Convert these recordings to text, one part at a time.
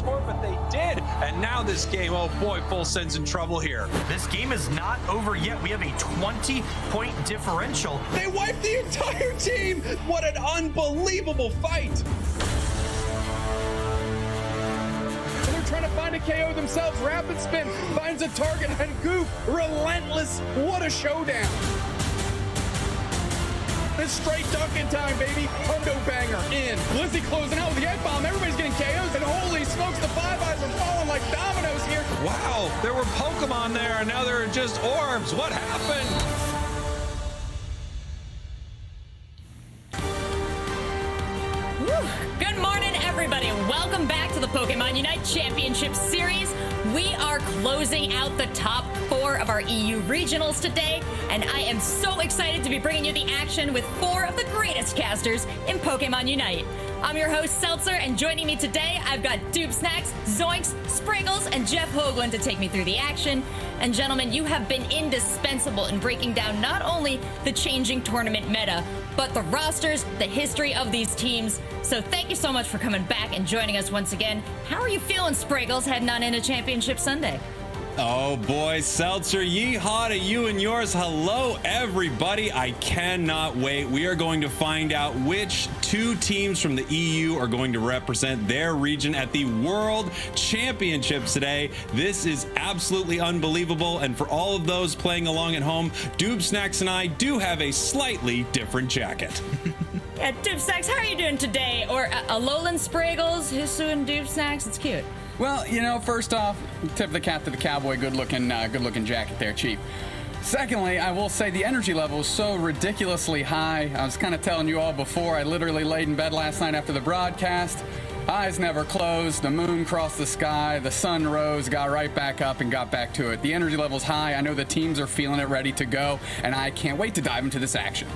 for, but they did. And now this game, oh boy, Full Send's in trouble here. This game is not over yet. We have a 20-point differential. They wiped the entire team. What an unbelievable fight. And they're trying to find a KO themselves. Rapid Spin finds a target, and Goof, relentless. What a showdown. It's straight dunking time, baby. Hundo banger in. Blizzy closing out with the egg bomb. Everybody's getting KOs, and holy smokes, the Five Eyes are falling like dominoes here. Wow, there were Pokemon there, and now there are just orbs. What happened? Good morning, everybody. Welcome back to the Pokémon UNITE Championship Series. We are closing out the top 4 of our EU regionals today, and I am so excited to be bringing you the action with 4 of the greatest casters in Pokémon UNITE. I'm your host, Seltzer, and joining me today, I've got Snacks, Zoinks, Spriggles, and Jeff Hoagland to take me through the action. And gentlemen, you have been indispensable in breaking down not only the changing tournament meta, but the rosters, the history of these teams. So thank you so much for coming back and joining us once again. How are you feeling, Spriggles, heading on into Championship Sunday? Oh boy, Seltzer, yeehaw to you and yours. Hello, everybody. I cannot wait. We are going to find out which 2 teams from the EU are going to represent their region at the World Championships today. This is absolutely unbelievable. And for all of those playing along at home, Snacks and I do have a slightly different jacket. Yeah, Snacks, how are you doing today? Or Alolan Spriggles, Hisu and Snacks, it's cute. Well, you know, first off, tip of the cap to the cowboy. Good looking jacket there, Chief. Secondly, I will say the energy level is so ridiculously high. I was kind of telling you all before. I literally laid in bed last night after the broadcast. Eyes never closed. The moon crossed the sky. The sun rose, got right back up, and got back to it. The energy level's high. I know the teams are feeling it, ready to go, and I can't wait to dive into this action.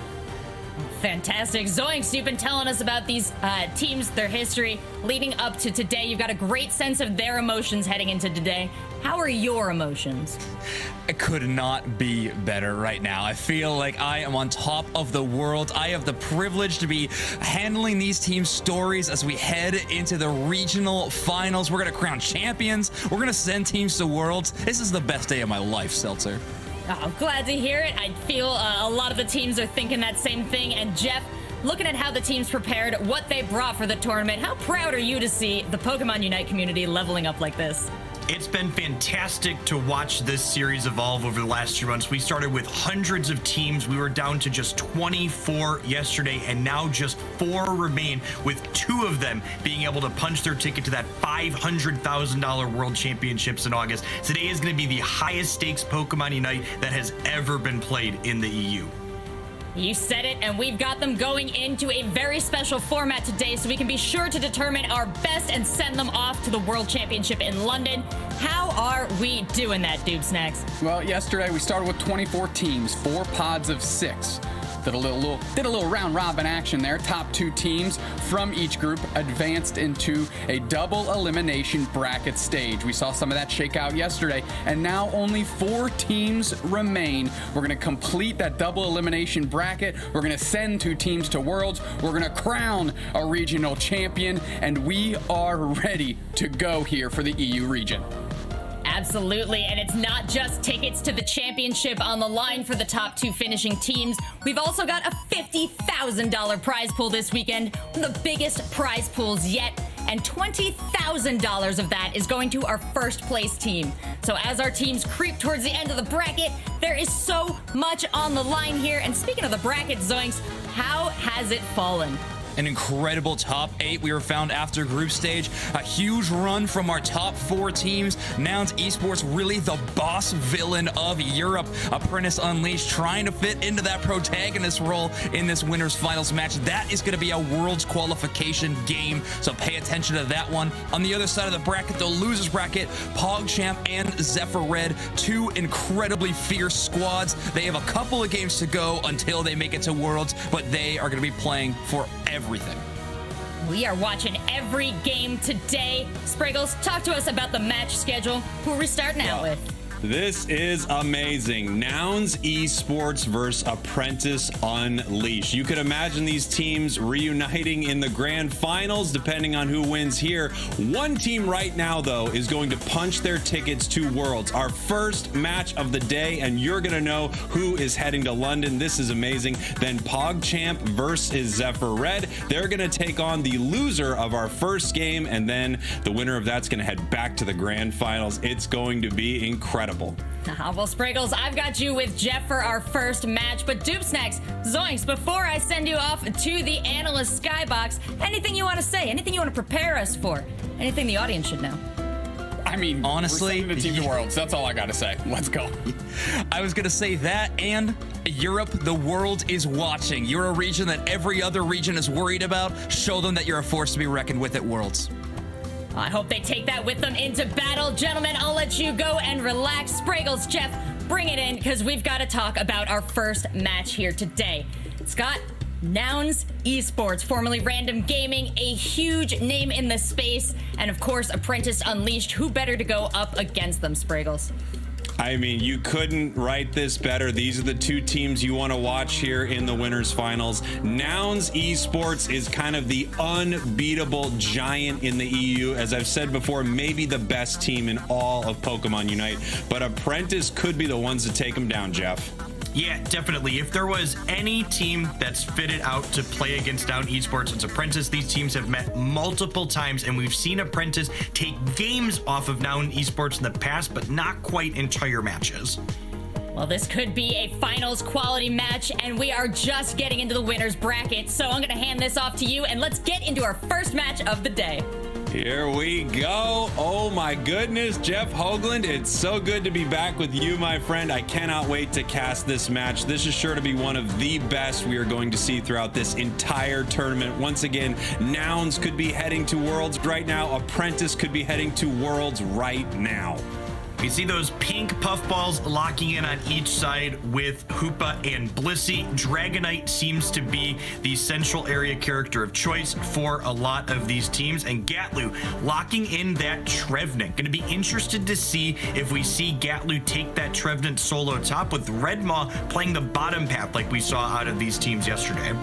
Fantastic. Zoinks, you've been telling us about these teams, their history leading up to today. You've got a great sense of their emotions heading into today. How are your emotions? I could not be better right now. I feel like I am on top of the world. I have the privilege to be handling these team stories as we head into the regional finals. We're going to crown champions. We're going to send teams to worlds. This is the best day of my life, Seltzer. Oh, I'm glad to hear it. I feel a lot of the teams are thinking that same thing. And Jeff, looking at how the teams prepared, what they brought for the tournament, how proud are you to see the Pokemon UNITE community leveling up like this? It's been fantastic to watch this series evolve over the last 2 months. We started with hundreds of teams. We were down to just 24 yesterday, and now just 4 remain, with 2 of them being able to punch their ticket to that $500,000 World Championships in August. Today is going to be the highest stakes Pokemon UNITE that has ever been played in the EU. You said it, and we've got them going into a very special format today, so we can be sure to determine our best and send them off to the World Championship in London. How are we doing that, Snacks? Well, yesterday we started with 24 teams, 4 pods of 6. Did a little round robin action there. Top 2 teams from each group advanced into a double elimination bracket stage. We saw some of that shake out yesterday, and now only 4 teams remain. We're going to complete that double elimination bracket. We're going to send 2 teams to Worlds. We're going to crown a regional champion, and we are ready to go here for the EU region. Absolutely, and it's not just tickets to the championship on the line for the top 2 finishing teams. We've also got a $50,000 prize pool this weekend, one of the biggest prize pools yet, and $20,000 of that is going to our first place team. So as our teams creep towards the end of the bracket, there is so much on the line here. And speaking of the bracket, Zoinks, how has it fallen? An incredible top 8 we were found after group stage. A huge run from our top 4 teams. Nouns Esports, really the boss villain of Europe. Apprentice Unleashed trying to fit into that protagonist role in this winners finals match. That is going to be a world's qualification game, so pay attention to that one. On the other side of the bracket, the losers bracket, PogChamp and Zephyr Red, 2 incredibly fierce squads. They have a couple of games to go until they make it to Worlds, but they are going to be playing for everything. We are watching every game today. Spriggles, talk to us about the match schedule. Who are we starting out with? This is amazing. Nouns Esports versus Apprentice Unleashed. You could imagine these teams reuniting in the grand finals, depending on who wins here. One team right now, though, is going to punch their tickets to Worlds. Our first match of the day, and you're going to know who is heading to London. This is amazing. Then PogChamp versus Zephyr Red. They're going to take on the loser of our first game, and then the winner of that's going to head back to the grand finals. It's going to be incredible. Well, Spriggles, I've got you with Jeff for our first match, but Dupe Snacks, Zoinks, before I send you off to the analyst skybox, anything you want to say, anything you want to prepare us for, anything the audience should know? I mean, honestly, we're sending the team to Worlds. That's all I got to say. Let's go. I was going to say that, and Europe, the world is watching. You're a region that every other region is worried about. Show them that you're a force to be reckoned with at Worlds. I hope they take that with them into battle. Gentlemen, I'll let you go and relax. Spriggles, Jeff, bring it in, because we've got to talk about our first match here today. Scott, Nouns Esports, formerly Random Gaming, a huge name in the space, and of course, Apprentice Unleashed. Who better to go up against them, Spriggles? I mean, you couldn't write this better. These are the two teams you want to watch here in the winners finals. Nouns Esports is kind of the unbeatable giant in the EU. As I've said before, maybe the best team in all of Pokemon Unite, but Apprentice could be the ones to take them down, Jeff. Yeah, definitely. If there was any team that's fitted out to play against Down Esports, it's Apprentice. These teams have met multiple times, and we've seen Apprentice take games off of Down Esports in the past, but not quite entire matches. Well, this could be a finals quality match, and we are just getting into the winner's bracket, so I'm going to hand this off to you, and let's get into our first match of the day. Here we go. Oh my goodness, Jeff Hoagland, it's so good to be back with you, my friend. I cannot wait to cast this match. This is sure to be one of the best we are going to see throughout this entire tournament. Once again, Nouns could be heading to Worlds right now. Apprentice could be heading to Worlds right now. You see those pink puffballs locking in on each side with Hoopa and Blissey. Dragonite seems to be the central area character of choice for a lot of these teams. And Gatlu locking in that Trevenant. Going to be interested to see if we see Gatlu take that Trevenant solo top, with Redmaw playing the bottom path like we saw out of these teams yesterday.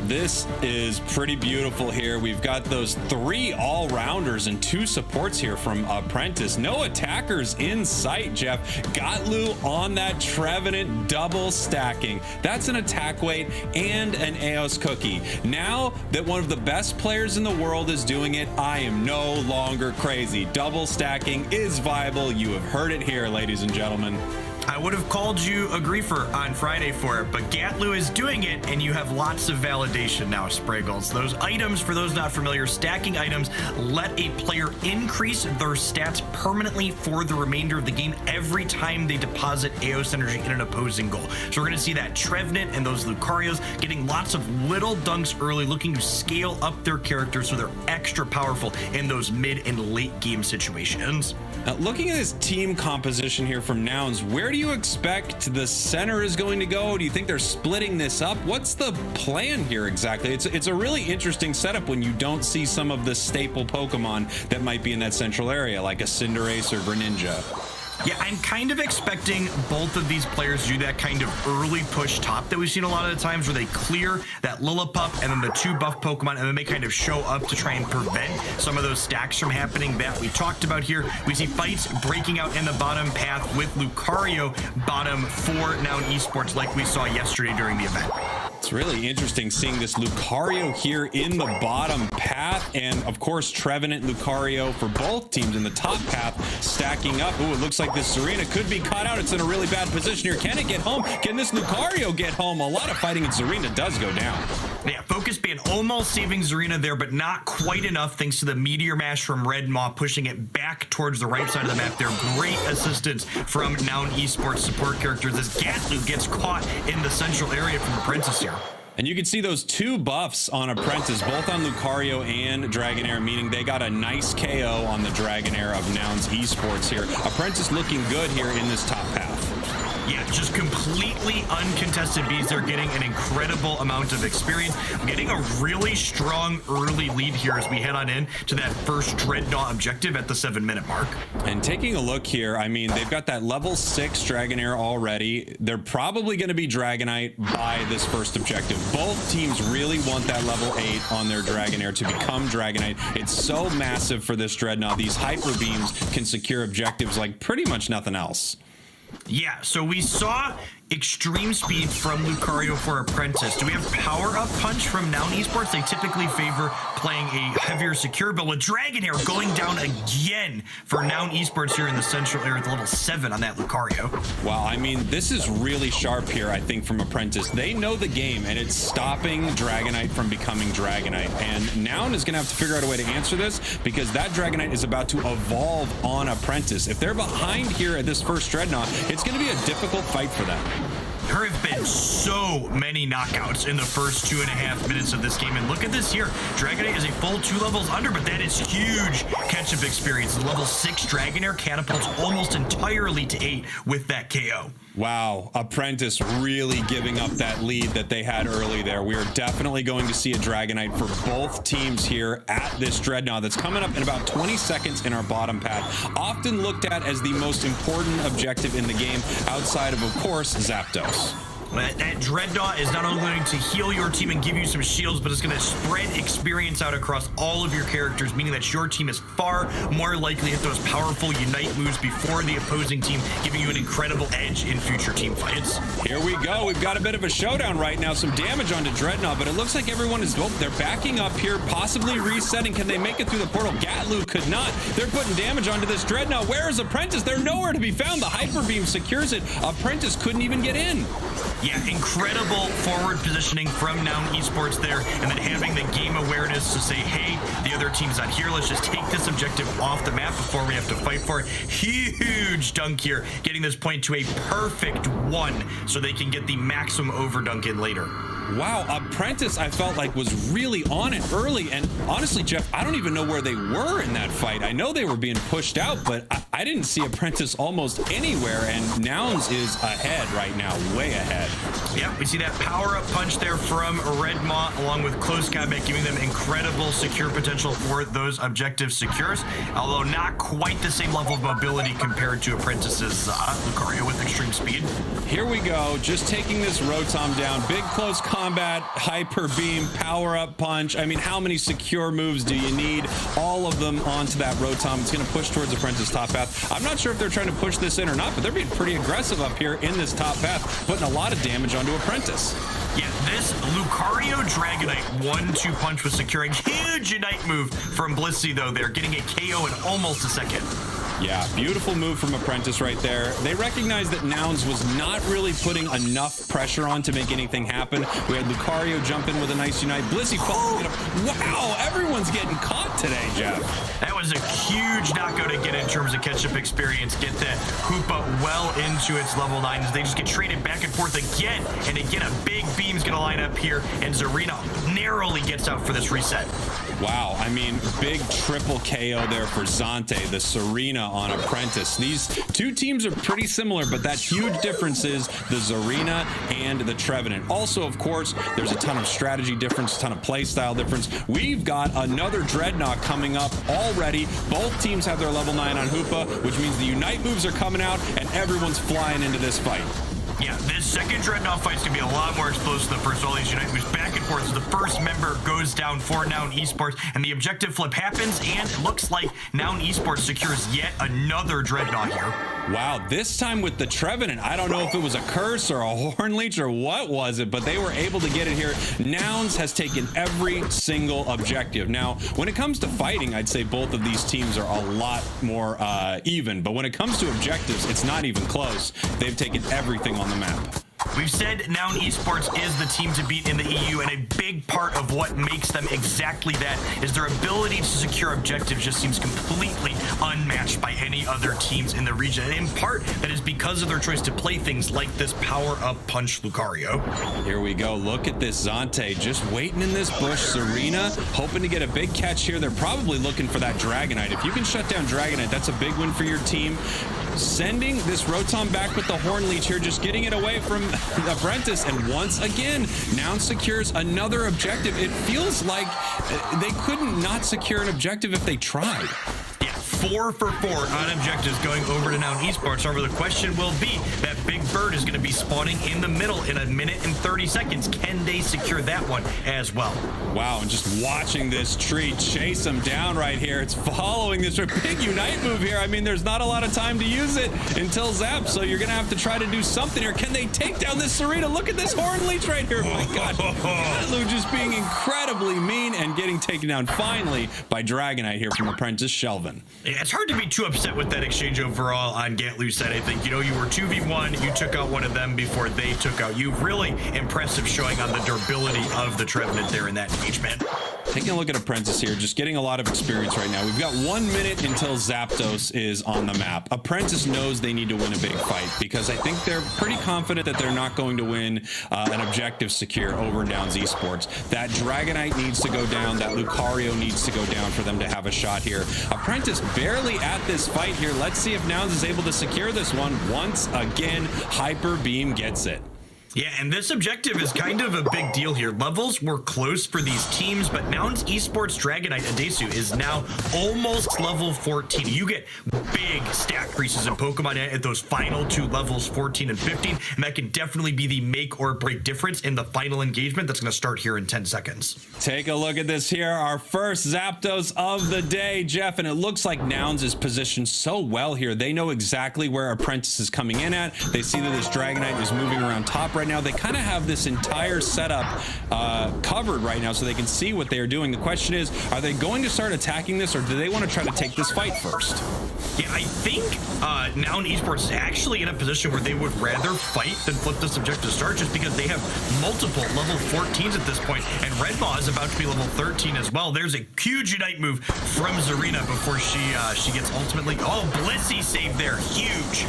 This is pretty beautiful here. We've got those 3 all-rounders and 2 supports here from Apprentice. No attackers in sight, Jeff. Gatlu on that Trevenant, double stacking. That's an attack weight and an Eos cookie. Now that one of the best players in the world is doing it, I am no longer crazy. Double stacking is viable. You have heard it here, ladies and gentlemen. I would have called you a griefer on Friday for it, but Gatlu is doing it, and you have lots of validation now, Spriggles. Those items, for those not familiar, stacking items let a player increase their stats permanently for the remainder of the game every time they deposit Eos energy in an opposing goal. So we're going to see that Trevenant and those Lucarios getting lots of little dunks early, looking to scale up their characters so they're extra powerful in those mid and late game situations. Now, looking at this team composition here from Nouns, where do you expect the center is going to go? Do you think they're splitting this up? What's the plan here exactly? It's a really interesting setup when you don't see some of the staple Pokemon that might be in that central area, like a Cinderace or Greninja. Yeah, I'm kind of expecting both of these players to do that kind of early push top that we've seen a lot of the times, where they clear that Lillipup and then the 2 buff Pokemon, and then they kind of show up to try and prevent some of those stacks from happening that we talked about here. We see fights breaking out in the bottom path with Lucario bottom for Noun Esports like we saw yesterday during the event. It's really interesting seeing this Lucario here in the bottom path, and of course Trevenant, Lucario for both teams in the top path stacking up. Ooh, it looks like this Serena could be caught out. It's in a really bad position here. Can it get home? Can this Lucario get home? A lot of fighting, and Serena does go down. Yeah, Focus Band almost saving Zarina there, but not quite enough thanks to the Meteor Mash from Redmaw, pushing it back towards the right side of the map there. Great assistance from Noun Esports support characters as Gatlu gets caught in the central area from Apprentice here. And you can see those 2 buffs on Apprentice, both on Lucario and Dragonair, meaning they got a nice KO on the Dragonair of Nouns Esports here. Apprentice looking good here in this top half. Yeah, just completely uncontested bees. They're getting an incredible amount of experience, getting a really strong early lead here as we head on in to that first Dreadnought objective at the 7-minute mark. And taking a look here, I mean, they've got that level 6 Dragonair already. They're probably going to be Dragonite by this first objective. Both teams really want that level 8 on their Dragonair to become Dragonite. It's so massive for this Dreadnought. These Hyper Beams can secure objectives like pretty much nothing else. Yeah, so we saw extreme speed from Lucario for Apprentice. Do we have Power Up Punch from Noun Esports? They typically favor playing a heavier secure build with Dragonair going down again for Noun Esports here in the central area with level 7 on that Lucario. Wow, I mean, this is really sharp here, I think, from Apprentice. They know the game, and it's stopping Dragonite from becoming Dragonite. And Noun is going to have to figure out a way to answer this because that Dragonite is about to evolve on Apprentice. If they're behind here at this first Dreadnought, it's going to be a difficult fight for them. There have been so many knockouts in the first 2.5 minutes of this game. And look at this here. Dragonite is a full 2 levels under, but that is huge catch-up experience. The level 6 Dragonair catapults almost entirely to 8 with that KO. Wow, Apprentice really giving up that lead that they had early there. We are definitely going to see a Dragonite for both teams here at this Dreadnought that's coming up in about 20 seconds in our bottom path. Often looked at as the most important objective in the game outside of course, Zapdos. That Dreadnought is not only going to heal your team and give you some shields, but it's going to spread experience out across all of your characters, meaning that your team is far more likely to hit those powerful Unite moves before the opposing team, giving you an incredible edge in future team fights. Here we go. We've got a bit of a showdown right now. Some damage onto Dreadnought, but it looks like everyone is they're backing up here, possibly resetting. Can they make it through the portal? Gatlu could not. They're putting damage onto this Dreadnought. Where is Apprentice? They're nowhere to be found. The Hyper Beam secures it. Apprentice couldn't even get in. Yeah, incredible forward positioning from Noun Esports there, and then having the game awareness to say, hey, the other team's not here. Let's just take this objective off the map before we have to fight for it. Huge dunk here, getting this point to a perfect 1 so they can get the maximum overdunk in later. Wow, Apprentice, I felt like was really on it early. And honestly, Jeff, I don't even know where they were in that fight. I know they were being pushed out, but I didn't see Apprentice almost anywhere. And Nouns is ahead right now, way ahead. Yeah, we see that power-up punch there from Red Maw, along with close combat, giving them incredible secure potential for those objective secures, although not quite the same level of mobility compared to Apprentice's Lucario with extreme speed. Here we go, just taking this Rotom down. Big close combat, Hyper Beam, power-up punch. I mean, how many secure moves do you need? All of them onto that Rotom. It's going to push towards Apprentice top path. I'm not sure if they're trying to push this in or not, but they're being pretty aggressive up here in this top path, putting a lot of damage onto Apprentice. Yeah, this Lucario Dragonite 1-2 punch was securing. Huge Unite move from Blissey, though. They're getting a KO in almost a second. Yeah, beautiful move from Apprentice right there. They recognized that Nouns was not really putting enough pressure on to make anything happen. We had Lucario jump in with a nice Unite. Blissey following it up. Wow, everyone's getting caught today, Jeff. That was a huge knockout again in terms of catch-up experience. Get that Hoopa well into its level 9 as they just get traded back and forth again. And again, a big beam's going to line up here, and Zarina narrowly gets out for this reset. Wow, I mean, big triple KO there for Zante, the Serena on Apprentice. These two teams are pretty similar, but that huge difference is the Zarina and the Trevenant. Also, of course, there's a ton of strategy difference, a ton of play style difference. We've got another Dreadnought coming up already. Both teams have their level 9 on Hoopa, which means the Unite moves are coming out and everyone's flying into this fight. Yeah, this second Dreadnought fight's gonna be a lot more explosive than the first. All these Unite moves back and forth as the first member goes down for Noun Esports, and the objective flip happens, and it looks like Noun Esports secures yet another Dreadnought here. Wow, this time with the Trevenant, I don't know if it was a curse or a Horn Leech or what was it, but they were able to get it here. Nouns has taken every single objective. Now, when it comes to fighting, I'd say both of these teams are a lot more even, but when it comes to objectives, it's not even close. They've taken everything on the map. We've said Noun Esports is the team to beat in the EU, and a big part of what makes them exactly that is their ability to secure objectives just seems completely unmatched by any other teams in the region. And in part, that is because of their choice to play things like this power-up punch Lucario. Here we go. Look at this Zante just waiting in this bush. Serena hoping to get a big catch here. They're probably looking for that Dragonite. If you can shut down Dragonite, that's a big win for your team. sending this Rotom back with the Horn Leech here, just getting it away from Apprentice. And once again, Noun secures another objective. It feels like they couldn't not secure an objective if they tried. 4 for 4 on objectives going over to Noun Esports. However, the question will be that Big Bird is going to be spawning in the middle in 1 minute and 30 seconds. Can they secure that one as well? Wow, and just watching this tree chase them down right here. It's following this big Unite move here. I mean, there's not a lot of time to use it until Zap, so you're going to have to try to do something here. Can they take down this Serena? Look at this Horn Leech right here. Oh my God. Gatlu just being incredibly mean and getting taken down finally by Dragonite here from Apprentice Shelvin. Yeah, it's hard to be too upset with that exchange overall on Gatlu's side. I think, you know, you were 2v1, you took out one of them before they took out you. Really impressive showing on the durability of the Trevenant there in that engagement. Taking a look at Apprentice here, just getting a lot of experience right now. We've got 1 minute until Zapdos is on the map. Apprentice knows they need to win a big fight because I think they're pretty confident that they're not going to win an objective secure over in Downs Esports. That Dragonite needs to go down. That Lucario needs to go down for them to have a shot here. Apprentice barely at this fight here. Let's see if Nouns is able to secure this one. Once again, Hyper Beam gets it. Yeah, and this objective is kind of a big deal here. Levels were close for these teams, but Nouns Esports Dragonite Adesu is now almost level 14. You get big stat increases in Pokemon at those final 2 levels, 14 and 15, and that can definitely be the make or break difference in the final engagement that's going to start here in 10 seconds. Take a look at this here, our first Zapdos of the day, Jeff, and it looks like Nouns is positioned so well here. They know exactly where Apprentice is coming in at. They see that this Dragonite is moving around top right now. They kind of have this entire setup covered right now so they can see what they are doing. The question is, are they going to start attacking this or do they want to try to take this fight first? Yeah, I think Noun Esports is actually in a position where they would rather fight than flip this objective start just because they have multiple level 14s at this point, and Red Maw is about to be level 13 as well. There's a huge Unite move from Zarina before she gets ultimately... Oh, Blissey saved there. Huge.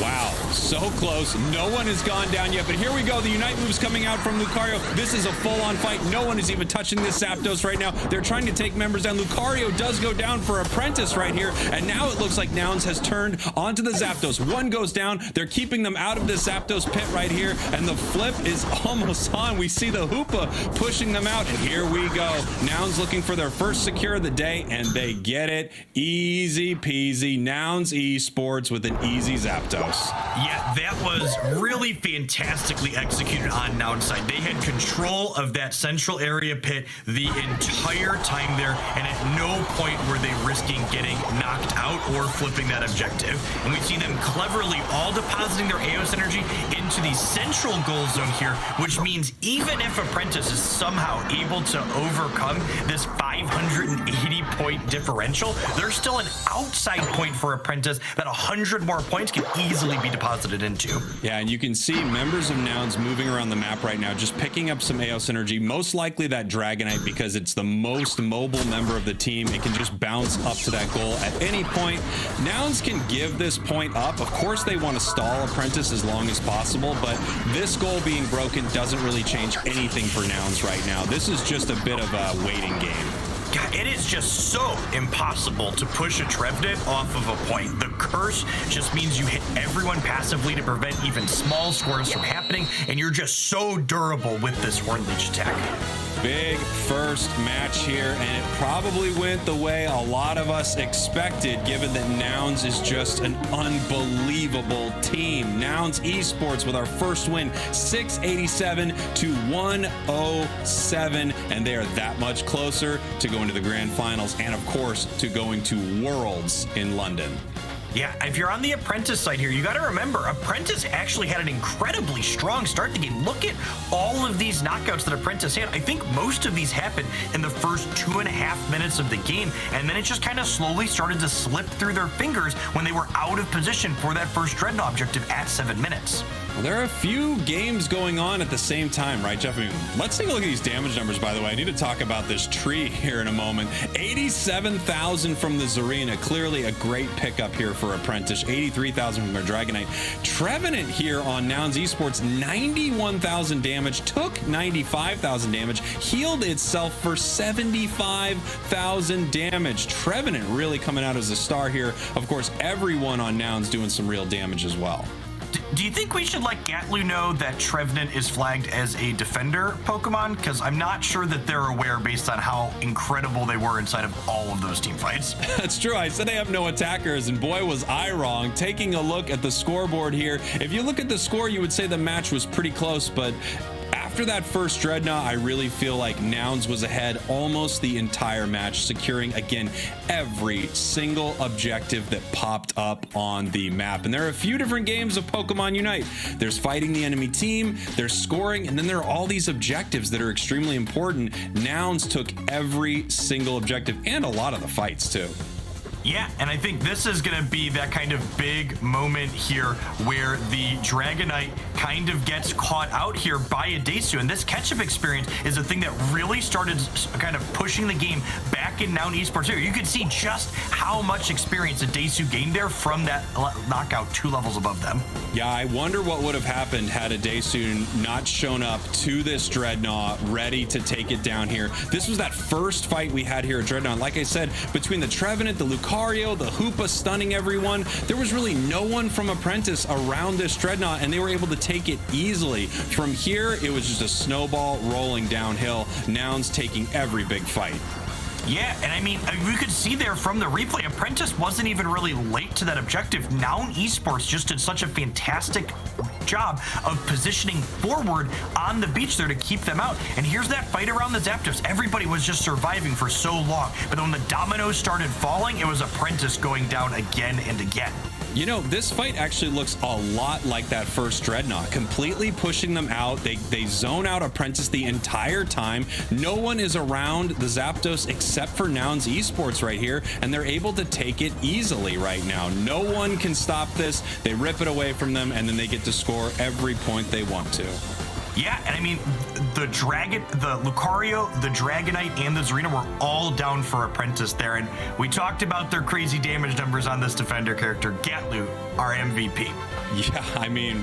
Wow, so close. No one has gone down yet, but here we go. The Unite move's coming out from Lucario. This is a full-on fight. No one is even touching this Zapdos right now. They're trying to take members down. Lucario does go down for Apprentice right here, and now it looks like Nouns has turned onto the Zapdos. One goes down. They're keeping them out of the Zapdos pit right here, and the flip is almost on. We see the Hoopa pushing them out, and here we go. Nouns looking for their first secure of the day, and they get it. Easy peasy. Nouns Esports with an easy Zapdos. Yeah, that was really fantastically executed on Noun's side. They had control of that central area pit the entire time there, and at no point were they risking getting knocked out or flipping that objective. And we see them cleverly all depositing their AOS energy into the central goal zone here, which means even if Apprentice is somehow able to overcome this 580-point differential, there's still an outside point for Apprentice that 100 more points can easily be deposited into. Yeah, and you can see members of Nouns moving around the map right now, just picking up some AOS energy, most likely that Dragonite because it's the most mobile member of the team. It can just bounce up to that goal at any point. Nouns can give this point up. Of course, they want to stall Apprentice as long as possible, but this goal being broken doesn't really change anything for Nouns right now. This is just a bit of a waiting game. God, it is just so impossible to push a Trevenant off of a point. The curse just means you hit everyone passively to prevent even small scores from happening, and you're just so durable with this Horn Leech attack. Big first match here, and it probably went the way a lot of us expected, given that Nouns is just an unbelievable team. Nouns Esports with our first win, 687 to 107, and they are that much closer to going to the grand finals and, of course, to going to Worlds in London. Yeah, if you're on the Apprentice side here, you got to remember, Apprentice actually had an incredibly strong start to the game. Look at all of these knockouts that Apprentice had. I think most of these happened in the first 2.5 minutes of the game, and then it just kind of slowly started to slip through their fingers when they were out of position for that first Dreadnought objective at 7 minutes. Well, there are a few games going on at the same time, right, Jeff? I mean, let's take a look at these damage numbers, by the way. I need to talk about this tree here in a moment. 87,000 from the Zarina. Clearly a great pickup here for Apprentice. 83,000 from their Dragonite. Trevenant here on Nouns Esports, 91,000 damage, took 95,000 damage, healed itself for 75,000 damage. Trevenant really coming out as a star here. Of course, everyone on Nouns doing some real damage as well. Do you think we should let Gatlu know that Trevenant is flagged as a defender Pokemon? Because I'm not sure that they're aware based on how incredible they were inside of all of those team fights. That's true. I said they have no attackers, and boy, was I wrong. Taking a look at the scoreboard here, if you look at the score, you would say the match was pretty close, but after that first Dreadnought, I really feel like Nouns was ahead almost the entire match, securing, again, every single objective that popped up on the map. And there are a few different games of Pokemon Unite. There's fighting the enemy team, there's scoring, and then there are all these objectives that are extremely important. Nouns took every single objective and a lot of the fights, too. Yeah, and I think this is going to be that kind of big moment here where the Dragonite kind of gets caught out here by a Desu, and this catch-up experience is a thing that really started kind of pushing the game back in Noun Esports here. You can see just how much experience a Desu gained there from that knockout 2 levels above them. Yeah, I wonder what would have happened had a Desu not shown up to this Dreadnought ready to take it down here. This was that first fight we had here at Dreadnought. Like I said, between the Trevenant, the Lucario, the Hoopa stunning everyone, there was really no one from Apprentice around this Dreadnought, and they were able to take it easily. From here, it was just a snowball rolling downhill. Nouns taking every big fight. Yeah, and I mean, we could see there from the replay, Apprentice wasn't even really late to that objective. Noun Esports just did such a fantastic job of positioning forward on the beach there to keep them out. And here's that fight around the Zapdos. Everybody was just surviving for so long. But when the dominoes started falling, it was Apprentice going down again and again. You know, this fight actually looks a lot like that first Dreadnought, completely pushing them out. They zone out Apprentice the entire time. No one is around the Zapdos except for Nouns Esports right here, and they're able to take it easily right now. No one can stop this. They rip it away from them, and then they get to score every point they want to. Yeah, and I mean, the Lucario, the Dragonite, and the Zarina were all down for Apprentice there, and we talked about their crazy damage numbers on this defender character. Gatlu, our MVP. Yeah, I mean,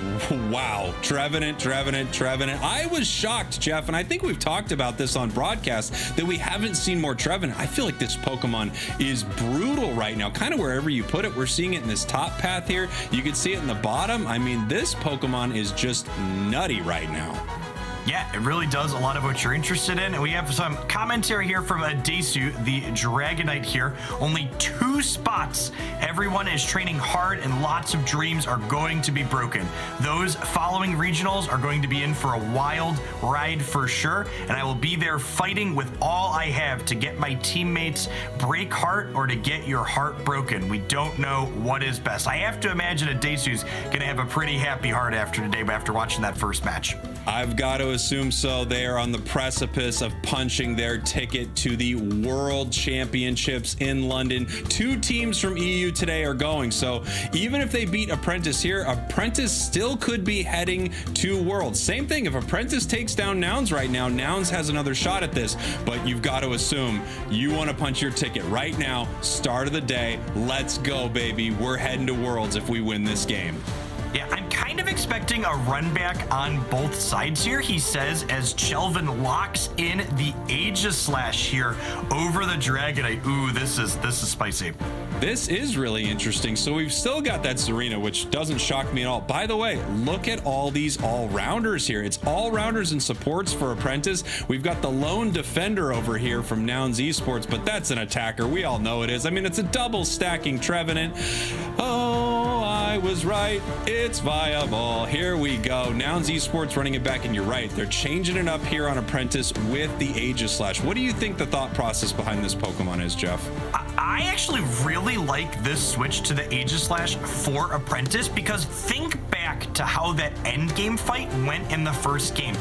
wow. Trevenant. I was shocked, Jeff, and I think we've talked about this on broadcast, that we haven't seen more Trevenant. I feel like this Pokemon is brutal right now, kind of wherever you put it. We're seeing it in this top path here. You can see it in the bottom. I mean, this Pokemon is just nutty right now. Yeah, it really does a lot of what you're interested in. And we have some commentary here from Desu, the Dragonite here. Only 2 spots. Everyone is training hard and lots of dreams are going to be broken. Those following regionals are going to be in for a wild ride for sure. And I will be there fighting with all I have to get my teammates break heart or to get your heart broken. We don't know what is best. I have to imagine a Desu's going to have a pretty happy heart after today, but after watching that first match. I've got to assume so. They are on the precipice of punching their ticket to the World Championships in London. 2 teams from EU today are going, so even if they beat Apprentice here, Apprentice still could be heading to Worlds. Same thing, if Apprentice takes down Nouns right now, Nouns has another shot at this, but you've got to assume you want to punch your ticket right now. Start of the day. Let's go, baby. We're heading to Worlds if we win this game. Yeah, I'm kind of expecting a run back on both sides here, he says, as Chelvin locks in the Aegislash here over the Dragonite. Ooh, this is spicy. This is really interesting. So we've still got that Zarina, which doesn't shock me at all. By the way, look at all these all-rounders here. It's all-rounders and supports for Apprentice. We've got the lone defender over here from Nouns Esports, but that's an attacker. We all know it is. I mean, it's a double stacking Trevenant. Oh, I was right. It's viable. Here we go. Nouns Esports running it back, and you're right. They're changing it up here on Apprentice with the Aegislash. What do you think the thought process behind this Pokemon is, Jeff? I actually really like this switch to the Aegislash for Apprentice, because think back back to how that endgame fight went in the first game.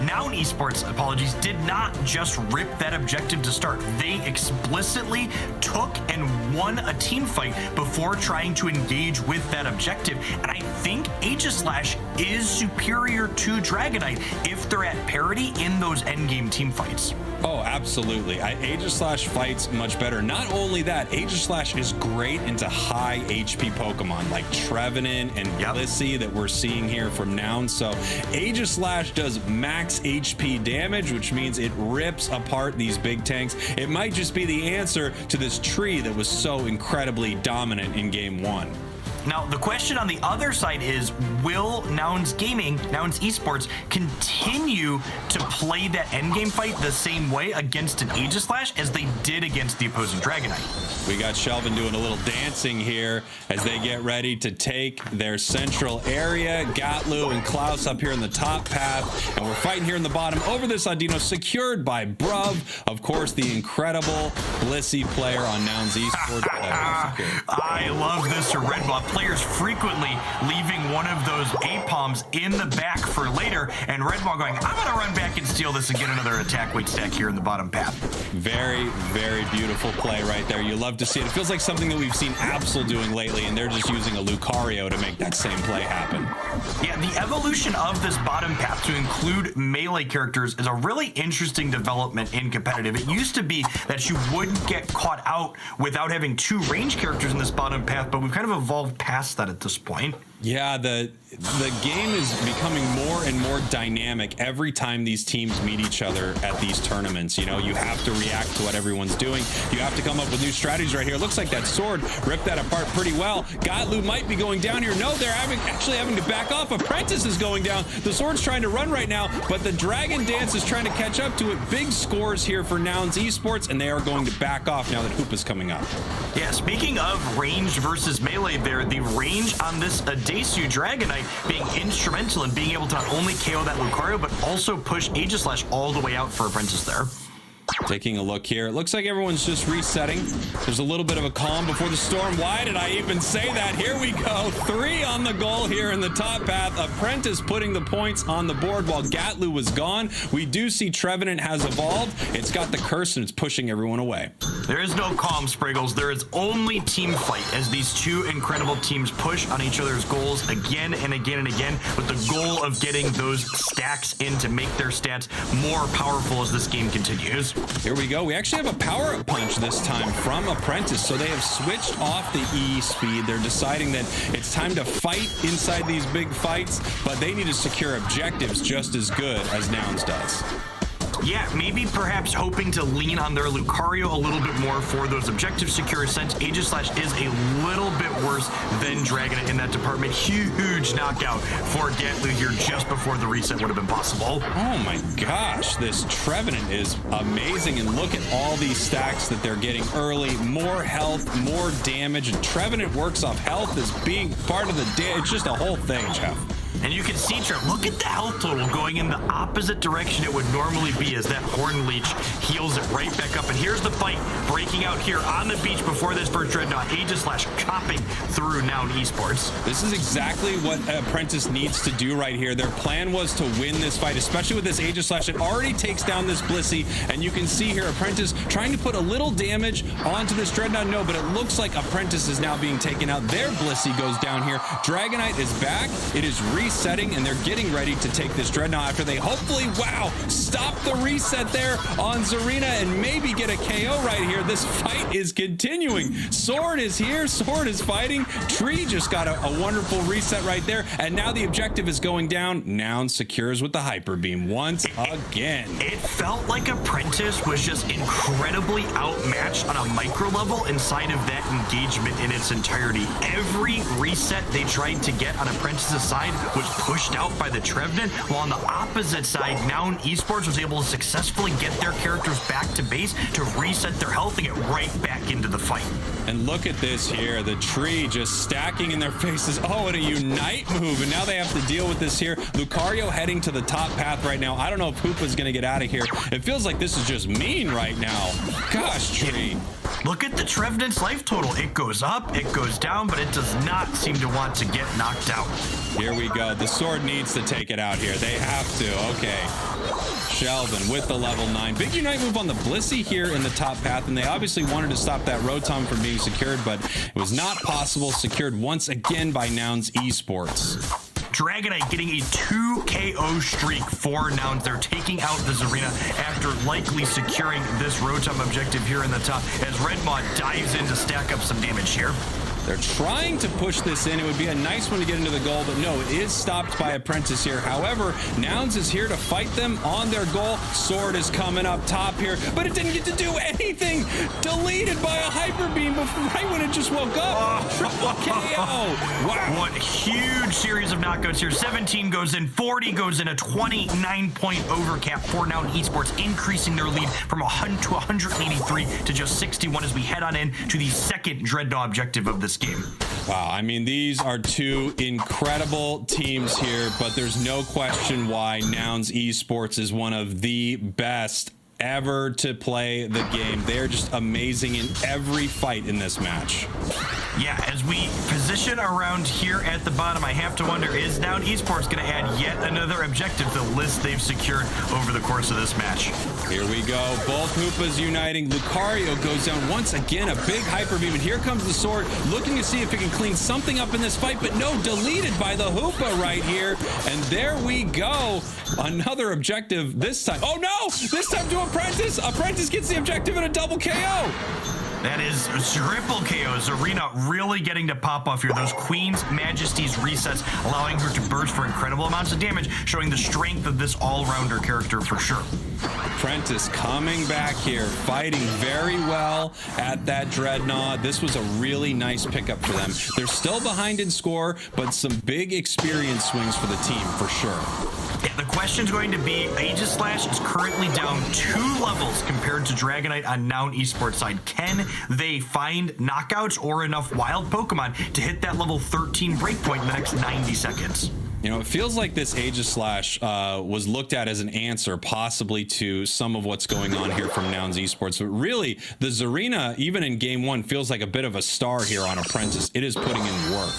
Now Esports, apologies, did not just rip that objective to start. They explicitly took and won a team fight before trying to engage with that objective. And I think Aegislash is superior to Dragonite if they're at parity in those endgame team fights. Oh, absolutely. Aegislash fights much better. Not only that, Aegislash is great into high HP Pokemon like Trevenant and Blissey that we're seeing here from Noun. So Aegislash does max HP damage, which means it rips apart these big tanks. It might just be the answer to this tree that was so incredibly dominant in Game 1. Now, the question on the other side is, will Nouns Esports continue to play that endgame fight the same way against an Aegislash as they did against the opposing Dragonite? We got Shelvin doing a little dancing here as they get ready to take their central area. Gatlu and Klaus up here in the top path, and we're fighting here in the bottom over this Audino, secured by Bruv. Of course, the incredible Blissey player on Nouns Esports. I love this Red Ball. Players frequently leaving one of those A-Palms in the back for later, and Red Ball going, I'm gonna run back and steal this and get another attack weight stack here in the bottom path. Very, very beautiful play right there. You love to see it. It feels like something that we've seen Absol doing lately, and they're just using a Lucario to make that same play happen. Yeah, the evolution of this bottom path to include melee characters is a really interesting development in competitive. It used to be that you wouldn't get caught out without having two range characters in this bottom path, but we've kind of evolved past that at this point. Yeah, the game is becoming more and more dynamic every time these teams meet each other at these tournaments. You know, you have to react to what everyone's doing. You have to come up with new strategies right here. It looks like that sword ripped that apart pretty well. Gatlu might be going down here. No, they're actually having to back off. Apprentice is going down. The sword's trying to run right now, but the Dragon Dance is trying to catch up to it. Big scores here for Nouns Esports, and they are going to back off now that Hoop is coming up. Yeah, speaking of range versus melee there, the range on this Daisy Dragonite being instrumental in being able to not only KO that Lucario, but also push Aegislash all the way out for Apprentice there. Taking a look here, it looks like everyone's just resetting. There's a little bit of a calm before the storm. Why did I even say that? Here we go. 3 on the goal here in the top path. Apprentice putting the points on the board while Gatlu was gone. We do see Trevenant has evolved. It's got the curse and it's pushing everyone away. There is no calm, Spriggles. There is only team fight as these two incredible teams push on each other's goals again and again and again with the goal of getting those stacks in to make their stats more powerful as this game continues. Here we go. We actually have a power-up punch this time from Apprentice, so they have switched off the E speed. They're deciding that it's time to fight inside these big fights, but they need to secure objectives just as good as Nouns does. Yeah, maybe perhaps hoping to lean on their Lucario a little bit more for those objectives secure, since Aegislash is a little bit worse than Dragonite in that department. Huge knockout for Gatlu here just before the reset would have been possible. Oh my gosh, this Trevenant is amazing, and look at all these stacks that they're getting early. More health, more damage, and Trevenant works off health as being part of the day. It's just a whole thing, Jeff. And you can see, look at the health total going in the opposite direction it would normally be as that Horn Leech heals it right back up. And here's the fight breaking out here on the beach before this first Dreadnought. Aegislash chopping through Noun Esports. This is exactly what Apprentice needs to do right here. Their plan was to win this fight, especially with this Aegislash. It already takes down this Blissey, and you can see here Apprentice trying to put a little damage onto this Dreadnought. No, but it looks like Apprentice is now being taken out. Their Blissey goes down here. Dragonite is back. It is resetting, and they're getting ready to take this Dreadnought after they hopefully, stop the reset there on Zarina and maybe get a KO right here. This fight is continuing. Sword is here. Sword is fighting. Tree just got a wonderful reset right there, and now the objective is going down. Noun secures with the Hyper Beam once again. It felt like Apprentice was just incredibly outmatched on a micro level inside of that engagement in its entirety. Every reset they tried to get on Apprentice's side was pushed out by the Trevenant, while on the opposite side, Noun Esports was able to successfully get their characters back to base to reset their health and get right back into the fight. And look at this here, the tree just stacking in their faces. Oh, and a Unite move, and now they have to deal with this here. Lucario heading to the top path right now. I don't know if Hoopa's gonna get out of here. It feels like this is just mean right now. Gosh, tree. Look at the Trevenant's life total. It goes up, it goes down, but it does not seem to want to get knocked out. Here we go. The sword needs to take it out here. They have to. Okay. Shelvin with the level 9. Big Unite move on the Blissey here in the top path, and they obviously wanted to stop that Rotom from being secured, but it was not possible. Secured once again by Nouns Esports. Dragonite getting a 2 KO streak for Nouns. They're taking out the Zarina after likely securing this Rotom objective here in the top as Redmaw dives in to stack up some damage here. They're trying to push this in. It would be a nice one to get into the goal, but no, it is stopped by Apprentice here. However, Nouns is here to fight them on their goal. Sword is coming up top here, but it didn't get to do anything. Deleted by a Hyper Beam right when it just woke up. Triple KO. Wow. What huge series of knockouts here. 17 goes in, 40 goes in, a 29-point overcap for Noun Esports, increasing their lead from 100 to 183 to just 61 as we head on in to the second Dreadnought objective of this game. Wow, I mean, these are two incredible teams here, but there's no question why Nouns Esports is one of the best ever to play the game. They're just amazing in every fight in this match. Yeah, as we position around here at the bottom, I have to wonder, is Noun Esports going to add yet another objective to the list they've secured over the course of this match? Here we go. Both Hoopas uniting. Lucario goes down once again. A big Hyper Beam. And here comes the sword, looking to see if it can clean something up in this fight. But no, deleted by the Hoopa right here. And there we go. Another objective this time. Oh no! This time to Apprentice. Apprentice gets the objective and a double KO. That is triple KOs. Arena really getting to pop off here. Those Queen's Majesty's resets, allowing her to burst for incredible amounts of damage, showing the strength of this all-rounder character for sure. Apprentice coming back here, fighting very well at that Dreadnought. This was a really nice pickup for them. They're still behind in score, but some big experience swings for the team for sure. Yeah, the question's going to be, Aegislash is currently down 2 levels compared to Dragonite on Noun Esports side. Can they find knockouts or enough wild Pokemon to hit that level 13 breakpoint in the next 90 seconds? You know, it feels like this Aegislash was looked at as an answer possibly to some of what's going on here from Nouns Esports. But really, the Zarina, even in game 1, feels like a bit of a star here on Apprentice. It is putting in work.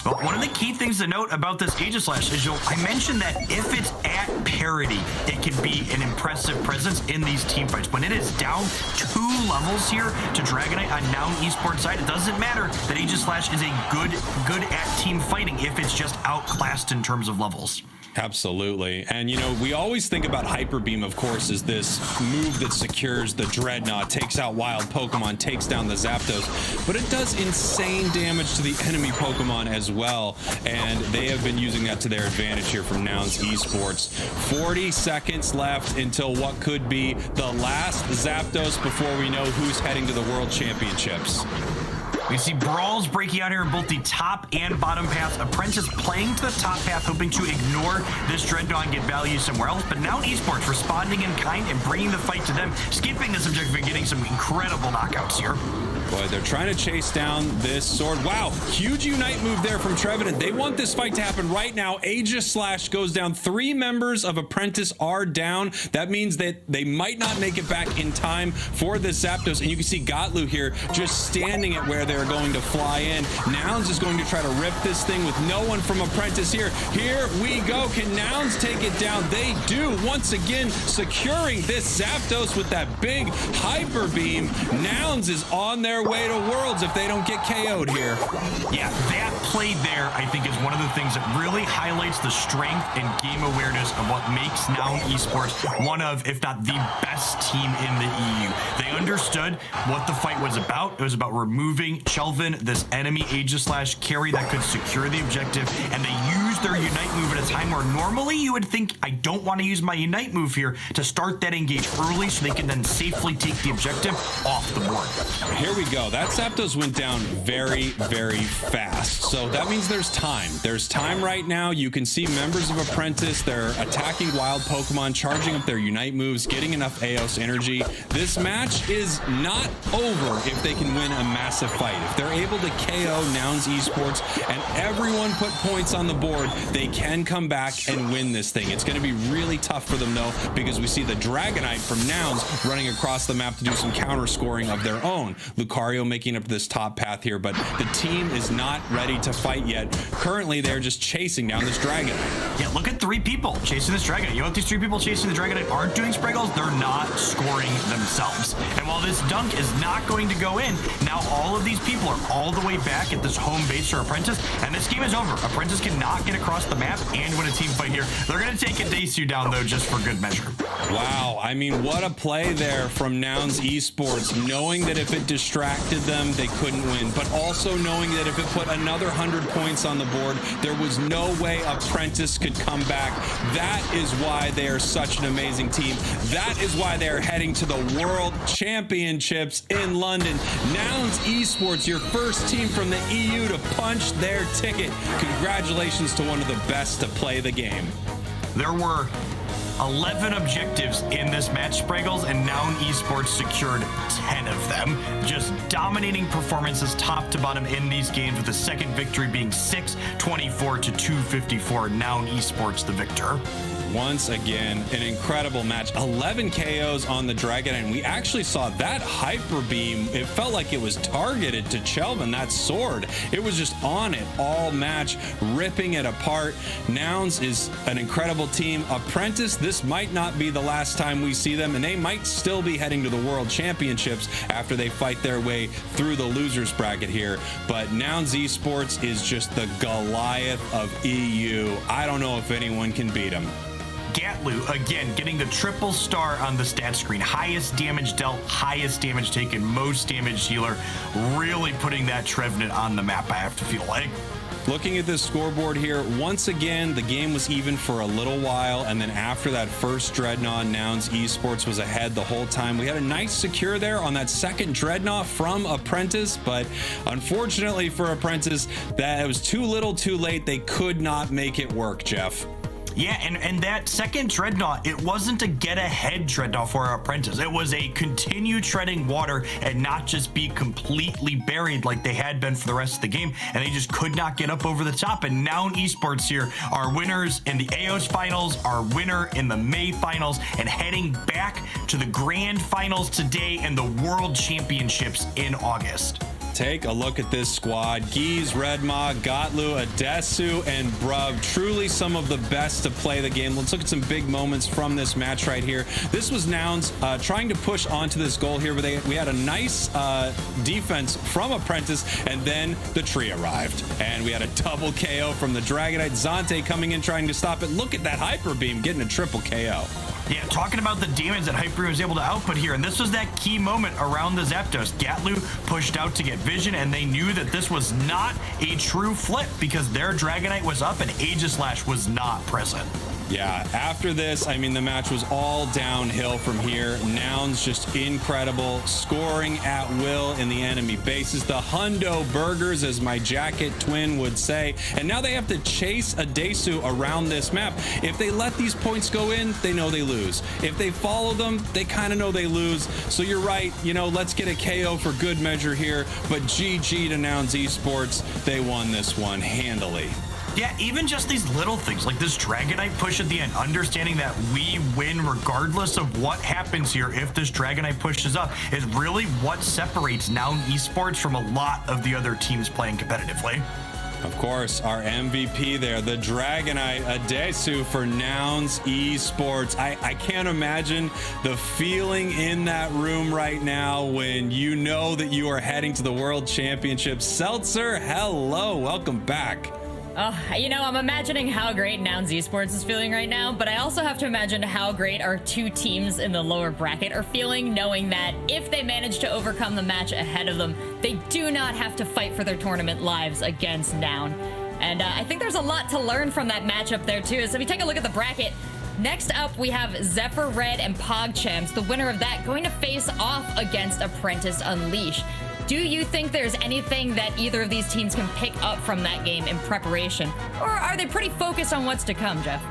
But one of the key things to note about this Aegislash is, I mentioned that if it's at parity, it can be an impressive presence in these team fights. When it is down 2 levels here to Dragonite on Noun Esports side, it doesn't matter that Aegislash is a good at team fighting if it's just outclassed in terms of levels. Absolutely. And, you know, we always think about Hyper Beam, of course, as this move that secures the Dreadnought, takes out wild Pokemon, takes down the Zapdos, but it does insane damage to the enemy Pokemon as well. And they have been using that to their advantage here from Nouns Esports. 40 seconds left until what could be the last Zapdos before we know who's heading to the World Championships. We see brawls breaking out here in both the top and bottom paths. Apprentice playing to the top path, hoping to ignore this Dreadnought and get value somewhere else. But now Esports responding in kind and bringing the fight to them, skipping this objective and getting some incredible knockouts here. Boy, they're trying to chase down this sword. Wow, huge Unite move there from Trevenant. They want this fight to happen right now. Aegislash goes down. 3 members of Apprentice are down. That means that they might not make it back in time for this Zapdos. And you can see Gotlu here just standing at where they're going to fly in. Nouns is going to try to rip this thing with no one from Apprentice here. Here we go. Can Nouns take it down? They do. Once again, securing this Zapdos with that big Hyper Beam. Nouns is on their way to Worlds if they don't get KO'd here. Yeah, that play there, I think, is one of the things that really highlights the strength and game awareness of what makes Noun Esports one of, if not the best team in the EU. They understood what the fight was about. It was about removing Shelvin, this enemy Aegislash carry that could secure the objective, and they used use their Unite move at a time where normally you would think, I don't want to use my Unite move here to start that engage early so they can then safely take the objective off the board. Here we go. That Zapdos went down very, very fast. So that means there's time. There's time right now. You can see members of Apprentice. They're attacking wild Pokemon, charging up their Unite moves, getting enough Eos energy. This match is not over if they can win a massive fight. If they're able to KO Nouns Esports and everyone put points on the board, they can come back and win this thing. It's going to be really tough for them though, because we see the Dragonite from Nouns running across the map to do some counter scoring of their own. Lucario making up this top path here, but the team is not ready to fight yet. Currently, they're just chasing down this Dragonite. Yeah, look at 3 people chasing this Dragonite. You know what these 3 people chasing the Dragonite aren't doing, Spriggles? They're not scoring themselves. And while this dunk is not going to go in, now all of these people are all the way back at this home base for Apprentice, and this game is over. Apprentice cannot get across the map and win a team fight here. They're going to take a Desu down, though, just for good measure. Wow, I mean, what a play there from Nouns Esports, knowing that if it distracted them, they couldn't win, but also knowing that if it put another 100 points on the board, there was no way Apprentice could come back. That is why they are such an amazing team. That is why they're heading to the World Championships in London. Nouns Esports, your first team from the EU to punch their ticket. Congratulations to one of the best to play the game. There were 11 objectives in this match, Spriggles, and Noun Esports secured 10 of them. Just dominating performances top to bottom in these games, with the second victory being 624 to 254. Noun Esports the victor. Once again, an incredible match. 11 KOs on the Dragonite, and we actually saw that Hyper Beam. It felt like it was targeted to Chelvin, that sword. It was just on it all match, ripping it apart. Nouns is an incredible team. Apprentice, this might not be the last time we see them, and they might still be heading to the World Championships after they fight their way through the losers bracket here. But Nouns Esports is just the Goliath of EU. I don't know if anyone can beat him. Gatlu, again, getting the triple star on the stat screen. Highest damage dealt, highest damage taken, most damage healer. Really putting that Trevenant on the map, I have to feel like. Looking at this scoreboard here, once again, the game was even for a little while, and then after that first Dreadnought, Nouns Esports was ahead the whole time. We had a nice secure there on that second Dreadnought from Apprentice, but unfortunately for Apprentice, that it was too little too late. They could not make it work, Jeff. Yeah, and that second Dreadnought, it wasn't a get-ahead Dreadnought for our Apprentice. It was a continue treading water and not just be completely buried like they had been for the rest of the game, and they just could not get up over the top. And Noun Esports here are winners in the AOS Finals, our winner in the May Finals, and heading back to the Grand Finals today and the World Championships in August. Take a look at this squad. Geese, Redma, Gotlu, Adesu, and Bruv. Truly some of the best to play the game. Let's look at some big moments from this match right here. This was Nouns trying to push onto this goal here, but we had a nice defense from Apprentice, and then the tree arrived. And we had a double KO from the Dragonite. Zante coming in trying to stop it. Look at that Hyper Beam getting a triple KO. Yeah, talking about the damage that Hyper was able to output here, and this was that key moment around the Zapdos. Gatlu pushed out to get vision, and they knew that this was not a true flip because their Dragonite was up and Aegislash was not present. Yeah, after this, I mean, the match was all downhill from here. Nouns just incredible, scoring at will in the enemy bases. The Hundo Burgers, as my jacket twin would say. And now they have to chase a Desu around this map. If they let these points go in, they know they lose. If they follow them, they kind of know they lose. So you're right, you know, let's get a KO for good measure here. But GG to Nouns Esports, they won this one handily. Yeah, even just these little things like this Dragonite push at the end, understanding that we win regardless of what happens here if this Dragonite pushes up, is really what separates Noun Esports from a lot of the other teams playing competitively. Of course, our MVP there, the Dragonite, Adesu for Nouns Esports. I can't imagine the feeling in that room right now when you know that you are heading to the World Championship. Seltzer, hello, welcome back. Oh, you know, I'm imagining how great Nouns Esports is feeling right now, but I also have to imagine how great our two teams in the lower bracket are feeling, knowing that if they manage to overcome the match ahead of them, they do not have to fight for their tournament lives against Noun. And I think there's a lot to learn from that matchup there, too. So if we take a look at the bracket, next up we have Zephyr Red and PogChamps. The winner of that going to face off against Apprentice Unleashed. Do you think there's anything that either of these teams can pick up from that game in preparation? Or are they pretty focused on what's to come, Jeff?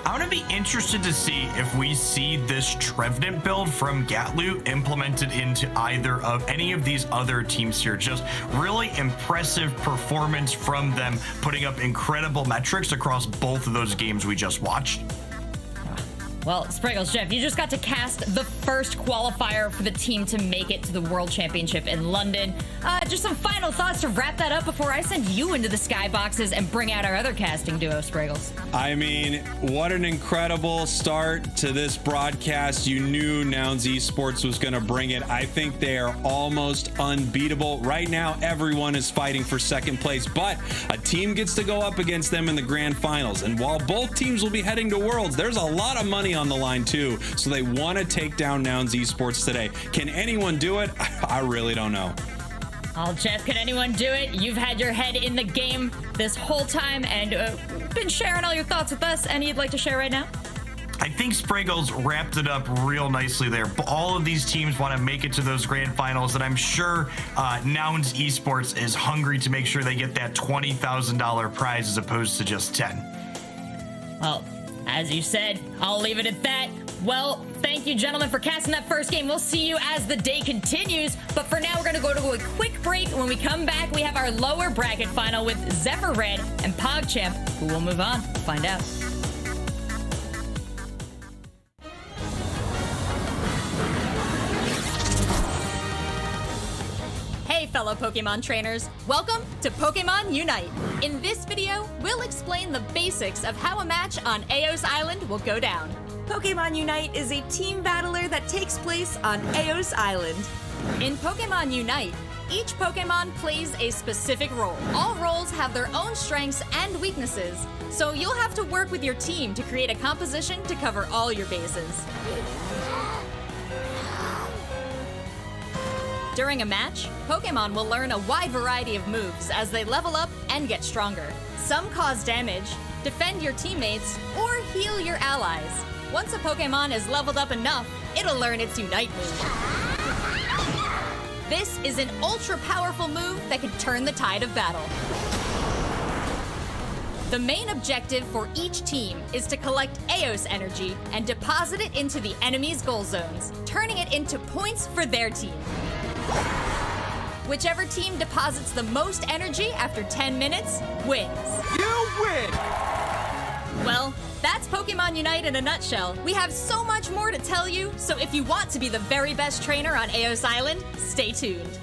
I'm going to be interested to see if we see this Trevenant build from Gatlu implemented into either of any of these other teams here. Just really impressive performance from them, putting up incredible metrics across both of those games we just watched. Well, Spriggles, Jeff, you just got to cast the first qualifier for the team to make it to the World Championship in London. Just some final thoughts to wrap that up before I send you into the skyboxes and bring out our other casting duo, Spriggles. I mean, what an incredible start to this broadcast. You knew Nouns Esports was going to bring it. I think they are almost unbeatable. Right now, everyone is fighting for second place, but a team gets to go up against them in the grand finals. And while both teams will be heading to Worlds, there's a lot of money on the line too, so they want to take down Nouns Esports today. Can anyone do it? I really don't know. Oh, Jeff, can anyone do it? You've had your head in the game this whole time and been sharing all your thoughts with us. Any you'd like to share right now? I think Spriggles wrapped it up real nicely there. All of these teams want to make it to those grand finals, and I'm sure Nouns Esports is hungry to make sure they get that $20,000 prize as opposed to just 10. Well, as you said, I'll leave it at that. Well, thank you, gentlemen, for casting that first game. We'll see you as the day continues. But for now, we're going to go to a quick break. When we come back, we have our lower bracket final with Zephyr Red and PogChamp, who will move on. We'll find out. Hey, fellow Pokemon trainers. Welcome to Pokémon UNITE. In this video, we'll explain the basics of how a match on Eos Island will go down. Pokémon UNITE is a team battler that takes place on Eos Island. In Pokémon UNITE, each Pokémon plays a specific role. All roles have their own strengths and weaknesses, so you'll have to work with your team to create a composition to cover all your bases. During a match, Pokémon will learn a wide variety of moves as they level up and get stronger. Some cause damage, defend your teammates, or heal your allies. Once a Pokémon is leveled up enough, it'll learn its Unite move. This is an ultra-powerful move that can turn the tide of battle. The main objective for each team is to collect Eos energy and deposit it into the enemy's goal zones, turning it into points for their team. Whichever team deposits the most energy after 10 minutes wins. You win! Well, that's Pokémon UNITE in a nutshell. We have so much more to tell you, so if you want to be the very best trainer on Eos Island, stay tuned.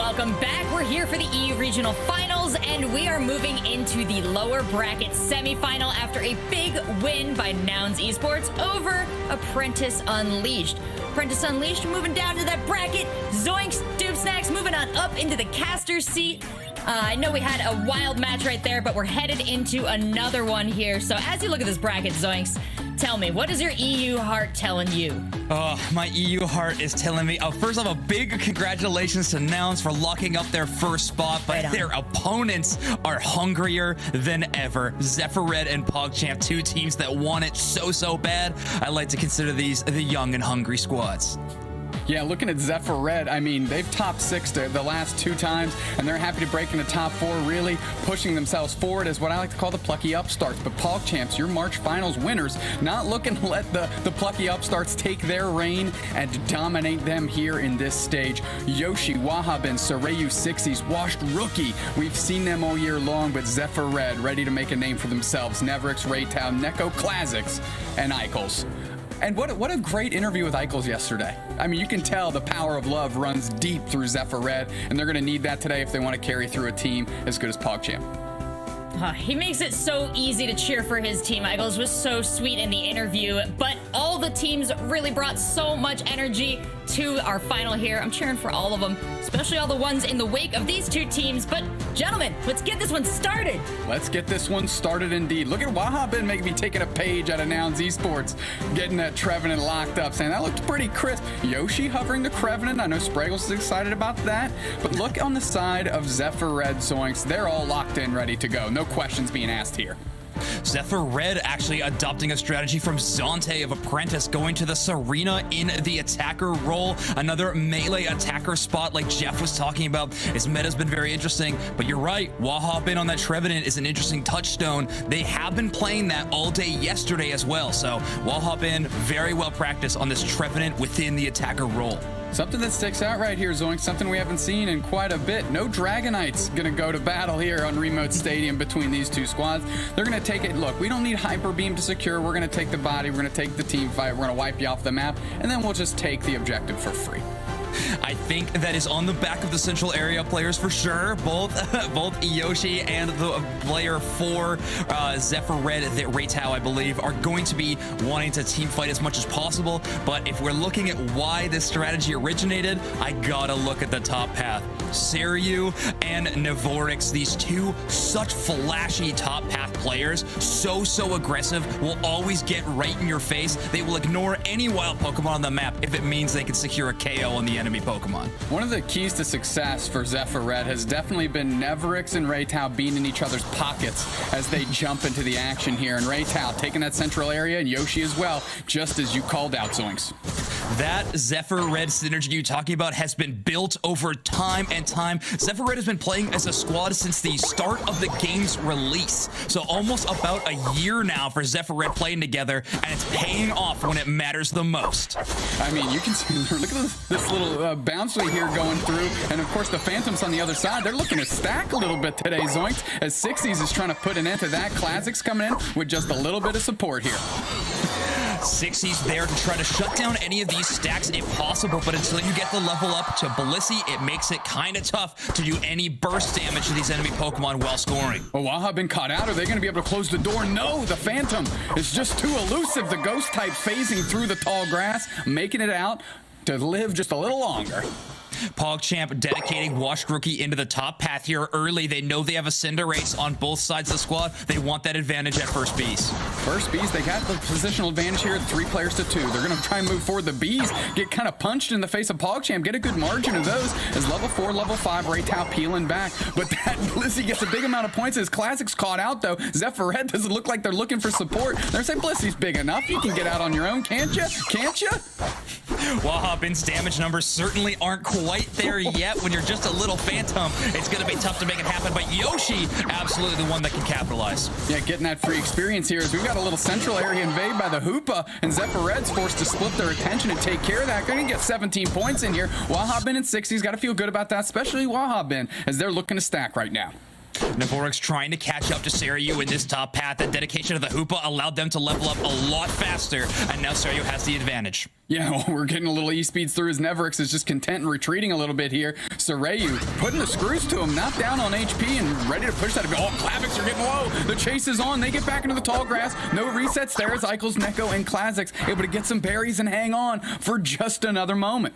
Welcome back. We're here for the EU Regional Finals, and we are moving into the lower bracket semifinal after a big win by Nouns Esports over Apprentice Unleashed. Apprentice Unleashed moving down to that bracket. Zoinks, Doob Snacks moving on up into the caster seat. I know we had a wild match right there, but we're headed into another one here. So as you look at this bracket, Zoinks, tell me, what is your EU heart telling you? Oh, my EU heart is telling me, first off, a big congratulations to Nouns for locking up their first spot, but their opponents are hungrier than ever. Zephyr Red and PogChamp, two teams that want it so bad. I like to consider these the young and hungry squads. Yeah, looking at Zephyr Red, I mean, they've top 6 the last 2 times, and they're happy to break into top 4, really pushing themselves forward as what I like to call the plucky upstarts. But PogChamps, your March Finals winners, not looking to let the plucky upstarts take their reign and dominate them here in this stage. Yoshi, Wahabin, Soreyu, Sixies, Washed Rookie. We've seen them all year long, but Zephyr Red ready to make a name for themselves. Neverix, Raytown, Neko Classics, and Eichels. And what a great interview with Eichels yesterday. I mean, you can tell the power of love runs deep through Zephyr Red, and they're going to need that today if they want to carry through a team as good as PogChamp. He makes it so easy to cheer for his team. Eichels was so sweet in the interview, but all the teams really brought so much energy to our final here. I'm cheering for all of them, especially all the ones in the wake of these two teams. But gentlemen, let's get this one started. Let's get this one started indeed. Look at Wahabin making me taking a page out of Nouns Esports, getting that Trevenant locked up, saying that looked pretty crisp. Yoshi hovering the Trevenant. I know Spraggles is excited about that, but look on the side of Zephyr Red, Zoinks. They're all locked in, ready to go. No questions being asked here. Zephyr Red actually adopting a strategy from Zonte of Apprentice, going to the Serena in the attacker role. Another melee attacker spot like Jeff was talking about. His meta's been very interesting, but you're right. Wahabin on that Trevenant is an interesting touchstone. They have been playing that all day yesterday as well. So Wahabin very well practiced on this Trevenant within the attacker role. Something that sticks out right here, Zoink, something we haven't seen in quite a bit. No Dragonites going to go to battle here on Remote Stadium between these two squads. They're going to take it. Look, we don't need Hyper Beam to secure. We're going to take the body. We're going to take the team fight. We're going to wipe you off the map, and then we'll just take the objective for free. I think that is on the back of the central area players for sure. Both Yoshi and the player for Zephyr Red, Raytow, I believe, are going to be wanting to team fight as much as possible. But if we're looking at why this strategy originated, I gotta look at the top path. Seryu and Nevorix, these two such flashy top path players, so aggressive, will always get right in your face. They will ignore any wild Pokemon on the map if it means they can secure a KO on the enemy Pokemon. One of the keys to success for Zephyr Red has definitely been Nevorix and Raytow being in each other's pockets as they jump into the action here. And Raytow taking that central area, and Yoshi as well, just as you called out, Zoinks. That Zephyr Red synergy you're talking about has been built over time and time. Zephyr Red has been playing as a squad since the start of the game's release. So almost about a year now for Zephyr Red playing together, and it's paying off when it matters the most. I mean, you can see, look at this little bouncy here going through, and of course the Phantoms on the other side. They're looking to stack a little bit today, Zoinks, as Sixies is trying to put an end to that. Classics coming in with just a little bit of support here. Sixies there to try to shut down any of these stacks if possible, but until you get the level up to Blissey, it makes it kind of tough to do any burst damage to these enemy Pokemon while scoring. Oh, Waha been caught out. Are they going to be able to close the door? No, the Phantom is just too elusive. The Ghost type phasing through the tall grass, making it out to live just a little longer. PogChamp dedicating Washed Rookie into the top path here early. They know they have a Cinderace on both sides of the squad. They want that advantage at first Bees. First Bees, they got the positional advantage here, 3 players to 2. They're going to try and move forward. The Bees get kind of punched in the face of PogChamp, get a good margin of those as level 4, level 5, Raytow peeling back. But that Blissey gets a big amount of points. His Classic's caught out, though. Zephyr Red doesn't look like they're looking for support. They're saying Blissey's big enough. You can get out on your own, can't you? Can't you? Wahabin's damage numbers certainly aren't quite there yet. When you're just a little Phantom, it's going to be tough to make it happen, but Yoshi, absolutely the one that can capitalize. Yeah, getting that free experience here as we've got a little central area invade by the Hoopa, and Zephyr Red's forced to split their attention and take care of that. Going to get 17 points in here. Wahabin and 60's got to feel good about that, especially Wahabin, as they're looking to stack right now. Nevorix trying to catch up to Seryu in this top path. The dedication of the Hoopa allowed them to level up a lot faster, and now Seryu has the advantage. Yeah, we're getting a little E-speeds through as Neverix is just content and retreating a little bit here. Sorayu putting the screws to him, not down on HP and ready to push that. Oh, Clavics are getting low. The chase is on. They get back into the tall grass. No resets there as Eichels, Neko, and Classics able to get some berries and hang on for just another moment.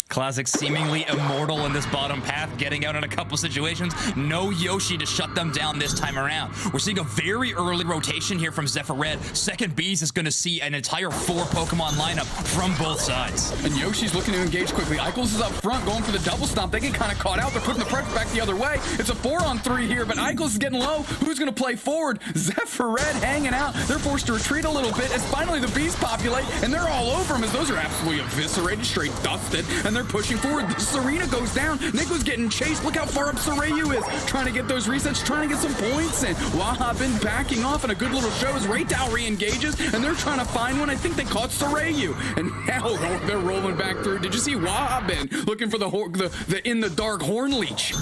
Classic seemingly immortal in this bottom path, getting out in a couple situations. No Yoshi to shut them down this time around. We're seeing a very early rotation here from Zephyr Red. Second Bees is going to see an entire 4 Pokemon lineup from both sides. And Yoshi's looking to engage quickly. Eichels is up front going for the double stomp. They get kind of caught out. They're putting the pressure back the other way. It's a 4-on-3 here, but Eichels is getting low. Who's going to play forward? Zephyr Red hanging out. They're forced to retreat a little bit as finally the Bees populate, and they're all over them as those are absolutely eviscerated, straight dusted, and they're pushing forward. The Serena goes down. Nico's getting chased. Look how far up Sorayu is. Trying to get those resets, trying to get some points in. Wahhabin backing off in a good little show as Raytao re-engages, and they're trying to find one. I think they caught Sorayu, and now they're rolling back through. Did you see Wahhabin looking for the in the dark horn leech?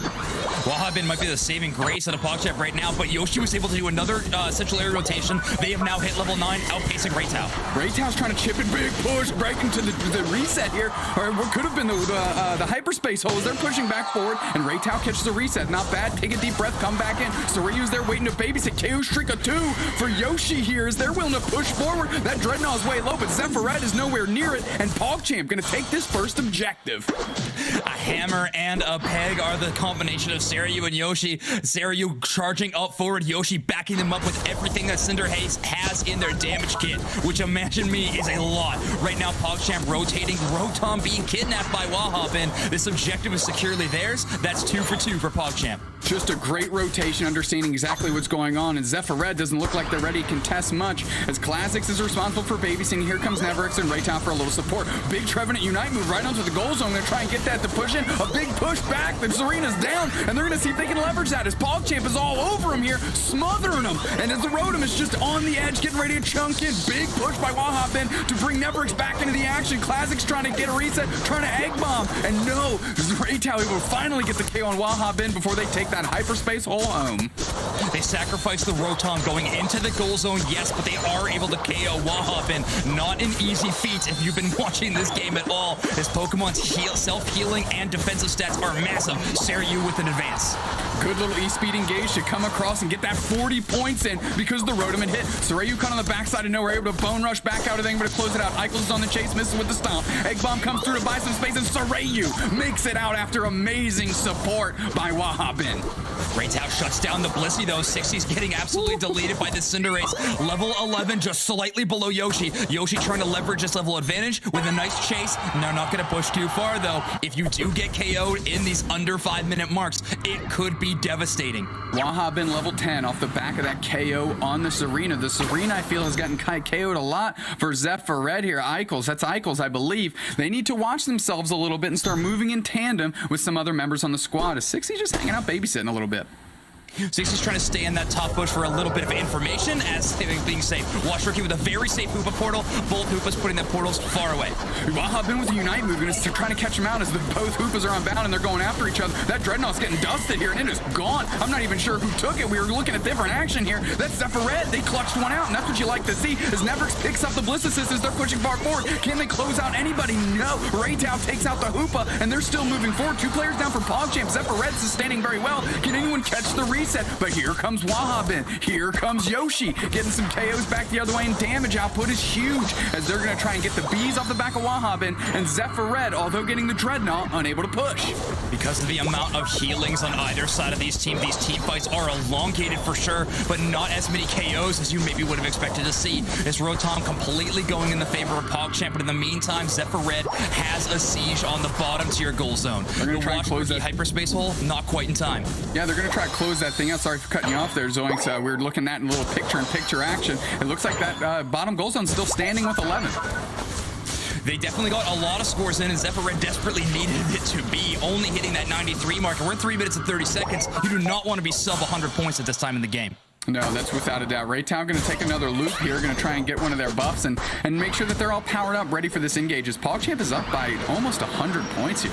Wahhabin might be the saving grace of the PogChamp right now, but Yoshi was able to do another central area rotation. They have now hit level 9, outpacing Raytao. Raytao's trying to chip it, big push, right into the reset here, or what could have been the hyperspace holes. They're pushing back forward, and Raytao catches a reset. Not bad. Take a deep breath, come back in. Sorayu's there waiting to babysit. KO streak of 2 for Yoshi here as they're willing to push forward. That Dreadnought is way low, but Zephyr Red is nowhere near it, and PogChamp going to take this first objective. A hammer and a peg are the combination of Sarayu and Yoshi. Sarayu charging up forward, Yoshi backing them up with everything that Cinder Haze has in their damage kit, which imagine me is a lot. Right now, PogChamp rotating, Rotom being kidnapped by Wahhabin. This objective is securely theirs. That's 2 for 2 for PogChamp. Just a great rotation, understanding exactly what's going on, and Zephyr Red doesn't look like they're ready to contest much, as Classics is responsible for babysitting. Here comes Neverix and Raytao for a little support. Big Trevenant Unite move right onto the goal zone. They're trying to get that to push in. A big push back. The Serena's down, and they're going to see if they can leverage that, as PogChamp is all over him here, smothering him, and as the Rotom is just on the edge, getting ready to chunk in. Big push by Wahhabin to bring Neverix back into the action. Classics trying to get a reset, trying to egg bomb, and no, Raytao able to finally get the KO on Wahhabin before they take that hyperspace hole home. They sacrifice the Rotom going into the goal zone, yes, but they are able to KO Wahhabin. Not an easy feat if you've been watching this game at all, as Pokemon's self-healing and defensive stats are massive. Sarayu with an advance. Good little E-speed engage to come across and get that 40 points in because the Rotom had hit. Sarayu caught on the backside of nowhere, able to bone rush back out of thing, but to close it out. Eichels is on the chase, misses with the stomp. Egg Bomb comes through to buy some space, and Sarayu makes it out after amazing support by Wahhabin. Raytao shuts down the Blissey though. 60's getting absolutely deleted by the Cinderace. Level 11, just slightly below Yoshi. Yoshi trying to leverage this level advantage with a nice chase. They're not going to push too far though. If you do get KO'd in these under 5-minute marks, it could be devastating. Wahhabin level 10 off the back of that KO on the Serena. The Serena, I feel, has gotten KO'd a lot for Zephyr Red here. Eichels, that's Eichels, I believe. They need to watch themselves a little bit and start moving in tandem with some other members on the squad. Is 60 just hanging out babysitting a little bit? 60's trying to stay in that top bush for a little bit of information as being safe. Watch Rookie with a very safe Hoopa portal. Both Hoopas putting their portals far away. Wahhabin with the Unite move, and they're trying to catch him out as both Hoopas are unbound and they're going after each other. That Dreadnought's getting dusted here, and it is gone. I'm not even sure who took it. We were looking at different action here. That's Zephyr Red. They clutched one out, and that's what you like to see as Neverix picks up the Bliss Assist as they're pushing far forward. Can they close out anybody? No. Raytao takes out the Hoopa, and they're still moving forward. 2 players down for PogChamp. Zephyr Red sustaining very well. Can anyone catch the reset? But here comes Wahhabin. Here comes Yoshi. Getting some KOs back the other way, and damage output is huge as they're going to try and get the bees off the back of Wahhabin, and Zephyr Red, although getting the Dreadnought, unable to push. Because of the amount of healings on either side of these team fights are elongated for sure, but not as many KOs as you maybe would have expected to see. This Rotom completely going in the favor of PogChamp, but in the meantime, Zephyr Red has a siege on the bottom tier goal zone. They're going to try and close that hyperspace hole, not quite in time. Yeah, they're going to try to close that thing out. Sorry for cutting you off there, Zoinks. We were looking at a little picture-in-picture action. It looks like that bottom goal zone's still standing with 11. They definitely got a lot of scores in, and Zephyr Red desperately needed it to be, only hitting that 93 mark. And we're 3 minutes and 30 seconds. You do not want to be sub 100 points at this time in the game. No, that's without a doubt. Raytao going to take another loop here, going to try and get one of their buffs and make sure that they're all powered up, ready for this engage. As PogChamp is up by almost 100 points here.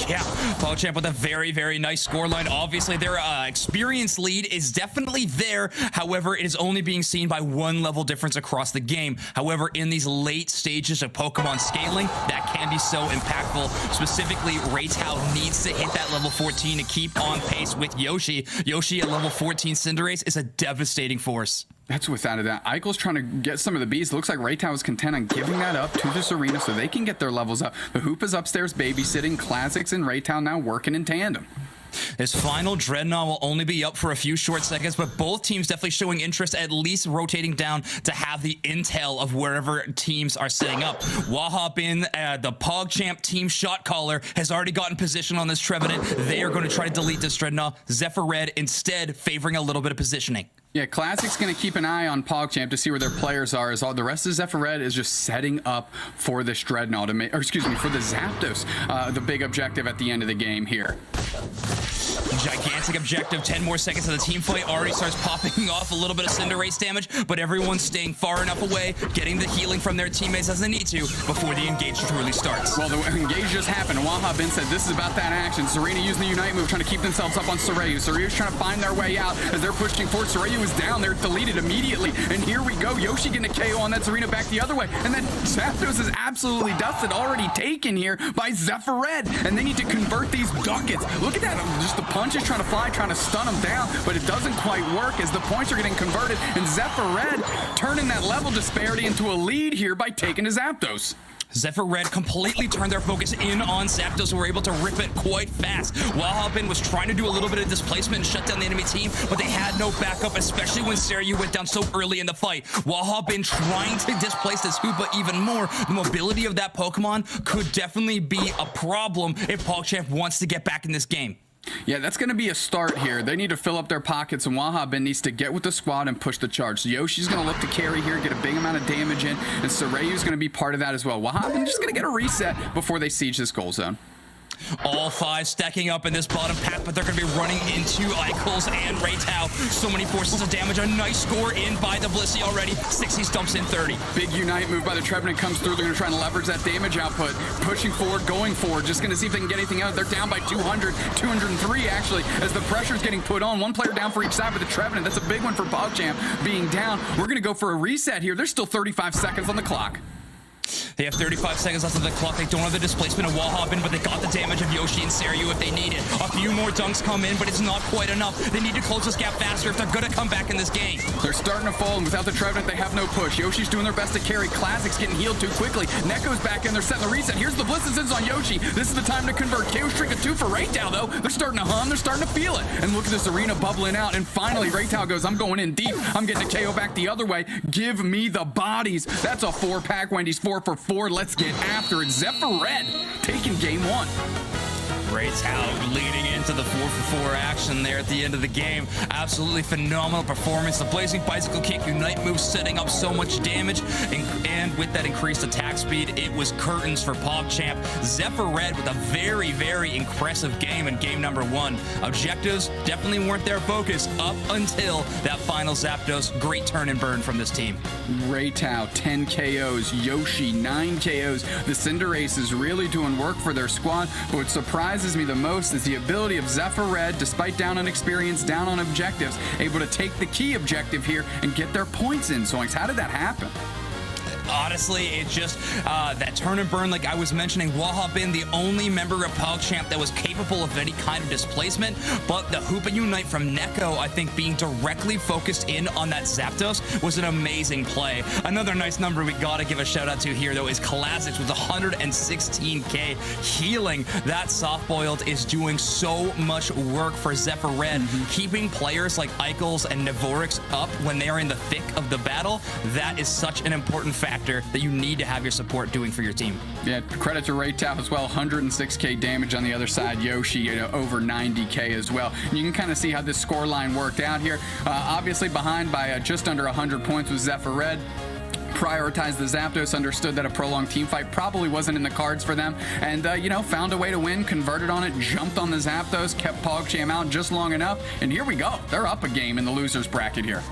Yeah, PogChamp with a very, very nice scoreline. Obviously, their experience lead is definitely there. However, it is only being seen by one level difference across the game. However, in these late stages of Pokemon scaling, that can be so impactful. Specifically, Raytao needs to hit that level 14 to keep on pace with Yoshi. Yoshi at level 14 Cinderace is a devastating force. That's without a doubt. Eichel's trying to get some of the bees. Looks like Raytao is content on giving that up to this arena so they can get their levels up. The Hoop is upstairs babysitting. Classics and Raytao now working in tandem. This final Dreadnought will only be up for a few short seconds, but both teams definitely showing interest, at least rotating down to have the intel of wherever teams are setting up. Wahopin, the PogChamp team shot caller, has already gotten position on this Trevenant. They are going to try to delete this Dreadnought. Zephyr Red instead favoring a little bit of positioning. Yeah, Classic's going to keep an eye on PogChamp to see where their players are, as all the rest of Zephyr Red is just setting up for this Dreadnought, for the Zapdos, the big objective at the end of the game here. Gigantic objective, 10 more seconds of the team fight already starts popping off a little bit of Cinderace damage, but everyone's staying far enough away, getting the healing from their teammates as they need to before the engage truly starts. Well, the engage just happened. Wahopin said this is about that action. Serena using the Unite move, trying to keep themselves up on Sorayu. Sorayu's trying to find their way out as they're pushing forward. Sorayu is down there, deleted immediately, and here we go. Yoshi getting a KO on that Serena back the other way, and then Zapdos is absolutely dusted, already taken here by Zephyr Red, and they need to convert these ducats. Look at that, just the punches trying to fly, trying to stun them down, but it doesn't quite work as the points are getting converted, and Zephyr Red turning that level disparity into a lead here by taking to Zapdos. Zephyr Red completely turned their focus in on Zapdos and were able to rip it quite fast. Wahopin was trying to do a little bit of displacement and shut down the enemy team, but they had no backup, especially when Seryu went down so early in the fight. Wahopin trying to displace this Hoopa even more. The mobility of that Pokemon could definitely be a problem if PogChamp wants to get back in this game. Yeah, that's going to be a start here. They need to fill up their pockets, and Wahopin needs to get with the squad and push the charge. So Yoshi's going to look to carry here, get a big amount of damage in, and Sorayu's going to be part of that as well. Wahopin just going to get a reset before they siege this goal zone. All five stacking up in this bottom pack, but they're going to be running into Eichels and Raytao. So many forces of damage. A nice score in by the Blissey already. 60 stumps in 30. Big Unite move by the Trevenant comes through. They're going to try and leverage that damage output. Pushing forward, going forward. Just going to see if they can get anything out. They're down by 200, 203 actually, as the pressure's getting put on. One player down for each side with the Trevenant. That's a big one for PogChamp being down. We're going to go for a reset here. There's still 35 seconds on the clock. They have 35 seconds left on the clock. They don't have the displacement of Wahopin, but they got the damage of Yoshi and Seryu if they need it. A few more dunks come in, but it's not quite enough. They need to close this gap faster if they're going to come back in this game. They're starting to fall, and without the Trevenant, they have no push. Yoshi's doing their best to carry. Classic's getting healed too quickly. Neko's back in. They're setting the reset. Here's the Blissons on Yoshi. This is the time to convert. KO streak of 2 for Raytao, though. They're starting to hum. They're starting to feel it. And look at this arena bubbling out. And finally, Raytao goes, I'm going in deep. I'm getting a KO back the other way. Give me the bodies. That's a 4-pack. Wendy's 4 for 4. Let's get after it. Zephyr Red taking game 1. Raytao leading into the 4-for-4 action there at the end of the game. Absolutely phenomenal performance. The Blazing Bicycle Kick Unite move setting up so much damage, and with that increased attack speed, it was curtains for PogChamp. Zephyr Red with a very, very impressive game in game number 1. Objectives definitely weren't their focus up until that final Zapdos. Great turn and burn from this team. Raytao, 10 KOs. Yoshi, 9 KOs. The Cinderace is really doing work for their squad, but what surprises me the most is the ability of Zephyr Red, despite down on experience, down on objectives, able to take the key objective here and get their points in. Zoinks, how did that happen? Honestly, it just, that turn and burn, like I was mentioning, Wahopin, the only member of PogChamp that was capable of any kind of displacement, but the Hoopa Unite from Neko, I think being directly focused in on that Zapdos was an amazing play. Another nice number we gotta give a shout out to here, though, is Classics with 116k healing. That soft-boiled is doing so much work for Zephyr Red, keeping players like Eichels and Nevorix up when they are in the thick of the battle. That is such an important factor that you need to have your support doing for your team. Yeah, credit to Raytao as well. 106k damage on the other side. Yoshi, over 90k as well. You can kind of see how this score line worked out here. Obviously behind by just under 100 points with Zephyr Red. Prioritized the Zapdos, understood that a prolonged team fight probably wasn't in the cards for them, and found a way to win, converted on it, jumped on the Zapdos, kept PogChamp out just long enough, and here we go. They're up a game in the losers bracket here.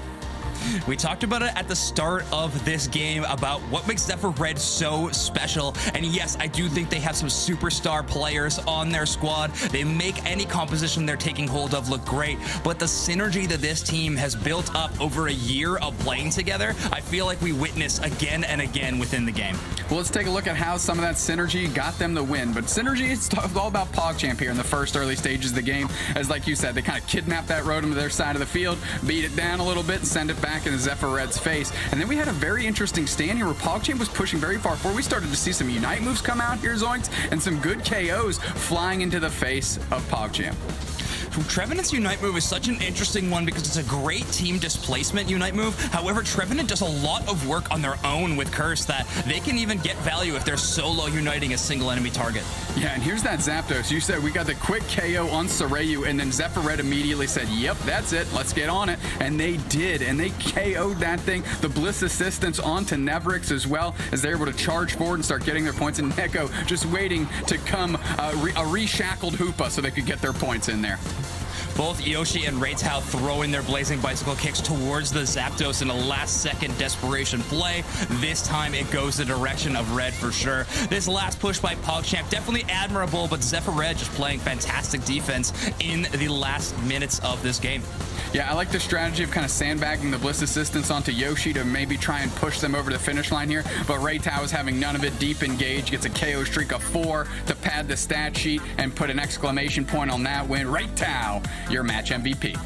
We talked about it at the start of this game about what makes Zephyr Red so special. And yes, I do think they have some superstar players on their squad. They make any composition they're taking hold of look great. But the synergy that this team has built up over a year of playing together, I feel like we witness again and again within the game. Well, let's take a look at how some of that synergy got them the win. But synergy, it's all about PogChamp here in the first early stages of the game. As like you said, they kind of kidnapped that road into their side of the field, beat it down a little bit, and send it back into Zephyr Red's face. And then we had a very interesting stand here where PogChamp was pushing very far forward. We started to see some Unite moves come out here, Zoinks, and some good KOs flying into the face of PogChamp. Trevenant's Unite move is such an interesting one because it's a great team displacement Unite move. However, Trevenant does a lot of work on their own with Curse that they can even get value if they're solo uniting a single enemy target. Yeah, and here's that Zapdos. You said we got the quick KO on Soreyu, and then Zephyr Red immediately said, yep, that's it. Let's get on it. And they did, and they KO'd that thing. The Bliss Assistance onto Nevrix as well, as they're able to charge forward and start getting their points. And Neko just waiting to come a reshackled Hoopa so they could get their points in there. Both Yoshi and Reitao throwing their blazing bicycle kicks towards the Zapdos in a last-second desperation play. This time it goes the direction of Red for sure. This last push by PogChamp, definitely admirable, but Zephyr Red just playing fantastic defense in the last minutes of this game. Yeah, I like the strategy of kind of sandbagging the Bliss Assistance onto Yoshi to maybe try and push them over the finish line here, but Reitao is having none of it. Deep engage, gets a KO streak of 4 to pad the stat sheet and put an exclamation point on that win. Reitao, your match MVP.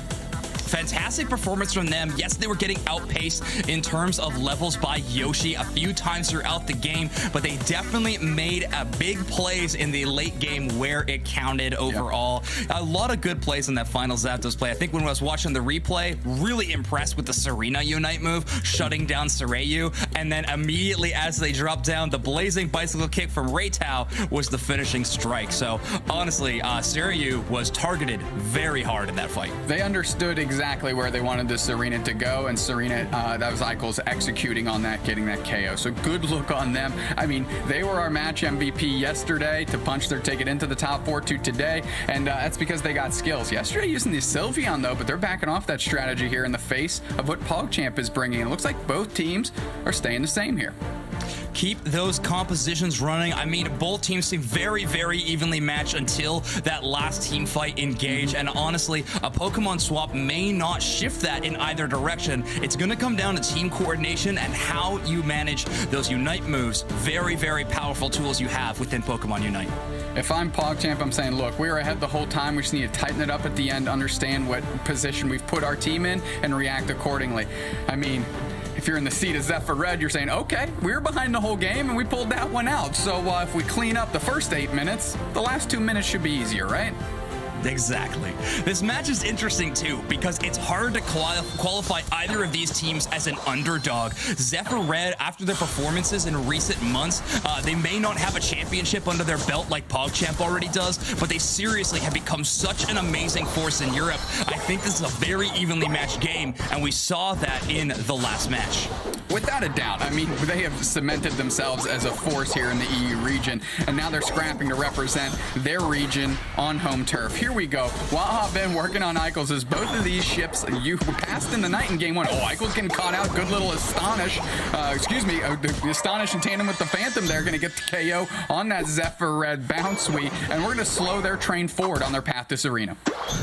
Fantastic performance from them. Yes, they were getting outpaced in terms of levels by Yoshi a few times throughout the game, but they definitely made big plays in the late game where it counted overall. Yep. A lot of good plays in that final Zapdos play. I think when I was watching the replay, really impressed with the Serena Unite move, shutting down Soreyu, and then immediately as they dropped down, the blazing bicycle kick from Reitao was the finishing strike. So honestly, Soreyu was targeted very hard in that fight. They understood exactly where they wanted the Serena to go, and Serena, that was Eichel's executing on that, getting that KO. So good look on them. I mean, they were our match MVP yesterday to punch their ticket into the top 4 to today, and that's because they got skills. Yesterday using the Sylveon though, but they're backing off that strategy here in the face of what PogChamp is bringing. It looks like both teams are staying the same here. Keep those compositions running. I mean, both teams seem very, very evenly matched until that last team fight engage. And honestly, a Pokemon swap may not shift that in either direction. It's going to come down to team coordination and how you manage those Unite moves. Very, very powerful tools you have within Pokemon Unite. If I'm PogChamp, I'm saying, look, we were ahead the whole time. We just need to tighten it up at the end, understand what position we've put our team in, and react accordingly. I mean, if you're in the seat of Zephyr Red, you're saying, okay, we were behind the whole game and we pulled that one out. So if we clean up the first 8 minutes, the last 2 minutes should be easier, right? Exactly. This match is interesting too because it's hard to qualify either of these teams as an underdog. Zephyr Red, after their performances in recent months, they may not have a championship under their belt like PogChamp already does, but they seriously have become such an amazing force in Europe. I think this is a very evenly matched game, and we saw that in the last match. Without a doubt. I mean, they have cemented themselves as a force here in the EU region, and now they're scrapping to represent their region on home turf. Here we go. Waha been working on Eichel's as both of these ships you passed in the night in game 1. Oh, Eichel's getting caught out. Good little Astonish. The Astonish in tandem with the Phantom there going to get the KO on that Zephyr Red bounce sweep, and we're going to slow their train forward on their path to Serena.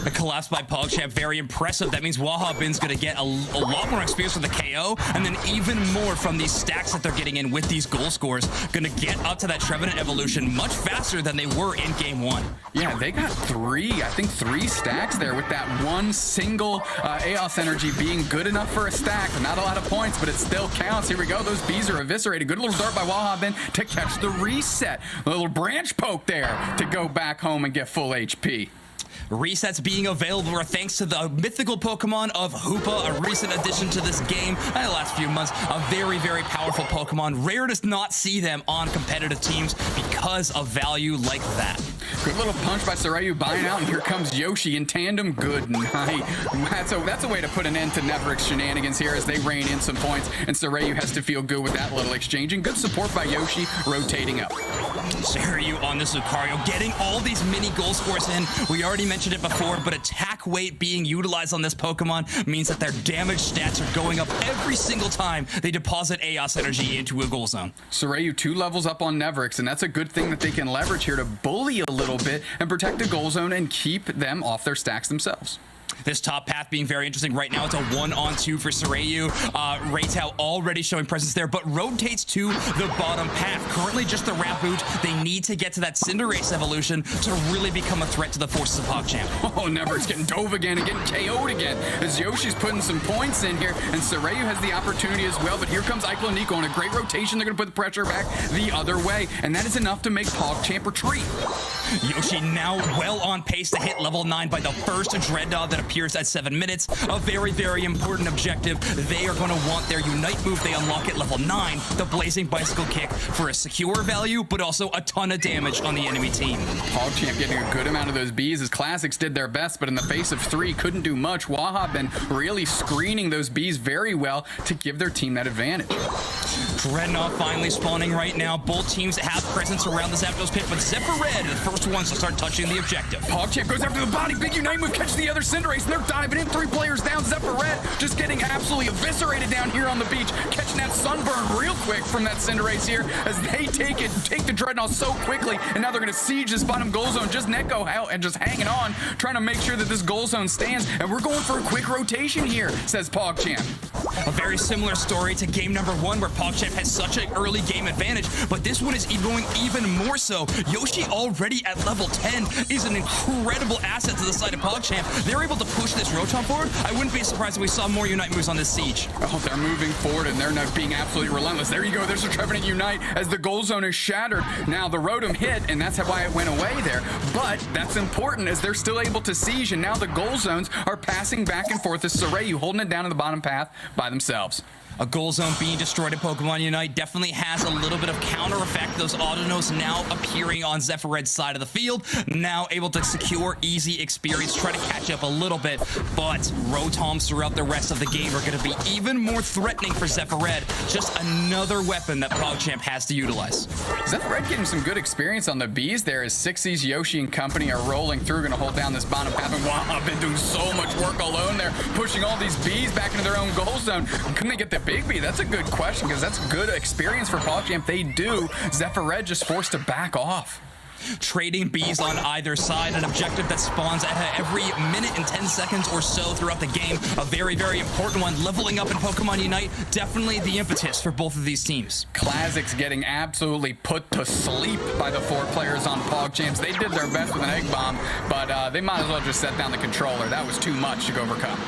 A collapse by PogChamp, very impressive. That means Waha Bin's going to get a lot more experience with the KO, and then even more from these stacks that they're getting in with these goal scores. Going to get up to that Trevenant evolution much faster than they were in game 1. Yeah, they got 3 stacks there with that one single AOS energy being good enough for a stack. Not a lot of points, but it still counts. Here we go. Those bees are eviscerated. Good little dart by Waha Bin to catch the reset. A little branch poke there to go back home and get full HP. Resets being available are thanks to the mythical Pokemon of Hoopa, a recent addition to this game in the last few months. A very, very powerful Pokemon. Rare to not see them on competitive teams because of value like that. Good little punch by Sorayu buying out, and here comes Yoshi in tandem. Good night. That's a way to put an end to Neverick's shenanigans here as they rein in some points, and Sorayu has to feel good with that little exchange. And good support by Yoshi rotating up. Sorayu on this Lucario, getting all these mini goal scores in. We already mentioned it before, but attack weight being utilized on this Pokemon means that their damage stats are going up every single time they deposit Chaos Energy into a goal zone. Sorayu 2 levels up on Neverick's, and that's a good thing that they can leverage here to bully a little bit and protect the goal zone and keep them off their stacks themselves. This top path being very interesting right now. It's a 1-on-2 for Sorayu. Reitao already showing presence there, but rotates to the bottom path. Currently just the Raboot. They need to get to that Cinderace evolution to really become a threat to the forces of PogChamp. Oh, Neverick's getting dove again and getting KO'd again as Yoshi's putting some points in here, and Sorayu has the opportunity as well, but here comes Ike Nico on a great rotation. They're going to put the pressure back the other way, and that is enough to make PogChamp retreat. Yoshi now well on pace to hit level 9 by the first Dreadnought that appears at 7 minutes. A very, very important objective. They are going to want their Unite move they unlock at level 9, the Blazing Bicycle Kick, for a secure value, but also a ton of damage on the enemy team. PogChamp getting a good amount of those bees as Classics did their best, but in the face of 3, couldn't do much. Waha been really screening those bees very well to give their team that advantage. Dreadnought finally spawning right now. Both teams have presence around the Zapdos pit, but Zephyr Red are the first ones to start touching the objective. PogChamp goes after the body. Big Unite move, catch the other Cinderace, and they're diving in. 3 players down. Zephyr Red just getting absolutely eviscerated down here on the beach, catching that sunburn real quick from that Cinderace here as they take the Dreadnought so quickly, and now they're going to siege this bottom goal zone. Just Neko out and just hanging on, trying to make sure that this goal zone stands, and we're going for a quick rotation here, says PogChamp. A very similar story to game number 1 where PogChamp has such an early game advantage, but this one is going even more so. Yoshi already at level 10 is an incredible asset to the side of PogChamp. They're able to push this Rotom forward. I wouldn't be surprised if we saw more Unite moves on this siege. Oh, they're moving forward and they're not being absolutely relentless. There you go. There's a Trevenant Unite as the goal zone is shattered. Now the Rotom hit, and that's why it went away there. But that's important as they're still able to siege, and now the goal zones are passing back and forth as Sorayu holding it down in the bottom path by themselves. A goal zone being destroyed in Pokemon Unite definitely has a little bit of counter effect. Those Autonos now appearing on Zephyr Red's side of the field, now able to secure easy experience, try to catch up a little bit, but Rotoms throughout the rest of the game are going to be even more threatening for Zephyr Red. Just another weapon that PogChamp has to utilize. Zephyr Red getting some good experience on the bees there as Sixties, Yoshi, and company are rolling through, going to hold down this bottom path. And wow, I've been doing so much work alone there, pushing all these bees back into their own goal zone. Couldn't they get the Big B? That's a good question because that's good experience for PogChamp. They do. Zephyr Red just forced to back off. Trading bees on either side, an objective that spawns at every minute and 10 seconds or so throughout the game. A very, very important one. Leveling up in Pokemon Unite, definitely the impetus for both of these teams. Classics getting absolutely put to sleep by the 4 players on PogChamps. They did their best with an Egg Bomb, but they might as well just set down the controller. That was too much to overcome.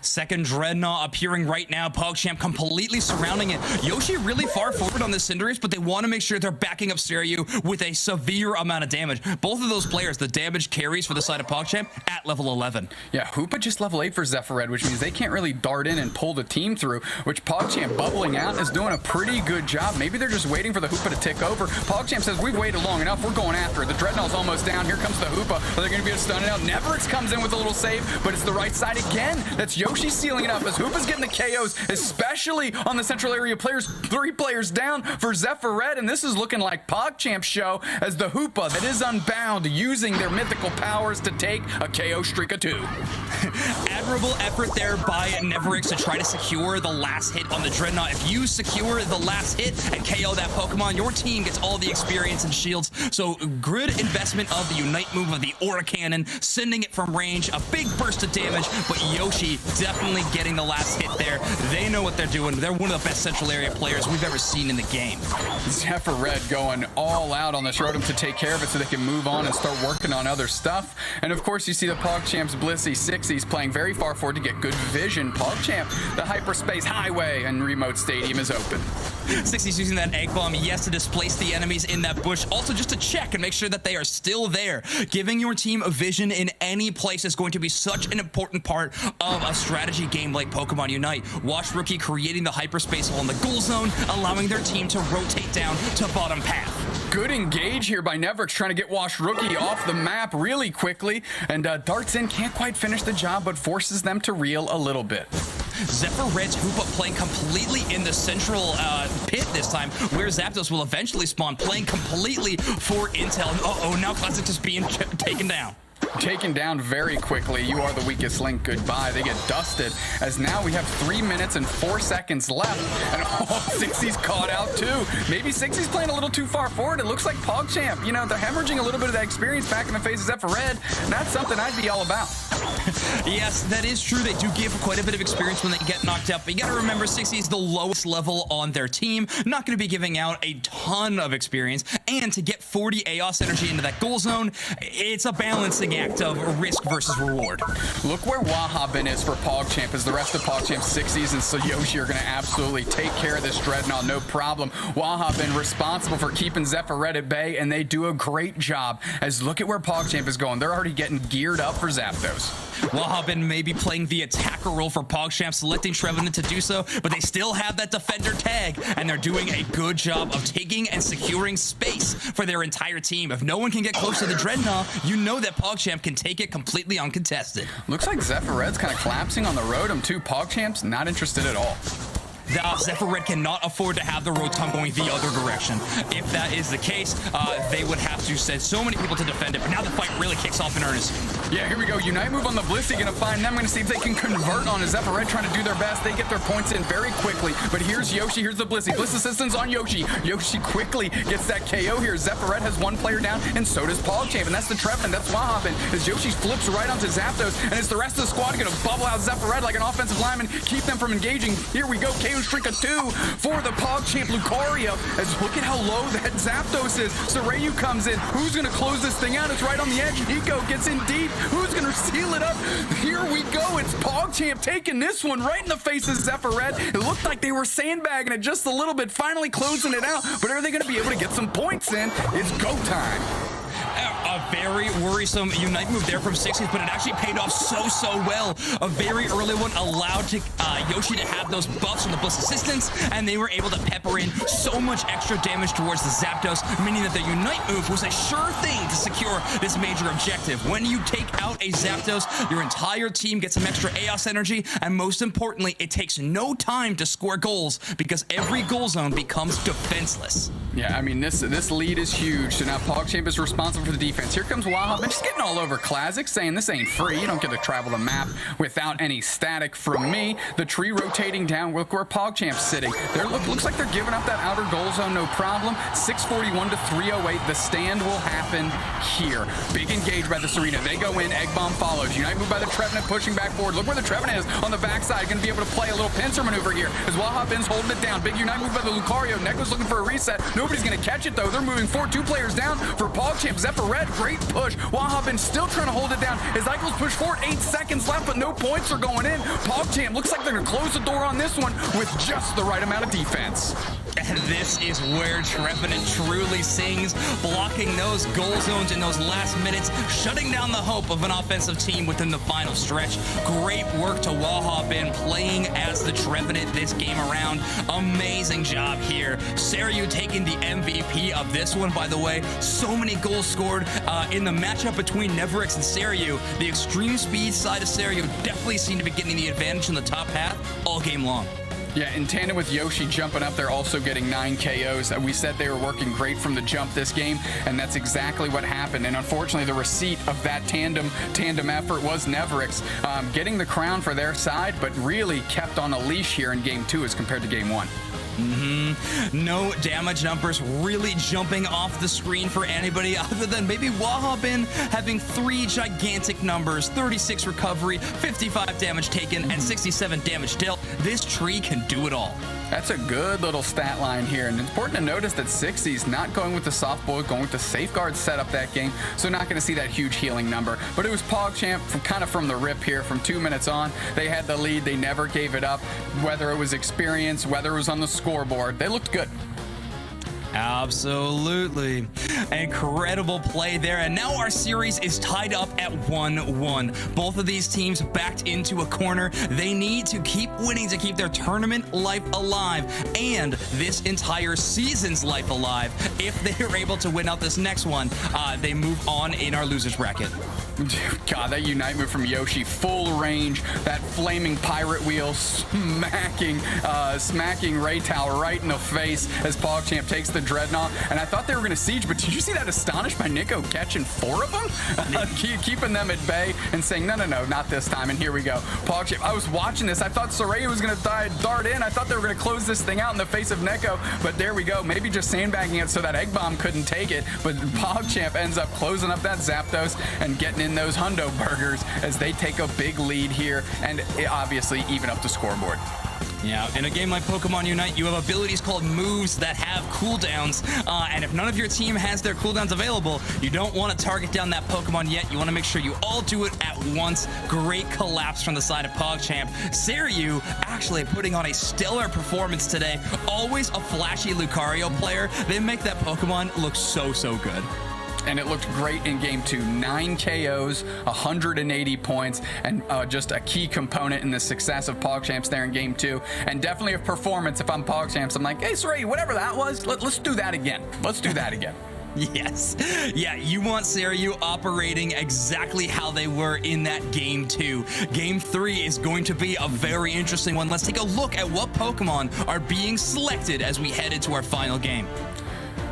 Second Dreadnought appearing right now. PogChamp completely surrounding it. Yoshi really far forward on the Cinderace, but they want to make sure they're backing up Sorayu with a severe amount of damage. Both of those players, the damage carries for the side of PogChamp at level 11. Yeah, Hoopa just level 8 for Zephyr Red, which means they can't really dart in and pull the team through, which PogChamp bubbling out is doing a pretty good job. Maybe they're just waiting for the Hoopa to tick over. PogChamp says, we've waited long enough. We're going after it. The Dreadnought's almost down. Here comes the Hoopa. Are they going to be able to stun it out? Neverick's comes in with a little save, but it's the right side again. That's Yoshi sealing it up as Hoopa's getting the KOs, especially on the central area players. 3 players down for Zephyr Red, and this is looking like PogChamp's show as the Hoopa that is unbound using their mythical powers to take a KO streak of 2. Admirable effort there by Neverick to try to secure the last hit on the Dreadnought. If you secure the last hit and KO that Pokemon, your team gets all the experience and shields. So good investment of the Unite move of the Aura Cannon, sending it from range, a big burst of damage, but Yoshi definitely getting the last hit there. They know what they're doing. They're one of the best central area players we've ever seen in the game. Zephyr Red going all out on this Rotom to take care of it so they can move on and start working on other stuff. And of course, you see the PogChamp's Blissey Sixies playing very far forward to get good vision. PogChamp, the hyperspace highway and remote stadium is open. Sixties using that Egg Bomb, yes, to displace the enemies in that bush. Also just to check and make sure that they are still there. Giving your team a vision in any place is going to be such an important part of a strategy game like Pokemon Unite. Watch Rookie creating the hyperspace hole in the goal zone, allowing their team to rotate down to bottom path. Good engage here by Nevrix, trying to get Wash Rookie off the map really quickly, and darts in, can't quite finish the job, but forces them to reel a little bit. Zephyr Red's hoop up playing completely in the central pit this time, where Zapdos will eventually spawn, playing completely for Intel. Uh-oh, now Classic just being taken down. Taken down very quickly. You are the weakest link. Goodbye. They get dusted, as now we have 3 minutes and 4 seconds left, and Sixie's caught out too. Maybe Sixie's playing a little too far forward. It looks like PogChamp, you know, they're hemorrhaging a little bit of that experience back in the face of Zephyr Red. That's something I'd be all about. Yes, that is true. They do give quite a bit of experience when they get knocked out, but you gotta remember 60 is the lowest level on their team. Not gonna be giving out a ton of experience, and to get 40 AOS energy into that goal zone, it's a balancing act of risk versus reward. Look where Wahabin is for PogChamp, as the rest of PogChamp's 60s and Yoshi are going to absolutely take care of this Dreadnought, no problem. Wahabin responsible for keeping Zephyr Red at bay, and they do a great job, as look at where PogChamp is going. They're already getting geared up for Zapdos. Wahabin may be playing the attacker role for PogChamp, selecting Trevenant to do so, but they still have that defender tag, and they're doing a good job of taking and securing space for their entire team. If no one can get close to the Dreadnought, you know that PogChamp can take it completely uncontested. Looks like Zephyr Red's kind of collapsing on the Rotom too. PogChamp's not interested at all. Zephyr Red cannot afford to have the Rotom going the other direction. If that is the case, they would have to send so many people to defend it, but now the fight really kicks off in earnest. Yeah, here we go. Unite move on the Blissey, gonna find them. Gonna see if they can convert on a Zephyr Red, trying to do their best. They get their points in very quickly, but here's Yoshi, here's the Blissey. Bliss assistance on Yoshi. Yoshi quickly gets that KO here. Zephyr Red has one player down, and so does PogChamp, and that's the Trevenant, that's Wahabin, as Yoshi flips right onto Zapdos, and it's the rest of the squad gonna bubble out Zephyr Red like an offensive lineman, keep them from engaging. Here we go, KO Shrink a 2 for the PogChamp Lucario, as look at how low that Zapdos is. Sarayu comes in. Who's gonna close this thing out? It's right on the edge. Nico gets in deep. Who's gonna seal it up? Here we go. It's PogChamp taking this one right in the face of Zephyr Red. It looked like they were sandbagging it just a little bit, finally closing it out. But are they gonna be able to get some points in? It's go time. A very worrisome Unite move there from 60s, but it actually paid off so well. A very early one allowed Yoshi to have those buffs from the Bliss Assistance, and they were able to pepper in so much extra damage towards the Zapdos, meaning that the Unite move was a sure thing to secure this major objective. When you take out a Zapdos, your entire team gets some extra AOS energy, and most importantly, it takes no time to score goals, because every goal zone becomes defenseless. Yeah, I mean, this lead is huge, so now PogChamp is responsible for the defense. Here comes Wahabin, just getting all over Classic, saying this ain't free. You don't get to travel the map without any static from me. The tree rotating down. Look where PogChamp's sitting. Looks like they're giving up that outer goal zone, no problem. 641 to 308. The stand will happen here. Big engage by the Serena. They go in. Egg Bomb follows. Unite move by the Trevenant, pushing back forward. Look where the Trevenant is on the backside. Going to be able to play a little pincer maneuver here as Wahabin's holding it down. Big Unite move by the Lucario. Neko's looking for a reset. Nobody's going to catch it, though. They're moving forward. 2 players down for PogChamp. Zephyr Red, great push. Wahabin still trying to hold it down. His Eichels push forward. 8 seconds left, but no points are going in. PogChamp looks like they're going to close the door on this one with just the right amount of defense. And this is where Trevenant truly sings, blocking those goal zones in those last minutes, shutting down the hope of an offensive team within the final stretch. Great work to Wahabin playing as the Trevenant this game around. Amazing job here. Sarayu taking the MVP of this one, by the way. So many goals scored in the matchup between Nevrix and Sarayu. The extreme speed side of Sarayu definitely seemed to be getting the advantage in the top half all game long. Yeah, in tandem with Yoshi jumping up, they're also getting 9 KOs. We said they were working great from the jump this game, and that's exactly what happened. And unfortunately, the receipt of that tandem effort was Nevrix getting the crown for their side, but really kept on a leash here in Game 2 as compared to Game 1. No damage numbers really jumping off the screen for anybody other than maybe Wahabin having 3 gigantic numbers: 36 recovery, 55 damage taken, and 67 damage dealt. This tree can do it all. That's a good little stat line here, and it's important to notice that 60's not going with the soft boil, going with the safeguard setup that game, so not going to see that huge healing number. But it was PogChamp from the rip here from 2 minutes on. They had the lead. They never gave it up, whether it was experience, whether it was on the scoreboard. They looked good. Absolutely. Incredible play there. And now our series is tied up at 1-1. Both of these teams backed into a corner. They need to keep winning to keep their tournament life alive and this entire season's life alive. If they are able to win out this next one, they move on in our losers bracket. God, that Unite move from Yoshi, full range, that flaming pirate wheel smacking Ray Tower right in the face as PogChamp takes the Dreadnought. And I thought they were going to siege, but did you see that Astonished by Nico catching 4 of them? Keeping them at bay and saying, no, not this time. And here we go. PogChamp, I was watching this. I thought Soraya was going to dart in. I thought they were going to close this thing out in the face of Neko, but there we go. Maybe just sandbagging it so that Egg Bomb couldn't take it. But PogChamp ends up closing up that Zapdos and getting in those Hundo Burgers as they take a big lead here and obviously even up the scoreboard. Yeah, in a game like Pokemon Unite, you have abilities called moves that have cooldowns, and if none of your team has their cooldowns available, you don't want to target down that Pokemon yet. You want to make sure you all do it at once. Great collapse from the side of PogChamp. Seiryu actually putting on a stellar performance today. Always a flashy Lucario player. They make that Pokemon look so good. And it looked great in game 2. 9 KOs, 180 points, and just a key component in the success of PogChamps there in game 2. And definitely a performance. If I'm PogChamps, I'm like, hey, Soraya, whatever that was, let's do that again. Let's do that again. Yes. Yeah, you want Seiryu operating exactly how they were in that game 2. Game 3 is going to be a very interesting one. Let's take a look at what Pokemon are being selected as we head into our final game.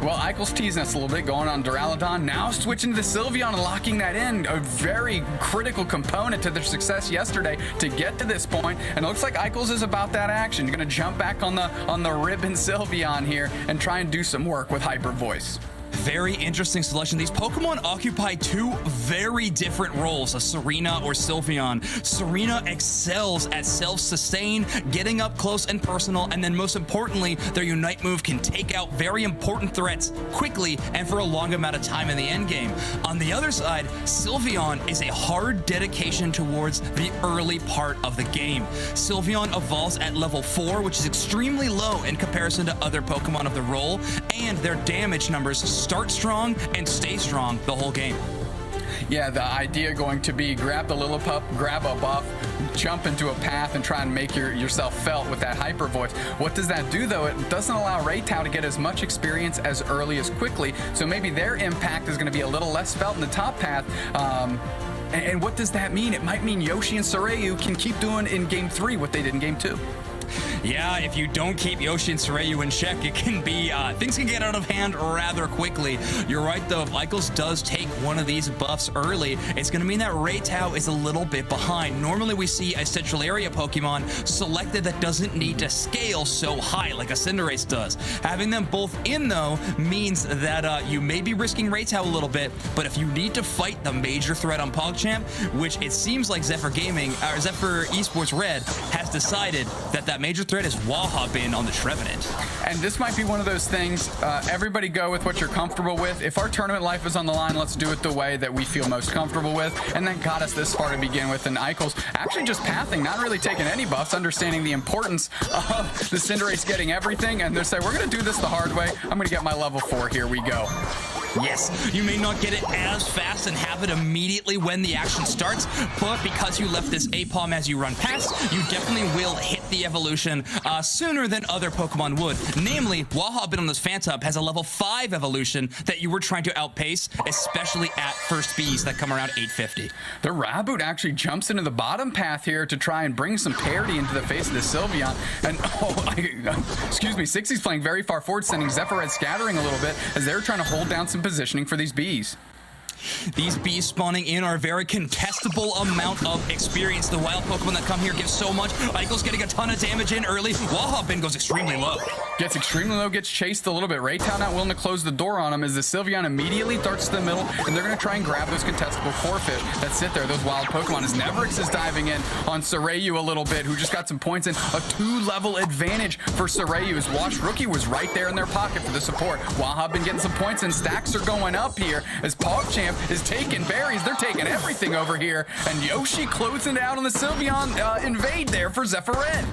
Well, Eichel's teasing us a little bit, going on Duraludon, now switching to the Sylveon and locking that in. A very critical component to their success yesterday to get to this point. And it looks like Eichel's is about that action. You're going to jump back on the ribbon Sylveon here and try and do some work with Hyper Voice. Very interesting selection. These Pokemon occupy 2 very different roles, a Serena or Sylveon. Serena excels at self-sustain, getting up close and personal, and then most importantly, their Unite move can take out very important threats quickly and for a long amount of time in the endgame. On the other side, Sylveon is a hard dedication towards the early part of the game. Sylveon evolves at level 4, which is extremely low in comparison to other Pokemon of the role, and their damage numbers start strong and stay strong the whole game. Yeah, the idea going to be grab the Lillipup, grab a buff, jump into a path and try and make yourself felt with that Hyper Voice. What does that do though? It doesn't allow Raytao to get as much experience as early as quickly, so maybe their impact is going to be a little less felt in the top path. And what does that mean? It might mean Yoshi and Seiryu can keep doing in game 3 what they did in game 2. Yeah, if you don't keep Yoshi and Seiryu in check, it can be, things can get out of hand rather quickly. You're right, though, if Eichels does take one of these buffs early, it's going to mean that Raytao is a little bit behind. Normally, we see a Central Area Pokemon selected that doesn't need to scale so high like a Cinderace does. Having them both in, though, means that you may be risking Raytao a little bit, but if you need to fight the major threat on PogChamp, which it seems like Zephyr Esports Red has decided that major threat is Wahhabin on the Trevenant. And this might be one of those things, everybody go with what you're comfortable with. If our tournament life is on the line, let's do it the way that we feel most comfortable with. And that got us this far to begin with. And Eichel's actually just pathing, not really taking any buffs, understanding the importance of the Cinderace getting everything. And they say, we're going to do this the hard way. I'm going to get my level 4. Here we go. Yes, you may not get it as fast and have it immediately when the action starts, but because you left this Apom as you run past, you definitely will hit the evolution sooner than other Pokemon would. Namely, Wahhabin on this Phantom has a level 5 evolution that you were trying to outpace, especially at first Bs that come around 850. The Raboot actually jumps into the bottom path here to try and bring some parity into the face of the Sylveon. And, excuse me, 60's playing very far forward, sending Zephyr Red scattering a little bit as they're trying to hold down some positioning for these bees. These bees spawning in are a very contestable amount of experience. The wild Pokemon that come here give so much. Eichel's getting a ton of damage in early. Wahhabin goes extremely low. Gets extremely low, gets chased a little bit. Raytown not willing to close the door on him as the Sylveon immediately darts to the middle, and they're going to try and grab those contestable Corphish that sit there, those wild Pokemon. As Neverix is diving in on Seiryu a little bit, who just got some points in. A 2-level advantage for Seiryu as Wash Rookie was right there in their pocket for the support. Wahhabin getting some points, and stacks are going up here as PogChamp is taking berries. They're taking everything over here, and Yoshi closing out on the Sylveon invade there for Zephyr Red.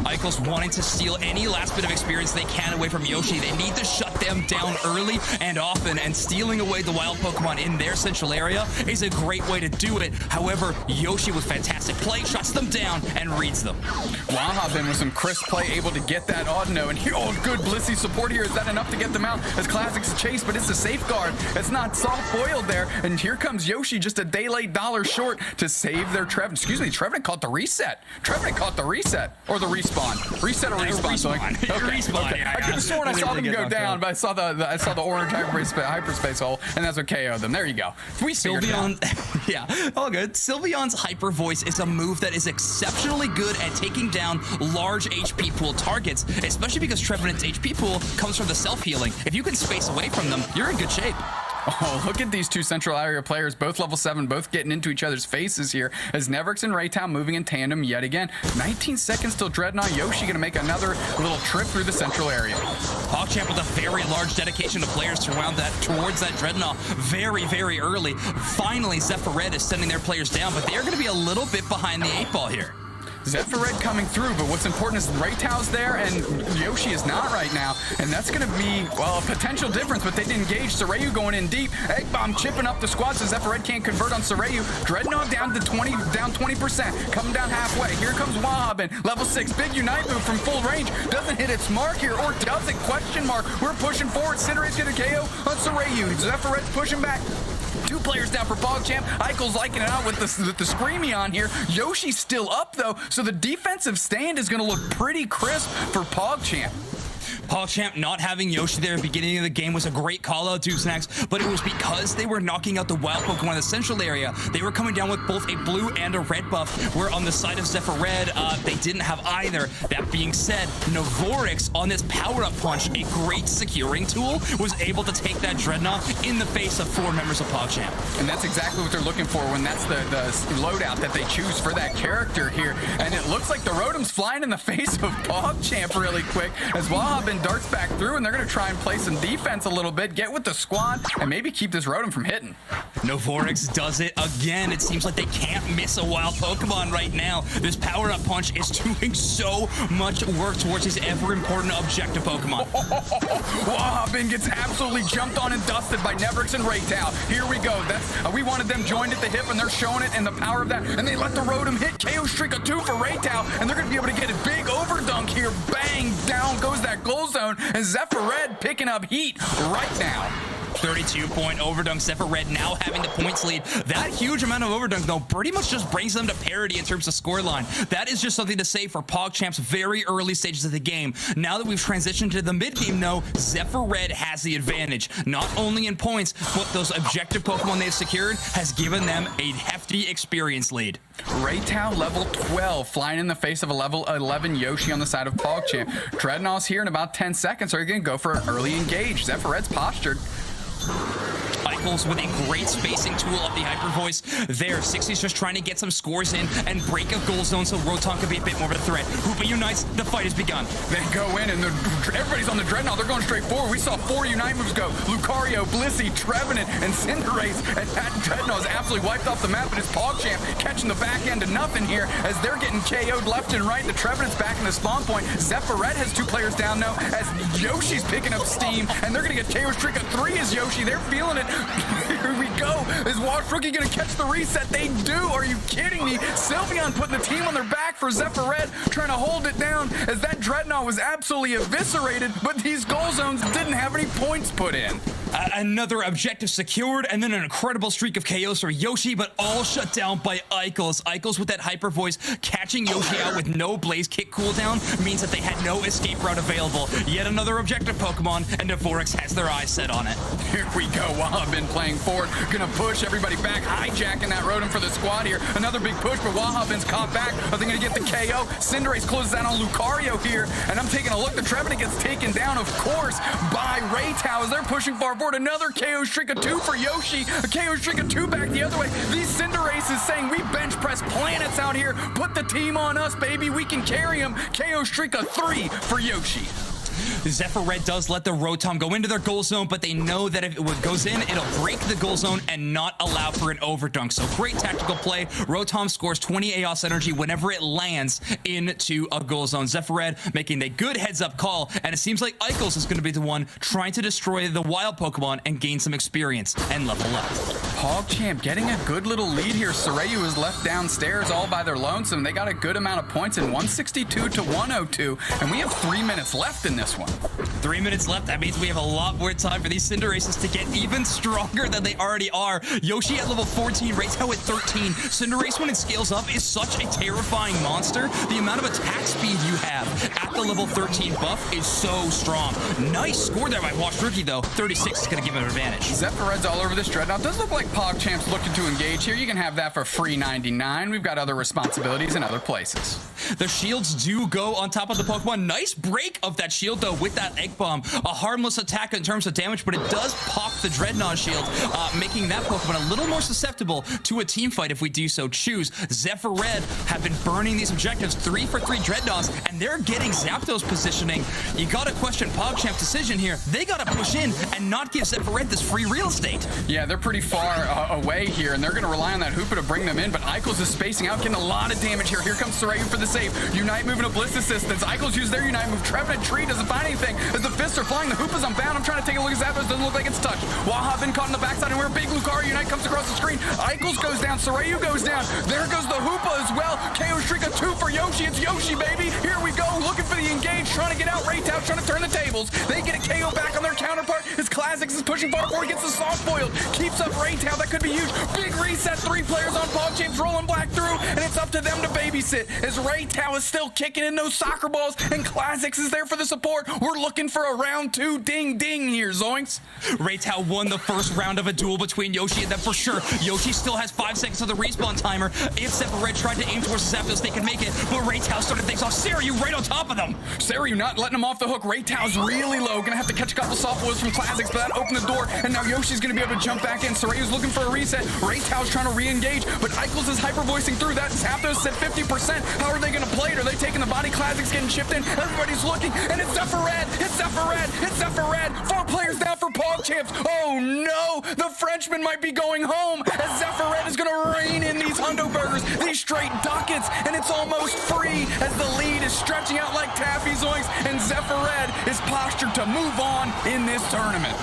Eichel's wanting to steal any last bit of experience they can away from Yoshi. They need to shut them down early and often, and stealing away the wild Pokemon in their central area is a great way to do it. However, Yoshi with fantastic play shuts them down and reads them. Wahhabin with some crisp play, able to get that Audino, and good Blissey support here. Is that enough to get them out? As Classic's chase, but it's a safeguard. It's not soft-boiled there, and here comes Yoshi, just a day late, dollar short to save their Trevenant. Excuse me, Trevenant caught the reset. Trevenant caught the reset, or the respawn. Reset or respawn? Respawn. Okay. I could have sworn I saw them go down, but I saw the orange hyperspace hole, and that's what KO'd them. There you go. Sylveon, yeah, all good. Sylveon's Hyper Voice is a move that is exceptionally good at taking down large HP pool targets, especially because Trevenant's HP pool comes from the self-healing. If you can space away from them, you're in good shape. Oh, look at these two central area players, both level 7, both getting into each other's faces here, as Nevrix and Raytown moving in tandem yet again. 19 seconds till Dreadnought. Yoshi gonna make another little trip through the central area. PogChamp with a very large dedication to players towards that Dreadnought very, very early. Finally, Zephyr Red is sending their players down, but they're gonna be a little bit behind the 8 ball here. Zephyr Red coming through, but what's important is Raytow's there and Yoshi is not right now, and that's going to be, well, a potential difference, but they didn't engage. Sorayu going in deep. Egg Bomb chipping up the squad, so Zephyr Red can't convert on Sorayu. Dreadnought down 20%, coming down halfway. Here comes Wahhabin, level 6, big Unite move from full range. Doesn't hit its mark here, or does it? Question mark. We're pushing forward. Cinderay's going to KO on Sorayu. Zephyr Red's pushing back. 2 players down for PogChamp. Eichel's liking it out with the Screamy on here. Yoshi's still up, though, so the defensive stand is going to look pretty crisp for PogChamp. PogChamp not having Yoshi there at the beginning of the game was a great call out to Snacks, but it was because they were knocking out the wild Pokemon in the central area. They were coming down with both a blue and a red buff, where on the side of Zephyr Red, they didn't have either. That being said, Novorix on this power-up punch, a great securing tool, was able to take that Dreadnought in the face of 4 members of PogChamp. And that's exactly what they're looking for when that's the loadout that they choose for that character here. And it looks like the Rotom's flying in the face of PogChamp really quick, as Wahhabin darts back through, and they're going to try and play some defense a little bit, get with the squad, and maybe keep this Rotom from hitting. Novorix does it again. It seems like they can't miss a wild Pokemon right now. This power-up punch is doing so much work towards his ever-important objective Pokemon. Wahhabin gets absolutely jumped on and dusted by Nevrix and Raytown. Here we go. We wanted them joined at the hip, and they're showing it and the power of that, and they let the Rotom hit. KO streak of 2 for Raytown, and they're going to be able to get a big overdunk here. Bang! Down goes that goal zone, and Zephyr Red picking up heat right now. 32-point overdunk. Zephyr Red now having the points lead. That huge amount of overdunk, though, pretty much just brings them to parity in terms of scoreline. That is just something to say for PogChamp's very early stages of the game. Now that we've transitioned to the mid-game, though, Zephyr Red has the advantage. Not only in points, but those objective Pokemon they've secured has given them a hefty experience lead. Raytown level 12, flying in the face of a level 11 Yoshi on the side of PogChamp. Dreadnought's here in about 10 seconds, so you're going to go for an early engage. Zephyr Red's postured. Eichel's with a great spacing tool of the Hyper Voice there. 60's just trying to get some scores in and break a goal zone so Rotom could be a bit more of a threat. Hoopa unites, the fight has begun. They go in and everybody's on the Dreadnought. They're going straight forward. We saw 4 Unite moves go. Lucario, Blissey, Trevenant, and Cinderace. And that Dreadnought is absolutely wiped off the map, but it's PogChamp catching the back end of nothing here as they're getting KO'd left and right. The Trevenant's back in the spawn point. Zephyr Red has 2 players down now as Yoshi's picking up steam, and they're going to get KO streak of 3 as Yoshi. They're feeling it. Here we go. Is Wash Rookie going to catch the reset? They do. Are you kidding me? Sylveon putting the team on their back for Zephyr Red, trying to hold it down as that Dreadnought was absolutely eviscerated, but these goal zones didn't have any points put in. Another objective secured, and then an incredible streak of KOs for Yoshi, but all shut down by Eichel's. Eichel's with that Hyper Voice catching Yoshi out with no Blaze Kick cooldown means that they had no escape route available. Yet another objective Pokemon, and Novorix has their eyes set on it. Here we go. Wahhabin playing forward, gonna push everybody back, hijacking that Rotom for the squad here. Another big push, but Wahhabin's caught back. Are they gonna get the KO? Cinderace closes out on Lucario here, and I'm taking a look. The Trevenant gets taken down, of course, by Raytown as they're pushing far forward. Another KO streak of 2 for Yoshi. A KO streak of 2 back the other way. These Cinderaces saying we bench press planets out here. Put the team on us, baby. We can carry them. KO streak of 3 for Yoshi. Zephyr Red does let the Rotom go into their goal zone, but they know that if it goes in, it'll break the goal zone and not allow for an overdunk. So great tactical play. Rotom scores 20 AOS energy whenever it lands into a goal zone. Zephyr Red making a good heads-up call, and it seems like Eichels is going to be the one trying to destroy the wild Pokemon and gain some experience and level up. PogChamp getting a good little lead here. Soreyu was left downstairs all by their lonesome. They got a good amount of points in 162 to 102, and we have 3 minutes left in this one. 3 minutes left. That means we have a lot more time for these Cinderaces to get even stronger than they already are. Yoshi at level 14, Raytao at 13. Cinderace, when it scales up, is such a terrifying monster. The amount of attack speed you have at the level 13 buff is so strong. Nice score there by Washed Rookie, though. 36 is going to give him an advantage. Zephyr Red's all over this Dreadnought. Does look like PogChamp's looking to engage here. You can have that for free 99. We've got other responsibilities in other places. The shields do go on top of the Pokemon. Nice break of that shield, though, with that Egg Bomb. A harmless attack in terms of damage, but it does pop the Dreadnought shield, making that Pokemon a little more susceptible to a team fight if we do so choose. Zephyr Red have been burning these objectives, 3 for 3 Dreadnoughts, and they're getting Zapdos positioning. You gotta question PogChamp's decision here. They gotta push in and not give Zephyr Red this free real estate. Yeah, they're pretty far away here, and they're going to rely on that Hoopa to bring them in, but Eichels is spacing out, getting a lot of damage here. Here comes Soreyu for the save. Unite moving a Bliss assistance. Eichels use their Unite move. Trevenant Tree doesn't find anything. As the fists are flying, the Hoopa's unbound. I'm trying to take a look at Zapdos. Doesn't look like it's touched. Waha been caught in the backside, and where Big Lucario Unite comes across the screen. Eichels goes down. Soreyu goes down. There goes the Hoopa as well. KO streak of 2 for Yoshi. It's Yoshi, baby. Here we go. Looking for the engage. Trying to get out. Raytao trying to turn the tables. They get a KO back on their counterpart. His Classics is pushing far forward. Gets the soft boiled. Keeps up Raytao. That could be huge. Big reset. 3 players on PogChamp's rolling black through, and it's up to them to babysit as Raytao is still kicking in those soccer balls, and Classics is there for the support. We're looking for a round 2 ding ding here, Zoinks. Raytao won the first round of a duel between Yoshi and them for sure. Yoshi still has 5 seconds of the respawn timer. If Zephyr Red tried to aim towards the Zapdos, they could make it, but Raytao started things off. Seiryu right on top of them. Seiryu not letting him off the hook. Raytao's really low. Gonna have to catch a couple soft boils from Classics, but that opened the door, and now Yoshi's gonna be able to jump back in. Soreyyu's looking for a reset. Raytao's trying to re-engage, but Eichels is hyper-voicing through that. Zapdos at 50%. How are they gonna play it? Are they taking the body? Classics getting chipped in. Everybody's looking, and it's Zephyr Red. It's Zephyr Red. It's Zephyr Red. 4 players down for PogChamps. Oh no! The Frenchman might be going home as Zephyr Red is gonna rein in these Hundo Burgers, these straight ducats, and it's almost free as the lead is stretching out like taffy zoinks, and Zephyr Red is postured to move on in this tournament.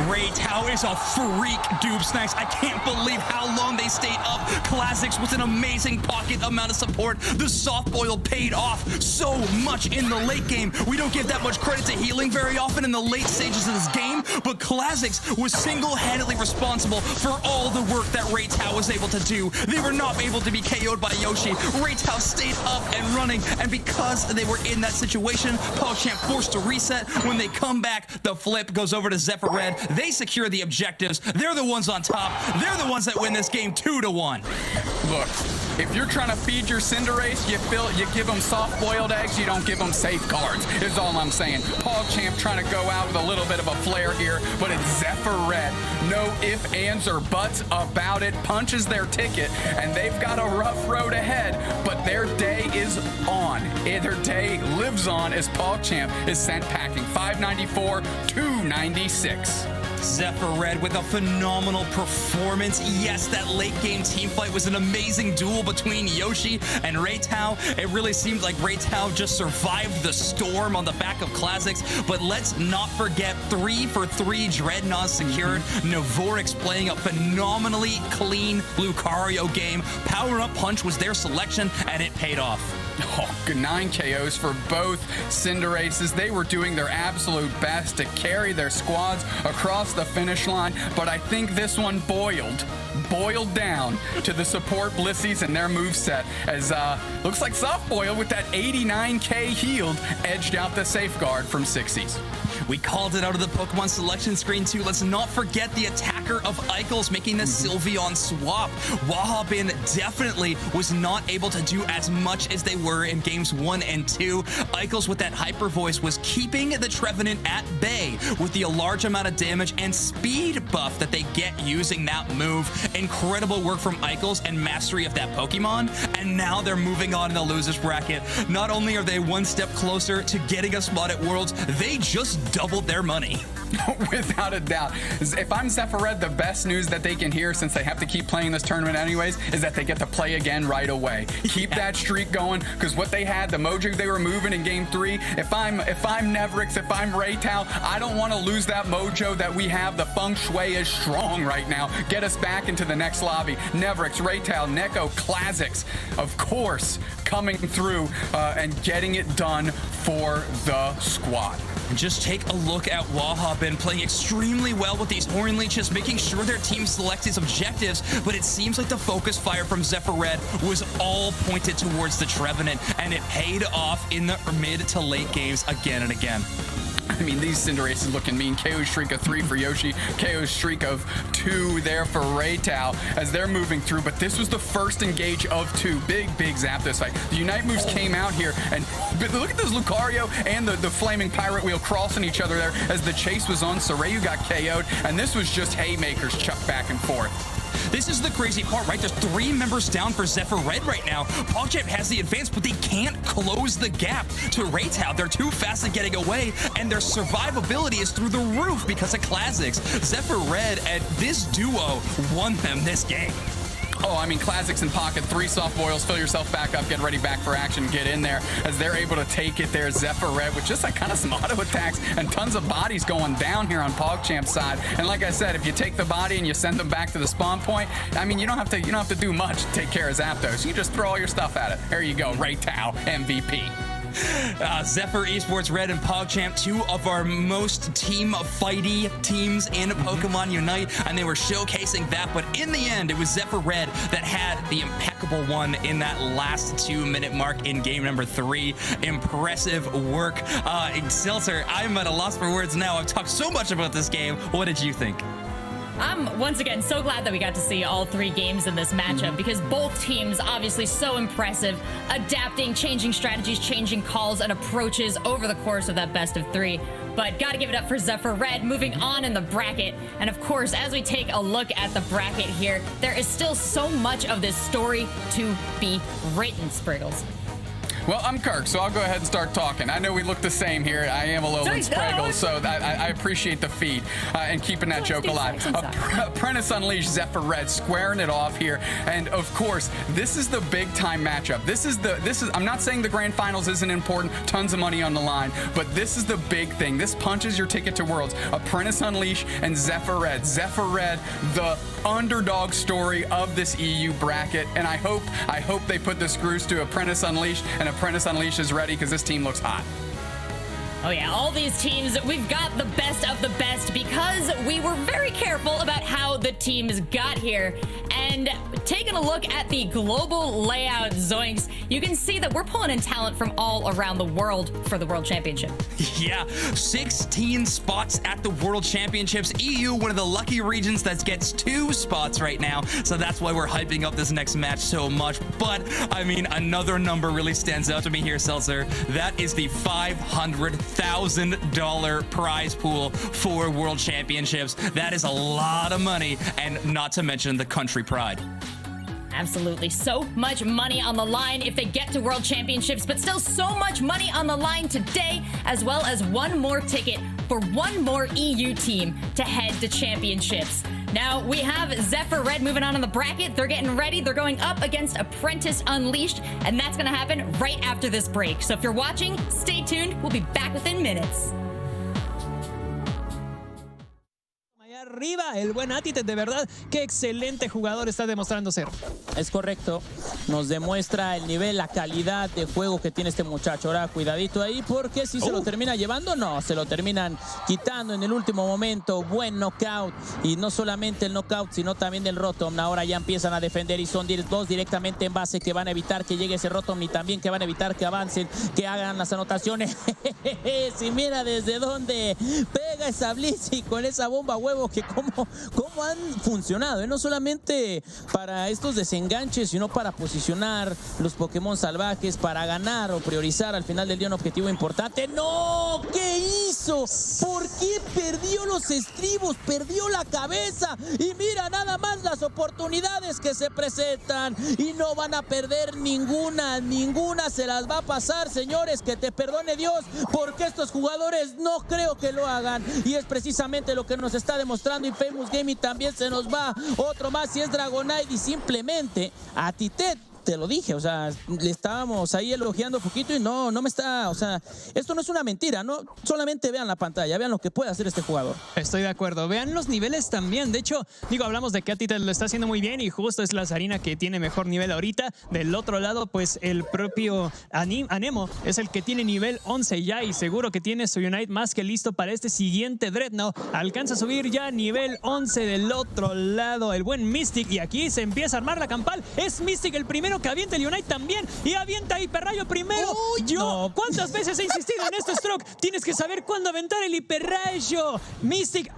Raytao is a freak, Doob Snacks. I can't believe how long they stayed up. Classics with an amazing pocket amount of support. The soft boil paid off so much in the late game. We don't give that much credit to healing very often in the late stages of this game, but Classics was single-handedly responsible for all the work that Raytao was able to do. They were not able to be KO'd by Yoshi. Raytao stayed up and running, and because they were in that situation, PogChamp forced to reset. When they come back, the flip goes over to Zephyr Red. They secure the objectives. They're the ones on top. They're the ones that win this game 2-1. Look, if you're trying to feed your Cinderace, you give them soft-boiled eggs, you don't give them safeguards, is all I'm saying. PogChamp trying to go out with a little bit of a flare here, but it's Zephyr Red. No ifs, ands, or buts about it. Punches their ticket, and they've got a rough road ahead, but their day is on. Their day lives on as PogChamp is sent packing 594 296. Zephyr Red with a phenomenal performance. Yes, that late game team fight was an amazing duel between Yoshi and Raytao. It really seemed like Raytao just survived the storm on the back of Classics, but let's not forget 3 for 3 Dreadnoughts secured. Novorix playing a phenomenally clean Lucario game. Power Up Punch was their selection, and it paid off. Oh, good 9 KOs for both Cinderaces. They were doing their absolute best to carry their squads across the finish line, but I think this one boiled down to the support Blissies and their moveset as looks like Soft Boil with that 89k healed edged out the safeguard from 60s. We called it out of the Pokemon selection screen too. Let's not forget the attacker of Eichels making the Sylveon swap. Wahabin definitely was not able to do as much as they were in games 1 and 2. Eichels with that hyper voice was keeping the Trevenant at bay with the large amount of damage and speed buff that they get using that move. Incredible work from Eichels and mastery of that Pokemon. and now they're moving on in the losers bracket. Not only are they one step closer to getting a spot at Worlds, they just doubled their money. Without a doubt. If I'm Zephyr Red, the best news that they can hear, since they have to keep playing this tournament anyways, is that they get to play again right away. Keep that streak going, because what they had, the mojo they were moving in game 3, if I'm Nevrix, if I'm Raytao, I don't want to lose that mojo that we have. The feng shui is strong right now. Get us back into the next lobby. Nevrix, Raytao, Neko, Classics, of course, coming through and getting it done for the squad. And just take a look at Waha been playing extremely well with these Horn Leeches, making sure their team selects its objectives, but it seems like the focus fire from Zephyr Red was all pointed towards the Trevenant, and it paid off in the mid to late games again and again. I mean, these Cinderaces looking mean. KO streak of 3 for Yoshi. KO streak of 2 there for Raytao as they're moving through. But this was the first engage of 2. Big Zapdos fight. The Unite moves came out here. And look at this Lucario and the Flaming Pirate Wheel crossing each other there as the chase was on. Sorayu got KO'd. And this was just haymakers chucked back and forth. This is the crazy part, right? There's 3 members down for Zephyr Red right now. PogChamp has the advance, but they can't close the gap to Raytao. They're too fast at getting away, and their survivability is through the roof because of Classics. Zephyr Red and this duo won them this game. Oh, I mean, Classics in pocket, 3 soft boils, fill yourself back up, get ready back for action, get in there as they're able to take it there. Zephyr Red with just like kind of some auto attacks and tons of bodies going down here on PogChamp's side. And like I said, if you take the body and you send them back to the spawn point, I mean, you don't have to do much to take care of Zapdos. You just throw all your stuff at it. There you go, Raytao, MVP. Zephyr Esports Red and PogChamp, 2 of our most team-fighty teams in Pokemon Unite, and they were showcasing that, but in the end, it was Zephyr Red that had the impeccable one in that last 2-minute mark in game number 3. Impressive work. Seltzer, I'm at a loss for words now. I've talked so much about this game. What did you think? I'm once again so glad that we got to see all 3 games in this matchup because both teams obviously so impressive, adapting, changing strategies, changing calls and approaches over the course of that best of 3. But gotta give it up for Zephyr Red moving on in the bracket. And of course, as we take a look at the bracket here, there is still so much of this story to be written, Spriggles. Well, I'm Kirk, so I'll go ahead and start talking. I know we look the same here. I am a Lowland Spraggles, so I appreciate the feed and keeping that joke alive. Apprentice Unleashed, Zephyr Red squaring it off here. And of course, this is the big time matchup. This is I'm not saying the grand finals isn't important, tons of money on the line, but this is the big thing. This punches your ticket to Worlds. Apprentice Unleashed and Zephyr Red. Zephyr Red, the underdog story of this EU bracket. And I hope they put the screws to Apprentice Unleashed, and Apprentice Unleashed is ready because this team looks hot. Oh yeah, all these teams, we've got the best of the best because we were very careful about how the teams got here. And taking a look at the global layout, Zoinks, you can see that we're pulling in talent from all around the world for the World Championship. Yeah, 16 spots at the World Championships. EU, one of the lucky regions that gets 2 spots right now. So that's why we're hyping up this next match so much. But, I mean, another number really stands out to me here, Seltzer. That is the $500,000 prize pool for World Championships. That is a lot of money, and not to mention the country pride. Absolutely. So much money on the line if they get to World Championships, but still so much money on the line today, as well as 1 more ticket for 1 more EU team to head to championships. Now, we have Zephyr Red moving on in the bracket. They're getting ready. They're going up against Apprentice Unleashed, and that's going to happen right after this break. So if you're watching, stay tuned. We'll be back within minutes. Arriba, el buen Atitet, de verdad, qué excelente jugador está demostrando ser. Es correcto, nos demuestra el nivel, la calidad de juego que tiene este muchacho. Ahora, cuidadito ahí, porque si se lo termina llevando, no, se lo terminan quitando en el último momento. Buen knockout, y no solamente el knockout, sino también el Rotom. Ahora ya empiezan a defender y son 2 directamente en base que van a evitar que llegue ese Rotom y también que van a evitar que avancen, que hagan las anotaciones. Si mira desde dónde pega esa Blissey con esa bomba huevo, que cómo han funcionado, no solamente para estos desenganches, sino para posicionar los Pokémon salvajes, para ganar o priorizar al final del día un objetivo importante. ¡No! ¿Qué hizo? hizo? ¿Por qué perdió los estribos? Perdió la cabeza. Y mira nada más las oportunidades que se presentan. Y no van a perder ninguna se las va a pasar, señores. Que te perdone Dios, porque estos jugadores no creo que lo hagan. Y es precisamente lo que nos está demostrando Infamous Gaming. También se nos va otro más y es Dragonite. Y simplemente a Titet, te lo dije, o sea, le estábamos ahí elogiando un poquito y no me está, o sea, esto no es una mentira, no solamente vean la pantalla, vean lo que puede hacer este jugador. Estoy de acuerdo, vean los niveles también. De hecho, hablamos de que Atita lo está haciendo muy bien y justo es la Zarina que tiene mejor nivel ahorita. Del otro lado, pues el propio Anemo es el que tiene nivel 11 ya y seguro que tiene su Unite más que listo para este siguiente Dreadnought. Alcanza a subir ya nivel 11 del otro lado el buen Mystic y aquí se empieza a armar la campal. Es Mystic el primero que avienta el Unite también y avienta Hiperrayo primero. ¿Cuántas veces he insistido en este stroke? Tienes que saber cuándo aventar el Hiperrayo. Mystic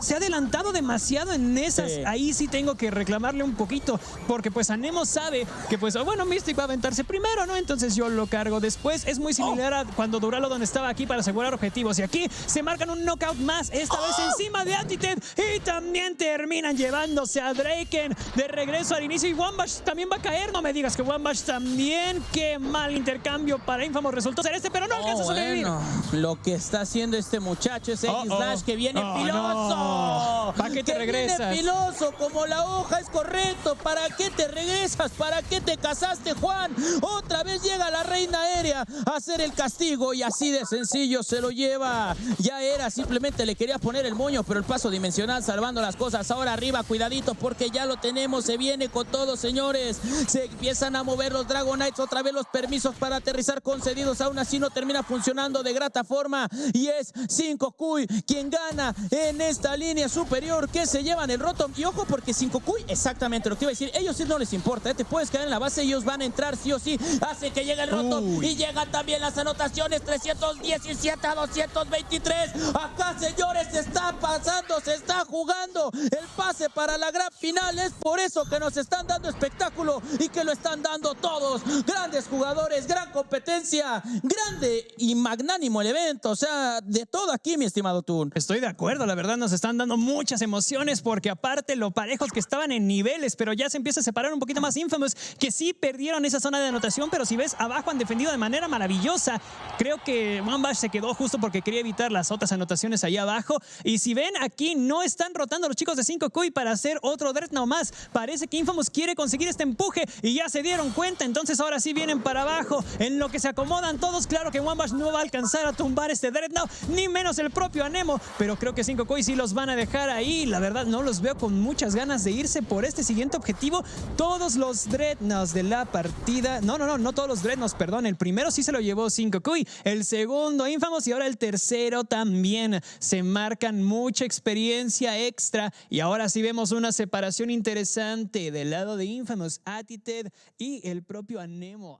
se ha adelantado demasiado en esas. Sí. Ahí sí tengo que reclamarle un poquito porque pues Anemo sabe que pues bueno, Mystic va a aventarse primero, ¿no? Entonces yo lo cargo después. Es muy similar a cuando Duraludon estaba aquí para asegurar objetivos y aquí se marcan un knockout más, esta vez encima de Attitude y también terminan llevándose a Draken de regreso al inicio y Wombash también va a caer. No me digas que Wombash también. Qué mal intercambio para Infamous resultó ser pero no alcanza a sobrevivir. Bueno, lo que está haciendo este muchacho es Slash que viene filoso. ¿Para qué te regresas? Viene filoso como la hoja, es correcto. ¿Para qué te regresas? ¿Para qué te casaste, Juan? Otra vez llega la reina aérea a hacer el castigo y así de sencillo se lo lleva. Ya era, simplemente le quería poner el moño, pero el paso dimensional salvando las cosas. Ahora arriba, cuidadito porque ya lo tenemos. Se viene con todo, señores. Se empiezan a mover los Dragonites, otra vez los permisos para aterrizar concedidos, aún así no termina funcionando de grata forma y es 5Kuy quien gana en esta línea superior que se llevan el Rotom. Y ojo porque 5Kuy, exactamente lo que iba a decir, ellos sí no les importa, te puedes quedar en la base, ellos van a entrar sí o sí, hace que llegue el Rotom y llegan también las anotaciones, 317 a 223, acá señores se está pasando, se está jugando el pase para la gran final, es por eso que nos están dando espectáculo y que lo están dando todos, grandes jugadores, gran competencia, grande y magnánimo el evento, o sea, de todo aquí, mi estimado Toon. Estoy de acuerdo, la verdad nos están dando muchas emociones porque aparte lo parejos que estaban en niveles, pero ya se empieza a separar un poquito más Infamous, que sí perdieron esa zona de anotación, pero si ves abajo han defendido de manera maravillosa. Creo que Wombash se quedó justo porque quería evitar las otras anotaciones ahí abajo, y si ven aquí no están rotando los chicos de 5Kuy para hacer otro Dreadnought más, parece que Infamous quiere conseguir este empuje y ya se dieron cuenta, entonces ahora sí vienen para abajo, en lo que se acomodan todos. Claro que Wombash no va a alcanzar a tumbar este Dreadnought, ni menos el propio Anemo, pero creo que 5Kuy sí los van a dejar ahí. La verdad no los veo con muchas ganas de irse por este siguiente objetivo. Todos los Dreadnoughts de la partida, no todos los Dreadnoughts, perdón, el primero sí se lo llevó 5Kuy, el segundo Infamous y ahora el tercero también. Se marcan mucha experiencia extra y ahora sí vemos una separación interesante del lado de Infamous, Attitude y el propio Anemo.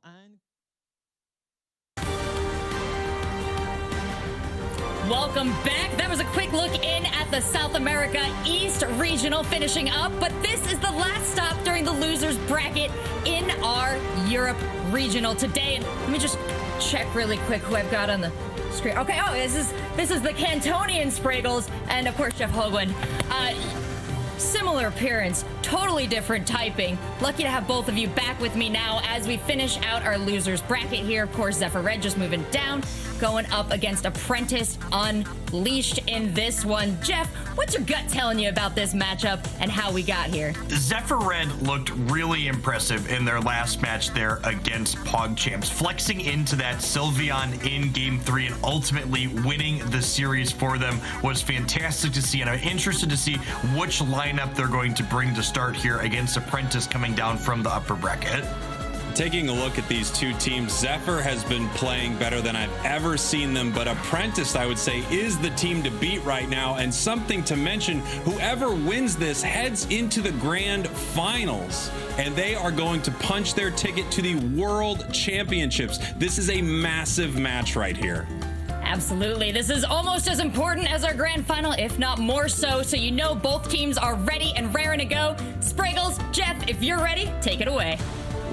Welcome back. That was a quick look in at the South America East Regional finishing up, but this is the last stop during the losers bracket in our Europe Regional today. And let me just check really quick who I've got on the screen. Okay, this is the Cantonian Spraggles and of course Jeff Hoagland. Similar appearance, totally different typing. Lucky to have both of you back with me now as we finish out our losers bracket here. Of course, Zephyr Red just moving down, going up against Apprentice Unleashed in this one. Jeff, what's your gut telling you about this matchup and how we got here? Zephyr Red looked really impressive in their last match there against PogChamps, flexing into that Sylveon in Game 3 and ultimately winning the series for them was fantastic to see, and I'm interested to see which lineup they're going to bring to start here against Apprentice coming down from the upper bracket. Taking a look at these two teams, Zephyr has been playing better than I've ever seen them, but Apprentice, I would say, is the team to beat right now. And something to mention, whoever wins this heads into the grand finals, and they are going to punch their ticket to the World Championships. This is a massive match right here. Absolutely. This is almost as important as our grand final, if not more so. So you know both teams are ready and raring to go. Spraggles, Jeff, if you're ready, take it away.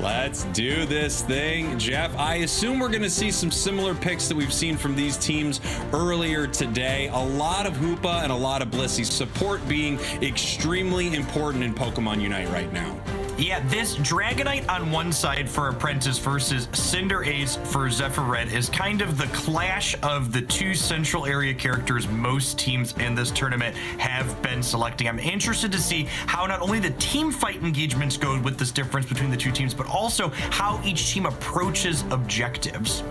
Let's do this thing, Jeff. I assume we're going to see some similar picks that we've seen from these teams earlier today. A lot of Hoopa and a lot of Blissey, support being extremely important in Pokemon Unite right now. Yeah, this Dragonite on one side for Apprentice versus Cinderace for Zephyr Red is kind of the clash of the two central area characters most teams in this tournament have been selecting. I'm interested to see how not only the team fight engagements go with this difference between the two teams, but also how each team approaches objectives.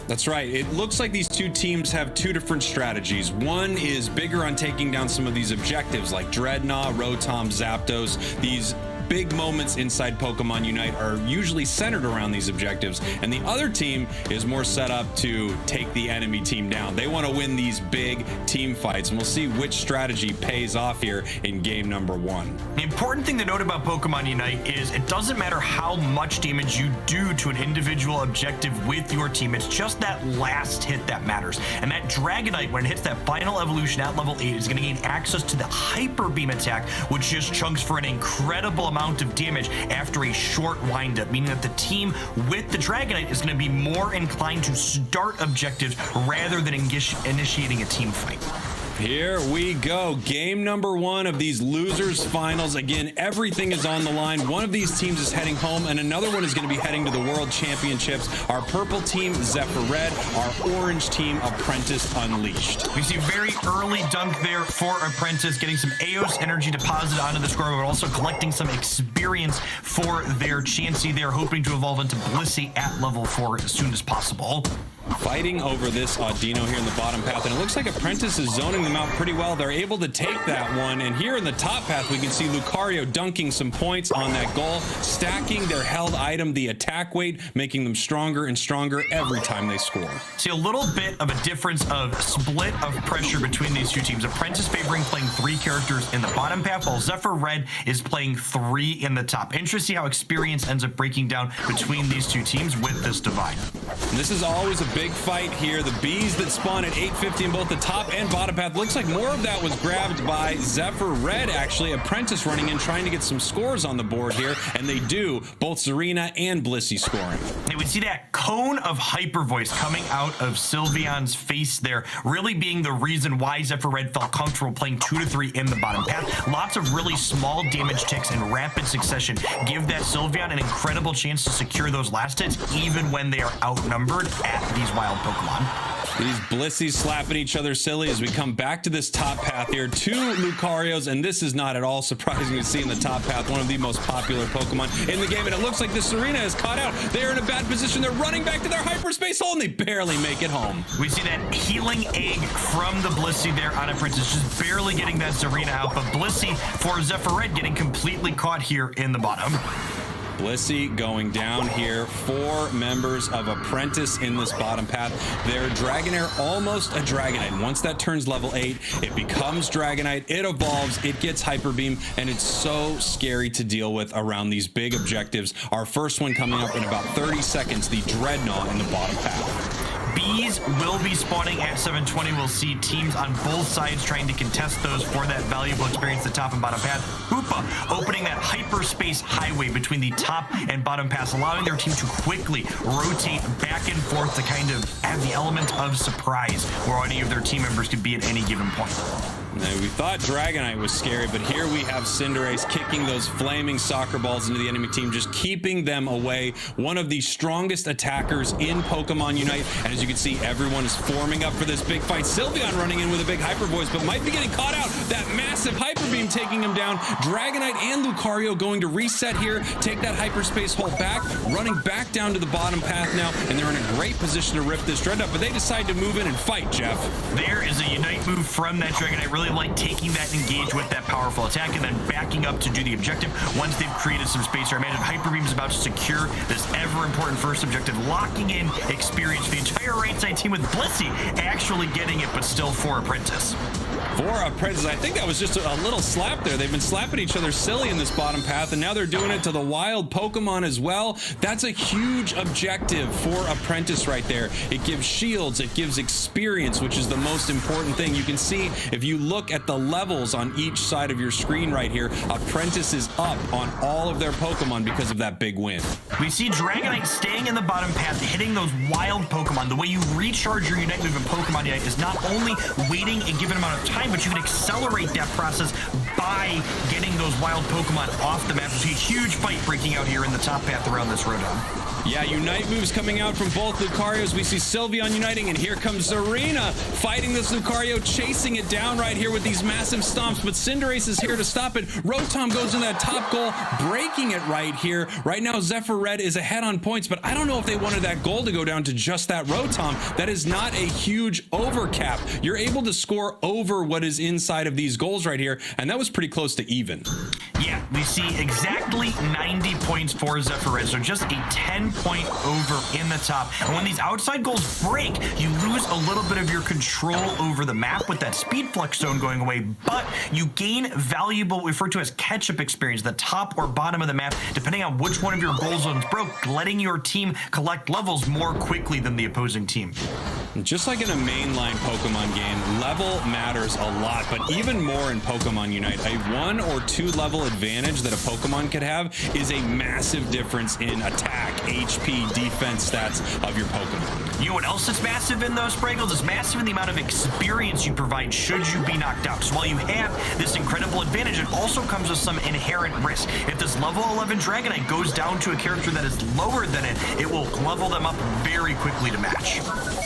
That's right. It looks like these two teams have two different strategies. One is bigger on taking down some of these objectives like Dreadnought, Rotom, Zapdos. These big moments inside Pokemon Unite are usually centered around these objectives, and the other team is more set up to take the enemy team down. They want to win these big team fights, and we'll see which strategy pays off here in game number 1. The important thing to note about Pokemon Unite is it doesn't matter how much damage you do to an individual objective with your team, it's just that last hit that matters. And that Dragonite, when it hits that final evolution at level 8, is going to gain access to the Hyper Beam attack, which just chunks for an incredible amount of damage after a short windup, meaning that the team with the Dragonite is going to be more inclined to start objectives rather than initiating a team fight. Here we go. Game number 1 of these losers finals. Again, everything is on the line. One of these teams is heading home, and another one is going to be heading to the World Championships. Our purple team, Zephyr Red. Our orange team, Apprentice Unleashed. We see a very early dunk there for Apprentice, getting some Eos energy deposited onto the score, but also collecting some experience for their Chansey. They're hoping to evolve into Blissey at level 4 as soon as possible. Fighting over this Audino here in the bottom path, and it looks like Apprentice is zoning them out pretty well. They're able to take that one, and here in the top path we can see Lucario dunking some points on that goal, stacking their held item, the attack weight, making them stronger and stronger every time they score. See a little bit of a difference of split of pressure between these two teams. Apprentice favoring playing 3 characters in the bottom path, while Zephyr Red is playing 3 in the top. Interesting to see how experience ends up breaking down between these two teams with this divide. And this is always a big fight here. The bees that spawn at 850 in both the top and bottom path. Looks like more of that was grabbed by Zephyr Red, actually. Apprentice running in, trying to get some scores on the board here, and they do. Both Zarina and Blissey scoring. And we see that cone of Hyper Voice coming out of Sylveon's face there, really being the reason why Zephyr Red felt comfortable playing 2 to 3 in the bottom path. Lots of really small damage ticks in rapid succession give that Sylveon an incredible chance to secure those last hits, even when they are outnumbered at these wild Pokemon. These Blisseys slapping each other silly as we come back to this top path here. 2 Lucarios, and this is not at all surprising to see in the top path, one of the most popular Pokemon in the game, and it looks like this Serena is caught out. They're in a bad position. They're running back to their hyperspace hole, and they barely make it home. We see that healing egg from the Blissey there on Apprentice, just barely getting that Zarina out, but Blissey for Zephyr Red getting completely caught here in the bottom. Blissey going down here. 4 members of Apprentice in this bottom path. Their Dragonair almost a Dragonite. Once that turns level 8, it becomes Dragonite. It evolves, it gets Hyper Beam, and it's so scary to deal with around these big objectives. Our first one coming up in about 30 seconds, the Dreadnought in the bottom path. Bees will be spawning at 720. We'll see teams on both sides trying to contest those for that valuable experience, the top and bottom path. Hoopa opening that hyperspace highway between the top and bottom paths, allowing their team to quickly rotate back and forth to kind of add the element of surprise where any of their team members could be at any given point. Now, we thought Dragonite was scary, but here we have Cinderace kicking those flaming soccer balls into the enemy team, just keeping them away. One of the strongest attackers in Pokemon Unite, and as you can see, everyone is forming up for this big fight. Sylveon running in with a big Hyper Voice, but might be getting caught out. That massive Hyper Beam taking him down. Dragonite and Lucario going to reset here, take that hyperspace hole back, running back down to the bottom path now, and they're in a great position to rip this Dreadnought, but they decide to move in and fight, Jeff. There is a Unite move from that Dragonite, really like taking that engage with that powerful attack and then backing up to do the objective once they've created some space here. I imagine Hyper Beam is about to secure this ever important first objective, locking in experience for the entire range right side team with Blissey actually getting it, but still for Apprentice. For Apprentice, I think that was just a little slap there. They've been slapping each other silly in this bottom path, and now they're doing it to the wild Pokemon as well. That's a huge objective for Apprentice right there. It gives shields, it gives experience, which is the most important thing. You can see if you look at the levels on each side of your screen right here, Apprentice is up on all of their Pokemon because of that big win. We see Dragonite staying in the bottom path, hitting those wild Pokemon. The way you recharge your Unite move in Pokemon Unite is not only waiting a given amount of time, but you can accelerate that process by getting those wild Pokemon off the map. There's a huge fight breaking out here in the top path around this Rotom. Yeah, Unite moves coming out from both Lucarios. We see Sylveon uniting, and here comes Zarina fighting this Lucario, chasing it down right here with these massive stomps, but Cinderace is here to stop it. Rotom goes in that top goal, breaking it right here. Right now, Zephyr Red is ahead on points, but I don't know if they wanted that goal to go down to just that Rotom. That is not a huge overcap. You're able to score over what is inside of these goals right here, and that was pretty close to even. Yeah, we see exactly 90 points for Zephyr Red, so just a 10-point over in the top. And when these outside goals break, you lose a little bit of your control over the map with that speed flux zone going away, but you gain valuable, referred to as catch-up experience, the top or bottom of the map, depending on which one of your goal zones broke, letting your team collect levels more quickly than the opposing team. Just like in a mainline Pokemon game, level matters a lot, but even more in Pokemon Unite. A 1 or 2 level advantage that a Pokemon could have is a massive difference in attack, HP, defense stats of your Pokemon. You know what else is massive in those Spraggles? It's massive in the amount of experience you provide should you be knocked out. So while you have this incredible advantage, it also comes with some inherent risk. If this level 11 Dragonite goes down to a character that is lower than it, it will level them up very quickly to match.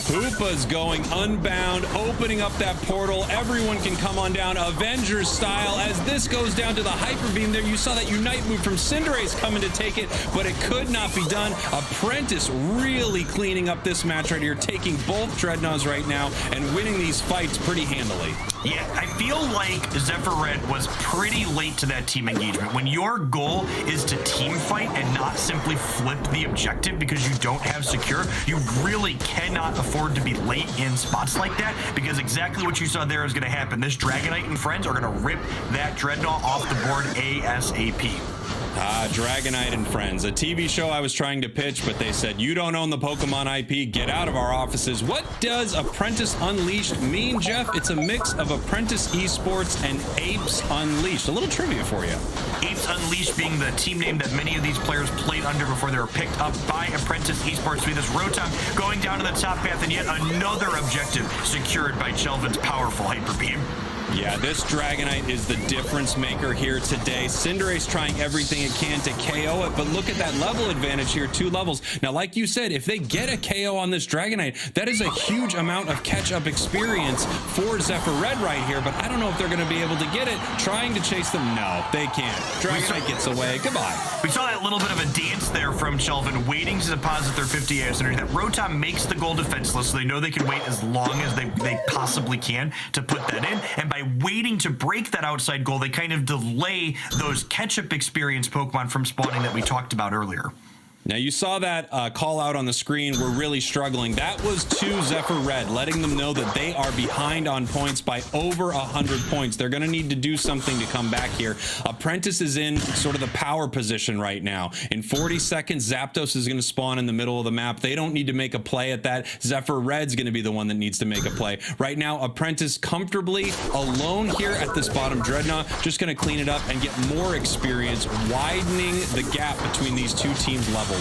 Hoopa's going unbound, opening up that portal. Everyone can come on down Avengers style as this goes down to the Hyper Beam there. You saw that Unite move from Cinderace coming to take it, but it could not be done. Apprentice really cleaning up this match right here, taking both Dreadnoughts right now and winning these fights pretty handily. Yeah, I feel like Zephyr Red was pretty late to that team engagement. When your goal is to team fight and not simply flip the objective because you don't have secure, you really cannot afford to be late in spots like that, because exactly what you saw there is going to happen. This Dragonite and friends are going to rip that Dreadnought off the board ASAP. Dragonite and Friends, a TV show I was trying to pitch, but they said, you don't own the Pokemon IP, get out of our offices. What does Apprentice Unleashed mean, Jeff? It's a mix of Apprentice Esports and Apes Unleashed. A little trivia for you. Apes Unleashed being the team name that many of these players played under before they were picked up by Apprentice Esports. With this Rotom going down to the top path, and yet another objective secured by Chelvin's powerful Hyper Beam. Yeah, this Dragonite is the difference maker here today. Cinderace trying everything it can to KO it, but look at that level advantage here, 2 levels. Now, like you said, if they get a KO on this Dragonite, that is a huge amount of catch-up experience for Zephyr Red right here, but I don't know if they're going to be able to get it. Trying to chase them, no, they can't. Dragonite gets away. Goodbye. We saw that little bit of a dance there from Chelvin, waiting to deposit their 50 AS energy. That Rotom makes the goal defenseless, so they know they can wait as long as they possibly can to put that in, and by waiting to break that outside goal, they kind of delay those catch-up experience Pokemon from spawning that we talked about earlier. Now, you saw that call out on the screen. We're really struggling. That was to Zephyr Red, letting them know that they are behind on points by over 100 points. They're going to need to do something to come back here. Apprentice is in sort of the power position right now. In 40 seconds, Zapdos is going to spawn in the middle of the map. They don't need to make a play at that. Zephyr Red's going to be the one that needs to make a play. Right now, Apprentice comfortably alone here at this bottom Dreadnought, just going to clean it up and get more experience, widening the gap between these two teams level-wise.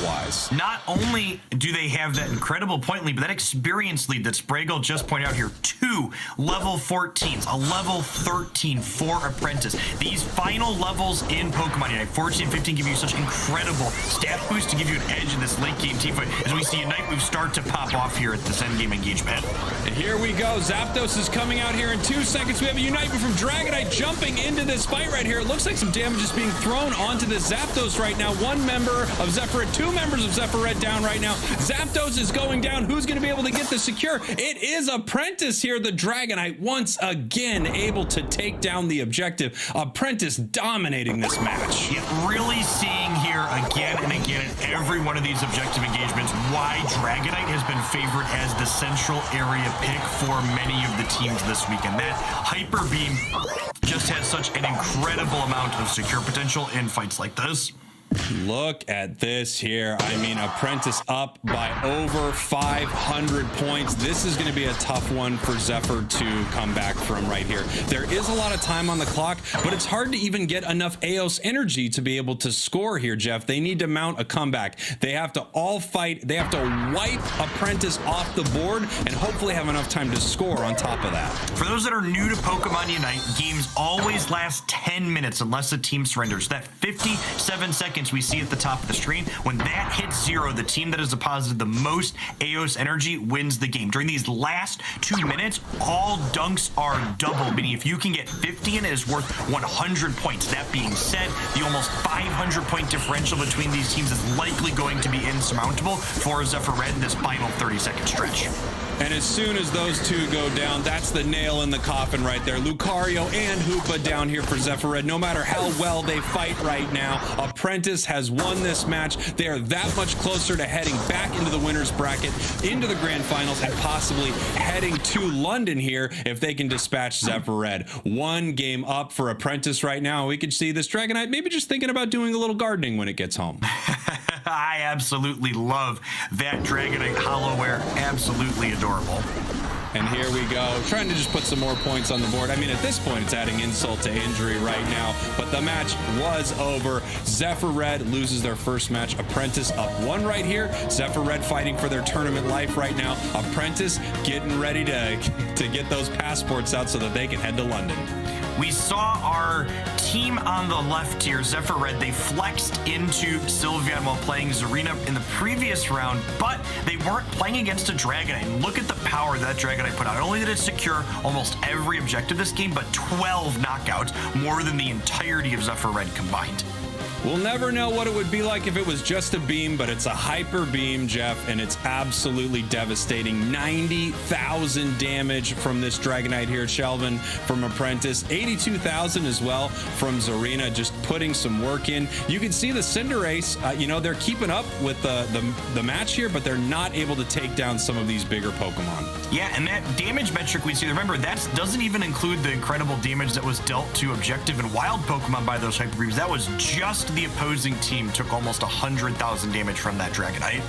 Not only do they have that incredible point lead, but that experience lead that Spragle just pointed out here, 2 level 14s, a level 13 for Apprentice. These final levels in Pokemon Unite, 14 and 15, give you such incredible stat boost to give you an edge in this late game team fight as we see Unite moves start to pop off here at this end game engagement. And here we go. Zapdos is coming out here in 2 seconds. We have a Unite move from Dragonite jumping into this fight right here. It looks like some damage is being thrown onto the Zapdos right now. One member of Zephyr Red, 2 2 members of Zephyr Red down right now. Zapdos is going down. Who's going to be able to get the secure? It is Apprentice here. The Dragonite once again able to take down the objective. Apprentice dominating this match. Yeah, really seeing here again and again in every one of these objective engagements why Dragonite has been favored as the central area pick for many of the teams this weekend. That Hyper Beam just has such an incredible amount of secure potential in fights like this. Look at this here. I mean, Apprentice up by over 500 points. This is going to be a tough one for Zephyr to come back from right here. There is a lot of time on the clock, but it's hard to even get enough Eos energy to be able to score here, Jeff. They need to mount a comeback. They have to all fight. They have to wipe Apprentice off the board and hopefully have enough time to score on top of that. For those that are new to Pokemon Unite, games always last 10 minutes unless the team surrenders. That 57 seconds we see at the top of the screen, when that hits 0, the team that has deposited the most Eos energy wins the game. During these last 2 minutes, all dunks are double, meaning if you can get 50 in, it is worth 100 points. That being said, the almost 500-point differential between these teams is likely going to be insurmountable for Zephyr Red in this final 30-second stretch. And as soon as those two go down, that's the nail in the coffin right there. Lucario and Hoopa down here for Zephyr Red. No matter how well they fight right now, Apprentice has won this match. They are that much closer to heading back into the winner's bracket, into the grand finals, and possibly heading to London here if they can dispatch Zephyr Red. 1 game up for Apprentice right now. We could see this Dragonite maybe just thinking about doing a little gardening when it gets home. I absolutely love that Dragonite Hollowware. Absolutely adorable. And here we go, trying to just put some more points on the board. I mean, at this point, it's adding insult to injury right now, but the match was over. Zephyr Red loses their first match. Apprentice up 1 right here. Zephyr Red fighting for their tournament life right now. Apprentice getting ready to get those passports out so that they can head to London. We saw our team on the left here, Zephyr Red, they flexed into Sylveon while playing Zarina in the previous round, but they weren't playing against a Dragonite. Look at the power that Dragonite put out. Not only did it secure almost every objective this game, but 12 knockouts, more than the entirety of Zephyr Red combined. We'll never know what it would be like if it was just a beam, but it's a hyper beam, Jeff, and it's absolutely devastating. 90,000 damage from this Dragonite here, Shelvin from Apprentice. 82,000 as well from Zarina, just putting some work in. You can see the Cinderace, they're keeping up with the match here, but they're not able to take down some of these bigger Pokemon. Yeah, and that damage metric we see, remember, that doesn't even include the incredible damage that was dealt to objective and wild Pokemon by those hyper beams. That was just the opposing team took almost 100,000 damage from that Dragonite.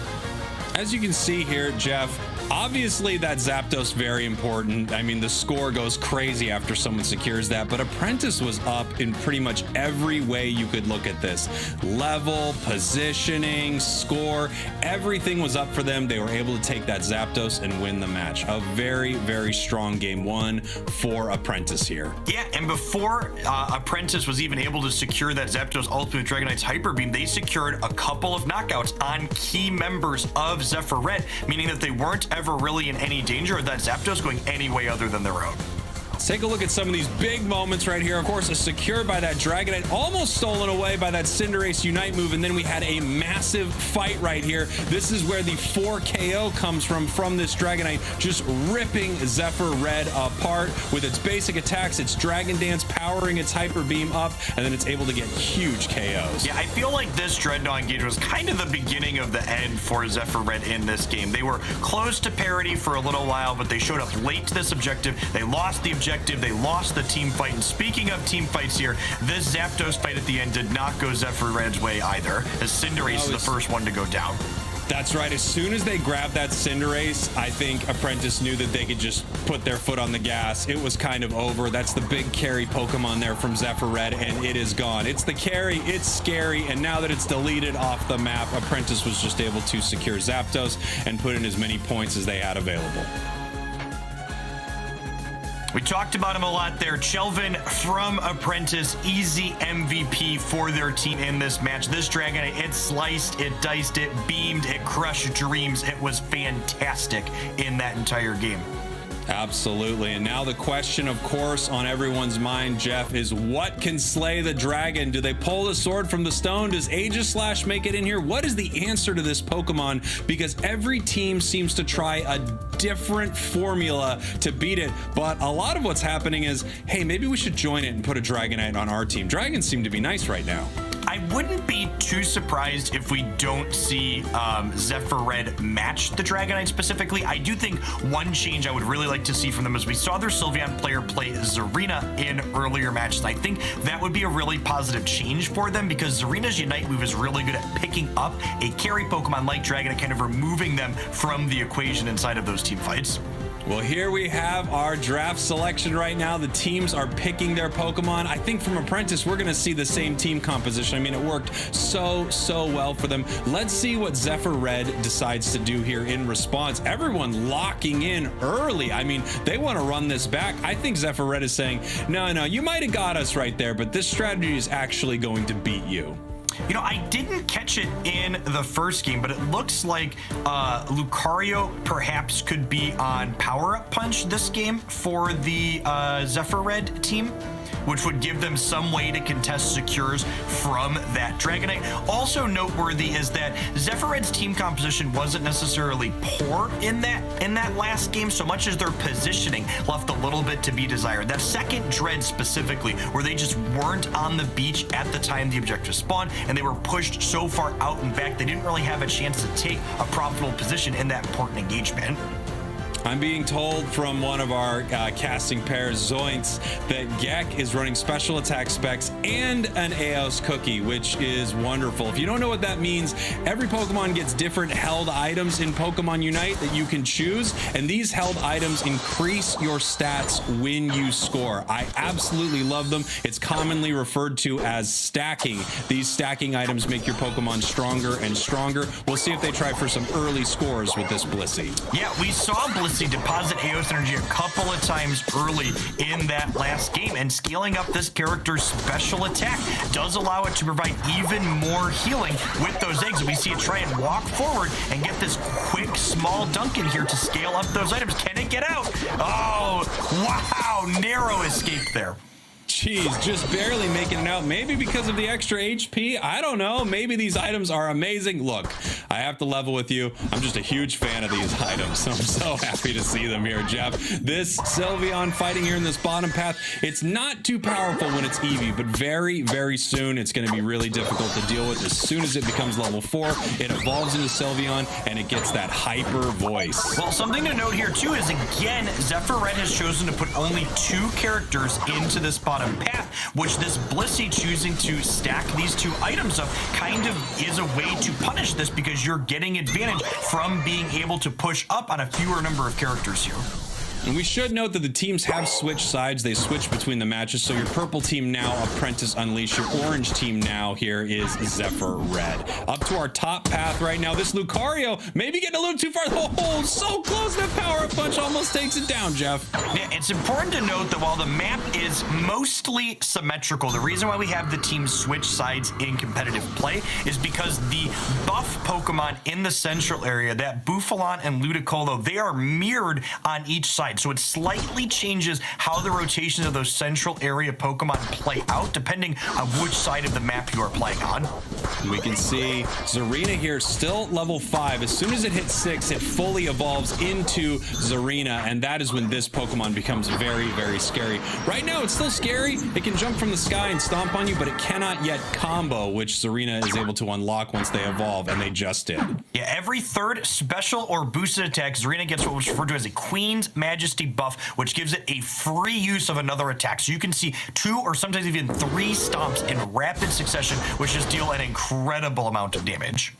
As you can see here, Jeff, obviously that Zapdos very important. I mean, the score goes crazy after someone secures that, but Apprentice was up in pretty much every way you could look at this. Level, positioning, score, everything was up for them. They were able to take that Zapdos and win the match. A very, very strong game 1 for Apprentice here. Yeah, and before Apprentice was even able to secure that Zapdos Ultimate Dragonite's Hyper Beam, they secured a couple of knockouts on key members of Zephyr Red, meaning that they weren't ever really in any danger of that Zapdos going any way other than their own. Let's take a look at some of these big moments right here. Of course, a secure by that Dragonite, almost stolen away by that Cinderace Unite move, and then we had a massive fight right here. This is where the 4 KO comes from this Dragonite, just ripping Zephyr Red apart with its basic attacks, its Dragon Dance powering its Hyper Beam up, and then it's able to get huge KOs. Yeah, I feel like this Dreadnought engagement was kind of the beginning of the end for Zephyr Red in this game. They were close to parity for a little while, but they showed up late to this objective. They lost the objective. They lost the team fight. And speaking of team fights here, this Zapdos fight at the end did not go Zephyr Red's way either, as Cinderace is the first one to go down. That's right. As soon as they grabbed that Cinderace, I think Apprentice knew that they could just put their foot on the gas. It was kind of over. That's the big carry Pokemon there from Zephyr Red, and it is gone. It's the carry. It's scary. And now that it's deleted off the map, Apprentice was just able to secure Zapdos and put in as many points as they had available. We talked about him a lot there. Shelvin from Apprentice, easy MVP for their team in this match. This Dragonite, it sliced, it diced, it beamed, it crushed dreams. It was fantastic in that entire game. Absolutely. And now the question, of course, on everyone's mind, Jeff, is what can slay the dragon? Do they pull the sword from the stone? Does Aegislash make it in here? What is the answer to this Pokemon? Because every team seems to try a different formula to beat it. But a lot of what's happening is, hey, maybe we should join it and put a Dragonite on our team. Dragons seem to be nice right now. I wouldn't be too surprised if we don't see Zephyr Red match the Dragonite specifically. I do think one change I would really like to see from them is we saw their Sylveon player play Zarina in earlier matches. I think that would be a really positive change for them because Zarina's Unite move is really good at picking up a carry Pokemon like Dragonite, kind of removing them from the equation inside of those team fights. Well, here we have our draft selection right now. The teams are picking their Pokemon. I think from Apprentice, we're going to see the same team composition. I mean, it worked so well for them. Let's see what Zephyr Red decides to do here in response. Everyone locking in early. I mean, they want to run this back. I think Zephyr Red is saying, no, you might have got us right there, but this strategy is actually going to beat you. You know, I didn't catch it in the first game, but it looks like Lucario perhaps could be on Power Up Punch this game for the Zephyr Red team, which would give them some way to contest secures from that Dragonite. Also noteworthy is that Zephyr Red's team composition wasn't necessarily poor in that last game, so much as their positioning left a little bit to be desired. That second Dread specifically, where they just weren't on the beach at the time the objective spawned, and they were pushed so far out and back, they didn't really have a chance to take a profitable position in that important engagement. I'm being told from one of our casting pairs, Zoints, that Gek is running special attack specs and an Eos cookie, which is wonderful. If you don't know what that means, every Pokemon gets different held items in Pokemon Unite that you can choose, and these held items increase your stats when you score. I absolutely love them. It's commonly referred to as stacking. These stacking items make your Pokemon stronger and stronger. We'll see if they try for some early scores with this Blissey. Yeah, we saw Blissey deposit Eos energy a couple of times early in that last game, and scaling up this character's special attack does allow it to provide even more healing with those eggs. We see it try and walk forward and get this quick small dunk in here to scale up those items. Can it get out? Oh, wow, narrow escape there. Jeez, just barely making it out. Maybe because of the extra HP. I don't know. Maybe these items are amazing. Look, I have to level with you. I'm just a huge fan of these items. I'm so happy to see them here, Jeff. This Sylveon fighting here in this bottom path, it's not too powerful when it's Eevee, but very soon it's going to be really difficult to deal with. As soon as it becomes level 4, it evolves into Sylveon and it gets that hyper voice. Well, something to note here too is, again, Zephyr Red has chosen to put only 2 characters into this bottom path, which this Blissey choosing to stack these 2 items up kind of is a way to punish this, because you're getting advantage from being able to push up on a fewer number of characters here. And we should note that the teams have switched sides. They switch between the matches. So your purple team now, Apprentice Unleash. Your orange team now here is Zephyr Red. Up to our top path right now. This Lucario maybe getting a little too far. Oh, so close. That power-up punch almost takes it down, Jeff. Yeah, it's important to note that while the map is mostly symmetrical, the reason why we have the teams switch sides in competitive play is because the buff Pokemon in the central area, that Buffalant and Ludicolo, they are mirrored on each side. So it slightly changes how the rotations of those central area Pokemon play out, depending on which side of the map you are playing on. We can see Zarina here still level 5. As soon as it hits 6, it fully evolves into Zarina, and that is when this Pokemon becomes very scary. Right now, it's still scary. It can jump from the sky and stomp on you, but it cannot yet combo, which Zarina is able to unlock once they evolve, and they just did. Yeah, every third special or boosted attack, Zarina gets what was referred to as a Queen's Majesty buff, which gives it a free use of another attack. So you can see 2 or sometimes even 3 stomps in rapid succession, which just deal an incredible amount of damage.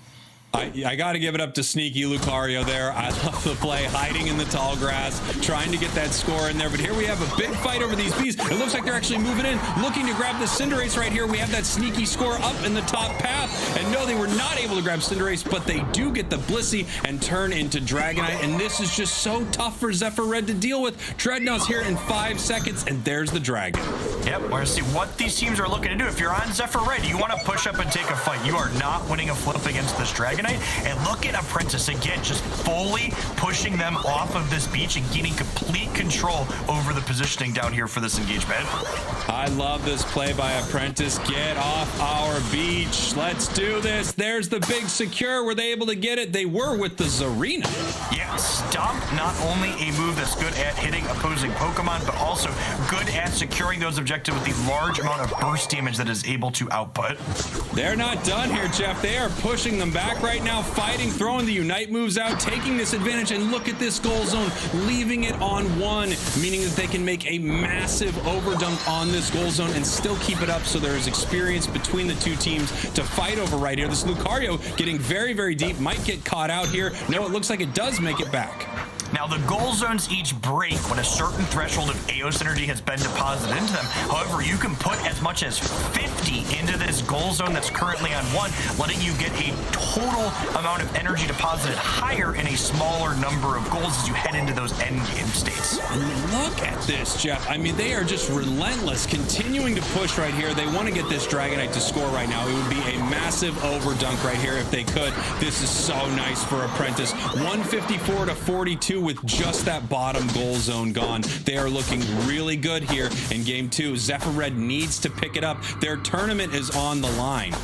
I got to give it up to sneaky Lucario there. I love the play, hiding in the tall grass, trying to get that score in there. But here we have a big fight over these bees. It looks like they're actually moving in, looking to grab the Cinderace right here. We have that sneaky score up in the top path. And no, they were not able to grab Cinderace, but they do get the Blissey and turn into Dragonite. And this is just so tough for Zephyr Red to deal with. Dreadnought's here in 5 seconds, and there's the Dragon. Yep, we're going to see what these teams are looking to do. If you're on Zephyr Red, you want to push up and take a fight. You are not winning a flip against this Dragonite. Unite. And look at Apprentice again, just fully pushing them off of this beach and gaining complete control over the positioning down here for this engagement. I love this play by Apprentice. Get off our beach. Let's do this. There's the big secure. Were they able to get it? They were with the Zarina. Yeah, Stomp, not only a move that's good at hitting opposing Pokemon, but also good at securing those objectives with the large amount of burst damage that is able to output. They're not done here, Jeff. They are pushing them back right now, fighting, throwing the Unite moves out, taking this advantage, and look at this goal zone, leaving it on 1, meaning that they can make a massive overdunk on this goal zone and still keep it up, so there's experience between the two teams to fight over right here. This Lucario getting very, very deep, might get caught out here. No, it looks like it does make it back. Now, the goal zones each break when a certain threshold of Eos energy has been deposited into them. However, you can put as much as 50 into this goal zone that's currently on 1, letting you get a total amount of energy deposited higher in a smaller number of goals as you head into those end game states. Look at this, Jeff. I mean, they are just relentless, continuing to push right here. They want to get this Dragonite to score right now. It would be a massive overdunk right here if they could. This is so nice for Apprentice. 154 to 42 with just that bottom goal zone gone. They are looking really good here in game 2. Zephyr Red needs to pick it up. Their tournament is on the line.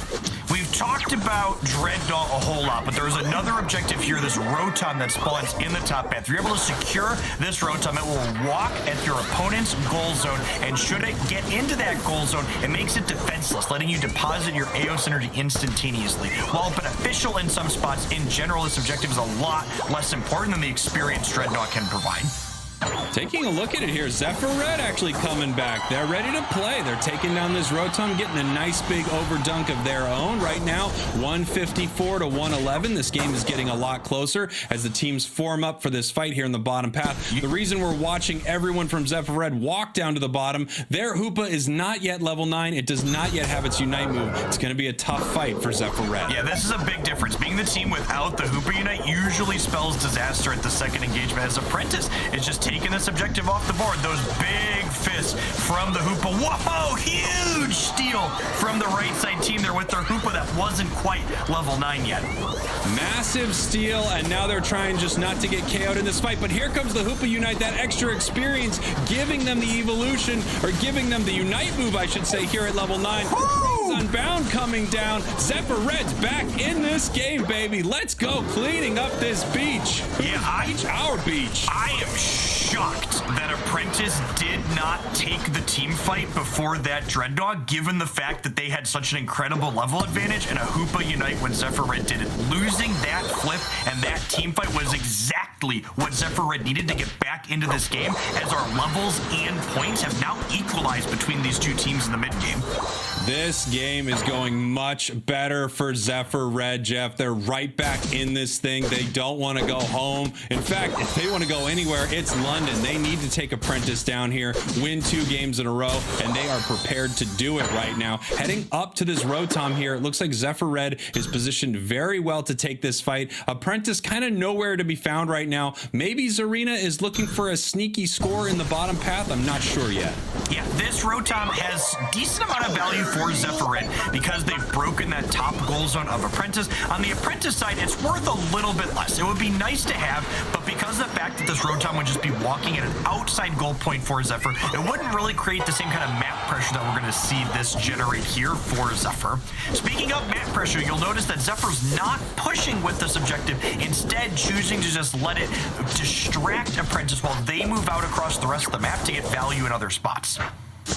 We've talked about Dreadnought a whole lot, but there's another objective here, this Rotom that spawns in the top path. If you're able to secure this Rotom, it will walk at your opponent's goal zone, and should it get into that goal zone, it makes it defenseless, letting you deposit your Eos energy instantaneously. While beneficial in some spots, in general, this objective is a lot less important than the experience Dreadnought can provide. Taking a look at it here, Zephyr Red actually coming back. They're ready to play. They're taking down this Rotom, getting a nice big overdunk of their own. Right now, 154 to 111. This game is getting a lot closer as the teams form up for this fight here in the bottom path. The reason we're watching everyone from Zephyr Red walk down to the bottom, their Hoopa is not yet level 9. It does not yet have its Unite move. It's going to be a tough fight for Zephyr Red. Yeah, this is a big difference. Being the team without the Hoopa Unite usually spells disaster at the second engagement, as Apprentice is just taking this objective off the board. Those big fists from the Hoopa. Whoa, huge steal from the right side team there with their Hoopa that wasn't quite level 9 yet. Massive steal, and now they're trying just not to get KO'd in this fight. But here comes the Hoopa Unite, that extra experience, giving them the evolution, or giving them the Unite move, I should say, here at level 9. Unbound coming down. Zephyr Red's back in this game, baby. Let's go cleaning up this beach. Yeah, our beach. I am shocked that Apprentice did not take the team fight before that Dreadnought, given the fact that they had such an incredible level advantage and a Hoopa Unite when Zephyr Red did it. Losing that flip and that team fight was exactly what Zephyr Red needed to get back into this game, as our levels and points have now equalized between these two teams in the mid game. This game is going much better for Zephyr Red, Jeff. They're right back in this thing. They don't want to go home. In fact, if they want to go anywhere, it's London. They need to take Apprentice down here, win 2 games in a row, and they are prepared to do it right now. Heading up to this Rotom here, it looks like Zephyr Red is positioned very well to take this fight. Apprentice kind of nowhere to be found right now. Maybe Zarina is looking for a sneaky score in the bottom path. I'm not sure yet. Yeah, this Rotom has decent amount of value for Zephyr Red because they've broken that top goal zone of Apprentice. On the Apprentice side, it's worth a little bit less. It would be nice to have, but because of the fact that this Rotom would just be walking at an outside goal point for Zephyr, it wouldn't really create the same kind of map pressure that we're going to see this generate here for Zephyr. Speaking of map pressure, you'll notice that Zephyr's not pushing with this objective, instead choosing to just let it distract Apprentice while they move out across the rest of the map to get value in other spots.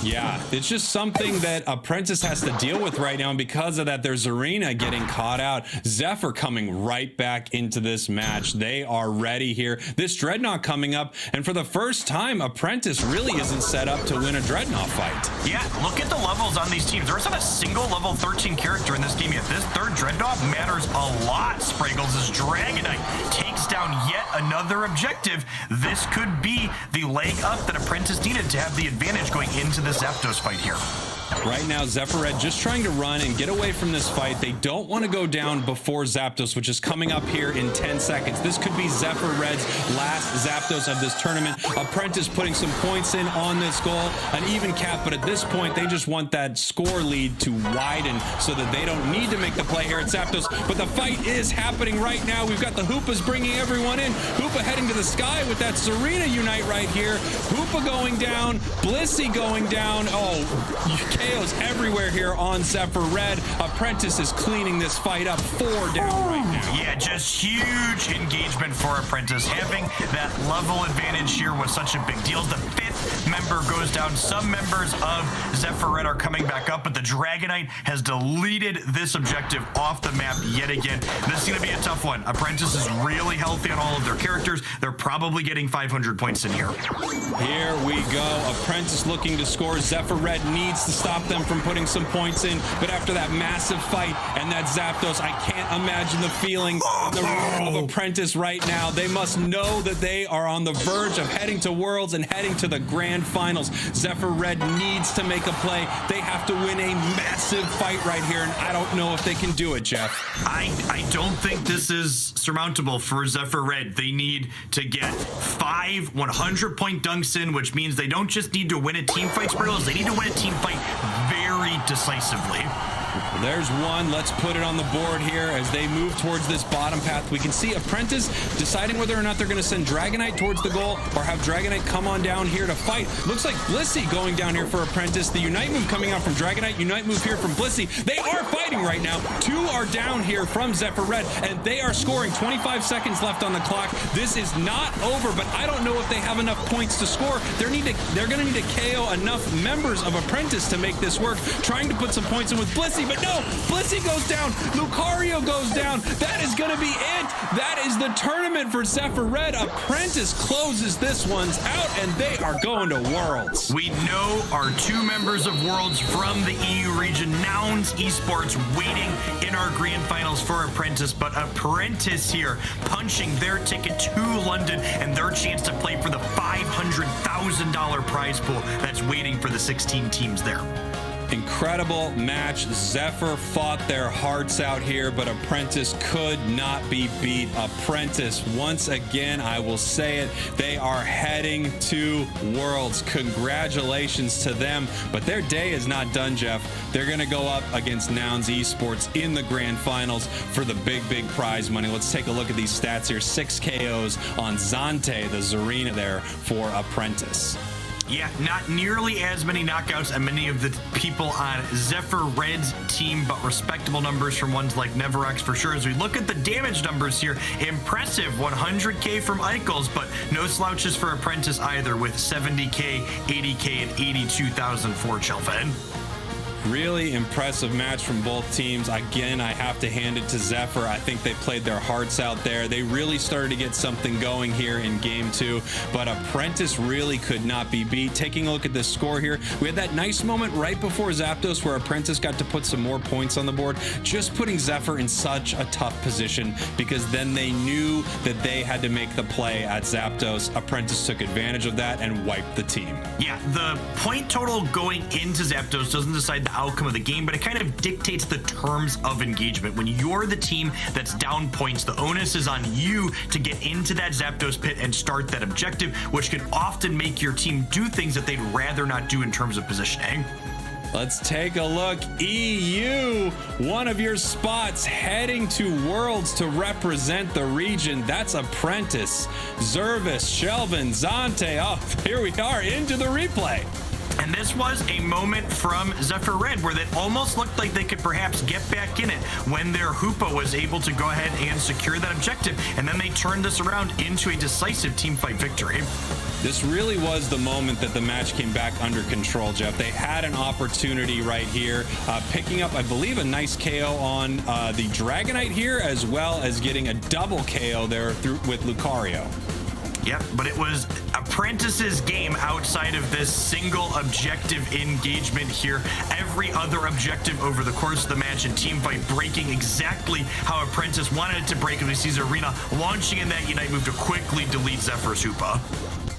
Yeah, it's just something that Apprentice has to deal with right now, and because of that, there's Zarina getting caught out. Zephyr coming right back into this match. They are ready here. This Dreadnought coming up, and for the first time, Apprentice really isn't set up to win a Dreadnought fight. Yeah, look at the levels on these teams. There's not a single level 13 character in this game yet. This third Dreadnought matters a lot. Spraggles' as Dragonite takes down yet another objective. This could be the leg up that Apprentice needed to have the advantage going into this Zapdos fight here. Right now, Zephyr Red just trying to run and get away from this fight. They don't want to go down before Zapdos, which is coming up here in 10 seconds. This could be Zephyr Red's last Zapdos of this tournament. Apprentice putting some points in on this goal, an even cap, but at this point, they just want that score lead to widen so that they don't need to make the play here at Zapdos. But the fight is happening right now. We've got the Hoopas bringing everyone in. Hoopa heading to the sky with that Serena Unite right here. Hoopa going down, Blissey going down. Oh, KOs everywhere here on Zephyr Red. Apprentice is cleaning this fight up. 4 down right now. Yeah, just huge engagement for Apprentice. Having that level advantage here was such a big deal. The 5th member goes down. Some members of Zephyr Red are coming back up, but the Dragonite has deleted this objective off the map yet again. This is going to be a tough one. Apprentice is really healthy on all of their characters. They're probably getting 500 points in here. Here we go. Apprentice looking to score. Zephyr Red needs to stop them from putting some points in, but after that massive fight and that Zapdos, I can't imagine the feeling of Apprentice right now. They must know that they are on the verge of heading to Worlds and heading to the grand finals. Zephyr Red needs to make a play. They have to win a massive fight right here, and I don't know if they can do it, Jeff. I don't think this is surmountable for Zephyr Red. They need to get 5 100-point dunks in, which means they don't just need to win a team fight, Spriggles. They need to win a team fight very decisively. Well, there's one. Let's put it on the board here as they move towards this bottom path. We can see Apprentice deciding whether or not they're going to send Dragonite towards the goal or have Dragonite come on down here to fight. Looks like Blissey going down here for Apprentice. The Unite move coming out from Dragonite. Unite move here from Blissey. They are fighting right now. 2 are down here from Zephyr Red, and they are scoring. 25 seconds left on the clock. This is not over, but I don't know if they have enough points to score. They're going to need to KO enough members of Apprentice to make this work. Trying to put some points in with Blissey, but no, Blissey goes down. Lucario goes down. That is going to be it. That is the tournament for Zephyr Red. Apprentice closes this one's out, and they are going to Worlds. We know our 2 members of Worlds from the EU region, Nouns Esports, waiting in our grand finals for Apprentice, but Apprentice here punching their ticket to London and their chance to play for the $500,000 prize pool that's waiting for the 16 teams there. Incredible match. Zephyr fought their hearts out here, but Apprentice could not be beat. Apprentice, once again, I will say it, they are heading to Worlds. Congratulations to them, but their day is not done, Jeff. They're going to go up against Nouns Esports in the grand finals for the big prize money. Let's take a look at these stats here. 6 KOs on Zante, the Zarina there for Apprentice. Yeah, not nearly as many knockouts as many of the people on Zephyr Red's team, but respectable numbers from ones like Neverox for sure. As we look at the damage numbers here, impressive 100k from Eichels, but no slouches for Apprentice either with 70k, 80k, and 82,000 for Chelfen. Really impressive match from both teams. Again, I have to hand it to Zephyr. I think they played their hearts out there. They really started to get something going here in game 2, but Apprentice really could not be beat. Taking a look at this score here, we had that nice moment right before Zapdos where Apprentice got to put some more points on the board, just putting Zephyr in such a tough position because then they knew that they had to make the play at Zapdos. Apprentice took advantage of that and wiped the team. Yeah, the point total going into Zapdos doesn't decide the outcome of the game, but it kind of dictates the terms of engagement. When you're the team that's down points, the onus is on you to get into that Zapdos pit and start that objective, which can often make your team do things that they'd rather not do in terms of positioning. Let's take a look. EU, one of your spots heading to Worlds to represent the region. That's Apprentice, Zervis, Shelvin, Zante. Oh, here we are into the replay. And this was a moment from Zephyr Red where it almost looked like they could perhaps get back in it when their Hoopa was able to go ahead and secure that objective. And then they turned this around into a decisive team fight victory. This really was the moment that the match came back under control, Jeff. They had an opportunity right here, picking up, I believe, a nice KO on the Dragonite here, as well as getting a double KO there with Lucario. Yep, but it was Apprentice's game outside of this single objective engagement here. Every other objective over the course of the match and team fight breaking exactly how Apprentice wanted it to break. And we see Zarina launching in that Unite move to quickly delete Zephyr's Hoopa.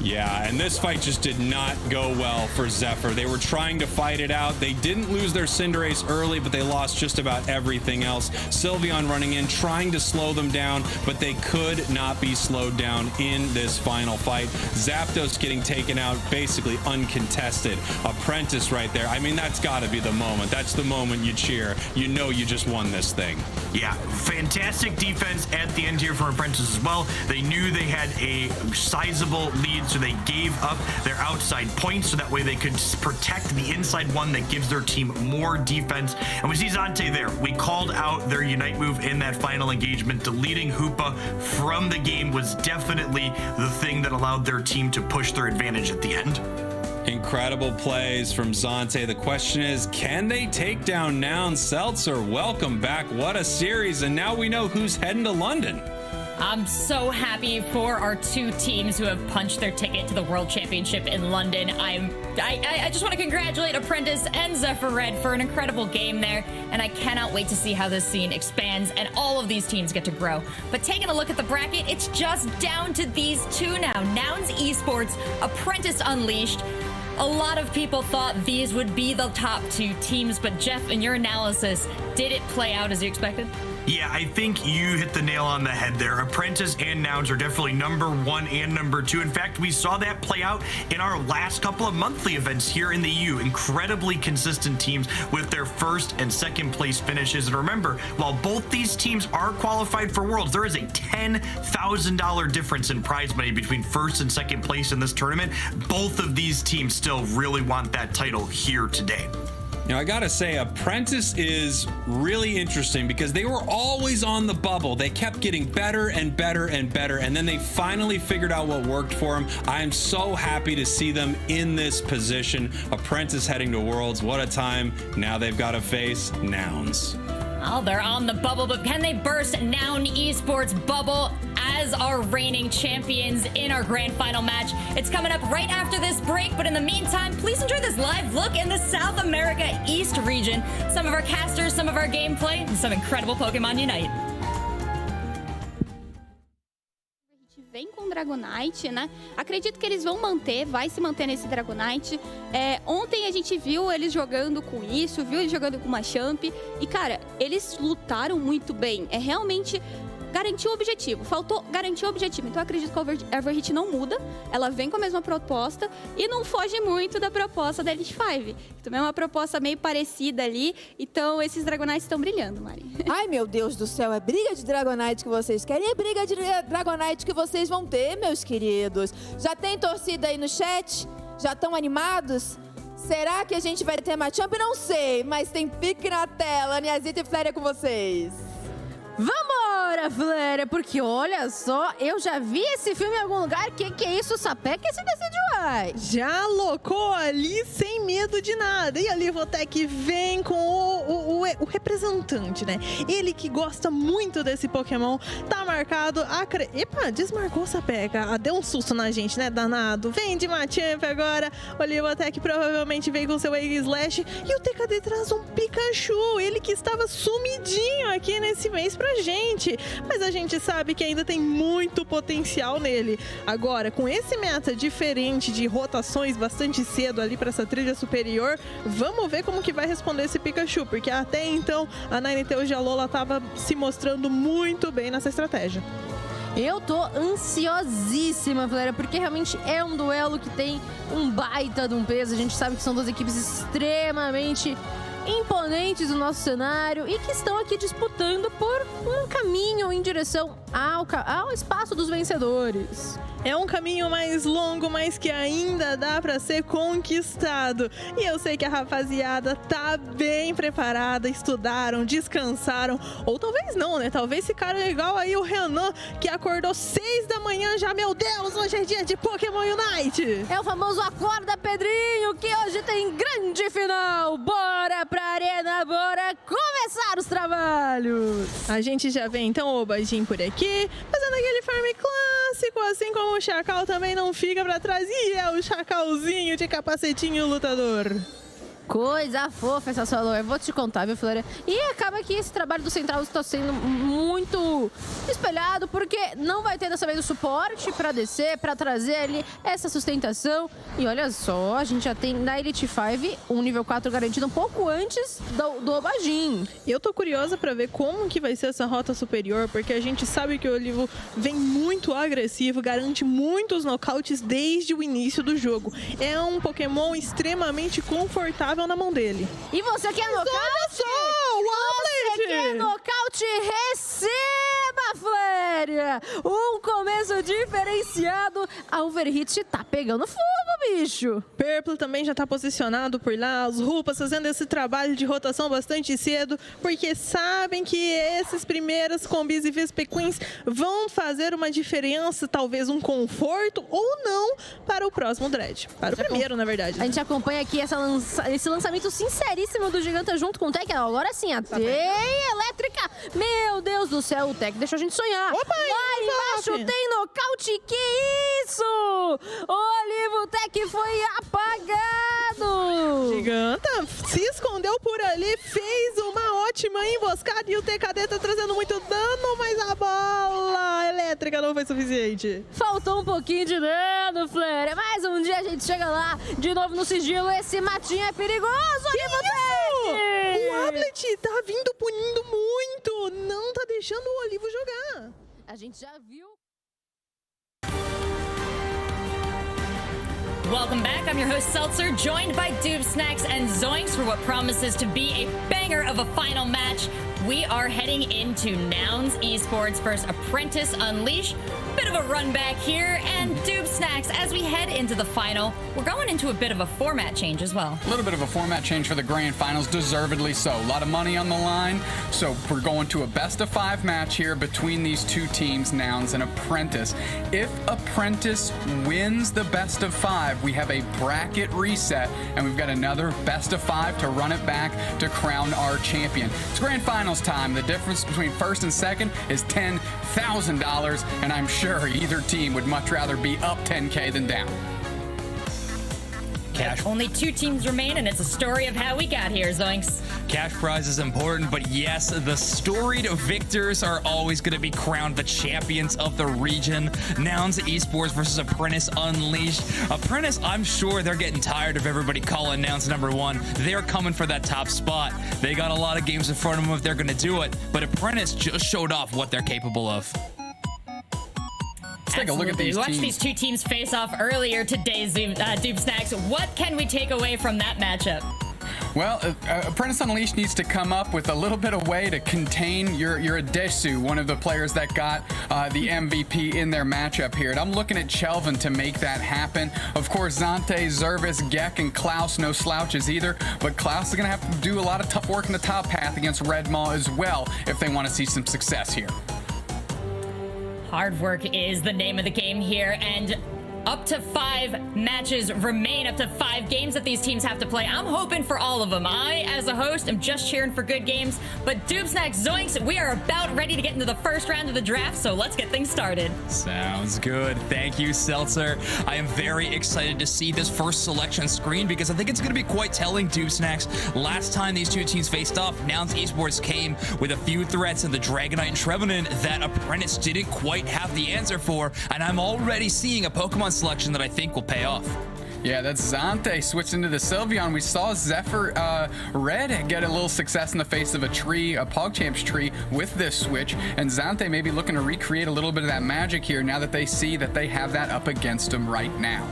Yeah, and this fight just did not go well for Zephyr. They were trying to fight it out. They didn't lose their Cinderace early, but they lost just about everything else. Sylveon running in, trying to slow them down, but they could not be slowed down in this final fight. Zapdos getting taken out basically uncontested. Apprentice right there. I mean, that's got to be the moment. That's the moment you cheer. You know you just won this thing. Yeah, fantastic defense at the end here from Apprentice as well. They knew they had a sizable lead, so they gave up their outside points so that way they could protect the inside one that gives their team more defense. And we see Zante there. We called out their Unite move in that final engagement. Deleting Hoopa from the game was definitely the thing that allowed their team to push their advantage at the end. Incredible plays from Zante. The question is, can they take down Noun? Seltzer, welcome back. What a series. And now we know who's heading to London. I'm so happy for our two teams who have punched their ticket to the World Championship in London. I just want to congratulate Apprentice and Zephyr Red for an incredible game there, and I cannot wait to see how this scene expands and all of these teams get to grow. But taking a look at the bracket, it's just down to these two now. Nouns Esports, Apprentice Unleashed. A lot of people thought these would be the top two teams, but Jeff, in your analysis, did it play out as you expected? Yeah, I think you hit the nail on the head there. Apprentice and Nouns are definitely number 1 and number 2. In fact, we saw that play out in our last couple of monthly events here in the EU. Incredibly consistent teams with their first and second place finishes. And remember, while both these teams are qualified for Worlds, there is a $10,000 difference in prize money between first and second place in this tournament. Both of these teams still really want that title here today. Now, I gotta say, Apprentice is really interesting because they were always on the bubble. They kept getting better and better and better, and then they finally figured out what worked for them. I am so happy to see them in this position. Apprentice heading to Worlds, what a time. Now they've got to face Nouns. Oh, they're on the bubble, but can they burst Noun Esports bubble as our reigning champions in our grand final match? It's coming up right after this break, but in the meantime, please enjoy this live look in the South America East region. Some of our casters, some of our gameplay, and some incredible Pokémon Unite. Vem com Dragonite, né? Acredito que eles vão manter, vai se manter nesse Dragonite. Ontem a gente viu eles jogando com isso, viu eles jogando com uma Champ. E, cara, eles lutaram muito bem. É realmente garantir o objetivo. Faltou garantir o objetivo. Então, eu acredito que a Overhit não muda. Ela vem com a mesma proposta e não foge muito da proposta da Elite 5. Também é uma proposta meio parecida ali. Então, esses Dragonites estão brilhando, Mari. Ai, meu Deus do céu. É briga de Dragonite que vocês querem? É briga de Dragonite que vocês vão ter, meus queridos. Já tem torcida aí no chat? Já estão animados? Será que a gente vai ter matchup? Não sei, mas tem pique na tela. Niazita e Fléria com vocês. Vambora, Fléria, porque olha só, eu já vi esse filme em algum lugar. Que é isso, Sapé? Que se decide, uai? Já alocou ali sem medo de nada. E a Livotech vem com o representante, né? Ele que gosta muito desse Pokémon. Tá marcado. Epa, desmarcou o Sapeca. Deu um susto na gente, né? Danado. Vem de Machamp agora. O Livotech provavelmente veio com seu Egg Slash. E o TKD traz um Pikachu. Ele que estava sumidinho aqui nesse mês pra gente, mas a gente sabe que ainda tem muito potencial nele. Agora, com esse meta diferente de rotações bastante cedo ali para essa trilha superior, vamos ver como que vai responder esse Pikachu, porque até então a Ninetales de Alola estava se mostrando muito bem nessa estratégia. Eu tô ansiosíssima, Fléria, porque realmente é um duelo que tem um baita de um peso. A gente sabe que são duas equipes extremamente imponentes do nosso cenário e que estão aqui disputando por um caminho em direção ao espaço dos vencedores. É um caminho mais longo, mas que ainda dá para ser conquistado. E eu sei que a rapaziada tá bem preparada, estudaram, descansaram, ou talvez não, né? Talvez ficaram igual aí o Renan, que acordou 6 da manhã já. Meu Deus, hoje é dia de Pokémon Unite! É o famoso Acorda, Pedrinho, que hoje tem grande final. Bora pra arena, bora começar os trabalhos! A gente já vê então o Obajin por aqui, fazendo aquele farm clássico, assim como o Chacal também não fica pra trás. E é o Chacalzinho de capacetinho lutador. Coisa fofa essa solo. Eu vou te contar, viu, Flora? E acaba que esse trabalho do Central está sendo muito espelhado, porque não vai ter dessa vez o suporte para descer, para trazer ali essa sustentação. E olha só, a gente já tem na Elite 5 um nível 4 garantido um pouco antes do Obajin. Eu tô curiosa para ver como que vai ser essa rota superior, porque a gente sabe que o Olivo vem muito agressivo, garante muitos nocautes desde o início do jogo. É um Pokémon extremamente confortável na mão dele. E você quer nocaute? Olha só, o Você quer nocaute? Receba, Fléria! Um começo diferenciado. A Overhit tá pegando fogo, bicho. Purple também já tá posicionado por lá. Os Rupas fazendo esse trabalho de rotação bastante cedo, porque sabem que esses primeiros combis e VSP Queens vão fazer uma diferença, talvez um conforto ou não, para o próximo Dread. Para o primeiro, na verdade. A gente acompanha aqui esse lançamento sinceríssimo do Giganta junto com o Tech. Agora sim, a teia elétrica. Meu Deus do céu, o Tech deixou a gente sonhar. Opa, lá embaixo tem nocaute. Que isso? Olivo Tech foi apagado. Giganta se escondeu por ali, fez uma ótima emboscada e o TKD tá trazendo muito dano, mas a bola elétrica não foi suficiente. Faltou um pouquinho de dano, Flare. Mas um dia a gente chega lá, de novo no sigilo. Esse matinho é perigoso, Olivo Tech! O Ablet tá vindo punindo muito, não tá deixando o Olivo jogar. A gente já viu. Welcome back. I'm your host, Seltzer, joined by Doob Snacks and Zoinks for what promises to be a banger of a final match. We are heading into Nouns Esports versus Apprentice Unleashed. Bit of a run back here, and Doob Snacks, as we head into the final, we're going into a bit of a format change as well. A little bit of a format change for the grand finals, deservedly so. A lot of money on the line, so we're going to a best-of-5 match here between these two teams, Nouns and Apprentice. If Apprentice wins the best-of-5, we have a bracket reset, and we've got another best-of-5 to run it back to crown our champion. It's grand finals time. The difference between first and second is $10,000, and I'm sure either team would much rather be up 10K than down. Cash. Only 2 teams remain, and it's a story of how we got here, Zoinks. Cash prize is important, but yes, the storied victors are always going to be crowned the champions of the region. Nouns Esports versus Apprentice Unleashed. Apprentice, I'm sure they're getting tired of everybody calling Nouns number 1. They're coming for that top spot. They got a lot of games in front of them if they're going to do it, but Apprentice just showed off what they're capable of. Take a look at these we watched teams. these 2 teams face off earlier today, Doob Snacks. What can we take away from that matchup? Well, Apprentice Unleashed needs to come up with a little bit of way to contain your Adesu, one of the players that got the MVP in their matchup here. And I'm looking at Chelvin to make that happen. Of course, Zante, Zervis, Gek, and Klaus, no slouches either. But Klaus is going to have to do a lot of tough work in the top path against Red Maw as well if they want to see some success here. Hard work is the name of the game here, and up to 5 matches remain, up to 5 games that these teams have to play. I'm hoping for all of them. I, as a host, am just cheering for good games. But Doob Snacks, Zoinks, we are about ready to get into the first round of the draft, so let's get things started. Sounds good. Thank you, Seltzer. I am very excited to see this first selection screen because I think it's going to be quite telling, Doob Snacks. Last time these 2 teams faced off, Nouns Esports came with a few threats in the Dragonite and Trevenant that Apprentice didn't quite have the answer for, and I'm already seeing a Pokemon selection that I think will pay off. Yeah, that's Zante switching to the Sylveon. We saw Zephyr Red get a little success in the face of a tree, a PogChamps tree, with this switch. And Zante may be looking to recreate a little bit of that magic here now that they see that they have that up against them right now.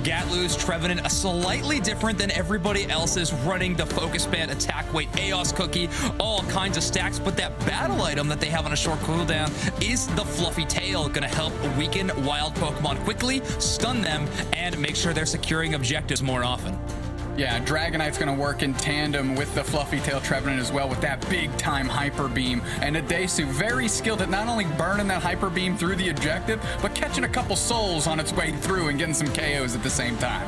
Gatlu's Trevenant, slightly different than everybody else's, running the Focus Band, Attack Weight, Aeos Cookie, all kinds of stacks. But that battle item that they have on a short cooldown is the Fluffy Tail, going to help weaken wild Pokemon quickly, stun them, and make sure they're securing objectives more often. Yeah, Dragonite's going to work in tandem with the Fluffy Tail Trevenant as well with that big-time Hyper Beam. And Adesu very skilled at not only burning that Hyper Beam through the objective, but catching a couple souls on its way through and getting some KOs at the same time.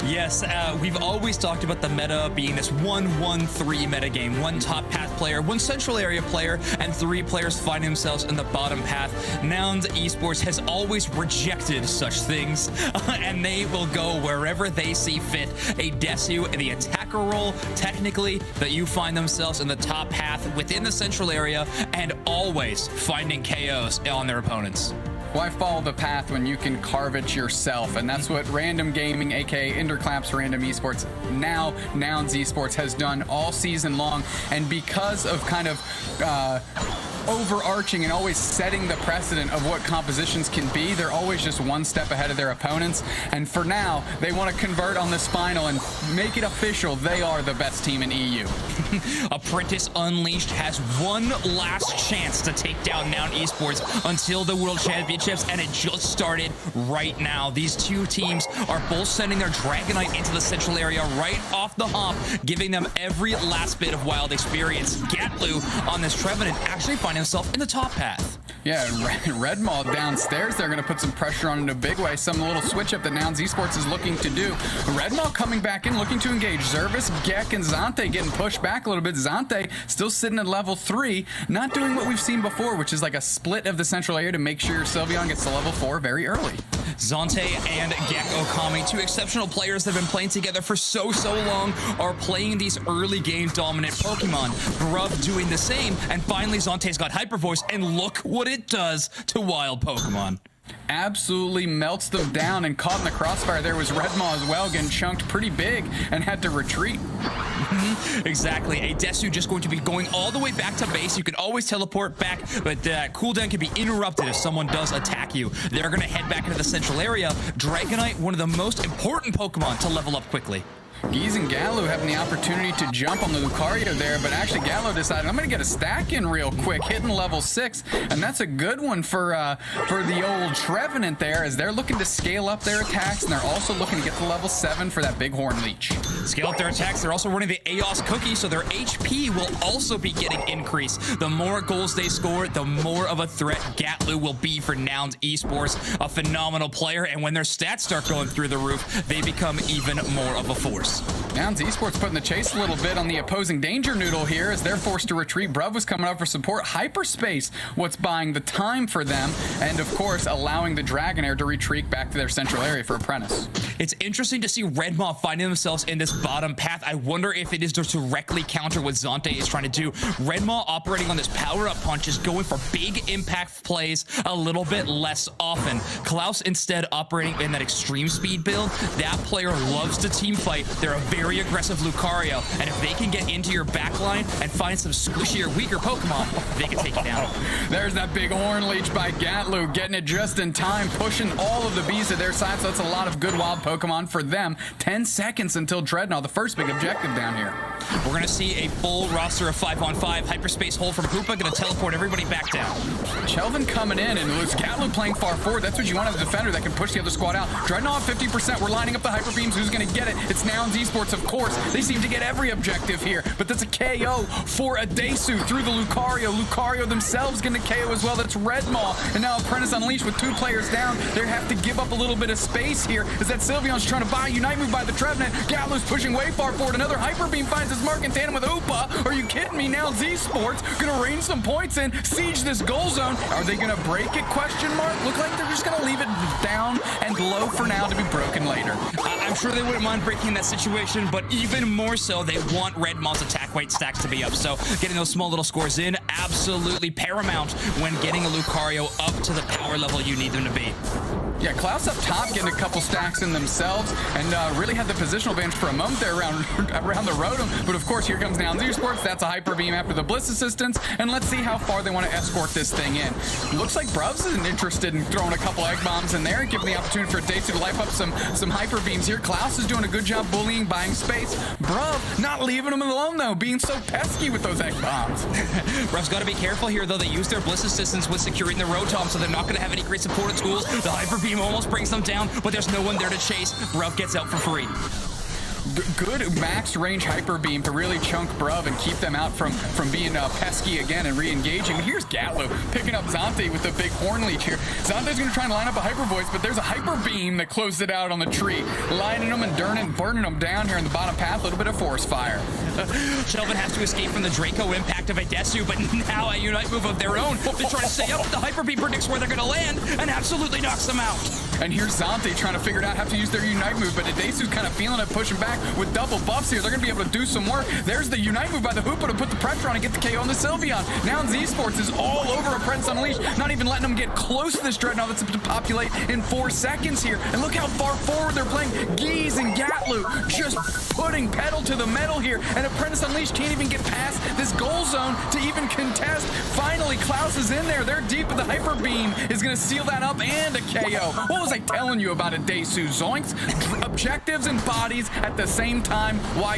Yes, we've always talked about the meta being this 1-1-3 meta game. 1 top path player, 1 central area player, and 3 players find themselves in the bottom path. Nouns Esports has always rejected such things, and they will go wherever they see fit. A Desu in the attacker role, technically, that you find themselves in the top path within the central area and always finding KOs on their opponents. Why follow the path when you can carve it yourself? And that's what Random Gaming, aka Interclaps Random Esports, now Nouns Esports, has done all season long. And because of kind of overarching and always setting the precedent of what compositions can be, they're always just one step ahead of their opponents. And for now, they want to convert on this final and make it official. They are the best team in EU. Apprentice Unleashed has one last chance to take down Noun Esports until the World Championships, and it just started right now. These two teams are both sending their Dragonite into the central area right off the hop, giving them every last bit of wild experience. Gatlu on this Trevenant actually find himself in the top path. Yeah, Red Maul downstairs, they're going to put some pressure on in a big way. Some little switch up that Nouns Esports is looking to do. Red Maul coming back in, looking to engage. Zervis, Gek, and Zante getting pushed back a little bit. Zante still sitting at level 3, not doing what we've seen before, which is like a split of the central area to make sure your Sylveon gets to level 4 very early. Zante and Gek Okami, two exceptional players that have been playing together for so long, are playing these early game dominant Pokemon. Bruv doing the same, and finally Zante's got Hyper Voice, and look what it does to wild Pokemon. Absolutely melts them down, and caught in the crossfire there was Red Maw as well, getting chunked pretty big and had to retreat. Exactly. A Desu just going to be going all the way back to base. You can always teleport back, but cooldown can be interrupted if someone does attack you. They're going to head back into the central area. Dragonite, one of the most important Pokemon to level up quickly. Geese and Gallo having the opportunity to jump on the Lucario there, but actually Gallo decided, I'm going to get a stack in real quick, hitting level 6, and that's a good one for the old Trevenant there, as they're looking to scale up their attacks, and they're also looking to get to level 7 for that big Horn Leech. Scale up their attacks. They're also running the Aos Cookie, so their HP will also be getting increased. The more goals they score, the more of a threat Gatlu will be for Nouns Esports. A phenomenal player, and when their stats start going through the roof, they become even more of a force. Nouns Esports putting the chase a little bit on the opposing Danger Noodle here as they're forced to retreat. Bruv was coming up for support. Hyperspace, what's buying the time for them, and of course allowing the Dragonair to retreat back to their central area for Apprentice. It's interesting to see Red Maw finding themselves in this bottom path. I wonder if it is to directly counter what Zante is trying to do. Red Maw operating on this power-up punch is going for big impact plays a little bit less often. Klaus instead operating in that extreme speed build. That player loves to team fight. They're a very aggressive Lucario, and if they can get into your backline and find some squishier, weaker Pokemon, they can take it down. There's that big Horn Leech by Gatlu, getting it just in time, pushing all of the bees to their side, so that's a lot of good wild Pokemon for them. 10 seconds until Dreadnought, the first big objective down here. We're going to see a full roster of 5-on-5. Hyperspace Hole from Hoopa, going to teleport everybody back down. Chelvin coming in, and with Gatlu playing far forward, that's what you want as a defender that can push the other squad out. Dreadnought 50%, we're lining up the Hyper Beams. Who's going to get it? It's Nouns Esports, of course. They seem to get every objective here, but that's a KO for Adesu through the Lucario. Lucario themselves going to KO as well. That's Red Maw, and now Apprentice Unleashed with 2 players down. They have to give up a little bit of space here as that Sylveon's trying to buy a Unite move by the Trevenant. Gatlu's pushing way far forward. Another Hyper Beam finds his mark in tandem with Hoopa. Are you kidding me? Now Z-Sports gonna rain some points in, siege this goal zone. Are they gonna break it? Question mark. Look like they're just gonna leave it down and low for now to be broken later. I'm sure they wouldn't mind breaking that situation, but even more so, they want Red Maw's attack weight stacks to be up. So getting those small little scores in, absolutely paramount when getting a Lucario up to the power level you need them to be. Yeah, Klaus up top getting a couple stacks in themselves, and really had the positional advantage for a moment there around the Rotom. But of course, here comes Nouns Esports. That's a Hyper Beam after the Bliss assistance, and let's see how far they want to escort this thing in. Looks like Bruvs isn't interested in throwing a couple Egg Bombs in there and giving the opportunity for Daisy to life up some Hyper Beams here. Klaus is doing a good job bullying, buying space. Bruv not leaving him alone though, being so pesky with those Egg Bombs. Bruv's got to be careful here though. They use their Bliss assistance with securing the Rotom, so they're not going to have any great supportive tools. The Hyper Beam almost brings them down, but there's no one there to chase. Bruv gets out for free. Good max range Hyper Beam to really chunk Bruv and keep them out from being pesky again and re-engaging. Here's Gatlu picking up Zante with the big Horn Leech here. Zante's going to try and line up a Hyper Voice, but there's a Hyper Beam that closed it out on the tree, lining them and burning them down here in the bottom path. A little bit of Forest Fire. Shelvin has to escape from the Draco impact of Adesu, but now a Unite move of their own to try to stay up. The Hyper Beam predicts where they're going to land and absolutely knocks them out. And here's Zante trying to figure out how to use their Unite move, but Adasu's kind of feeling it, pushing back with double buffs here. They're going to be able to do some work. There's the Unite move by the Hoopa to put the pressure on and get the KO on the Sylveon. Now Esports is all over Apprentice Unleashed, not even letting them get close to this Dreadnought that's to populate in 4 seconds here. And look how far forward they're playing. Geese and Gatlu just putting pedal to the metal here. And Apprentice Unleashed can't even get past this goal zone to even contest. Finally, Klaus is in there. They're deep, but the Hyper Beam is going to seal that up and a KO. What was I telling you about Adasu? Zoinks, objectives and bodies at the same time. Why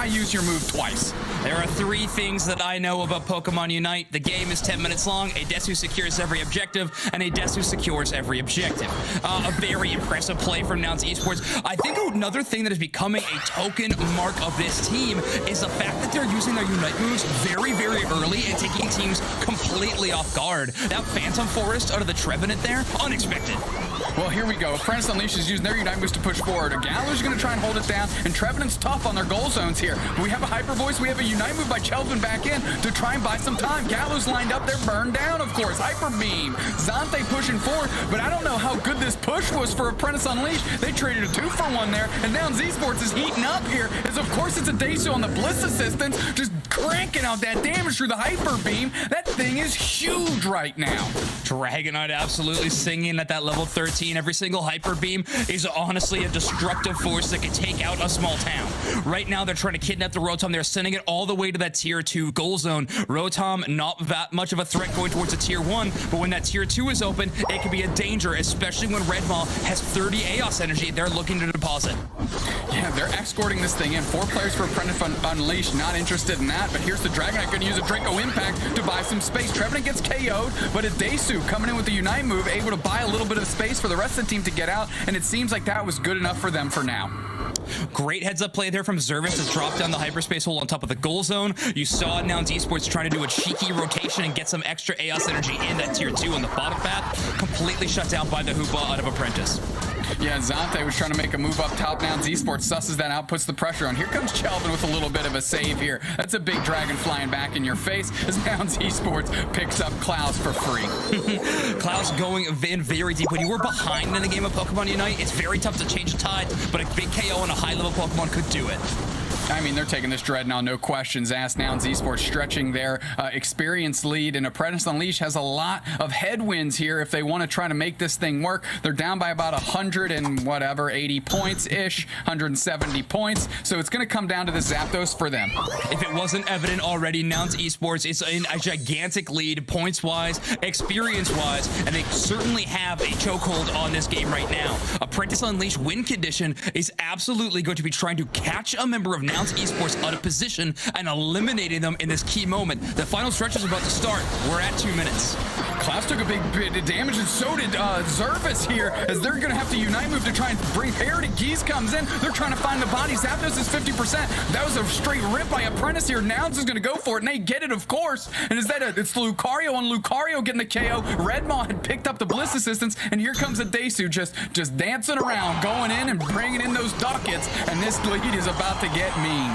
use your move twice? There are 3 things that I know about Pokemon Unite. The game is 10 minutes long. Adesu secures every objective, and Adesu secures every objective. A very impressive play from Nouns Esports. I think another thing that is becoming a token mark of this team is the fact that they're using their Unite moves very, very early and taking teams completely off guard. That Phantom Forest out of the Trevenant there, unexpected. Well, here we go. Apprentice Unleashed is using their Unite moves to push forward. Galu's going to try and hold it down, and Trevenant's tough on their goal zones here. But we have a Hyper Voice. We have a Unite move by Chelvin back in to try and buy some time. Galu's lined up. They're burned down, of course. Hyper Beam. Zante pushing forward, but I don't know how good this push was for Apprentice Unleashed. They traded a 2-for-1 there, and now Z-Sports is heating up here. As of course it's Adasu on the Bliss Assistance, just cranking out that damage through the Hyper Beam. That thing is huge right now. Dragonite absolutely singing at that level 13. Every single Hyper Beam is honestly a destructive force that can take out a small town. Right now, they're trying to kidnap the Rotom. They're sending it all the way to that tier 2 goal zone. Rotom, not that much of a threat going towards a tier 1, but when that tier 2 is open, it can be a danger, especially when Red Maw has 30 Aeos energy they're looking to deposit. Yeah, they're escorting this thing in. 4 players for Apprentice Unleashed, not interested in that, but here's the Dragonite going to use a Draco Impact to buy some space. Trevenant gets KO'd, but Adasu coming in with the Unite move, able to buy a little bit of space for the rest of the team to get out, and it seems like that was good enough for them for now. Great heads-up play there from Zervis to drop down the hyperspace hole on top of the goal zone. You saw Nouns Esports trying to do a cheeky rotation and get some extra Aeos energy in that tier 2 on the bottom path. Completely shut down by the Hoopa out of Apprentice. Yeah, Zante was trying to make a move up top. Nouns Esports susses that out, puts the pressure on. Here comes Chelvin with a little bit of a save here. That's a big dragon flying back in your face as Nouns Esports picks up Klaus for free. Klaus going in very deep. When you were behind in a game of Pokemon Unite, it's very tough to change the tide, but a big KO on a high-level Pokemon could do it. I mean, they're taking this Dreadnought, no questions asked. Nouns Esports stretching their experience lead, and Apprentice Unleashed has a lot of headwinds here if they want to try to make this thing work. They're down by about 80 points-ish, 170 points, so it's going to come down to the Zapdos for them. If it wasn't evident already, Nouns Esports is in a gigantic lead, points-wise, experience-wise, and they certainly have a chokehold on this game right now. Apprentice Unleashed win condition is absolutely going to be trying to catch a member of Nouns Esports out of position and eliminating them in this key moment. The final stretch is about to start. We're at 2 minutes. Klaus took a big bit of damage, and so did Zervis here, as they're going to have to Unite move to try and bring parity. Geese comes in. They're trying to find the body. Zapdos is 50%. That was a straight rip by Apprentice here. Nouns is going to go for it, and they get it, of course. And is that it's Lucario on Lucario getting the KO. Red Maw had picked up the Bliss Assistance, and here comes Adasu just dancing around, going in and bringing in those ducats, and this lead is about to get mean.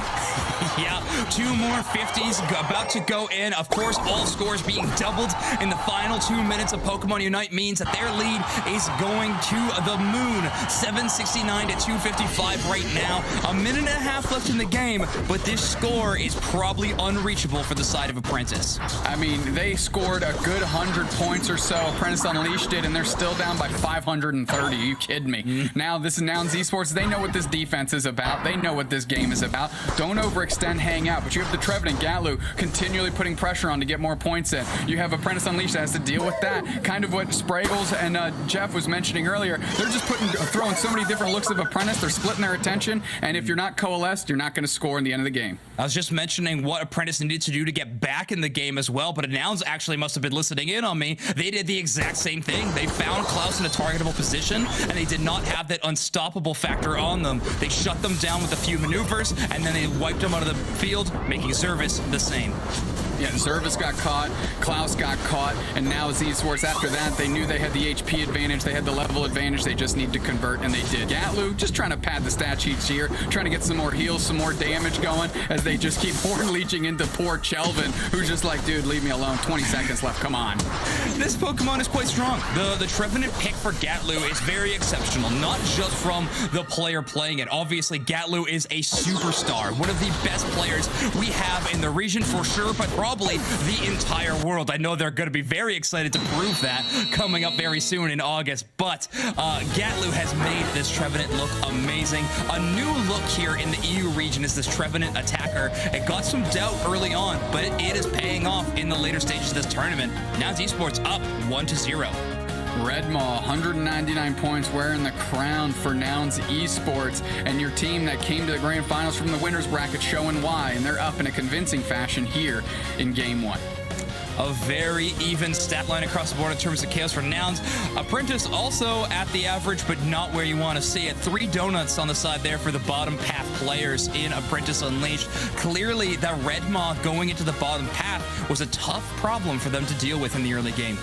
Yeah, 2 more 50s about to go in. Of course, all scores being doubled in the final 2 minutes of Pokemon Unite means that their lead is going to the moon. 769 to 255 right now. A minute and a half left in the game, but this score is probably unreachable for the side of Apprentice. I mean, they scored a good 100 points or so. Apprentice Unleashed did, and they're still down by 530. Are you kidding me? Now, this is Nouns Esports. They know what this defense is about. They know what this game is about. Don't overextend, hang out. But you have the Trevenant Gatlu continually putting pressure on to get more points in. You have Apprentice Unleashed that has to deal with that. Kind of what Spraggles and Jeff was mentioning earlier. They're just throwing so many different looks of Apprentice. They're splitting their attention. And if you're not coalesced, you're not going to score in the end of the game. I was just mentioning what Apprentice needed to do to get back in the game as well, but Nouns actually must have been listening in on me. They did the exact same thing. They found Klaus in a targetable position, and they did not have that unstoppable factor on them. They shut them down with a few maneuvers, and then they wiped them out of the field, making Zervis the same. Yeah, Zervis got caught, Klaus got caught, and now Z-Sports, after that, they knew they had the HP advantage, they had the level advantage, they just need to convert, and they did. Gatlu just trying to pad the stat sheets here, trying to get some more heals, some more damage going, as they just keep horn leeching into poor Chelvin, who's just like, dude, leave me alone, 20 seconds left, come on. This Pokemon is quite strong. The Trevenant pick for Gatlu is very exceptional, not just from the player playing it. Obviously, Gatlu is a superstar, one of the best players we have in the region for sure, but probably the entire world. I know they're going to be very excited to prove that coming up very soon in August, but Gatlu has made this Trevenant look amazing. A new look here in the EU region is this Trevenant attacker. It got some doubt early on, but it is paying off in the later stages of this tournament. Now Esports up 1-0. Red Maw, 199 points, wearing the crown for Nouns Esports, and your team that came to the grand finals from the winners bracket showing why, and they're up in a convincing fashion here in game 1. A very even stat line across the board in terms of chaos for Nouns. Apprentice also at the average, but not where you want to see it. 3 donuts on the side there for the bottom path players in Apprentice Unleashed. Clearly, that Red Maw going into the bottom path was a tough problem for them to deal with in the early game.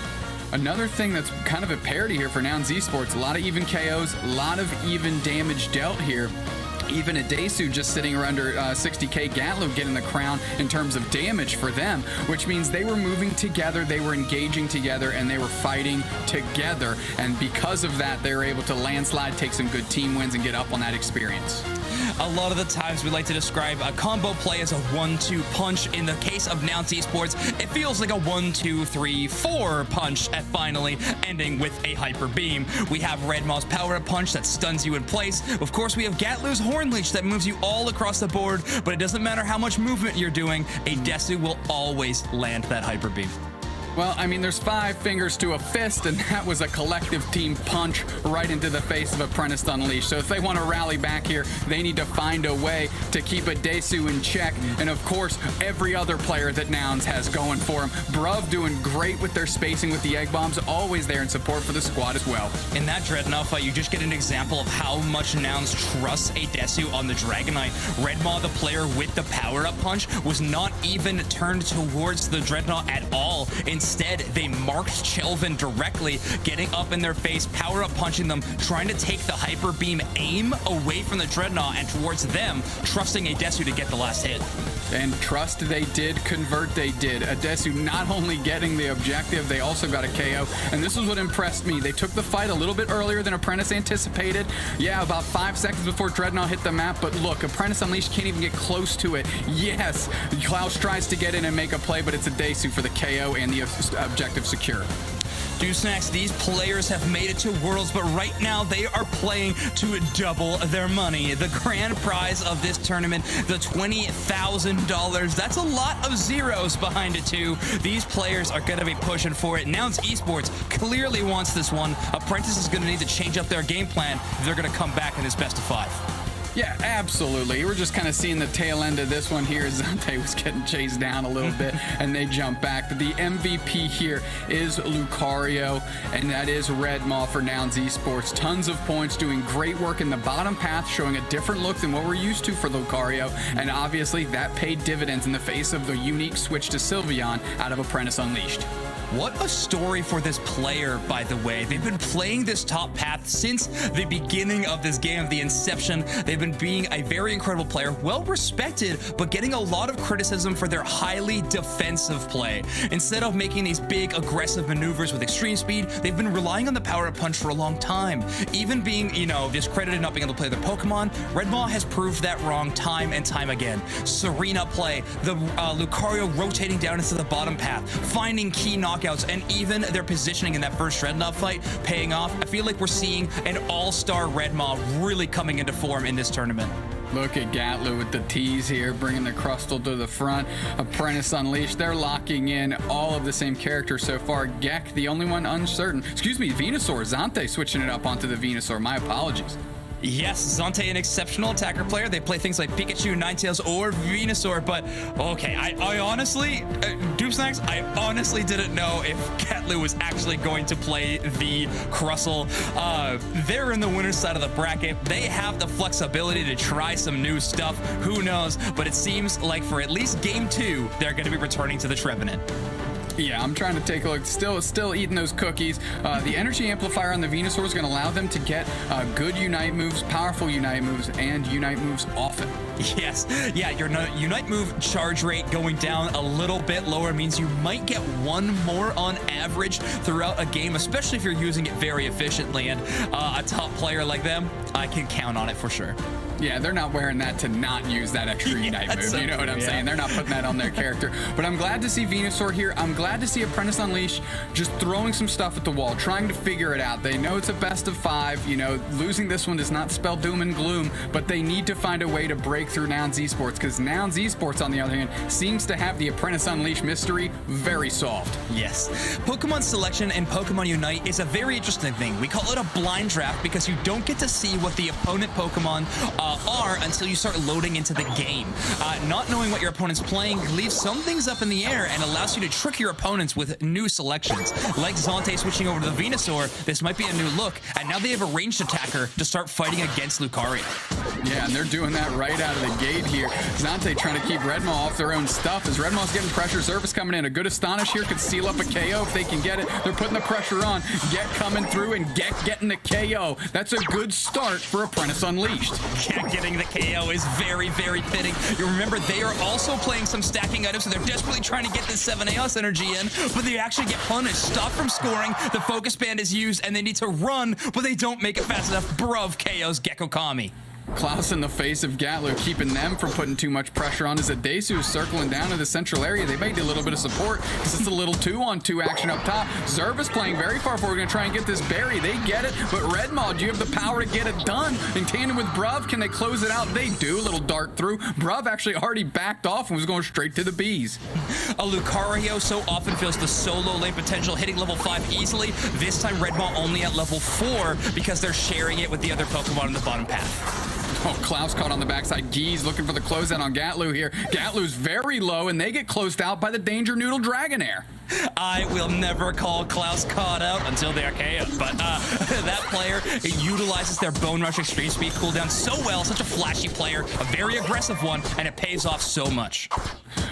Another thing that's kind of a parity here for Nouns Esports, a lot of even KOs, a lot of even damage dealt here. Even a Desu just sitting around under 60k, Gatlu getting the crown in terms of damage for them, which means they were moving together, they were engaging together, and they were fighting together. And because of that, they were able to landslide, take some good team wins, and get up on that experience. A lot of the times we like to describe a combo play as a 1-2 punch. In the case of Nouns Esports, it feels like a 1-2-3-4 punch at finally ending with a hyper beam. We have Red Maw's power up punch that stuns you in place. Of course, we have Gatlu's horn leech that moves you all across the board, but it doesn't matter how much movement you're doing, a Desu will always land that hyper beam. Well, I mean, there's 5 fingers to a fist, and that was a collective team punch right into the face of Apprentice Unleashed. So if they want to rally back here, they need to find a way to keep a Desu in check. And of course, every other player that Nouns has going for him. Bruv doing great with their spacing with the egg bombs, always there in support for the squad as well. In that Dreadnought fight, you just get an example of how much Nouns trusts a Desu on the Dragonite. Red Maw, the player with the power-up punch, was not even turned towards the Dreadnought at all. Instead, they marked Chelvin directly, getting up in their face, power-up punching them, trying to take the hyper beam aim away from the Dreadnought and towards them, trusting a Desu to get the last hit. And trust they did, convert they did. A Desu not only getting the objective, they also got a KO. And this is what impressed me. They took the fight a little bit earlier than Apprentice anticipated. Yeah, about 5 seconds before Dreadnought hit the map. But look, Apprentice Unleashed can't even get close to it. Yes, Klaus tries to get in and make a play, but it's a Desu for the KO and the objective secure. Snacks, these players have made it to Worlds, but right now they are playing to double their money. The grand prize of this tournament, the $20,000. That's a lot of zeros behind it, too. These players are going to be pushing for it. Nouns Esports clearly wants this one. Apprentice is going to need to change up their game plan if they're going to come back in this best of 5. Yeah, absolutely. We're just kind of seeing the tail end of this one here. Zante was getting chased down a little bit, and they jump back. But the MVP here is Lucario, and that is Red Maw for Nouns Esports. Tons of points, doing great work in the bottom path, showing a different look than what we're used to for Lucario. And obviously, that paid dividends in the face of the unique switch to Sylveon out of Apprentice Unleashed. What a story for this player, by the way. They've been playing this top path since the beginning of this game, the inception. They've been being a very incredible player, well respected, but getting a lot of criticism for their highly defensive play. Instead of making these big aggressive maneuvers with extreme speed, they've been relying on the power-up punch for a long time. Even being, discredited, not being able to play their Pokemon, Red Maw has proved that wrong time and time again. Serena play, the Lucario rotating down into the bottom path, finding key knockouts, and even their positioning in that first Dreadnought fight paying off. I feel like we're seeing an all-star Red Maw really coming into form in this tournament. Look at Gatlu with the tease here, bringing the Crustle to the front. Apprentice Unleashed, they're locking in all of the same characters so far. Gek, the only one uncertain. Excuse me, Venusaur. Zante switching it up onto the Venusaur. My apologies. Yes, Zante, an exceptional attacker player. They play things like Pikachu, Ninetales, or Venusaur, but okay, I honestly, Doopsnacks, I honestly didn't know if Gatlu was actually going to play the Crustle. They're in the winner's side of the bracket. They have the flexibility to try some new stuff. Who knows? But it seems like for at least game 2, they're going to be returning to the Trevenant. Yeah, I'm trying to take a look. Still eating those cookies. The energy amplifier on the Venusaur is going to allow them to get good Unite moves, powerful Unite moves, and Unite moves often. Yes. Yeah, your Unite move charge rate going down a little bit lower means you might get one more on average throughout a game, especially if you're using it very efficiently. And a top player like them, I can count on it for sure. Yeah, they're not wearing that to not use that extra Unite move. You know what I'm saying? They're not putting that on their character. But I'm glad to see Venusaur here. I'm glad to see Apprentice Unleashed just throwing some stuff at the wall, trying to figure it out. They know it's a best of 5. You know, losing this one does not spell doom and gloom, but they need to find a way to break through Nouns Esports, because Nouns Esports, on the other hand, seems to have the Apprentice Unleashed mystery very solved. Yes. Pokemon selection in Pokemon Unite is a very interesting thing. We call it a blind draft because you don't get to see what the opponent Pokemon are until you start loading into the game. Not knowing what your opponent's playing leaves some things up in the air and allows you to trick your opponents with new selections. Like Zante switching over to the Venusaur, this might be a new look, and now they have a ranged attacker to start fighting against Lucario. Yeah, and they're doing that right out of the gate here. Zante trying to keep Redmaw off their own stuff. As Redmaw's getting pressure, Zervis coming in. A good Astonish here could seal up a KO if they can get it. They're putting the pressure on. Get coming through and getting the KO. That's a good start for Apprentice Unleashed. Yeah, getting the KO is very, very fitting. You remember they are also playing some stacking items, so they're desperately trying to get this 7 AOS energy in, but they actually get punished. Stop from scoring. The focus band is used, and they need to run, but they don't make it fast enough. Bruv KOs Gecko Kami. Klaus in the face of Gatlu, keeping them from putting too much pressure on as Adesu is circling down to the central area. They might need a little bit of support because it's a little 2-on-2 action up top. Zervis playing very far forward, going to try and get this berry. They get it, but Redmaw, do you have the power to get it done? In tandem with Bruv, can they close it out? They do. A little dart through. Bruv actually already backed off and was going straight to the bees. A Lucario so often feels the solo lane potential, hitting level 5 easily. This time Redmaw only at level 4 because they're sharing it with the other Pokemon on the bottom path. Oh, Klaus caught on the backside. Geese looking for the closeout on Gatlu here. Gatlu's very low, and they get closed out by the Danger Noodle Dragonair. I will never call Klaus caught out until they're KO'd, but that player utilizes their Bone Rush Extreme Speed cooldown so well, such a flashy player, a very aggressive one, and it pays off so much.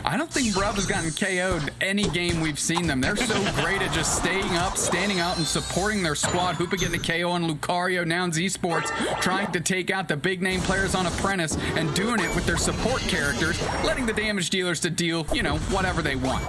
I don't think Bruv has gotten KO'd any game we've seen them. They're so great at just staying up, standing out, and supporting their squad. Hoopa getting a KO on Lucario, Nouns Esports, trying to take out the big name players on Apprentice, and doing it with their support characters, letting the damage dealers to deal, you know, whatever they want.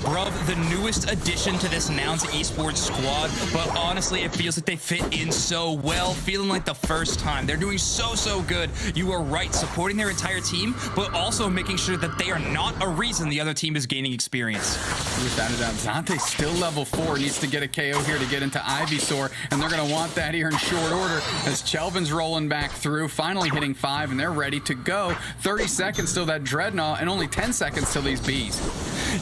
Bruv, the newest addition to this Nouns Esports squad, but honestly, it feels like they fit in so well, feeling like the first time. They're doing so good. You are right, supporting their entire team, but also making sure that they are not a reason the other team is gaining experience. Without a doubt, Zante's still level 4, needs to get a KO here to get into Ivysaur, and they're going to want that here in short order as Chelvin's rolling back through, finally hitting 5, and they're ready to go. 30 seconds till that Dreadnought, and only 10 seconds till these bees.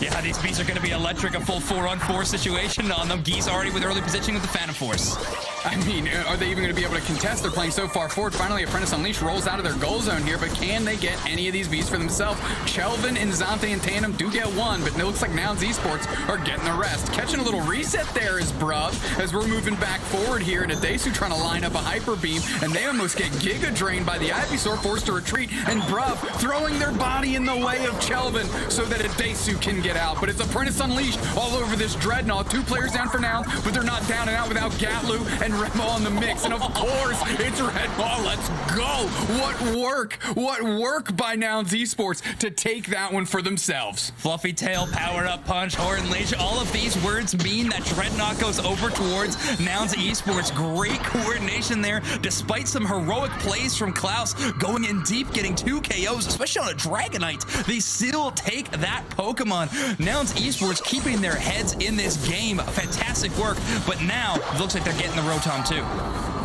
Yeah, these bees are going to be electric, a full 4-on-4 situation on them. Geese already with early positioning with the Phantom Force. I mean, are they even going to be able to contest? They're playing so far forward. Finally, Apprentice Unleashed rolls out of their goal zone here, but can they get any of these bees for themselves? Chelvin and Zante in tandem do get one, but it looks like Nouns Esports are getting the rest. Catching a little reset there is Bruv, as we're moving back forward here, and Adesu trying to line up a Hyper Beam, and they almost get Giga Drained by the Ivysaur, forced to retreat, and Bruv throwing their body in the way of Chelvin so that Adesu can get out. But it's Apprentice Unleashed all over this Dreadnought. 2 players down for now, but they're not down and out without Gatlu and Redmaw in the mix. And of course, it's Redmaw. Let's go. What work by Nouns Esports to take that one for themselves. Fluffy Tail, Power Up Punch, Horn Leash, all of these words mean that Dreadnought goes over towards Nouns Esports. Great coordination there, despite some heroic plays from Klaus, going in deep, getting 2 KOs, especially on a Dragonite. They still take that Pokemon. Nouns Esports keeping their heads in this game. Fantastic work, but now it looks like they're getting the Rotom too.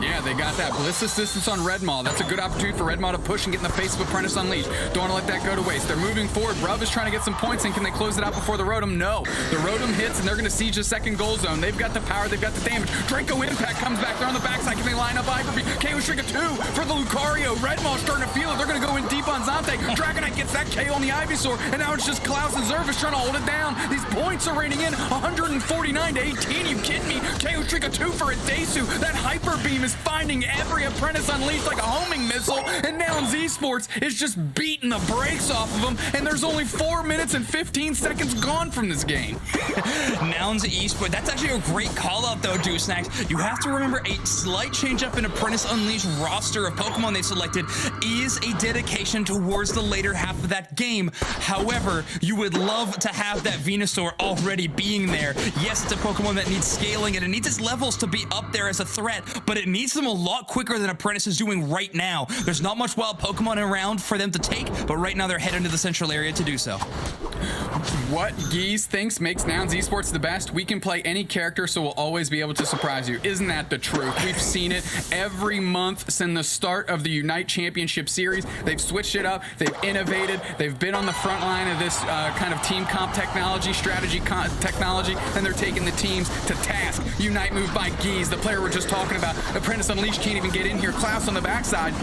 Yeah, they got that Bliss assistance on Red Maw. That's a good opportunity for Red Maw to push and get in the face of Apprentice Unleashed. Don't want to let that go to waste. They're moving forward. Bruv is trying to get some points in. Can they close it out before the Rotom? No. The Rotom hits, and they're going to siege the second goal zone. They've got the power. They've got the damage. Draco Impact comes back. They're on the backside. Can they line up Hyper Beam? KO Shrika 2 for the Lucario. Red Maw starting to feel it. They're going to go in deep on Zante. Dragonite gets that KO on the Ivysaur, and now it's just Klaus and Zervis trying to hold it down. These points are raining in 149 to 18. You kidding me? KO Shrika 2 for a Desu. That Hyper Beam is finding every Apprentice Unleashed like a homing missile, and now Esports is just beating the brakes off of them, and there's only 4 minutes and 15 seconds gone from this game. Nouns Esports. That's actually a great call out though, Dew Snacks. You have to remember a slight change up in Apprentice Unleashed roster of Pokemon they selected is a dedication towards the later half of that game. However, you would love to have that Venusaur already being there. Yes, it's a Pokemon that needs scaling and it needs its levels to be up there as a threat, but it needs them a lot quicker than Apprentice is doing right now. There's not much wild Pokemon around for them to take, but right now they're heading to the central area to do so. What Geese thinks makes Nouns Esports the best. We can play any character, so we'll always be able to surprise you. Isn't that the truth? We've seen it every month since the start of the UNITE Championship Series. They've switched it up. They've innovated. They've been on the front line of this kind of team comp technology, strategy technology, and they're taking the teams to task. UNITE move by Geese, the player we're just talking about. Apprentice Unleashed can't even get in here. Klaus on the backside.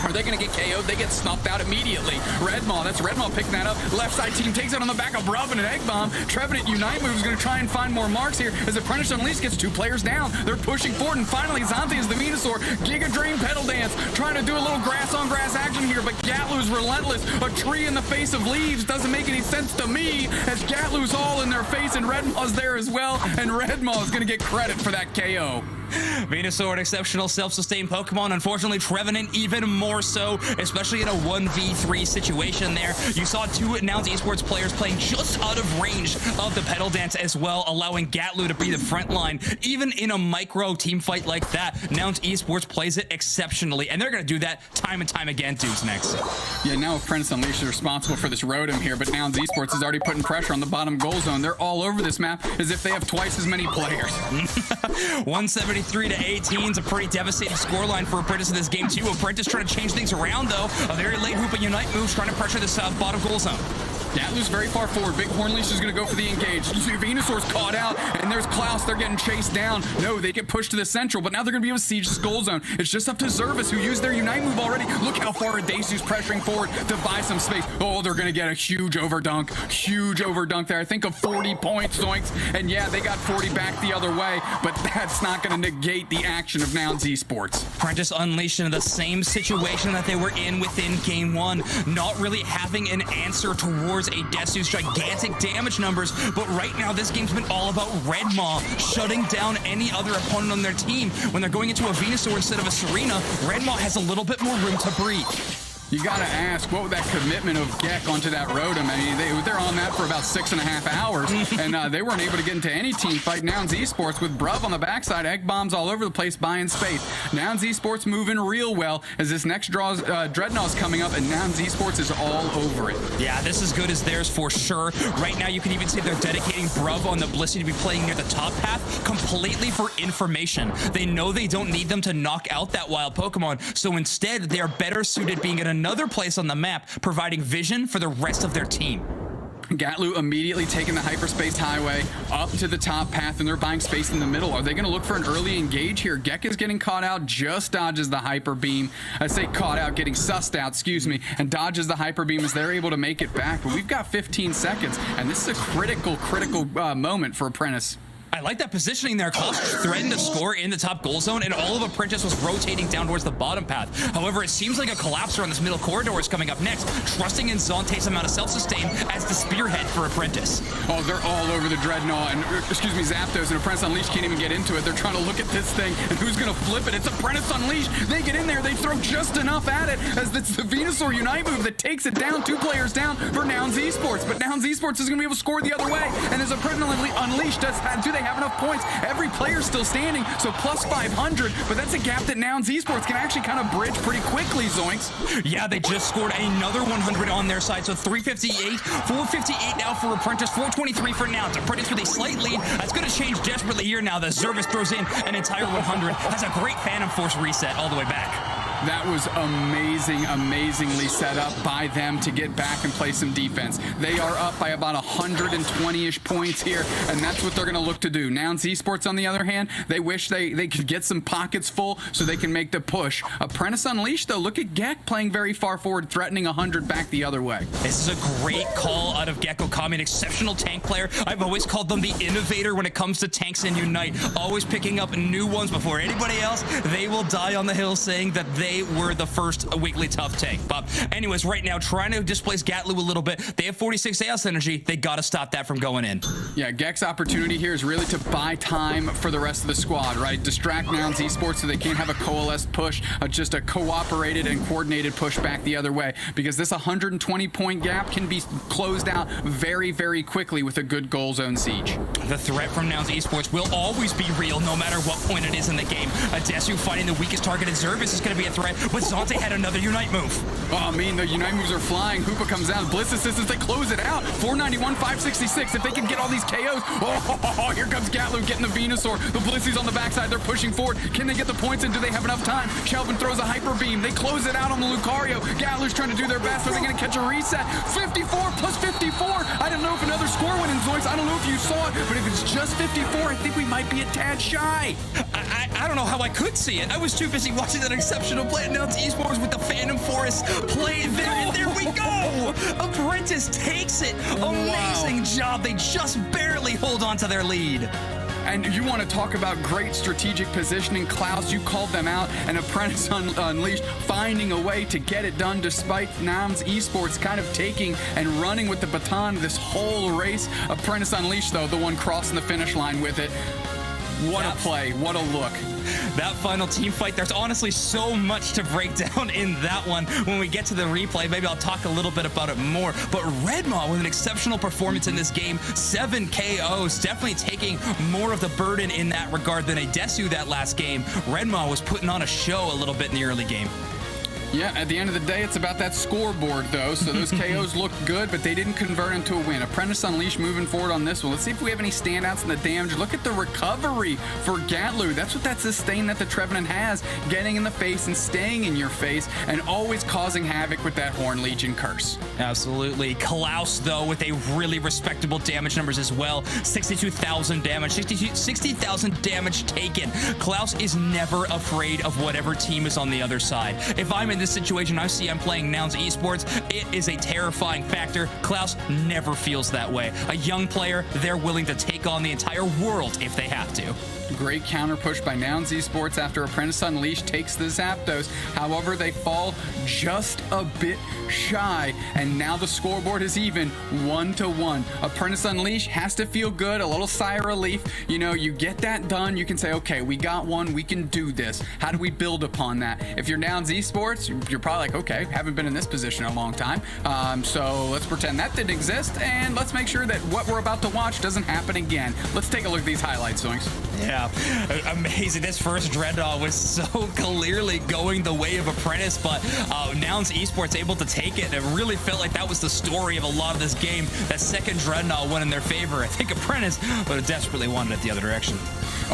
Are they going to get KO'd? They get snuffed out immediately. Red Maw, that's Red Maw picking that up. Left side team takes it on the back of Bruv and an Egg Bomb. Trevenant UNITE move is going to try and find more marks here as Apprentice Unleashed gets 2 players down. They're pushing forward, and finally Zante is the Venusaur. Giga Drain Pedal Dance, trying to do a little grass on grass action here, but Gatlu's relentless. A tree in the face of leaves doesn't make any sense to me as Gatlu's all in their face, and Red Maw's there as well, and Red Maw is going to get credit for that KO. Venusaur, an exceptional self-sustained Pokemon. Unfortunately, Trevenant even more so, especially in a 1v3 situation there. You saw 2 Nouns Esports players playing just out of range of the Pedal Dance as well, allowing Gatlu to be the front line. Even in a micro team fight like that, Nouns Esports plays it exceptionally, and they're going to do that time and time again, Dudes next. Yeah, now Apprentice Unleashed is responsible for this Rotom here, but Nouns Esports is already putting pressure on the bottom goal zone. They're all over this map as if they have twice as many players. 173 to 18 is a pretty devastating scoreline for Apprentice in this game too. Apprentice trying to change things around though. A very late Hoopa Unite moves trying to pressure this bottom goal zone. Gatlu's very far forward. Big Hornleash is going to go for the engage. You see Venusaur's caught out, and there's Klaus. They're getting chased down. No, they get pushed to the central, but now they're going to be able to siege this goal zone. It's just up to Zervis, who used their Unite move already. Look how far Desu's pressuring forward to buy some space. Oh, they're going to get a huge overdunk. Huge overdunk there. I think of 40 points, Zoinks. And yeah, they got 40 back the other way, but that's not going to negate the action of Nouns Esports. Apprentice Unleashed in the same situation that they were in within Game 1. Not really having an answer towards a Desu's gigantic damage numbers, but right now this game's been all about Red Maw shutting down any other opponent on their team. When they're going into a Venusaur instead of a Serena, Red Maw has a little bit more room to breathe. You gotta ask, what would that commitment of Gek onto that Rotom? I mean, they're on that for about 6.5 hours, and they weren't able to get into any team fight. Nouns Esports with Bruv on the backside, Egg Bombs all over the place, buying space. Nouns Esports moving real well as this next Dreadnought's coming up, and Nouns Esports is all over it. Yeah, this is good as theirs for sure. Right now, you can even see they're dedicating Bruv on the Blissey to be playing near the top path completely for information. They know they don't need them to knock out that wild Pokemon, so instead, they are better suited being in another place on the map, providing vision for the rest of their team. Gatlu immediately taking the hyperspace highway up to the top path, and they're buying space in the middle. Are they going to look for an early engage here? Gek is getting caught out, just dodges the hyper beam. I say caught out, getting sussed out, excuse me, and dodges the hyper beam as they're able to make it back. But we've got 15 seconds, and this is a critical moment for Apprentice. I like that positioning there. Klaus threatened to score in the top goal zone, and all of Apprentice was rotating down towards the bottom path. However, it seems like a collapser on this middle corridor is coming up next, trusting in Zante's amount of self-sustain as the spearhead for Apprentice. Oh, they're all over the Dreadnought, and Zapdos, and Apprentice Unleashed can't even get into it. They're trying to look at this thing, and who's going to flip it? It's Apprentice Unleashed. They get in there, they throw just enough at it, as it's the Venusaur Unite move that takes it down, 2 players down for Nouns Esports. But Nouns Esports is going to be able to score the other way, and as Apprentice Unleashed does, do they they have enough points. Every player's still standing, so plus 500, but that's a gap that Nouns Esports can actually kind of bridge pretty quickly, Zoinks. Yeah, they just scored another 100 on their side, so 358, 458 now for Apprentice, 423 for Nouns. Apprentice with a slight lead. That's going to change desperately here now. The Zervis throws in an entire 100. Has a great Phantom Force reset all the way back. That was amazingly set up by them to get back and play some defense. They are up by about 120-ish points here, and that's what they're going to look to do. Nouns Esports, on the other hand, they wish they could get some pockets full so they can make the push. Apprentice Unleashed, though, look at Gek playing very far forward, threatening 100 back the other way. This is a great call out of Gecko Kami, an exceptional tank player. I've always called them the innovator when it comes to tanks in Unite, always picking up new ones before anybody else. They will die on the hill saying that they were the first weekly tough tank. But anyways, right now, trying to displace Gatlu a little bit. They have 46 AS energy. They got to stop that from going in. Yeah, Gek's opportunity here is really to buy time for the rest of the squad, right? Distract Nouns Esports so they can't have a coalesced push, just a cooperated and coordinated push back the other way, because this 120-point gap can be closed out very quickly with a good goal zone siege. The threat from Nouns Esports will always be real, no matter what point it is in the game. Desu fighting the weakest targeted Zervis is going to be a threat, but Zante had another Unite move. Oh, I mean, the Unite moves are flying. Hoopa comes down. Blitz assistance, they close it out. 491, 566. If they can get all these KOs. Oh, here comes Gatlu getting the Venusaur. The Blizzies on the backside. They're pushing forward. Can they get the points in? Do they have enough time? Shelvin throws a Hyper Beam. They close it out on the Lucario. Gatlu's trying to do their best. Are they going to catch a reset? 54 plus 54. I don't know if another score went in, Zoids. I don't know if you saw it, but if it's just 54, I think we might be a tad shy. I don't know how I could see it. I was too busy watching that exceptional play. Now it's Esports with the Phantom Forest play there, and there we go. Apprentice takes it. Amazing job. They just barely hold on to their lead. And you want to talk about great strategic positioning. Klaus, you called them out, and Apprentice Unleashed finding a way to get it done despite Nouns Esports kind of taking and running with the baton this whole race. Apprentice Unleashed, though, the one crossing the finish line with it. What a play. What a look. That final team fight, there's honestly so much to break down in that one. When we get to the replay, maybe I'll talk a little bit about it more. But Redmaw with an exceptional performance in this game, 7 KOs, definitely taking more of the burden in that regard than a Desu that last game. Redmaw was putting on a show a little bit in the early game. Yeah, at the end of the day, it's about that scoreboard, though. So those KOs looked good, but they didn't convert into a win. Apprentice Unleashed moving forward on this one. Let's see if we have any standouts in the damage. Look at the recovery for Gatlu. That's what that sustain that the Trevenant has, getting in the face and staying in your face and always causing havoc with that Horn Legion curse. Absolutely. Klaus, though, with a really respectable damage numbers as well. 62,000 damage, 60,000 damage taken. Klaus is never afraid of whatever team is on the other side. If I'm in this situation, I see I'm playing Nouns Esports, it is a terrifying factor. Klaus never feels that way. A young player, they're willing to take on the entire world if they have to. Great counter push by Nouns Esports after Apprentice Unleashed takes the Zapdos. However, they fall just a bit shy, and now the scoreboard is even 1-1. Apprentice Unleashed has to feel good, a little sigh of relief. You know, you get that done, you can say, okay, we got one, we can do this. How do we build upon that? If you're Nouns Esports, you're probably like, okay, haven't been in this position in a long time, so let's pretend that didn't exist, and let's make sure that what we're about to watch doesn't happen again. Let's take a look at these highlights, Zoinks. Yeah, amazing. This first Dreadnought was so clearly going the way of Apprentice, but Nouns Esports able to take it. It really felt like that was the story of a lot of this game. That second Dreadnought went in their favor. I think Apprentice would have desperately wanted it the other direction.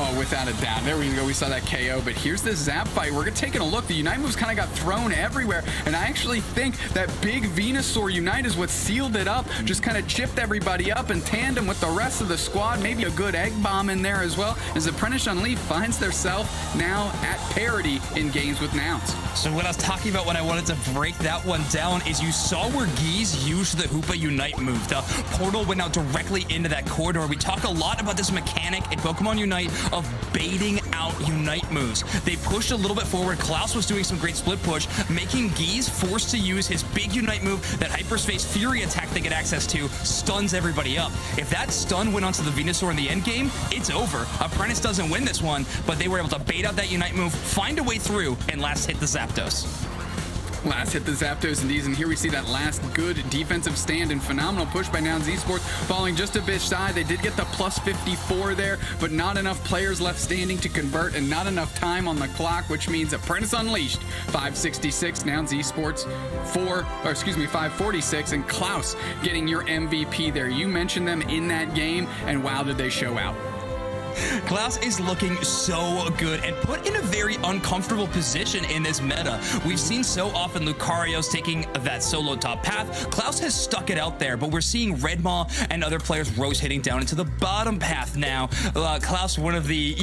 Oh, without a doubt. There we go. We saw that KO, but here's the Zap fight. We're taking a look. The Unite moves kind of got thrown everywhere, and I actually think that big Venusaur Unite is what sealed it up, just kind of chipped everybody up in tandem with the rest of the squad. Maybe a good Egg Bomb in there as well, as Apprentice Unleashed finds themselves now at parity in games with Nouns. So what I was talking about when I wanted to break that one down is you saw where Geese used the Hoopa Unite move. The portal went out directly into that corridor. We talk a lot about this mechanic in Pokemon Unite of baiting out Unite moves. They pushed a little bit forward. Klaus was doing some great split push, making Geese forced to use his big Unite move, that Hyperspace Fury attack they get access to, stuns everybody up. If that stun went onto the Venusaur in the end game, it's over. Apprentice doesn't win this one, but they were able to bait out that Unite move, find a way through, and last hit the Zapdos. Last hit the Zapdos and D's, and here we see that last good defensive stand and phenomenal push by Nouns Esports, falling just a bit shy. They did get the plus 54 there, but not enough players left standing to convert and not enough time on the clock, which means Apprentice Unleashed 566, Nouns Esports 546, and Klaus getting your MVP there. You mentioned them in that game, and wow, did they show out. Klaus is looking so good and put in a very uncomfortable position in this meta. We've seen so often Lucario's taking that solo top path. Klaus has stuck it out there, but we're seeing Redmaw and other players rose hitting down into the bottom path now. Klaus, one of the,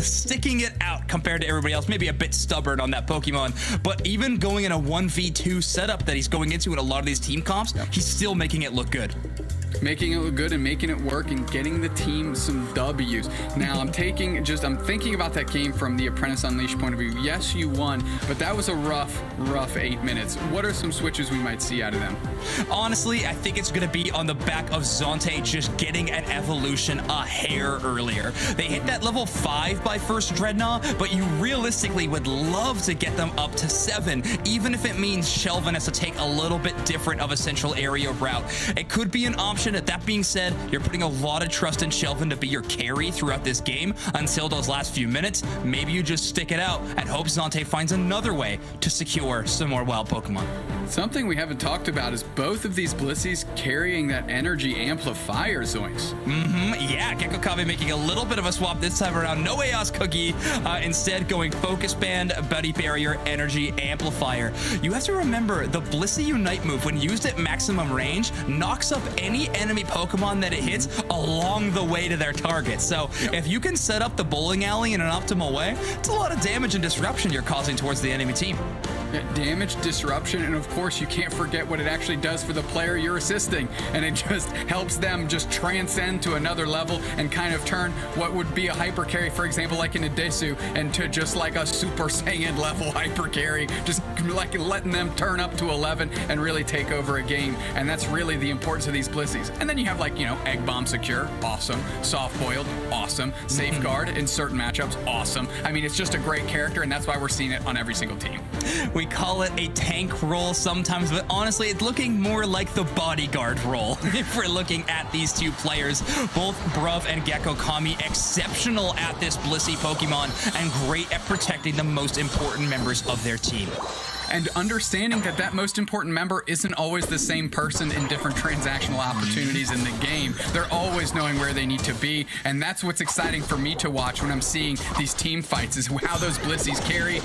sticking it out compared to everybody else, maybe a bit stubborn on that Pokemon, but even going in a 1v2 setup that he's going into in a lot of these team comps, he's still making it look good. Making it look good and making it work and getting the team some W's. Now, I'm thinking about that game from the Apprentice Unleashed point of view. Yes, you won, but that was a rough 8 minutes. What are some switches we might see out of them? Honestly, I think it's going to be on the back of Zonte just getting an evolution a hair earlier. They hit that level 5 by first Dreadnought, but you realistically would love to get them up to 7, even if it means Shelvin has to take a little bit different of a central area route. It could be an option. That being said, you're putting a lot of trust in Shelvin to be your carry throughout this game until those last few minutes. Maybe you just stick it out and hope Zonte finds another way to secure some more wild Pokemon. Something we haven't talked about is both of these Blissies carrying that energy amplifier, Zoinks. Yeah, Gecko Kami making a little bit of a swap this time around. No Chaos Cookie, instead going Focus Band, Buddy Barrier, Energy Amplifier. You have to remember, the Blissey Unite move, when used at maximum range, knocks up any enemy Pokemon that it hits along the way to their target. So if you can set up the bowling alley in an optimal way, it's a lot of damage and disruption you're causing towards the enemy team. Damage, disruption, and of course you can't forget what it actually does for the player you're assisting, and it just helps them just transcend to another level and kind of turn what would be a hyper carry, for example, like in a Desu, into just like a Super Saiyan level hyper carry, just like letting them turn up to 11 and really take over a game. And that's really the importance of these Blissies. And then you have Egg Bomb Secure, awesome. Soft Boiled, awesome. Safeguard in certain matchups, awesome. I mean, it's just a great character, and that's why we're seeing it on every single team. We call it a tank role sometimes, but honestly, it's looking more like the bodyguard role. If we're looking at these two players, both Bruv and Gecko Kami, exceptional at this Blissey Pokemon and great at protecting the most important members of their team. And understanding that most important member isn't always the same person in different transactional opportunities in the game. They're always knowing where they need to be, and that's what's exciting for me to watch when I'm seeing these team fights, is how those Blissies carry,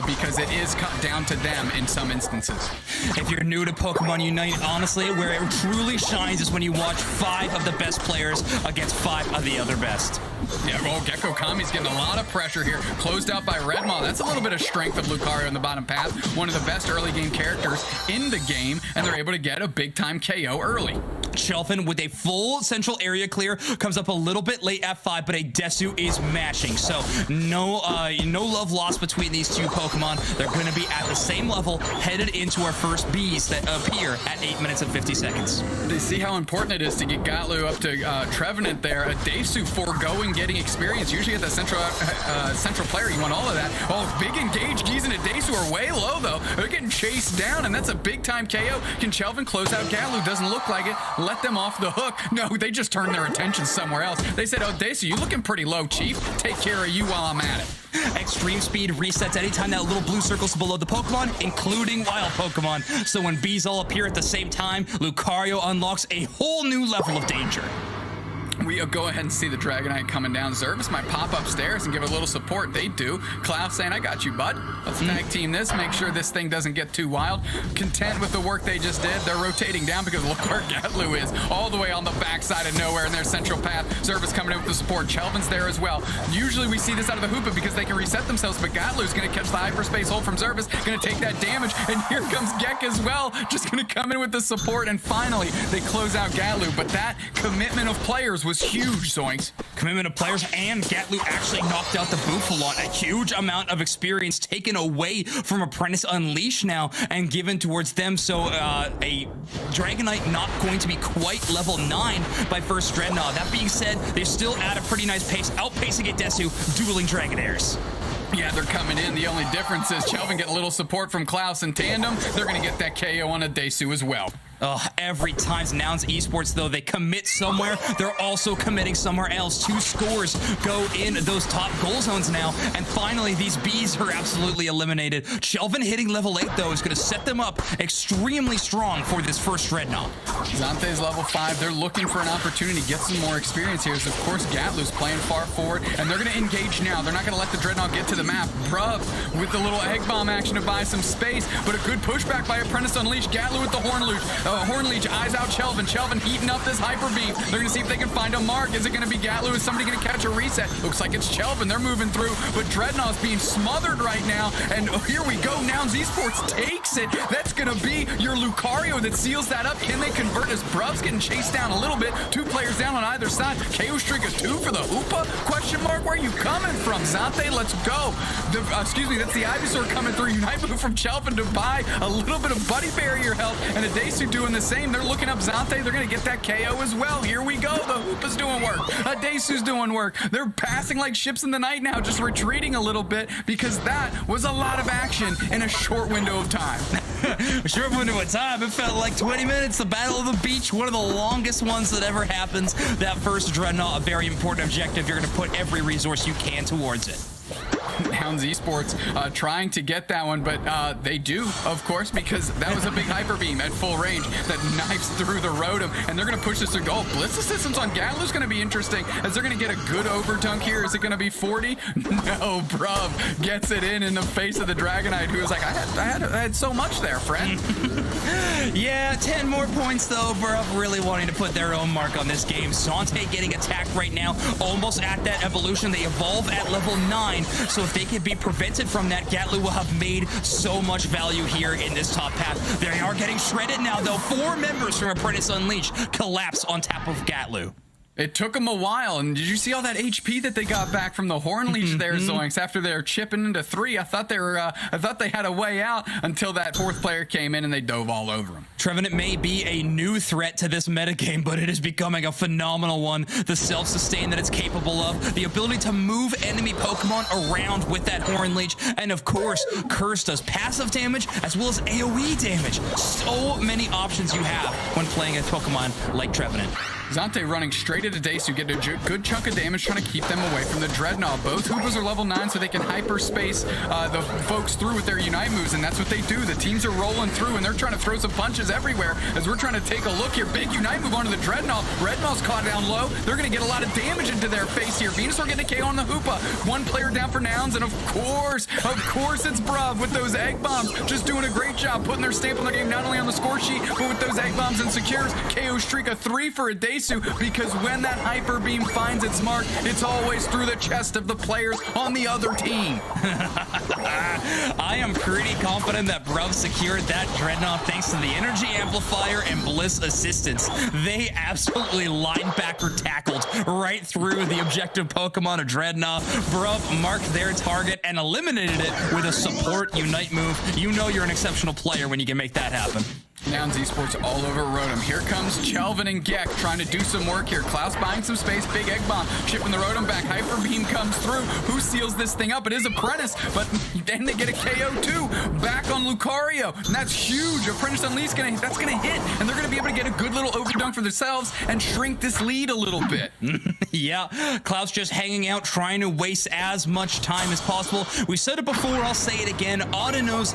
because it is cut down to them in some instances. If you're new to Pokemon Unite, honestly, where it truly shines is when you watch 5 of the best players against 5 of the other best. Yeah, well, Gecko Kami's getting a lot of pressure here. Closed out by Redmaw. That's a little bit of strength of Lucario in the bottom path. One of the best early game characters in the game, and they're able to get a big time KO early. Shelvin with a full central area clear comes up a little bit late at 5, but a Desu is mashing. So no love lost between these two Pokemon. They're going to be at the same level, headed into our first Bees that appear at 8 minutes and 50 seconds. They see how important it is to get Gatlu up to Trevenant there. A Desu foregoing getting experience. Usually at the central player, you want all of that. Oh, big engage. Geese and a Desu are way low, though. They're getting chased down, and that's a big time KO. Can Shelvin close out Gatlu? Doesn't look like it. Let them off the hook. No, they just turned their attention somewhere else. They said, oh, Desu, you looking pretty low, Chief. Take care of you while I'm at it. Extreme speed resets anytime that little blue circle's below the Pokemon, including wild Pokemon. So when bees all appear at the same time, Lucario unlocks a whole new level of danger. We go ahead and see the Dragonite coming down. Zervis might pop upstairs and give a little support. They do. Klaus saying, I got you, bud. Let's tag team this. Make sure this thing doesn't get too wild. Content with the work they just did. They're rotating down because look where Gatlu is. All the way on the backside of nowhere in their central path. Zervis coming in with the support. Chelvin's there as well. Usually we see this out of the Hoopa because they can reset themselves, but Gatlu's going to catch the hyperspace hold from Zervis. Going to take that damage. And here comes Gek as well. Just going to come in with the support. And finally, they close out Gatlu. But that commitment of players was huge, Zoinks. Commitment of players, and Gatlu actually knocked out the Bouffalon. A huge amount of experience taken away from Apprentice Unleashed now and given towards them. So a Dragonite not going to be quite level 9 by first Dreadnought. That being said, they're still at a pretty nice pace, outpacing a Desu, dueling Dragonairs. Yeah, they're coming in. The only difference is Chelvin get a little support from Klaus in tandem. They're going to get that KO on a Desu as well. Every time Nouns Esports, though, they commit somewhere, they're also committing somewhere else. 2 scores go in those top goal zones now, and finally, these Bs are absolutely eliminated. Chelvin hitting level 8, though, is going to set them up extremely strong for this first Dreadnought. Zante's level 5. They're looking for an opportunity to get some more experience here. So, of course, Gatlu's playing far forward, and they're going to engage now. They're not going to let the Dreadnought get to the map. Bruv with the little egg bomb action to buy some space, but a good pushback by Apprentice Unleashed. Gatlu with the Horn Leech eyes out Chelvin. Chelvin heating up this Hyper Beam. They're going to see if they can find a mark. Is it going to be Gatlu? Is somebody going to catch a reset? Looks like it's Chelvin. They're moving through, but Dreadnought's being smothered right now. And here we go. Nouns Esports takes it. That's going to be your Lucario that seals that up. Can they convert as Bruv's getting chased down a little bit? 2 players down on either side. KO streak of 2 for the Hoopa? Question mark. Where are you coming from, Zante? Let's go. That's the Ivysaur coming through. Unite move from Chelvin to buy a little bit of Buddy Barrier help, and a Desu doing the same. They're looking up Zante. They're going to get that KO as well. Here we go. The Hoopa's doing work. Desu's doing work. They're passing like ships in the night now, just retreating a little bit because that was a lot of action in a short window of time. A short window of time. It felt like 20 minutes. The Battle of the Beach, one of the longest ones that ever happens. That first Dreadnought, a very important objective. You're going to put every resource you can towards it. Nouns Esports trying to get that one, but they do, of course, because that was a big Hyper Beam at full range that knifes through the Rotom, and they're going to push this to goal. Blitz assistance on Gatlu's going to be interesting, as they're going to get a good overdunk here. Is it going to be 40? No, Bruv gets it in the face of the Dragonite, who was like, I had so much there, friend. Yeah, 10 more points, though. Bruv really wanting to put their own mark on this game. Zante getting attacked right now, almost at that evolution. They evolve at level 9, so if they can be prevented from that, Gatlu will have made so much value here in this top path. They are getting shredded now, though. 4 members from Apprentice Unleashed collapse on top of Gatlu. It took them a while, and did you see all that HP that they got back from the Horn Leech there, Zoinks? After they're chipping into 3, I thought they had a way out until that 4th player came in and they dove all over them. Trevenant may be a new threat to this metagame, but it is becoming a phenomenal one. The self-sustain that it's capable of, the ability to move enemy Pokemon around with that Horn Leech, and of course, Curse does passive damage as well as AoE damage. So many options you have when playing a Pokemon like Trevenant. Zante running straight at a Desu, getting a good chunk of damage, trying to keep them away from the Dreadnought. Both Hoopas are level 9, so they can hyperspace the folks through with their Unite moves, and that's what they do. The teams are rolling through, and they're trying to throw some punches everywhere as we're trying to take a look here. Big Unite move onto the Dreadnought. Redmaul's caught down low. They're going to get a lot of damage into their face here. Venusaur getting a KO on the Hoopa. 1 player down for Nouns, and of course, it's Bruv with those Egg Bombs. Just doing a great job putting their stamp on the game, not only on the score sheet, but with those Egg Bombs and secures. KO streak of 3 for a Desu, because when that Hyper Beam finds its mark, it's always through the chest of the players on the other team. I am pretty confident that Bruv secured that Dreadnought thanks to the Energy Amplifier and Bliss Assistance. They absolutely linebacker tackled right through the objective Pokemon of Dreadnought. Bruv marked their target and eliminated it with a support Unite move. You know you're an exceptional player when you can make that happen. Nouns Esports all over Rotom. Here comes Chelvin and Gek trying to do some work here. Klaus buying some space. Big Egg Bomb. Chipping the Rotom back. Hyper Beam comes through. Who seals this thing up? It is Apprentice, but then they get a KO too. Back on Lucario. And that's huge. Apprentice Unleashed, that's going to hit. And they're going to be able to get a good little overdunk for themselves and shrink this lead a little bit. Yeah, Klaus just hanging out, trying to waste as much time as possible. We said it before, I'll say it again. Autonos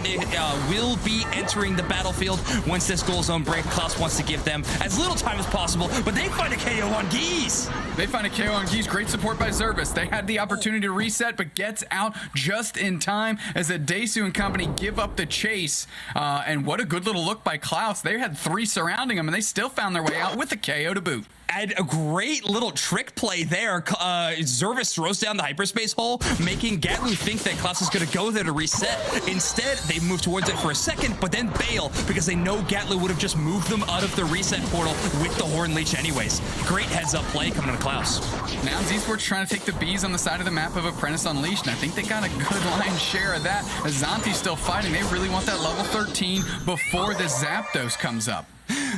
will be entering the battlefield once this goal zone break. Klaus wants to give them as little time as possible, but they find a KO on Geese. They find a KO on Geese. Great support by Zervis. They had the opportunity to reset, but gets out just in time as the Desu and company give up the chase. And what a good little look by Klaus. They had 3 surrounding them, and they still found their way out with a KO to boot. And a great little trick play there. Zervis throws down the hyperspace hole, making Gatlu think that Klaus is going to go there to reset. Instead, they move towards it for a second, but then bail because they know Gatlu would have just moved them out of the reset portal with the Horn Leech anyways. Great heads-up play coming to Klaus. Now Esports trying to take the bees on the side of the map of Apprentice Unleashed, and I think they got a good lion's share of that. As Zante's still fighting, they really want that level 13 before the Zapdos comes up.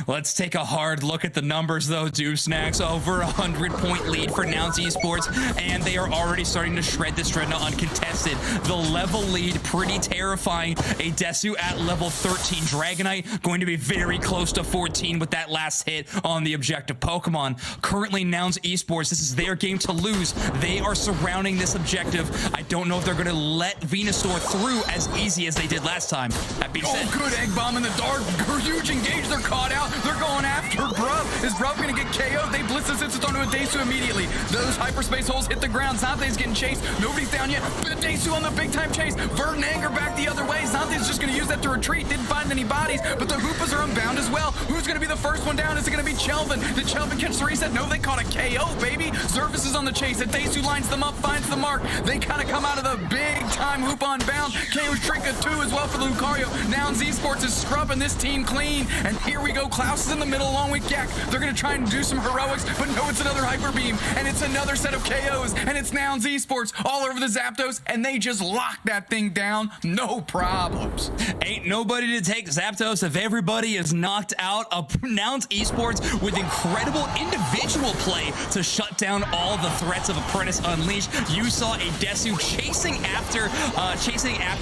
Let's take a hard look at the numbers, though. Doob Snacks over 100-point lead for Nouns Esports, and they are already starting to shred this Dreadnought uncontested. The level lead, pretty terrifying. A Desu at level 13. Dragonite going to be very close to 14 with that last hit on the objective Pokemon. Currently, Nouns Esports, this is their game to lose. They are surrounding this objective. I don't know if they're going to let Venusaur through as easy as they did last time. That being said, good Egg Bomb in the dark. Huge engage. They're caught out. They're going after Bruv. Is Bruv going to get KO'd? They blitz this instant onto a Desu immediately. Those hyperspace holes hit the ground. Zante's getting chased. Nobody's down yet. But a Desu on the big time chase. Vert and Anger back the other way. Zante's just going to use that to retreat. Didn't find any bodies, but the Hoopas are unbound as well. Who's going to be the first one down? Is it going to be Chelvin? Did Chelvin catch the reset? No, they caught a KO, baby. Zervis is on the chase. A Desu lines them up, finds the mark. They kind of come out of the big time Hoop unbound. KO's Trinket 2 as well for the Lucario. Nouns Esports is scrubbing this team clean. And here we go. Klaus is in the middle along with Gek. They're going to try and do some heroics, but no, it's another Hyper Beam. And it's another set of KOs. And it's Nouns Esports all over the Zapdos. And they just lock that thing down. No problems. Ain't nobody to take Zapdos if everybody is knocked out. Nouns Esports with incredible individual play to shut down all the threats of Apprentice Unleashed. You saw a Desu chasing after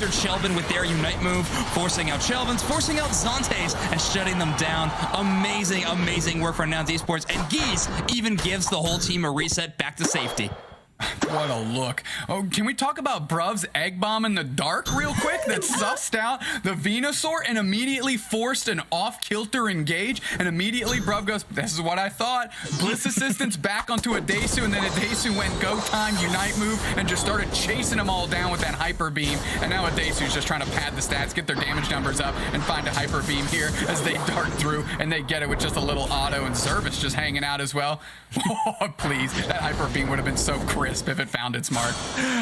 Chelvin with their Unite move, forcing out Chelvin's, forcing out Zante's, and shutting them down. Amazing, amazing work for Nouns Esports. And Geese even gives the whole team a reset back to safety. What a look. Oh, can we talk about Bruv's Egg Bomb in the dark real quick that sussed out the Venusaur and immediately forced an off-kilter engage, and immediately Bruv goes, this is what I thought. Bliss Assistance back onto a Desu, and then a Desu went go time, Unite move, and just started chasing them all down with that Hyper Beam. And now a Desu's just trying to pad the stats, get their damage numbers up, and find a Hyper Beam here as they dart through, and they get it with just a little auto, and Zervis just hanging out as well. Oh, please. That Hyper Beam would have been so crisp if it found its mark.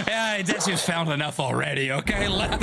Yeah, Desu's found enough already, okay? Let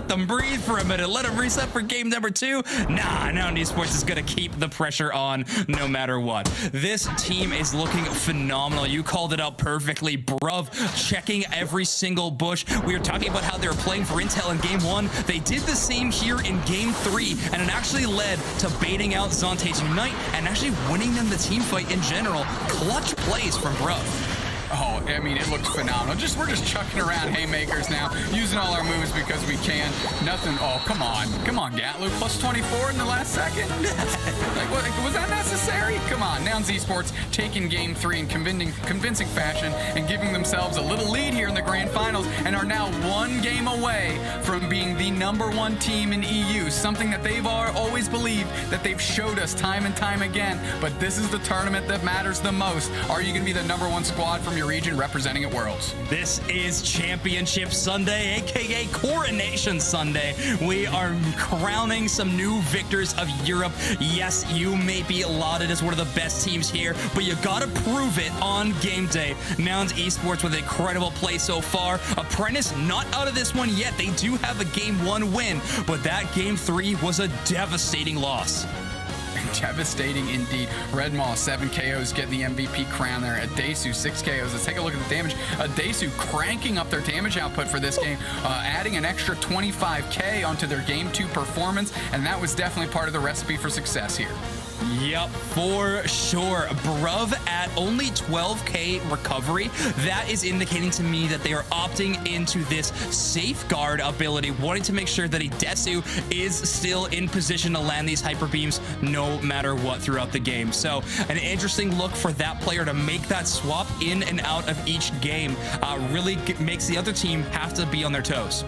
them breathe for a minute. Let them reset for game number 2. Nah, Nouns Esports is going to keep the pressure on no matter what. This team is looking phenomenal. You called it out perfectly. Bruv checking every single bush. We were talking about how they were playing for intel in game 1. They did the same here in game 3, and it actually led to baiting out Zante's Unite and actually winning them the team fight in general. Clutch plays from Bruv. Oh, I mean, it looked phenomenal. We're just chucking around haymakers now, using all our moves because we can. Nothing. Oh, come on, Gatlu, plus 24 in the last second. Like, what, was that necessary? Come on, Nouns Esports taking game 3 in convincing fashion and giving themselves a little lead here in the grand finals, and are now 1 game away from being the #1 team in EU. Something that they've always believed, that they've showed us time and time again. But this is the tournament that matters the most. Are you going to be the #1 squad from your region representing at Worlds? This is Championship Sunday, aka Coronation Sunday. We are crowning some new victors of Europe. Yes, you may be lauded as one of the best teams here, but you gotta prove it on game day. Nouns Esports with incredible play so far. Apprentice not out of this one yet. They do have a game 1 win, but that game 3 was a devastating loss. Devastating indeed. Red Maul, 7 KOs, getting the MVP crown there. At Desu, 6 KOs. Let's take a look at the damage. Desu cranking up their damage output for this game, adding an extra 25k onto their game 2 performance, and that was definitely part of the recipe for success here. Yep, for sure. Bruv at only 12k recovery. That is indicating to me that they are opting into this safeguard ability, wanting to make sure that a Desu is still in position to land these hyper beams no matter what throughout the game. So an interesting look for that player to make that swap in and out of each game. Really makes the other team have to be on their toes.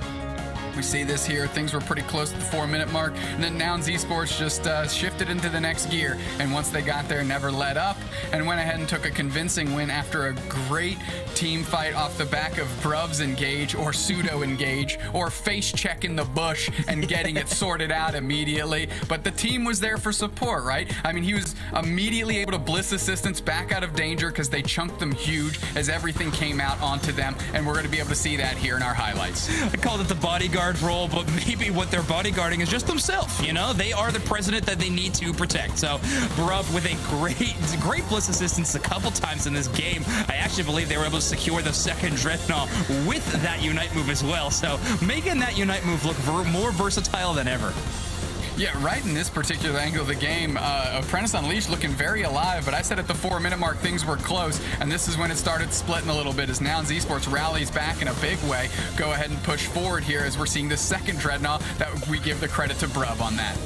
We see this here. Things were pretty close to the 4-minute mark, and then Nouns Esports just shifted into the next gear, and once they got there, never let up, and went ahead and took a convincing win after a great team fight off the back of Bruv's engage, or pseudo engage, or face check in the bush and getting it sorted out immediately. But the team was there for support, right? I mean, he was immediately able to bliss assistance back out of danger because they chunked them huge as everything came out onto them, and we're going to be able to see that here in our highlights. I called it the bodyguard role, but maybe what they're bodyguarding is just themselves. You know, they are the president that they need to protect. So Bruv with a great bliss assistance a couple times in this game. I actually believe they were able to secure the second Dreadnought with that Unite move as well. So making that Unite move look more versatile than ever. Yeah, right in this particular angle of the game, Apprentice Unleashed looking very alive, but I said at the 4-minute mark things were close, and this is when it started splitting a little bit as Nouns Esports rallies back in a big way. Go ahead and push forward here as we're seeing the second Dreadnought that we give the credit to Brub on that.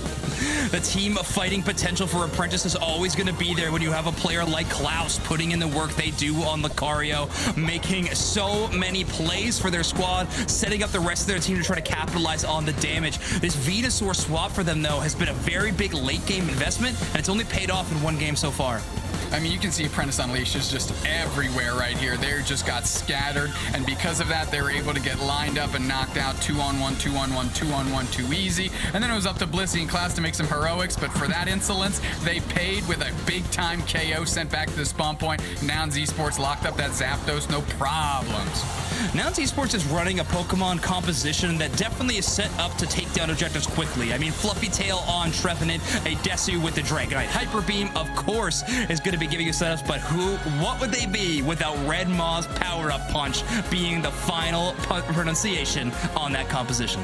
The team fighting potential for Apprentice is always going to be there when you have a player like Klaus putting in the work they do on Lucario, making so many plays for their squad, setting up the rest of their team to try to capitalize on the damage. This Venusaur swap for them, though, has been a very big late-game investment, and it's only paid off in one game so far. I mean, you can see Apprentice Unleashed is just everywhere right here. They just got scattered, and because of that, they were able to get lined up and knocked out 2-on-1, 2-on-1, 2-on-1 too easy. And then it was up to Blissey and Klaus to make some heroics, but for that insolence, they paid with a big-time KO sent back to the spawn point. Nouns Esports locked up that Zapdos, no problems. Nouns Esports is running a Pokemon composition that definitely is set up to take down objectives quickly. I mean, Fluffy Tail on Trevenant, a Desu with the Dragonite Hyper Beam, of course, is going to be giving you setups, but what would they be without Red Maw's Power-Up Punch being the final pronunciation on that composition?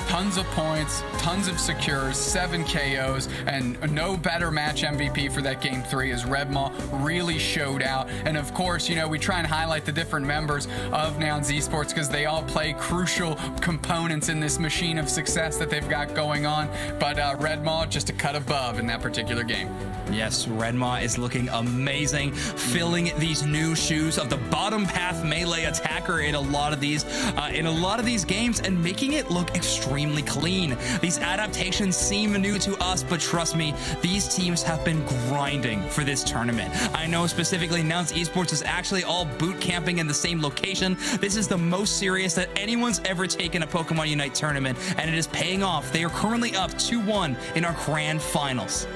Tons of points, tons of secures, 7 KOs, and no better match MVP for that Game 3 as Redmaw really showed out. And of course, you know, we try and highlight the different members of Nouns Esports because they all play crucial components in this machine of success that they've got going on. But Redmaw just a cut above in that particular game. Yes, Redmaw is looking amazing, filling these new shoes of the bottom path melee attacker in a lot of these games and making it look extremely clean. These adaptations seem new to us, but trust me, these teams have been grinding for this tournament. I know specifically Nouns Esports is actually all boot camping in the same location. This is the most serious that anyone's ever taken a Pokemon Unite tournament, and it is paying off. They are currently up 2-1 in our grand finals.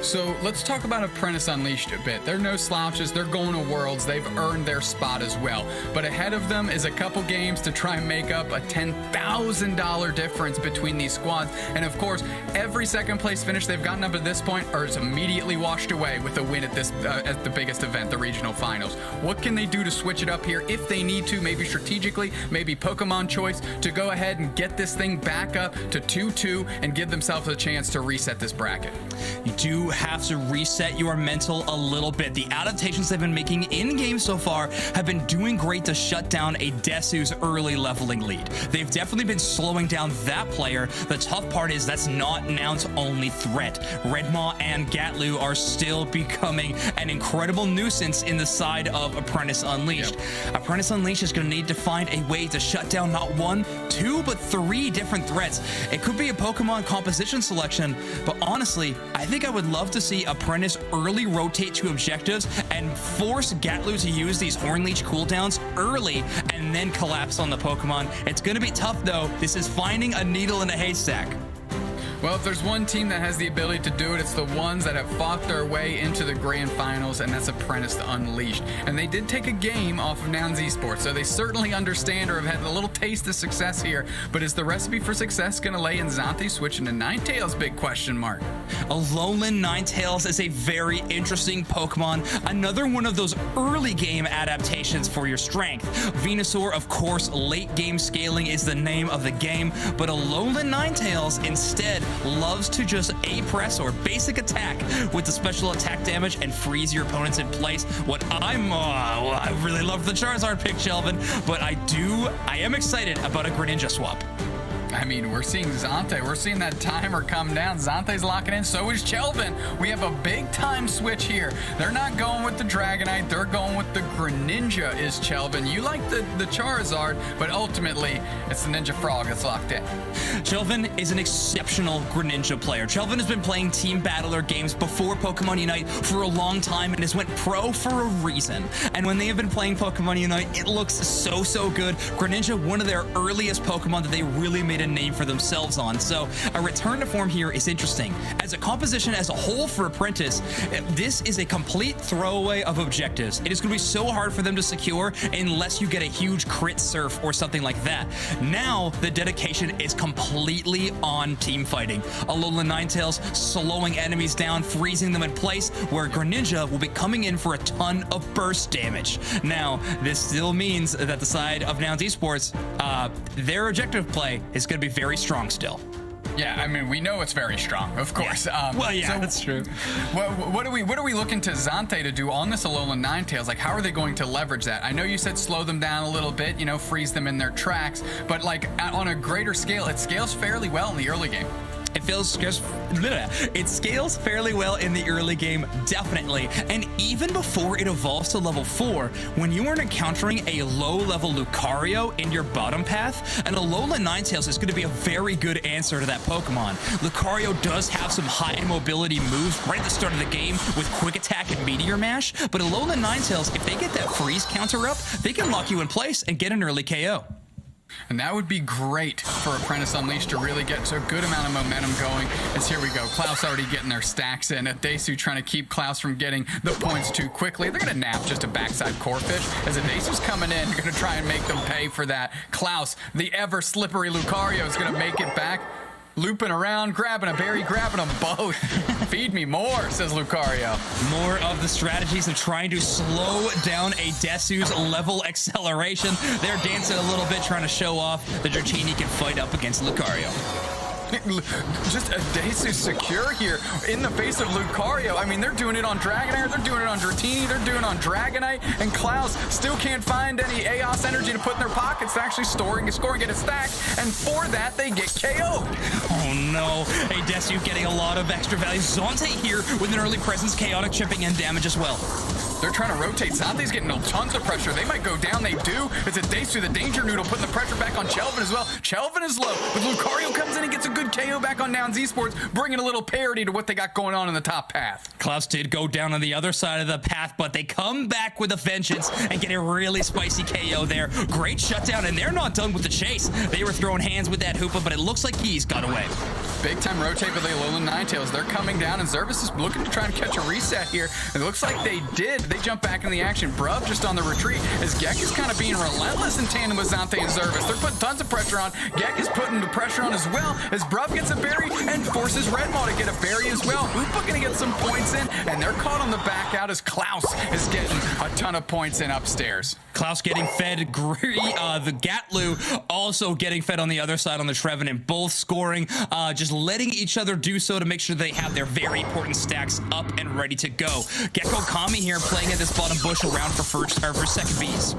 So let's talk about Apprentice Unleashed a bit. They're no slouches. They're going to Worlds. They've earned their spot as well. But ahead of them is a couple games to try and make up a $10,000 difference between these squads. And of course, every second place finish they've gotten up to this point is immediately washed away with a win at this at the biggest event, the regional finals. What can they do to switch it up here if they need to? Maybe strategically, maybe Pokemon choice to go ahead and get this thing back up to 2-2 and give themselves a chance to reset this bracket. You do have to reset your mental a little bit. The adaptations they've been making in-game so far have been doing great to shut down a Desu's early leveling lead. They've definitely been slowing down that player. The tough part is that's not Nouns' only threat. Redmaw and Gatlu are still becoming an incredible nuisance in the side of Apprentice Unleashed. Yep. Apprentice Unleashed is going to need to find a way to shut down not 1, 2, but 3 different threats. It could be a Pokemon composition selection, but honestly, I think I would love to see Apprentice early rotate to objectives and force Gatlu to use these Hornleech cooldowns early and then collapse on the Pokemon. It's going to be tough, though. This is finding a needle in a haystack. Well, if there's one team that has the ability to do it, it's the ones that have fought their way into the grand finals, and that's Apprentice Unleashed. And they did take a game off of Nouns Esports, so they certainly understand or have had a little taste of success here. But is the recipe for success going to lay in Zante switching to Ninetales? Big question mark. Alolan Ninetales is a very interesting Pokemon. Another one of those early game adaptations for your strength. Venusaur, of course, late game scaling is the name of the game, but Alolan Ninetales instead loves to just A-press or basic attack with the special attack damage and freeze your opponents in place. I really love the Charizard pick, Shelvin, but I am excited about a Greninja swap. I mean, we're seeing Zante. We're seeing that timer come down. Zante's locking in. So is Chelvin. We have a big time switch here. They're not going with the Dragonite. They're going with the Greninja is Chelvin. You like the Charizard, but ultimately, it's the Ninja Frog that's locked in. Chelvin is an exceptional Greninja player. Chelvin has been playing Team Battler games before Pokemon Unite for a long time and has went pro for a reason. And when they have been playing Pokemon Unite, it looks so good. Greninja, one of their earliest Pokemon that they really made a name for themselves on. So a return to form here is interesting. As a composition as a whole for Apprentice, this is a complete throwaway of objectives. It is going to be so hard for them to secure unless you get a huge crit surf or something like that. Now the dedication is completely on team fighting. Alolan Ninetales slowing enemies down, freezing them in place, where Greninja will be coming in for a ton of burst damage. Now, this still means that the side of Nouns Esports, their objective play is going to be very strong still. Yeah, I mean, we know it's very strong, of course. Yeah. That's true. What are we looking to Zante to do on this Alolan Ninetales? Like, how are they going to leverage that? I know you said slow them down a little bit, freeze them in their tracks, but like on a greater scale, it scales fairly well in the early game. It scales fairly well in the early game, definitely. And even before it evolves to level 4, when you are encountering a low-level Lucario in your bottom path, an Alolan Ninetales is going to be a very good answer to that Pokemon. Lucario does have some high mobility moves right at the start of the game with Quick Attack and Meteor Mash, but Alolan Ninetales, if they get that freeze counter up, they can lock you in place and get an early KO. And that would be great for Apprentice Unleashed to really get a good amount of momentum going. As here we go, Klaus already getting their stacks in. Adesu trying to keep Klaus from getting the points too quickly. They're going to nap just a backside Corphish. As Adesu's coming in, they're going to try and make them pay for that. Klaus, the ever slippery Lucario, is going to make it back. Looping around, grabbing a berry, grabbing them both. Feed me more, says Lucario. More of the strategies of trying to slow down a Desu's level acceleration. They're dancing a little bit, trying to show off that Dratini can fight up against Lucario. Just Adesu secure here in the face of Lucario. I mean, they're doing it on Dragonair, they're doing it on Dratini, they're doing it on Dragonite, and Klaus still can't find any Eos energy to put in their pockets to actually scoring, get a stack, and for that, they get KO'd. Oh no, Adesu getting a lot of extra value. Zante here with an early presence, chaotic chipping and damage as well. They're trying to rotate. Zante's getting tons of pressure. They might go down. They do. It's Adesu, the Danger Noodle, putting the pressure back on Chelvin as well. Chelvin is low, but Lucario comes in and gets a good KO back on Downs Esports, bringing a little parity to what they got going on in the top path. Klaus did go down on the other side of the path, but they come back with a vengeance and get a really spicy KO there. Great shutdown, and they're not done with the chase. They were throwing hands with that Hoopa, but it looks like he's got away. Big time rotate with the Alolan Ninetales. They're coming down, and Zervis is looking to try and catch a reset here. It looks like they did. They jump back in the action. Bruv just on the retreat as Gek is kind of being relentless in tandem with Zante and Zervis. They're putting tons of pressure on. Gek is putting the pressure on as well as Bruv gets a berry and forces Redmaw to get a berry as well. Hoopa gonna get some points in, and they're caught on the back out as Klaus is getting a ton of points in upstairs. Klaus getting fed, the Gatlu also getting fed on the other side on the Trevenant, both scoring, just letting each other do so to make sure they have their very important stacks up and ready to go. Gecko Kami here playing at this bottom bush around for second bees.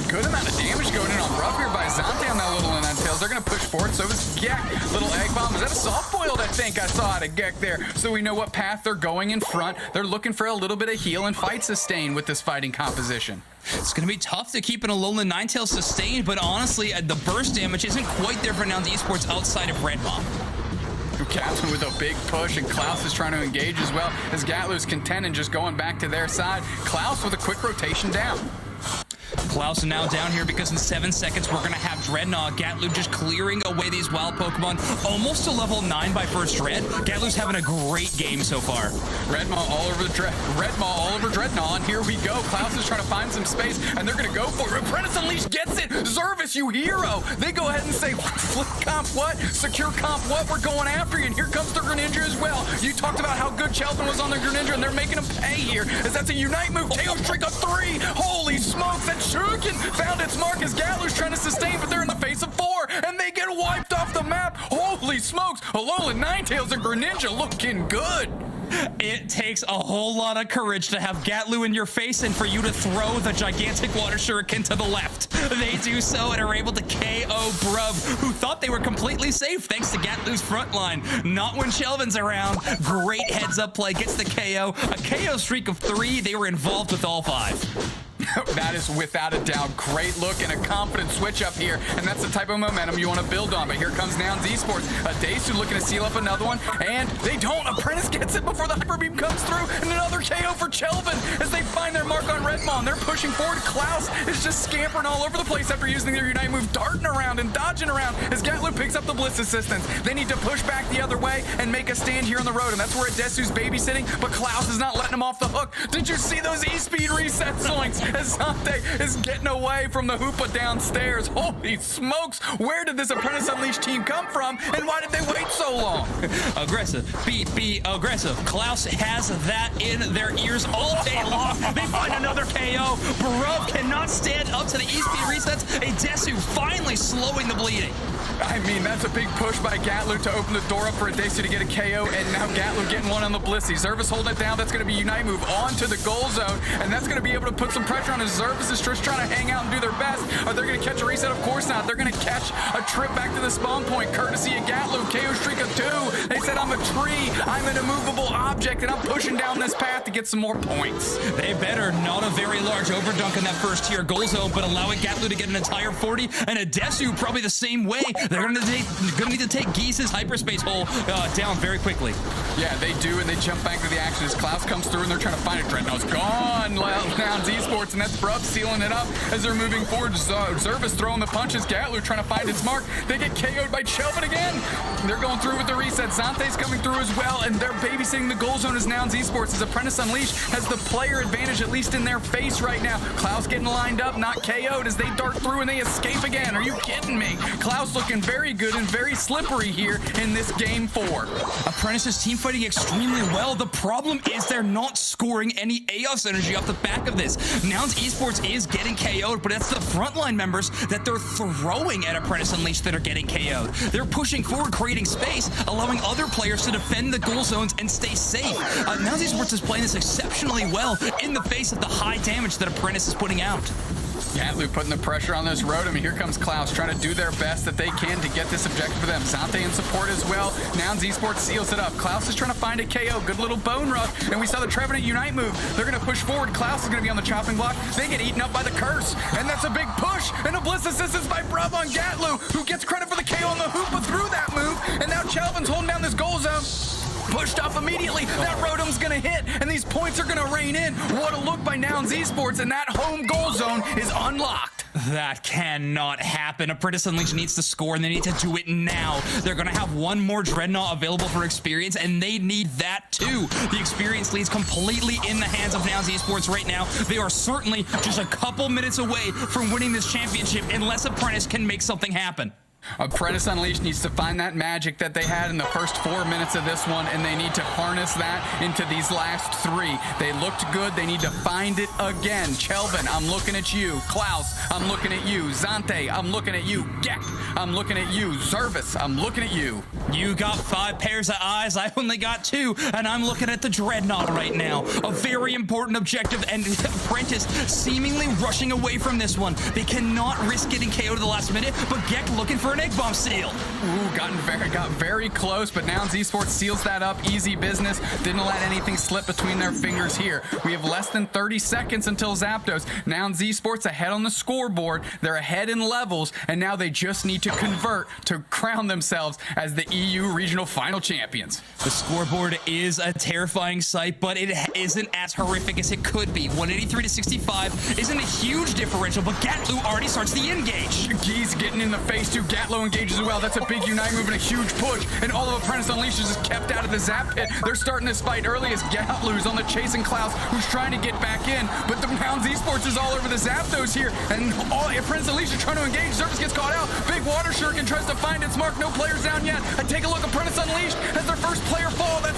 Good amount of damage going in on Ruff here by Zante on that little Ninetales. They're going to push forward, so is Gek. Little Egg Bomb. Is that a soft-boiled, I think I saw out of Gek there. So we know what path they're going in front. They're looking for a little bit of heal and fight sustain with this fighting composition. It's going to be tough to keep an Alolan Ninetales sustained, but honestly, the burst damage isn't quite there for Nouns Esports outside of Redmaw. Gatlu with a big push, and Klaus is trying to engage as well as Gatlu's contending, just going back to their side. Klaus with a quick rotation down. Klaus now down here because in 7 seconds we're going to have Dreadnought. Gatlu just clearing away these wild Pokemon. Almost to level 9 by first Red. Gatlu's having a great game so far. Redmaw all over Dreadnought, and here we go. Klaus is trying to find some space, and they're going to go for it. Apprentice Unleashed gets it. Zervis, you hero. They go ahead and say, flip comp what? Secure comp what? We're going after you, and here comes the Greninja as well. You talked about how good Chelvin was on the Greninja, and they're making him pay here, as that's a Unite move. KO Streak of 3. Holy smokes, that Shuriken found its mark as Gatlu's trying to sustain, but they're in the face of 4, and they get wiped off the map. Holy smokes, Alolan Ninetales and Greninja looking good. It takes a whole lot of courage to have Gatlu in your face and for you to throw the gigantic water shuriken to the left. They do so and are able to KO Bruv, who thought they were completely safe thanks to Gatlu's front line. Not when Chelvin's around. Great heads up play, gets the KO. A KO streak of 3. They were involved with all 5. That is without a doubt. Great look and a confident switch up here, and that's the type of momentum you want to build on. But here comes Nouns Esports. Adesu looking to seal up another one, and they don't. Apprentice gets it before the Hyper Beam comes through, and another KO for Chelvin as they find their mark on Redmon. They're pushing forward. Klaus is just scampering all over the place after using their Unite move, darting around and dodging around as Gatlu picks up the Blitz Assistance. They need to push back the other way and make a stand here on the road, and that's where Adesu's babysitting, but Klaus is not letting him off the hook. Did you see those E-Speed reset zoinks as Zante is getting away from the Hoopa downstairs? Holy smokes, where did this Apprentice Unleashed team come from, and why did they wait so long? Aggressive, be aggressive. Klaus has that in their ears all day long. They find another KO. Bruv cannot cannot stand up to the ESP resets. A Desu finally slowing the bleeding. I mean, that's a big push by Gatlu to open the door up for a Desu to get a KO, and now Gatlu getting one on the Blissey. Zervis holding it down. That's going to be Unite move onto the goal zone, and that's going to be able to put some pressure on his Zervis is just trying to hang out and do their best. Are they going to catch a reset? Of course not. They're going to catch a trip back to the spawn point, courtesy of Gatlu. KO streak of 2. They said, I'm a tree. I'm an immovable object, and I'm pushing down this path to get some more points. They better not a very large overdunk in that first tier goal zone, but allowing Gatlu to get an entire 40, and a Desu probably the same way. They're going to need to take Geese's hyperspace hole down very quickly. Yeah, they do, and they jump back to the action as Klaus comes through, and they're trying to find it. Dreadnought's gone. Down Esports, and that's Bruv sealing it up as they're moving forward. Zervis throwing the punches. Gatlu trying to find its mark. They get KO'd by Chelvin again. They're going through with the reset. Zante's coming through as well, and they're babysitting the goal zone as Nouns Esports. As Apprentice Unleashed has the player advantage, at least in their face right now. Klaus getting lined up, not KO'd as they dart through and they escape again. Are you kidding me? Klaus looking very good and very slippery here in this game 4. Apprentice's team fighting extremely well. The problem is they're not scoring any AOS energy off the back of this. Nouns Esports is getting KO'd, but it's the frontline members that they're throwing at Apprentice Unleashed that are getting KO'd. They're pushing forward, creating space, allowing other players to defend the goal zones and stay safe. Nouns Esports is playing this exceptionally well in the face of the high damage that Apprentice is putting out. Gatlu putting the pressure on this road. I mean, here comes Klaus trying to do their best that they can to get this objective for them. Zante in support as well. Nouns Esports seals it up. Klaus is trying to find a KO. Good little bone rush. And we saw the Trevenant Unite move. They're going to push forward. Klaus is going to be on the chopping block. They get eaten up by the curse. And that's a big push. And a Bliss assistance by Bruv on Gatlu, who gets credit for the KO on the Hoopa through that move. And now Chelvin's holding down this goal zone. Pushed off immediately. That Rotom's gonna hit, and these points are gonna rain in. What a look by Nouns Esports, and that home goal zone is unlocked. That cannot happen. Apprentice Unleashed needs to score, and they need to do it now. They're going to have one more Dreadnought available for experience, and they need that too. The experience lead's completely in the hands of Nouns Esports right now. They are certainly just a couple minutes away from winning this championship unless Apprentice can make something happen. Apprentice Unleashed needs to find that magic that they had in the first 4 minutes of this one, and they need to harness that into these last 3. They looked good. They need to find it again. Chelvin, I'm looking at you. Klaus, I'm looking at you. Zante, I'm looking at you. Gek, I'm looking at you. Zervis, I'm looking at you. You got 5 pairs of eyes. I only got 2, and I'm looking at the Dreadnought right now. A very important objective, and Apprentice seemingly rushing away from this one. They cannot risk getting KO'd at the last minute, but Gek looking for an egg bomb seal. Ooh, got very close, but Nouns Esports seals that up. Easy business. Didn't let anything slip between their fingers here. We have less than 30 seconds until Zapdos. Nouns Esports ahead on the scoreboard. They're ahead in levels, and now they just need to convert to crown themselves as the EU Regional Final Champions. The scoreboard is a terrifying sight, but it isn't as horrific as it could be. 183 to 65 isn't a huge differential, but Gatlu already starts the engage. Geese getting in the face too. Gatlu engages as well. That's a big Unite move and a huge push. And all of Apprentice Unleashed is just kept out of the Zap pit. They're starting this fight early as Gatlu's on the chasing Klaus, who's trying to get back in. But the Nouns Esports is all over the Zapdos here. And all Apprentice Unleashed is trying to engage. Zervis gets caught out. Big Water Shuriken tries to find its mark. No players down yet. And take a look. Apprentice Unleashed has their first player fall. That's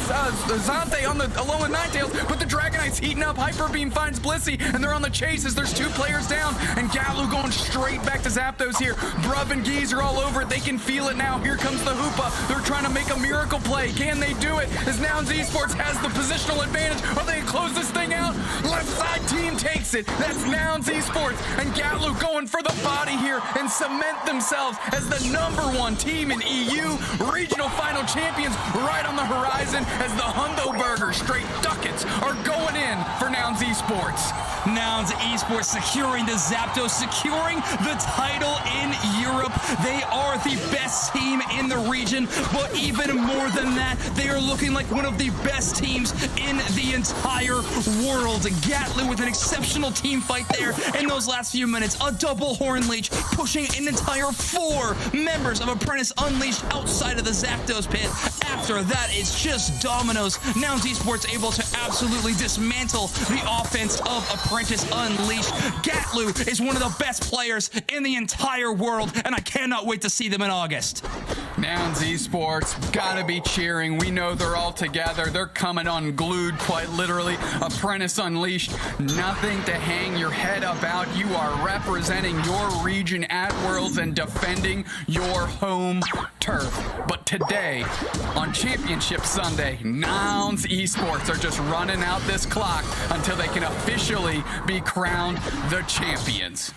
Zante on the alone with Ninetales. But the Dragonite's heating up. Hyper Beam finds Blissey. And they're on the chase as there's 2 players down. And Gatlu going straight back to Zapdos here. Bruv and Geese are all over it. They can feel it now. Here comes the Hoopa. They're trying to make a miracle play. Can they do it? As Nouns Esports has the positional advantage. Are they close this thing out? Left side team takes it. That's Nouns Esports. And Gatlu going for the body here and cement themselves as the #1 team in EU. Regional Final Champions right on the horizon as the Hundo Burger straight ducats are going in for Nouns Esports. Nouns Esports securing the Zapdos, securing the title in Europe. They are the best team in the region, but even more than that, they are looking like one of the best teams in the entire world. Gatlu with an exceptional team fight there in those last few minutes. A double Horn Leech pushing an entire 4 members of Apprentice Unleashed outside of the Zapdos pit. After that, it's just dominoes. Nouns Esports able to absolutely dismantle the offense of Apprentice Unleashed. Gatlu is one of the best players in the entire world, and I cannot wait to see them in August. Nouns Esports, gotta be cheering. We know they're all together. They're coming unglued, quite literally. Apprentice Unleashed, nothing to hang your head about. You are representing your region at Worlds and defending your home turf. But today, on Championship Sunday, Nouns Esports are just running out this clock until they can officially be crowned the champions.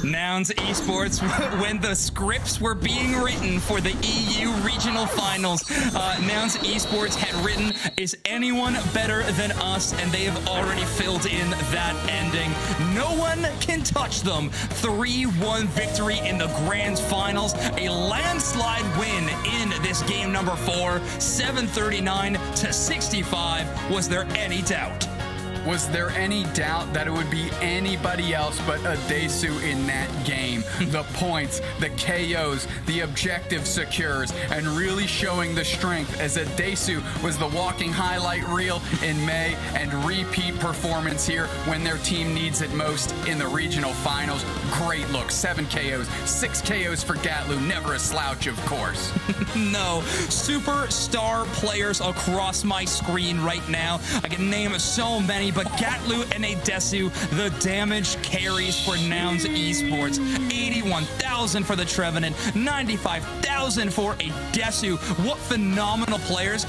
Nouns Esports, when the scripts were being written for the EU regional finals, Nouns Esports had written, "Is anyone better than us?" And they have already filled in that ending. No one can touch them. 3-1 victory in the grand finals. A landslide win in this game number 4, 739 to 65. Was there any doubt? Was there any doubt that it would be anybody else but Adesu in that game? The points, the KOs, the objective secures, and really showing the strength as Adesu was the walking highlight reel in May and repeat performance here when their team needs it most in the regional finals. Great look, 7 KOs, 6 KOs for Gatlu, never a slouch, of course. No, superstar players across my screen right now. I can name so many, but Gatlu and Adesu, the damage carries for Nouns Esports. 81,000 for the Trevenant, 95,000 for Adesu. What phenomenal players.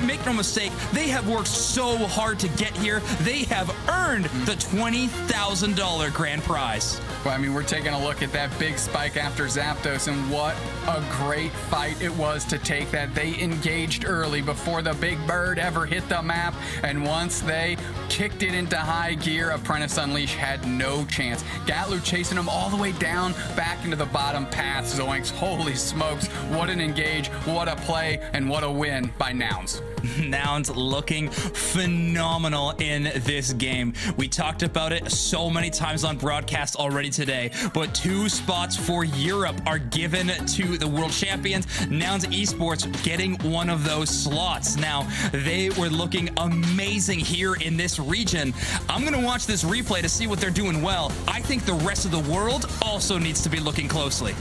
Make no mistake, they have worked so hard to get here. They have earned the $20,000 grand prize. Well, I mean, we're taking a look at that big spike after Zapdos, and what a great fight it was to take that. They engaged early before the big bird ever hit the map, and once they kicked it into high gear, Apprentice Unleashed had no chance. Gatlu chasing them all the way down, back into the bottom path. Zoinks, holy smokes, what an engage, what a play, and what a win by Nouns. Nouns looking phenomenal in this game. We talked about it so many times on broadcast already today, but 2 spots for Europe are given to the world champions. Nouns Esports getting one of those slots. Now, they were looking amazing here in this region. I'm going to watch this replay to see what they're doing well. I think the rest of the world also needs to be looking closely.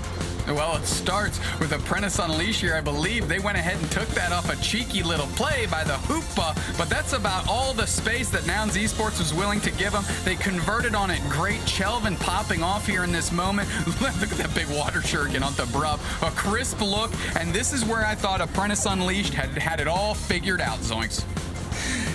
Well, it starts with Apprentice Unleashed here. I believe they went ahead and took that off a cheeky little play by the Hoopa, but that's about all the space that Nouns Esports was willing to give them. They converted on it great. Chelvin popping off here in this moment. Look at that big water shuriken on the Brub. A crisp look, and this is where I thought Apprentice Unleashed had it all figured out, Zoinks.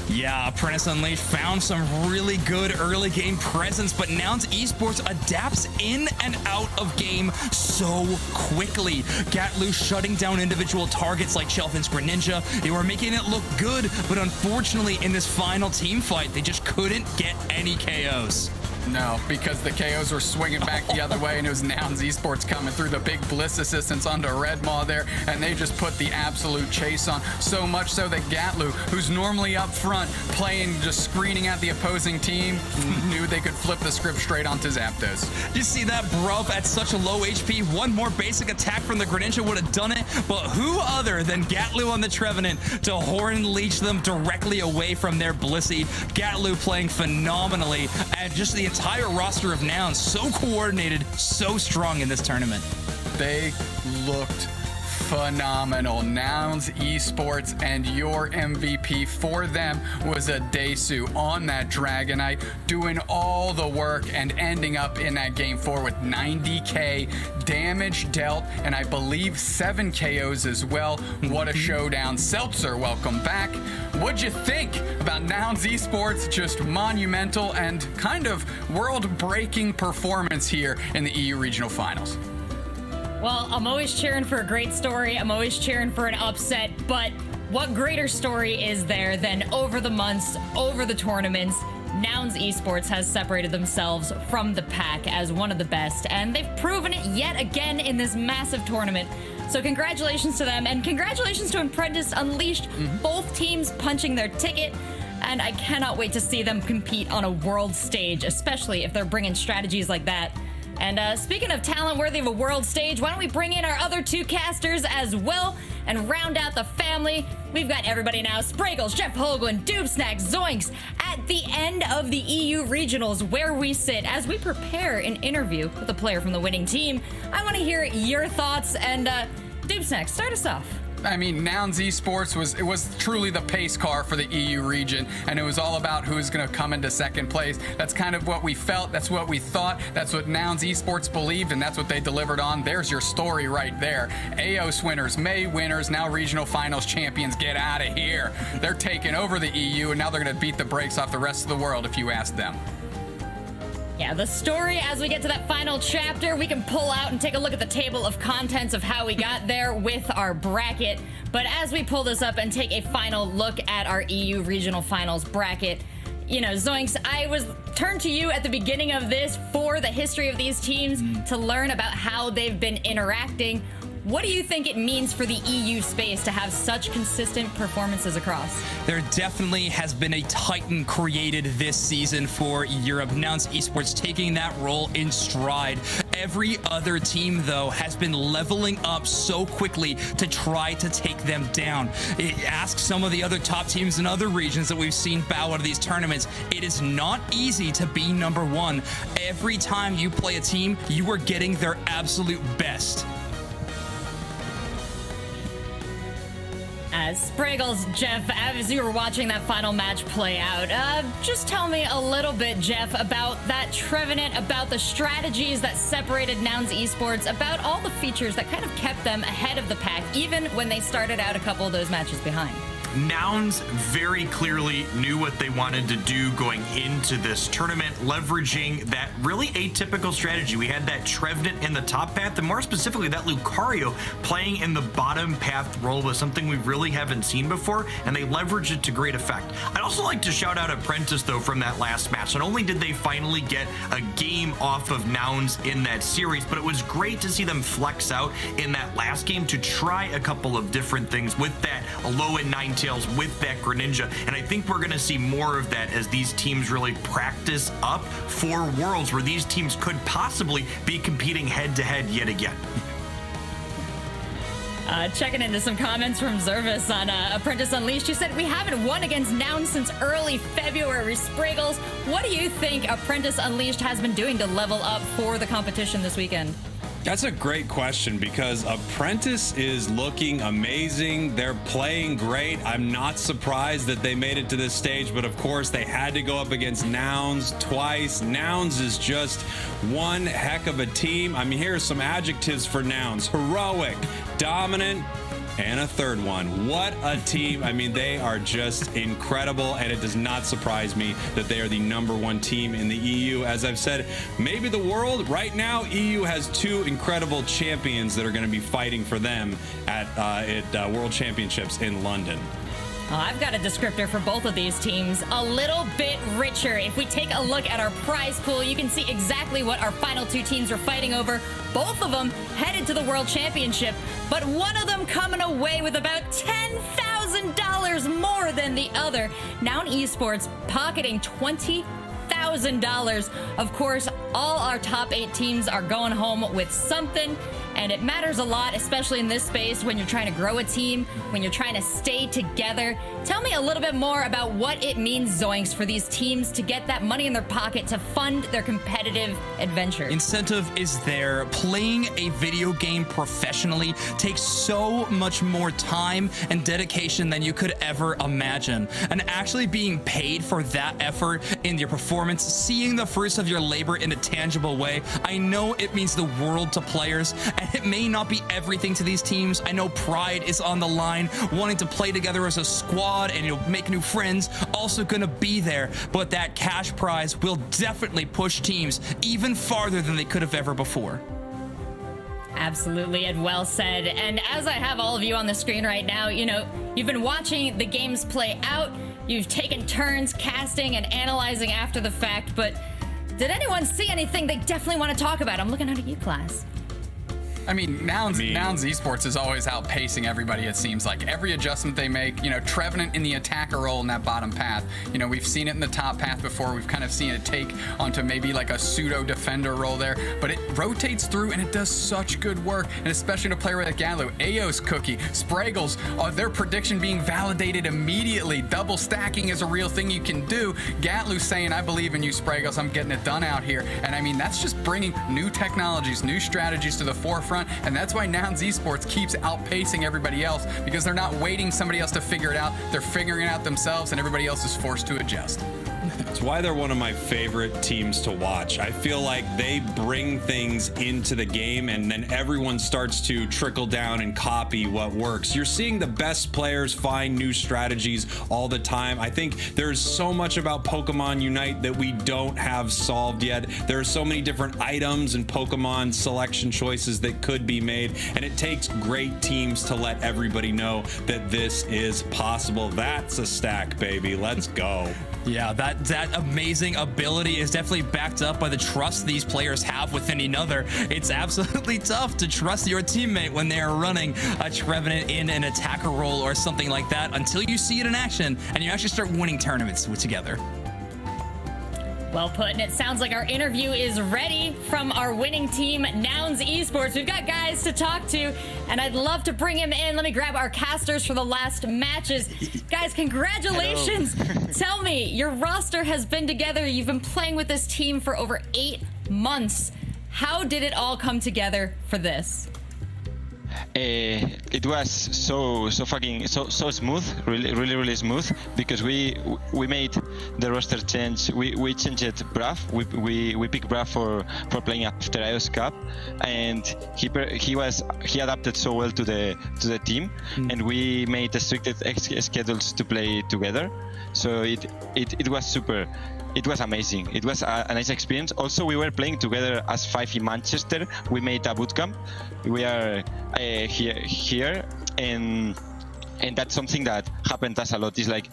Yeah, Apprentice Unleashed found some really good early game presence, but Nouns Esports adapts in and out of game so quickly. Gatlu shutting down individual targets like Chelvin's Greninja. They were making it look good, but unfortunately in this final team fight, they just couldn't get any KOs. No, because the KOs were swinging back the other way, and it was Nouns Esports coming through the big Bliss assistance onto Redmaw there, and they just put the absolute chase on. So much so that Gatlu, who's normally up front playing, just screening at the opposing team, knew they could flip the script straight onto Zapdos. You see that Brub at such a low HP? One more basic attack from the Greninja would have done it, but who other than Gatlu on the Trevenant to Horn Leech them directly away from their Blissey? Gatlu playing phenomenally, and just the entire roster of Nouns so coordinated, so strong in this tournament. They looked phenomenal. Nouns Esports, and your MVP for them was Adesu on that Dragonite, doing all the work and ending up in that game 4 with 90k damage dealt, and I believe 7 KOs as well. What a showdown. Seltzer, welcome back. What'd you think about Nouns Esports? Just monumental and kind of world-breaking performance here in the EU Regional Finals. Well, I'm always cheering for a great story. I'm always cheering for an upset, but what greater story is there than over the months, over the tournaments, Nouns Esports has separated themselves from the pack as one of the best, and they've proven it yet again in this massive tournament. So congratulations to them, and congratulations to Apprentice Unleashed, both teams punching their ticket. And I cannot wait to see them compete on a world stage, especially if they're bringing strategies like that. And speaking of talent worthy of a world stage, why don't we bring in our other 2 casters as well and round out the family? We've got everybody now. Spraggles, Jeff Hoagland, Doobsnack, Zoinks at the end of the EU Regionals, where we sit as we prepare an interview with a player from the winning team. I want to hear your thoughts, and Dubesnack, start us off. I mean, Nouns Esports was truly the pace car for the EU region, and it was all about who is going to come into second place. That's kind of what we felt. That's what we thought. That's what Nouns Esports believed, and that's what they delivered on. There's your story right there. AOS winners, May winners, now regional finals champions. Get out of here. They're taking over the EU, and now they're going to beat the brakes off the rest of the world if you ask them. Yeah, the story, as we get to that final chapter, we can pull out and take a look at the table of contents of how we got there with our bracket. But as we pull this up and take a final look at our EU regional finals bracket, you know, Zoinks, I was turned to you at the beginning of this for the history of these teams to learn about how they've been interacting. What do you think it means for the EU space to have such consistent performances across? There definitely has been a titan created this season for Europe. Nouns Esports taking that role in stride. Every other team, though, has been leveling up so quickly to try to take them down. Ask some of the other top teams in other regions that we've seen bow out of these tournaments. It is not easy to be number one. Every time you play a team, you are getting their absolute best. Spraggles, Jeff, as you were watching that final match play out, just tell me a little bit, Jeff, about that Trevenant, about the strategies that separated Nouns Esports, about all the features that kind of kept them ahead of the pack, even when they started out a couple of those matches behind. Nouns very clearly knew what they wanted to do going into this tournament, leveraging that really atypical strategy. We had that Trevenant in the top path, and more specifically that Lucario playing in the bottom path role was something we really haven't seen before, and they leveraged it to great effect. I'd also like to shout out Apprentice, though, from that last match. Not only did they finally get a game off of Nouns in that series, but it was great to see them flex out in that last game to try a couple of different things with that Alolan Ninetales, with that Greninja, and I think we're going to see more of that as these teams really practice up for Worlds, where these teams could possibly be competing head-to-head yet again. Checking into some comments from Zervis on Apprentice Unleashed, who said, we haven't won against Nouns since early February. Spraggles, what do you think Apprentice Unleashed has been doing to level up for the competition this weekend? That's a great question, because Apprentice is looking amazing. They're playing great. I'm not surprised that they made it to this stage, but of course they had to go up against Nouns twice. Nouns is just one heck of a team. I mean, here's some adjectives for Nouns: heroic, dominant, and a third one. What a team. I mean, they are just incredible, and it does not surprise me that they are the #1 team in the EU. As I've said, maybe the world. Right now, EU has two incredible champions that are going to be fighting for them at World Championships in London. I've got a descriptor for both of these teams, a little bit richer. If we take a look at our prize pool, you can see exactly what our final two teams were fighting over. Both of them headed to the World Championship, but one of them coming away with about $10,000 more than the other. Noun Esports pocketing $20,000. Of course, all our top 8 teams are going home with something, and it matters a lot, especially in this space when you're trying to grow a team, when you're trying to stay together. Tell me a little bit more about what it means, Zoinks, for these teams to get that money in their pocket to fund their competitive adventure. Incentive is there. Playing a video game professionally takes so much more time and dedication than you could ever imagine. And actually being paid for that effort in your performance, seeing the fruits of your labor in a tangible way, I know it means the world to players. And it may not be everything to these teams. I know pride is on the line, wanting to play together as a squad and make new friends, also gonna be there. But that cash prize will definitely push teams even farther than they could have ever before. Absolutely, and well said. And as I have all of you on the screen right now, you know, you've been watching the games play out. You've taken turns casting and analyzing after the fact, but did anyone see anything they definitely want to talk about? I'm looking at you, class. I mean, Nouns Esports is always outpacing everybody, it seems like. Every adjustment they make, you know, Trevenant in the attacker role in that bottom path. You know, we've seen it in the top path before. We've kind of seen it take onto maybe like a pseudo-defender role there. But it rotates through, and it does such good work. And especially to a player like Gatlu, Aos Cookie, Spraggles, their prediction being validated immediately. Double stacking is a real thing you can do. Gatlu saying, I believe in you, Spraggles. I'm getting it done out here. And I mean, that's just bringing new technologies, new strategies to the forefront. forefront, and that's why Nouns Esports keeps outpacing everybody else, because they're not waiting somebody else to figure it out. They're figuring it out themselves, and everybody else is forced to adjust. It's why they're one of my favorite teams to watch. I feel like they bring things into the game and then everyone starts to trickle down and copy what works. You're seeing the best players find new strategies all the time. I think there's so much about Pokemon Unite that we don't have solved yet. There are so many different items and Pokemon selection choices that could be made, and it takes great teams to let everybody know that this is possible. That's a stack, baby. Let's go. Yeah, that amazing ability is definitely backed up by the trust these players have within another. It's absolutely tough to trust your teammate when they are running a Trevenant in an attacker role or something like that until you see it in action and you actually start winning tournaments together. Well put, and it sounds like our interview is ready from our winning team, Nouns Esports. We've got guys to talk to, and I'd love to bring him in. Let me grab our casters for the last matches. Guys, congratulations. Tell me, your roster has been together. You've been playing with this team for over 8 months. How did it all come together for this? It was so smooth, really smooth, because we made the roster change. We changed Brav. We picked Brav for playing after iOS Cup, and he adapted so well to the team, and we made restricted schedules to play together. So it was super. It was amazing. It was a nice experience. Also, we were playing together as 5 in Manchester. We made a bootcamp. We are here, and that's something that happened us a lot. Is like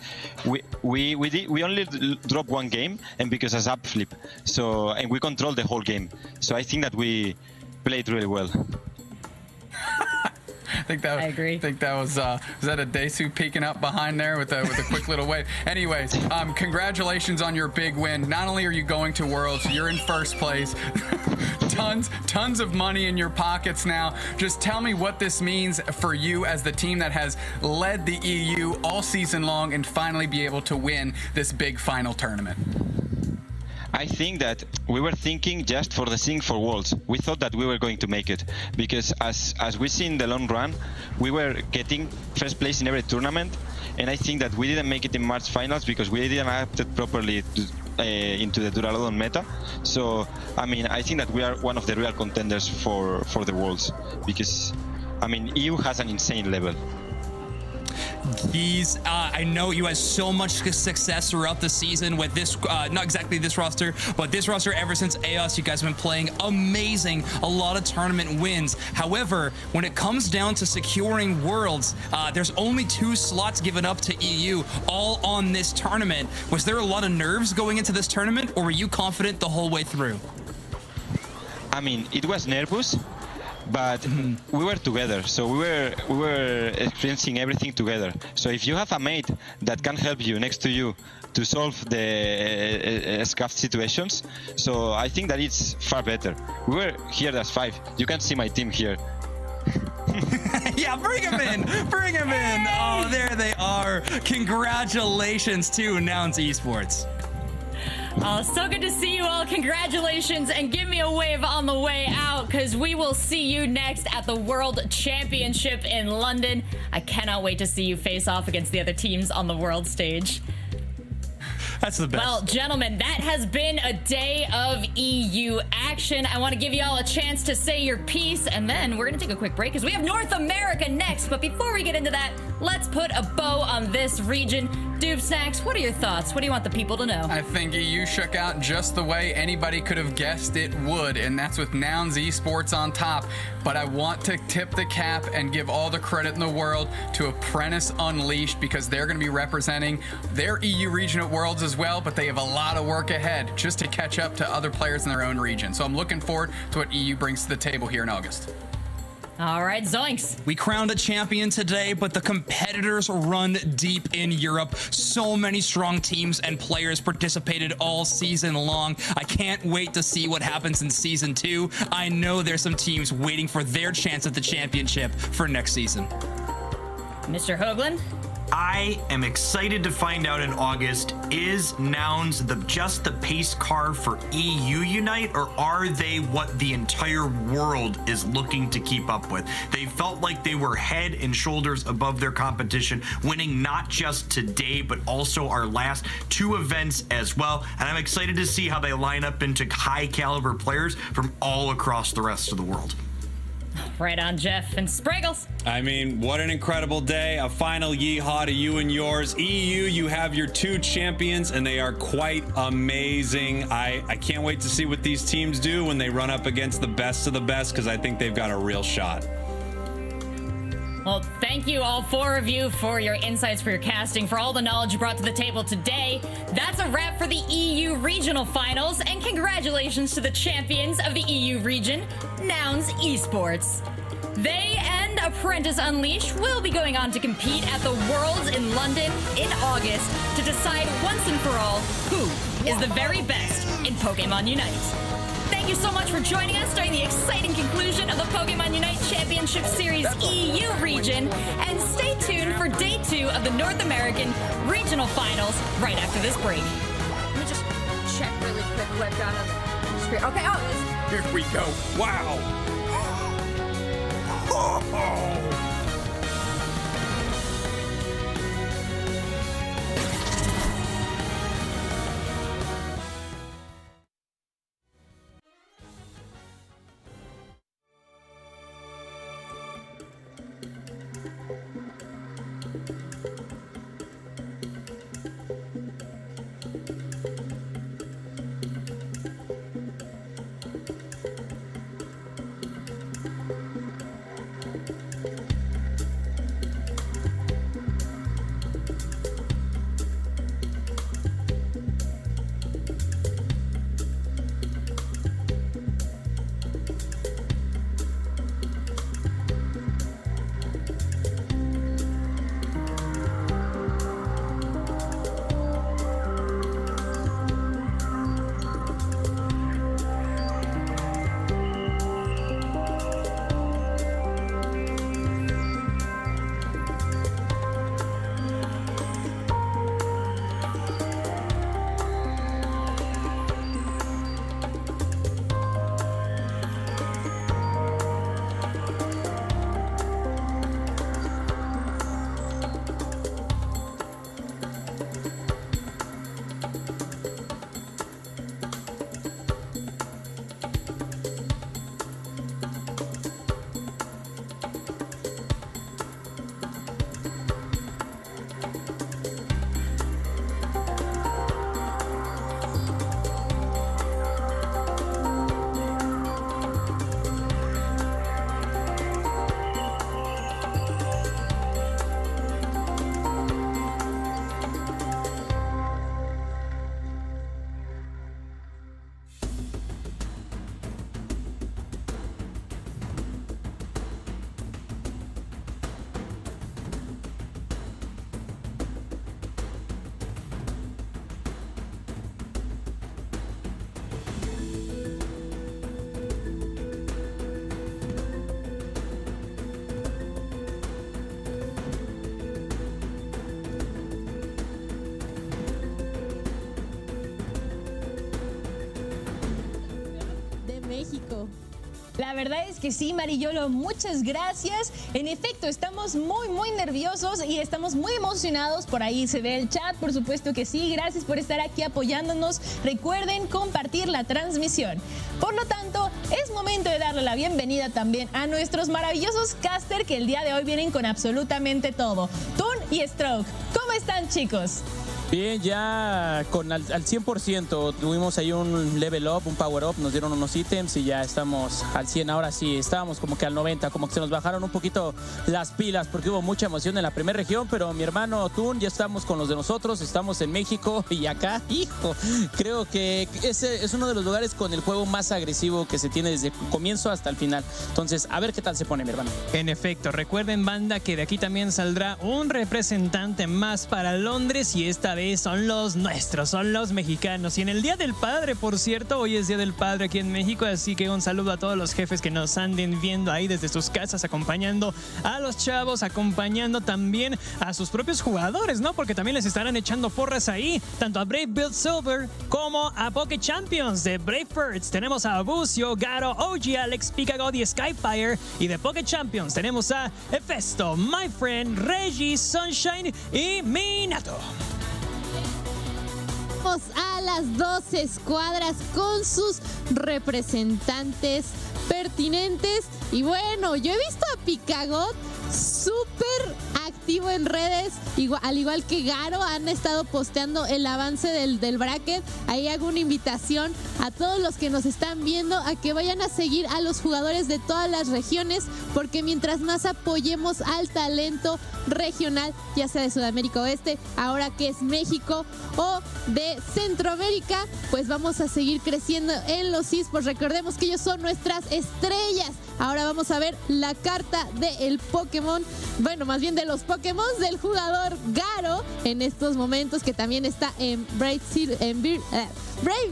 we only dropped 1 game, and because of Zap flip. So, and we controlled the whole game. So I think that we played really well. I agree. I think that was that a Desu peeking up behind there with a quick little wave. Anyways, congratulations on your big win. Not only are you going to Worlds, you're in first place. tons of money in your pockets now. Just tell me what this means for you as the team that has led the EU all season long and finally be able to win this big final tournament. I think that we were thinking just for the thing for Worlds. We thought that we were going to make it, because as we see in the long run, we were getting first place in every tournament, and I think that we didn't make it in March finals because we didn't adapt it properly into the Duraludon meta. So I mean, I think that we are one of the real contenders for the Worlds, because I mean, EU has an insane level. I know you had so much success throughout the season with this, not exactly this roster, but this roster ever since AOS. You guys have been playing amazing, a lot of tournament wins. However, when it comes down to securing Worlds, there's only 2 slots given up to EU, all on this tournament. Was there a lot of nerves going into this tournament, or were you confident the whole way through? I mean, it was nervous, but we were together, so we were experiencing everything together. So if you have a mate that can help you next to you to solve the scuffed situations, so I think that it's far better. We were here as 5. You can see my team here. Yeah, bring him in. Bring him in. Oh, there they are. Congratulations to Nouns Esports. Oh, so good to see you all. Congratulations, and give me a wave on the way out, because we will see you next at the World Championship in London. I cannot wait to see you face off against the other teams on the world stage. That's the best. Well, gentlemen, that has been a day of EU action. I want to give you all a chance to say your piece, and then we're going to take a quick break because we have North America next. But before we get into that, let's put a bow on this region. Doob Snacks, what are your thoughts? What do you want the people to know? I think EU shook out just the way anybody could have guessed it would, and that's with Nouns Esports on top. But I want to tip the cap and give all the credit in the world to Apprentice Unleashed, because they're going to be representing their EU region at Worlds as well, but they have a lot of work ahead just to catch up to other players in their own region. So I'm looking forward to what EU brings to the table here in August. All right, Zoinks. We crowned a champion today, but the competitors run deep in Europe. So many strong teams and players participated all season long. I can't wait to see what happens in Season 2. I know there's some teams waiting for their chance at the championship for next season. Mr. Hoagland? I am excited to find out in August, is Nouns just the pace car for EU Unite, or are they what the entire world is looking to keep up with? They felt like they were head and shoulders above their competition, winning not just today, but also our last 2 events as well. And I'm excited to see how they line up into high caliber players from all across the rest of the world. Right on, Jeff. And Spraggles. I mean, what an incredible day. A final yeehaw to you and yours. EU, you have your 2 champions, and they are quite amazing. I can't wait to see what these teams do when they run up against the best of the best, because I think they've got a real shot. Well, thank you all 4 of you for your insights, for your casting, for all the knowledge you brought to the table today. That's a wrap for the EU Regional Finals, and congratulations to the champions of the EU region, Nouns Esports. They and Apprentice Unleashed will be going on to compete at the Worlds in London in August to decide once and for all who is the very best in Pokémon Unite. Thank you so much for joining us during the exciting conclusion of the Pokémon UNITE Championship Series EU region, and stay tuned for Day 2 of the North American Regional Finals right after this break. Let me just check really quick what I've got on the screen. Okay, Here we go. Wow. México. La verdad es que sí, Marillolo, muchas gracias. En efecto, estamos muy nerviosos y estamos muy emocionados. Por ahí se ve el chat, por supuesto que sí. Gracias por estar aquí apoyándonos. Recuerden compartir la transmisión. Por lo tanto, es momento de darle la bienvenida también a nuestros maravillosos caster que el día de hoy vienen con absolutamente todo. Toon y Stroke, ¿cómo están, chicos? Bien, ya con al 100%, tuvimos ahí un level up, un power up, nos dieron unos ítems y ya estamos al 100. Ahora sí, estábamos como que al 90, como que se nos bajaron un poquito las pilas porque hubo mucha emoción en la primera región, pero mi hermano Toon, ya estamos con los de nosotros, estamos en México y acá, hijo, creo que ese es uno de los lugares con el juego más agresivo que se tiene desde el comienzo hasta el final. Entonces, a ver qué tal se pone, mi hermano. En efecto, recuerden, banda, que de aquí también saldrá un representante más para Londres y esta vez son los nuestros, son los mexicanos. Y en el Día del Padre, por cierto, hoy es Día del Padre aquí en México, así que un saludo a todos los jefes que nos anden viendo ahí desde sus casas, acompañando a los chavos, acompañando también a sus propios jugadores, ¿no? Porque también les estarán echando porras ahí, tanto a Brave Build Silver como a Poké Champions de Brave Birds. Tenemos a Bucio, Garo, OG Alex, Picagod y Skyfire. Y de Poké Champions tenemos a Hefesto, My Friend, Reggie, Sunshine y Minato. A las 2 escuadras con sus representantes pertinentes. Y bueno, yo he visto a Picagod súper activo en redes, al igual que Garo, han estado posteando el avance del bracket. Ahí hago una invitación a todos los que nos están viendo a que vayan a seguir a los jugadores de todas las regiones, porque mientras más apoyemos al talento regional, ya sea de Sudamérica Oeste, ahora que es México, o de Centroamérica, pues vamos a seguir creciendo en los esports. Recordemos que ellos son nuestras estrellas. Ahora vamos a ver la carta del Pokémon, bueno, más bien de los Pokémon del jugador Garo en estos momentos, que también está en Brave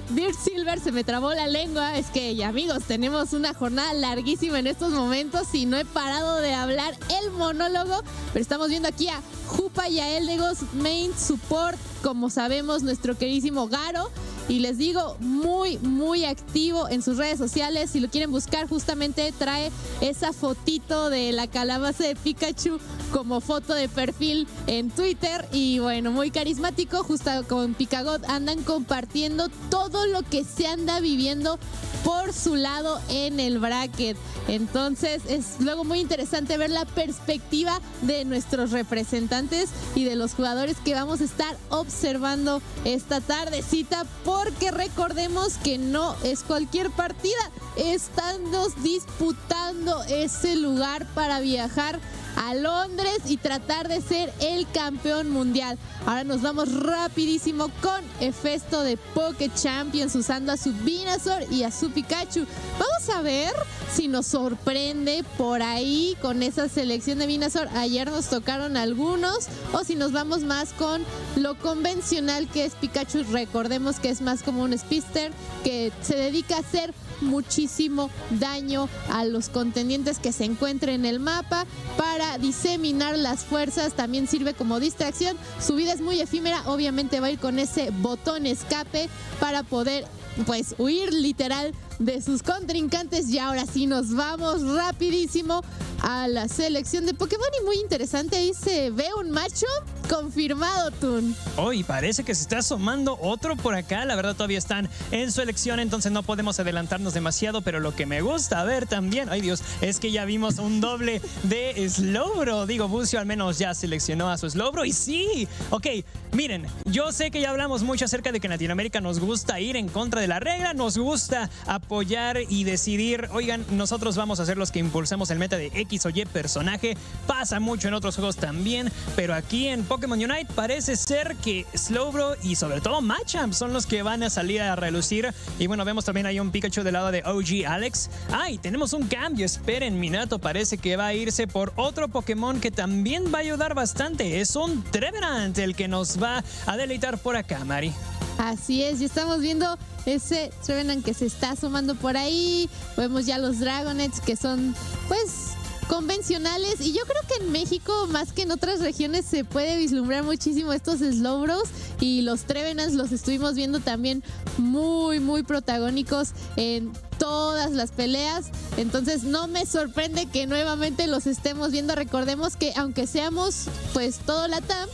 Beard Silver. Se me trabó la lengua, es que, amigos, tenemos una jornada larguísima en estos momentos y no he parado de hablar el monólogo, pero estamos viendo aquí a Jupa y a Eldegos Main Support, como sabemos, nuestro queridísimo Garo. Y les digo, muy activo en sus redes sociales. Si lo quieren buscar, justamente trae esa fotito de la calabaza de Pikachu como foto de perfil en Twitter. Y bueno, muy carismático. Justo con Picagod andan compartiendo todo lo que se anda viviendo por su lado en el bracket. Entonces es luego muy interesante ver la perspectiva de nuestros representantes y de los jugadores que vamos a estar observando esta tardecita, porque recordemos que no es cualquier partida. Estamos disputando ese lugar para viajar a Londres y tratar de ser el campeón mundial. Ahora nos vamos rapidísimo con Hefesto de Poké Champions, usando a su Venusaur y a su Pikachu. Vamos a ver si nos sorprende por ahí con esa selección de Venusaur. Ayer nos tocaron algunos, o si nos vamos más con lo convencional que es Pikachu. Recordemos que es más como un speedster que se dedica a hacer muchísimo daño a los contendientes que se encuentren en el mapa para diseminar las fuerzas. También sirve como distracción. Su vida es muy efímera, obviamente va a ir con ese botón escape para poder pues huir literal de sus contrincantes. Y ahora sí nos vamos rapidísimo a la selección de Pokémon, y muy interesante, ahí se ve un macho confirmado, Tun. Y parece que se está asomando otro por acá. La verdad, todavía están en su elección, entonces no podemos adelantarnos demasiado, pero lo que me gusta ver también, ay Dios, es que ya vimos un doble de Slowbro. Digo, Bucio al menos ya seleccionó a su Slowbro, y sí, ok, miren, yo sé que ya hablamos mucho acerca de que en Latinoamérica nos gusta ir en contra de la regla, nos gusta apoyar y decidir, oigan, nosotros vamos a ser los que impulsemos el meta de X o Y personaje. Pasa mucho en otros juegos también, pero aquí en Pokémon Unite parece ser que Slowbro y sobre todo Machamp son los que van a salir a relucir. Y bueno, vemos también ahí un Pikachu del lado de OG Alex. ¡Ay! Tenemos un cambio. Esperen, Minato parece que va a irse por otro Pokémon que también va a ayudar bastante. Es un Trevenant el que nos va a deleitar por acá, Mari. Así es, ya estamos viendo ese Trevenant que se está asomando por ahí. Vemos ya los Dragonets, que son pues convencionales, y yo creo que en México más que en otras regiones se puede vislumbrar muchísimo estos Slowbros, y los Trevenants los estuvimos viendo también muy protagónicos en todas las peleas. Entonces no me sorprende que nuevamente los estemos viendo. Recordemos que aunque seamos pues todo LATAM,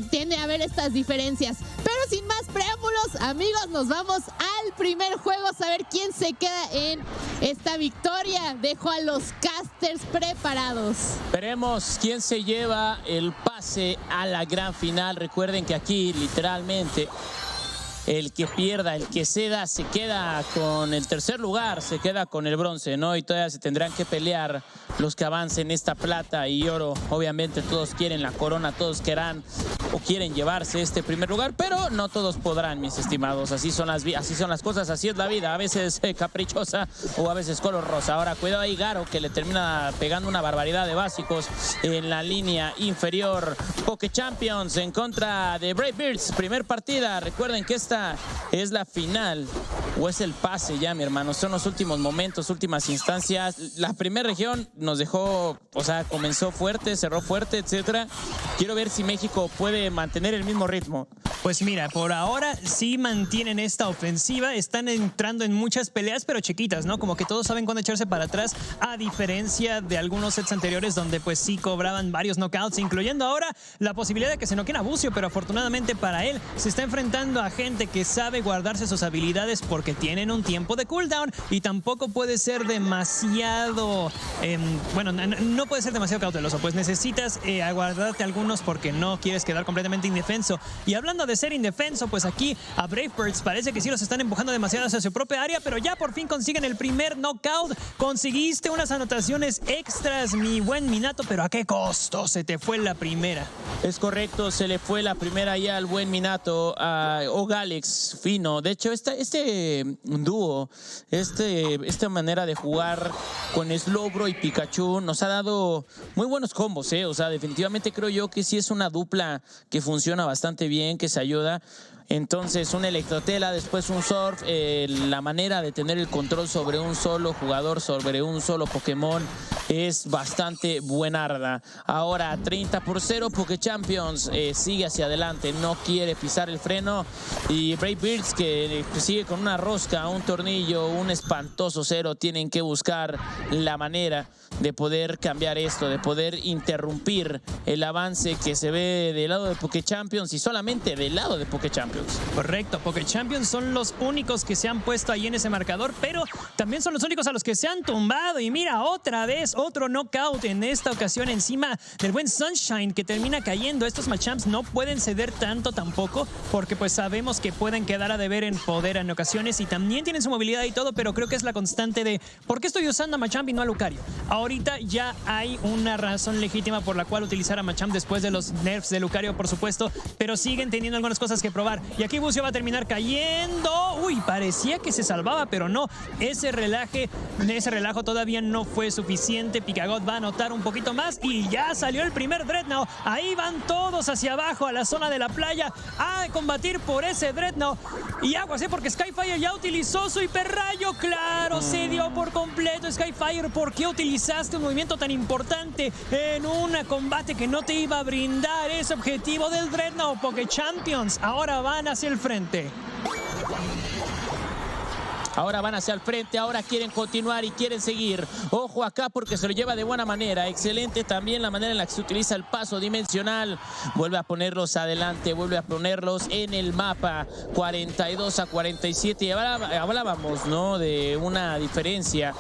tiende a haber estas diferencias. Pero sin más preámbulos, amigos, nos vamos al primer juego, a saber quién se queda en esta victoria. Dejo a los casters preparados. Veremos quién se lleva el pase a la gran final. Recuerden que aquí literalmente el que pierda, el que ceda, se queda con el tercer lugar, se queda con el bronce, ¿no? Y todavía se tendrán que pelear los que avancen esta plata y oro. Obviamente todos quieren la corona, todos querrán o quieren llevarse este primer lugar, pero no todos podrán, mis estimados. Así son las cosas, así es la vida, a veces caprichosa o a veces color rosa. Ahora cuidado ahí Garo, que le termina pegando una barbaridad de básicos en la línea inferior. Poké Champions en contra de Brave Birds, primer partida. Recuerden que esta es la final, o es el pase ya, mi hermano. Son los últimos momentos, últimas instancias. La primera región nos dejó, o sea, comenzó fuerte, cerró fuerte, etcétera. Quiero ver si México puede mantener el mismo ritmo. Pues mira, por ahora sí mantienen esta ofensiva, están entrando en muchas peleas, pero chiquitas, ¿no? Como que todos saben cuándo echarse para atrás, a diferencia de algunos sets anteriores donde pues sí cobraban varios knockouts, incluyendo ahora la posibilidad de que se noqueen a Bucio, pero afortunadamente para él se está enfrentando a gente que sabe guardarse sus habilidades porque tienen un tiempo de cooldown y tampoco puede ser demasiado, bueno, no puede ser demasiado cauteloso, pues necesitas aguardarte algunos porque no quieres quedar completamente indefenso. Y hablando de ser indefenso, pues aquí a Brave Birds parece que sí los están empujando demasiado hacia su propia área, pero ya por fin consiguen el primer knockout. Conseguiste unas anotaciones extras, mi buen Minato, pero ¿a qué costo? Se te fue la primera. Es correcto, se le fue la primera ya al buen Minato, a Galex fino. De hecho, este dúo, esta manera de jugar con Slowbro y Pikachu nos ha dado muy buenos combos, ¿eh? O sea, definitivamente creo yo que sí es una dupla que funciona bastante bien, que se ayuda. Entonces un Electrotela, después un Surf, la manera de tener el control sobre un solo jugador, sobre un solo Pokémon, es bastante buenarda. Ahora 30-0, Poké Champions sigue hacia adelante, no quiere pisar el freno, y Brave Birds que sigue con una rosca, un tornillo, un espantoso 0, tienen que buscar la manera de poder cambiar esto, de poder interrumpir el avance que se ve del lado de Poké Champions y solamente del lado de Poké Champions. Correcto, Poké Champions son los únicos que se han puesto ahí en ese marcador, pero también son los únicos a los que se han tumbado. Y mira, otra vez, otro knockout en esta ocasión encima del buen Sunshine, que termina cayendo. Estos Machamps no pueden ceder tanto tampoco, porque pues sabemos que pueden quedar a deber en poder en ocasiones y también tienen su movilidad y todo, pero creo que es la constante de ¿por qué estoy usando a Machamp y no a Lucario? Ahorita ya hay una razón legítima por la cual utilizar a Machamp después de los nerfs de Lucario, por supuesto, pero siguen teniendo algunas cosas que probar. Y aquí Bucio va a terminar cayendo. Uy, parecía que se salvaba, pero no. Ese relajo todavía no fue suficiente. Picagot va a anotar un poquito más y ya salió el primer Dreadnought. Ahí van todos hacia abajo a la zona de la playa a combatir por ese Dreadnought. Y aguas, porque Skyfire ya utilizó su hiperrayo. Claro, se dio por completo Skyfire. ¿Por qué utilizaste un movimiento tan importante en un combate que no te iba a brindar ese objetivo del Dreadnought? Poké Champions ahora van hacia el frente. Ahora van hacia el frente, ahora quieren continuar y quieren seguir. Ojo acá porque se lo lleva de buena manera. Excelente también la manera en la que se utiliza el paso dimensional. Vuelve a ponerlos adelante, vuelve a ponerlos en el mapa. 42-47. Y hablábamos, ¿no?, de una diferencia,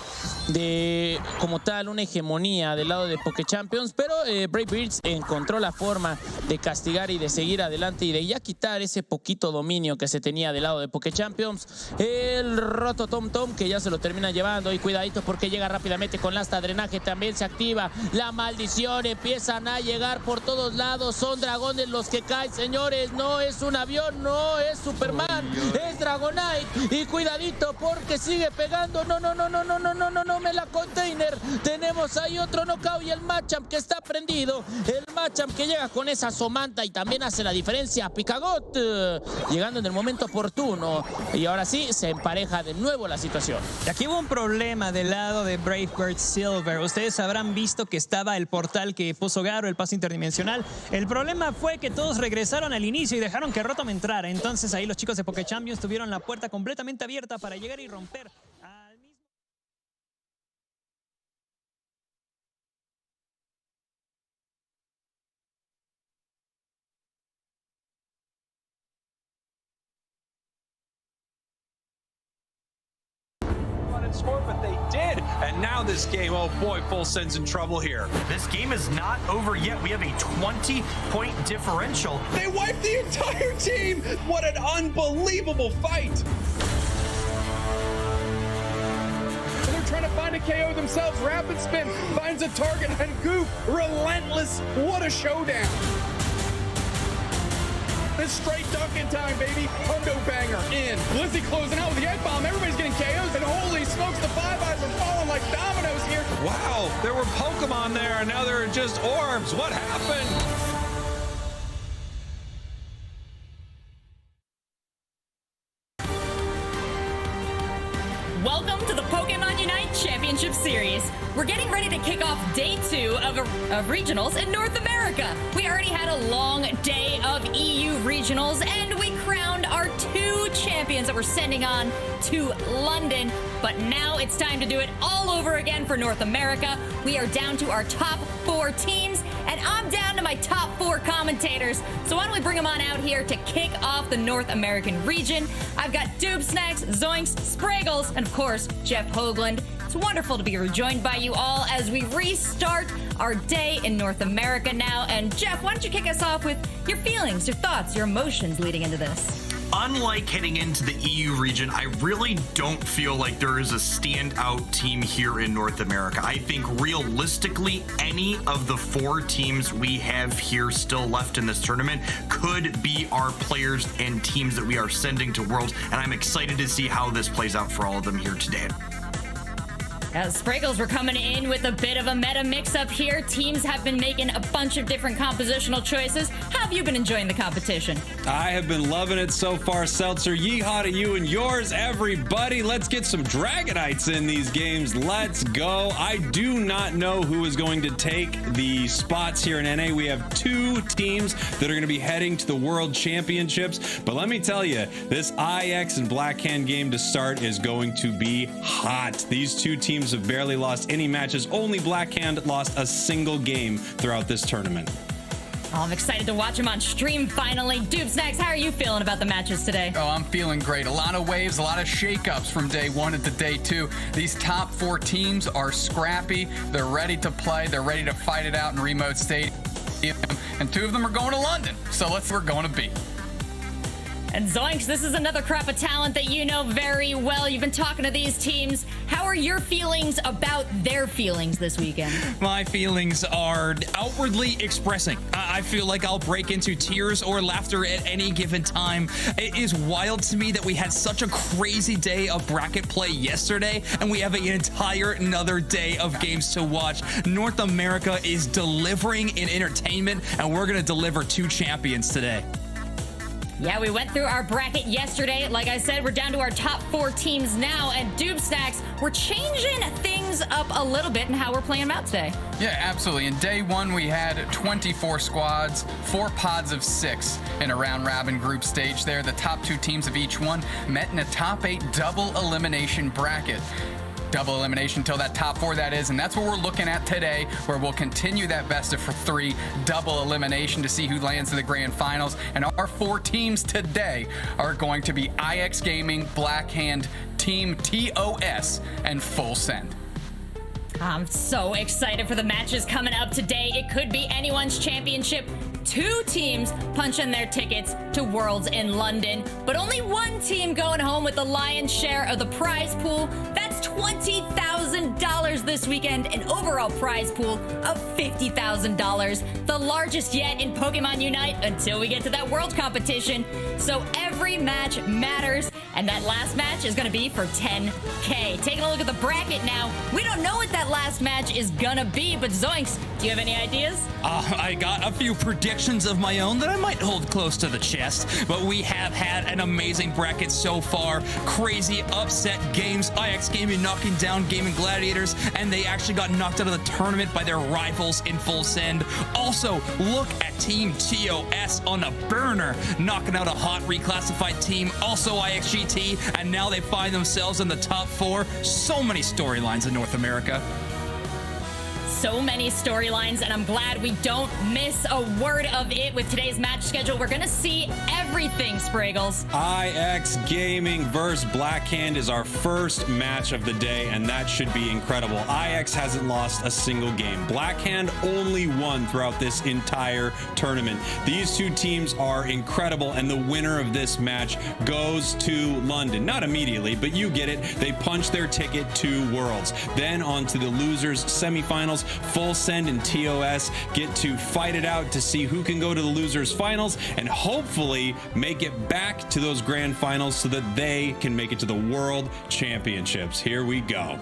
de como tal una hegemonía del lado de Poké Champions, pero Brave Birds encontró la forma de castigar y de seguir adelante y de ya quitar ese poquito dominio que se tenía del lado de Poké Champions. El roto Tom Tom que ya se lo termina llevando, y cuidadito porque llega rápidamente con lasta drenaje, también se activa la maldición, empiezan a llegar por todos lados, son dragones los que caen, señores, no es un avión, no es Superman, es Dragonite, y cuidadito porque sigue pegando, no, me la container, tenemos ahí otro knockout y el Machamp que está prendido, el Machamp que llega con esa somanta y también hace la diferencia, Picagot llegando en el momento oportuno, y ahora sí se empareja de nuevo la situación. Y aquí hubo un problema del lado de Brave Bird Silver. Ustedes habrán visto que estaba el portal que puso Garo, el paso interdimensional. El problema fue que todos regresaron al inicio y dejaron que Rotom entrara. Entonces ahí los chicos de Poké Champions tuvieron la puerta completamente abierta para llegar y romper. Score, but they did, and now this game, oh boy, Full Send's in trouble here. This game is not over yet. We have a 20-point differential. They wiped the entire team. What an unbelievable fight. They're trying to find a KO themselves. Rapid Spin finds a target, and Goof relentless. What a showdown. a straight dunk in time, baby. Hundo banger in. Blizzy closing out with the egg bomb. Everybody's getting KOs, and holy smokes, the Five Eyes are falling like dominoes here. Wow, there were Pokemon there, and now there are just orbs. What happened? Welcome to the Pokémon UNITE Championship Series. We're getting ready to kick off day 2 of regionals in North America. We already had a long day of EU regionals, and we crowned our 2 champions that we're sending on to London. But now it's time to do it all over again for North America. We are down to our top 4 teams, and I'm down to my top 4 commentators. So why don't we bring them on out here to kick off the North American region. I've got Doobsnacks, Zoinks, Spraggles, and of course, Jeff Hoagland. It's wonderful to be rejoined by you all as we restart our day in North America now. And Jeff, why don't you kick us off with your feelings, your thoughts, your emotions leading into this? Unlike heading into the EU region, I really don't feel like there is a standout team here in North America. I think realistically, any of the 4 teams we have here still left in this tournament could be our players and teams that we are sending to Worlds, and I'm excited to see how this plays out for all of them here today. As Spraggles, we're coming in with a bit of a meta mix-up here. Teams have been making a bunch of different compositional choices. How have you been enjoying the competition? I have been loving it so far, Seltzer. Yeehaw to you and yours, everybody. Let's get some Dragonites in these games. Let's go. I do not know who is going to take the spots here in NA. We have 2 teams that are going to be heading to the World Championships. But let me tell you, this IX and Blackhand game to start is going to be hot. These 2 teams have barely lost any matches. Only Blackhand lost a single game throughout this tournament. Oh, I'm excited to watch them on stream finally. Doobsnacks, how are you feeling about the matches today? Oh, I'm feeling great. A lot of waves, a lot of shakeups from day 1 into day 2. These top 4 teams are scrappy. They're ready to play. They're ready to fight it out in Remote Stadium. And 2 of them are going to London. So we're going to be. And Zoinks, this is another crop of talent that you know very well. You've been talking to these teams. How are your feelings about their feelings this weekend? My feelings are outwardly expressing. I feel like I'll break into tears or laughter at any given time. It is wild to me that we had such a crazy day of bracket play yesterday, and we have an entire another day of games to watch. North America is delivering in entertainment, and we're going to deliver 2 champions today. Yeah, we went through our bracket yesterday. Like I said, we're down to our top 4 teams now. And Doobsnacks, we're changing things up a little bit in how we're playing them out today. Yeah, absolutely. In day 1, we had 24 squads, 4 pods of 6 in a round-robin group stage there. The top 2 teams of each one met in a top 8 double elimination bracket. Double elimination till that top 4, that is, and that's what we're looking at today, where we'll continue that best of 3 double elimination to see who lands in the grand finals. And our 4 teams today are going to be IX Gaming, Blackhand, Team TOS, and Full Send. I'm so excited for the matches coming up today. It could be anyone's championship. 2 teams punching their tickets to Worlds in London, but only 1 team going home with the lion's share of the prize pool. That's $20,000 this weekend, an overall prize pool of $50,000, the largest yet in Pokemon Unite until we get to that World competition. So every match matters, and that last match is going to be for $10K. Taking a look at the bracket now, we don't know what that last match is going to be, but Zoinks, do you have any ideas? I got a few predictions of my own that I might hold close to the chest, but we have had an amazing bracket so far. Crazy upset games. IX Gaming knocking down Gaming Gladiators, and they actually got knocked out of the tournament by their rivals in Full Send. Also, look at Team TOS on a burner, knocking out a hot reclassified team, also IXGT, and now they find themselves in the top 4. So many storylines in North America. So many storylines, and I'm glad we don't miss a word of it with today's match schedule. We're gonna see everything, Spraggles. IX Gaming versus Blackhand is our first match of the day, and that should be incredible. IX hasn't lost a single game. Blackhand only won throughout this entire tournament. These 2 teams are incredible, and the winner of this match goes to London. Not immediately, but you get it. They punch their ticket to Worlds. Then on to the losers semifinals. Full Send and TOS get to fight it out to see who can go to the losers finals and hopefully make it back to those grand finals so that they can make it to the World Championships. Here we go.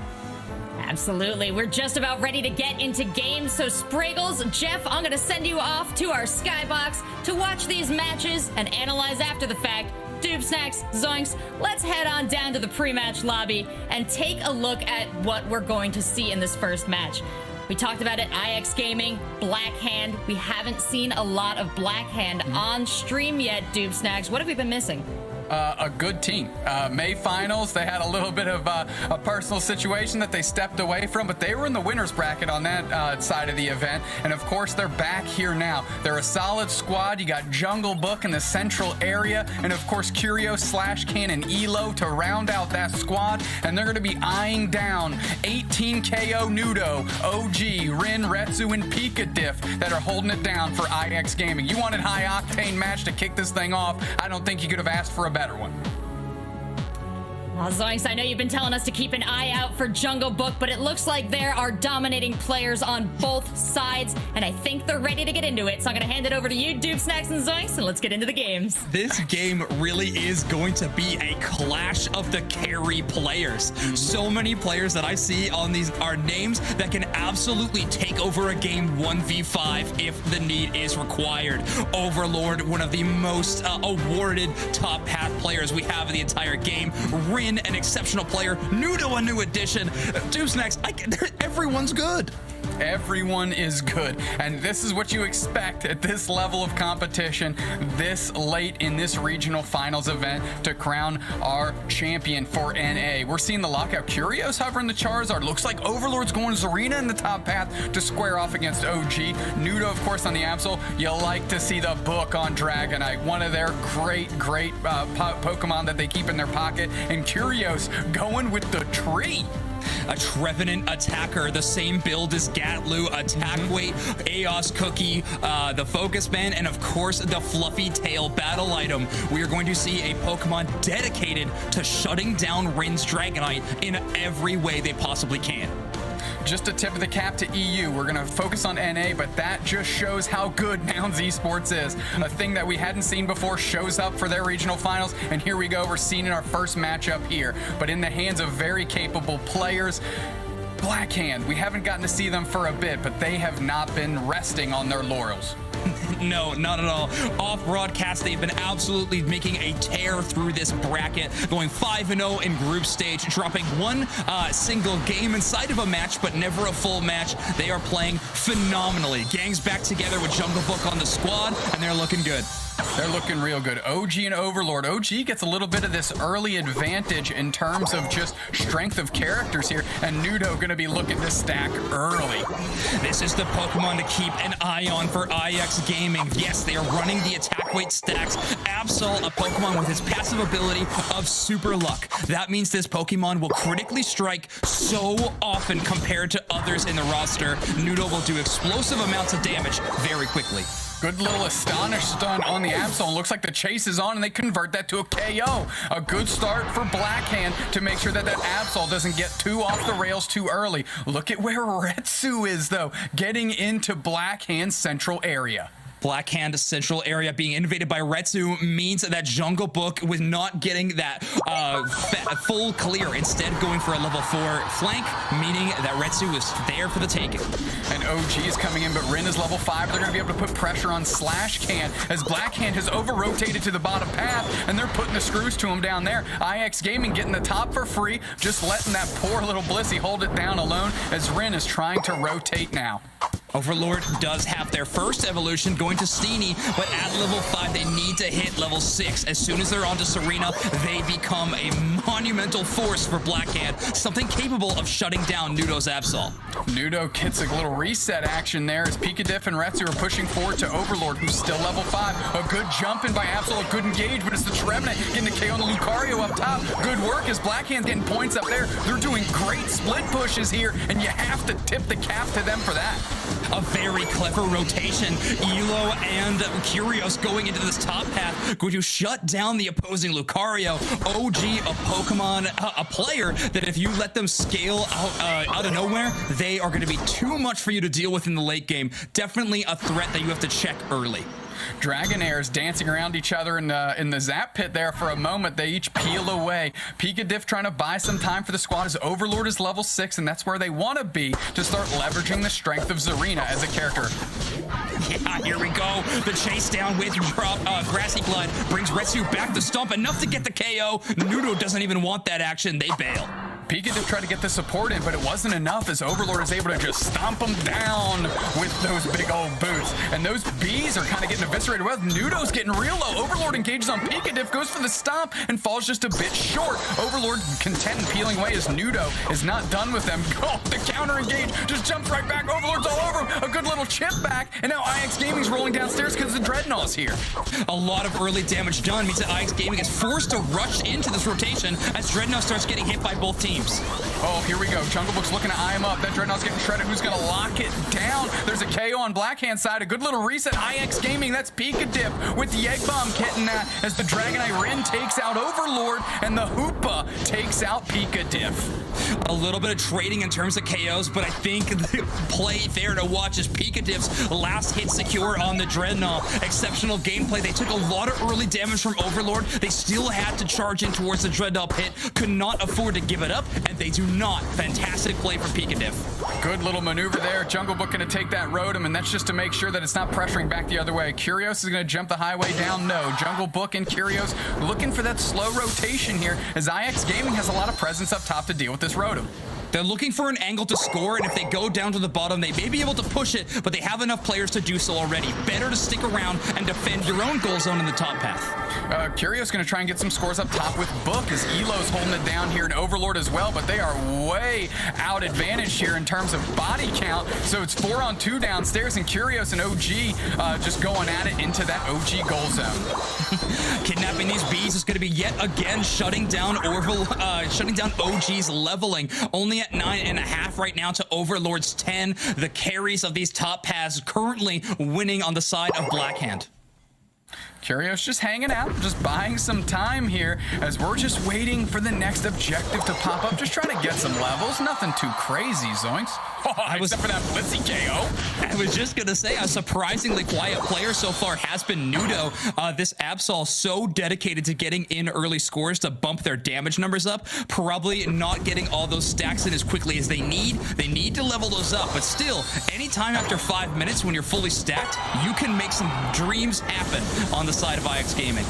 Absolutely. We're just about ready to get into games. So Spraggles, Jeff, I'm going to send you off to our skybox to watch these matches and analyze after the fact. Snacks, Zoinks, let's head on down to the pre-match lobby and take a look at what we're going to see in this first match. We talked about it, IX Gaming, Blackhand. We haven't seen a lot of Blackhand on stream yet, Snacks. What have we been missing? A good team. May finals, they had a little bit of a personal situation that they stepped away from, but they were in the winner's bracket on that side of the event. And of course, they're back here now. They're a solid squad. You got Jungle Book in the central area, and of course, Curio, Slashcan, and Elo to round out that squad. And they're going to be eyeing down 18 KO Nudo, OG, Rin, Retsu, and Pikadiff that are holding it down for IX Gaming. You wanted high octane match to kick this thing off. I don't think you could have asked for a better one. Well, Zoinks, I know you've been telling us to keep an eye out for Jungle Book, but it looks like there are dominating players on both sides, and I think they're ready to get into it. So I'm going to hand it over to you, Snacks, and Zoinks, and let's get into the games. This game really is going to be a clash of the carry players. So many players that I see on these are names that can absolutely take over a game 1v5 if the need is required. Overlord, one of the most awarded top path players we have in the entire game. Rin, an exceptional player. Nudo, a new addition. Snacks, everyone's good. Everyone is good, and this is what you expect at this level of competition this late in this regional finals event to crown our champion for NA. We're seeing the lockout Curios hovering the Charizard. Looks like Overlord's going to Zarina in the top path to square off against OG. Nudo, of course, on the Absol. You like to see the book on Dragonite, one of their great Pokemon that they keep in their pocket, and Curios going with the tree. A Trevenant attacker, the same build as Gatlu, attack weight, Aeos Cookie, the Focus Band, and of course the Fluffy Tail battle item. We are going to see a Pokemon dedicated to shutting down Rin's Dragonite in every way they possibly can. Just a tip of the cap to EU. We're going to focus on NA, but that just shows how good Nouns Esports is. A thing that we hadn't seen before shows up for their regional finals, and here we go. We're seeing in our first matchup here, but in the hands of very capable players. Blackhand, we haven't gotten to see them for a bit, but they have not been resting on their laurels. No, not at all. Off broadcast, they've been absolutely making a tear through this bracket, going 5-0 in group stage, dropping one single game inside of a match, but never a full match. They are playing phenomenally. Gang's back together with Jungle Book on the squad, and they're looking good. They're looking real good. OG and Overlord. OG gets a little bit of this early advantage in terms of just strength of characters here, and Nudo going to be looking to stack early. This is the Pokemon to keep an eye on for IX Gaming. Yes, they are running the attack weight stacks. Absol, a Pokemon with his passive ability of Super Luck. That means this Pokemon will critically strike so often compared to others in the roster. Nudo will do explosive amounts of damage very quickly. Good little Astonish stun on the Absol. Looks like the chase is on, and they convert that to a KO. A good start for Blackhand to make sure that that Absol doesn't get too off the rails too early. Look at where Retsu is, though, getting into Blackhand's central area. Blackhand central area being invaded by Retsu means that Jungle Book was not getting that full clear, instead going for a level 4 flank, meaning that Retsu was there for the taking. And OG is coming in, but Rin is level 5. They're going to be able to put pressure on Slashcan as Blackhand has over-rotated to the bottom path, and they're putting the screws to him down there. IX Gaming getting the top for free, just letting that poor little Blissey hold it down alone as Rin is trying to rotate now. Overlord does have their first evolution going to Steenie, but at level 5, they need to hit level 6. As soon as they're onto Serena, they become a monumental force for Blackhand, something capable of shutting down Nudo's Absol. Nudo gets a little reset action there as Pikadiff and Retsu are pushing forward to Overlord, who's still level 5. A good jump in by Absol, a good engage, but it's the Trevenant getting the KO on the Lucario up top. Good work as Blackhand's getting points up there. They're doing great split pushes here, and you have to tip the cap to them for that. A very clever rotation. Elo and Curios going into this top path, going to shut down the opposing Lucario. OG Pokemon, a player that if you let them scale out of nowhere, they are going to be too much for you to deal with in the late game. Definitely a threat that you have to check early. Dragonairs dancing around each other in the Zap Pit there for a moment. They each peel away. Pikadiff trying to buy some time for the squad as Overlord is level 6, and that's where they want to be to start leveraging the strength of Zarina as a character. Yeah, here we go. The chase down with Grassy Blood brings Retsu back to stump. Enough to get the KO. Nudo doesn't even want that action. They bail. Pikadiff tried to get the support in, but it wasn't enough as Overlord is able to just stomp him down with those big old boots. And those bees are kind of getting eviscerated. Well, Nudo's getting real low. Overlord engages on Pikadiff, goes for the stomp, and falls just a bit short. Overlord content and peeling away as Nudo is not done with them. Oh, the counter engage just jumps right back. Overlord's all over him. A good little chip back, and now IX Gaming's rolling downstairs because the Dreadnaught's here. A lot of early damage done means that IX Gaming is forced to rush into this rotation as Dreadnought starts getting hit by both teams. Oh, here we go. Jungle Book's looking to eye him up. That Dreadnaught's getting shredded. Who's going to lock it down? There's a KO on Blackhand side. A good little reset. IX Gaming, that's Pikadiff with the Egg Bomb getting that as the Dragonite Rin takes out Overlord and the Hoopa takes out Pikadiff. A little bit of trading in terms of KOs, but I think the play there to watch is Pikadiff's last hit secure on the Dreadnought. Exceptional gameplay. They took a lot of early damage from Overlord. They still had to charge in towards the Dreadnought pit. Could not afford to give it up, and they do not. Fantastic play from Pikadiff. Good little maneuver there. Jungle Book going to take that Rotom, and that's just to make sure that it's not pressuring back the other way. Curios is going to jump the highway down. No. Jungle Book and Curios looking for that slow rotation here as IX Gaming has a lot of presence up top to deal with this Rotom. They're looking for an angle to score, and if they go down to the bottom, they may be able to push it, but they have enough players to do so already. Better to stick around and defend your own goal zone in the top path. Curios going to try and get some scores up top with Book as Elo's holding it down here and Overlord as well, but they are way out advantage here in terms of body count. So it's 4-on-2 downstairs, and Curios and OG just going at it into that OG goal zone. Kidnapping these bees is going to be yet again shutting down OG's leveling. Only at 9.5 right now to Overlord's 10. The carries of these top paths currently winning on the side of Blackhand. Curios just hanging out, just buying some time here as we're just waiting for the next objective to pop up, just trying to get some levels. Nothing too crazy, Zoinks. Except for that Blissey KO. I was just going to say, a surprisingly quiet player so far has been Nudo. This Absol so dedicated to getting in early scores to bump their damage numbers up, probably not getting all those stacks in as quickly as they need. They need to level those up, but still, anytime after 5 minutes when you're fully stacked, you can make some dreams happen on the side of IX Gaming.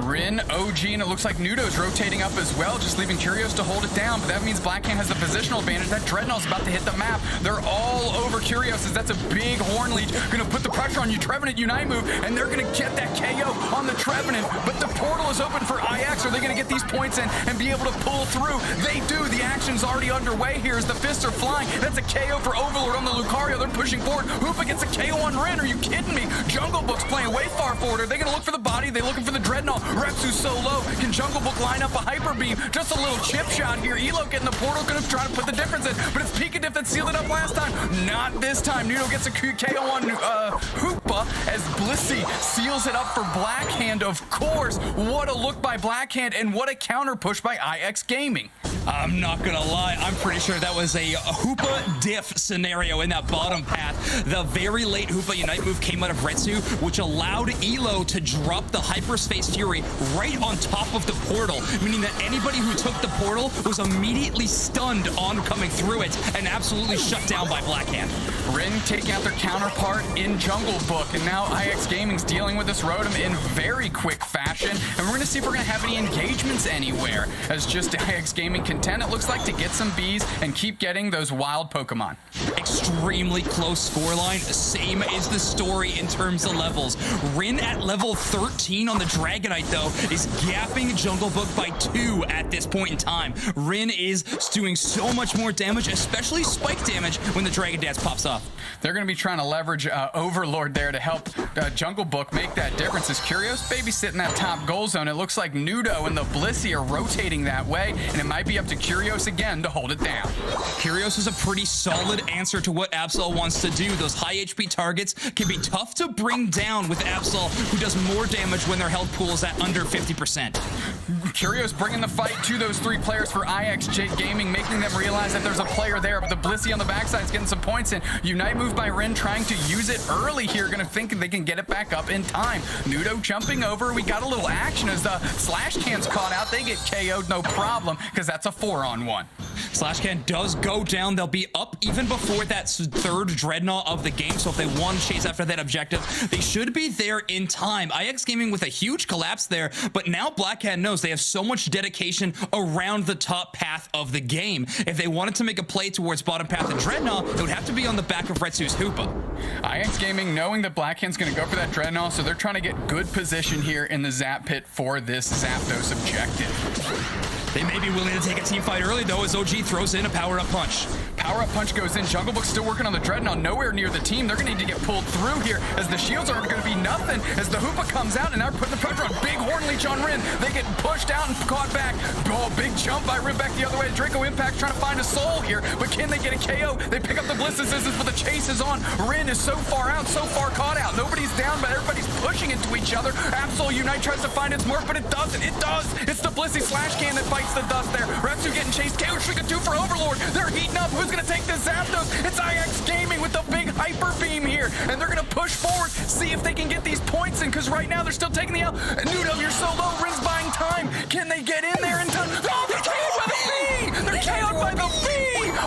Rin, OG, and it looks like Nudo's rotating up as well, just leaving Curios to hold it down, but that means Blackhand has the positional advantage. That Dreadnaught's about to hit the map. They're all over Curios as that's a big horn leech. Gonna put the pressure on you, Trevenant Unite move, and they're gonna get that KO on the Trevenant, but the portal is open for IX. Are they gonna get these points in and be able to pull through? They do. The action's already underway here as the fists are flying. That's a KO for Overlord on the Lucario. They're pushing forward. Hoopa gets a KO on Rin. Are you kidding me? Jungle Book's playing way far forward. Are they gonna look for the body? They're looking for the Dreadnought. Retsu's so low. Can Jungle Book line up a Hyper Beam? Just a little chip shot here. Elo getting the portal, gonna try to put the difference in, but it's Pikadiff that sealed it up last time. Not this time. Nudo gets a KO on Hoopa as Blissey seals it up for Blackhand, of course. What a look by Blackhand, and what a counter push by IX Gaming. I'm not gonna lie, I'm pretty sure that was a Hoopa diff scenario in that bottom path. The very late Hoopa Unite move came out of Retsu, which allowed Elo to drop the Hyperspace Fury right on top of the portal, meaning that anybody who took the portal was immediately stunned on coming through it and absolutely shut down by Blackhand. Rin taking out their counterpart in Jungle Book, and now IX Gaming's dealing with this Rotom in very quick fashion, and we're gonna see if we're gonna have any engagements anywhere, as just IX Gaming content, it looks like, to get some bees and keep getting those wild Pokemon. Extremely close scoreline. Same is the story in terms of levels. Rin at level 13 on the Dragonite, though, is gapping Jungle Book by 2 at this point in time. Rin is doing so much more damage, especially spike damage, when the Dragon Dance pops off. They're going to be trying to leverage Overlord there to help Jungle Book make that difference. As Curios babysitting that top goal zone, it looks like Nudo and the Blissey are rotating that way, and it might be be up to Curios again to hold it down. Curios is a pretty solid answer to what Absol wants to do. Those high HP targets can be tough to bring down with Absol, who does more damage when their health pool is at under 50%. Curios bringing the fight to those 3 players for IXJ Gaming, making them realize that there's a player there, but the Blissey on the backside is getting some points in. Unite move by Rin trying to use it early here, gonna think they can get it back up in time. Nudo jumping over, we got a little action as the Slash Can's caught out. They get KO'd, no problem, because that's a 4-on-1. Slash Can does go down. They'll be up even before that 3rd Dreadnought of the game, so if they want to chase after that objective, they should be there in time. IX Gaming with a huge collapse there, but now Black Cat knows they have so much dedication around the top path of the game. If they wanted to make a play towards bottom path and Dreadnought, it would have to be on the back of Retsu's Hoopa. IX Gaming knowing that Black Cat's going to go for that Dreadnought, so they're trying to get good position here in the Zap Pit for this Zapdos objective. They may be willing to take a team fight early, though, as OG throws in a power-up punch. Power-up punch goes in. Jungle Book's still working on the Dreadnought, nowhere near the team. They're going to need to get pulled through here, as the shields are going to be nothing, as the Hoopa comes out, and now putting the pressure on Big Horn Leech on Rin. They get pushed out and caught back. Oh, big jump by Rin back the other way. Draco Impact trying to find a soul here, but can they get a KO? They pick up the Bliss Assistance, but the chase is on. Rin is so far out, so far caught out. Nobody's down, but everybody's pushing into each other. Absol Unite tries to find its mark, but it doesn't. It does. It's the Blissey Slash Can that bites the dust there. Retsu getting chased. KO Shrika 2 for Overlord. They're heating up. Who's going to take this Zapdos? It's IX Gaming with the big Hyper Beam here, and they're going to push forward, see if they can get these points in, because right now they're still taking the L. Nudo, you're so low. Rin's buying time. Can they get in there in time? Oh, they're KO'd by the B! They're KO'd by the B!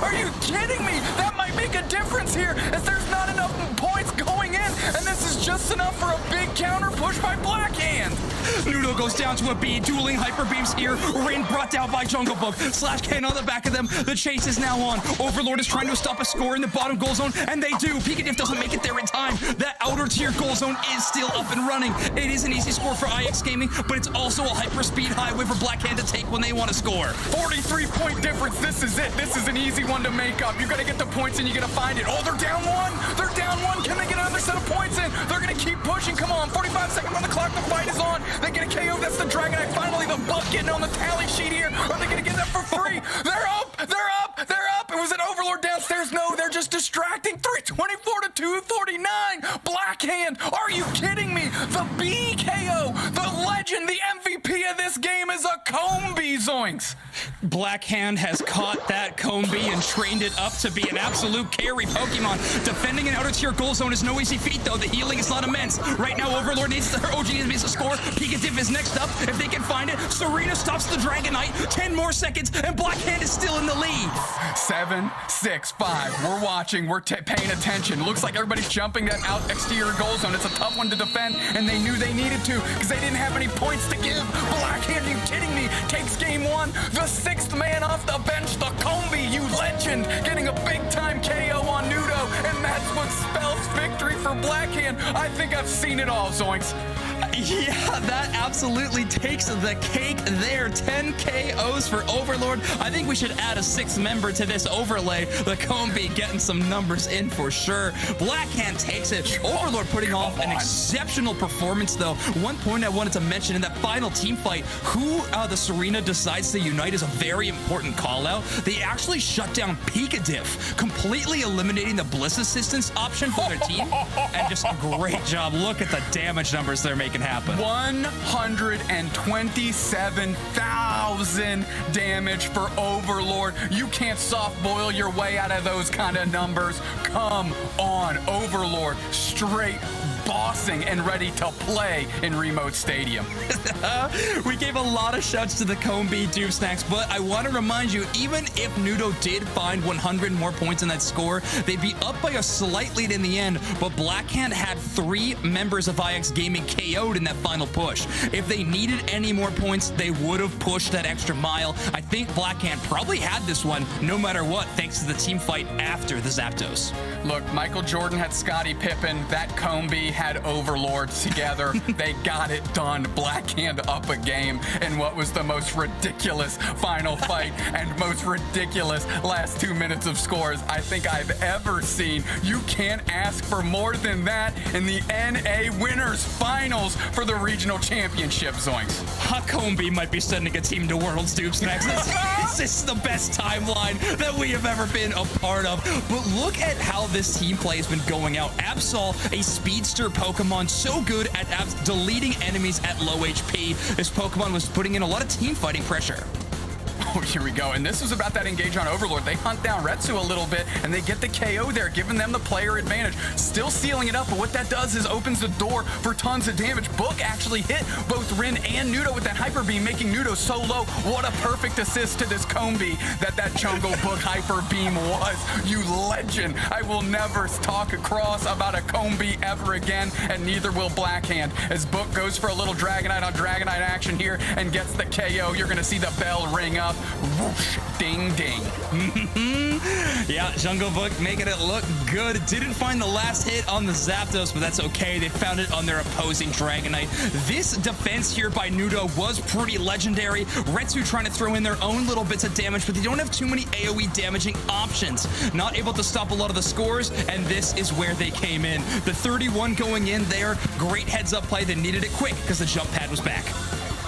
Are you kidding me? That might make a difference here, as there's not enough points going in, and this is just enough for a big counter push by Blackhand. Nudo goes down to a B, dueling Hyper Beams here. Rin brought down by Jungle Book. Slash Can on the back of them. The chase is now on. Overlord is trying to stop a score in the bottom goal zone, and they do. Pikachu doesn't make it there in time. That outer tier goal zone is still up and running. It is an easy score for IX Gaming, but it's also a hyper speed highway for Blackhand to take when they want to score. 43-point difference. This is it. This is an easy one to make up. You got to get the points and you got to find it. Oh, they're down 1. They're down 1. Can they get another set of points in? They're going to keep pushing. Come on. 45 seconds on the clock. The fight is on. They get a KO. That's the Dragonite. Finally, the buck getting on the tally sheet here. Are they going to get that for free? They're up. They're up. They're up. It was an Overlord downstairs. No, they're just distracting. 324 to 249. Blackhand. Are you kidding me? The BKO, the legend, the MVP of this game is a Combi, Zoinks. Blackhand has caught that Combi and trained it up to be an absolute carry Pokemon. Defending an outer tier goal zone is no easy feat, though. The healing is not immense. Right now, Overlord needs their OG needs to score. Pikachu is next up. If they can find it, Serena stops the Dragonite. 10 more seconds, and Blackhand is still in the lead. 7, 6, 5. We're watching. We're paying attention. Looks like everybody's jumping that out exterior goal zone. It's a tough one to defend, and they knew they needed to because they didn't have any points to give. Blackhand, you kidding me? Takes game 1. The 6th man off the bench, the Combi, you legend, getting a big-time KO on Nudo, and that's what spells victory for Blackhand. I think I've seen it all, Zoinks. Yeah, that absolutely takes the cake there. 10 KOs for Overlord. I think we should add a 6th member to this overlay. The Combi getting some numbers in for sure. Blackhand takes it. Overlord putting off an exceptional performance, though. One point I wanted to mention in that final team fight, who the Serena decides to unite is a very important call-out. They actually shut down Pikachu, completely eliminating the Bliss Assistance option for their team. And just a great job. Look at the damage numbers they're making happen. 127,000 damage for Overlord. You can't soft boil your way out of those kind of numbers. Come on, Overlord. Straight bossing and ready to play in Remote Stadium. We gave a lot of shouts to the Combi Doof Snacks, but I want to remind you, even if Nudo did find 100 more points in that score, they'd be up by a slight lead in the end, but Blackhand had 3 members of IX Gaming KO'd in that final push. If they needed any more points, they would have pushed that extra mile. I think Blackhand probably had this one, no matter what, thanks to the team fight after the Zapdos. Look, Michael Jordan had Scottie Pippen, that Combi had Overlord together. They got it done. Blackhand up a game in what was the most ridiculous final fight and most ridiculous last 2 minutes of scores I think I've ever seen. You can't ask for more than that in the NA Winners Finals for the Regional Championship, Zoinks. Combi might be sending a team to Worlds, Doof Snacks. This is the best timeline that we have ever been a part of. But look at how this team play has been going out. Absol, a speedster Pokemon, so good at deleting enemies at low HP. This Pokemon was putting in a lot of team fighting pressure. Oh, here we go. And this was about that engage on Overlord. They hunt down Retsu a little bit, and they get the KO there, giving them the player advantage. Still sealing it up, but what that does is opens the door for tons of damage. Book actually hit both Rin and Nudo with that Hyper Beam, making Nudo so low. What a perfect assist to this Combi that Jungle Book Hyper Beam was. You legend. I will never talk across about a Combi ever again, and neither will Blackhand. As Book goes for a little Dragonite on Dragonite action here and gets the KO, you're going to see the bell ring up. Whoosh, ding, ding. Yeah, Jungle Book making it look good. Didn't find the last hit on the Zapdos, but that's okay. They found it on their opposing Dragonite. This defense here by Nudo was pretty legendary. Retsu trying to throw in their own little bits of damage, but they don't have too many AoE damaging options. Not able to stop a lot of the scores, and this is where they came in. The 31 going in there. Great heads-up play. They needed it quick because the jump pad was back.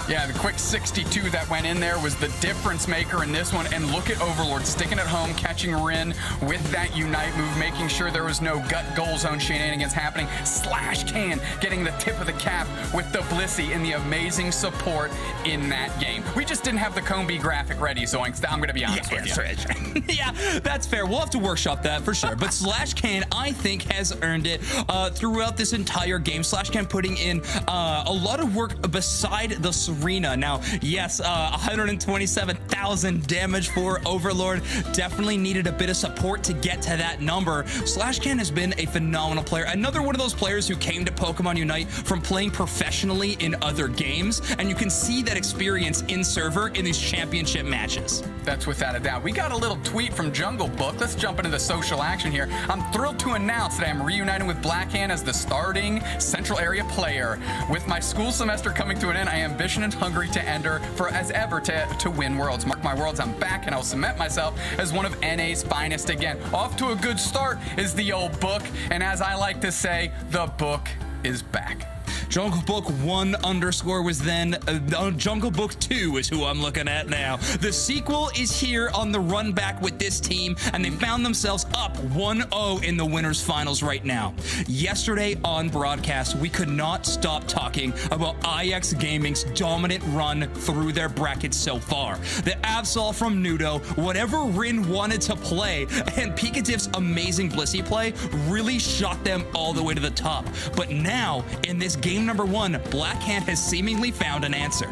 Yeah, the quick 62 that went in there was the difference maker in this one. And look at Overlord sticking at home, catching Rin with that Unite move, making sure there was no gut goal zone shenanigans happening. Slash Can getting the tip of the cap with the Blissey and the amazing support in that game. We just didn't have the Combi graphic ready, Zoinks. I'm going to be honest with you. Yeah, that's fair. We'll have to workshop that for sure. But Slash Can, I think, has earned it throughout this entire game. Slash Can putting in a lot of work beside the Arena. Now, yes, 127,000 damage for Overlord. Definitely needed a bit of support to get to that number. Slash Can has been a phenomenal player. Another one of those players who came to Pokemon Unite from playing professionally in other games, and you can see that experience in server in these championship matches. That's without a doubt. We got a little tweet from Jungle Book. Let's jump into the social action here. I'm thrilled to announce that I am reuniting with Blackhand as the starting Central Area player. With my school semester coming to an end, I am ambitious and hungry to enter for as ever to win Worlds. Mark my words, I'm back and I'll cement myself as one of NA's finest again. Off to a good start is the old Book, and as I like to say, the book is back. Jungle Book 1_ was then Jungle Book 2 is who I'm looking at now. The sequel is here on the run back with this team, and they found themselves up 1-0 in the winners finals right now. Yesterday on broadcast, we could not stop talking about IX Gaming's dominant run through their brackets so far. The Absol from Nudo, whatever Rin wanted to play, and Pikadiv's amazing Blissey play really shot them all the way to the top. But now, in this game number 1, Blackhand has seemingly found an answer.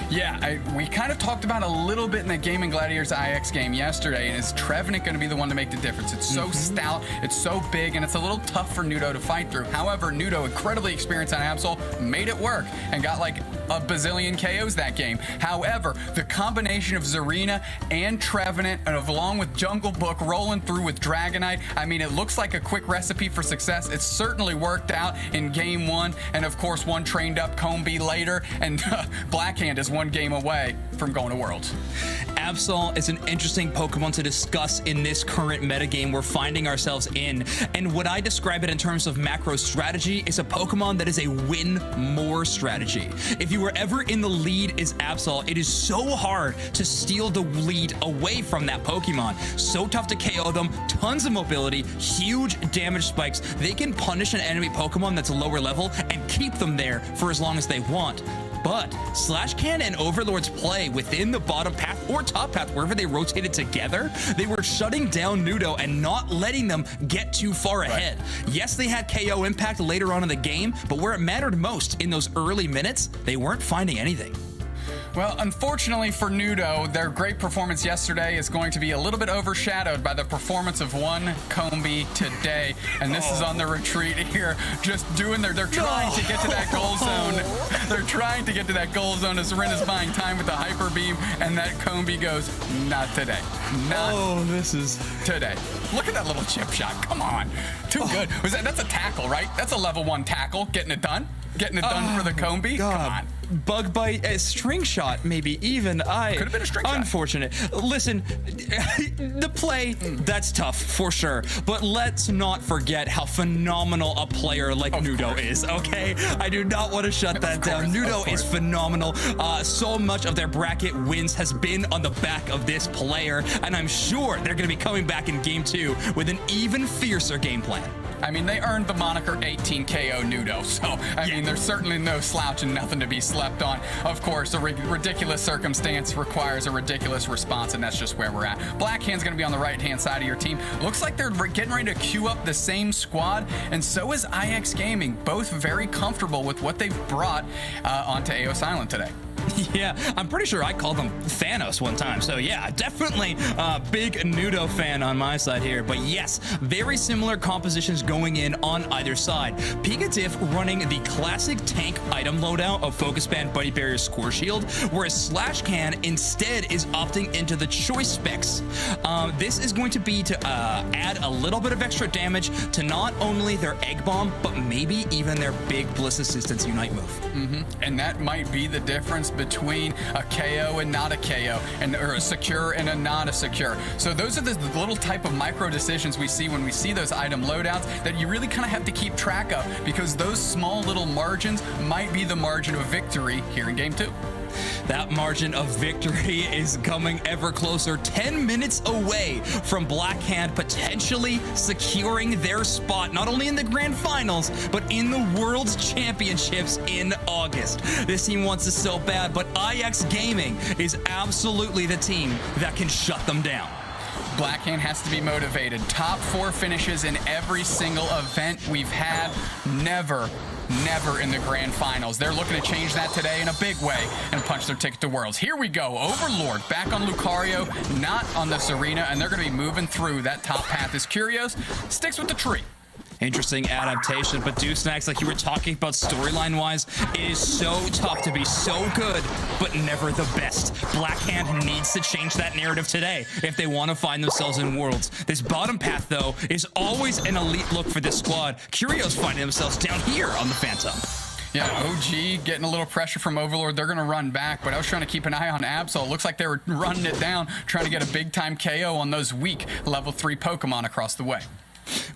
Yeah, we kind of talked about a little bit in the Gaming Gladiators IX game yesterday, and is Trevenant going to be the one to make the difference? It's so stout, it's so big, and it's a little tough for Nudo to fight through. However, Nudo, incredibly experienced on Absol, made it work and got like a bazillion KOs that game. However, the combination of Zarina and Trevenant, and along with Jungle Book rolling through with Dragonite, I mean, it looks like a quick recipe for success. It certainly worked out in game 1, and of course, one trained up Combi later, and Blackhand is one game away from going to Worlds. Absol is an interesting Pokemon to discuss in this current metagame we're finding ourselves in. And what I describe it in terms of macro strategy is a Pokemon that is a win more strategy. If you were ever in the lead as Absol, it is so hard to steal the lead away from that Pokemon. So tough to KO them, tons of mobility, huge damage spikes. They can punish an enemy Pokemon that's a lower level and keep them there for as long as they want. But Slash Can and Overlord's play within the bottom path or top path, wherever they rotated together, they were shutting down Nudo and not letting them get too far ahead. Yes, they had KO impact later on in the game, but where it mattered most in those early minutes, they weren't finding anything. Well, unfortunately for Nudo, their great performance yesterday is going to be a little bit overshadowed by the performance of one Combi today. And this is on the retreat here, just doing they're trying to get to that goal zone. They're trying to get to that goal zone as Rin is buying time with the Hyper Beam, and that Combi goes, not today. Not this is today. Look at that little chip shot. Come on. Too good. That's a tackle, right? That's a level 1 tackle. Getting it done. Getting it done for the Combi. God. Come on. bug bite, a string shot, maybe even. Could have been a string shot. Unfortunate. Listen, the play, that's tough for sure. But let's not forget how phenomenal a player like Nudo is, okay? I do not want to shut that down. Nudo is phenomenal. So much of their bracket wins has been on the back of this player, and I'm sure they're going to be coming back in game 2 with an even fiercer game plan. I mean, they earned the moniker 18 KO Nudo, so, I mean, there's certainly no slouch and nothing to be slept on. Of course, a ridiculous circumstance requires a ridiculous response, and that's just where we're at. Blackhand's going to be on the right-hand side of your team. Looks like they're getting ready to queue up the same squad, and so is IX Gaming, both very comfortable with what they've brought onto AO Silent today. Yeah, I'm pretty sure I called them Thanos one time. So yeah, definitely a big Nudo fan on my side here. But yes, very similar compositions going in on either side. Pikatif running the classic tank item loadout of Focus Band, Buddy Barrier, Score Shield, whereas Slashcan instead is opting into the choice specs. This is going to be to add a little bit of extra damage to not only their Egg Bomb, but maybe even their big Bliss Assistance Unite move. And that might be the difference between a KO and not a KO, or a secure and a not a secure. So those are the little type of micro decisions we see when we see those item loadouts that you really kind of have to keep track of, because those small little margins might be the margin of victory here in game 2. That margin of victory is coming ever closer, 10 minutes away from Blackhand potentially securing their spot, not only in the grand finals, but in the World Championships in August. This team wants it so bad, but IX Gaming is absolutely the team that can shut them down. Blackhand has to be motivated. Top 4 finishes in every single event we've had. Never in the grand finals. They're looking to change that today in a big way and punch their ticket to Worlds. Here we go. Overlord back on Lucario, not on this arena, and they're going to be moving through that top path as Curios sticks with the tree. Interesting adaptation, but Deuce-Nax, like you were talking about storyline-wise, it is so tough to be so good, but never the best. Blackhand needs to change that narrative today if they want to find themselves in Worlds. This bottom path, though, is always an elite look for this squad. Curios finding themselves down here on the Phantom. Yeah, OG getting a little pressure from Overlord. They're going to run back, but I was trying to keep an eye on Absol. Looks like they were running it down, trying to get a big-time KO on those weak level 3 Pokemon across the way.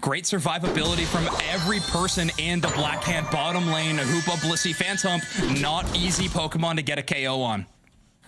Great survivability from every person in the Blackhand bottom lane. Hoopa, Blissey, Phantom, not easy Pokemon to get a KO on.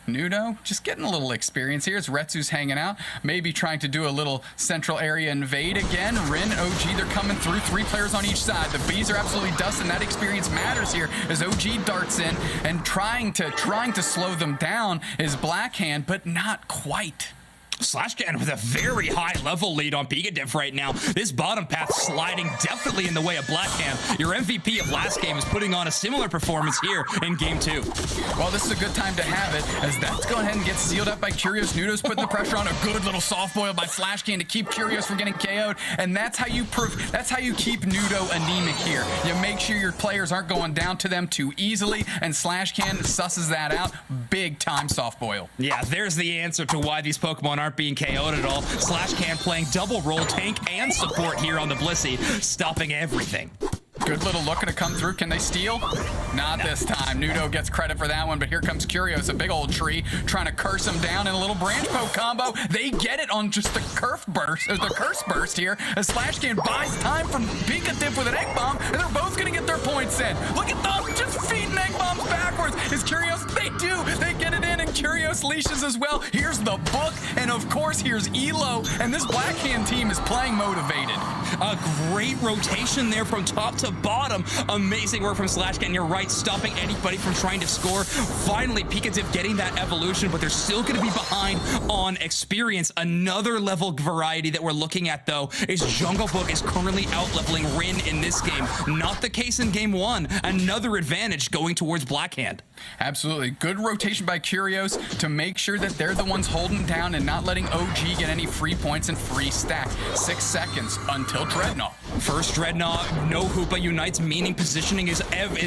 Nudo just getting a little experience here as Retsu's hanging out, maybe trying to do a little central area invade again. Rin, OG, they're coming through, 3 players on each side. The Bees are absolutely dusting. That experience matters here as OG darts in, and trying to slow them down is Blackhand, but not quite. Slashcan with a very high level lead on Pikatif right now. This bottom path sliding definitely in the way of Blackhand. Your MVP of last game is putting on a similar performance here in game 2. Well, this is a good time to have it, as that's going ahead and get sealed up by Curios. Nudo's putting the pressure on. A good little soft boil by Slashcan to keep Curios from getting KO'd, and that's how you keep Nudo anemic here. You make sure your players aren't going down to them too easily, and Slashcan susses that out. Big time soft boil. Yeah, there's the answer to why these Pokemon aren't being KO'd at all. Slashcan playing double role tank and support here on the Blissey, stopping everything. Good little looking to come through. Can they steal? Not this time. Nudo gets credit for that one, but here comes Curios, a big old tree, trying to curse him down in a little branch poke combo. They get it on just the curse burst here, as Slashcan buys time from Pikatif with an Egg Bomb, and they're both going to get their points in. Look at them, just feeding Egg Bombs backwards. Is Curios? They do. They get it in, and Curios leashes as well. Here's the book, and of course, here's Elo, and this Blackhand team is playing motivated. A great rotation there from top to bottom. Amazing work from Slashcan. You're right, stopping anybody from trying to score. Finally, Pikatif getting that evolution, but they're still going to be behind on experience. Another level variety that we're looking at, though, is Jungle Book is currently out-leveling Rin in this game. Not the case in game 1. Another advantage going towards Blackhand. Absolutely. Good rotation by Curios. Kyrios to make sure that they're the ones holding down and not letting OG get any free points and free stack. 6 seconds until Dreadnought. First Dreadnought, no Hoopa Unite's meaning positioning is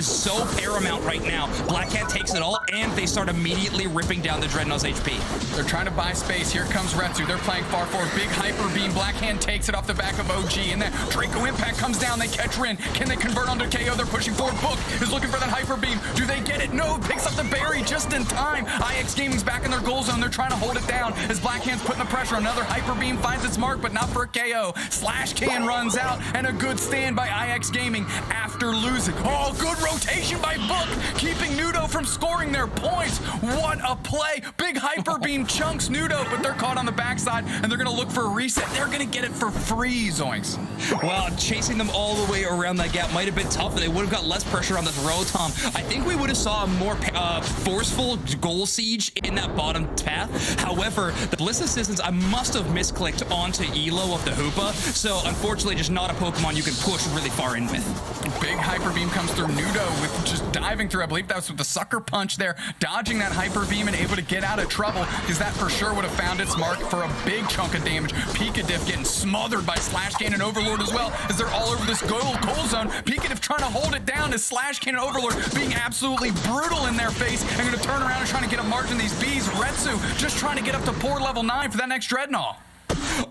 so paramount right now. Black Cat takes it all, and they start immediately ripping down the Dreadnought's HP. They're trying to buy space. Here comes Retsu. They're playing far forward. Big Hyper Beam. Black Hand takes it off the back of OG, and then Draco Impact comes down. They catch Rin. Can they convert onto KO? They're pushing forward. Book is looking for that Hyper Beam. Do they get it? No. Picks up the berry just in time. IX Gaming's back in their goal zone. They're trying to hold it down as Black Hand's putting the pressure. Another Hyper Beam finds its mark, but not for a KO. Slash Can runs out, and a good stand by IX Gaming after losing. Oh, good rotation by Book, keeping Nudo from scoring their points. What a play. Big Hyper Beam chunks Nudo, but they're caught on the backside, and they're going to look for a reset. They're going to get it for free, Zoinks. Well, chasing them all the way around that gap might have been tough, and they would have got less pressure on this Rotom. I think we would have saw a more forceful goal siege in that bottom path. However, the Bliss Assistance, I must have misclicked onto Elo of the Hoopa, so unfortunately just not a Pokemon you can push really far in with. Big Hyper Beam comes through Nudo with just diving through. I believe that was with the Sucker Punch there, dodging that Hyper Beam and able to get out of trouble, because that for sure would have found its mark for a big chunk of damage. Pikadiff getting smothered by Slash Can and Overlord as well, as they're all over this goal zone. Pikadiff trying to hold it down as Slash Can and Overlord being absolutely brutal in their face and going to turn around and trying to get a mark in these bees. Retsu just trying to get up to poor level 9 for that next Dreadnought.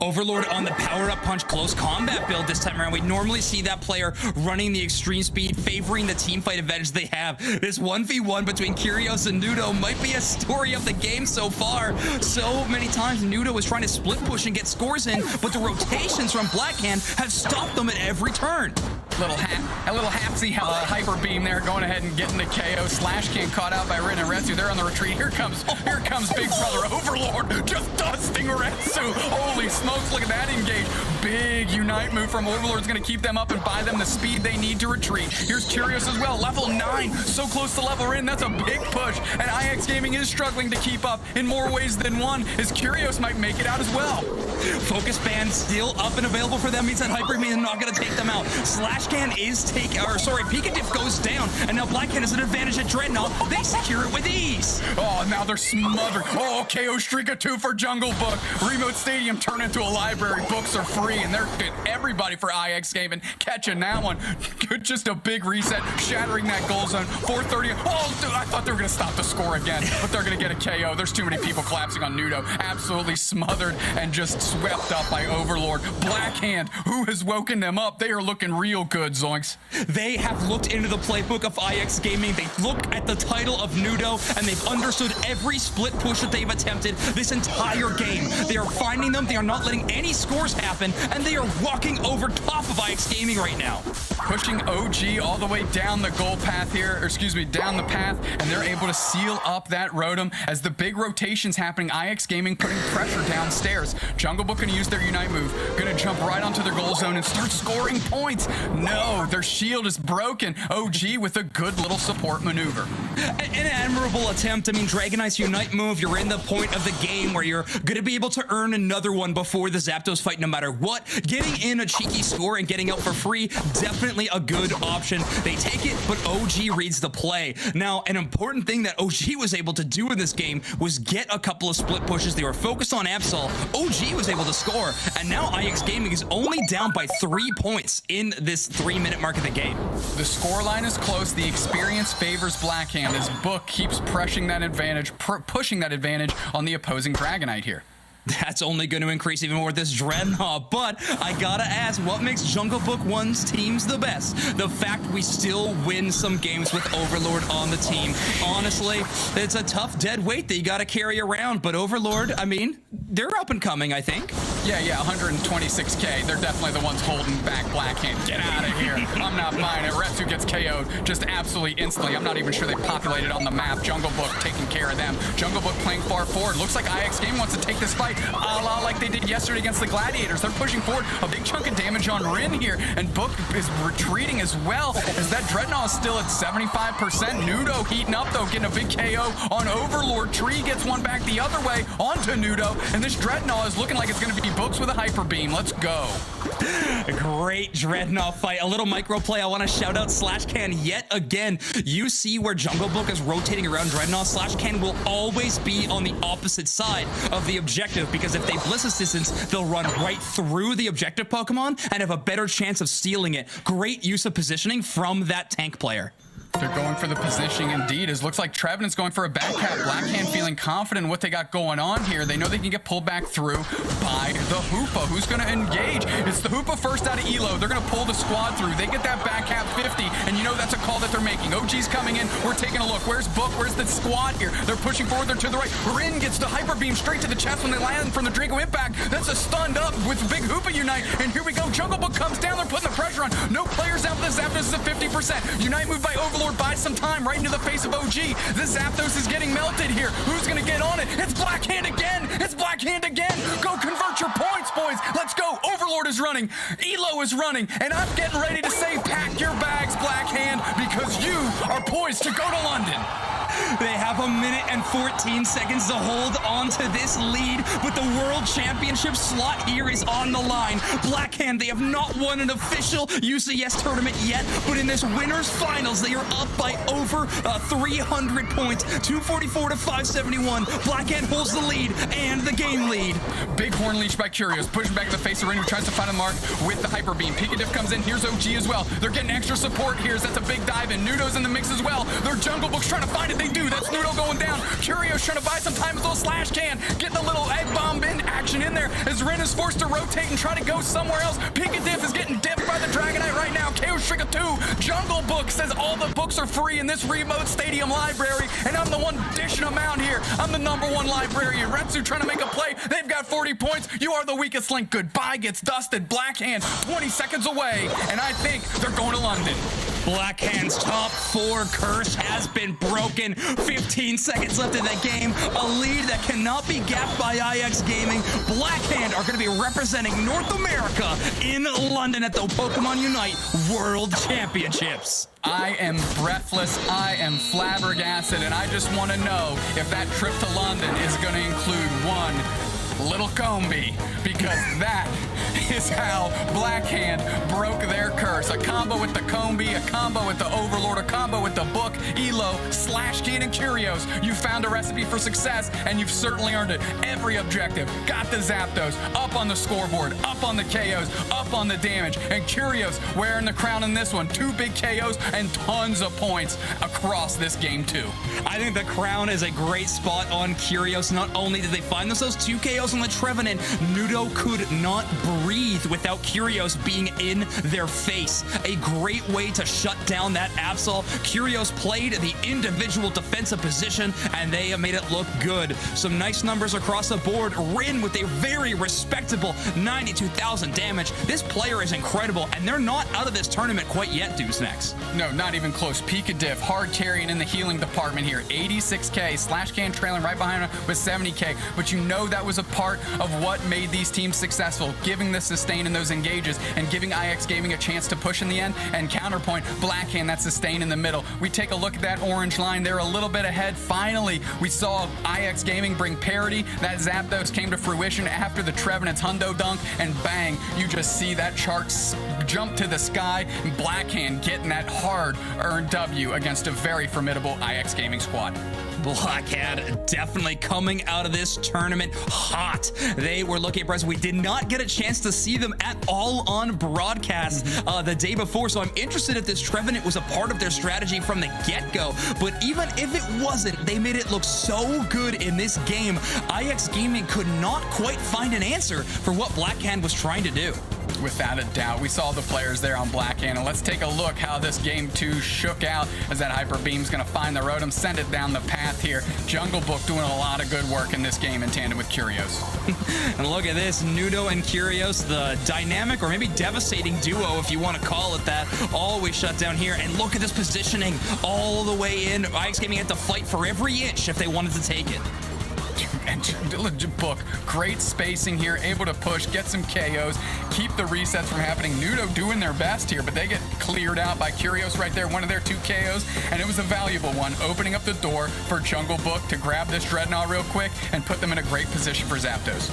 Overlord on the power-up punch close combat build this time around. We normally see that player running the extreme speed, favoring the team fight advantage they have. This 1v1 between Kyrios and Nudo might be a story of the game so far. So many times Nudo was trying to split push and get scores in, but the rotations from Blackhand have stopped them at every turn. A little half-see Hyper Beam there, going ahead and getting the KO. Slash Can caught out by Rin and Retsu. They're on the retreat. Here comes Big Brother Overlord, just dusting Retsu. Holy smokes, look at that engage. Big Unite move from Overlord's going to keep them up and buy them the speed they need to retreat. Here's Kyrios as well, level 9, so close to level in. That's a big push, and IX Gaming is struggling to keep up in more ways than one, as Kyrios might make it out as well. Focus Band still up and available for them, means that Hyper Beam is not going to take them out. Slash Can is Pikadiff goes down, and now Blackhand has an advantage at Dreadnought. They secure it with ease. Oh, now they're smothered. Oh, KO streak of 2 for Jungle Book. Remote Stadium turned into a library. Books are free, and they're everybody for IX Gaming catching that one. Just a big reset, shattering that goal zone. 430. Oh, dude, I thought they were going to stop the score again, but they're going to get a KO. There's too many people collapsing on Nudo. Absolutely smothered and just swept up by Overlord. Blackhand, who has woken them up. They are looking real good, Zoinks. They have looked into the playbook of IX Gaming. They look at the title of Nudo, and they've understood every split push that they've attempted this entire game. They are finding them. They are not letting any scores happen, and they are walking over top of IX Gaming right now. Pushing OG all the way down the goal path here, or excuse me, down the path, and they're able to seal up that Rotom as the big rotation's happening. IX Gaming putting pressure downstairs. Jungle Book gonna use their Unite move, gonna jump right onto their goal zone and start scoring points. No, their shield is broken. OG with a good little support maneuver. An admirable attempt. I mean, Dragonite's Unite move, you're in the point of the game where you're gonna be able to earn another one before the Zapdos fight no matter what. Getting in a cheeky score and getting out for free, definitely a good option. They take it, but OG reads the play. Now, an important thing that OG was able to do in this game was get a couple of split pushes. They were focused on Absol. OG was able to score, and now IX Gaming is only down by 3 points in this 3-minute mark of the game. The scoreline is close. The experience favors Blackhand as Book keeps pushing that advantage on the opposing Dragonite here. That's only going to increase even more with this Dreadnought, but I gotta ask, what makes Jungle Book 1's teams the best? The fact we still win some games with Overlord on the team. Honestly, it's a tough dead weight that you gotta carry around, but Overlord, I mean, they're up and coming, I think. Yeah, 126k. They're definitely the ones holding back Blackhand. Get out of here. I'm not buying it. Retsu gets KO'd just absolutely instantly. I'm not even sure they populated on the map. Jungle Book taking care of them. Jungle Book playing far forward. Looks like IX Gaming wants to take this fight a la like they did yesterday against the Gladiators. They're pushing forward. A big chunk of damage on Rin here, and Book is retreating as well, as that Dreadnought is still at 75%. Nudo heating up, though, getting a big KO on Overlord. Tree gets one back the other way onto Nudo, and this Dreadnought is looking like it's going to be Books with a hyper beam. Let's go. A great Dreadnought fight. A little micro play. I want to shout out SlashCan yet again. You see where Jungle Book is rotating around Dreadnought. SlashCan will always be on the opposite side of the objective, because if they Bliss Assistance, they'll run right through the objective Pokemon and have a better chance of stealing it. Great use of positioning from that tank player. They're going for the positioning indeed. It looks like Trevenant's going for a back cap. Blackhand feeling confident in what they got going on here. They know they can get pulled back through by the Hoopa. Who's going to engage? It's the Hoopa first out of Elo. They're going to pull the squad through. They get that back cap 50, and you know that's a call that they're making. OG's coming in. We're taking a look. Where's Book? Where's the squad here? They're pushing forward. They're to the right. Rin gets the hyper beam straight to the chest when they land from the Draco Impact. That's a stunned up with big Hoopa Unite. And here we go. Jungle Book comes down. They're putting the pressure on. No players out. The Zapdos is at 50%. Unite move by Overlord. Buys some time right into the face of OG. The Zapdos is getting melted here. Who's going to get on it? It's Blackhand again. It's Blackhand again. Go convert your points, boys. Let's go. Overlord is running. Elo is running. And I'm getting ready to say, pack your bags, Blackhand, because you are poised to go to London. They have a minute and 14 seconds to hold on to this lead, but the World Championship slot here is on the line. Blackhand, they have not won an official UCS tournament yet, but in this winner's finals, they are up by over 300 points, 244 to 571. Blackhand holds the lead and the game lead. Big Horn Leech by Curios, pushing back in the face of Rin, who tries to find a mark with the Hyper Beam. Pikachuff comes in, here's OG as well. They're getting extra support here, that's a big dive in. Nudo's in the mix as well. Their Jungle Book's trying to find it, they do. That's Nudo going down. Curios trying to buy some time with a little slash can. Getting a little egg bomb in action in there as Rin is forced to rotate and try to go somewhere else. Pikachuff is getting dipped by the Dragonite right now. Chaos Trigger 2. Jungle Book says all the books are free in this remote stadium library, and I'm the one dishing them out here. I'm the #1 librarian. Retsu trying to make a play. They've got 40 points. You are the weakest link. Goodbye gets dusted. Blackhand 20 seconds away, and I think they're going to London. Blackhand's top 4 curse has been broken. 15 seconds left in the game. A lead that cannot be gapped by IX Gaming. Blackhand are going to be representing North America in London at the Pokemon UNITE World Championships. I am breathless, I am flabbergasted, and I just want to know if that trip to London is going to include one little Combi, because that is how Blackhand broke their curse. A combo with the Combi, a combo with the Overlord, a combo with the Book, Elo, Slash Can, and Curios. You found a recipe for success, and you've certainly earned it. Every objective, got the Zapdos, up on the scoreboard, up on the KOs, up on the damage, and Curios wearing the crown in this one. 2 big KOs and tons of points across this game too. I think the crown is a great spot on Curios. Not only did they find themselves 2 KOs on the Trevenant, Nudo could not breathe without Curios being in their face. A great way to shut down that Absol. Curios played the individual defensive position, and they made it look good. Some nice numbers across the board. Rin with a very respectable 92,000 damage. This player is incredible, and they're not out of this tournament quite yet, Deuce Next. No, not even close. Pikachuff, hard carrying in the healing department here. 86K. Slash Can trailing right behind him with 70K. But you know that was a part of what made these teams successful, giving the sustain in those engages and giving IX Gaming a chance to push in the end. And counterpoint, Blackhand, that sustain in the middle. We take a look at that orange line. They're a little bit ahead. Finally, we saw IX Gaming bring parity. That Zapdos came to fruition after the Trevenant's Hundo Dunk, and bang, you just see that chart jump to the sky. Blackhand getting that hard-earned W against a very formidable IX Gaming squad. Blackhand definitely coming out of this tournament hot. They were looking at present. We did not get a chance to see them at all on broadcast the day before, so I'm interested if this Trevenant was a part of their strategy from the get-go. But even if it wasn't, they made it look so good in this game. IX Gaming could not quite find an answer for what Blackhand was trying to do. Without a doubt, we saw the players there on Blackhand, and let's take a look how this game 2 shook out as that Hyper Beam's going to find the Rotom, send it down the path here. Jungle Book doing a lot of good work in this game in tandem with Curios. And look at this, Nudo and Curios, the dynamic or maybe devastating duo, if you want to call it that, always shut down here. And look at this positioning all the way in. IX Gaming had to fight for every inch if they wanted to take it. And Book, great spacing here, able to push, get some KOs, keep the resets from happening. Nudo doing their best here, but they get cleared out by Curios right there, one of their 2 KOs, and it was a valuable one, opening up the door for Jungle Book to grab this Dreadnought real quick and put them in a great position for Zapdos.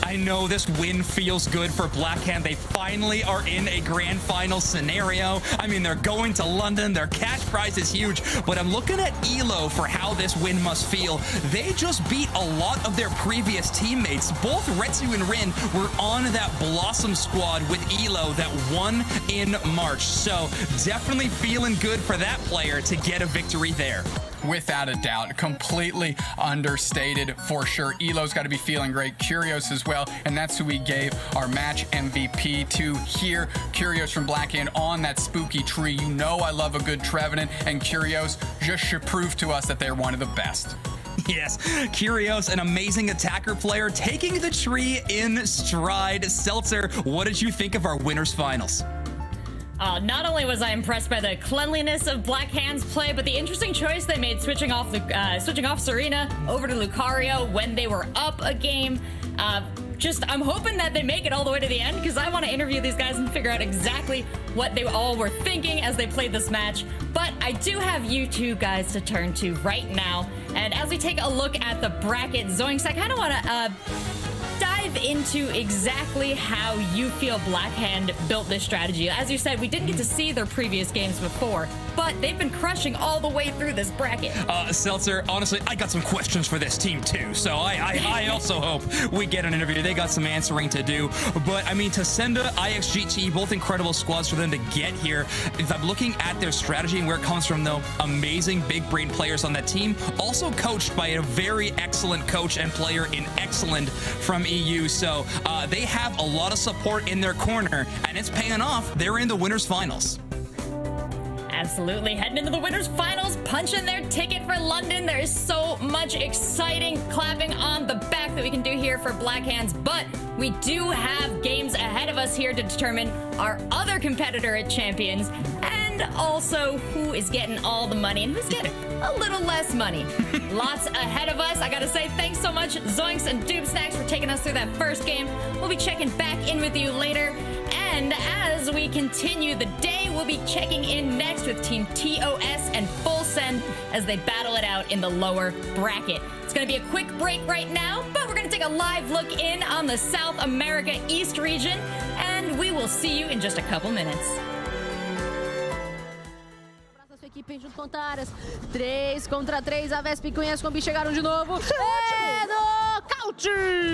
I know this win feels good for Blackhand. They finally are in a grand final scenario. I mean, they're going to London. Their cash prize is huge, but I'm looking at ELO for how this win must feel. They just beat a lot of their previous teammates. Both Retsu and Rin were on that Blossom squad with ELO that won in March. So definitely feeling good for that player to get a victory there. Without a doubt, completely understated for sure. Elo's got to be feeling great. Curios as well, and that's who we gave our match MVP to here. Curios from Blackhand on that spooky tree. You know I love a good Trevenant, and Curios just should prove to us that they're one of the best. Yes, Curios, an amazing attacker player, taking the tree in stride. Seltzer, what did you think of our winners finals? Not only was I impressed by the cleanliness of Blackhand's play, but the interesting choice they made switching off Serena over to Lucario when they were up a game. I'm hoping that they make it all the way to the end, because I want to interview these guys and figure out exactly what they all were thinking as they played this match. But I do have you two guys to turn to right now. And as we take a look at the bracket, Zoinks, I kind of want to dive into exactly how you feel Blackhand built this strategy. As you said, we didn't get to see their previous games before, but they've been crushing all the way through this bracket. Seltzer, honestly, I got some questions for this team too, so I also hope we get an interview. They got some answering to do, but I mean, Tasenda, IXGT, both incredible squads for them to get here. If I'm looking at their strategy and where it comes from, though, amazing big brain players on that team, also coached by a very excellent coach and player in Excellent from EU, so they have a lot of support in their corner, and it's paying off. They're in the winners finals. Absolutely, heading into the winners finals, punching their ticket for London. There is so much exciting clapping on the back that we can do here for Blackhands, but we do have games ahead of us here to determine our other competitor at Champions, and also who is getting all the money and who's getting a little less money. Lots ahead of us. I gotta say thanks so much, Zoinks and Doob Snacks, for taking us through that first game. We'll be checking back in with you later. And as we continue the day, we'll be checking in next with Team TOS and Full Send as they battle it out in the lower bracket. It's going to be a quick break right now, but we're going to take a live look in on the South America East region, and we will see you in just a couple minutes. Equipe junto com Taras. 3 contra 3. A Vesp e Cunhas Combi chegaram de novo. É nocaute!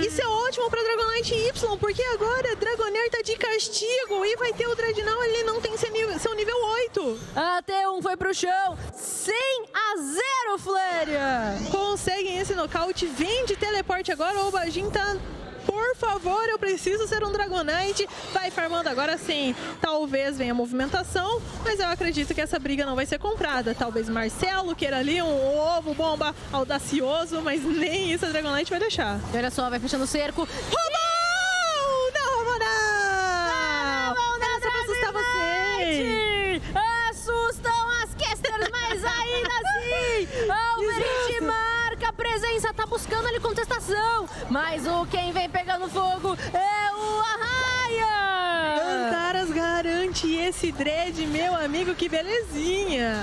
Isso é ótimo pra Dragonite Y, porque agora Dragonair tá de castigo e vai ter o Dreadnought, ele não tem seu nível 8. A T1 foi pro chão. 100-0, Fléria! Conseguem esse nocaute. Vem de teleporte agora. O Bajin tá... Por favor, eu preciso ser um Dragonite. Vai farmando agora sim. Talvez venha a movimentação, mas eu acredito que essa briga não vai ser comprada. Talvez Marcelo queira ali um ovo bomba audacioso, mas nem isso a Dragonite vai deixar. E olha só, vai fechando o cerco. Roubou! Não roubou não! Não, só pra assustar vocês. Assustam as casters, mas ainda assim, Alberich marca a presença, tá buscando ali contestação, mas quem vem pegando fogo é o Arraia! Antaras garante esse Dread, meu amigo, que belezinha!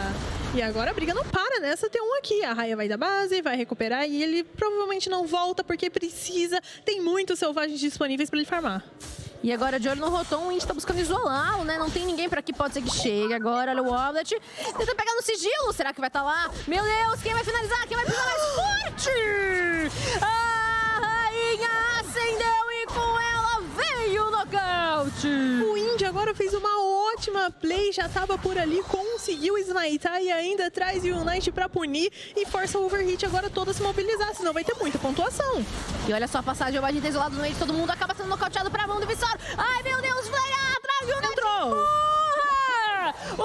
E agora a briga não para nessa T1 aqui. A Arraia vai da base, vai recuperar e ele provavelmente não volta porque precisa. Tem muitos selvagens disponíveis para ele farmar. E agora de olho no Rotom, o Indy tá buscando isolá-lo, né? Não tem ninguém por aqui, pode ser que chegue. Agora, olha o Woblet, tenta pegar no sigilo. Será que vai estar lá? Meu Deus, quem vai finalizar? Quem vai pisar mais forte? A Rainha acendeu e com ela veio o nocaute. O Indy agora fez uma ótima play, já tava por ali, conseguiu smitar e ainda traz o Unite pra punir e força o overhit agora todo a se mobilizar, senão vai ter muita pontuação. E olha só a passagem, o Bajin tá isolado no meio de todo mundo, acaba sendo nocauteado pra mão do Vissor. Ai, meu Deus, vai atrás de Unite. Entrou! O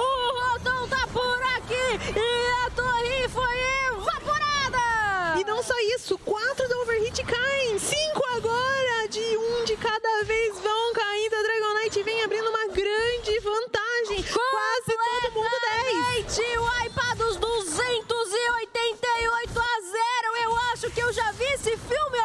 Rotom tá por aqui e a torre foi evaporada! E não só isso, 4 do overhit caem, 5 agora, de um de cada vez vão caindo. A Dragonite vem abrindo uma grande vantagem, quase todo mundo 10. Wipados 288-0, eu acho que eu já vi esse filme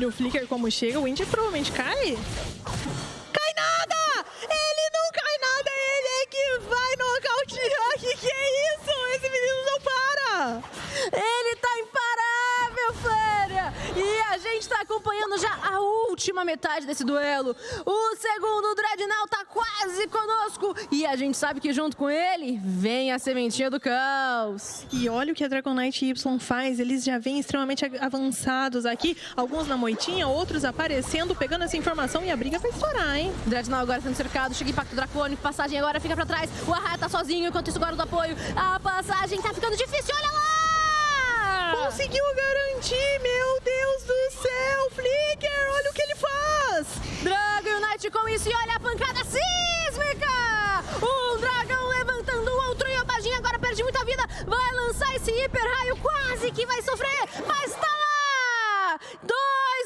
Olha o Flicker como chega. O Indy provavelmente cai. Cai nada! Ele não cai nada! Ele é que vai nocautear! Que é isso? Esse menino não para! Ele tá imparável, Féria! E a gente tá acompanhando já a última metade desse duelo. O segundo Dreadnought tá quase conosco. E a gente sabe que junto com ele vem a sementinha do caos. E olha o que a Dragonite Y faz. Eles já vêm extremamente avançados aqui. Alguns na moitinha, outros aparecendo, pegando essa informação e a briga vai estourar, hein? Dreadnought agora sendo cercado. Chega impacto dracônico. Passagem agora fica pra trás. O Arraia tá sozinho. Enquanto isso, agora do apoio. A passagem tá ficando difícil. Olha lá! Conseguiu garantir, meu Deus do céu, Flicker, olha o que ele faz! Dragon Unite com isso e olha a pancada sísmica! Um dragão levantando o outro e a Baginha agora perde muita vida, vai lançar esse hiper raio, quase que vai sofrer, mas tá lá! 2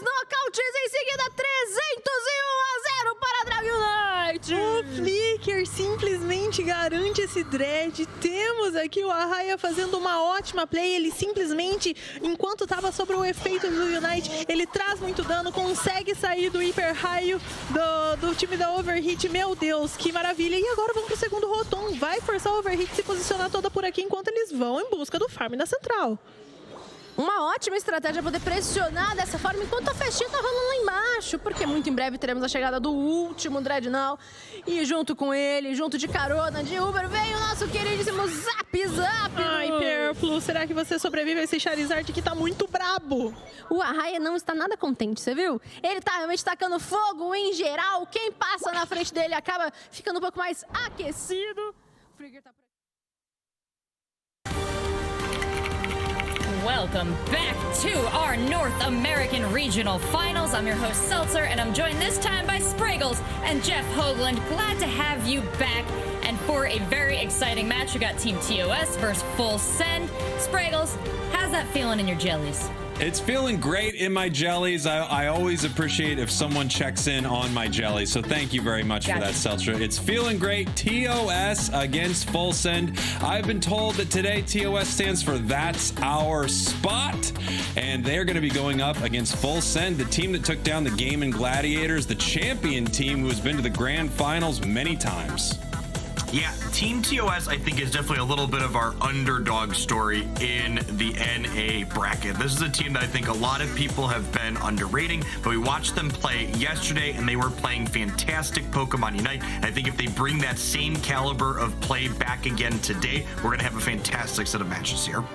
nocautes em seguida, 301-0 para Dragon Unite! O Flicker simplesmente garante esse dread. Temos aqui o Arraia fazendo uma ótima play. Ele simplesmente, enquanto estava sobre o efeito do Unite, ele traz muito dano, consegue sair do hiper raio do time da Overhit. Meu Deus, que maravilha. E agora vamos pro segundo Rotom. Vai forçar a Overhit se posicionar toda por aqui enquanto eles vão em busca do farm na central. Uma ótima estratégia poder pressionar dessa forma enquanto a festinha tá rolando lá embaixo, porque muito em breve teremos a chegada do último Dreadnought e junto com ele, junto de carona, de Uber, vem o nosso queridíssimo Zap Zap! Ai, Perflu, será que você sobrevive a esse Charizard que tá muito brabo? O Arraia não está nada contente, você viu? Ele tá realmente tacando fogo em geral, quem passa na frente dele acaba ficando um pouco mais aquecido. O Frigger tá... Welcome back to our North American Regional Finals. I'm your host, Seltzer, and I'm joined this time by Spraggles and Jeff Hoagland. Glad to have you back. And for a very exciting match, we got Team TOS versus Full Send. Spraggles, how's that feeling in your jellies? It's feeling great in my jellies. I always appreciate if someone checks in on my jellies. So thank you very much for that, Seltzer. It's feeling great. TOS against Full Send. I've been told that today TOS stands for That's Our Spot. And they're going to be going up against Full Send, the team that took down the Game and Gladiators, the champion team who has been to the grand finals many times. Yeah, Team TOS, I think, is definitely a little bit of our underdog story in the NA bracket. This is a team that I think a lot of people have been underrating, but we watched them play yesterday, and they were playing fantastic Pokemon Unite. And I think if they bring that same caliber of play back again today, we're going to have a fantastic set of matches here.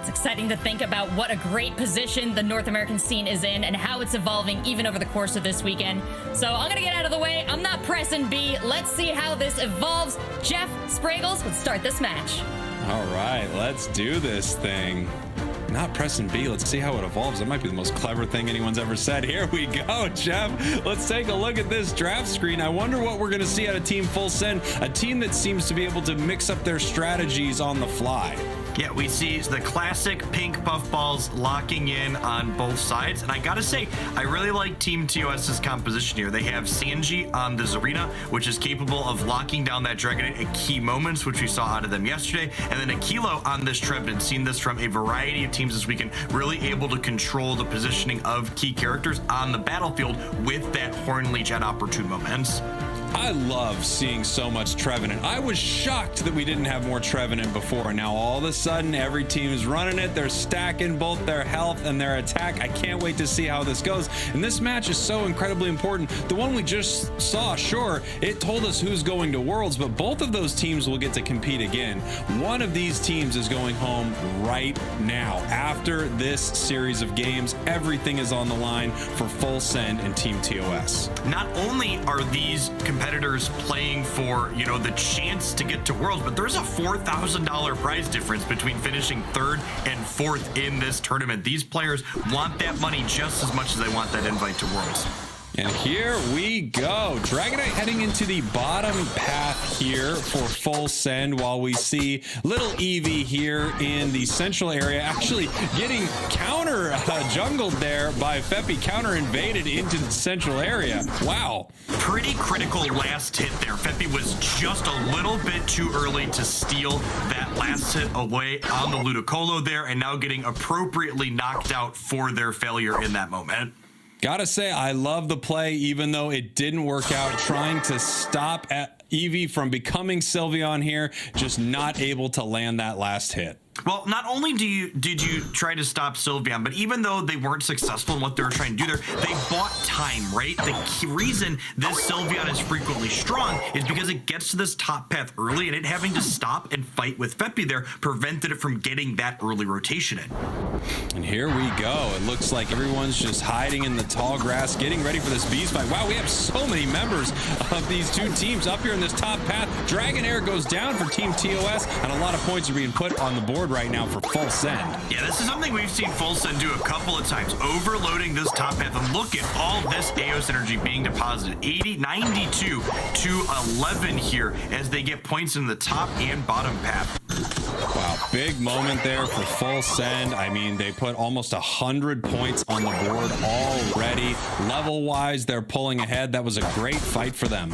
It's exciting to think about what a great position the North American scene is in and how it's evolving even over the course of this weekend. So I'm going to get out of the way. I'm not pressing B. Let's see how this evolves. Jeff, Spraggles, let's start this match. All right, let's do this thing. Not pressing B. Let's see how it evolves. That might be the most clever thing anyone's ever said. Here we go, Jeff. Let's take a look at this draft screen. I wonder what we're going to see out of Team Full Send, a team that seems to be able to mix up their strategies on the fly. Yeah, we see the classic pink puffballs locking in on both sides. And I gotta say, I really like Team TOS's composition here. They have Sanji on the Zarina, which is capable of locking down that Dragonite at key moments, which we saw out of them yesterday. And then Aquilo on this Trevenant, seen this from a variety of teams this weekend, really able to control the positioning of key characters on the battlefield with that Hornleech at opportune moments. I love seeing so much Trevenant. I was shocked that we didn't have more Trevenant before. Now all of a sudden, every team is running it. They're stacking both their health and their attack. I can't wait to see how this goes. And this match is so incredibly important. The one we just saw, sure, it told us who's going to Worlds, but both of those teams will get to compete again. One of these teams is going home right now. After this series of games, everything is on the line for Full Send and Team TOS. Not only are these competitors playing for, you know, the chance to get to Worlds, but there's a $4,000 prize difference between finishing third and fourth in this tournament. These players want that money just as much as they want that invite to Worlds. And here we go. Dragonite heading into the bottom path here for Full Send, while we see little Eevee here in the central area actually getting counter jungled there by Feppy, counter invaded into the central area. Wow. Pretty critical last hit there. Feppy was just a little bit too early to steal that last hit away on the Ludicolo there, and now getting appropriately knocked out for their failure in that moment. Gotta say, I love the play, even though it didn't work out. Trying to stop Eevee from becoming Sylveon here, just not able to land that last hit. Well, not only did you try to stop Sylveon, but even though they weren't successful in what they were trying to do there, they bought time, right? The key reason this Sylveon is frequently strong is because it gets to this top path early, and it having to stop and fight with Feppy there prevented it from getting that early rotation in. And here we go. It looks like everyone's just hiding in the tall grass, getting ready for this beast fight. Wow, we have so many members of these two teams up here in this top path. Dragonair goes down for Team TOS, and a lot of points are being put on the board right now for Full Send. Yeah, this is something we've seen Full Send do a couple of times, overloading this top path. And look at all this Eos energy being deposited. 92 to 11 here as they get points in the top and bottom path. Wow, big moment there for Full Send. I mean, they put almost 100 points on the board already. Level-wise, they're pulling ahead. That was a great fight for them.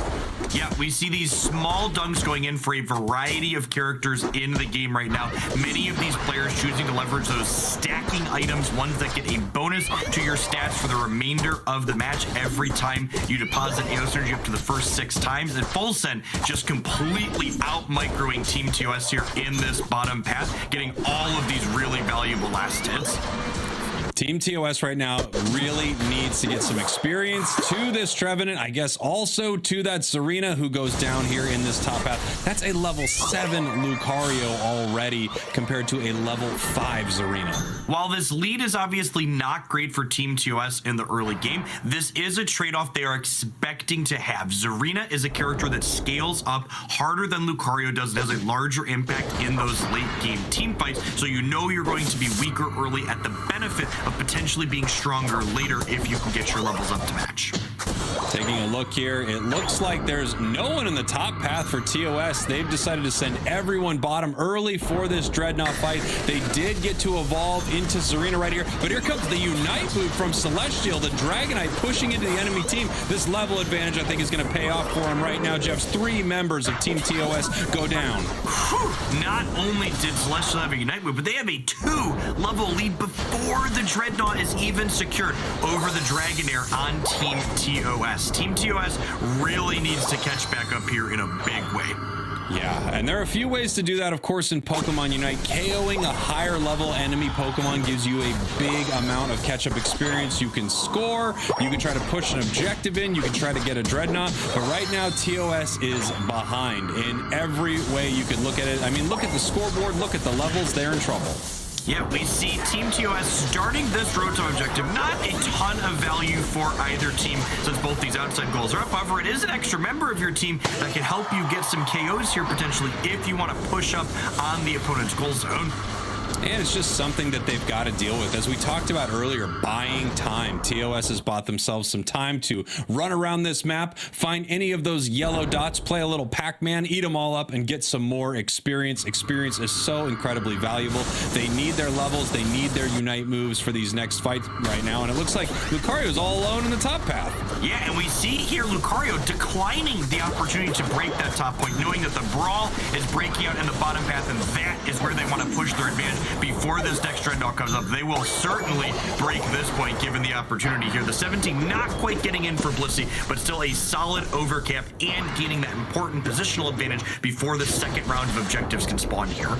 Yeah, we see these small dunks going in for a variety of characters in the game right now. Many of these players choosing to leverage those stacking items, ones that get a bonus to your stats for the remainder of the match every time you deposit Eos Energy up to the first 6 times. And Full Send just completely out-microing Team TOS here in this bottom path, getting all of these really valuable last hits. Team TOS right now really needs to get some experience to this Trevenant. I guess also to that Serena who goes down here in this top path. That's a level 7 Lucario already compared to a level 5 Zarina. While this lead is obviously not great for Team TOS in the early game, this is a trade-off they are expecting to have. Zarina is a character that scales up harder than Lucario does. It has a larger impact in those late game team fights, so you know you're going to be weaker early at the benefit of potentially being stronger later if you can get your levels up to match. Taking a look here, it looks like there's no one in the top path for TOS. They've decided to send everyone bottom early for this Dreadnought fight. They did get to evolve into Serena right here, but here comes the Unite move from Celestial, the Dragonite pushing into the enemy team. This level advantage, I think, is going to pay off for him right now. Jeff's 3 members of Team TOS go down. Not only did Celestial have a Unite move, but they have a 2-level lead before the Dreadnought is even secured over the Dragonair on Team TOS. Team TOS really needs to catch back up here in a big way. Yeah, and there are a few ways to do that, of course, in Pokemon Unite. KOing a higher level enemy Pokemon gives you a big amount of catch-up experience. You can score, you can try to push an objective in, you can try to get a Dreadnought, but right now TOS is behind in every way you could look at it. I mean, look at the scoreboard, look at the levels, they're in trouble. Yeah, we see Team TOS starting this Rotom objective. Not a ton of value for either team since both these outside goals are up. However, it is an extra member of your team that can help you get some KOs here potentially if you want to push up on the opponent's goal zone. And it's just something that they've got to deal with. As we talked about earlier, buying time. TOS has bought themselves some time to run around this map, find any of those yellow dots, play a little Pac-Man, eat them all up, and get some more experience. Experience is so incredibly valuable. They need their levels. They need their Unite moves for these next fights right now. And it looks like Lucario's all alone in the top path. Yeah, and we see here Lucario declining the opportunity to break that top point, knowing that the Brawl is breaking out in the bottom path, and that is where they want to push their advantage. Before this next Dreadnought comes up, they will certainly break this point given the opportunity here. The 17 not quite getting in for Blissey, but still a solid overcap and gaining that important positional advantage before the second round of objectives can spawn here.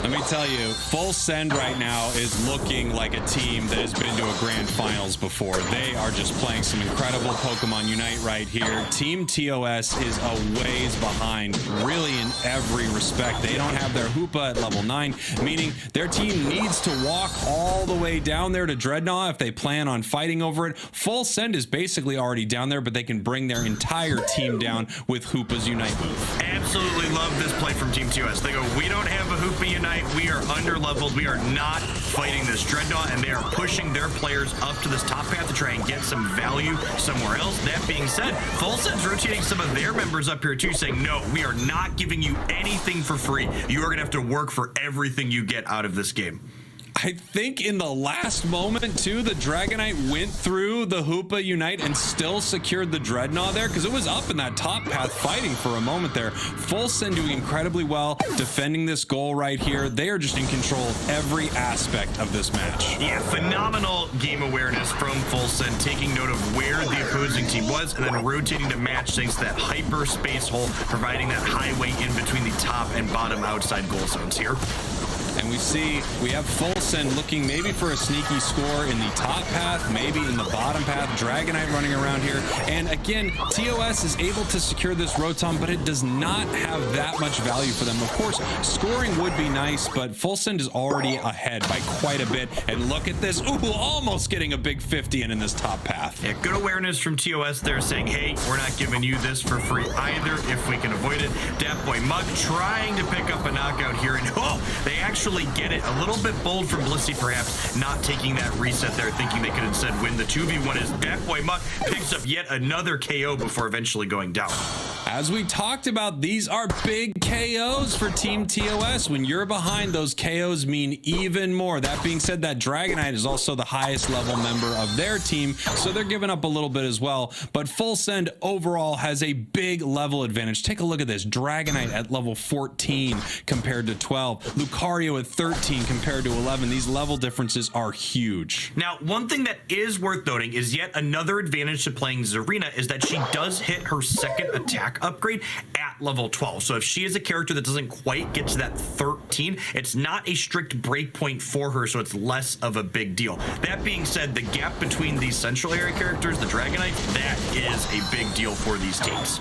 Let me tell you, Full Send right now is looking like a team that has been to a grand finals before. They are just playing some incredible Pokemon Unite right here. Team TOS is a ways behind, really in every respect. They don't have their Hoopa at level 9, meaning their team needs to walk all the way down there to Dreadnought if they plan on fighting over it. Full Send is basically already down there, but they can bring their entire team down with Hoopa's Unite move. Absolutely love this play from Team TOS. They go, we don't have a Hoopa Unite. We are under-leveled. We are not fighting this Dreadnought, and they are pushing their players up to this top path to try and get some value somewhere else. That being said, Full Send's rotating some of their members up here too, saying, no, we are not giving you anything for free. You are going to have to work for everything you get out of this game. I think in the last moment, too, the Dragonite went through the Hoopa Unite and still secured the Dreadnought there because it was up in that top path fighting for a moment there. Full Send doing incredibly well, defending this goal right here. They are just in control of every aspect of this match. Yeah, phenomenal game awareness from Full Send, taking note of where the opposing team was and then rotating to match things to that hyperspace hole, providing that highway in between the top and bottom outside goal zones here. And we have Full Send looking maybe for a sneaky score in the top path, maybe in the bottom path. Dragonite running around here. And again, TOS is able to secure this Rotom, but it does not have that much value for them. Of course, scoring would be nice, but Full Send is already ahead by quite a bit. And look at this. Ooh, almost getting a big 50 in this top path. Yeah, good awareness from TOS there saying, hey, we're not giving you this for free either if we can avoid it. Dat Boy Mug trying to pick up a knockout here. And they actually get it. A little bit bold from Blissey, perhaps, not taking that reset there, thinking they could instead win the 2v1 as Dat Boy Muck picks up yet another KO before eventually going down. As we talked about, these are big KOs for Team TOS. When you're behind, those KOs mean even more. That being said, that Dragonite is also the highest level member of their team, so they're giving up a little bit as well. But Full Send overall has a big level advantage. Take a look at this. Dragonite at level 14 compared to 12. Lucario at 13 compared to 11. These level differences are huge. Now, one thing that is worth noting is yet another advantage to playing Zarina is that she does hit her second attack upgrade at level 12. So if she is a character that doesn't quite get to that 13, it's not a strict breakpoint for her, so it's less of a big deal. That being said, the gap between these central area characters, the Dragonite, that is a big deal for these teams.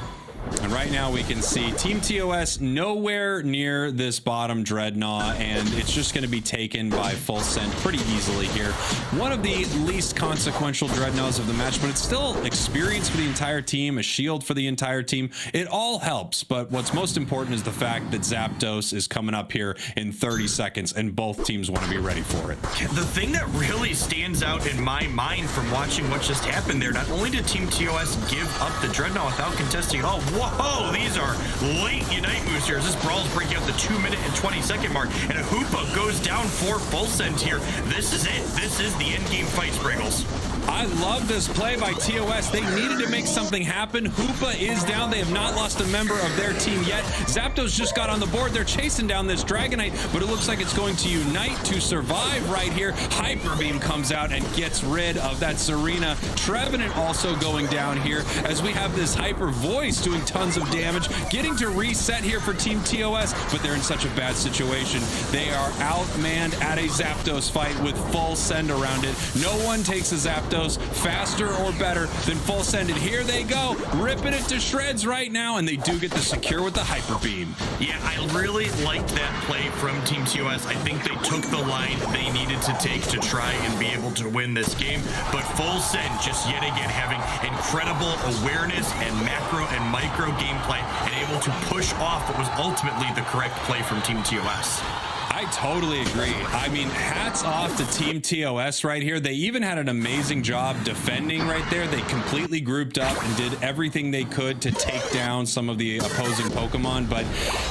And right now we can see Team TOS nowhere near this bottom Dreadnought, and it's just going to be taken by Full Send pretty easily here. One of the least consequential Dreadnoughts of the match, but it's still experience for the entire team, a shield for the entire team. It all helps, but what's most important is the fact that Zapdos is coming up here in 30 seconds, and both teams want to be ready for it. The thing that really stands out in my mind from watching what just happened there, not only did Team TOS give up the Dreadnought without contesting, whoa, these are late Unite moves here as this brawl is breaking out the 2-minute and 20-second mark, and a Hoopa goes down for Full Send here. This is it. This is the end game fight, Spriggles. I love this play by TOS. They needed to make something happen. Hoopa is down. They have not lost a member of their team yet. Zapdos just got on the board. They're chasing down this Dragonite, but it looks like it's going to Unite to survive right here. Hyper Beam comes out and gets rid of that Serena. Trevenant also going down here as we have this Hyper Voice doing tons of damage, getting to reset here for Team TOS, but they're in such a bad situation. They are outmanned at a Zapdos fight with Full Send around it. No one takes a Zapdos faster or better than Full Send, and here they go, ripping it to shreds right now, and they do get the secure with the Hyper Beam. Yeah, I really liked that play from Team TOS. I think they took the line they needed to take to try and be able to win this game, but Full Send just yet again having incredible awareness and macro and micro gameplay and able to push off what was ultimately the correct play from Team TOS. I totally agree. I mean, hats off to Team TOS right here. They even had an amazing job defending right there. They completely grouped up and did everything they could to take down some of the opposing Pokemon, but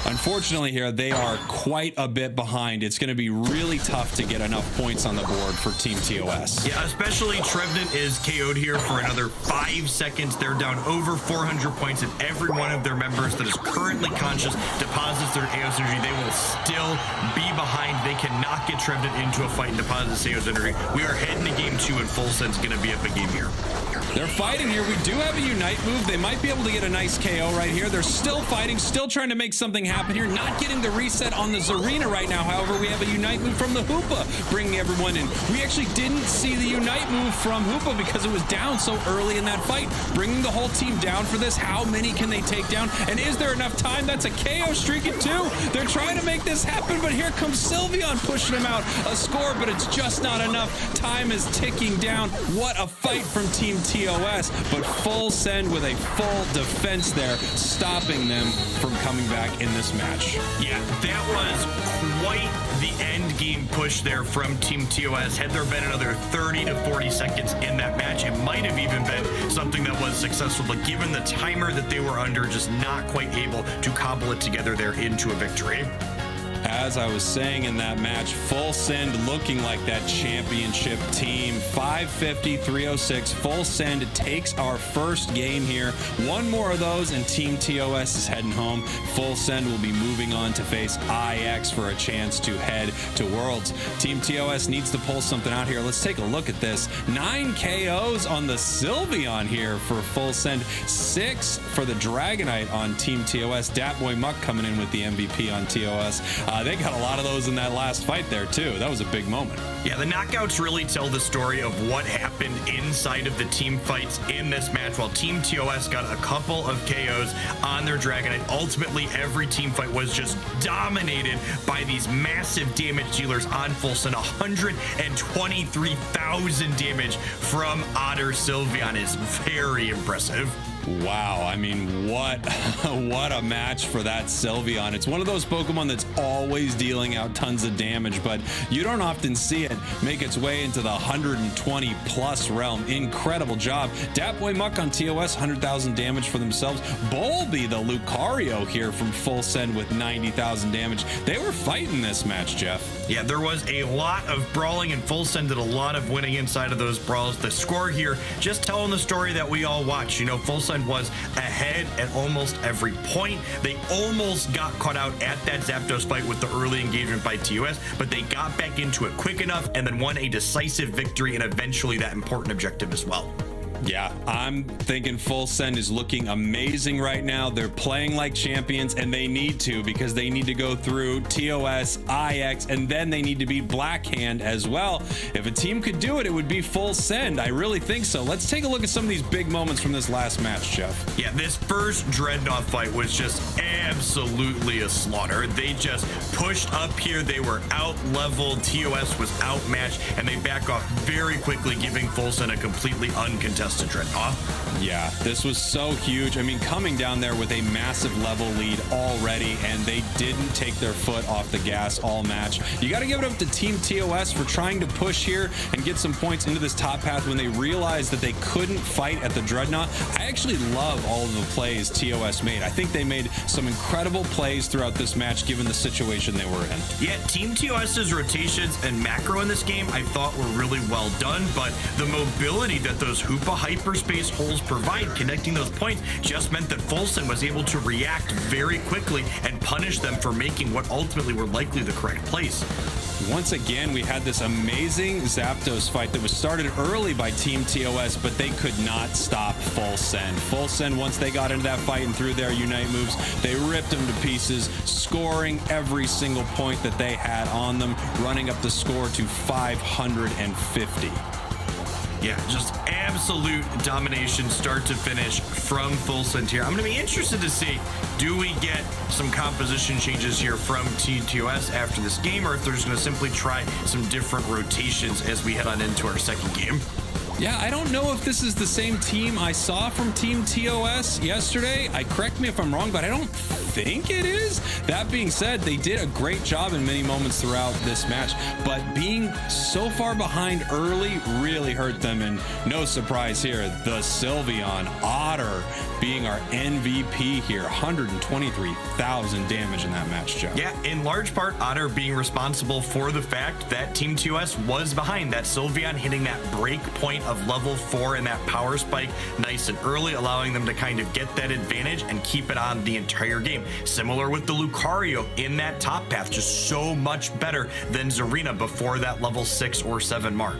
unfortunately here, they are quite a bit behind. It's going to be really tough to get enough points on the board for Team TOS. Yeah, especially Trevenant is KO'd here for another 5 seconds. They're down over 400 points, and every one of their members that is currently conscious deposits their AOS energy. They will still be behind. They cannot get Trevenant into a fight and deposit this AOS energy. We are heading to game 2, and Full Send's going to be up a game here. They're fighting here. We do have a Unite move. They might be able to get a nice KO right here. They're still fighting, still trying to make something happen here. Not getting the reset on the Zarina right now. However, we have a Unite move from the Hoopa, bringing everyone in. We actually didn't see the Unite move from Hoopa because it was down so early in that fight. Bringing the whole team down for this. How many can they take down? And is there enough time? That's a KO streak at 2. They're trying to make this happen, but here comes Sylveon pushing him out. A score, but it's just not enough. Time is ticking down. What a fight from Team TOS, but Full Send with a full defense there, stopping them from coming back in this match. Yeah, that was quite the end game push there from Team TOS. Had there been another 30 to 40 seconds in that match, it might have even been something that was successful, but given the timer that they were under, just not quite able to cobble it together there into a victory. As I was saying in that match, Full Send looking like that championship team. 550-306. Full Send takes our first game here. One more of those and Team TOS is heading home. Full Send will be moving on to face IX for a chance to head to Worlds. Team TOS needs to pull something out here. Let's take a look at this. 9 KOs on the Sylveon here for Full Send. 6 for the Dragonite on Team TOS. Datboy Muck coming in with the MVP on TOS. They got a lot of those in that last fight there too. That was a big moment. Yeah, the knockouts really tell the story of what happened inside of the team fights in this match. While Team TOS got a couple of KOs on their Dragonite, ultimately every team fight was just dominated by these massive damage dealers on Full Send. 123,000 damage from Otter Sylveon is very impressive. Wow, I mean, what a match for that Sylveon. It's one of those Pokemon that's always dealing out tons of damage, but you don't often see it make its way into the 120 plus realm. Incredible job. Datboy Muck on TOS, 100,000 damage for themselves. Bolby, the Lucario here from Full Send with 90,000 damage. They were fighting this match, Jeff. Yeah, there was a lot of brawling, and Full Send did a lot of winning inside of those brawls. The score here just telling the story that we all watch. You know, Full Send was ahead at almost every point. They almost got caught out at that Zapdos fight with the early engagement by TOS, but they got back into it quick enough and then won a decisive victory and eventually that important objective as well. Yeah, I'm thinking Full Send is looking amazing right now. They're playing like champions, and they need to, because they need to go through TOS, IX, and then they need to beat Blackhand as well. If a team could do it, it would be Full Send. I really think so. Let's take a look at some of these big moments from this last match, Jeff. Yeah, this first Dreadnought fight was just absolutely a slaughter. They just pushed up here. They were out-leveled. TOS was outmatched, and they back off very quickly, giving Full Send a completely uncontested Dreadnought. Yeah, this was so huge. I mean, coming down there with a massive level lead already, and they didn't take their foot off the gas all match. You got to give it up to Team TOS for trying to push here and get some points into this top path when they realized that they couldn't fight at the Dreadnought. I actually love all of the plays TOS made. I think they made some incredible plays throughout this match given the situation they were in. Yeah, Team TOS's rotations and macro in this game I thought were really well done, but the mobility that those Hoopa hyperspace holes provide connecting those points just meant that Full Send was able to react very quickly and punish them for making what ultimately were likely the correct plays. Once again, we had this amazing Zapdos fight that was started early by Team TOS, but they could not stop Full Send. Full Send, once they got into that fight and threw their Unite moves, they ripped them to pieces, scoring every single point that they had on them, running up the score to 550. Yeah, just absolute domination start to finish from Full Send here. I'm going to be interested to see, do we get some composition changes here from Team TOS after this game, or if they're just going to simply try some different rotations as we head on into our second game. Yeah, I don't know if this is the same team I saw from Team TOS yesterday. Correct me if I'm wrong, but I don't think it is. That being said, they did a great job in many moments throughout this match, but being so far behind early really hurt them, and no surprise here, the Sylveon Otter being our MVP here. 123,000 damage in that match, Joe. Yeah, in large part, Otter being responsible for the fact that Team TOS was behind. That Sylveon hitting that break point of level 4 and that power spike nice and early, allowing them to kind of get that advantage and keep it on the entire game. Similar with the Lucario in that top path, just so much better than Zarina before that level 6 or 7 mark.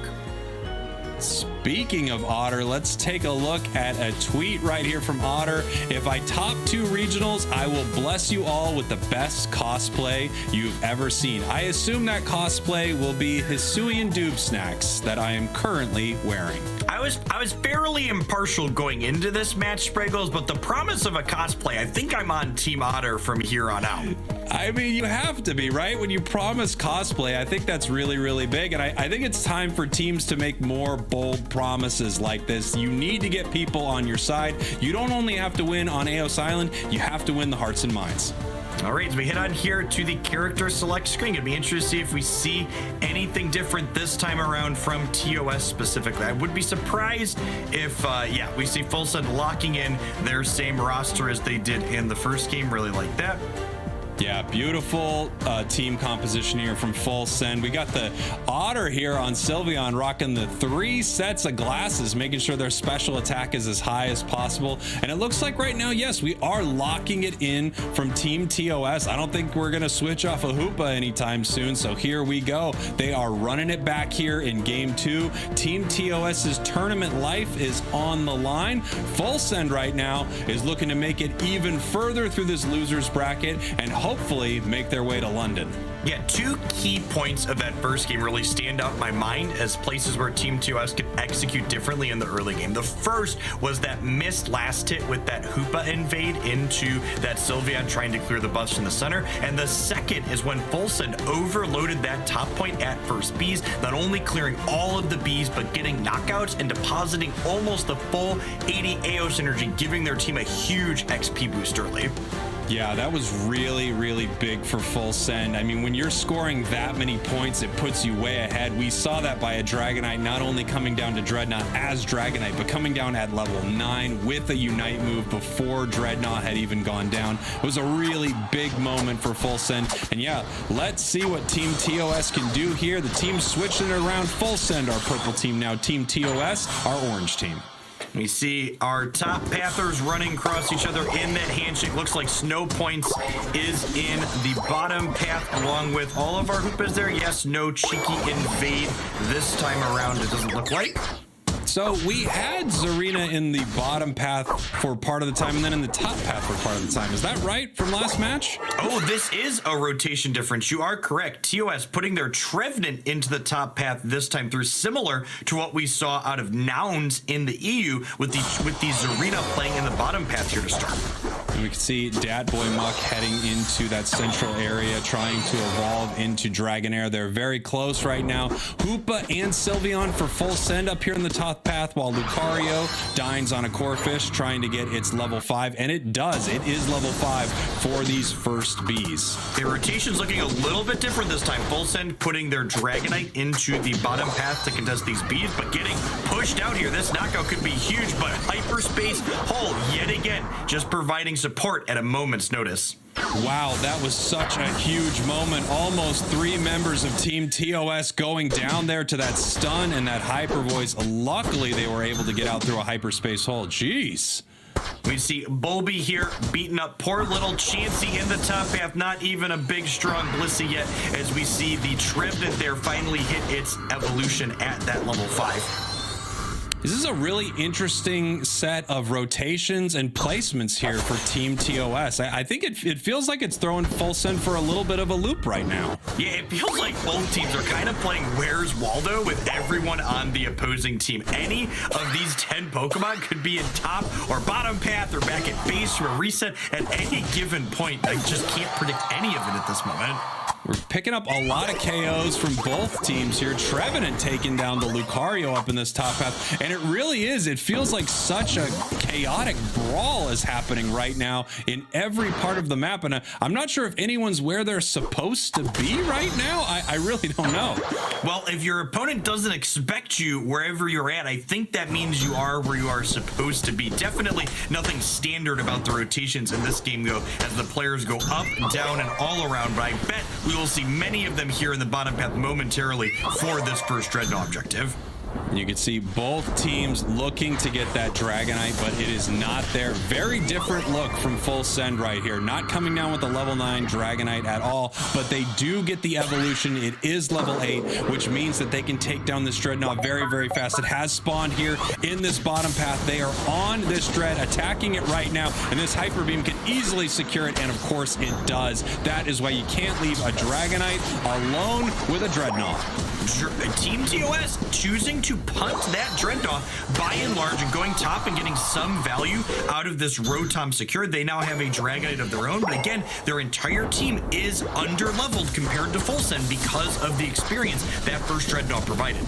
Speaking of Otter, let's take a look at a tweet right here from Otter. If I top 2 regionals, I will bless you all with the best cosplay you've ever seen. I assume that cosplay will be Hisuian Doob Snacks that I am currently wearing. I was fairly impartial going into this match, Spraggles, but the promise of a cosplay, I think I'm on Team Otter from here on out. I mean, you have to be, right? When you promise cosplay, I think that's really, really big. And I think it's time for teams to make more bold promises like this. You need to get people on your side. You don't only have to win on Eos Island, you have to win the hearts and minds. All right, as we head on here to the character select screen, it'd be interesting to see if we see anything different this time around from TOS specifically. I would be surprised if, we see Full Send locking in their same roster as they did in the first game. Really like that. Yeah, beautiful team composition here from Full Send. We got the Otter here on Sylveon rocking the 3 sets of glasses, making sure their special attack is as high as possible. And it looks like right now, yes, we are locking it in from Team TOS. I don't think we're going to switch off of Hoopa anytime soon. So here we go. They are running it back here in game 2. Team TOS's tournament life is on the line. Full Send right now is looking to make it even further through this losers bracket and hopefully make their way to London. Yeah, 2 key points of that first game really stand out in my mind as places where Team TOS could execute differently in the early game. The first was that missed last hit with that Hoopa invade into that Sylveon trying to clear the buffs in the center. And the second is when Full Send overloaded that top point at first bees, not only clearing all of the bees, but getting knockouts and depositing almost the full 80 AO synergy, giving their team a huge XP boost early. Yeah, that was really, really big for Full Send. I mean, when you're scoring that many points, it puts you way ahead. We saw that by a Dragonite not only coming down to Dreadnought as Dragonite, but coming down at level 9 with a Unite move before Dreadnought had even gone down. It was a really big moment for Full Send. And yeah, let's see what Team TOS can do here. The team switching it around. Full Send, our purple team now. Team TOS, our orange team. We see our top pathers running across each other in that handshake. Looks like Snow Points is in the bottom path along with all of our Hoopas there. Yes, no cheeky invade this time around, it doesn't look like. So we had Zarina in the bottom path for part of the time and then in the top path for part of the time. Is that right from last match? Oh, this is a rotation difference. You are correct. TOS putting their Trevenant into the top path this time through, similar to what we saw out of Nouns in the EU with the Zarina playing in the bottom path here to start. And we can see Datboy Muck heading into that central area, trying to evolve into Dragonair. They're very close right now. Hoopa and Sylveon for Full Send up here in the top path, while Lucario dines on a Corphish, trying to get its level 5, and it does. It is level 5 for these first bees. The rotation's looking a little bit different this time. Full Send putting their Dragonite into the bottom path to contest these bees, but getting pushed out here. This knockout could be huge, but Hyperspace Hole yet again, just providing support at a moment's notice. Wow, that was such a huge moment. Almost 3 members of Team TOS going down there to that stun and that Hyper Voice. Luckily, they were able to get out through a Hyperspace Hole. Jeez. We see Bulby here beating up poor little Chansey in the top half. Not even a big, strong Blissey yet, as we see the Trevenant there finally hit its evolution at that level 5. This is a really interesting set of rotations and placements here for Team TOS. I think it feels like it's throwing Full Send for a little bit of a loop right now. Yeah, it feels like both teams are kind of playing Where's Waldo with everyone on the opposing team. Any of these 10 Pokemon could be in top or bottom path or back at base or reset at any given point. I just can't predict any of it at this moment. We're picking up a lot of KOs from both teams here. Trevenant taking down the Lucario up in this top path. And it really is. It feels like such a chaotic brawl is happening right now in every part of the map. And I'm not sure if anyone's where they're supposed to be right now. I really don't know. Well, if your opponent doesn't expect you wherever you're at, I think that means you are where you are supposed to be. Definitely nothing standard about the rotations in this game, though, as the players go up, down, and all around. But I bet we will see many of them here in the bottom path momentarily for this first Dreadnought objective. You can see both teams looking to get that Dragonite, but it is not there. Very different look from Full Send right here. Not coming down with the level 9 Dragonite at all, but they do get the evolution. It is level 8, which means that they can take down this Dreadnought very, very fast. It has spawned here in this bottom path. They are on this Dread, attacking it right now, and this Hyper Beam can easily secure it, and of course it does. That is why you can't leave a Dragonite alone with a Dreadnought. Team TOS choosing to punt that Dreadnought by and large and going top and getting some value out of this Rotom secured. They now have a Dragonite of their own, but again, their entire team is under-leveled compared to Full Send because of the experience that first Dreadnought provided.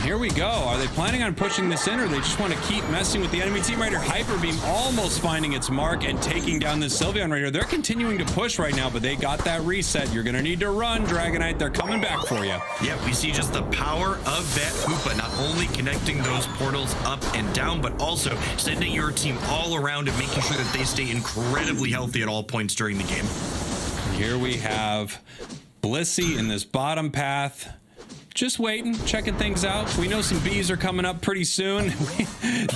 Here we go. Are they planning on pushing this in, or they just want to keep messing with the enemy team right here? Hyper Beam almost finding its mark and taking down this Sylveon right here. They're continuing to push right now, but they got that reset. You're going to need to run, Dragonite. They're coming back for you. Yeah, we see just the power of that Hoopa, not only connecting those portals up and down, but also sending your team all around and making sure that they stay incredibly healthy at all points during the game. here we have Blissey in this bottom path. Just waiting, checking things out. We know some bees are coming up pretty soon.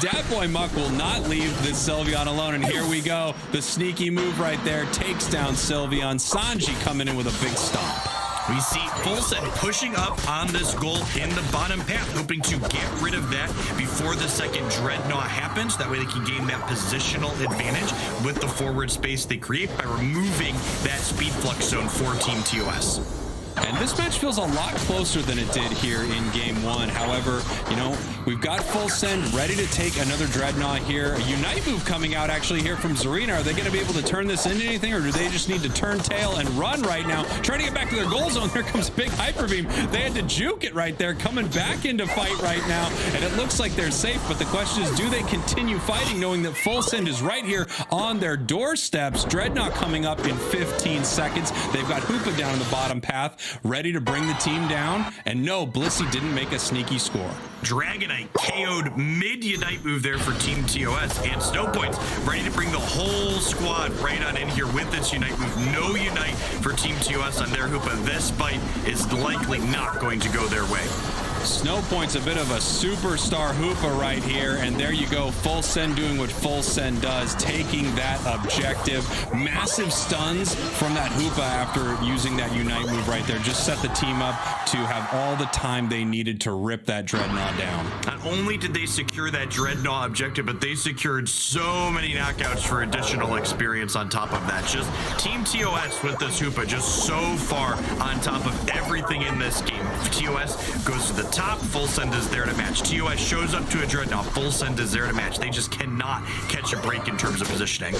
Dat Boy Muck will not leave this Sylveon alone, and here we go. The sneaky move right there takes down Sylveon. Sanji coming in with a big stomp. We see Fulsen pushing up on this goal in the bottom path, hoping to get rid of that before the second Dreadnought happens. That way they can gain that positional advantage with the forward space they create by removing that speed flux zone for Team TOS. And this match feels a lot closer than it did here in game one. However, you know, we've got Full Send ready to take another Dreadnought here. A Unite move coming out actually here from Zarina. Are they going to be able to turn this into anything, or do they just need to turn tail and run right now? Trying to get back to their goal zone. There comes big Hyper Beam. They had to juke it right there, coming back into fight right now. And it looks like they're safe, but the question is, do they continue fighting knowing that Full Send is right here on their doorsteps? Dreadnought coming up in 15 seconds. They've got Hoopa down in the bottom path, ready to bring the team down. And no, Blissey didn't make a sneaky score. Dragonite KO'd mid-Unite move there for Team TOS, and Snowpoint's ready to bring the whole squad right on in here with this Unite move. No Unite for Team TOS on their Hoopa. This fight is likely not going to go their way. Snowpoint's a bit of a superstar Hoopa right here, and there you go, Full Send doing what Full Send does, taking that objective. Massive stuns from that Hoopa after using that Unite move right there. Just set the team up to have all the time they needed to rip that Dreadnought down. Not only did they secure that Dreadnought objective, but they secured so many knockouts for additional experience on top of that. Just Team TOS with this Hoopa just so far on top of everything in this game. TOS goes to the top, Full Send is there to match. TOS shows up to a Dreadnought, Full Send is there to match. They just cannot catch a break in terms of positioning.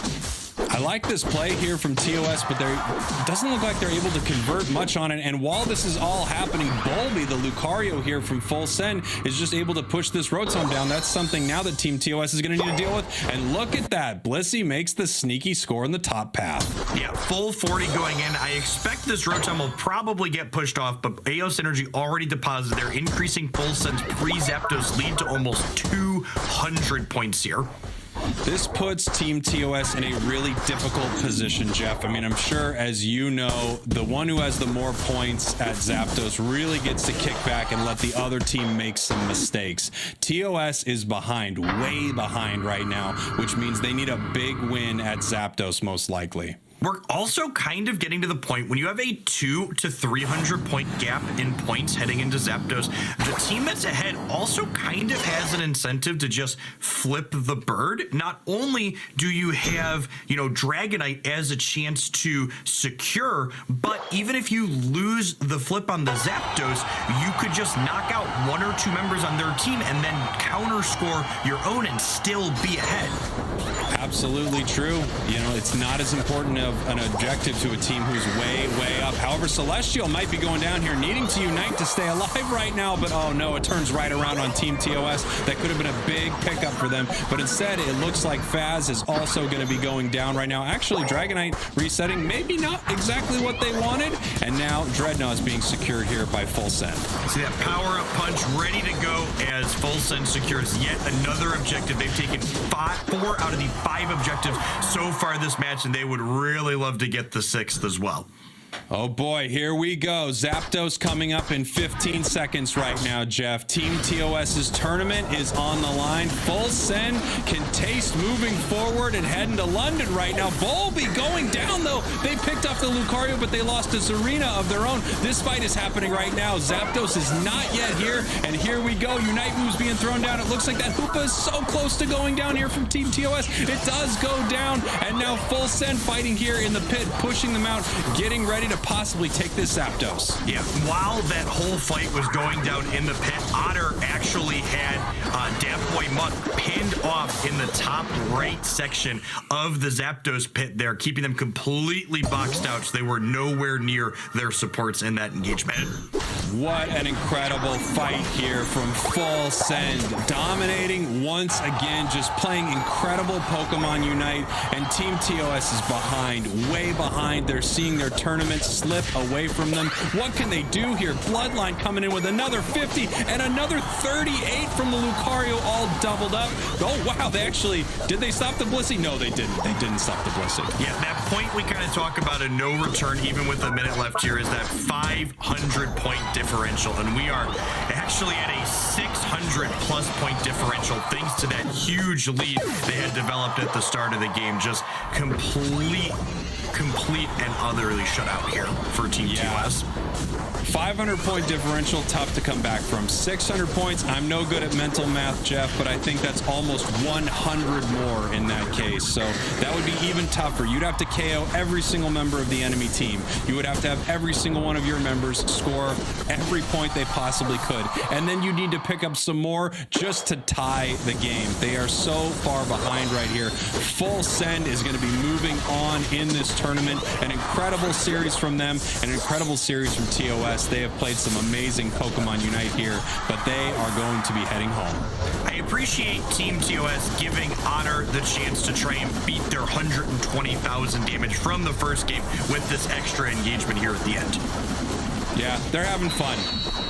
I like this play here from TOS, but it doesn't look like they're able to convert much on it. And while this is all happening, Bulby, the Lucario here from Full Send, is just able to push this Rotom down. That's something now that Team TOS is going to need to deal with. And look at that. Blissey makes the sneaky score in the top path. Yeah, full 40 going in. I expect this Rotom will probably get pushed off, but Eos Energy already deposited. They're increasing Full Send's pre-Zapdos lead to almost 200 points here. This puts Team TOS in a really difficult position, Jeff. I mean, I'm sure, as you know, the one who has the more points at Zapdos really gets to kick back and let the other team make some mistakes. TOS is behind, way behind right now, which means they need a big win at Zapdos most likely. We're also kind of getting to the point when you have a 200 to 300 point gap in points heading into Zapdos. The team that's ahead also kind of has an incentive to just flip the bird. Not only do you have, you know, Dragonite as a chance to secure, but even if you lose the flip on the Zapdos, you could just knock out one or two members on their team and then counter score your own and still be ahead. Absolutely true. You know, it's not as important of an objective to a team who's way up. However, Celestial might be going down here needing to unite to stay alive right now, but oh no, it turns right around on Team TOS. That could have been a big pickup for them, but instead it looks like Faz is also going to be going down right now. Actually, Dragonite resetting, maybe not exactly what they wanted, and now Dreadnought is being secured here by Full Send. See that power-up punch ready to go as Full Send secures yet another objective. They've taken 4 out of the 5 objectives so far this match, and they would really love to get the 6th as well. Oh boy, here we go. Zapdos coming up in 15 seconds right now, Jeff. Team TOS's tournament is on the line. Full Send can taste moving forward and heading to London right now. Bulby going down, though. They picked up the Lucario, but they lost a Zarina of their own. This fight is happening right now. Zapdos is not yet here, and here we go. Unite moves being thrown down. It looks like that Hoopa is so close to going down here from Team TOS. It does go down, and now Full Send fighting here in the pit, pushing them out, getting ready to possibly take this Zapdos. Yeah, while that whole fight was going down in the pit, Otter actually had Dat Boy Muck pinned off in the top right section of the Zapdos pit there, keeping them completely boxed out, so they were nowhere near their supports in that engagement. What an incredible fight here from Full Send. Dominating once again, just playing incredible Pokemon Unite, and Team TOS is behind, way behind. They're seeing their tournament slip away from them. What can they do here? Bloodline coming in with another 50 and another 38 from the Lucario, all doubled up. Oh, wow, did they stop the Blissey? No, they didn't. They didn't stop the Blissey. Yeah, that point we kind of talk about a no return, even with a minute left here, is that 500-point differential, and we are actually at a 600-plus point differential thanks to that huge lead they had developed at the start of the game. Just complete and utterly shut out here for Team TOS. 500-point differential, tough to come back from. 600 points, I'm no good at mental math, Jeff, but I think that's almost 100 more in that case. So that would be even tougher. You'd have to KO every single member of the enemy team. You would have to have every single one of your members score every point they possibly could. And then you need to pick up some more just to tie the game. They are so far behind right here. Full Send is going to be moving on in this tournament. An incredible series from them, an incredible series from TOS. They have played some amazing Pokemon Unite here, but they are going to be heading home. I appreciate Team TOS giving Honor the chance to try and beat their 120,000 damage from the first game with this extra engagement here at the end. Yeah, they're having fun.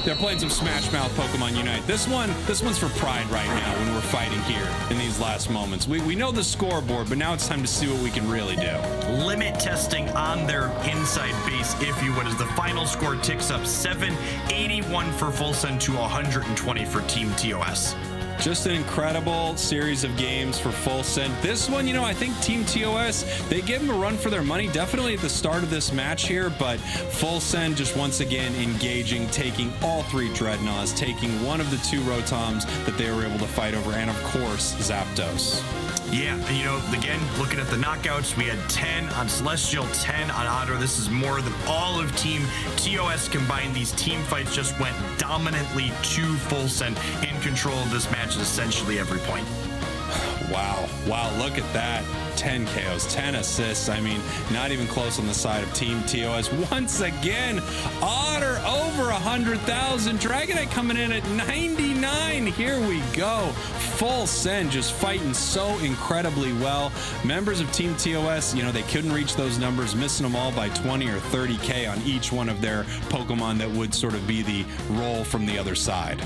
They're playing some Smash Mouth Pokemon Unite. This one's for pride right now when we're fighting here in these last moments. We know the scoreboard, but now it's time to see what we can really do. Limit testing on their inside base, if you would, as the final score ticks up 781 for Full Send to 120 for Team TOS. Just an incredible series of games for Full Send. This one, I think Team TOS, they give them a run for their money, definitely at the start of this match here, but Full Send just once again engaging, taking all 3 Dreadnoughts, taking one of the 2 Rotoms that they were able to fight over, and of course, Zapdos. Yeah, and again, looking at the knockouts, we had 10 on Celestial, 10 on Otter. This is more than all of Team TOS combined. These team fights just went dominantly to Full Send, in control of this match at essentially every point. Wow, look at that. 10 KOs, 10 assists. I mean, not even close on the side of Team TOS. Once again, Otter over 100,000. Dragonite coming in at 99. Here we go. Full Send just fighting so incredibly well. Members of Team TOS, they couldn't reach those numbers, missing them all by 20 or 30K on each one of their Pokemon that would sort of be the roll from the other side.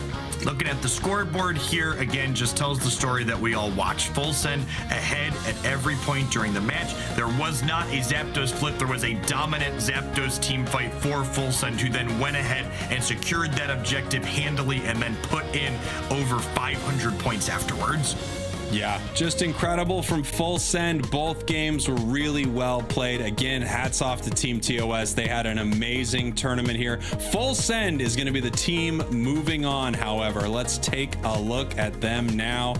Looking at the scoreboard here, again, just tells the story that we all watch. Full Send ahead at every point during the match. There was not a Zapdos flip. There was a dominant Zapdos team fight for Full Send, who then went ahead and secured that objective handily and then put in over 500 points afterwards. Yeah, just incredible from Full Send. Both games were really well played. Again, hats off to Team TOS. They had an amazing tournament here. Full Send is going to be the team moving on, however. Let's take a look at them now.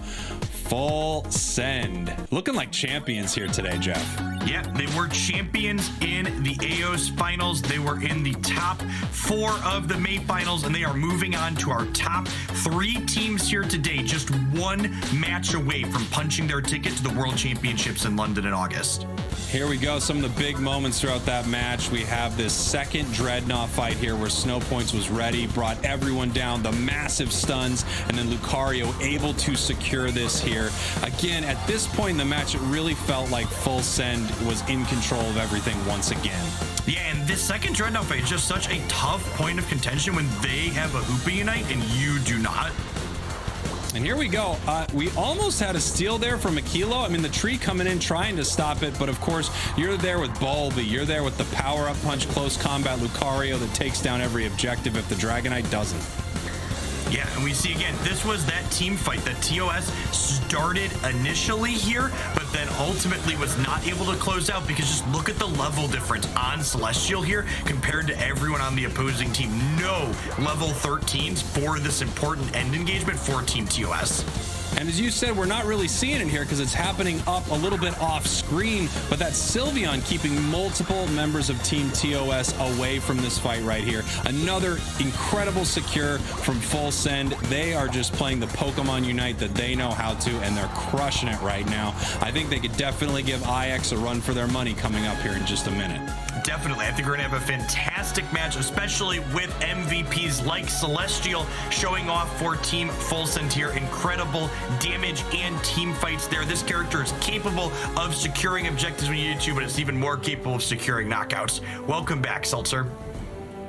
Full Send. Looking like champions here today, Jeff. Yeah, they were champions in the AOS finals. They were in the top 4 of the May finals, and they are moving on to our top 3 teams here today, just 1 match away from punching their ticket to the World Championships in London in August. Here we go. Some of the big moments throughout that match. We have this second Dreadnought fight here where Snow Points was ready, brought everyone down, the massive stuns, and then Lucario able to secure this here. Again, at this point in the match, it really felt like Full Send was in control of everything once again. Yeah, and this second Dreadnought fight is just such a tough point of contention when they have a Hoopa Unite and you do not. And here we go. We almost had a steal there from Aquilo. I mean, the tree coming in trying to stop it, but of course, you're there with Bulby. You're there with the power-up punch, close combat Lucario that takes down every objective if the Dragonite doesn't. Yeah, and we see again, this was that team fight that TOS started initially here, but then ultimately was not able to close out because just look at the level difference on Celestial here compared to everyone on the opposing team. No level 13s for this important end engagement for Team TOS. And as you said, we're not really seeing it here because it's happening up a little bit off screen, but that's Sylveon keeping multiple members of Team TOS away from this fight right here. Another incredible secure from Full Send. They are just playing the Pokemon Unite that they know how to, and they're crushing it right now. I think they could definitely give IX a run for their money coming up here in just a minute. Definitely. I think we're going to have a fantastic match, especially with MVPs like Celestial showing off for Team Full Send here. Incredible damage and team fights there. This character is capable of securing objectives when you need to, but it's even more capable of securing knockouts. Welcome back, Seltzer.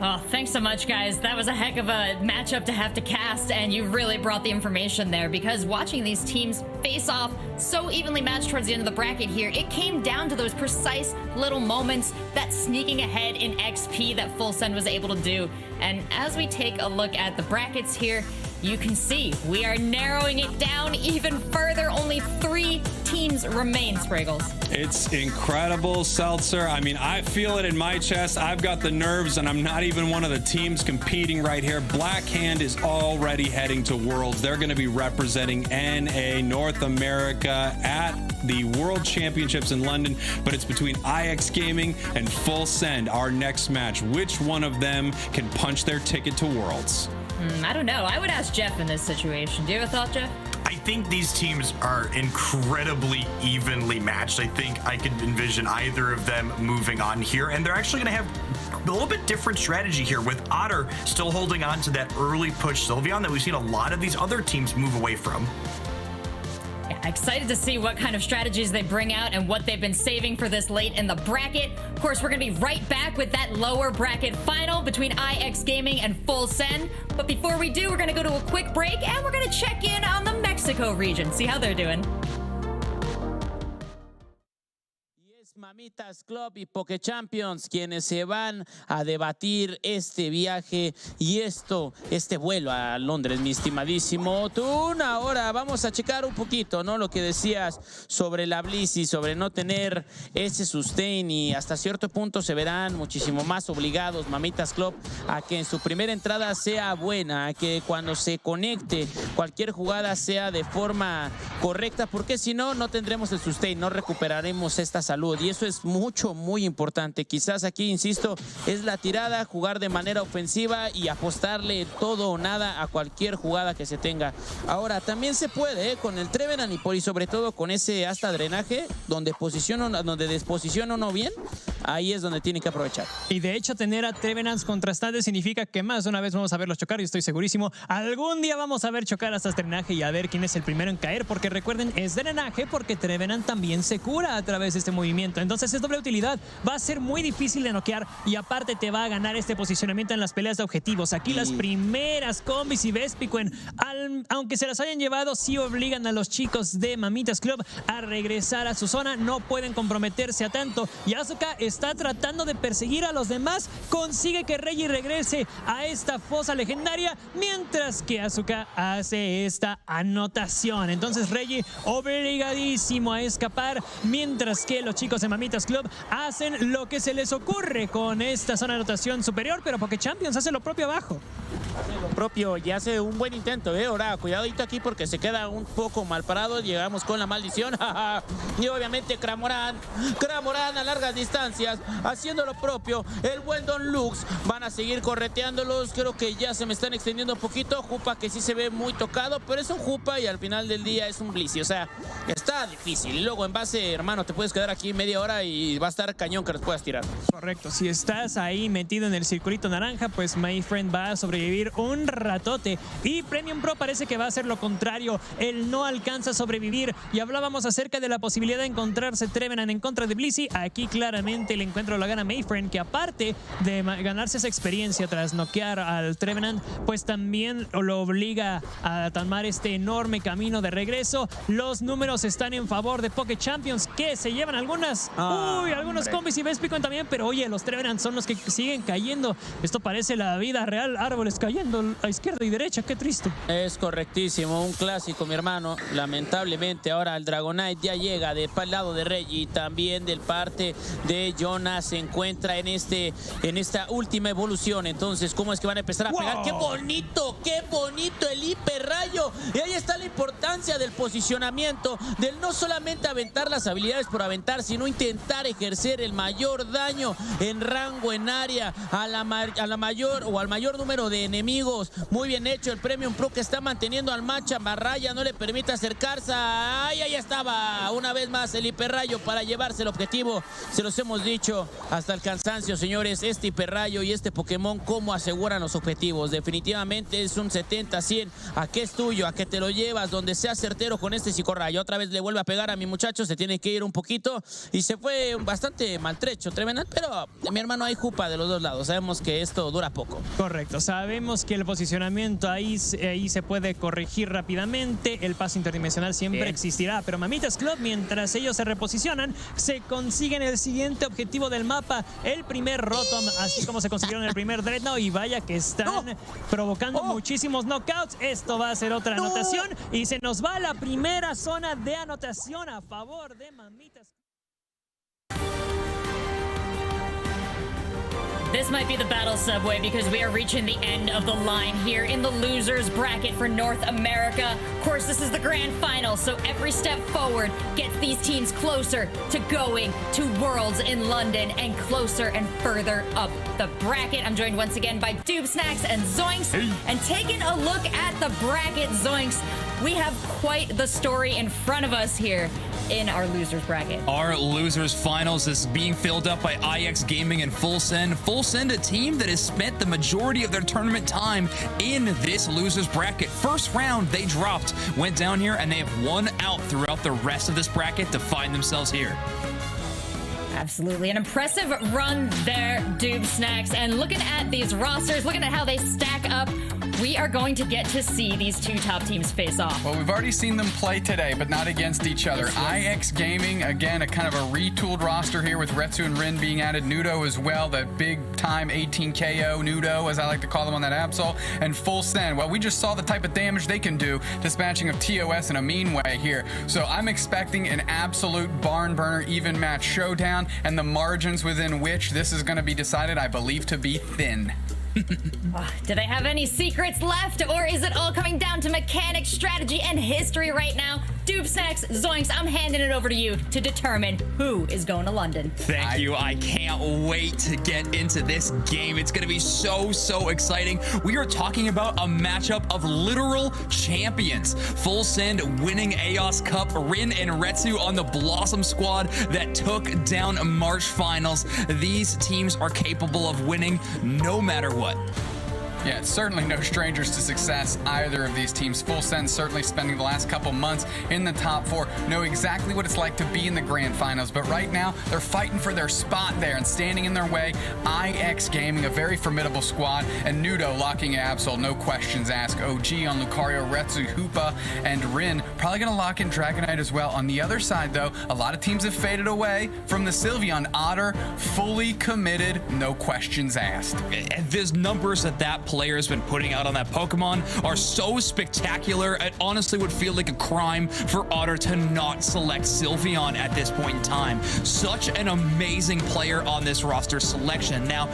Oh, thanks so much, guys. That was a heck of a matchup to have to cast, and you really brought the information there, because watching these teams face off so evenly matched towards the end of the bracket here, it came down to those precise little moments, that sneaking ahead in XP that Full Send was able to do. And as we take a look at the brackets here, you can see we are narrowing it down even further. Only 3 teams remain, Spraggles. It's incredible, Seltzer. I mean, I feel it in my chest. I've got the nerves, and I'm not even one of the teams competing right here. Black Hand is already heading to Worlds. They're going to be representing NA North America at the World Championships in London, but it's between IX Gaming and Full Send, our next match. Which one of them can punch their ticket to Worlds? I don't know. I would ask Jeff in this situation. Do you have a thought, Jeff? I think these teams are incredibly evenly matched. I think I could envision either of them moving on here, and they're actually going to have a little bit different strategy here, with Otter still holding on to that early push Sylveon that we've seen a lot of these other teams move away from. Yeah, excited to see what kind of strategies they bring out and what they've been saving for this late in the bracket. Of course, we're going to be right back with that lower bracket final between IX Gaming and Full Send. But before we do, we're going to go to a quick break, and we're going to check in on the Mexico region, see how they're doing. Mamitas Club y Poké Champions, quienes se van a debatir este viaje y este vuelo a Londres, mi estimadísimo Tun. Ahora vamos a checar un poquito, ¿no? Lo que decías sobre la Blissey, sobre no tener ese sustain, y hasta cierto punto se verán muchísimo más obligados Mamitas Club a que en su primera entrada sea buena, a que cuando se conecte cualquier jugada sea de forma correcta, porque si no, no tendremos el sustain, no recuperaremos esta salud. Y eso es muy importante. Quizás aquí, insisto, es la tirada, jugar de manera ofensiva y apostarle todo o nada a cualquier jugada que se tenga. Ahora, también se puede, con el Trevenant y sobre todo con ese hasta drenaje, donde desposiciona uno bien, ahí es donde tiene que aprovechar. Y de hecho, tener a Trevenants contrastantes significa que más de una vez vamos a verlos chocar, y estoy segurísimo, algún día vamos a ver chocar hasta drenaje y a ver quién es el primero en caer, porque recuerden, es drenaje porque Trevenant también se cura a través de este movimiento. Entonces es doble utilidad, va a ser muy difícil de noquear, y aparte te va a ganar este posicionamiento en las peleas de objetivos. Aquí las primeras combis y Vespiquen, aunque se las hayan llevado, sí obligan a los chicos de Mamitas Club a regresar a su zona, no pueden comprometerse a tanto, y Asuka está tratando de perseguir a los demás, consigue que Reggie regrese a esta fosa legendaria, mientras que Asuka hace esta anotación. Entonces Reggie obligadísimo a escapar, mientras que los chicos de Mamitas Club hacen lo que se les ocurre con esta zona de anotación superior, pero Poké Champions hace lo propio abajo. Hace lo propio y hace un buen intento, ahora cuidadito aquí porque se queda un poco mal parado. Llegamos con la maldición y obviamente Cramoran a largas distancias haciendo lo propio. El buen Don Lux, van a seguir correteándolos. Creo que ya se me están extendiendo un poquito. Jupa que sí se ve muy tocado, pero es un Jupa y al final del día es un Blissey, o sea, está difícil. Y luego en base, hermano, te puedes quedar aquí media hora y va a estar cañón que los puedas tirar. Correcto, si estás ahí metido en el circulito naranja, pues my friend va a sobrevivir un ratote, y Premium Pro parece que va a hacer lo contrario, él no alcanza a sobrevivir. Y hablábamos acerca de la posibilidad de encontrarse Trevenant en contra de Blissey. Aquí claramente el encuentro lo gana Mayfriend, que aparte de ganarse esa experiencia tras noquear al Trevenant, pues también lo obliga a tomar este enorme camino de regreso. Los números están en favor de Poké Champions, que se llevan algunos combis y Vespiquen también, pero oye, los Trevenant son los que siguen cayendo. Esto parece la vida real, árboles cayendo a izquierda y derecha, qué triste. Es correctísimo, un clásico, mi hermano. Lamentablemente ahora el Dragonite ya llega del lado de Reggie, también del parte de Jonas se encuentra en esta última evolución. Entonces, ¿cómo es que van a empezar a pegar? ¡Qué bonito el hiperrayo! Y ahí está la importancia del posicionamiento, del no solamente aventar las habilidades por aventar, sino intentar ejercer el mayor daño en rango, en área, a la mayor o al mayor número de enemigos. Muy bien hecho el Premium Pro, que está manteniendo al Macha. Barraya no le permite acercarse. ¡Ay, ahí estaba! Una vez más el hiperrayo para llevarse el objetivo. Se los hemos dicho hasta el cansancio, señores. Este hiperrayo y este Pokémon, ¿cómo aseguran los objetivos? Definitivamente es un 70-100. ¿A qué es tuyo? ¿A qué te lo llevas? Donde sea certero con este psicorrayo. Otra vez le vuelve a pegar a mi muchacho. Se tiene que ir un poquito y se fue bastante maltrecho, tremendo. Pero mi hermano, hay jupa de los dos lados. Sabemos que esto dura poco. Correcto. Sabemos que el posicionamiento ahí se puede corregir rápidamente. El paso interdimensional siempre existirá. Pero Mamitas Club, mientras ellos se reposicionan, se consiguen el siguiente objetivo del mapa. El primer Rotom, así como se consiguieron el primer Dreadnought. Y vaya que están provocando muchísimos knockouts. Esto va a ser otra anotación. Y se nos va la primera zona de anotación a favor de Mamitas. This might be the battle, Subway, because we are reaching the end of the line here in the losers bracket for North America. Of course, this is the grand final, so every step forward gets these teams closer to going to Worlds in London and closer and further up the bracket. I'm joined once again by Doob Snacks and Zoinks. And taking a look at the bracket, Zoinks, we have quite the story in front of us here in our losers bracket. Our losers finals is being filled up by IX Gaming and Full Send. Full Send, a team that has spent the majority of their tournament time in this losers bracket. First round, they dropped, went down here, and they have won out throughout the rest of this bracket to find themselves here. Absolutely. An impressive run there, Doob Snacks. And looking at these rosters, looking at how they stack up, we are going to get to see these two top teams face off. Well, we've already seen them play today, but not against each other. IX Gaming, again, a kind of a retooled roster here with Retsu and Rin being added. Nudo as well, that big-time 18 KO Nudo, as I like to call them on that Absol. And Full Send, well, we just saw the type of damage they can do, dispatching of TOS in a mean way here. So I'm expecting an absolute barn burner, even match showdown, and the margins within which this is going to be decided, I believe, to be thin. Do they have any secrets left, or is it all coming down to mechanics, strategy, and history right now? Doob Snacks, Zoinks, I'm handing it over to you to determine who is going to London. Thank you. I can't wait to get into this game. It's going to be so exciting. We are talking about a matchup of literal champions. Full Send winning AOS Cup, Rin and Retsu on the Blossom squad that took down March finals. These teams are capable of winning no matter what. Yeah, it's certainly no strangers to success, either of these teams. Full Send certainly spending the last couple months in the top four, know exactly what it's like to be in the grand finals, but right now they're fighting for their spot there, and standing in their way, IX Gaming, a very formidable squad, and Nudo locking Absol, no questions asked. OG on Lucario, Retsu, Hoopa, and Rin probably going to lock in Dragonite as well. On the other side, though, a lot of teams have faded away from the Sylveon. Otter, fully committed, no questions asked. There's numbers that player has been putting out on that Pokemon are so spectacular. It honestly would feel like a crime for Otter to not select Sylveon at this point in time. Such an amazing player on this roster selection. Now,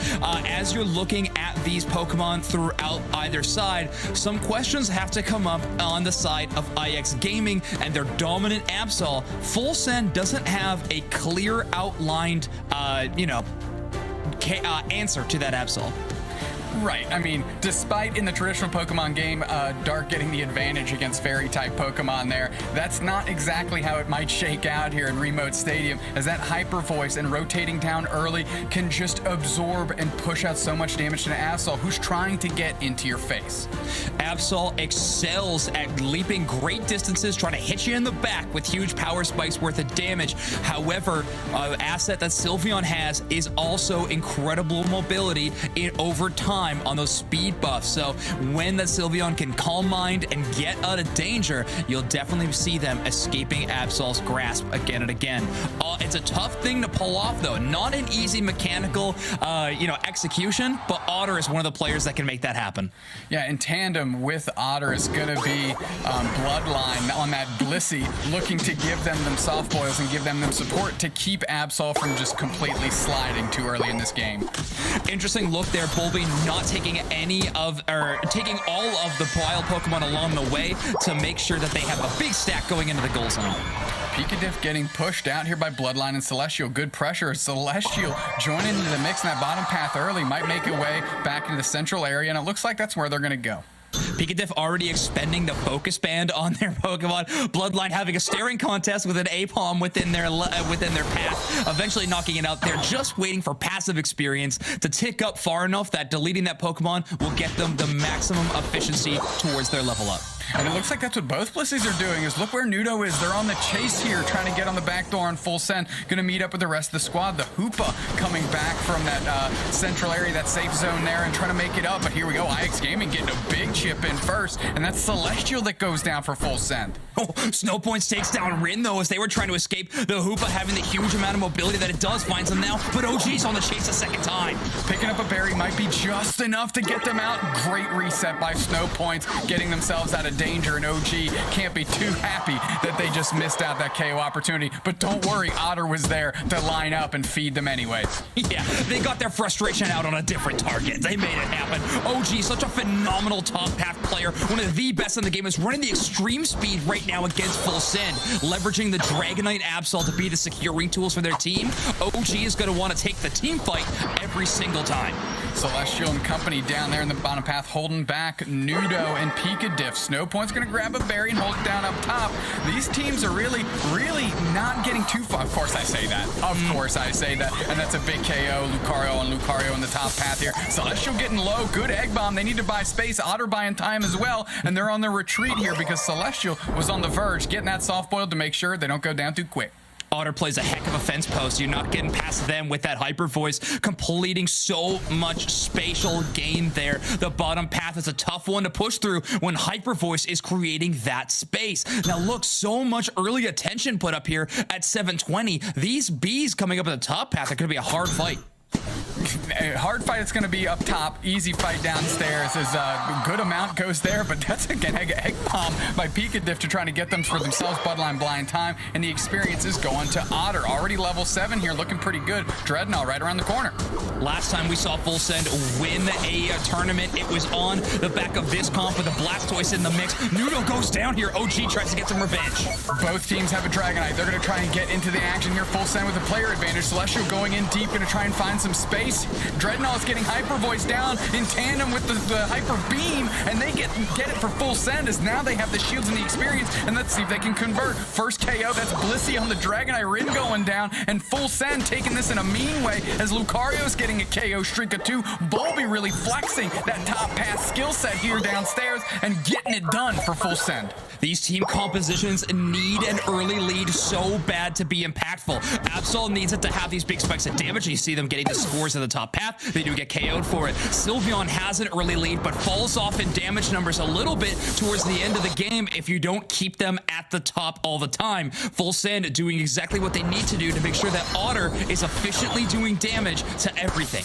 as you're looking at these Pokemon throughout either side, some questions have to come up on the side of IX Gaming and their dominant Absol. Full Send doesn't have a clear outlined, answer to that Absol. Right. I mean, despite in the traditional Pokemon game, Dark getting the advantage against Fairy-type Pokemon there, that's not exactly how it might shake out here in Remote Stadium, as that Hyper Voice and rotating down early can just absorb and push out so much damage to an Absol who's trying to get into your face. Absol excels at leaping great distances, trying to hit you in the back with huge power spikes worth of damage. However, an asset that Sylveon has is also incredible mobility over time. time on those speed buffs. So when the Sylveon can calm mind and get out of danger, you'll definitely see them escaping Absol's grasp again and again. It's a tough thing to pull off, though. Not an easy mechanical, execution, but Otter is one of the players that can make that happen. Yeah, in tandem with Otter is going to be Bloodline on that Blissey, looking to give them soft boils and give them support to keep Absol from just completely sliding too early in this game. Interesting look there. Bulby not taking taking all of the wild Pokemon along the way to make sure that they have a big stack going into the goal zone. Pikadiff getting pushed out here by Bloodline and Celestial. Good pressure. Celestial joining into the mix in that bottom path early. Might make a way back into the central area, and it looks like that's where they're going to go. Pikadiff already expending the focus band on their Pokemon. Bloodline having a staring contest with an Apom within their path, eventually knocking it out. They're just waiting for passive experience to tick up far enough that deleting that Pokemon will get them the maximum efficiency towards their level up. And it looks like that's what both Blissies are doing, is look where Nudo is. They're on the chase here, trying to get on the back door on full send. Going to meet up with the rest of the squad. The Hoopa coming back from that central area, that safe zone there, and trying to make it up. But here we go, IX Gaming getting a big chip in first, and that's Celestial that goes down for full send. Oh, Snow Points takes down Rin, though, as they were trying to escape. The Hoopa having the huge amount of mobility that it does finds them now, but OG's on the chase a second time. Picking up a berry might be just enough to get them out. Great reset by Snow Points, getting themselves out of danger, and OG can't be too happy that they just missed out that KO opportunity. But don't worry, Otter was there to line up and feed them anyways. Yeah, they got their frustration out on a different target. They made it happen. OG, such a phenomenal top path player, one of the best in the game, is running the extreme speed right now against full send, leveraging the Dragonite Absol to be the securing tools for their team. OG is going to want to take the team fight every single time. Celestial and company down there in the bottom path holding back Nudo and Pikadiff. Snow Point's going to grab a berry and hold it down up top. These teams are really not getting too far. Of course I say that. Of course I say that. And that's a big KO. Lucario in the top path here. Celestial getting low. Good egg bomb. They need to buy space. Otter buying time as well. And they're on their retreat here because Celestial was on the verge, getting that soft boiled to make sure they don't go down too quick. Otter plays a heck of a fence post. You're not getting past them with that hyper voice, completing so much spatial gain there. The bottom path is a tough one to push through when hyper voice is creating that space. Now look, so much early attention put up here at 720. These bees coming up at the top path are going to be a hard fight. A hard fight, it's going to be up top. Easy fight downstairs. As a good amount goes there, but that's again egg bomb by Pikadiff to trying to get them for themselves Bloodline blind time, and the experience is going to Otter. Already level 7 here, looking pretty good. Dreadnought right around the corner. Last time we saw Full Send win a tournament, it was on the back of this comp with a Blastoise in the mix. Nudo goes down here. OG tries to get some revenge. Both teams have a Dragonite. They're going to try and get into the action here. Full Send with a player advantage. Celestial going in deep, going to try and find some space. Dreadnought is getting Hyper Voice down in tandem with the Hyper Beam, and they get it for Full Send, as now they have the shields and the experience, and let's see if they can convert. First KO, that's Blissey on the Dragonite. Rin going down, and Full Send taking this in a mean way as Lucario's getting a KO streak of 2. Bulby really flexing that top pass skill set here downstairs and getting it done for Full Send. These team compositions need an early lead so bad to be impactful. Absol needs it to have these big spikes of damage. You see them getting the scores at the top path. They do get KO'd for it. Sylveon has an early lead, but falls off in damage numbers a little bit towards the end of the game if you don't keep them at the top all the time. Full Send doing exactly what they need to do to make sure that Otter is efficiently doing damage to everything.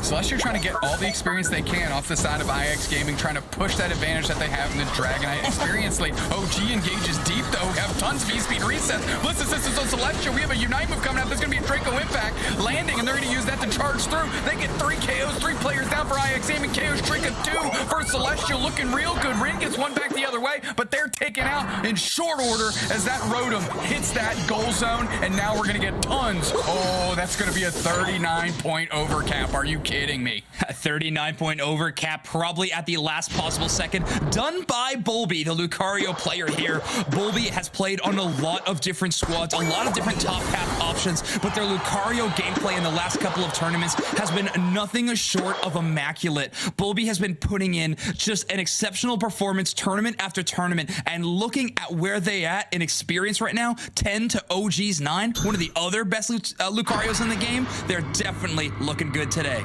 Celestial trying to get all the experience they can off the side of IX Gaming, trying to push that advantage that they have in the Dragonite experience lead. OG engages deep, though. Have tons of V-speed resets. Listen, this is on Celestial. We have a Unite move coming up. There's going to be a Draco Impact landing, and they're going to use that to charge through. They get 3 KOs, 3 players down for IX Gaming. KO streak of 2 for Celestial, looking real good. Rin gets one back the other way, but they're taken out in short order as that Rotom hits that goal zone, and now we're going to get tons. Oh, that's going to be a 39-point overcap. Are you kidding me? A 39-point overcap, probably at the last possible second, done by Bulby, the Lucario player here. Bulby has played on a lot of different squads, a lot of different top path options, but their Lucario gameplay in the last couple of tournaments has been nothing short of immaculate. Bulby has been putting in just an exceptional performance tournament after tournament, and looking at where they at in experience right now, 10 to OG's 9, one of the other best Lucarios in the game, they're definitely looking good today.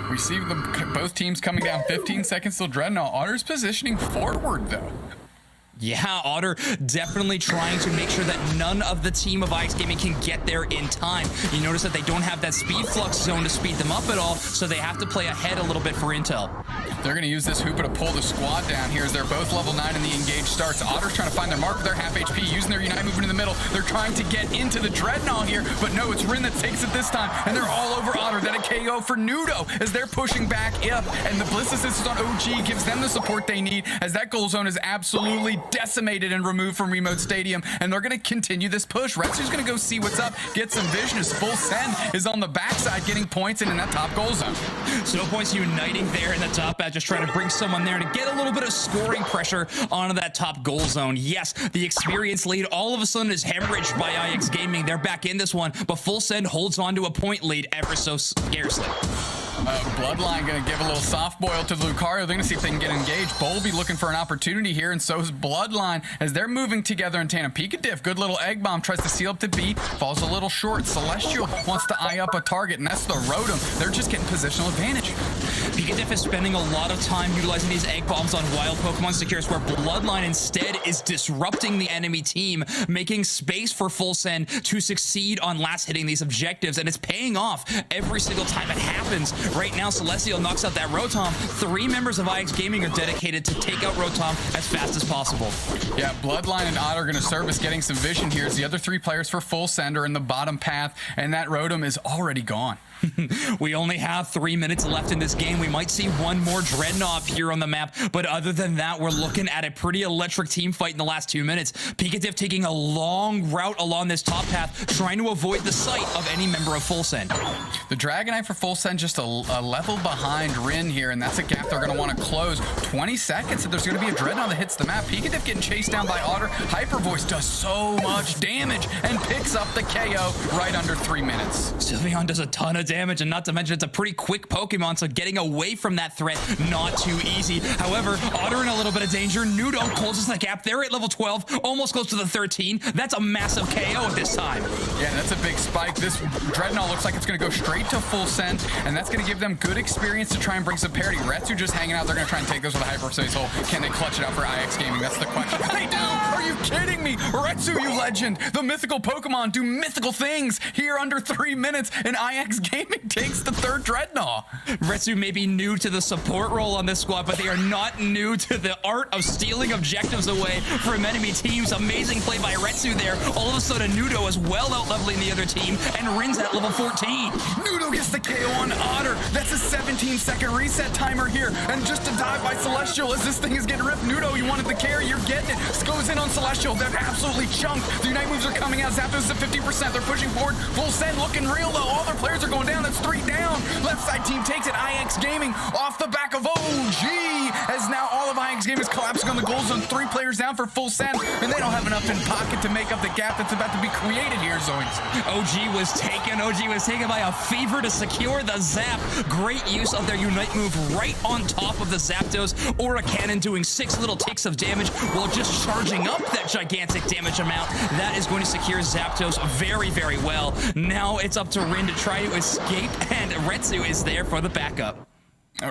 We see both teams coming down 15 seconds till Dreadnought. Otter's positioning forward, though. Yeah, Otter definitely trying to make sure that none of the team of IX Gaming can get there in time. You notice that they don't have that speed flux zone to speed them up at all, so they have to play ahead a little bit for intel. They're going to use this Hoopa to pull the squad down here as they're both level 9 and the engage starts. Otter's trying to find their mark with their half HP, using their Unite movement in the middle. They're trying to get into the Dreadnought here, but no, it's Rin that takes it this time, and they're all over Otter. Then a KO for Nudo as they're pushing back up, and the Bliss Assist on OG gives them the support they need as that goal zone is absolutely decimated and removed from Remote Stadium, and they're going to continue this push. Retsu's going to go see what's up, get some vision as Full Send is on the backside getting points and in that top goal zone. Snowpoint's uniting there in the top ad, just trying to bring someone there to get a little bit of scoring pressure onto that top goal zone. Yes, the experience lead all of a sudden is hemorrhaged by IX Gaming. They're back in this one, but Full Send holds on to a point lead ever so scarcely. Bloodline going to give a little soft boil to Lucario. They're going to see if they can get engaged. Bolby looking for an opportunity here, and so is Bloodline as they're moving together in tandem. Pika Diff, good little egg bomb, tries to seal up to B, falls a little short. Celestial wants to eye up a target, and that's the Rotom. They're just getting positional advantage. Pika Diff is spending a lot of time utilizing these egg bombs on wild Pokemon Secures, where Bloodline instead is disrupting the enemy team, making space for Full Send to succeed on last hitting these objectives, and it's paying off every single time it happens. Right now, Celestial knocks out that Rotom. 3 members of IX Gaming are dedicated to take out Rotom as fast as possible. Yeah, Bloodline and Otter are going to serve as getting some vision here as the other 3 players for Full Send are in the bottom path, and that Rotom is already gone. We only have 3 minutes left in this game. We might see one more Dreadnought here on the map, but other than that, we're looking at a pretty electric team fight in the last 2 minutes. Pika Diff taking a long route along this top path, trying to avoid the sight of any member of Full Send. The Dragonite for Full Send just a level behind Rin here, and that's a gap they're going to want to close. 20 seconds, and there's going to be a Dreadnought that hits the map. Pika Diff getting chased down by Otter. Hyper Voice does so much damage and picks up the KO right under 3 minutes. Sylveon does a ton of damage, and not to mention it's a pretty quick Pokemon, so getting away from that threat, not too easy. However, Otter in a little bit of danger. Nudo closes the gap. They're at level 12, almost close to the 13. That's a massive KO at this time. Yeah, that's a big spike. This Dreadnought looks like it's going to go straight to Full Send, and that's going to give them good experience to try and bring some parity. Retsu just hanging out. They're going to try and take this with a Hyper Space Hole. Can they clutch it out for IX Gaming? That's the question. They do! Are you kidding me? Retsu, you legend! The mythical Pokemon do mythical things here under 3 minutes, and IX Gaming takes the 3rd Dreadnought. Retsu may be new to the support role on this squad, but they are not new to the art of stealing objectives away from enemy teams. Amazing play by Retsu there. All of a sudden, Nudo is well out-leveling the other team, and Rin's at level 14. Nudo gets the KO on Otter. That's a 17-second reset timer here, and just a dive by Celestial as this thing is getting ripped. Nudo, you wanted the carry, you're getting it. Goes in on Celestial. They're absolutely chunked. The Unite moves are coming out. Zapdos is at 50%. They're pushing forward. Full Send looking real, though. All their players are going down. That's 3 down. Left side team takes it. IX Gaming off the back of OG as now all of IX Gaming is collapsing on the goal zone. 3 players down for Full Send, and they don't have enough in pocket to make up the gap that's about to be created here, Zoinks. OG was taken by a fever to secure the zap. Great use of their Unite move right on top of the Zapdos. Aura Cannon doing 6 little ticks of damage while just charging up that gigantic damage amount. That is going to secure Zapdos very, very well. Now it's up to Rin to try to escape, and Retsu is there for the backup.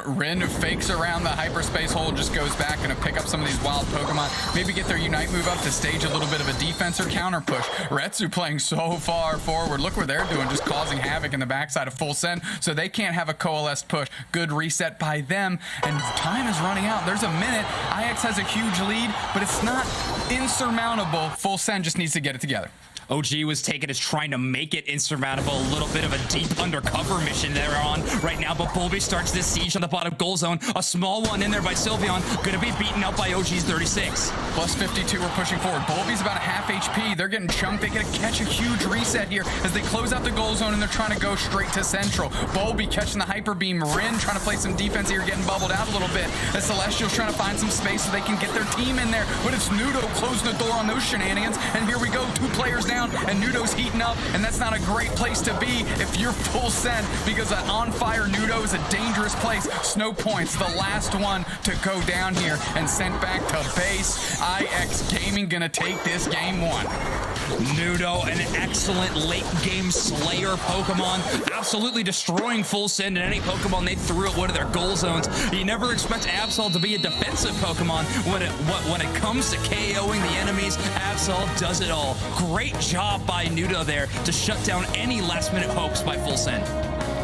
Rin fakes around the hyperspace hole, just goes back and pick up some of these wild Pokemon. Maybe get their Unite move up to stage a little bit of a defense or counter push. Retsu playing so far forward. Look what they're doing, just causing havoc in the backside of Full Send, so they can't have a coalesced push. Good reset by them, and time is running out. There's a minute. IX has a huge lead, but it's not insurmountable. Full Send just needs to get it together. OG was taken as trying to make it insurmountable. A little bit of a deep undercover mission they're on right now, but Bulby starts this siege on the bottom goal zone. A small one in there by Sylveon, gonna be beaten out by OG's 36. Plus 52, we're pushing forward. Bulby's about a half HP. They're getting chunked. They get to catch a huge reset here as they close out the goal zone, and they're trying to go straight to Central. Bulby catching the Hyper Beam. Rin trying to play some defense here, getting bubbled out a little bit as Celestial's trying to find some space so they can get their team in there, but it's Nudo closing the door on those shenanigans, and here we go, 2 players down, and Nudo's heating up, and that's not a great place to be if you're Full Send, because an on-fire Nudo is a dangerous place. Snow Point's the last one to go down here and sent back to base. IX Gaming gonna take this game 1. Nudo, an excellent late game slayer Pokemon, absolutely destroying Full Send and any Pokemon they threw at one of their goal zones. You never expect Absol to be a defensive Pokemon. When it comes to KOing the enemies, Absol does it all. Great job by Nudo there to shut down any last minute hopes by Full Send.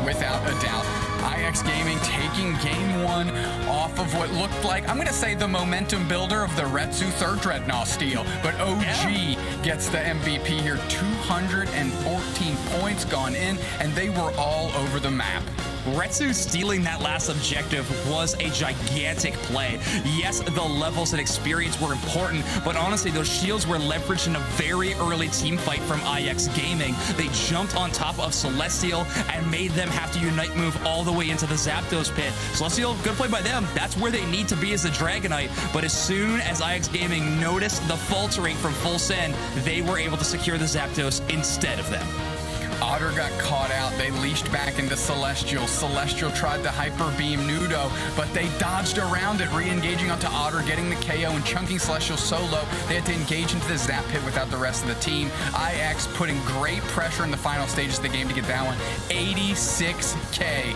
Without a doubt. IX Gaming taking game one off of what looked like, I'm going to say, the momentum builder of the Retsu third Dreadnought steal. But OG gets the MVP here. 214 points gone in, and they were all over the map. Retsu stealing that last objective was a gigantic play. Yes, the levels and experience were important, but honestly, those shields were leveraged in a very early team fight from IX Gaming. They jumped on top of Celestial and made them have to Unite move all the way into the Zapdos pit. Celestial, good play by them. That's where they need to be as a Dragonite, but as soon as IX Gaming noticed the faltering from Full Send, they were able to secure the Zapdos instead of them. Otter got caught out. They leashed back into Celestial. Celestial tried to Hyper Beam Nudo, but they dodged around it, re-engaging onto Otter, getting the KO and chunking Celestial so low, they had to engage into the Zap Pit without the rest of the team. IX putting great pressure in the final stages of the game to get that one. 86K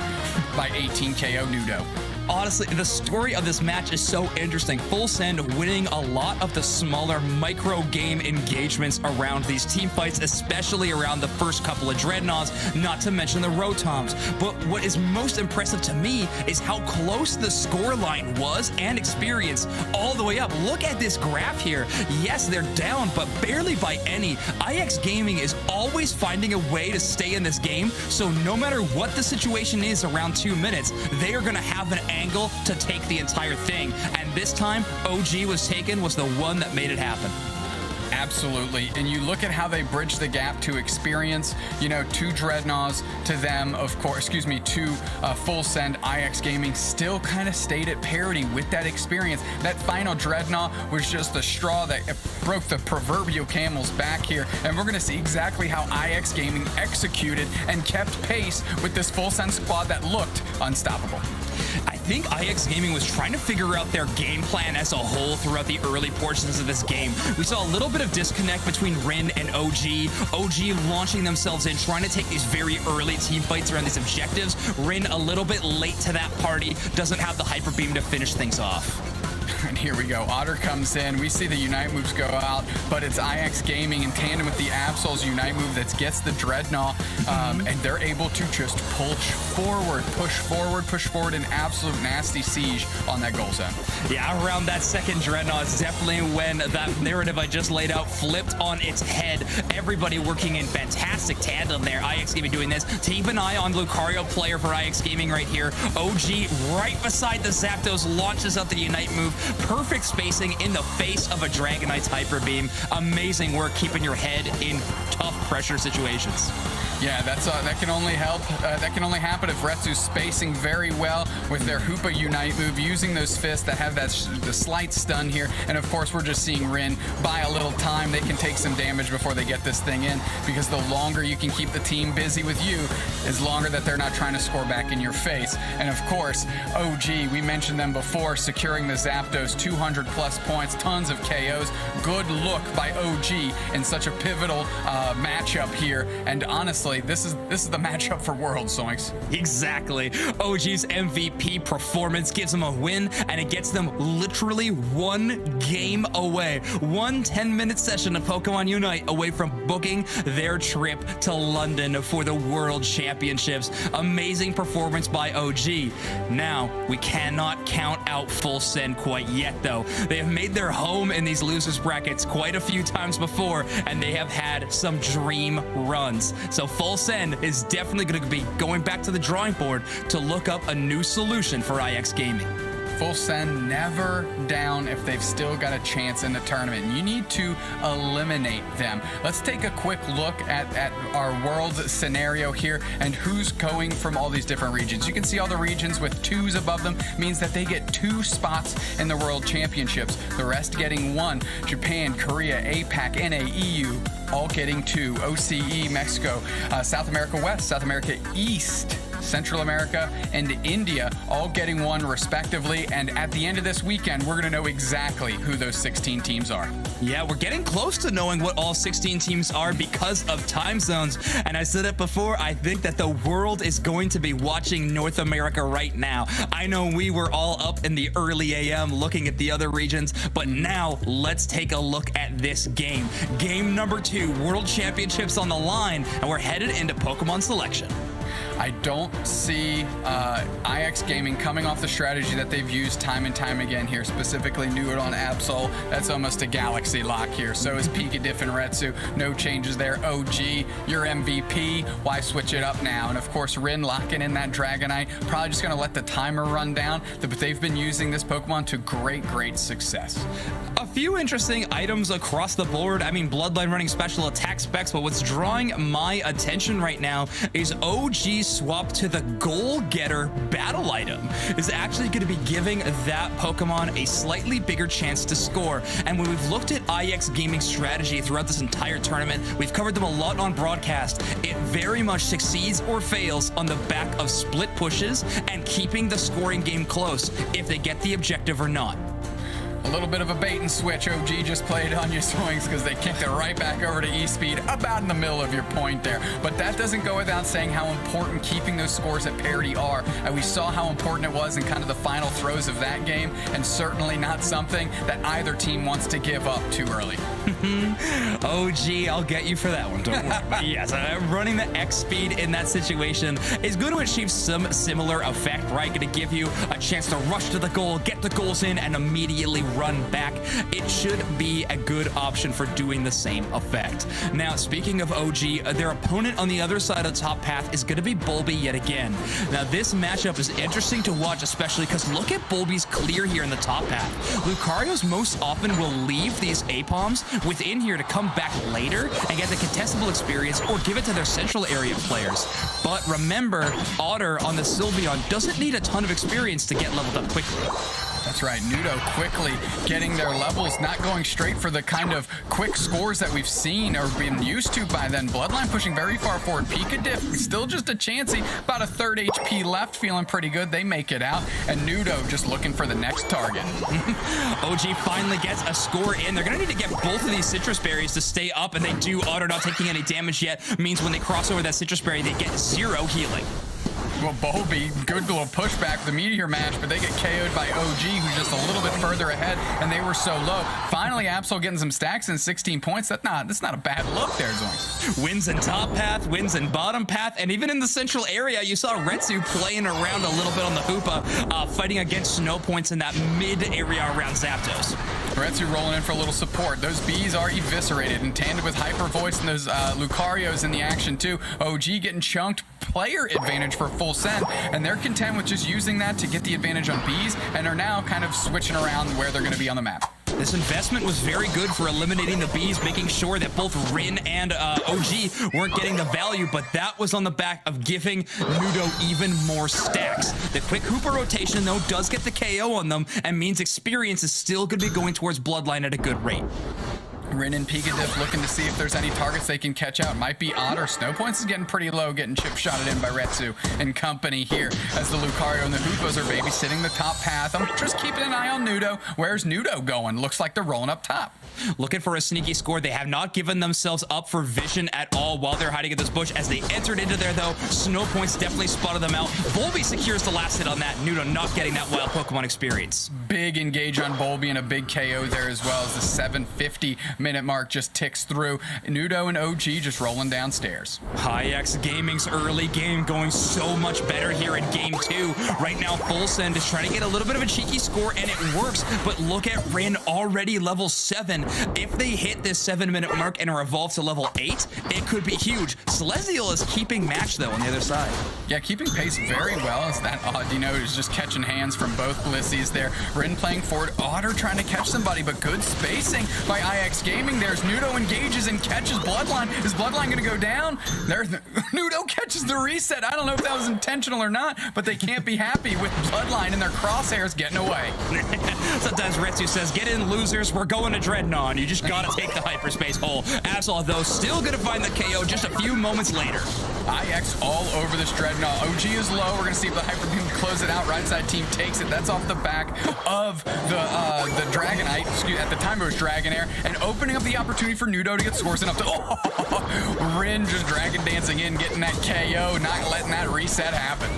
by 18 KO Nudo. Honestly, the story of this match is so interesting. Full Send winning a lot of the smaller micro game engagements around these team fights, especially around the first couple of Dreadnoughts, not to mention the Rotoms. But what is most impressive to me is how close the scoreline was and experience all the way up. Look at this graph here. Yes, they're down, but barely by any. IX Gaming is always finding a way to stay in this game, so no matter what the situation is around 2 minutes, they are going to have an angle to take the entire thing, and this time OG was the one that made it happen. Absolutely. And you look at how they bridge the gap to experience, you know, 2 Dreadnoughts to them, of course, to Full Send. IX Gaming still kind of stayed at parity with that experience. That final Dreadnought was just the straw that broke the proverbial camel's back here. And we're going to see exactly how IX Gaming executed and kept pace with this Full Send squad that looked unstoppable. I think IX Gaming was trying to figure out their game plan as a whole throughout the early portions of this game. We saw a little bit of disconnect between Rin and OG. OG launching themselves in, trying to take these very early team fights around these objectives. Rin a little bit late to that party, doesn't have the Hyper Beam to finish things off. And here we go. Otter comes in. We see the Unite moves go out, but it's IX Gaming in tandem with the Absol's Unite move that gets the Dreadnought, and they're able to just push forward, an absolute nasty siege on that goal zone. Yeah, around that second Dreadnought is definitely when that narrative I just laid out flipped on its head. Everybody working in fantastic tandem there. IX Gaming doing this. Keep an eye on Lucario, player for IX Gaming right here. OG right beside the Zapdos, launches out the Unite move. Perfect spacing in the face of a Dragonite's Hyper Beam. Amazing work keeping your head in tough pressure situations. Yeah, that can only help. That can only happen if Retsu's spacing very well with their Hoopa Unite move, using those fists that have the slight stun here. And of course, we're just seeing Rin buy a little time. They can take some damage before they get this thing in, because the longer you can keep the team busy with you, is longer that they're not trying to score back in your face. And of course, OG, we mentioned them before, securing the Zapdos, 200 plus points, tons of KOs. Good look by OG in such a pivotal matchup here. And honestly, this is the matchup for Worlds, Zoinks. Exactly. OG's MVP performance gives them a win, and it gets them literally one game away. 1 10-minute session of Pokemon Unite away from booking their trip to London for the World Championships. Amazing performance by OG. Now, we cannot count out Full Send quite yet, though. They have made their home in these losers brackets quite a few times before, and they have had some dream runs. So Full Send is definitely going to be going back to the drawing board to look up a new solution for IX Gaming. Full Send never down if they've still got a chance in the tournament. You need to eliminate them. Let's take a quick look at our world scenario here and who's going from all these different regions. You can see all the regions with 2s above them means that they get 2 spots in the World Championships. The rest getting 1. Japan, Korea, APAC, NA, EU, all getting 2. OCE, Mexico, South America West, South America East, Central America, and India, all getting one respectively. And at the end of this weekend, we're going to know exactly who those 16 teams are. Yeah, we're getting close to knowing what all 16 teams are because of time zones. And I said it before, I think that the world is going to be watching North America right now. I know we were all up in the early AM looking at the other regions, but now let's take a look at this game. Game number 2, World Championships on the line, and we're headed into Pokemon selection. I don't see IX Gaming coming off the strategy that they've used time and time again here, specifically Nude on Absol. That's almost a galaxy lock here. So is Pikadiff and Retsu. No changes there. OG, your MVP. Why switch it up now? And of course, Rin locking in that Dragonite. Probably just going to let the timer run down. But they've been using this Pokemon to great success. A few interesting items across the board. I mean, Bloodline running special attack specs, but what's drawing my attention right now is OG swap to the Goal Getter battle item is actually going to be giving that Pokemon a slightly bigger chance to score. And when we've looked at IX Gaming strategy throughout this entire tournament, we've covered them a lot on broadcast. It very much succeeds or fails on the back of split pushes and keeping the scoring game close if they get the objective or not. A little bit of a bait and switch. OG just played on your swings because they kicked it right back over to E-Speed, about in the middle of your point there. But that doesn't go without saying how important keeping those scores at parity are. And we saw how important it was in kind of the final throws of that game, and certainly not something that either team wants to give up too early. OG, I'll get you for that one, don't worry. But yes, running the X speed in that situation is going to achieve some similar effect, right? Going to give you a chance to rush to the goal, get the goals in, and immediately run back. It should be a good option for doing the same effect. Now, speaking of OG, their opponent on the other side of the top path is going to be Bulby yet again. Now, this matchup is interesting to watch, especially because look at Bulby's clear here in the top path. Lucario's most often will leave these A-Palms within here to come back later and get the contestable experience or give it to their central area players. But remember, Otter on the Sylveon doesn't need a ton of experience to get leveled up quickly. That's right, Nudo quickly getting their levels, not going straight for the kind of quick scores that we've seen or been used to by then. Bloodline pushing very far forward. Pikadiff, still just a chancey, about a third HP left, feeling pretty good. They make it out, and Nudo just looking for the next target. OG finally gets a score in. They're gonna need to get both of these citrus berries to stay up, and they do. Otter not taking any damage yet means when they cross over that citrus berry, they get 0 healing. Well, Bulby, good little pushback, the Meteor Mash, but they get KO'd by OG, who's just a little bit further ahead, and they were so low. Finally, Absol getting some stacks and 16 points. That's not a bad look there, Zoinks. Wins in top path, wins in bottom path, and even in the central area, you saw Retsu playing around a little bit on the Hoopa, fighting against snow points in that mid area around Zapdos. Retsu rolling in for a little support. Those bees are eviscerated in tandem with Hyper Voice, and those Lucarios in the action too. OG getting chunked, player advantage for full send, and they're content with just using that to get the advantage on bees, and are now kind of switching around where they're going to be on the map. This investment was very good for eliminating the bees, making sure that both Rin and OG weren't getting the value, but that was on the back of giving Nudo even more stacks. The quick Hooper rotation, though, does get the KO on them, and means experience is still going to be going towards Bloodline at a good rate. Rin and Pikadiff looking to see if there's any targets they can catch out. Might be Otter. Snow points is getting pretty low, getting chip-shotted in by Retsu and company here as the Lucario and the Hoopas are babysitting the top path. I'm just keeping an eye on Nudo. Where's Nudo going? Looks like they're rolling up top. Looking for a sneaky score. They have not given themselves up for vision at all while they're hiding in this bush. As they entered into there, though, Snow points definitely spotted them out. Bulby secures the last hit on that. Nudo not getting that wild Pokemon experience. Big engage on Bulby and a big KO there as well as the 750-minute mark just ticks through. Nudo and OG just rolling downstairs. IX Gaming's early game going so much better here in game 2. Right now, Full Send is trying to get a little bit of a cheeky score, and it works. But look at Rin already level 7. If they hit this 7-minute mark and evolve to level 8, it could be huge. Celestial is keeping match, though, on the other side. Yeah, keeping pace very well as that Audino is just catching hands from both Blissies there. Rin playing forward, Otter trying to catch somebody, but good spacing by IX Gaming. There's Nudo engages and catches Bloodline. Is Bloodline going to go down? Nudo catches the reset. I don't know if that was intentional or not, but they can't be happy with Bloodline and their crosshairs getting away. Sometimes Retsu says, get in, losers. We're going to Dreadnought. You just got to take the hyperspace hole. Absol, though, still going to find the KO just a few moments later. IX all over this Dreadnought. OG is low. We're going to see if the Hyper Beam can close it out. Right side team takes it. That's off the back of the Dragonite. Excuse, at the time it was Dragonair. And opening up the opportunity for Nudo to get scores and up to... Oh, Rin just Dragon Dancing in, getting that KO, not letting that reset happen.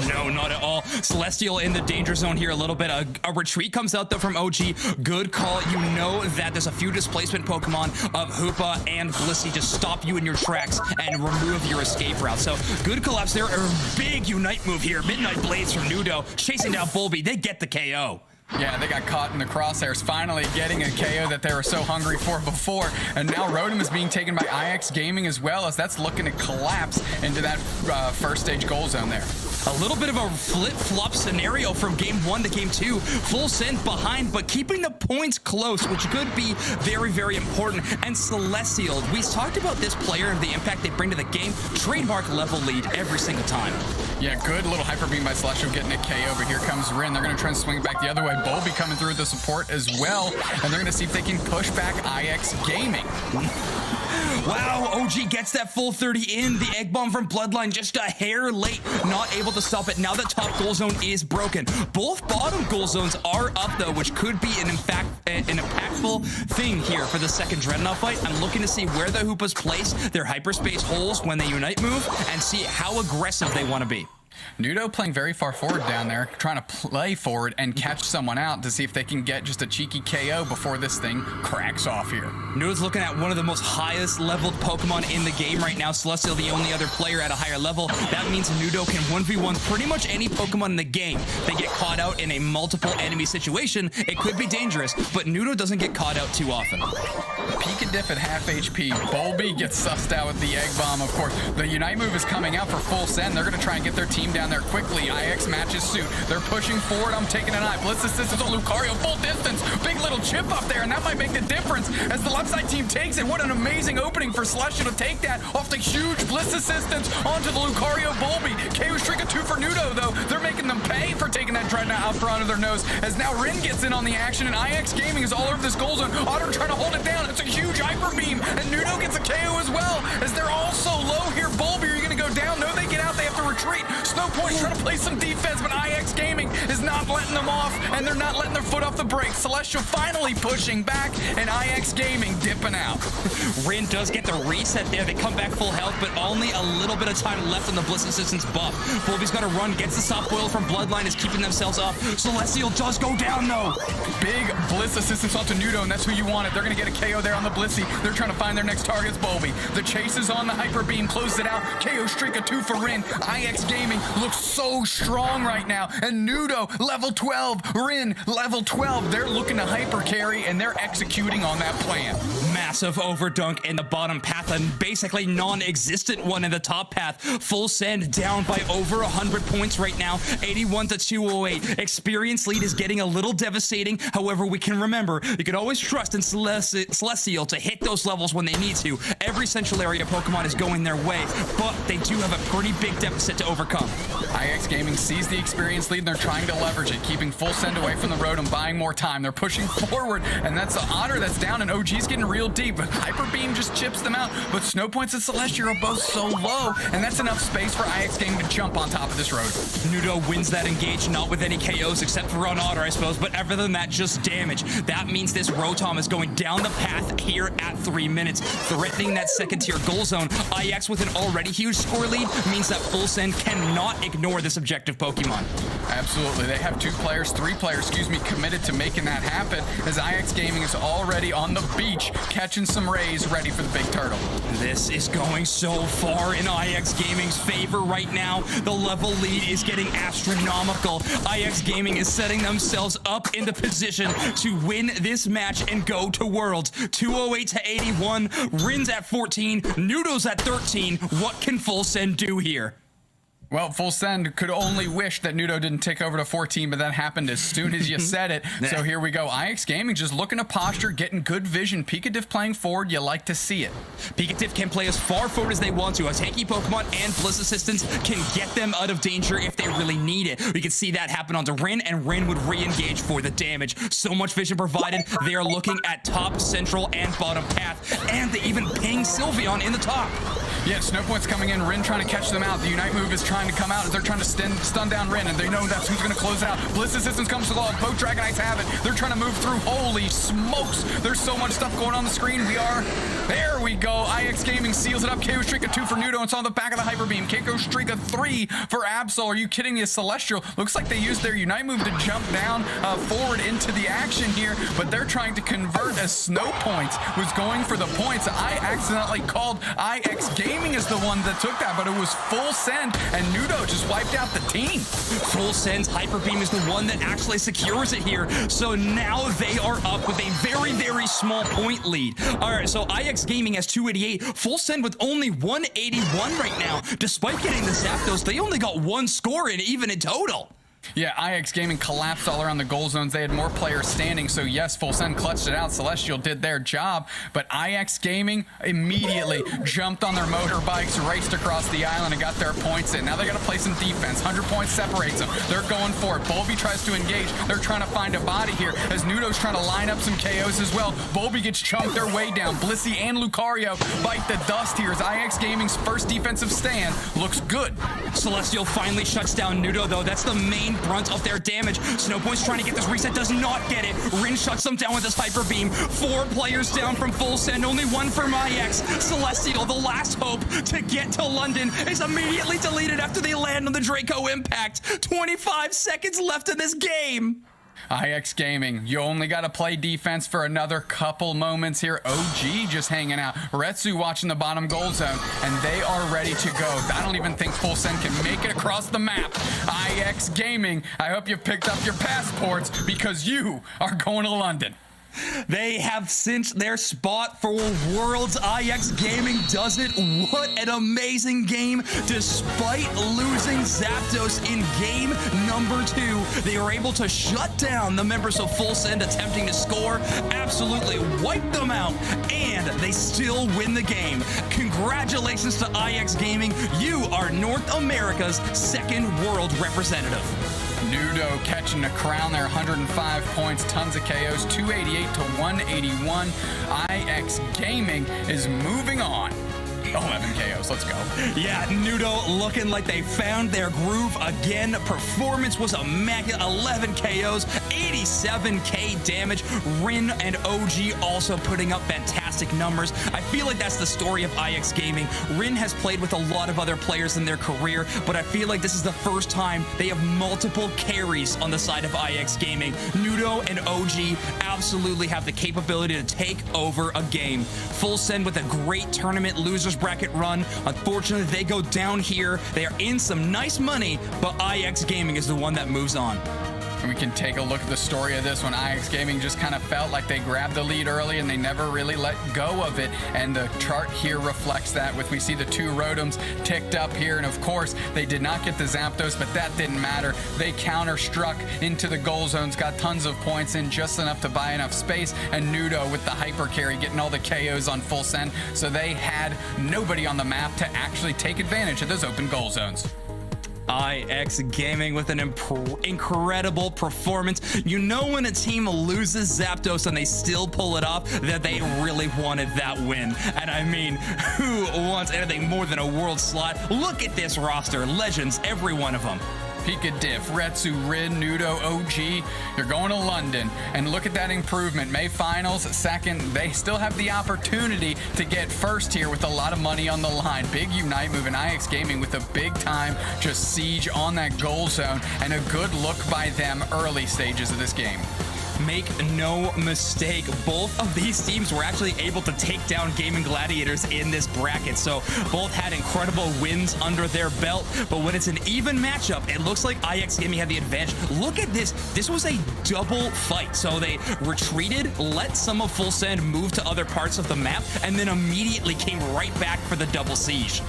No, not at all. Celestial in the danger zone here a little bit. A retreat comes out though from OG. Good call. You know that there's a few displacement Pokemon of Hoopa and Blissey to stop you in your tracks and remove your escape route. So good collapse there. A big Unite move here. Midnight Blades from Nudo chasing down Bulby. They get the KO. Yeah, they got caught in the crosshairs, finally getting a KO that they were so hungry for before. And now Rotom is being taken by IX Gaming as well, as that's looking to collapse into that first stage goal zone there. A little bit of a flip-flop scenario from game 1 to game 2. Full send behind, but keeping the points close, which could be very, very important. And Celestial, we talked about this player and the impact they bring to the game. Trademark level lead every single time. Yeah, good little Hyper Beam by Celestial getting a KO, but here comes Rin. They're going to try and swing it back the other way. Bulby coming through with the support as well, and they're going to see if they can push back IX Gaming. Wow, OG gets that full 30 in. The Egg Bomb from Bloodline just a hair late, not able to stop it. Now the top goal zone is broken. Both bottom goal zones are up though, which could be an impactful thing here for the second Dreadnought fight. I'm looking to see where the Hoopas place their hyperspace holes when they Unite move and see how aggressive they want to be. Nudo playing very far forward down there, trying to play forward and catch someone out to see if they can get just a cheeky KO before this thing cracks off here. Nudo's looking at one of the most highest leveled Pokemon in the game right now. Celestial, the only other player at a higher level. That means Nudo can 1v1 pretty much any Pokemon in the game. They get caught out in a multiple enemy situation. It could be dangerous, but Nudo doesn't get caught out too often. Pikadiff at half HP. Bulby gets sussed out with the Egg Bomb, of course. The Unite move is coming out for full send. They're going to try and get their team down there quickly. IX matches suit. They're pushing forward. I'm taking an eye. Blitz assistance on Lucario. Full distance. Big little chip up there, and that might make the difference as the left side team takes it. What an amazing opening for Celestial to take that off the huge Blitz assistance onto the Lucario Bulby. KO streak of 2 for Nudo, though. They're making them pay for taking that Dreadnought out front of their nose, as now Rin gets in on the action, and IX Gaming is all over this goal zone. Otter trying to hold it down. It's a huge Hyper Beam, and Nudo gets a KO as well, as they're all so low here. Bulby, are you going to go down? No, they get out. They have to retreat. Snow Point trying to play some defense, but IX Gaming is not letting them off, and they're not letting their foot off the brake. Celestial finally pushing back, and IX Gaming dipping out. Rin does get the reset there. They come back full health, but only a little bit of time left on the Bliss Assistance buff. Bulby's got to run, gets the soft boil from Bloodline, is keeping themselves up. Celestial does go down, though. Big Bliss Assistance onto Nudo, and that's who you wanted. They're going to get a KO there on the Blissey. They're trying to find their next targets, Bulby. The chase is on the Hyper Beam, closes it out. KO streak of 2 for Rin. IX Gaming looks so strong right now, and Nudo level 12, Rin level 12. They're looking to hyper carry, and they're executing on that plan. Massive overdunk in the bottom path, and basically non-existent one in the top path. Full send down by over 100 points right now, 81 to 208. Experience lead is getting a little devastating. However, we can remember, you can always trust in Celestial to hit those levels when they need to. Every central area Pokemon is going their way, but they do have a pretty big deficit to overcome. IX Gaming sees the experience lead, and they're trying to leverage it, keeping full send away from the road and buying more time. They're pushing forward, and that's the Otter that's down, and OG's getting real deep. Hyper Beam just chips them out, but Snow Points and Celestial are both so low, and that's enough space for IX Gaming to jump on top of this road. Nudo wins that engage, not with any KOs except for on Otter, I suppose, but other than that, just damage. That means this Rotom is going down the path here at 3 minutes, threatening that second tier goal zone. IX with an already huge score lead means that Full Send cannot ignore this objective Pokemon. Absolutely. They have 3 players, committed to making that happen, as IX Gaming is already on the beach, catching some rays, ready for the big turtle. This is going so far in IX Gaming's favor right now. The level lead is getting astronomical. IX Gaming is setting themselves up in the position to win this match and go to Worlds. 208 to 81. Rin's at 14. Nudo's at 13. What can Full Send do here? Well, Full Send could only wish that Nudo didn't tick over to 14, but that happened as soon as you said it. So here we go. IX Gaming just looking to posture, getting good vision. Pikadiff playing forward. You like to see it. Pikadiff can play as far forward as they want to. A tanky Pokemon and Bliss Assistance can get them out of danger if they really need it. We can see that happen onto Rin, and Rin would re-engage for the damage. So much vision provided. They are looking at top, central, and bottom path, and they even ping Sylveon in the top. Yeah, Snowpoint's coming in. Rin trying to catch them out. The Unite move is trying to come out as they're trying to stun down Rin, and they know that's who's going to close it out. Bliss Assistance comes along. Both Dragonites have it. They're trying to move through. Holy smokes. There's so much stuff going on the screen. There we go. IX Gaming seals it up. KO Streak of 2 for Nudo. It's on the back of the Hyper Beam. KO Streak of 3 for Absol. Are you kidding me? Celestial. Looks like they used their Unite move to jump down forward into the action here, but they're trying to convert as Snowpoint was going for the points. I accidentally called IX Gaming as the one that took that, but it was Full Send, and Nudo just wiped out the team. Full Send's Hyper Beam is the one that actually secures it here. So now they are up with a very, very small point lead. All right, so IX Gaming has 288. Full Send with only 181 right now. Despite getting the Zapdos, they only got 1 score in even in total. Yeah, IX Gaming collapsed all around the goal zones. They had more players standing, so yes, Full Send clutched it out. Celestial did their job, but IX Gaming immediately jumped on their motorbikes, raced across the island, and got their points in. Now they got to play some defense. 100 points separates them. They're going for it. Bolby tries to engage. They're trying to find a body here as Nudo's trying to line up some KOs as well. Bolby gets chunked their way down. Blissey and Lucario bite the dust here as IX Gaming's first defensive stand looks good. Celestial finally shuts down Nudo, though. That's the main brunt of their damage. Snowpoint's trying to get this reset, does not get it. Rin shuts them down with his Hyper Beam. 4 players down from Full Send, only 1 from IX. Celestial, the last hope to get to London, is immediately deleted after they land on the Draco Impact. 25 seconds left in this game. IX Gaming, you only got to play defense for another couple moments here. OG just hanging out. Retsu watching the bottom gold zone, and they are ready to go. I don't even think Full Send can make it across the map. IX Gaming, I hope you picked up your passports because you are going to London. They have cinched their spot for Worlds. IX Gaming does it. What an amazing game. Despite losing Zapdos in game number 2, they were able to shut down the members of Full Send attempting to score, absolutely wipe them out, and they still win the game. Congratulations to IX Gaming. You are North America's 2nd World representative. Nudo catching the crown there, 105 points, tons of KOs, 288 to 181. IX Gaming is moving on. 11 KOs, let's go. Yeah, Nudo looking like they found their groove again. Performance was immaculate. 11 KOs, 87k damage. Rin and OG also putting up fantastic numbers. I feel like that's the story of IX Gaming. Rin has played with a lot of other players in their career, but I feel like this is the first time they have multiple carries on the side of IX Gaming. Nudo and OG absolutely have the capability to take over a game. Full Send with a great tournament losers bracket run. Unfortunately, they go down here. They are in some nice money, but IX Gaming is the one that moves on. And we can take a look at the story of this one. IX Gaming just kind of felt like they grabbed the lead early and they never really let go of it. And the chart here reflects that with we see the 2 Rotoms ticked up here. And of course, they did not get the Zapdos, but that didn't matter. They counter-struck into the goal zones, got tons of points in, just enough to buy enough space. And Nudo with the hyper carry getting all the KOs on Full Send. So they had nobody on the map to actually take advantage of those open goal zones. IX Gaming with an incredible performance. You know when a team loses Zapdos and they still pull it off, that they really wanted that win. And I mean, who wants anything more than a world slot? Look at this roster. Legends, every one of them. Pika Diff, Retsu, Rin, Nudo, OG, you're going to London. And look at that improvement. May Finals, 2nd. They still have the opportunity to get 1st here with a lot of money on the line. Big Unite move and IX Gaming with a big time just siege on that goal zone and a good look by them early stages of this game. Make no mistake, both of these teams were actually able to take down Gaming Gladiators in this bracket. So both had incredible wins under their belt. But when it's an even matchup, it looks like IX Gaming had the advantage. Look at this. This was a double fight. So they retreated, let some of Full Send move to other parts of the map, and then immediately came right back for the double siege.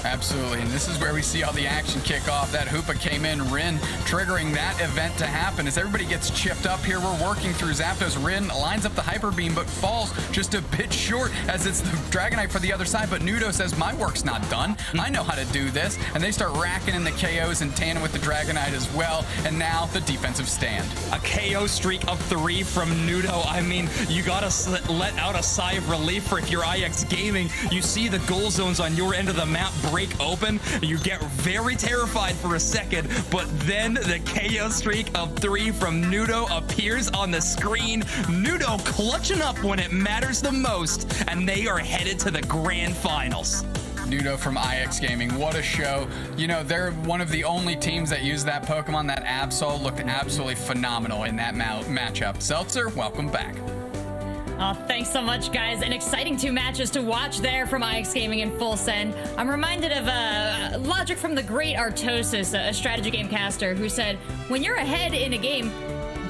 Absolutely, and this is where we see all the action kick off. That Hoopa came in, Rin triggering that event to happen. As everybody gets chipped up here, we're working through Zapdos. Rin lines up the Hyper Beam, but falls just a bit short as it's the Dragonite for the other side. But Nudo says, my work's not done. I know how to do this. And they start racking in the KOs in tandem with the Dragonite as well. And now the defensive stand. A KO streak of 3 from Nudo. I mean, you gotta let out a sigh of relief for if you're IX Gaming. You see the goal zones on your end of the map break open. You get very terrified for a second, but then the KO streak of 3 from Nudo appears on the screen. Nudo clutching up when it matters the most, and they are headed to the grand finals. Nudo from IX Gaming, what a show. You know, they're one of the only teams that use that Pokemon. That Absol looked absolutely phenomenal in that matchup. Seltzer, welcome back. Oh, thanks so much, guys. An exciting 2 matches to watch there from IX Gaming in Full Send. I'm reminded of logic from the great Artosis, a strategy game caster, who said, when you're ahead in a game,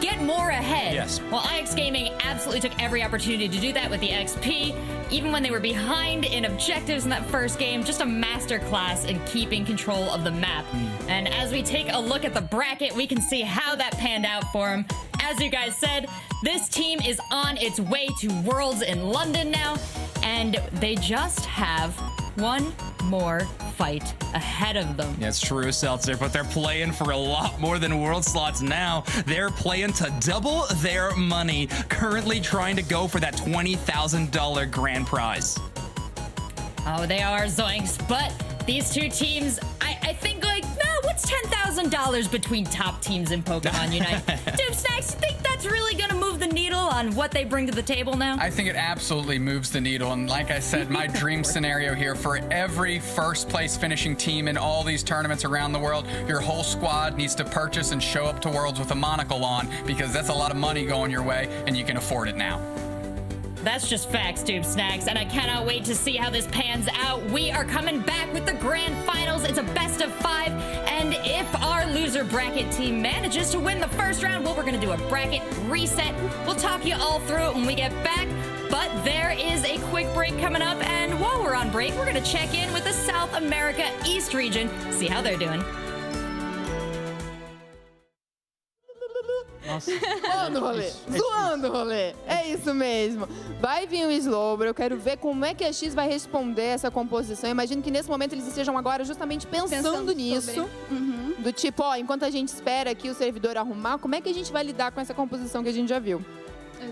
get more ahead. Yes. Well, IX Gaming absolutely took every opportunity to do that with the XP, even when they were behind in objectives in that first game. Just a masterclass in keeping control of the map. And as we take a look at the bracket, we can see how that panned out for them. As you guys said, this team is on its way to Worlds in London now, and they just have one more fight ahead of them. That's true, Seltzer, but they're playing for a lot more than world slots now. They're playing to double their money, currently trying to go for that $20,000 grand prize. Oh, they are, Zoinks, but these 2 teams, I think, like, no, what's $10,000 between top teams in Pokemon Unite? Dude, Snacks, you think that's really gonna move the needle on what they bring to the table now? I think it absolutely moves the needle, and like I said, my dream scenario here for every first place finishing team in all these tournaments around the world, your whole squad needs to purchase and show up to Worlds with a monocle on, because that's a lot of money going your way, and you can afford it now. That's just facts, Tube Snacks, and I cannot wait to see how this pans out. We are coming back with the grand finals. It's a best of 5, and if our loser bracket team manages to win the first round, well, we're going to do a bracket reset. We'll talk you all through it when we get back, but there is a quick break coming up, and while we're on break, we're going to check in with the South America East region, see how they're doing. Zoando o rolê, zoando o rolê. É isso mesmo. Vai vir o Slowbro, eu quero ver como é que a X vai responder essa composição. Eu imagino que nesse momento eles estejam agora justamente pensando nisso. Do tipo, ó, enquanto a gente espera aqui o servidor arrumar, como é que a gente vai lidar com essa composição que a gente já viu?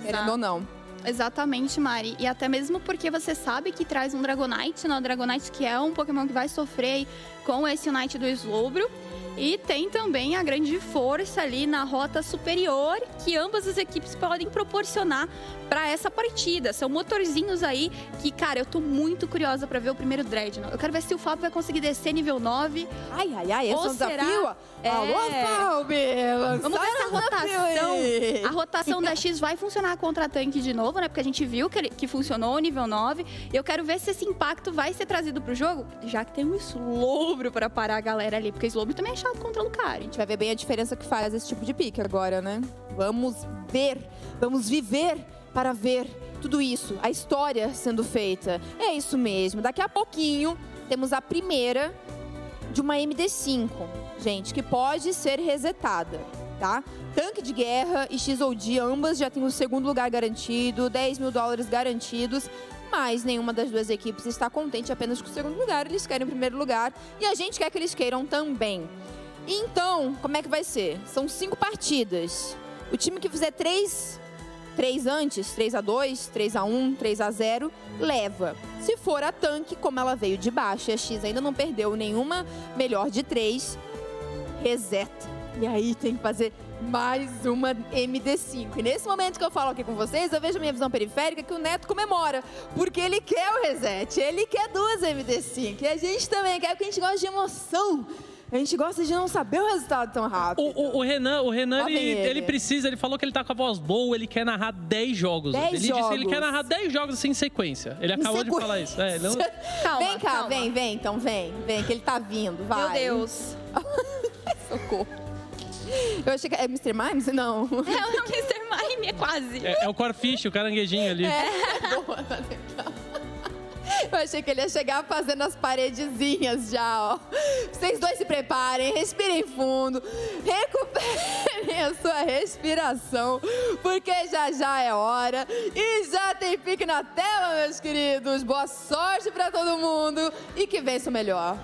Querendo ou não. Exatamente, Mari. E até mesmo porque você sabe que traz um Dragonite, né? O Dragonite que é um Pokémon que vai sofrer com esse Unite do Slowbro. E tem também a grande força ali na rota superior que ambas as equipes podem proporcionar para essa partida. São motorzinhos aí que, cara, eu tô muito curiosa para ver o primeiro Dreadnought. Eu quero ver se o Fábio vai conseguir descer nível 9. Ai, esse é um desafio? Alô, Fábio! Vamos ver se a rotação, a rotação da X vai funcionar contra tanque de novo, né? Porque a gente viu que funcionou o nível 9. Eu quero ver se esse impacto vai ser trazido pro jogo, já que tem um Slowbro para parar a galera ali, porque Slowbro também é chato contra o Lucario. A gente vai ver bem a diferença que faz esse tipo de pique agora, né? Vamos ver, vamos viver para ver tudo isso, a história sendo feita. É isso mesmo. Daqui a pouquinho temos a primeira de uma MD5, gente, que pode ser resetada, tá? Tanque de Guerra e XOD, ambas já têm o segundo lugar garantido, $10 mil garantidos, mas nenhuma das duas equipes está contente apenas com o segundo lugar, eles querem o primeiro lugar e a gente quer que eles queiram também. Então, como é que vai ser? São 5 partidas. O time que fizer 3 antes, 3-2, 3-1, 3-0, leva. Se for a tanque, como ela veio de baixo e a X ainda não perdeu nenhuma melhor de 3, reseta. E aí tem que fazer mais uma MD5. E nesse momento que eu falo aqui com vocês, eu vejo a minha visão periférica que o Neto comemora, porque ele quer o reset, ele quer 2 MD5. E a gente também quer, porque a gente gosta de emoção. A gente gosta de não saber o resultado tão rápido. O Renan ele precisa, ele falou que ele tá com a voz boa, ele quer narrar 10 jogos. Ele disse que ele quer narrar 10 jogos assim em sequência. Ele acabou de falar isso. Não... Calma, vem cá, calma. Vem, então vem, que ele tá vindo, vai. Meu Deus. Socorro. Eu achei que é Mr. Mime? Não. É o Mr. Mime, é quase. É o Corfish, o caranguejinho ali. Boa, tá legal. Eu achei que ele ia chegar fazendo as paredezinhas já, ó. Vocês dois se preparem, respirem fundo, recuperem a sua respiração, porque já é hora e já tem pique na tela, meus queridos. Boa sorte pra todo mundo e que vença o melhor.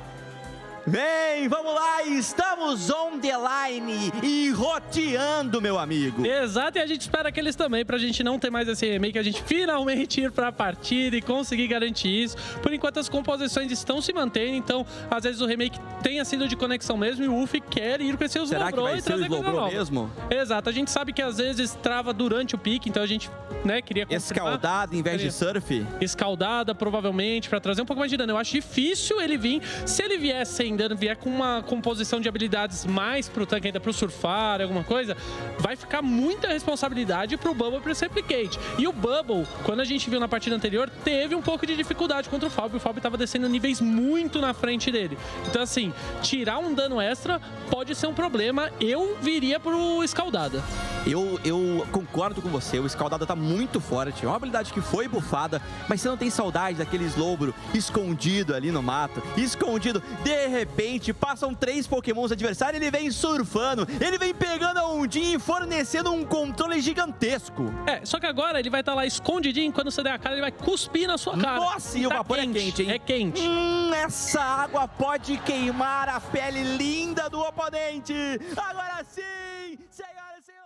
Vem, vamos lá, estamos on the line e roteando, meu amigo. Exato, e a gente espera que eles também, pra gente não ter mais esse remake, a gente finalmente ir pra partida e conseguir garantir isso. Por enquanto as composições estão se mantendo, então às vezes o remake tenha sido de conexão mesmo e o UF quer ir com esse Slowbro e trazer coisa nova. Mesmo? Exato, a gente sabe que às vezes trava durante o pique, então a gente, né, queria confirmar. Escaldada em vez de surf? Escaldada, provavelmente, pra trazer um pouco mais de dano. Eu acho difícil ele vir, se ele vier sem dano, vier com uma composição de habilidades mais pro tanque, ainda pro surfar, alguma coisa, vai ficar muita responsabilidade pro Bubble e pro esse Replicate. E o Bubble, quando a gente viu na partida anterior, teve um pouco de dificuldade contra o Fábio. O Fábio tava descendo níveis muito na frente dele. Então, assim, tirar um dano extra pode ser um problema. Eu viria pro Escaldada. Eu concordo com você, o Escaldada tá muito forte, é uma habilidade que foi bufada, mas você não tem saudade daquele Slowbro escondido ali no mato, escondido, de repente passam 3 pokémons adversários, ele vem surfando, ele vem pegando a ondinha e fornecendo um controle gigantesco. Só que agora ele vai estar lá escondidinho, quando você der a cara ele vai cuspir na sua cara. Nossa, e o vapor é quente, hein? É quente. Essa água pode queimar a pele linda do oponente. Agora sim, senhoras e senhores.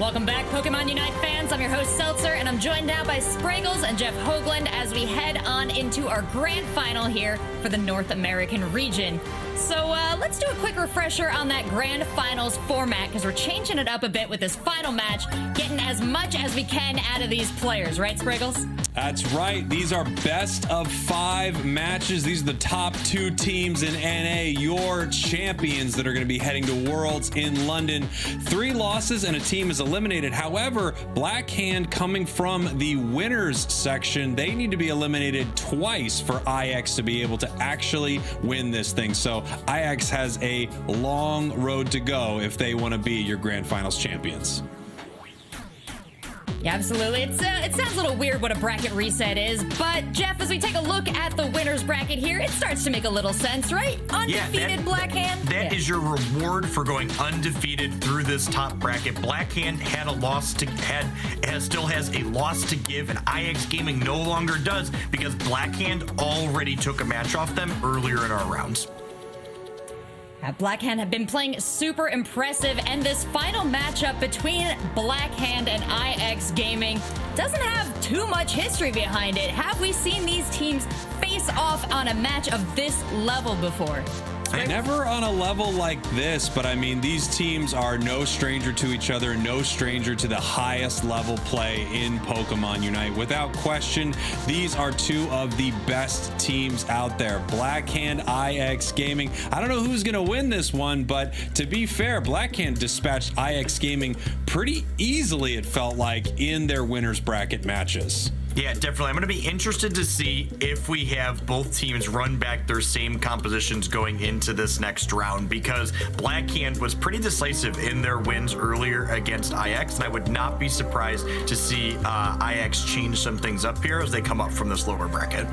Welcome back, Pokemon Unite fans. I'm your host, Seltzer, and I'm joined now by Spraggles and Jeff Hoagland as we head on into our grand final here for the North American region. So let's do a quick refresher on that grand finals format, because we're changing it up a bit with this final match, getting as much as we can out of these players, right, Spraggles? That's right. These are best of 5 matches. These are the top 2 teams in NA, your champions that are going to be heading to Worlds in London. 3 losses and a team is eliminated. However, Black Hand coming from the winners section, they need to be eliminated twice for IX to be able to actually win this thing. So IX has a long road to go if they want to be your Grand Finals champions. Yeah, absolutely. It sounds a little weird what a bracket reset is, but Jeff, as we take a look at the winner's bracket here, it starts to make a little sense, right? Undefeated Black Hand. That is your reward for going undefeated through this top bracket. Black Hand had a loss to still has a loss to give, and IX Gaming no longer does, because Black Hand already took a match off them earlier in our rounds. Black Hand have been playing super impressive, and this final matchup between Black Hand and IX Gaming doesn't have too much history behind it. Have we seen these teams face off on a match of this level before? Never on a level like this, but I mean, these teams are no stranger to each other, no stranger to the highest level play in Pokemon Unite. Without question, these are 2 of the best teams out there. Black Hand, IX Gaming. I don't know who's going to win this one, but to be fair, Black Hand dispatched IX Gaming pretty easily, it felt like, in their winners bracket matches. Yeah, definitely. I'm going to be interested to see if we have both teams run back their same compositions going into this next round, because Black Hand was pretty decisive in their wins earlier against IX, and I would not be surprised to see IX change some things up here as they come up from this lower bracket.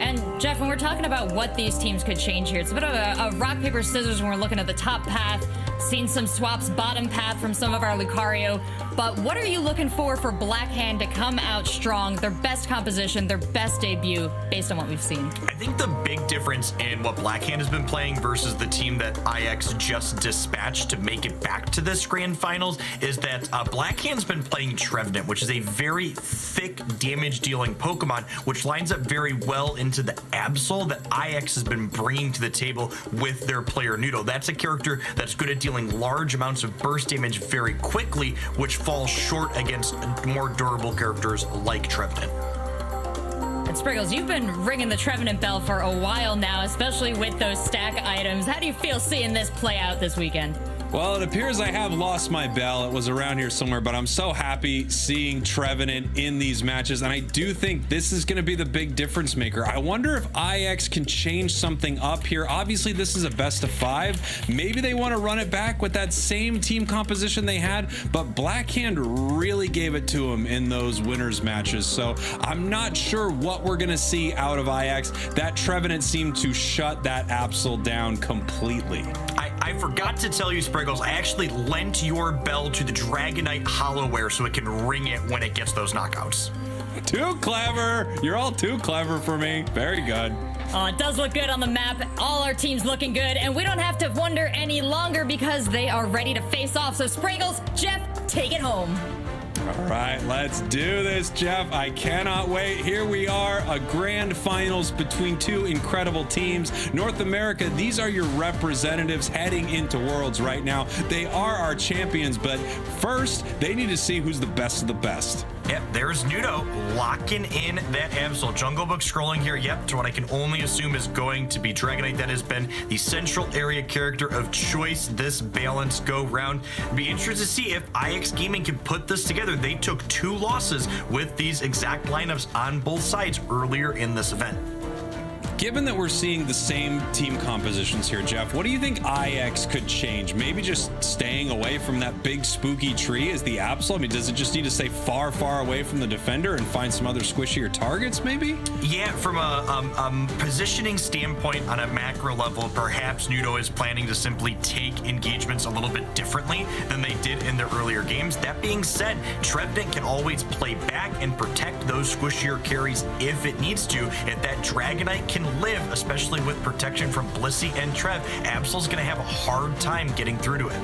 And Jeff, when we're talking about what these teams could change here, it's a bit of a rock, paper, scissors when we're looking at the top path, seen some swaps bottom path from some of our Lucario, but what are you looking for Black Hand to come out strong, their best composition, their best debut, based on what we've seen? I think the big difference in what Black Hand has been playing versus the team that IX just dispatched to make it back to this grand finals is that Black Hand's been playing Trevenant, which is a very thick damage dealing Pokemon, which lines up very well into the Absol that IX has been bringing to the table with their player Noodle. That's a character that's good at dealing large amounts of burst damage very quickly, which falls short against more durable characters like Trevenant. And Spriggles, you've been ringing the Trevenant bell for a while now, especially with those stack items. How do you feel seeing this play out this weekend? Well, it appears I have lost my bell. It was around here somewhere, but I'm so happy seeing Trevenant in these matches, and I do think this is going to be the big difference maker. I wonder if IX can change something up here. Obviously, this is a best of 5. Maybe they want to run it back with that same team composition they had, but Blackhand really gave it to them in those winners matches, so I'm not sure what we're going to see out of IX. That Trevenant seemed to shut that Absol down completely. I forgot to tell you, Spriggles, I actually lent your bell to the Dragonite Hollowware so it can ring it when it gets those knockouts. Too clever. You're all too clever for me. Very good. Oh, it does look good on the map. All our teams looking good, and we don't have to wonder any longer because they are ready to face off. So Spriggles, Jeff, take it home. All right, let's do this, Jeff. I cannot wait. Here we are, a grand finals between two incredible teams. North America, these are your representatives heading into Worlds right now. They are our champions, but first, they need to see who's the best of the best. Yep, there's Nudo locking in that Absol. Jungle Book scrolling here, yep, to what I can only assume is going to be Dragonite. That has been the central area character of choice this balance go round. Be interested to see if IX Gaming can put this together. They took 2 losses with these exact lineups on both sides earlier in this event. Given that we're seeing the same team compositions here, Jeff, what do you think IX could change? Maybe just staying away from that big spooky tree as the Absol? I mean, does it just need to stay far, far away from the defender and find some other squishier targets, maybe? Yeah, from a positioning standpoint on a macro level, perhaps Nudo is planning to simply take engagements a little bit differently than they did in their earlier games. That being said, Trevenant can always play back and protect those squishier carries if it needs to. If that Dragonite can live, especially with protection from Blissey and Trev, Absol's going to have a hard time getting through to it.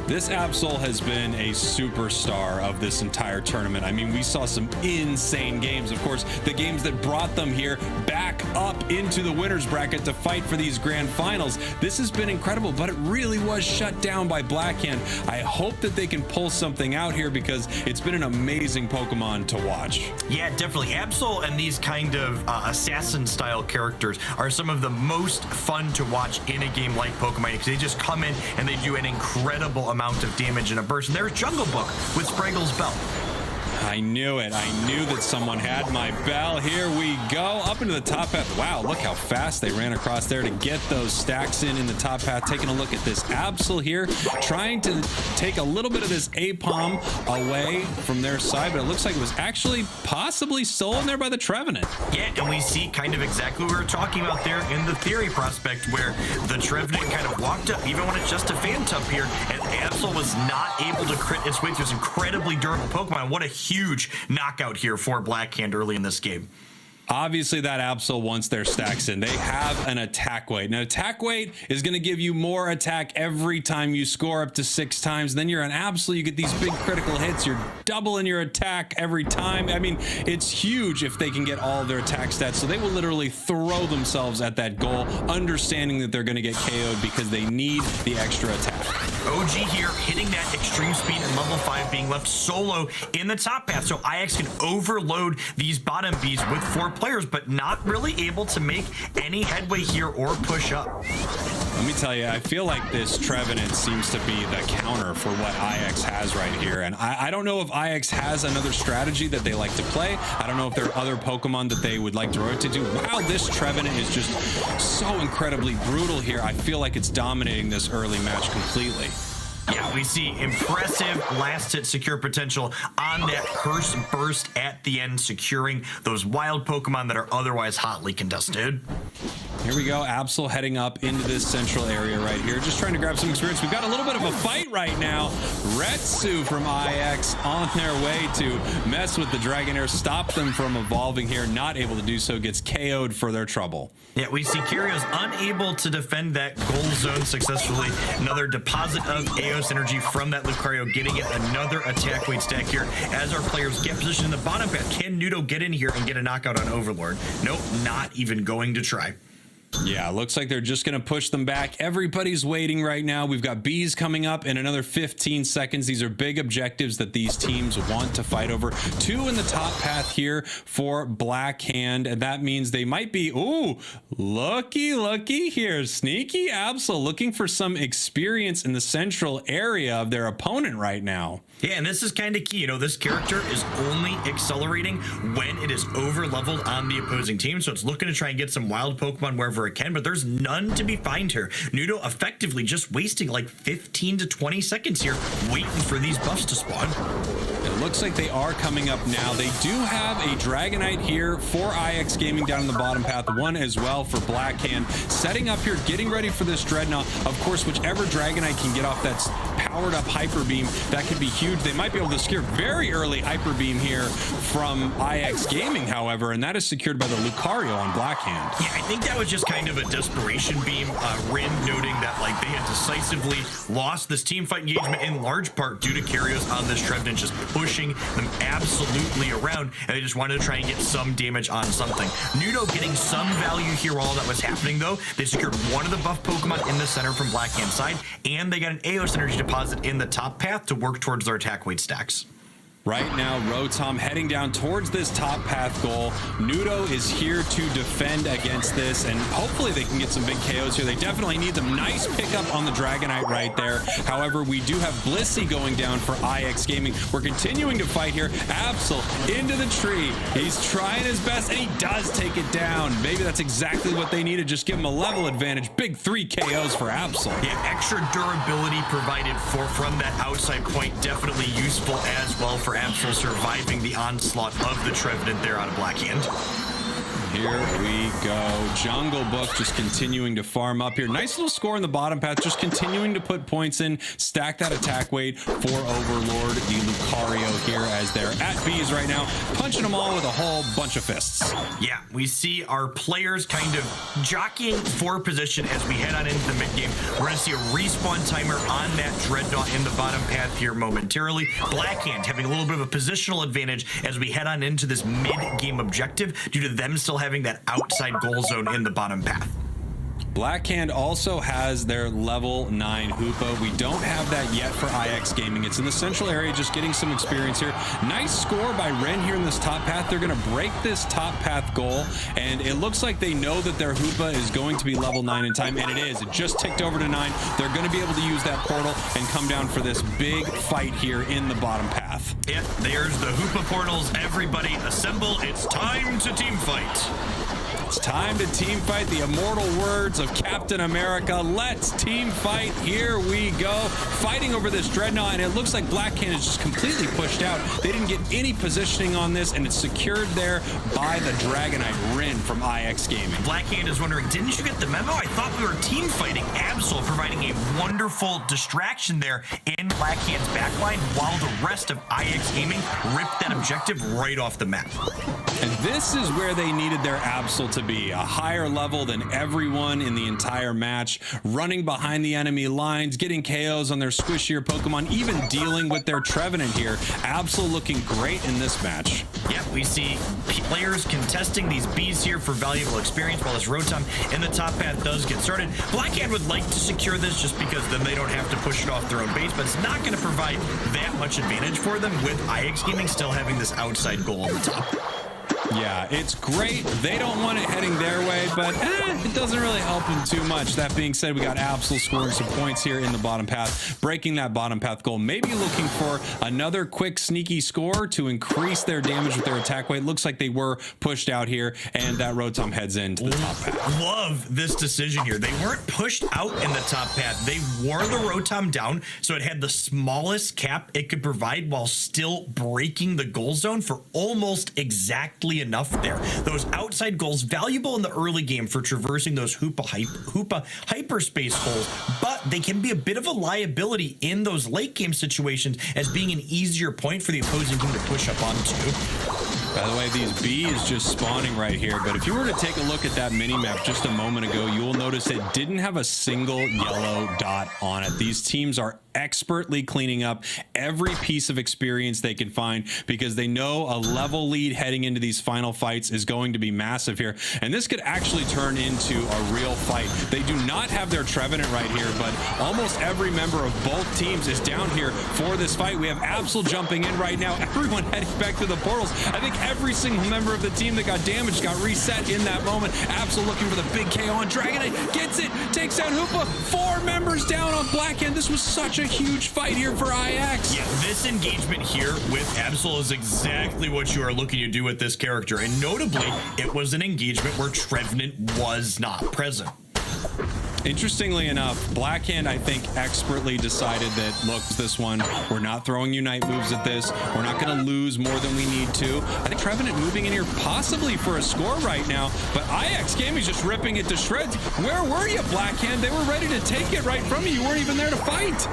This Absol has been a superstar of this entire tournament. I mean, we saw some insane games. Of course, the games that brought them here back up into the winners bracket to fight for these grand finals. This has been incredible, but it really was shut down by Blackhand. I hope that they can pull something out here because it's been an amazing Pokemon to watch. Yeah, definitely. Absol and these kind of assassin-style characters are some of the most fun to watch in a game like Pokemon because they just come in and they do an incredible amount of damage in a burst. And there's Jungle Book with Spraggle's belt. I knew it. I knew that someone had my bell. Here we go. Up into the top path. Wow, look how fast they ran across there to get those stacks in the top path. Taking a look at this Absol here, trying to take a little bit of this Apom away from their side, but it looks like it was actually possibly stolen there by the Trevenant. Yeah, and we see kind of exactly what we were talking about there in the theory prospect where the Trevenant kind of walked up, even when it's just a Phantom here, and Absol was not able to crit its way through this incredibly durable Pokemon. What a huge knockout here for Blackhand early in this game. Obviously, that Absol wants their stacks in. They have an attack weight. Now, attack weight is going to give you more attack every time you score up to 6 times. Then you're an Absol. You get these big critical hits. You're doubling your attack every time. I mean, it's huge if they can get all of their attack stats. So they will literally throw themselves at that goal, understanding that they're going to get KO'd because they need the extra attack. OG here hitting that extreme speed and level 5 being left solo in the top path. So IX can overload these bottom Bs with 4 players, but not really able to make any headway here or push up. Let me tell you, I feel like this Trevenant seems to be the counter for what IX has right here. And I don't know if IX has another strategy that they like to play. I don't know if there are other Pokemon that they would like to rotate to. Wow, this Trevenant is just so incredibly brutal here. I feel like it's dominating this early match completely. Yeah, we see impressive last hit secure potential on that Curse Burst at the end, securing those wild Pokemon that are otherwise hotly contested. Here we go, Absol heading up into this central area right here, just trying to grab some experience. We've got a little bit of a fight right now. Retsu from IX on their way to mess with the Dragonair, stop them from evolving here, not able to do so, gets KO'd for their trouble. Yeah, we see Kyrios unable to defend that goal zone successfully. Another deposit of Eos energy from that Lucario, getting it another attack weight stack here as our players get positioned in the bottom path. Can Nudo get in here and get a knockout on Overlord? Nope, not even going to try. Yeah, looks like they're just going to push them back. Everybody's waiting right now. We've got Bees coming up in another 15 seconds. These are big objectives that these teams want to fight over. 2 in the top path here for Black Hand, and that means they might be, ooh, looky here. Sneaky Absol looking for some experience in the central area of their opponent right now. Yeah, and this is kind of key. You know, this character is only accelerating when it is over-leveled on the opposing team, so it's looking to try and get some wild Pokemon wherever it can, but there's none to be found here. Nudo effectively just wasting like 15 to 20 seconds here waiting for these buffs to spawn. It looks like they are coming up now. They do have a Dragonite here for IX Gaming down in the bottom path. One as well for Black Hand. Setting up here, getting ready for this Dreadnought. Of course, whichever Dragonite can get off that powered up Hyper Beam, that could be huge. They might be able to secure very early Hyper Beam here from IX Gaming, however, and that is secured by the Lucario on Black Hand. Yeah, I think that was just kind of a desperation beam. Rin noting that like they had decisively lost this team fight engagement in large part due to Kyrios on this Trevenant just pushing them absolutely around, and they just wanted to try and get some damage on something. Nudo getting some value here while that was happening, though. They secured one of the buff Pokemon in the center from Black Hand side, and they got an Eos Energy deposit in the top path to work towards their attack weight stacks. Right now, Rotom heading down towards this top path goal. Nudo is here to defend against this, and hopefully they can get some big KOs here. They definitely need them. Nice pickup on the Dragonite right there. However, we do have Blissey going down for IX Gaming. We're continuing to fight here. Absol into the tree. He's trying his best, and he does take it down. Maybe that's exactly what they needed. Just give him a level advantage. Big 3 KOs for Absol. Yeah, extra durability provided from that outside point. Definitely useful as well for Absol surviving the onslaught of the Trevenant there out of Black Hand. Here we go. Jungle Book just continuing to farm up here. Nice little score in the bottom path, just continuing to put points in, stack that attack weight for Overlord, the Lucario here as they're at Bees right now, punching them all with a whole bunch of fists. Yeah, we see our players kind of jockeying for position as we head on into the mid-game. We're going to see a respawn timer on that Dreadnought in the bottom path here momentarily. Black Hand having a little bit of a positional advantage as we head on into this mid-game objective due to them still having that outside goal zone in the bottom path. Black Hand also has their level 9 Hoopa. We don't have that yet for IX Gaming. It's in the central area, just getting some experience here. Nice score by Ren here in this top path. They're going to break this top path goal, and it looks like they know that their Hoopa is going to be level 9 in time, and it is. It just ticked over to 9. They're going to be able to use that portal and come down for this big fight here in the bottom path. Yeah, there's the Hoopa portals. Everybody assemble. It's time to team fight. It's time to team fight. The immortal words of Captain America. Let's team fight. Here we go. Fighting over this Dreadnought, and it looks like Black Hand is just completely pushed out. They didn't get any positioning on this, and it's secured there by the Dragonite Rin from IX Gaming. Black Hand is wondering, didn't you get the memo? I thought we were team fighting. Absol providing a wonderful distraction there in Black Hand's backline while the rest of IX Gaming ripped that objective right off the map. And this is where they needed their Absol to be, a higher level than everyone in the entire match, running behind the enemy lines, getting KOs on their squishier Pokemon, even dealing with their Trevenant here. Absol looking great in this match. Yep, we see players contesting these Bees here for valuable experience while this Rotom in the top path does get started. Black Hand would like to secure this just because then they don't have to push it off their own base, but it's not going to provide that much advantage for them with IX Gaming still having this outside goal on the top. Yeah, it's great. They don't want it heading their way, but it doesn't really help them too much. That being said, we got Absol scoring some points here in the bottom path, breaking that bottom path goal, maybe looking for another quick sneaky score to increase their damage with their attack weight. Looks like they were pushed out here, and that Rotom heads into the top path. Love this decision here. They weren't pushed out in the top path. They wore the Rotom down, so it had the smallest cap it could provide while still breaking the goal zone for almost exactly enough there. Those outside goals, valuable in the early game for traversing those Hoopa hyperspace holes, but they can be a bit of a liability in those late game situations as being an easier point for the opposing team to push up onto. By the way, these bees just spawning right here, but if you were to take a look at that mini-map just a moment ago, you will notice it didn't have a single yellow dot on it. These teams are expertly cleaning up every piece of experience they can find because they know a level lead heading into these final fights is going to be massive here, and this could actually turn into a real fight. They do not have their Trevenant right here, but almost every member of both teams is down here for this fight. We have Absol jumping in right now, everyone heading back to the portals. I think every single member of the team that got damaged got reset in that moment. Absol looking for the big KO on Dragonite, gets it, takes down Hoopa. 4 members down on Blackhand. This was such a huge fight here for IX. Yeah, this engagement here with Absol is exactly what you are looking to do with this character, and notably, it was an engagement where Trevenant was not present. Interestingly enough, Blackhand, I think, expertly decided that, look, this one, we're not throwing Unite moves at this. We're not going to lose more than we need to. I think Trevenant moving in here possibly for a score right now, but IX Gaming's just ripping it to shreds. Where were you, Blackhand? They were ready to take it right from you. You weren't even there to fight.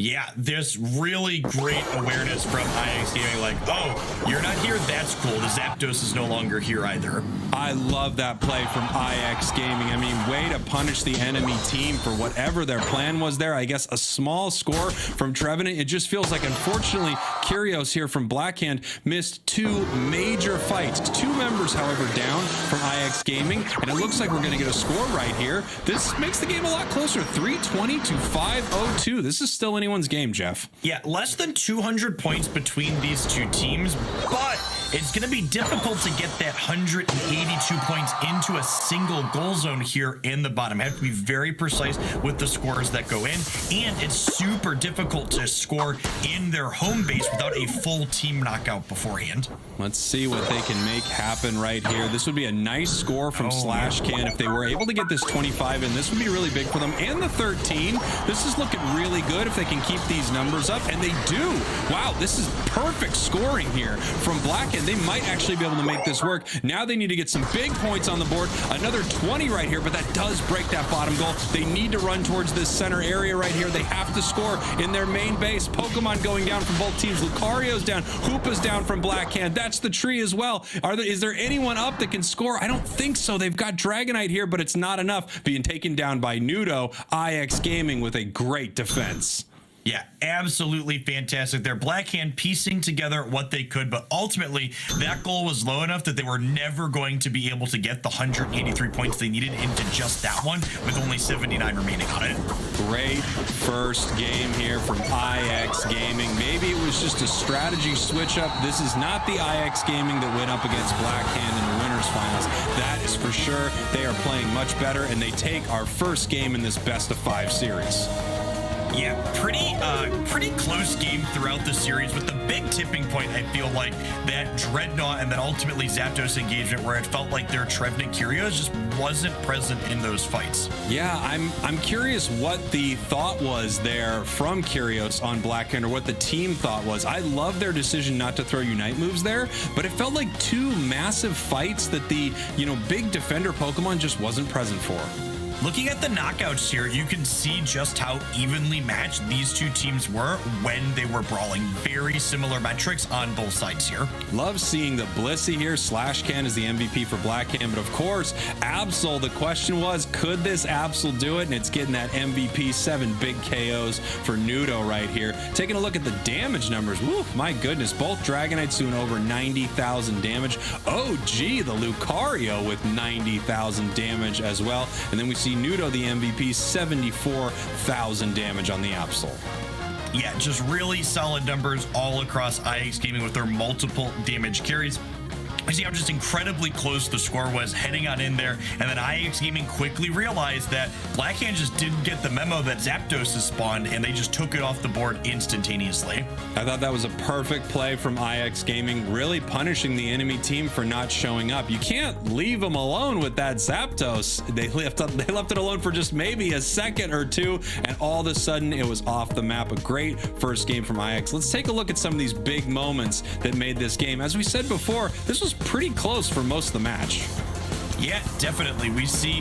Yeah, there's really great awareness from IX Gaming, like, oh, you're not here, that's cool. The Zapdos is no longer here either. I love that play from IX Gaming. I mean, way to punish the enemy team for whatever their plan was there. I guess a small score from Trevenant. It just feels like, unfortunately, Kyrios here from Blackhand missed 2 major fights. 2 members, however, down from IX Gaming, and it looks like we're going to get a score right here. This makes the game a lot closer. 320 to 502. This is still anyone's game, Jeff. Yeah, less than 200 points between these two teams, but it's going to be difficult to get that 182 points into a single goal zone here in the bottom. I have to be very precise with the scores that go in, and it's super difficult to score in their home base without a full team knockout beforehand. Let's see what they can make happen right here. This would be a nice score from SlashCan if they were able to get this 25 in. This would be really big for them. And the 13. This is looking really good if they can keep these numbers up, and they do. Wow, this is perfect scoring here from Blackhand. They might actually be able to make this work. Now they need to get some big points on the board. Another 20 right here, but that does break that bottom goal. They need to run towards this center area right here. They have to score in their main base. Pokemon going down from both teams. Lucario's down. Hoopa's down from Blackhand. That's the tree as well. Is there anyone up that can score? I don't think so. They've got Dragonite here, but it's not enough. Being taken down by Nudo. IX Gaming with a great defense. Yeah, absolutely fantastic. They're Blackhand piecing together what they could, but ultimately that goal was low enough that they were never going to be able to get the 183 points they needed into just that one with only 79 remaining on it. Great first game here from IX Gaming. Maybe it was just a strategy switch up. This is not the IX Gaming that went up against Blackhand in the winners finals. That is for sure. They are playing much better, and they take our first game in this best of 5 series. Yeah, pretty close game throughout the series, with the big tipping point, I feel like, that Dreadnought and then ultimately Zapdos engagement, where it felt like their Trevenant Kyrios just wasn't present in those fights. Yeah, I'm curious what the thought was there from Kyrios on Blackhand, or what the team thought was. I love their decision not to throw Unite moves there, but it felt like 2 massive fights that the, big defender Pokemon just wasn't present for. Looking at the knockouts here, you can see just how evenly matched these two teams were when they were brawling. Very similar metrics on both sides here. Love seeing the Blissey here. SlashCan is the MVP for Blackhand, but of course, Absol, the question was, could this Absol do it? And it's getting that MVP, 7 big KOs for Nudo right here. Taking a look at the damage numbers. Woo, my goodness, both Dragonites doing over 90,000 damage. OG, the Lucario with 90,000 damage as well. And then we see Nudo, the MVP, 74,000 damage on the Absol. Yeah, just really solid numbers all across IX Gaming with their multiple damage carries. You see how just incredibly close the score was heading on in there, and then IX Gaming quickly realized that Blackhand just didn't get the memo that Zapdos has spawned, and they just took it off the board instantaneously. I thought that was a perfect play from IX Gaming, really punishing the enemy team for not showing up. You can't leave them alone with that Zapdos. They left it alone for just maybe a second or two, and all of a sudden it was off the map. A great first game from IX. Let's take a look at some of these big moments that made this game. As we said before, this was pretty close for most of the match. Yeah, definitely. We saw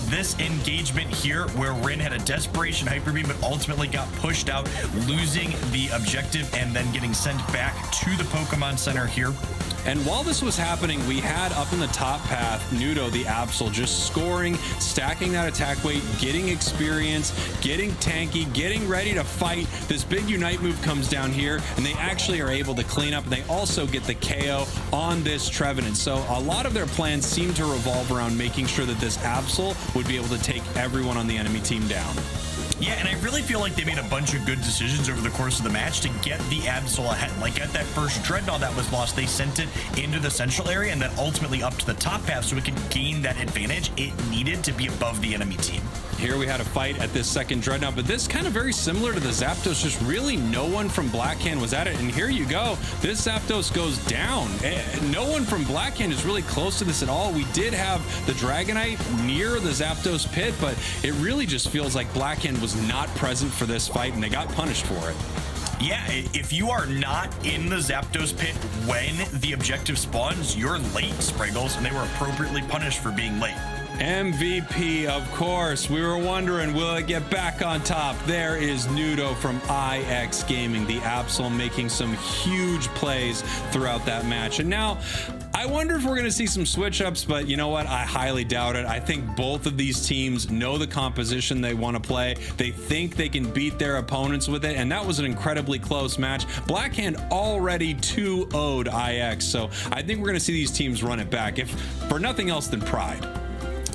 this engagement here where Rin had a desperation Hyper Beam, but ultimately got pushed out, losing the objective and then getting sent back to the Pokemon Center here. And while this was happening, we had up in the top path, Nudo, the Absol, just scoring, stacking that attack weight, getting experience, getting tanky, getting ready to fight. This big Unite move comes down here, and they actually are able to clean up, and they also get the KO on this Trevenant. So a lot of their plans seem to revolve around making sure that this Absol would be able to take everyone on the enemy team down. Yeah, and I really feel like they made a bunch of good decisions over the course of the match to get the Absol ahead. Like at that first Dreadnought that was lost, they sent it into the central area and then ultimately up to the top path so it could gain that advantage it needed to be above the enemy team. Here we had a fight at this second Dreadnought, but this kind of very similar to the Zapdos, just really no one from Blackhand was at it. And here you go, this Zapdos goes down. No one from Blackhand is really close to this at all. We did have the Dragonite near the Zapdos pit, but it really just feels like Blackhand was not present for this fight, and they got punished for it. Yeah, if you are not in the Zapdos pit when the objective spawns, you're late, Spriggles, and they were appropriately punished for being late. MVP, of course. We were wondering, will it get back on top? There is Nudo from IX Gaming, the Absol, making some huge plays throughout that match. And now, I wonder if we're going to see some switch-ups, but you know what? I highly doubt it. I think both of these teams know the composition they want to play. They think they can beat their opponents with it, and that was an incredibly close match. Blackhand already 2-0'd IX, so I think we're going to see these teams run it back, if for nothing else than pride.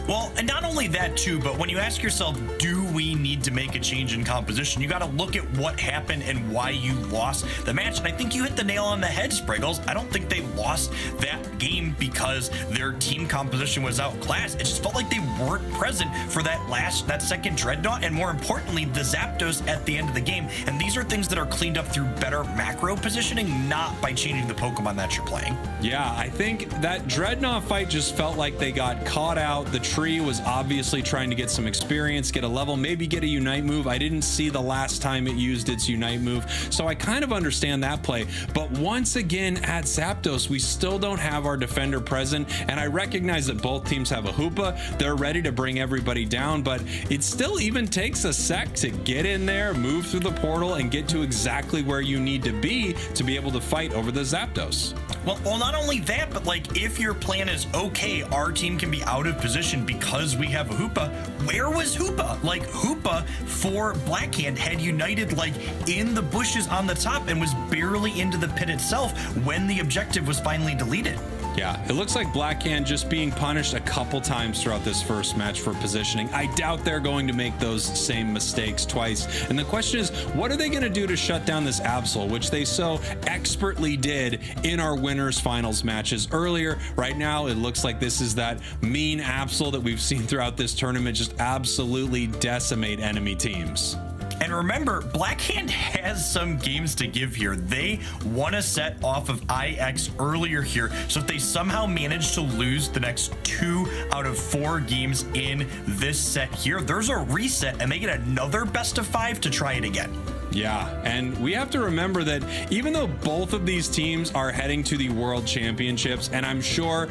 Well, and not only that too, but when you ask yourself, do we need to make a change in composition? You got to look at what happened and why you lost the match. And I think you hit the nail on the head, Spriggles. I don't think they lost that game because their team composition was outclassed. It just felt like they weren't present for that second Dreadnought, and more importantly, the Zapdos at the end of the game. And these are things that are cleaned up through better macro positioning, not by changing the Pokemon that you're playing. Yeah, I think that Dreadnought fight just felt like they got caught out. The tree was obviously trying to get some experience, get a level, maybe get a Unite move. I didn't see the last time it used its Unite move, so I kind of understand that play. But once again, at Zapdos, we still don't have our defender present, and I recognize that both teams have a Hoopa. They're ready to bring everybody down, but it still even takes a sec to get in there, move through the portal, and get to exactly where you need to be able to fight over the Zapdos. Well, not only that, but like if your plan is, okay, our team can be out of position because we have a Hoopa, where was Hoopa? Like Hoopa for Blackhand had united like in the bushes on the top and was barely into the pit itself when the objective was finally deleted. Yeah, it looks like Blackhand just being punished a couple times throughout this first match for positioning. I doubt they're going to make those same mistakes twice. And the question is, what are they going to do to shut down this Absol, which they so expertly did in our winners finals matches earlier. Right now, it looks like this is that mean Absol that we've seen throughout this tournament just absolutely decimate enemy teams. And remember, Blackhand has some games to give here. They won a set off of IX earlier here. So if they somehow manage to lose the next 2 out of 4 games in this set here, there's a reset and they get another best of 5 to try it again. Yeah, and we have to remember that even though both of these teams are heading to the World Championships, and I'm sure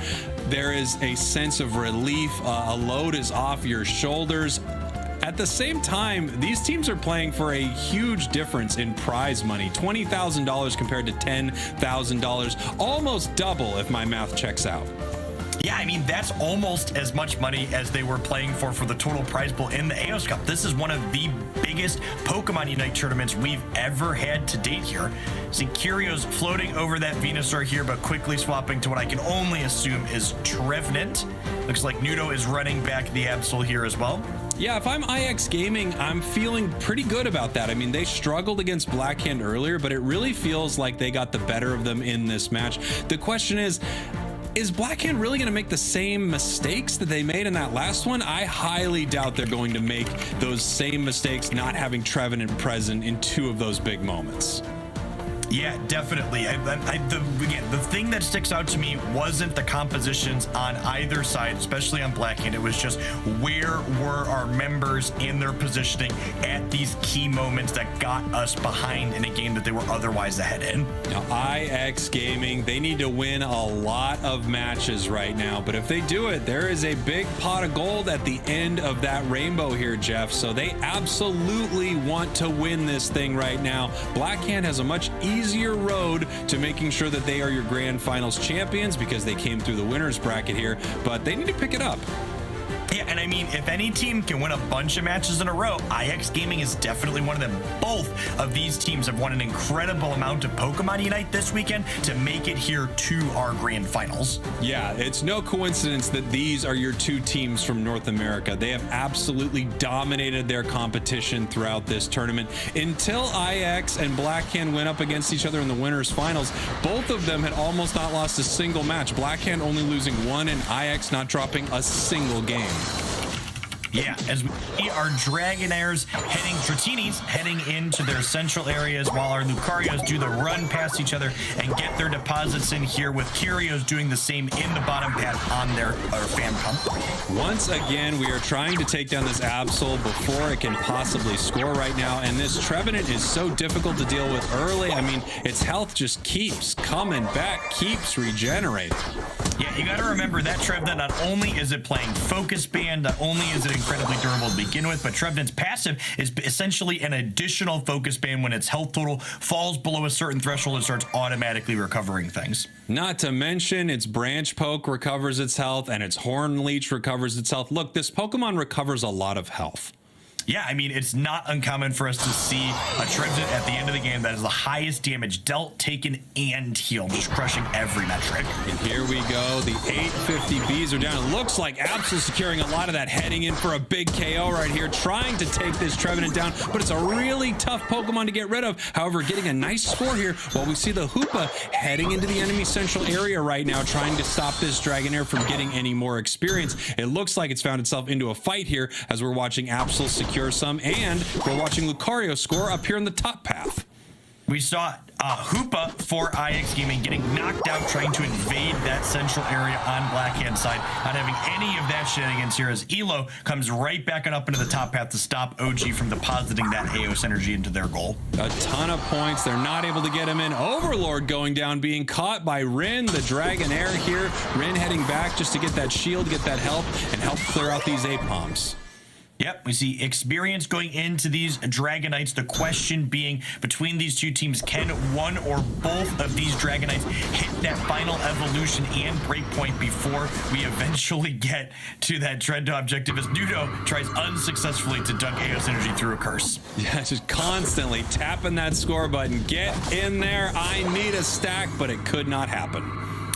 there is a sense of relief, a load is off your shoulders, at the same time, these teams are playing for a huge difference in prize money. $20,000 compared to $10,000, almost double if my math checks out. Yeah, I mean, that's almost as much money as they were playing for the total prize pool in the AOS Cup. This is one of the biggest Pokemon Unite tournaments we've ever had to date here. See, Curio's floating over that Venusaur here, but quickly swapping to what I can only assume is Trevenant. Looks like Nudo is running back the Absol here as well. Yeah, if I'm IX Gaming, I'm feeling pretty good about that. I mean, they struggled against Blackhand earlier, but it really feels like they got the better of them in this match. The question is Blackhand really going to make the same mistakes that they made in that last one? I highly doubt they're going to make those same mistakes not having Trevenant present in 2 of those big moments. Yeah, definitely. The thing that sticks out to me wasn't the compositions on either side, especially on Blackhand. It was just where were our members in their positioning at these key moments that got us behind in a game that they were otherwise ahead in. Now, IX Gaming, they need to win a lot of matches right now, but if they do it, there is a big pot of gold at the end of that rainbow here, Jeff. So they absolutely want to win this thing right now. Blackhand has a much easier easier road to making sure that they are your grand finals champions because they came through the winners bracket here, but they need to pick it up. Yeah, and I mean, if any team can win a bunch of matches in a row, IX Gaming is definitely one of them. Both of these teams have won an incredible amount of Pokemon Unite this weekend to make it here to our grand finals. Yeah, it's no coincidence that these are your two teams from North America. They have absolutely dominated their competition throughout this tournament. Until IX and Blackhand went up against each other in the winners finals, both of them had almost not lost a single match. Blackhand only losing one and IX not dropping a single game. Yeah, as we are Dragonairs Dratini's heading into their central areas while our Lucarios do the run past each other and get their deposits in here, with Kyrios doing the same in the bottom path on their fan pump. Once again, we are trying to take down this Absol before it can possibly score right now, and this Trevenant is so difficult to deal with early. I mean, its health just keeps coming back, keeps regenerating. Yeah, you got to remember that Trevenant, not only is it playing Focus Band, not only is it incredibly durable to begin with, but Trevenant's passive is essentially an additional Focus Band. When its health total falls below a certain threshold, it starts automatically recovering things. Not to mention its Branch Poke recovers its health and its Horn Leech recovers its health. Look, this Pokemon recovers a lot of health. Yeah, I mean, it's not uncommon for us to see a Trevenant at the end of the game that is the highest damage dealt, taken, and healed, just crushing every metric. And here we go. The 850Bs are down. It looks like Absol's securing a lot of that, heading in for a big KO right here, trying to take this Trevenant down, but it's a really tough Pokemon to get rid of. However, getting a nice score here while we see the Hoopa heading into the enemy central area right now, trying to stop this Dragonair from getting any more experience. It looks like it's found itself into a fight here as we're watching Absol secure some, and we're watching Lucario score up here in the top path. We saw Hoopa for IX Gaming getting knocked out trying to invade that central area on Blackhand side, not having any of that shenanigans here, as Elo comes right back up into the top path to stop OG from depositing that Eos energy into their goal. A ton of points. They're not able to get him in. Overlord going down, being caught by Rin, the Dragonair here. Rin heading back just to get that shield, get that health, and help clear out these Apomps. Yep, we see experience going into these Dragonites. The question being, between these two teams, can one or both of these Dragonites hit that final evolution and breakpoint before we eventually get to that Trendo objective, as Nudo tries unsuccessfully to dunk Eos energy through a curse. Yeah, just constantly tapping that score button. Get in there. I need a stack, but it could not happen.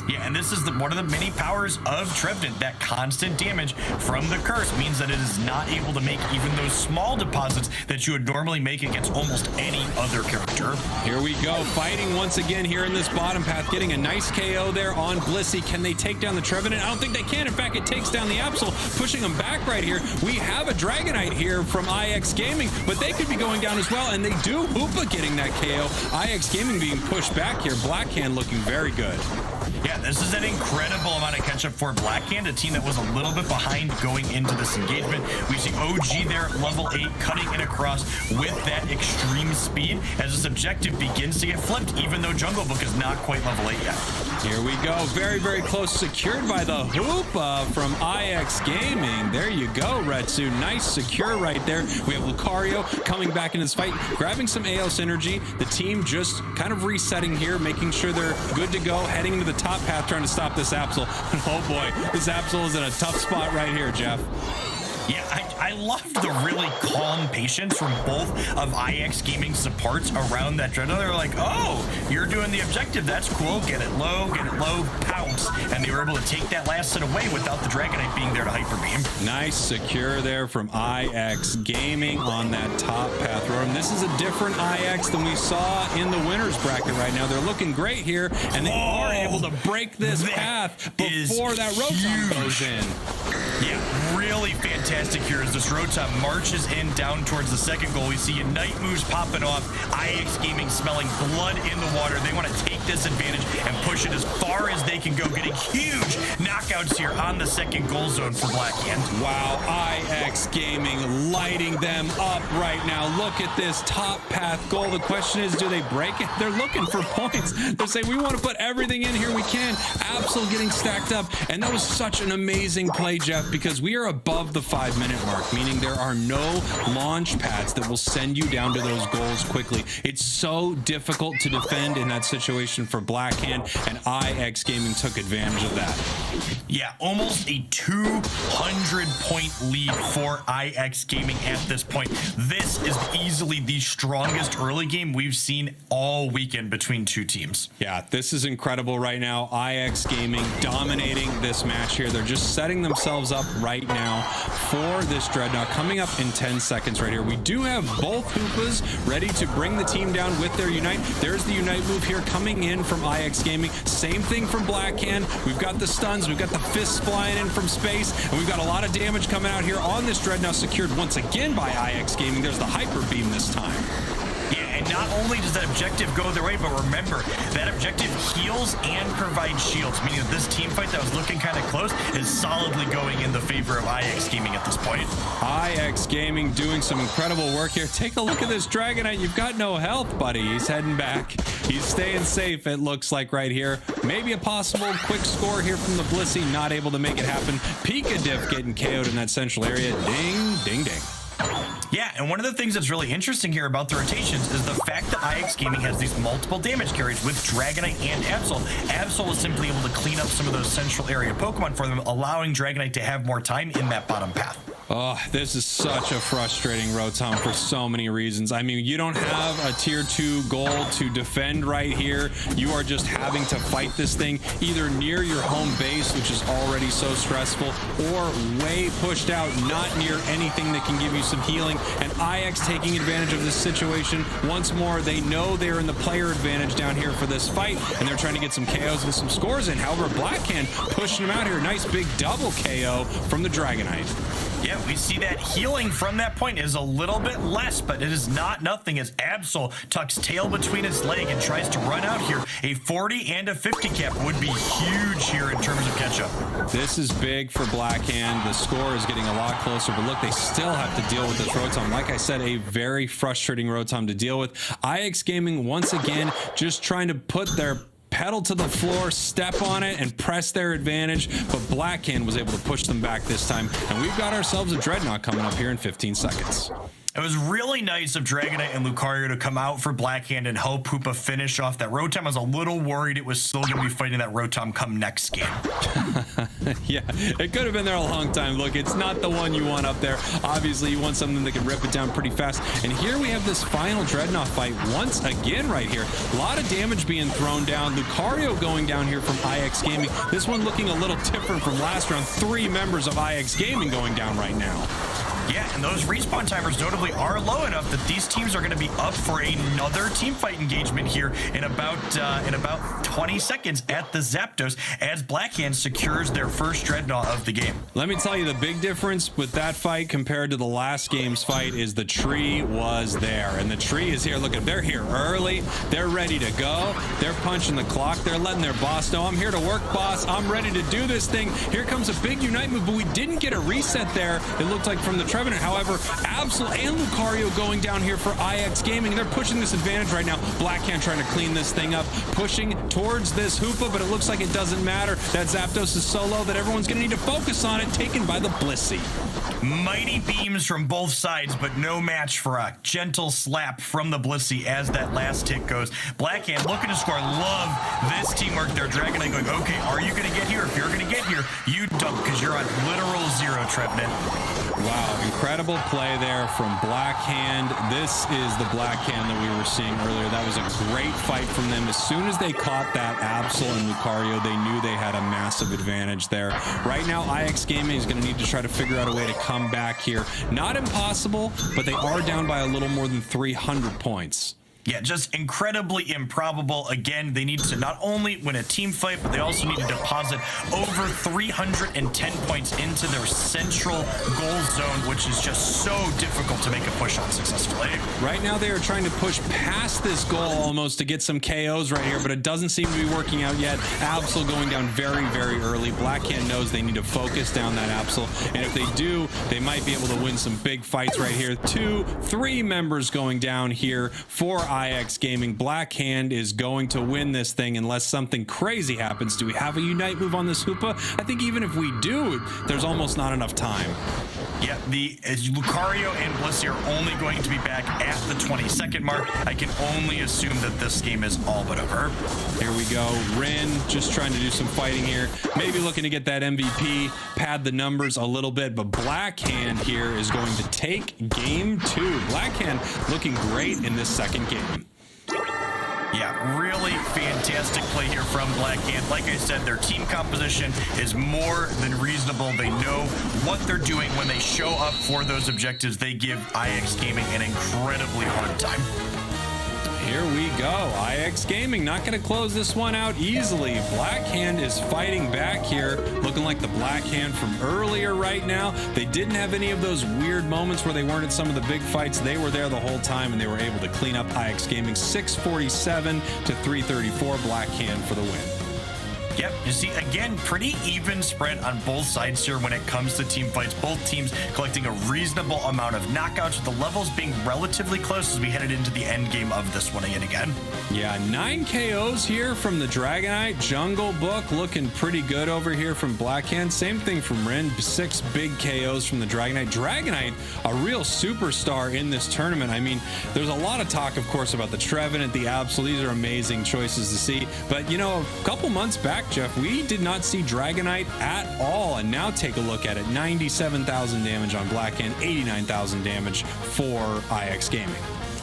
Yeah, and this is one of the many powers of Trevenant. That constant damage from the curse means that it is not able to make even those small deposits that you would normally make against almost any other character. Here we go, fighting once again here in this bottom path, getting a nice KO there on Blissey. Can they take down the Trevenant? I don't think they can. In fact, it takes down the Absol, pushing them back right here. We have a Dragonite here from IX Gaming, but they could be going down as well, and they do. Hoopa getting that KO. IX Gaming being pushed back here. Blackhand looking very good. Yeah, this is an incredible amount of catch-up for Blackhand, a team that was a little bit behind going into this engagement. We see OG there, level 8, cutting it across with that extreme speed as this objective begins to get flipped, even though Jungle Book is not quite level 8 yet. Here we go, very, very close, secured by the Hoopa from IX Gaming. There you go, Retsu, nice secure right there. We have Lucario coming back in this fight, grabbing some Eos energy. The team just kind of resetting here, making sure they're good to go, heading into the top path, trying to stop this Absol. Oh boy, this Absol is in a tough spot right here, Jeff. Yeah, I loved the really calm patience from both of IX Gaming supports around that Dreadnought. They're like, oh, you're doing the objective. That's cool. Get it low, pounce. And they were able to take that last set away without the Dragonite being there to Hyper Beam. Nice secure there from IX Gaming on that top path. Roram, this is a different IX than we saw in the winners bracket right now. They're looking great here, and they are able to break this path before that Rotom goes in. Yeah, really fantastic here as this Rotom marches in down towards the second goal. We see Unite moves popping off. IX Gaming smelling blood in the water. They want to take this advantage and push it as far as they can go, getting huge knockouts here on the second goal zone for Blackhand. Wow, IX Gaming lighting them up right now. Look at this top path goal. The question is, do they break it? They're looking for points. They're saying, we want to put everything in here we can. Absol getting stacked up. And that was such an amazing play, Jeff, because we are above the 5 5-minute mark, meaning there are no launch pads that will send you down to those goals quickly. It's so difficult to defend in that situation for Blackhand, and IX Gaming took advantage of that. Yeah, almost a 200-point lead for IX Gaming at this point. This is easily the strongest early game we've seen all weekend between two teams. Yeah, this is incredible right now. IX Gaming dominating this match here. They're just setting themselves up right now for this Dreadnought coming up in 10 seconds right here. We do have both Hoopas ready to bring the team down with their Unite. There's the Unite move here coming in from IX Gaming. Same thing from Blackhand. We've got the stuns, we've got the fists flying in from space, and we've got a lot of damage coming out here on this Dreadnought, secured once again by IX Gaming. There's the Hyper Beam this time. Yeah, and not only does that objective go their way, but remember, that objective heals and provides shields, meaning that this team fight that was looking kind of close is solidly going in the favor of IX Gaming at this point. IX Gaming doing some incredible work here. Take a look at this Dragonite. You've got no health, buddy. He's heading back. He's staying safe, it looks like right here. Maybe a possible quick score here from the Blissey. Not able to make it happen. Pika getting KO'd in that central area. Ding, ding, ding. Yeah, and one of the things that's really interesting here about the rotations is the fact that IX Gaming has these multiple damage carries with Dragonite and Absol. Absol was simply able to clean up some of those central area Pokemon for them, allowing Dragonite to have more time in that bottom path. Oh, this is such a frustrating Rotom for so many reasons. I mean, you don't have a tier 2 goal to defend right here. You are just having to fight this thing either near your home base, which is already so stressful, or way pushed out, not near anything that can give you some healing. And IX taking advantage of this situation once more. They know they're in the player advantage down here for this fight, and they're trying to get some KOs and some scores in. However, Blackhand pushing him out here. Nice big double KO from the Dragonite. Yeah, we see that healing from that point is a little bit less, but it is not nothing as Absol tucks tail between its leg and tries to run out here. A 40 and a 50 cap would be huge here in terms of catch-up. This is big for Blackhand. The score is getting a lot closer, but look, they still have to deal with this Rotom. Like I said, a very frustrating Rotom to deal with. IX Gaming, once again, just trying to put their pedal to the floor, step on it, and press their advantage, but Blackhand was able to push them back this time, and we've got ourselves a Dreadnought coming up here in 15 seconds. It was really nice of Dragonite and Lucario to come out for Blackhand and help Hoopa finish off that Rotom. I was a little worried it was still going to be fighting that Rotom come next game. Yeah, it could have been there a long time. Look, it's not the one you want up there. Obviously, you want something that can rip it down pretty fast. And here we have this final Dreadnought fight once again right here. A lot of damage being thrown down. Lucario going down here from IX Gaming. This one looking a little different from last round. 3 members of IX Gaming going down right now. Yeah, and those respawn timers notably are low enough that these teams are going to be up for another team fight engagement here in about 20 seconds at the Zapdos as Blackhand secures their first Dreadnought of the game. Let me tell you, the big difference with that fight compared to the last game's fight is the tree was there, and the tree is here. Look at, they're here early. They're ready to go. They're punching the clock. They're letting their boss know, I'm here to work, boss. I'm ready to do this thing. Here comes a big Unite move, but we didn't get a reset there. It looked like from the Trevenant. However, Absol and Lucario going down here for IX Gaming. They're pushing this advantage right now. Blackhand trying to clean this thing up, pushing towards this Hoopa, but it looks like it doesn't matter. That Zapdos is so low that everyone's going to need to focus on it, taken by the Blissey. Mighty beams from both sides, but no match for a gentle slap from the Blissey as that last hit goes. Blackhand looking to score. Love this teamwork there. Dragonite going, okay, are you going to get here? If you're going to get here, you dump because you're on literal zero, Trevenant. Wow, incredible play there from Blackhand. This is the Blackhand that we were seeing earlier. That was a great fight from them. As soon as they caught that Absol and Lucario, they knew they had a massive advantage there. Right now, IX Gaming is going to need to try to figure out a way to come back here. Not impossible, but they are down by a little more than 300 points. Yeah, just incredibly improbable. Again, they need to not only win a team fight, but they also need to deposit over 310 points into their central goal zone, which is just so difficult to make a push on successfully. Right now, they are trying to push past this goal almost to get some KOs right here, but it doesn't seem to be working out yet. Absol going down very, very early. Blackhand knows they need to focus down that Absol, and if they do, they might be able to win some big fights right here. 2, 3 members going down here for IX Gaming. Blackhand is going to win this thing unless something crazy happens. Do we have a Unite move on this Hoopa? I think even if we do, there's almost not enough time. Yeah, Lucario and Blissey are only going to be back at the 22nd mark. I can only assume that this game is all but over. Here we go. Rin just trying to do some fighting here. Maybe looking to get that MVP, pad the numbers a little bit, but Blackhand here is going to take game 2. Blackhand looking great in this second game. Yeah, really fantastic play here from Blackhand. Like I said, their team composition is more than reasonable. They know what they're doing when they show up for those objectives. They give IX Gaming an incredibly hard time. Here we go. IX Gaming not going to close this one out easily. Blackhand is fighting back here, looking like the Blackhand from earlier right now. They didn't have any of those weird moments where they weren't at some of the big fights. They were there the whole time, and they were able to clean up IX Gaming 647 to 334. Blackhand for the win. Yep, you see, again, pretty even spread on both sides here when it comes to team fights. Both teams collecting a reasonable amount of knockouts, with the levels being relatively close as we headed into the end game of this one again. Yeah, 9 KOs here from the Dragonite. Jungle Book looking pretty good over here from Blackhand. Same thing from Rin. 6 big KOs from the Dragonite. Dragonite, a real superstar in this tournament. I mean, there's a lot of talk, of course, about the Trevenant, the Absol. These are amazing choices to see. But, you know, a couple months back, Jeff, we did not see Dragonite at all, and now take a look at it. 97,000 damage on Blackhand, 89,000 damage for IX Gaming.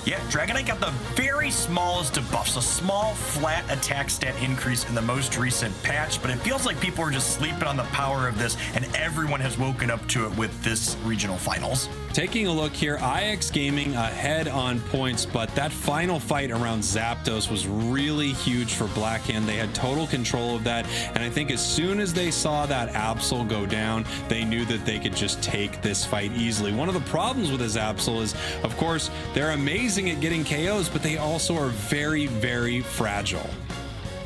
Yeah, Dragonite got the very smallest of buffs, a small flat attack stat increase in the most recent patch, but it feels like people are just sleeping on the power of this, and everyone has woken up to it with this regional finals. Taking a look here, IX Gaming ahead on points, but that final fight around Zapdos was really huge for Blackhand. They had total control of that, and I think as soon as they saw that Absol go down, they knew that they could just take this fight easily. One of the problems with his Absol is, of course, they're amazing at getting KOs, but they also are very, very fragile.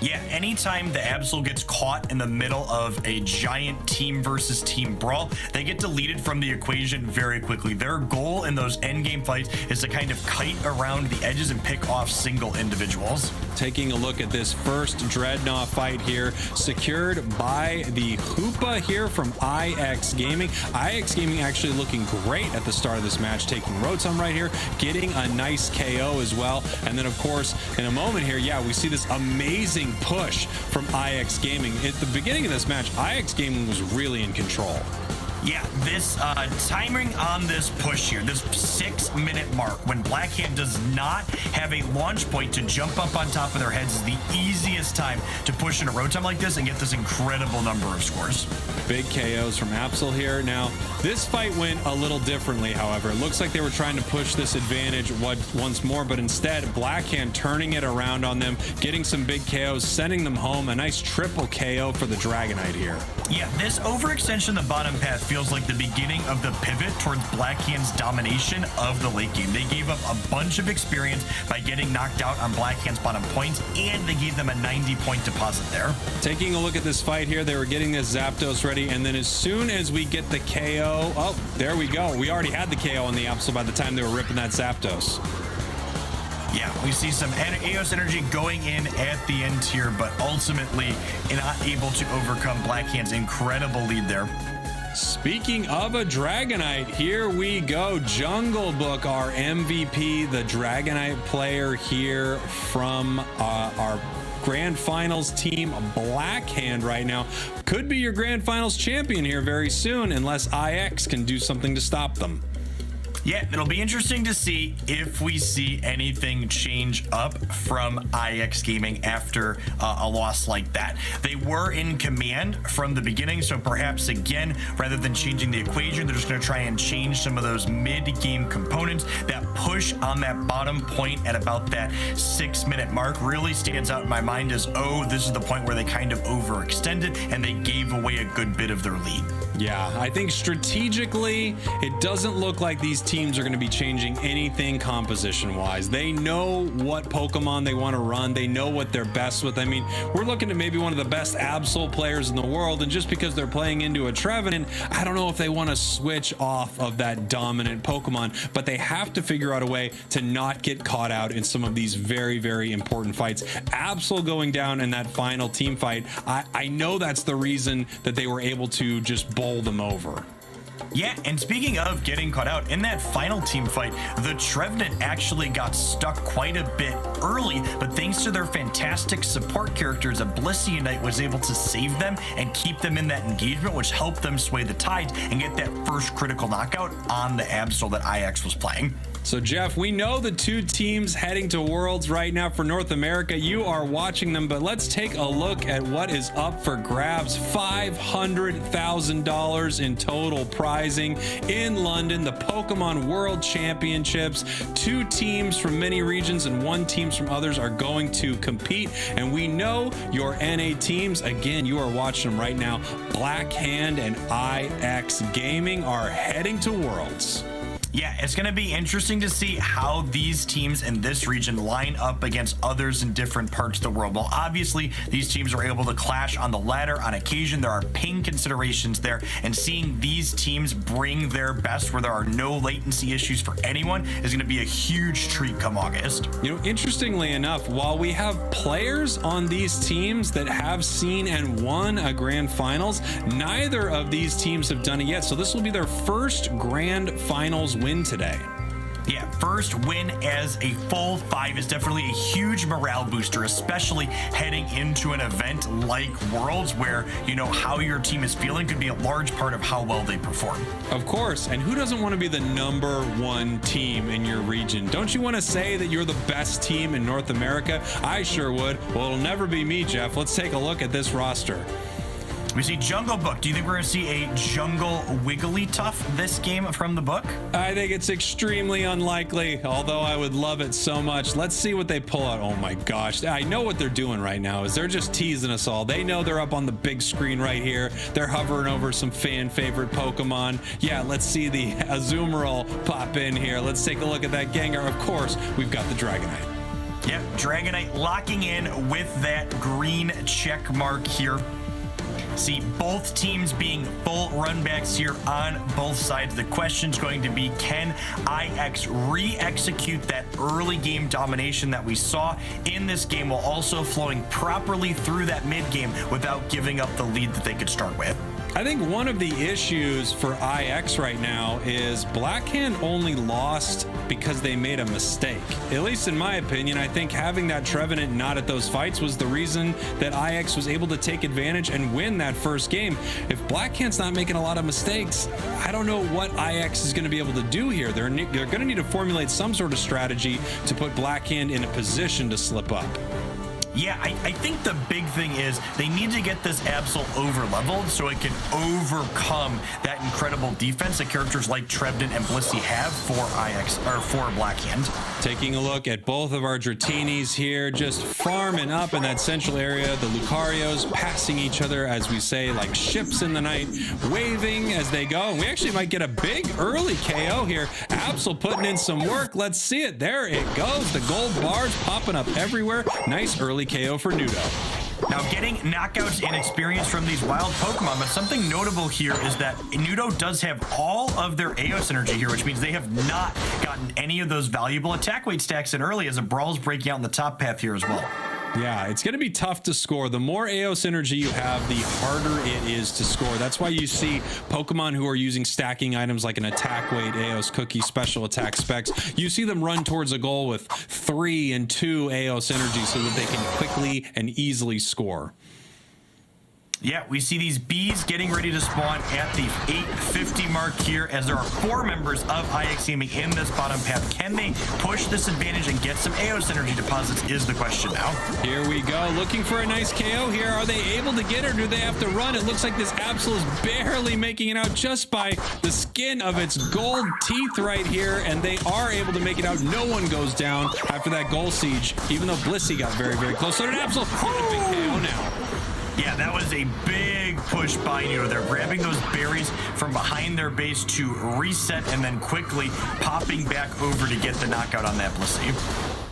Yeah, anytime the Absol gets caught in the middle of a giant team versus team brawl, they get deleted from the equation very quickly. Their goal in those endgame fights is to kind of kite around the edges and pick off single individuals. Taking a look at this first Dreadnought fight here, secured by the Hoopa here from IX Gaming. IX Gaming actually looking great at the start of this match, taking Rotom right here, getting a nice KO as well. And then, of course, in a moment here, yeah, we see this amazing push from IX Gaming. At the beginning of this match, IX Gaming was really in control. Yeah, this timing on this push here, this 6-minute mark, when Blackhand does not have a launch point to jump up on top of their heads, is the easiest time to push in a Rotom like this and get this incredible number of scores. Big KOs from Absol here. Now, this fight went a little differently, however. It looks like they were trying to push this advantage once more, but instead, Blackhand turning it around on them, getting some big KOs, sending them home. A nice triple KO for the Dragonite here. Yeah, this overextension in the bottom path feels like the beginning of the pivot towards Blackhand's domination of the late game. They gave up a bunch of experience by getting knocked out on Blackhand's bottom points, and they gave them a 90-point deposit there. Taking a look at this fight here, they were getting this Zapdos ready, and then as soon as we get the KO, oh, there we go. We already had the KO on the Absol by the time they were ripping that Zapdos. Yeah, we see some Eos energy going in at the end here, but ultimately not able to overcome Blackhand's incredible lead there. Speaking of a Dragonite, here we go. Jungle Book, our MVP, the Dragonite player here from our Grand Finals team, Blackhand right now. Could be your Grand Finals champion here very soon, unless IX can do something to stop them. Yeah, it'll be interesting to see if we see anything change up from IX Gaming after a loss like that. They were in command from the beginning, so perhaps again, rather than changing the equation, they're just going to try and change some of those mid-game components. That push on that bottom point at about that 6-minute mark really stands out in my mind as, oh, this is the point where they kind of overextended and they gave away a good bit of their lead. Yeah, I think strategically, it doesn't look like these teams are going to be changing anything composition-wise. They know what Pokemon they want to run. They know what they're best with. I mean, we're looking at maybe one of the best Absol players in the world, and just because they're playing into a Trevenant, I don't know if they want to switch off of that dominant Pokemon, but they have to figure out a way to not get caught out in some of these very, very important fights. Absol going down in that final team fight, I know that's the reason that they were able to just bowl them over. Yeah, and speaking of getting caught out, in that final team fight, the Trevenant actually got stuck quite a bit early, but thanks to their fantastic support characters, a Blissey Unite was able to save them and keep them in that engagement, which helped them sway the tides and get that first critical knockout on the Absol that IX was playing. So, Jeff, we know the two teams heading to Worlds right now for North America. You are watching them, but let's take a look at what is up for grabs. $500,000 in total prizing in London, the Pokemon World Championships. Two teams from many regions and one teams from others are going to compete. And we know your NA teams, again, you are watching them right now. Blackhand and IX Gaming are heading to Worlds. Yeah, it's going to be interesting to see how these teams in this region line up against others in different parts of the world. Well, obviously, these teams are able to clash on the ladder on occasion. There are ping considerations there, and seeing these teams bring their best where there are no latency issues for anyone is going to be a huge treat come August. You know, interestingly enough, while we have players on these teams that have seen and won a grand finals, neither of these teams have done it yet. So this will be their first grand finals win today. Yeah, first win as a full 5 is definitely a huge morale booster, especially heading into an event like Worlds where, you know, how your team is feeling could be a large part of how well they perform. Of course, and who doesn't want to be the #1 team in your region? Don't you want to say that you're the best team in North America? I sure would. Well, it'll never be me, Jeff. Let's take a look at this roster. We see Jungle Book. Do you think we're going to see a Jungle Wigglytuff this game from the book? I think it's extremely unlikely, although I would love it so much. Let's see what they pull out. Oh my gosh. I know what they're doing right now is they're just teasing us all. They know they're up on the big screen right here. They're hovering over some fan favorite Pokemon. Yeah, let's see the Azumarill pop in here. Let's take a look at that Gengar. Of course, we've got the Dragonite. Yep, Dragonite locking in with that green check mark here. See both teams being full runbacks here on both sides. The question's going to be, can IX re-execute that early game domination that we saw in this game while also flowing properly through that mid game without giving up the lead that they could start with? I think one of the issues for IX right now is Blackhand only lost because they made a mistake. At least in my opinion, I think having that Trevenant not at those fights was the reason that IX was able to take advantage and win that first game. If Blackhand's not making a lot of mistakes, I don't know what IX is going to be able to do here. They're going to need to formulate some sort of strategy to put Blackhand in a position to slip up. Yeah, I think the big thing is they need to get this Absol over leveled so it can overcome that incredible defense that characters like Trevenant and Blissey have for IX or for Blackhand. Taking a look at both of our Dratinis here, just farming up in that central area. The Lucarios passing each other, as we say, like ships in the night, waving as they go. And we actually might get a big early KO here. Absol putting in some work. Let's see it. There it goes. The gold bars popping up everywhere. Nice early KO for Nudo. Now, getting knockouts and experience from these wild Pokemon, but something notable here is that Nudo does have all of their Aeos energy here, which means they have not gotten any of those valuable attack weight stacks in early as a Brawl's breaking out in the top path here as well. Yeah, it's going to be tough to score. The more Aeos energy you have, the harder it is to score. That's why you see Pokemon who are using stacking items like an attack weight, Aeos cookie, special attack specs. You see them run towards a goal with 3 and 2 Aeos energy so that they can quickly and easily score. Yeah, we see these bees getting ready to spawn at the 850 mark here as there are 4 members of IX Gaming in this bottom path. Can they push this advantage and get some Aeos energy deposits is the question now. Here we go, looking for a nice KO here. Are they able to get it or do they have to run? It looks like this Absol is barely making it out just by the skin of its gold teeth right here, and they are able to make it out. No one goes down after that goal siege, even though Blissey got very, very close. So an Absol, a big KO now. Yeah, that was a big push by Nudo. They're grabbing those berries from behind their base to reset and then quickly popping back over to get the knockout on that Blissey.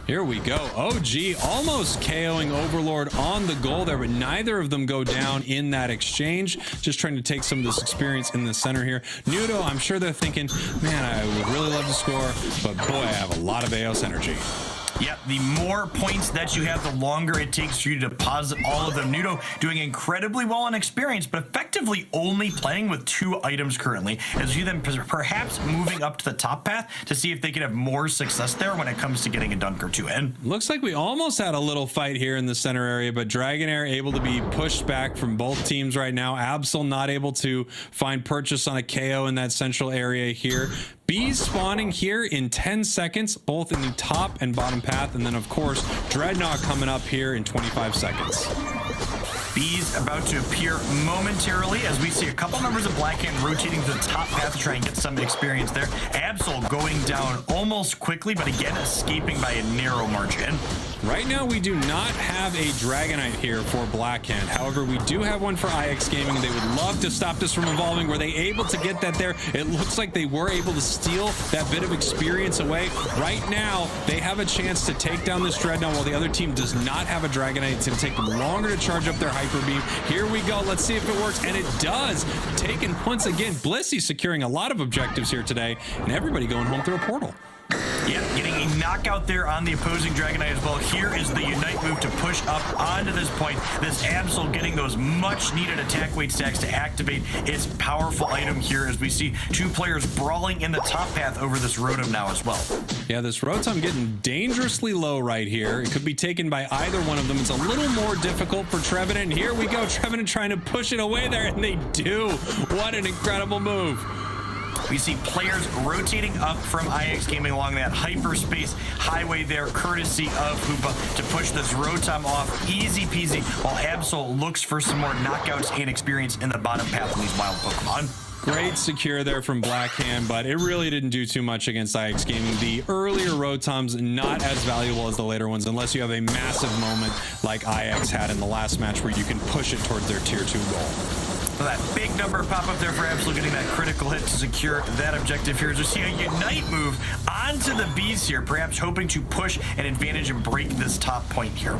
Here we go. OG almost KOing Overlord on the goal there, but neither of them go down in that exchange. Just trying to take some of this experience in the center here. Nudo, I'm sure they're thinking, man, I would really love to score, but boy, I have a lot of Aeos energy. Yep, the more points that you have, the longer it takes for you to deposit all of them. Nudo doing incredibly well on experience, but effectively only playing with 2 items currently, as you then perhaps moving up to the top path to see if they can have more success there when it comes to getting a dunk or 2 in. Looks like we almost had a little fight here in the center area, but Dragonair able to be pushed back from both teams right now. Absol not able to find purchase on a KO in that central area here. Bees spawning here in 10 seconds, both in the top and bottom path. And then, of course, Dreadnought coming up here in 25 seconds. Bees about to appear momentarily as we see a couple members of Blackhand rotating to the top path to try and get some experience there. Absol going down almost quickly, but again, escaping by a narrow margin. Right now, we do not have a Dragonite here for Blackhand. However, we do have one for IX Gaming, and they would love to stop this from evolving. Were they able to get that there? It looks like they were able to steal that bit of experience away. Right now, they have a chance to take down this Dreadnought while the other team does not have a Dragonite. It's going to take them longer to charge up their Hyper Beam. Here we go. Let's see if it works, and it does. Taken once again. Blissey securing a lot of objectives here today, and everybody going home through a portal. Yeah, getting a knockout there on the opposing Dragonite as well. Here is the Unite move to push up onto this point. This Absol getting those much needed attack weight stacks to activate its powerful item here as we see 2 players brawling in the top path over this Rotom now as well. Yeah, this Rotom getting dangerously low right here. It could be taken by either one of them. It's a little more difficult for Trevenant. And here we go. Trevenant trying to push it away there, and they do. What an incredible move. We see players rotating up from IX Gaming along that hyperspace highway there, courtesy of Hoopa, to push this Rotom off easy peasy, while Absol looks for some more knockouts and experience in the bottom path of these wild Pokemon. Great secure there from Blackhand, but it really didn't do too much against IX Gaming. The earlier Rotoms not as valuable as the later ones, unless you have a massive moment like IX had in the last match where you can push it towards their tier 2 goal. So that big number pop up there for Absol, getting that critical hit to secure that objective here. As we see a Unite move onto the Bees here, perhaps hoping to push an advantage and break this top point here.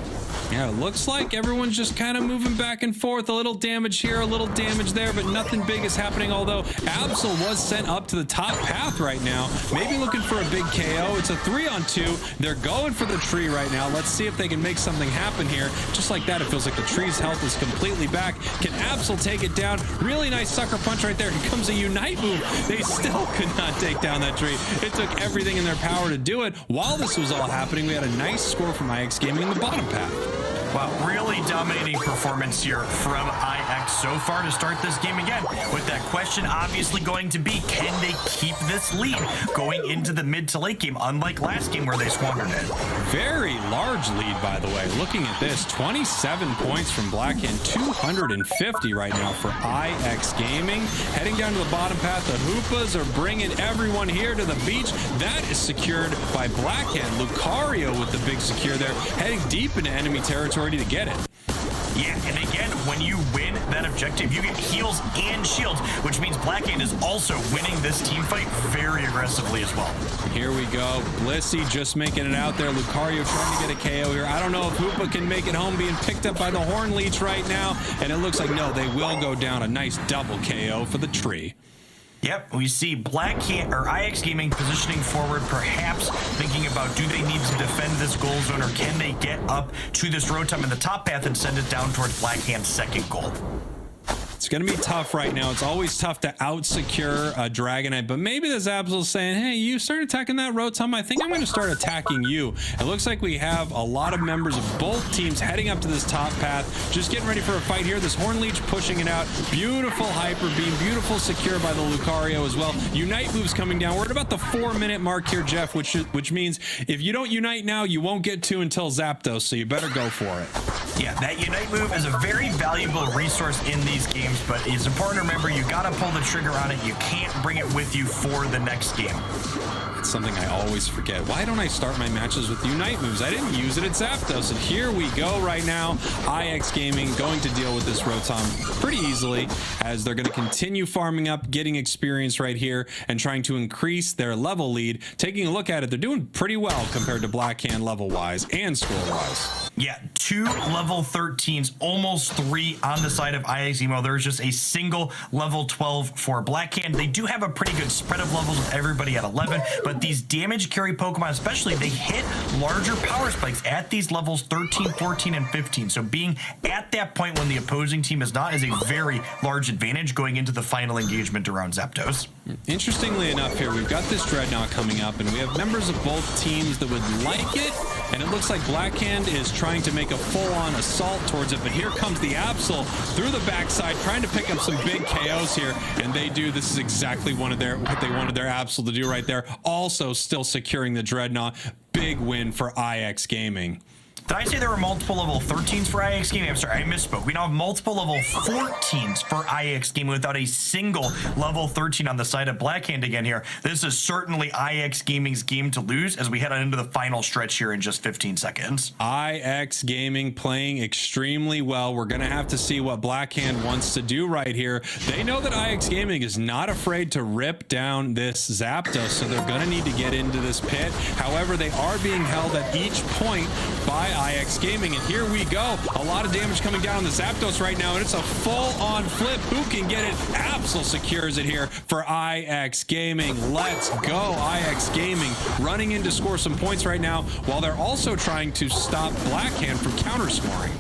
Yeah, it looks like everyone's just kind of moving back and forth. A little damage here, a little damage there, but nothing big is happening. Although Absol was sent up to the top path right now, maybe looking for a big KO. It's a 3-on-2. They're going for the tree right now. Let's see if they can make something happen here. Just like that, it feels like the tree's health is completely back. Can Absol take it down? Really nice sucker punch right there. Here comes a Unite move. They still could not take down that tree. It took everything in their power to do it. While this was all happening, we had a nice score from IX Gaming in the bottom path. Wow, really dominating performance here from IX so far to start this game again. With that question obviously going to be, can they keep this lead going into the mid to late game, unlike last game where they squandered it? Very large lead, by the way. Looking at this, 27 points from Blackhand, 250 right now for IX Gaming. Heading down to the bottom path, the Hoopas are bringing everyone here to the beach. That is secured by Blackhand. Lucario with the big secure there, heading deep into enemy territory to get it. Yeah, and again, when you win that objective, you get heals and shields, which means Blackhand is also winning this team fight very aggressively as well. Here we go. Blissey just making it out there. Lucario trying to get a KO here. I don't know if Hoopa can make it home, being picked up by the Horn Leech right now. And it looks like, no, they will go down. A nice double KO for the tree. Yep, we see Blackhand or IX Gaming positioning forward, perhaps thinking about, do they need to defend this goal zone, or can they get up to this Rotom in the top path and send it down towards Blackhand's second goal? It's going to be tough right now. It's always tough to out-secure a Dragonite, but maybe this Absol's saying, hey, you start attacking that Rotom, I think I'm going to start attacking you. It looks like we have a lot of members of both teams heading up to this top path, just getting ready for a fight here. This Horn Leech pushing it out. Beautiful Hyper Beam, beautiful secure by the Lucario as well. Unite moves coming down. We're at about the 4-minute mark here, Jeff, which means if you don't Unite now, you won't get to until Zapdos, so you better go for it. Yeah, that Unite move is a very valuable resource in these games, but it's important to remember you gotta pull the trigger on it. You can't bring it with you for the next game. It's something I always forget. Why don't I start my matches with Unite moves? I didn't use it at Zapdos, and here we go right now. IX Gaming going to deal with this Rotom pretty easily, as they're going to continue farming up, getting experience right here, and trying to increase their level lead. Taking a look at it, they're doing pretty well compared to Blackhand level-wise and score-wise. Yeah, 2 level 13s, almost 3 on the side of IX Emo. There's just a single level 12 for Blackhand. They do have a pretty good spread of levels with everybody at 11, but but these damage carry Pokemon especially, they hit larger power spikes at these levels 13, 14, and 15. So being at that point when the opposing team is not is a very large advantage going into the final engagement around Zapdos. Interestingly enough here, we've got this Dreadnought coming up, and we have members of both teams that would like it, and it looks like Blackhand is trying to make a full-on assault towards it, but here comes the Absol through the backside, trying to pick up some big KOs here, and they do. This is exactly what they wanted their Absol to do right there. Also still securing the Dreadnought. Big win for IX Gaming. Did I say there were multiple level 13s for IX Gaming? I'm sorry, I misspoke. We now have multiple level 14s for IX Gaming without a single level 13 on the side of Blackhand again here. This is certainly IX Gaming's game to lose as we head on into the final stretch here in just 15 seconds. IX Gaming playing extremely well. We're going to have to see what Blackhand wants to do right here. They know that IX Gaming is not afraid to rip down this Zapdos, so they're going to need to get into this pit. However, they are being held at each point by IX Gaming, and here we go. A lot of damage coming down on the Zapdos right now, and it's a full-on flip. Who can get it? Absol secures it here for IX Gaming. Let's go, IX Gaming, running in to score some points right now, while they're also trying to stop Blackhand from counter-scoring.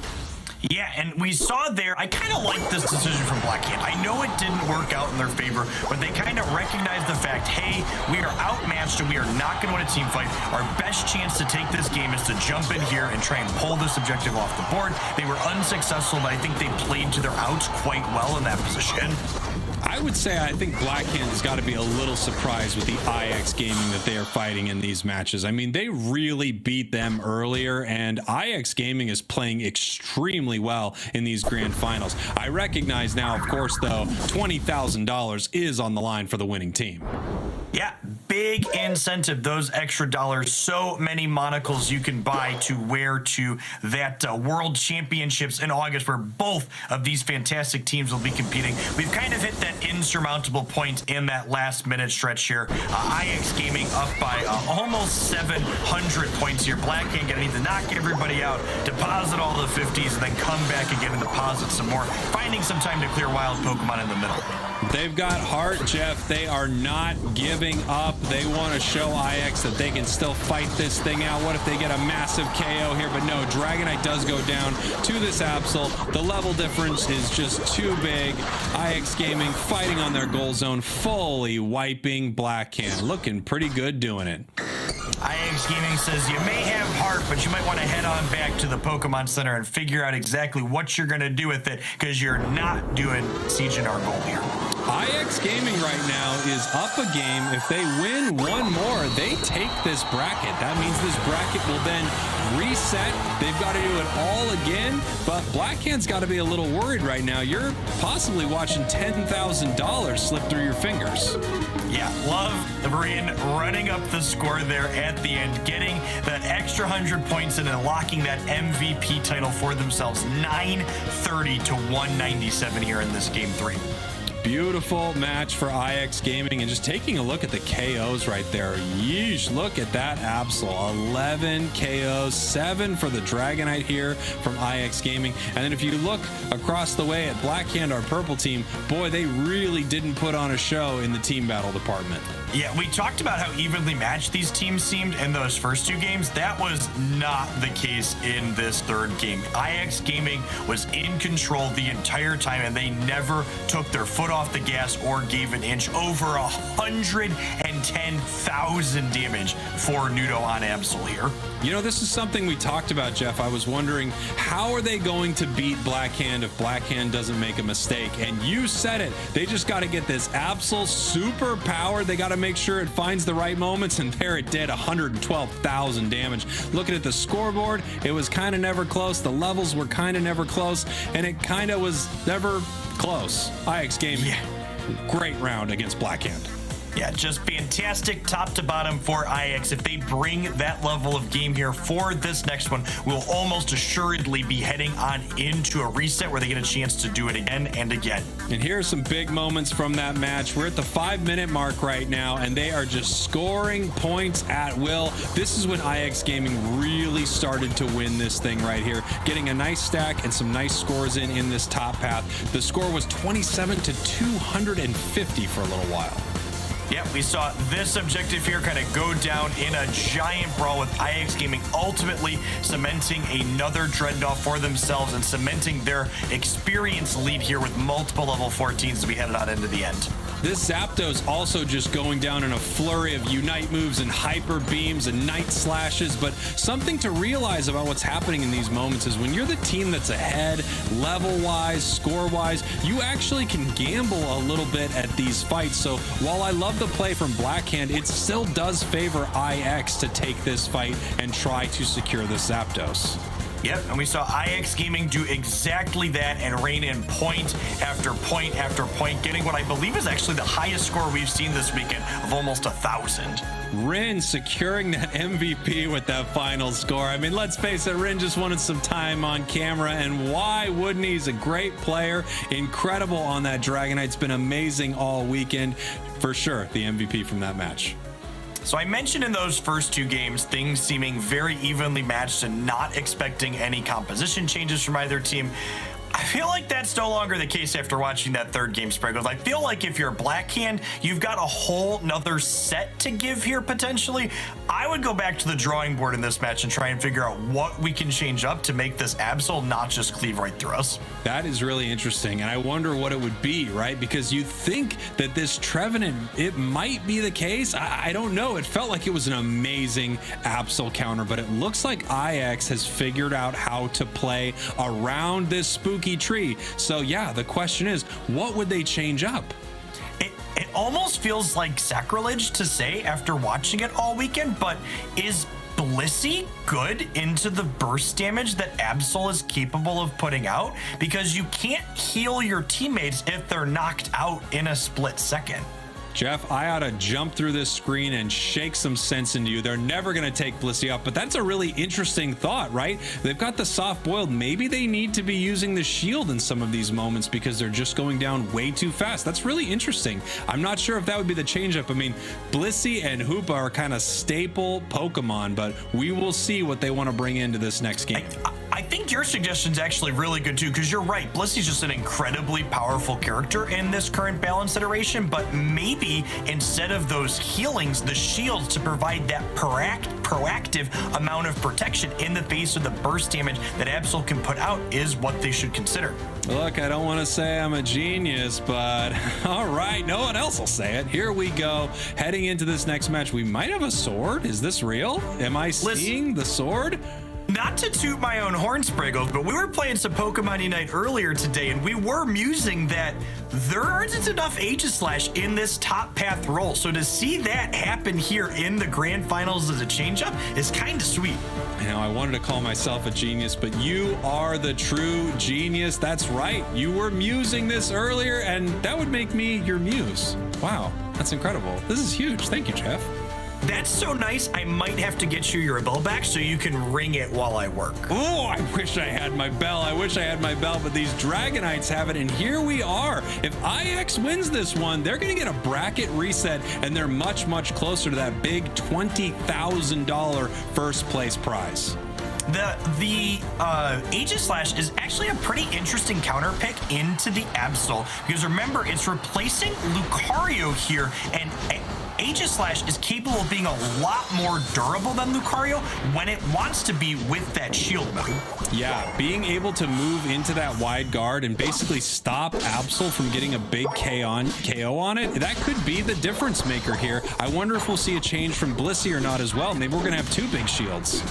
Yeah, and we saw there, I kind of like this decision from Blackhand. I know it didn't work out in their favor, but they kind of recognized the fact, hey, we are outmatched and we are not going to win a team fight. Our best chance to take this game is to jump in here and try and pull this objective off the board. They were unsuccessful, but I think they played to their outs quite well in that position. I would say I think Blackhand has got to be a little surprised with the IX Gaming that they are fighting in these matches. I mean, they really beat them earlier, and IX Gaming is playing extremely well in these grand finals. I recognize now, of course, though, $20,000 is on the line for the winning team. Yeah, big incentive, those extra dollars. So many monocles you can buy to wear to that World Championships in August, where both of these fantastic teams will be competing. We've kind of hit that insurmountable point in that last minute stretch here. IX Gaming up by almost 700 points here. Blackhand gonna need to knock everybody out, deposit all the 50s, and then come back again and deposit some more, finding some time to clear wild Pokemon in the middle. They've got heart, Jeff. They are not giving up. They want to show IX that they can still fight this thing out. What if they get a massive KO here? But no, Dragonite does go down to this Absol. The level difference is just too big. IX Gaming fighting on their goal zone, fully wiping Blackhand. Looking pretty good doing it. IX Gaming says you may have heart, but you might want to head on back to the Pokemon Center and figure out exactly what you're going to do with it, because you're not doing Siege and our goal here. IX Gaming right now is up a game. If they win one more, they take this bracket. That means this bracket will then reset. They've got to do it all again, but Blackhand's got to be a little worried right now. You're possibly watching $10,000 slip through your fingers. Yeah, love the Marine running up the score there at the end, getting that extra 100 points in and locking that MVP title for themselves. 930 to 197 here in this game 3. Beautiful match for IX Gaming, and just taking a look at the KOs right there. Yeesh, look at that Absol. 11 KOs, 7 for the Dragonite here from IX Gaming. And then if you look across the way at Blackhand, our purple team, boy, they really didn't put on a show in the team battle department. Yeah, we talked about how evenly matched these teams seemed in those first two games. That was not the case in this third game. IX Gaming was in control the entire time, and they never took their foot off the gas or gave an inch. Over 110,000 damage for Nudo on Absol here. You know, this is something we talked about, Jeff. I was wondering, how are they going to beat Blackhand if Blackhand doesn't make a mistake? And you said it. They just got to get this Absol super powered. They got to make sure it finds the right moments, and there it did, 112,000 damage. Looking at the scoreboard, it was kind of never close. The levels were kind of never close, and it kind of was never close. IX Gaming, yeah. Great round against Blackhand. Yeah, just fantastic top to bottom for IX. If they bring that level of game here for this next one, we'll almost assuredly be heading on into a reset where they get a chance to do it again and again. And here are some big moments from that match. We're at the 5-minute mark right now, and they are just scoring points at will. This is when IX Gaming really started to win this thing right here, getting a nice stack and some nice scores in this top path. The score was 27 to 250 for a little while. Yeah, we saw this objective here kind of go down in a giant brawl with IX Gaming ultimately cementing another Dreadnought for themselves and cementing their experience lead here with multiple level 14s as we headed out into the end. This Zapdos also just going down in a flurry of Unite moves and hyper beams and night slashes, but something to realize about what's happening in these moments is when you're the team that's ahead, level-wise, score-wise, you actually can gamble a little bit at these fights. So while I love the play from Blackhand, it still does favor IX to take this fight and try to secure the Zapdos. Yep, and we saw IX Gaming do exactly that and rein in point after point after point, getting what I believe is actually the highest score we've seen this weekend of almost 1,000. Rin securing that MVP with that final score. I mean, let's face it, Rin just wanted some time on camera, and why wouldn't he? He's a great player, incredible on that Dragonite. It's been amazing all weekend. For sure, the MVP from that match. So I mentioned in those first two games, things seeming very evenly matched and not expecting any composition changes from either team. I feel like that's no longer the case after watching that third game, Spriggles. I feel like if you're Blackhand, you've got a whole nother set to give here potentially. I would go back to the drawing board in this match and try and figure out what we can change up to make this Absol not just cleave right through us. That is really interesting, and I wonder what it would be, right? Because you think that this Trevenant, it might be the case. I don't know. It felt like it was an amazing Absol counter, but it looks like IX has figured out how to play around this spooky tree. So yeah, the question is, what would they change up? It almost feels like sacrilege to say after watching it all weekend, but is Blissey good into the burst damage that Absol is capable of putting out? Because you can't heal your teammates if they're knocked out in a split second. Jeff, I ought to jump through this screen and shake some sense into you. They're never going to take Blissey up, but that's a really interesting thought, right? They've got the soft boiled. Maybe they need to be using the shield in some of these moments because they're just going down way too fast. That's really interesting. I'm not sure if that would be the changeup. I mean, Blissey and Hoopa are kind of staple Pokemon, but we will see what they want to bring into this next game. I think your suggestion's actually really good too, because you're right. Blissey's just an incredibly powerful character in this current balance iteration, but maybe instead of those healings, the shields to provide that proactive amount of protection in the face of the burst damage that Absol can put out is what they should consider. Look, I don't want to say I'm a genius, but all right, no one else will say it. Here we go. Heading into this next match, we might have a sword. Is this real? Am I seeing the sword? Not to toot my own horn, Spriggles, but we were playing some Pokemon Unite earlier today, and we were musing that there aren't enough Aegislash in this top path role. So to see that happen here in the grand finals as a changeup is kind of sweet. You know, I wanted to call myself a genius, but you are the true genius. That's right. You were musing this earlier, and that would make me your muse. Wow, that's incredible. This is huge. Thank you, Jeff. That's so nice, I might have to get you your bell back so you can ring it while I work. Oh, I wish I had my bell. I wish I had my bell, but these Dragonites have it, and here we are. If IX wins this one, they're going to get a bracket reset, and they're much, much closer to that big $20,000 first place prize. The Aegislash is actually a pretty interesting counter pick into the Absol, because remember, it's replacing Lucario here, and Aegislash is capable of being a lot more durable than Lucario when it wants to be with that shield mode. Yeah, being able to move into that wide guard and basically stop Absol from getting a big KO on it, that could be the difference maker here. I wonder if we'll see a change from Blissey or not as well. Maybe we're going to have two big shields.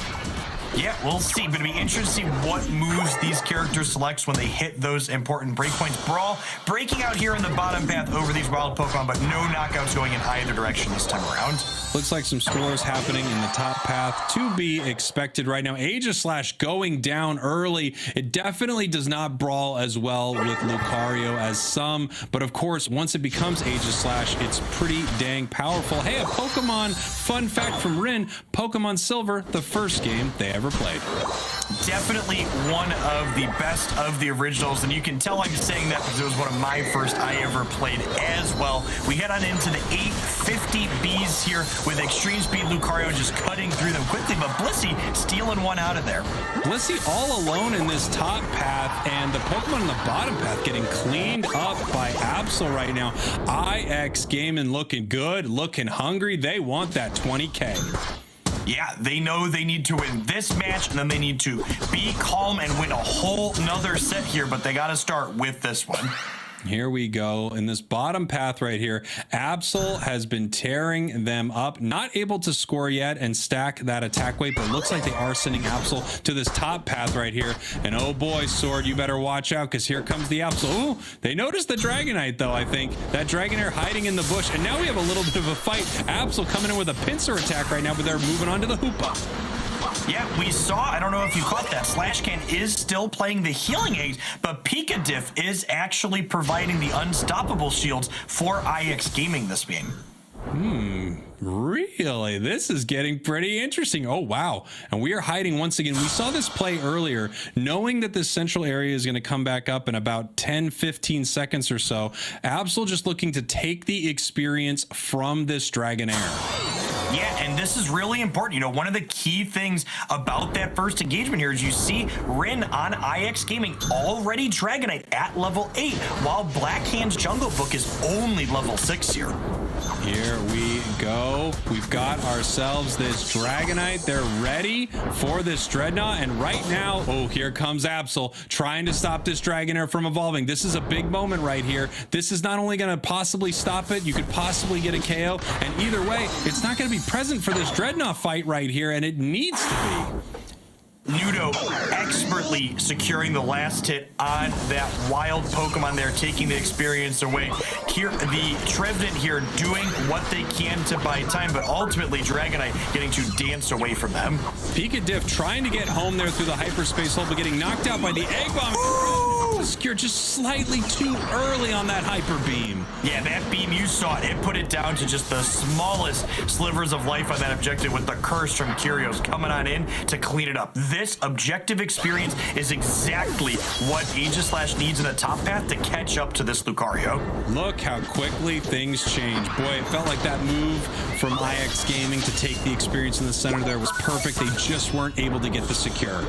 Yeah, we'll see, but it'll be interesting to see what moves these characters select when they hit those important breakpoints. Brawl breaking out here in the bottom path over these wild Pokemon, but no knockouts going in either direction this time around. Looks like some scores happening in the top path to be expected right now. Aegislash going down early. It definitely does not brawl as well with Lucario as some, but of course, once it becomes Aegislash, it's pretty dang powerful. Hey, a Pokemon fun fact from Rin, Pokemon Silver, the first game they ever ever played. Definitely one of the best of the originals, and you can tell I'm saying that because it was one of my first I ever played as well. We head on into the 850Bs here with Extreme Speed Lucario just cutting through them quickly, but Blissey stealing one out of there. Blissey all alone in this top path, and the Pokemon in the bottom path getting cleaned up by Absol right now. IX Gaming looking good, looking hungry. They want that 20K. Yeah, they know they need to win this match, and then they need to be calm and win a whole nother set here, but they got to start with this one. Here we go in this bottom path right here. Absol has been tearing them up, not able to score yet and stack that attack weight, but looks like they are sending Absol to this top path right here. And oh boy, Sword, you better watch out, because here comes the Absol. Ooh, they noticed the Dragonite though, I think. That Dragonair hiding in the bush, and now we have a little bit of a fight. Absol coming in with a pincer attack right now, but they're moving on to the Hoopa. Yeah, we saw, I don't know if you caught that, Slashcan is still playing the healing eggs, but Pikadiff is actually providing the unstoppable shields for IX Gaming this game. Really? This is getting pretty interesting. Oh, wow. And we are hiding once again. We saw this play earlier, knowing that this central area is going to come back up in about 10-15 seconds or so. Absol just looking to take the experience from this Dragonair. Yeah, and this is really important. You know, one of the key things about that first engagement here is you see Rin on IX Gaming already Dragonite at level 8, while Blackhand's Jungle Book is only level 6 here. Here we go. We've got ourselves this Dragonite. They're ready for this Dreadnought. And right now, oh, here comes Absol trying to stop this Dragonair from evolving. This is a big moment right here. This is not only going to possibly stop it, you could possibly get a KO. And either way, it's not going to be present for this Dreadnought fight right here, and it needs to be. Nudo expertly securing the last hit on that wild Pokemon there, taking the experience away. Here, the Trevenant here doing what they can to buy time, but ultimately Dragonite getting to dance away from them. Pikadiff trying to get home there through the hyperspace hole, but getting knocked out by the Egg Bomb. Secure just slightly too early on that Hyper Beam. Yeah, that beam, you saw it. It put it down to just the smallest slivers of life on that objective, with the curse from Kyrios coming on in to clean it up. This objective experience is exactly what Aegislash needs in the top path to catch up to this Lucario. Look how quickly things change. Boy, it felt like that move from IX Gaming to take the experience in the center there was perfect. They just weren't able to get the secure.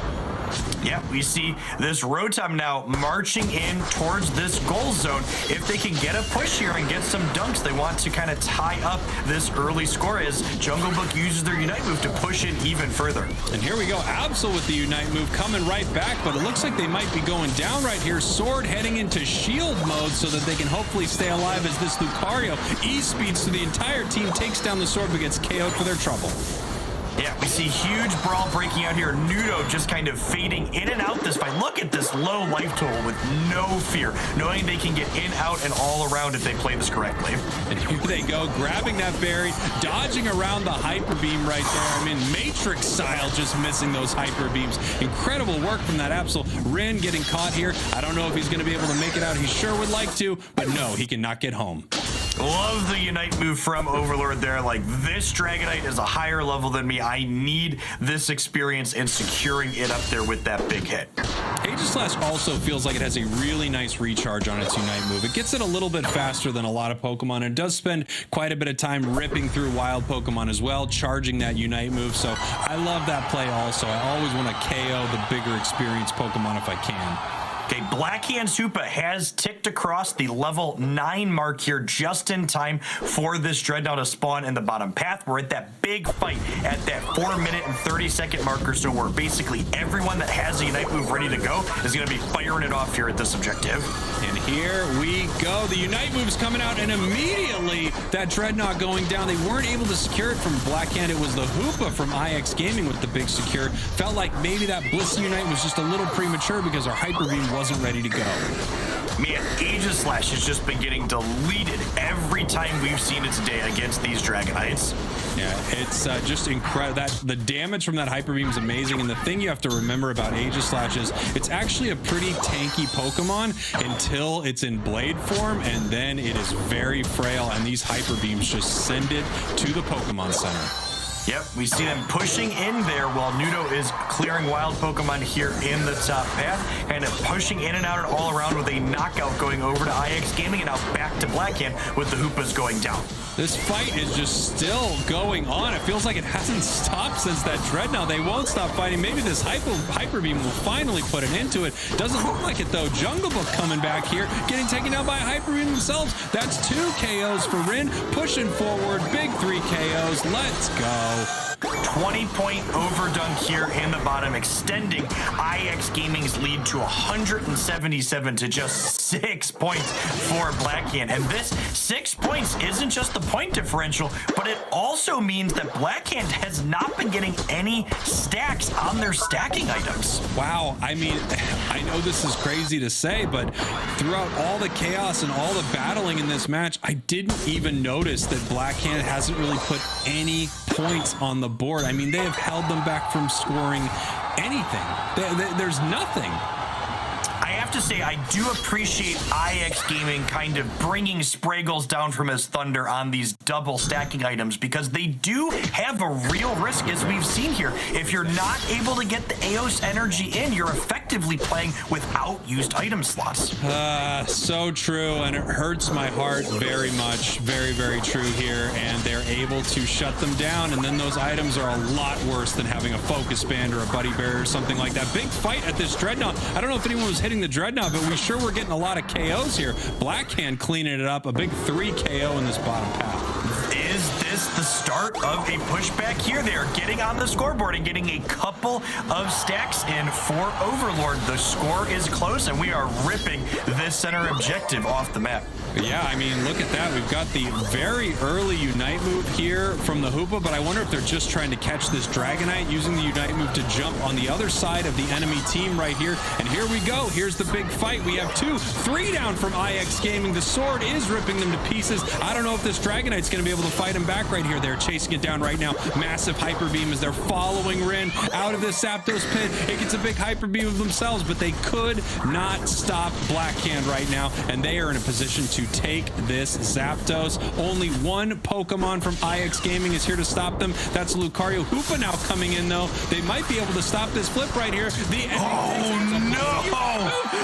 Yeah, we see this Rotom now marching in towards this goal zone. If they can get a push here and get some dunks, they want to kind of tie up this early score as Jungle Book uses their Unite move to push in even further. And here we go, Absol with the Unite move coming right back, but it looks like they might be going down right here. Sword heading into shield mode so that they can hopefully stay alive as this Lucario E-speeds to the entire team, takes down the Sword, but gets KO'd for their trouble. Yeah, we see huge brawl breaking out here. Nudo just kind of fading in and out this fight. Look at this low life total with no fear, knowing they can get in, out, and all around if they play this correctly. And here they go, grabbing that berry, dodging around the Hyper Beam right there. I mean, Matrix style, just missing those Hyper Beams. Incredible work from that Absol. Rin getting caught here. I don't know if he's going to be able to make it out. He sure would like to, but no, he cannot get home. Love the Unite move from Overlord there. Like, this Dragonite is a higher level than me. I need this experience and securing it up there with that big hit. Aegislash also feels like it has a really nice recharge on its Unite move. It gets it a little bit faster than a lot of Pokemon, and it does spend quite a bit of time ripping through wild Pokemon as well, charging that Unite move. So I love that play also. I always want to KO the bigger experienced Pokemon if I can. Okay, Blackhand's Hoopa has ticked across the level 9 mark here just in time for this Dreadnought to spawn in the bottom path. We're at that big fight at that 4-minute and 30-second marker, so where basically everyone that has a Unite move ready to go is going to be firing it off here at this objective. And here we go. The Unite move's coming out, and immediately that Dreadnought going down. They weren't able to secure it from Blackhand. It was the Hoopa from IX Gaming with the big secure. Felt like maybe that Blissey Unite was just a little premature because our Hyper Beam wasn't ready to go. Man, Aegislash has just been getting deleted every time we've seen it today against these Dragonites. Yeah, it's just incredible. The damage from that Hyper Beam is amazing, and the thing you have to remember about Aegislash is it's actually a pretty tanky Pokemon until it's in Blade form, and then it is very frail, and these Hyper Beams just send it to the Pokemon Center. Yep, we see them pushing in there while Nudo is clearing wild Pokemon here in the top path, and pushing in and out and all around with a knockout going over to IX Gaming, and now back to Blackhand with the Hoopas going down. This fight is just still going on. It feels like it hasn't stopped since that Dreadnought. They won't stop fighting. Maybe this Hyper Beam will finally put an end to it. Doesn't look like it, though. Jungle Book coming back here, getting taken down by Hyper Beam themselves. That's 2 KOs for Rin, pushing forward. Big 3 KOs. Let's go. 20-point overdunk here in the bottom, extending IX Gaming's lead to 177 to just 6 points for Blackhand. And this 6 points isn't just the point differential, but it also means that Blackhand has not been getting any stacks on their stacking items. Wow, I mean, I know this is crazy to say, but throughout all the chaos and all the battling in this match, I didn't even notice that Blackhand hasn't really put any points on the board. I mean, they have held them back from scoring anything. There's nothing. I have to say, I do appreciate IX Gaming kind of bringing Spraggles down from his thunder on these double stacking items, because they do have a real risk, as we've seen here. If you're not able to get the Eos energy in, you're effectively playing without used item slots. So true, and it hurts my heart very much. Very, very true here, and they're able to shut them down, and then those items are a lot worse than having a focus band or a buddy bear or something like that. Big fight at this Dreadnought. I don't know if anyone was hitting the Dreadnought, but we sure were getting a lot of KOs here. Blackhand cleaning it up. A big 3 KO in this bottom path. Is this the start of a pushback here? They are getting on the scoreboard and getting a couple of stacks in for Overlord. The score is close, and we are ripping this center objective off the map. Yeah, I mean, look at that. We've got the very early Unite move here from the Hoopa, but I wonder if they're just trying to catch this Dragonite, using the Unite move to jump on the other side of the enemy team right here. And here we go. Here's the big fight. We have 2, 3 down from IX Gaming. The sword is ripping them to pieces. I don't know if this Dragonite's going to be able to fight him back right here. They're chasing it down right now. Massive Hyper Beam as they're following Rin out of this Zapdos pit. It gets a big Hyper Beam of themselves, but they could not stop Blackhand right now, and they are in a position to take this Zapdos. Only 1 Pokemon from IX Gaming is here to stop them. That's Lucario. Hoopa now coming in, though. They might be able to stop this flip right here.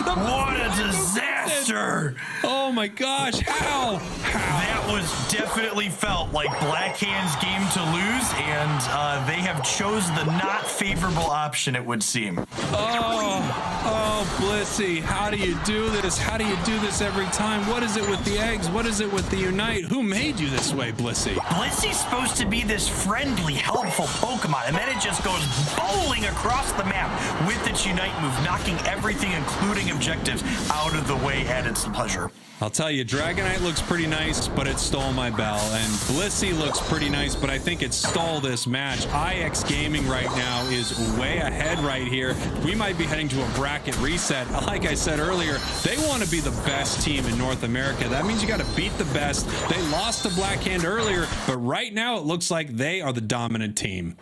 What a disaster! Oh my gosh, how? That was definitely felt like Blackhand's game to lose, and they have chosen the not favorable option, it would seem. Oh, Blissey, how do you do this? How do you do this every time? What is it with the eggs? What is it with the Unite? Who made you this way, Blissey? Blissey's supposed to be this friendly, helpful Pokemon, and then it just goes bowling across the map with its Unite move, knocking everything, including objectives, out of the way at its pleasure. I'll tell you, Dragonite looks pretty nice, but it stole my bell. And Blissey looks pretty nice, but I think it stole this match. IX Gaming right now is way ahead right here. We might be heading to a bracket reset. Like I said earlier, they want to be the best team in North America. That means you got to beat the best. They lost to Blackhand earlier, but right now it looks like they are the dominant team.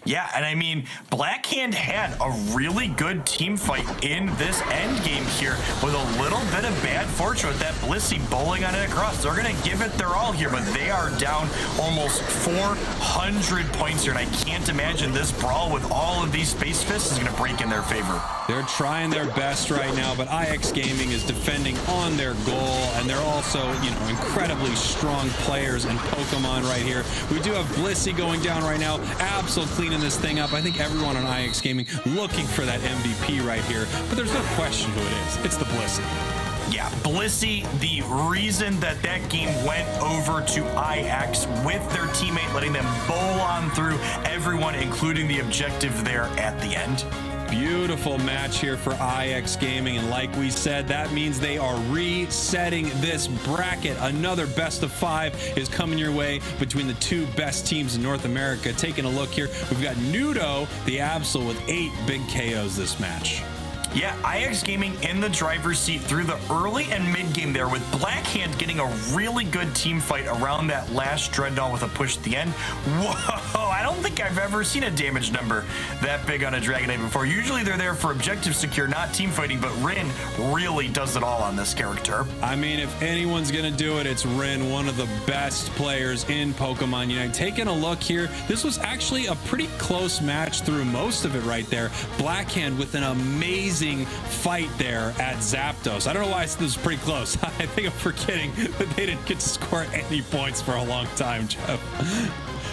Yeah, and I mean, Blackhand had a really good team fight in this end game here with a little bit of bad fortune with that Blissey bowling on it across. They're going to give it their all here, but they are down almost 400 points here, and I can't imagine this brawl with all of these Space Fists is going to break in their favor. They're trying their best right now, but IX Gaming is defending on their goal, and they're also, incredibly strong players and Pokemon right here. We do have Blissey going down right now. Absol cleaning this thing up. I think everyone on IX Gaming looking for that MVP right here, but there's no question who it is. It's the Blissey. Yeah, Blissey, the reason that game went over to IX with their teammate, letting them bowl on through everyone, including the objective there at the end. Beautiful match here for IX Gaming, and like we said, that means they are resetting this bracket. Another best of 5 is coming your way between the 2 best teams in North America. Taking a look here, we've got Nudo, the Absol, with 8 big KOs this match. Yeah, IX Gaming in the driver's seat through the early and mid game there, with Blackhand getting a really good team fight around that last Dreadnought with a push at the end. Whoa, I don't think I've ever seen a damage number that big on a Dragonite before. Usually they're there for objective secure, not team fighting, but Rin really does it all on this character. I mean, if anyone's going to do it, it's Rin, one of the best players in Pokemon Unite. Taking a look here, this was actually a pretty close match through most of it right there. Blackhand with an amazing fight there at Zapdos. I don't know why I said this was pretty close. I think I'm forgetting that they didn't get to score any points for a long time, Jeff.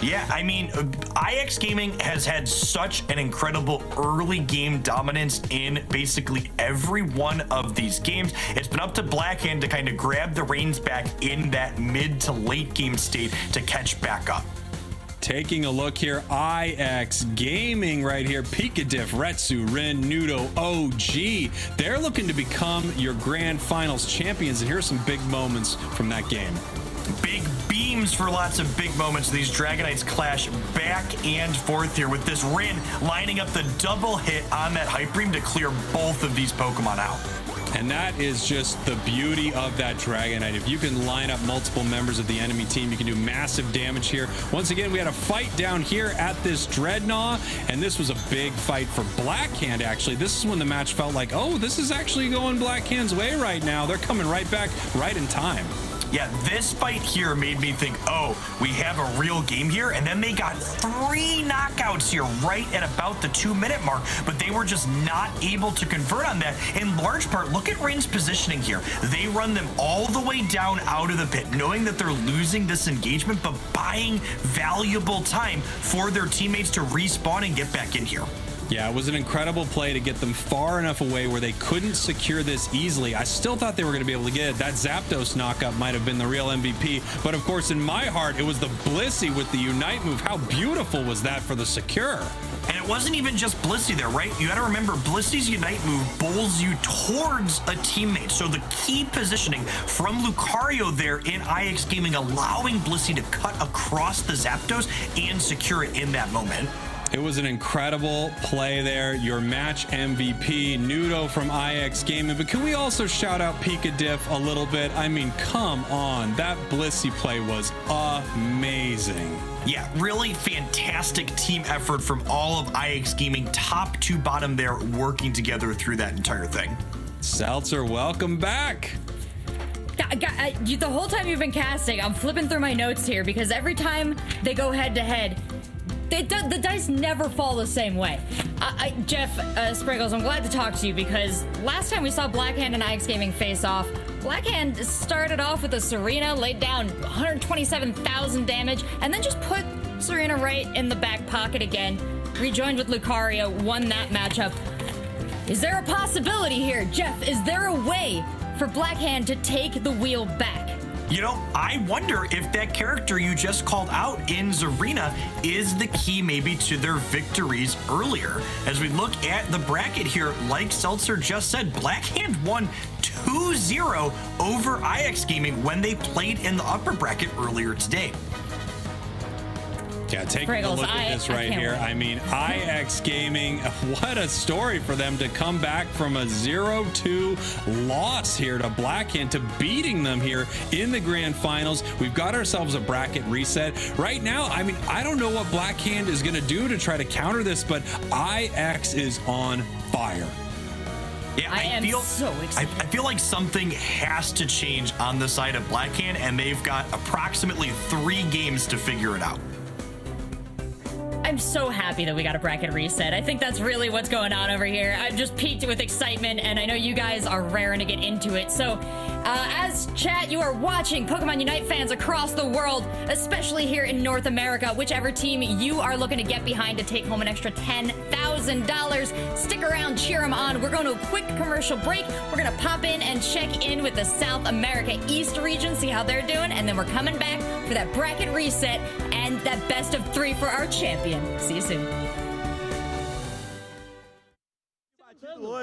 Yeah, I mean, IX Gaming has had such an incredible early game dominance in basically every one of these games. It's been up to Blackhand to kind of grab the reins back in that mid to late game state to catch back up. Taking a look here, IX Gaming right here, Pikadiff, Retsu, Rin, Nudo, OG. They're looking to become your grand finals champions, and here's some big moments from that game. Big beams for lots of big moments. These Dragonites clash back and forth here, with this Rin lining up the double hit on that Hype Beam to clear both of these Pokemon out. And that is just the beauty of that Dragonite. If you can line up multiple members of the enemy team, you can do massive damage here. Once again, we had a fight down here at this Dreadnought, and this was a big fight for Blackhand, actually. This is when the match felt like, oh, this is actually going Blackhand's way right now. They're coming right back right in time. Yeah, this fight here made me think, oh, we have a real game here. And then they got 3 knockouts here right at about the 2-minute mark, but they were just not able to convert on that. In large part, look at Rin's positioning here. They run them all the way down out of the pit, knowing that they're losing this engagement, but buying valuable time for their teammates to respawn and get back in here. Yeah, it was an incredible play to get them far enough away where they couldn't secure this easily. I still thought they were going to be able to get it. That Zapdos knockup might have been the real MVP. But of course, in my heart, it was the Blissey with the Unite move. How beautiful was that for the secure? And it wasn't even just Blissey there, right? You got to remember, Blissey's Unite move bowls you towards a teammate. So the key positioning from Lucario there in IX Gaming, allowing Blissey to cut across the Zapdos and secure it in that moment. It was an incredible play there. Your match MVP, Nudo from IX Gaming. But can we also shout out Pikadiff a little bit? I mean, come on. That Blissey play was amazing. Yeah, really fantastic team effort from all of IX Gaming, top to bottom there, working together through that entire thing. Seltzer, welcome back. The whole time you've been casting, I'm flipping through my notes here, because every time they go head to head, the dice never fall the same way. Jeff Spriggles, I'm glad to talk to you, because last time we saw Blackhand and IX Gaming face off, Blackhand started off with a Serena, laid down 127,000 damage, and then just put Serena right in the back pocket again, rejoined with Lucario, won that matchup. Is there a possibility here, Jeff? Is there a way for Blackhand to take the wheel back? You know, I wonder if that character you just called out in Zarina is the key maybe to their victories earlier. As we look at the bracket here, like Seltzer just said, Blackhand won 2-0 over IX Gaming when they played in the upper bracket earlier today. Yeah, taking a look at this right here. I mean, IX Gaming, what a story for them to come back from a 0-2 loss here to Blackhand, to beating them here in the grand finals. We've got ourselves a bracket reset. Right now, I mean, I don't know what Blackhand is going to do to try to counter this, but IX is on fire. Yeah, I feel so excited. I feel like something has to change on the side of Blackhand, and they've got approximately 3 games to figure it out. I'm so happy that we got a bracket reset. I think that's really what's going on over here. I'm just peaked with excitement, and I know you guys are raring to get into it. So, as chat, you are watching Pokemon Unite fans across the world, especially here in North America, whichever team you are looking to get behind to take home an extra $10,000. Stick around, cheer them on. We're going to a quick commercial break. We're going to pop in and check in with the South America East region, see how they're doing, and then we're coming back for that bracket reset and that best of 3 for our champion. See you soon.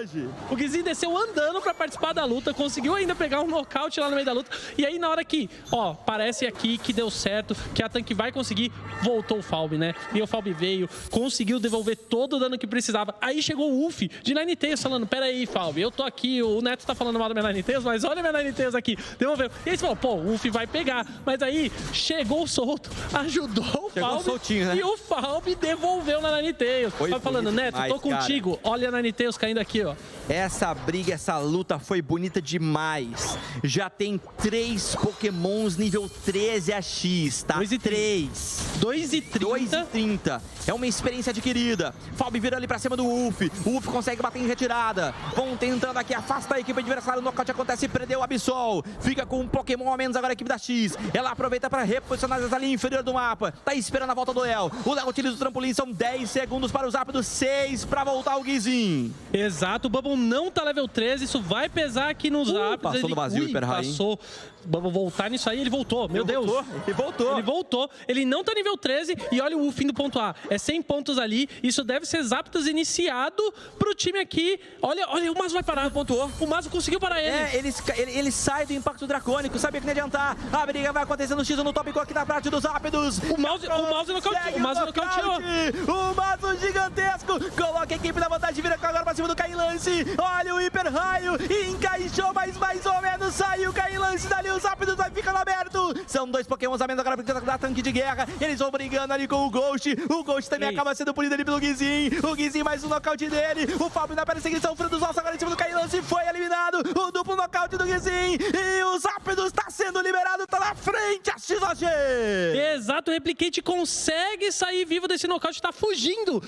hoje. O Guizinho desceu andando pra participar da luta, conseguiu ainda pegar um nocaute lá no meio da luta. E aí na hora que, ó, parece aqui que deu certo, que a tanque vai conseguir, voltou o Falb, né? E o Falb veio, conseguiu devolver todo o dano que precisava. Aí chegou o Uff de Ninetales falando, pera aí, Falb, eu tô aqui, o Neto tá falando mal da minha Ninetales, mas olha a minha Ninetales aqui, devolveu. E aí você falou, pô, o Uff vai pegar. Mas aí chegou solto, ajudou o Falb soltinho, né? E o Falb devolveu na Ninetales. Falb falando, Neto, tô contigo, olha a Ninetales caindo aqui, ó. Essa briga, essa luta foi bonita demais. Já tem 3 Pokémons nível 13 AX, tá? 3. 2,30. É uma experiência adquirida. Falb virou ali pra cima do Uff. O Uff consegue bater em retirada. Vão tentando aqui, afasta a equipe adversária. O nocaute acontece, prendeu o Absol. Fica com um Pokémon a menos agora a equipe da X. Ela aproveita pra reposicionar essa linha inferior do mapa. Tá esperando a volta do Léo. O Léo utiliza o trampolim, são 10 segundos para os rápidos, 6 pra voltar o Guizinho. Exato, o Bubble não tá level 13, isso vai pesar aqui nos rápidos. Passou no vazio, passou. Vamos voltar nisso aí, ele voltou. Meu Deus. Ele voltou. Ele não tá nível 13 e olha o fim do ponto A. É 100 pontos ali. Isso deve ser Zapdos iniciado pro time aqui. Olha, o Mazo vai parar. Pontuou. O Mazo conseguiu parar ele. É, ele sai do impacto dracônico. Sabia que não ia adiantar. A briga vai acontecendo no X no tópico aqui na parte dos Zapdos. O mouse nocauteou. O Mazo gigantesco. Coloca a equipe na vantagem. Vira agora pra cima do Caim Lance. Olha o hiper raio. Encaixou, mas mais ou menos saiu o Caim Lance dali. Os Zapdos vai ficando aberto. São 2 Pokémons a menos agora da tanque de guerra. Eles vão brigando ali com o Ghost. O Ghost também acaba sendo punido ali pelo Guizinho. O Guizinho mais um nocaute dele. O Falb na perseguição. Fruto dos ossos agora em cima do Caim Lance. Foi eliminado. O duplo nocaute do Guizinho. E o Zapdos está sendo liberado. Tá na frente a XOG. Exato. O Replicate consegue sair vivo desse nocaute. Tá fugindo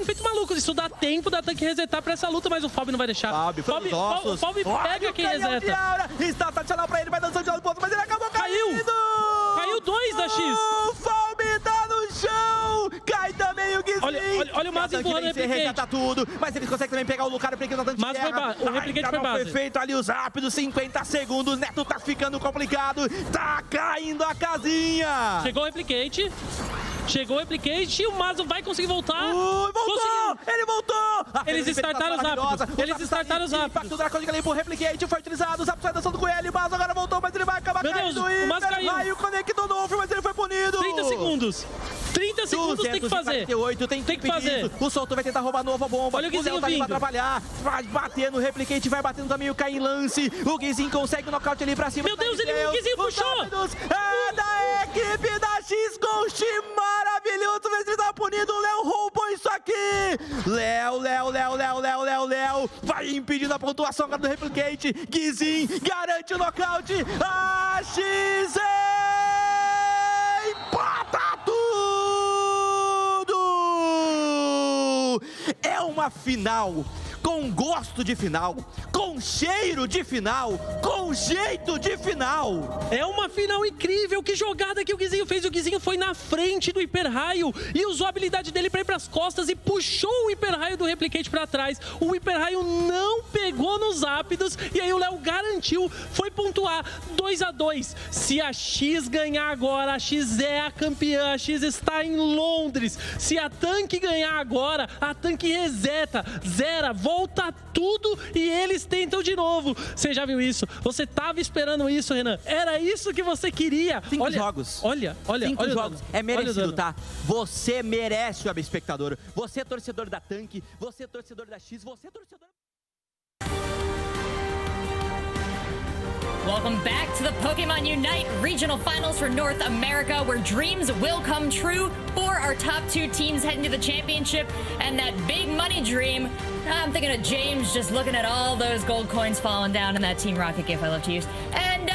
feito maluco. Isso dá tempo da tanque resetar pra essa luta, mas o Falb não vai deixar. O Falb pega quem reseta. Está tradicional pra ele. Vai dançando de lado pro outro, mas ele acabou caindo. Caiu 2 da X. O Falb tá no chão. Cai também o Guizinho. Olha o Mazo empurrando o Replicate. Reseta tudo, mas ele consegue também pegar o Lucario porque o tanque de guerra. O Replicate foi base. Foi feito ali os rápidos, 50 segundos. Neto tá ficando complicado. Tá caindo a casinha. Chegou o Replicate e o Mazo vai conseguir voltar. Voltou! Ele voltou! Eles startaram os rápidos. Impacto dracônico ali pro Replicate foi utilizado. O Zap sai dançando com ele. O Mazo agora voltou, mas ele vai acabar caindo. O Mazo caiu. Aí o conectou novo, mas ele foi punido. 30 segundos tem que fazer. Tem que fazer. O Solto vai tentar roubar nova bomba. Olha o Guizinho tá ali vindo. pra atrapalhar. Vai bater no Replicate, vai batendo também o Caim Lance. O Guizinho consegue o nocaute ali pra cima. Meu Deus, o Guizinho puxou. É da equipe da X Ghost. Maravilhoso, mas ele tá punido. O Léo roubou isso aqui. Léo. Vai impedindo a pontuação agora do Replicate. Guizinho garante o nocaute. A X empata tudo. É uma final com gosto de final, com cheiro de final, com jeito de final. É uma final incrível. Que jogada que o Guizinho fez. O Guizinho foi na frente do hiper raio e usou a habilidade dele para ir pras costas e puxou o hiper raio do Replicate para trás. O hiper raio não pegou nos Zapdos e aí o Léo garantiu, foi pontuar 2-2. Se a X ganhar agora, a X é a campeã. A X está em Londres. Se a tanque ganhar agora, a tanque reseta, zera, volta tudo e eles tentam de novo. Você já viu isso? Você tava esperando isso, Renan? Era isso que você queria. 5 jogos. Olha 5 jogos. É merecido, tá? Você merece, web espectador. Você é torcedor da tanque, você é torcedor da X, você é torcedor... Welcome back to the Pokémon UNITE Regional Finals for North America, where dreams will come true for our top 2 teams heading to the championship. And that big money dream, I'm thinking of James just looking at all those gold coins falling down in that Team Rocket gift I love to use. And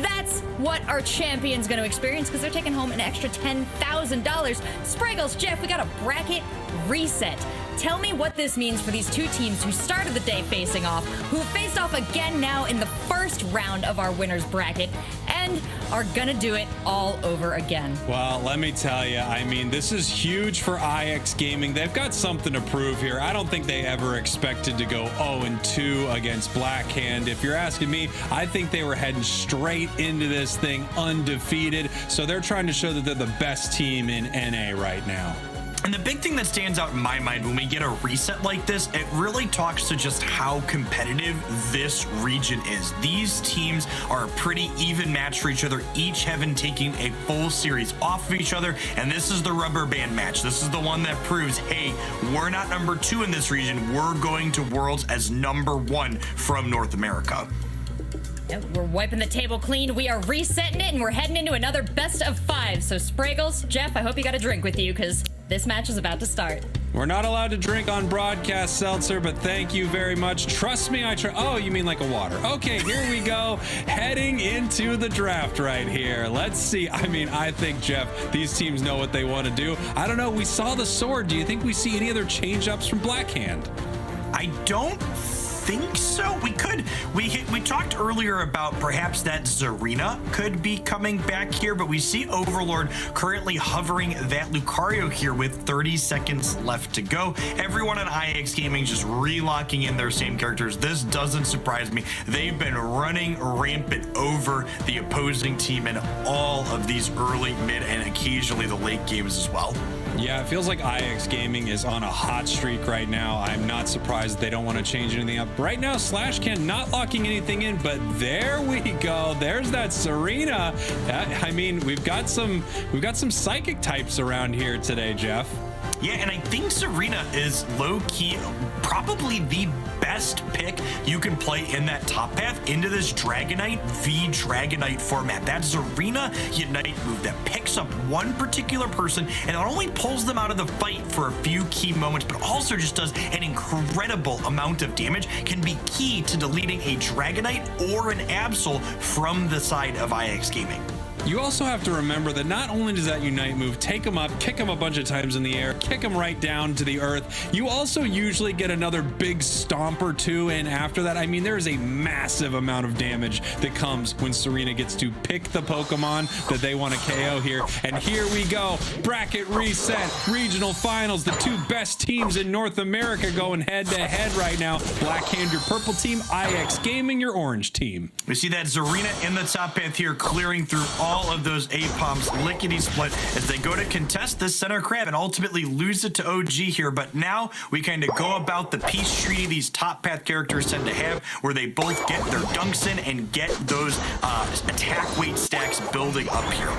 that's what our champion's going to experience, because they're taking home an extra $10,000. Spraggles, Jeff, we got a bracket reset. Tell me what this means for these 2 teams who started the day facing off, who faced off again now in the first round of our winner's bracket, and are gonna do it all over again. Well, let me tell you, I mean, this is huge for IX Gaming. They've got something to prove here. I don't think they ever expected to go 0-2 against Blackhand. If you're asking me, I think they were heading straight into this thing undefeated. So they're trying to show that they're the best team in NA right now. And the big thing that stands out in my mind when we get a reset like this, it really talks to just how competitive this region is. These teams are a pretty even match for each other, each having taken a full series off of each other, and this is the rubber band match. This is the one that proves, hey, we're not number 2 in this region. We're going to Worlds as number 1 from North America. Yep, we're wiping the table clean. We are resetting it, and we're heading into another best of 5. So, Spraggles, Jeff, I hope you got a drink with you, because this match is about to start. We're not allowed to drink on broadcast, Seltzer, but thank you very much. Trust me, I try. Oh, you mean like a water. Okay, here we go. Heading into the draft right here. Let's see. I mean, I think, Jeff, these teams know what they want to do. I don't know. We saw the sword. Do you think we see any other change-ups from Blackhand? I don't think so. We could. We talked earlier about perhaps that Zarina could be coming back here, but we see Overlord currently hovering that Lucario here with 30 seconds left to go. Everyone on IX Gaming just relocking in their same characters. This doesn't surprise me. They've been running rampant over the opposing team in all of these early, mid, and occasionally the late games as well. Yeah, it feels like IX Gaming is on a hot streak right now. I'm not surprised they don't want to change anything up. Right now, SlashCan not locking anything in, but there we go. There's that Serena. I mean, we've got some psychic types around here today, Jeff. Yeah, and I think Serena is low-key probably the best pick you can play in that top path into this Dragonite v Dragonite format. That Zarina Unite move that picks up one particular person and not only pulls them out of the fight for a few key moments, but also just does an incredible amount of damage, can be key to deleting a Dragonite or an Absol from the side of IX Gaming. You also have to remember that not only does that Unite move take them up, kick them a bunch of times in the air, kick them right down to the earth, you also usually get another big stomp or two, and after that, I mean, there is a massive amount of damage that comes when Serena gets to pick the Pokemon that they want to KO here. And here we go, bracket reset, regional finals, the 2 best teams in North America going head to head right now. Blackhand, your purple team, IX Gaming, your orange team. We see that Zarina in the top path here, clearing through all of those A-Poms, lickety-split, as they go to contest this center crab and ultimately lose it to OG here. But now we kind of go about the peace treaty these top path characters tend to have, where they both get their dunks in and get those attack weight stacks building up here.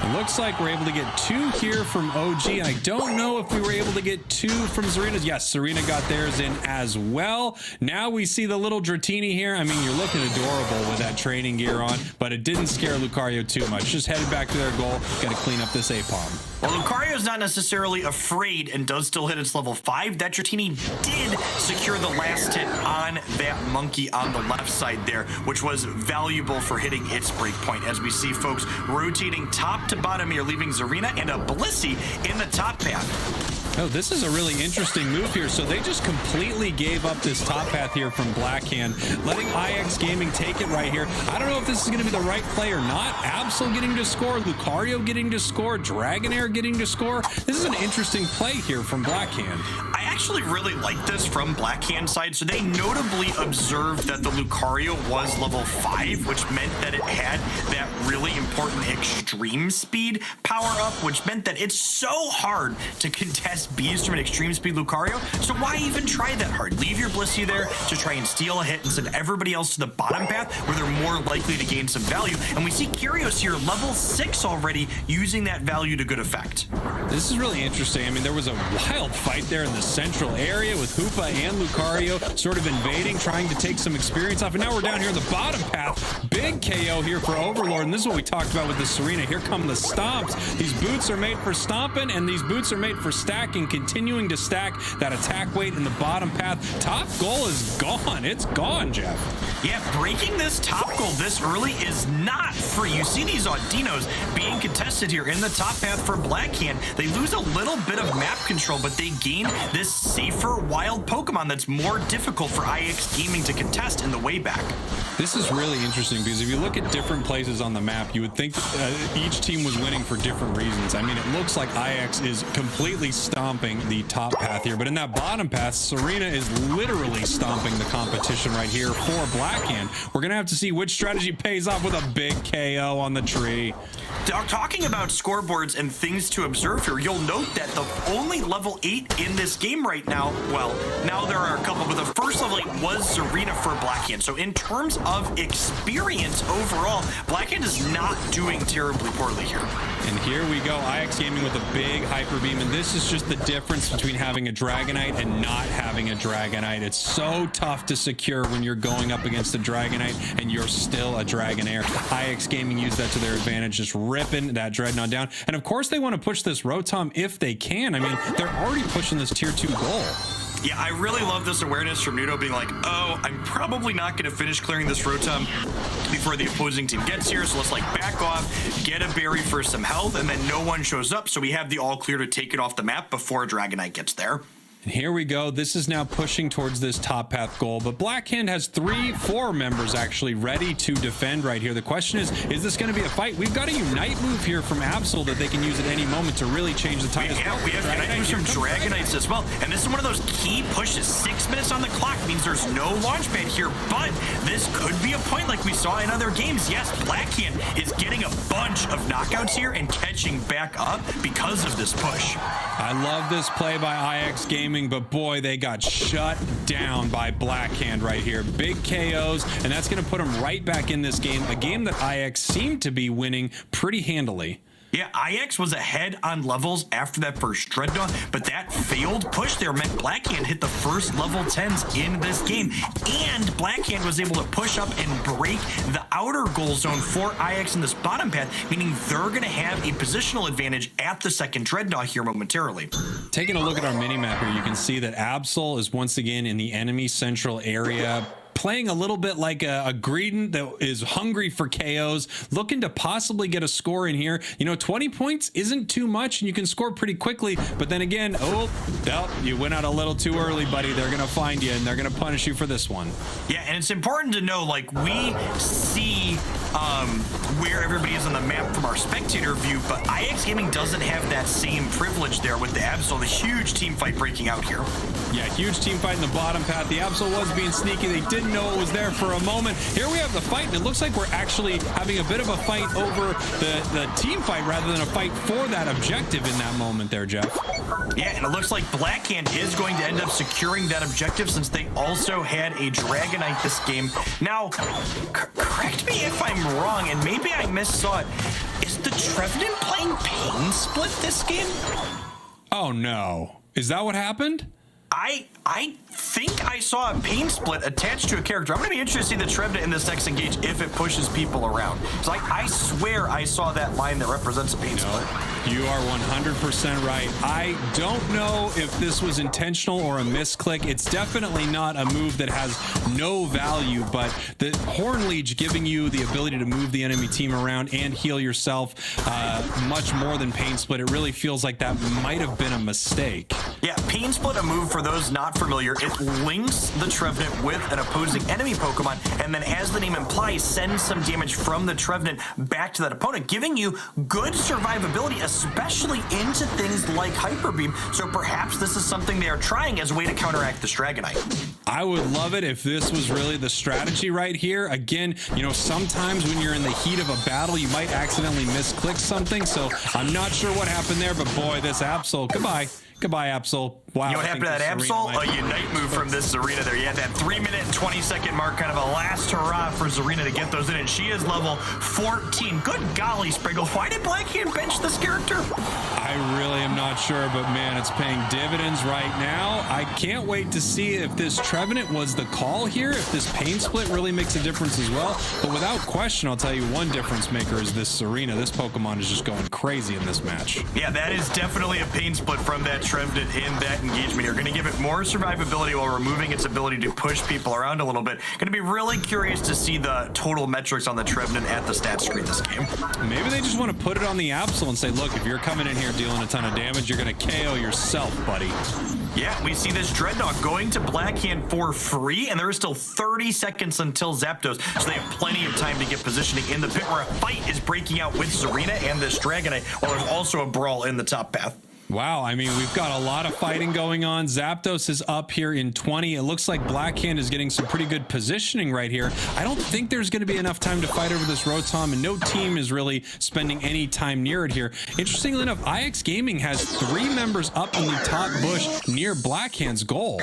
It looks like we're able to get 2 here from OG. I don't know if we were able to get 2 from Serena. Yes, Serena got theirs in as well. Now we see the little Dratini here. I mean, you're looking adorable with that training gear on, but it didn't scare Lucario too much. Just headed back to their goal. Got to clean up this A-Palm. Well, Lucario's not necessarily afraid and does still hit its level 5. That Dratini did secure the last hit on that monkey on the left side there, which was valuable for hitting its breakpoint. As we see folks rotating top to bottom here, leaving Zarina and a Blissey in the top path. Oh, this is a really interesting move here. So they just completely gave up this top path here from Blackhand, letting IX Gaming take it right here. I don't know if this is going to be the right play or not. Absol getting to score, Lucario getting to score, Dragonair getting to score. This is an interesting play here from Blackhand. I actually really like this from Blackhand side. So they notably observed that the Lucario was level 5, which meant that it had that really important extreme speed power up, which meant that it's so hard to contest bees from an extreme speed Lucario. So why even try that hard? Leave your Blissey there to try and steal a hit and send everybody else to the bottom path where they're more likely to gain some value. And we see Kyrios here level 6 already using that value to good effect. This is really interesting. I mean, there was a wild fight there in the central area with Hoopa and Lucario sort of invading, trying to take some experience off. And now we're down here in the bottom path. Big KO here for Overlord. And this is what we talked about with the Serena. Here come the stomps. These boots are made for stomping, and these boots are made for stacking, continuing to stack that attack weight in the bottom path. Top goal is gone. It's gone, Jeff. Yeah, breaking this top goal this early is not free. You see these Audinos being contested here in the top path for Blackhand. They lose a little bit of map control, but they gain this safer wild Pokemon that's more difficult for IX Gaming to contest in the way back. This is really interesting because if you look at different places on the map, you would think each team was winning for different reasons. I mean, it looks like IX is completely stomping the top path here, but in that bottom path, Serena is literally stomping the competition right here for Blackhand. We're going to have to see which strategy pays off with a big KO on the tree. Talking about scoreboards and things to observe here, you'll note that the only level 8 in this game right now, well, now there are a couple, but the first level 8 was Zarina for Blackhand. So in terms of experience overall, Blackhand is not doing terribly poorly here. And here we go, IX Gaming with a big Hyper Beam, and this is just the difference between having a Dragonite and not having a Dragonite. It's so tough to secure when you're going up against a Dragonite and you're still a Dragonair. IX Gaming used that to their advantage, just ripping that Dreadnought down. And of course they want to push this Rotom if they can. I mean, they're already pushing this tier 2 goal. Yeah, I really love this awareness from Nudo being like, oh, I'm probably not going to finish clearing this Rotom before the opposing team gets here, so let's like back off, get a berry for some health, and then no one shows up, so we have the all clear to take it off the map before a Dragonite gets there. And here we go. This is now pushing towards this top path goal, but Blackhand has 4 members actually ready to defend right here. The question is this going to be a fight? We've got a Unite move here from Absol that they can use at any moment to really change the tide. Yeah, we have Unite moves from Dragonites as well, and this is one of those key pushes. 6 minutes on the clock means there's no launch pad here, but this could be a point like we saw in other games. Yes, Blackhand is getting a bunch of knockouts here and catching back up because of this push. I love this play by IX Gaming, but boy, they got shut down by Blackhand right here. Big KOs, and that's going to put them right back in this game, a game that IX seemed to be winning pretty handily. Yeah, IX was ahead on levels after that first Dreadnought, but that failed push there meant Blackhand hit the first level 10s in this game, and Blackhand was able to push up and break the outer goal zone for IX in this bottom path, meaning they're going to have a positional advantage at the second Dreadnought here momentarily. Taking a look at our mini-map here, you can see that Absol is once again in the enemy central area, playing a little bit like a Greedent that is hungry for KOs, looking to possibly get a score in here. You know, 20 points isn't too much, and you can score pretty quickly, but then again, you went out a little too early, buddy. They're going to find you, and they're going to punish you for this one. Yeah, and it's important to know, like, we see where everybody is on the map from our spectator view, but IX Gaming doesn't have that same privilege there with the Absol. The huge team fight breaking out here. Yeah, huge team fight in the bottom path. The Absol was being sneaky. They didn't know it was there for a moment. Here we have the fight, and it looks like we're actually having a bit of a fight over the team fight rather than a fight for that objective in that moment there, Jeff. Yeah, and it looks like Blackhand is going to end up securing that objective since they also had a Dragonite this game. Now, correct me if I'm wrong, and maybe I missaw it. Is the Trevenant playing Pain Split this game? Oh no. Is that what happened? I think I saw a Pain Split attached to a character. I'm going to be interested to see the Trevenant in this next engage if it pushes people around. It's like, I swear I saw that line that represents a Pain Split. You are 100% right. I don't know if this was intentional or a misclick. It's definitely not a move that has no value, but the Horn Leech giving you the ability to move the enemy team around and heal yourself much more than Pain Split. It really feels like that might have been a mistake. Yeah, Pain Split, a move for those not familiar. It links the Trevenant with an opposing enemy Pokemon, and then as the name implies, sends some damage from the Trevenant back to that opponent, giving you good survivability, especially into things like Hyper Beam. So perhaps this is something they are trying as a way to counteract this Dragonite. I would love it if this was really the strategy right here. Again, you know, sometimes when you're in the heat of a battle, you might accidentally misclick something. So I'm not sure what happened there, but boy, this Absol, goodbye. Goodbye, Absol. Wow. You know what happened to that Absol? A Unite move from this Zarina there. You had that 3-minute and 20-second mark, kind of a last hurrah for Zarina to get those in, and she is level 14. Good golly, Sprinkle. Why did Blackhand bench this character? I really am not sure, but man, it's paying dividends right now. I can't wait to see if this Trevenant was the call here, if this Pain Split really makes a difference as well. But without question, I'll tell you one difference maker is this Zarina. This Pokemon is just going crazy in this match. Yeah, that is definitely a Pain Split from that Trevenant in that engagement. You're going to give it more survivability while removing its ability to push people around a little bit. Going to be really curious to see the total metrics on the Trevenant at the stat screen this game. Maybe they just want to put it on the Absol and say, look, if you're coming in here dealing a ton of damage, you're going to KO yourself, buddy. Yeah, we see this Dreadnought going to Blackhand for free, and there is still 30 seconds until Zapdos, so they have plenty of time to get positioning in the pit where a fight is breaking out with Zarina and this Dragonite, while there's also a brawl in the top path. Wow, I mean, we've got a lot of fighting going on. Zapdos is up here in 20. It looks like Blackhand is getting some pretty good positioning right here. I don't think there's going to be enough time to fight over this Rotom, and no team is really spending any time near it here. Interestingly enough, IX Gaming has 3 members up in the top bush near Blackhand's goal.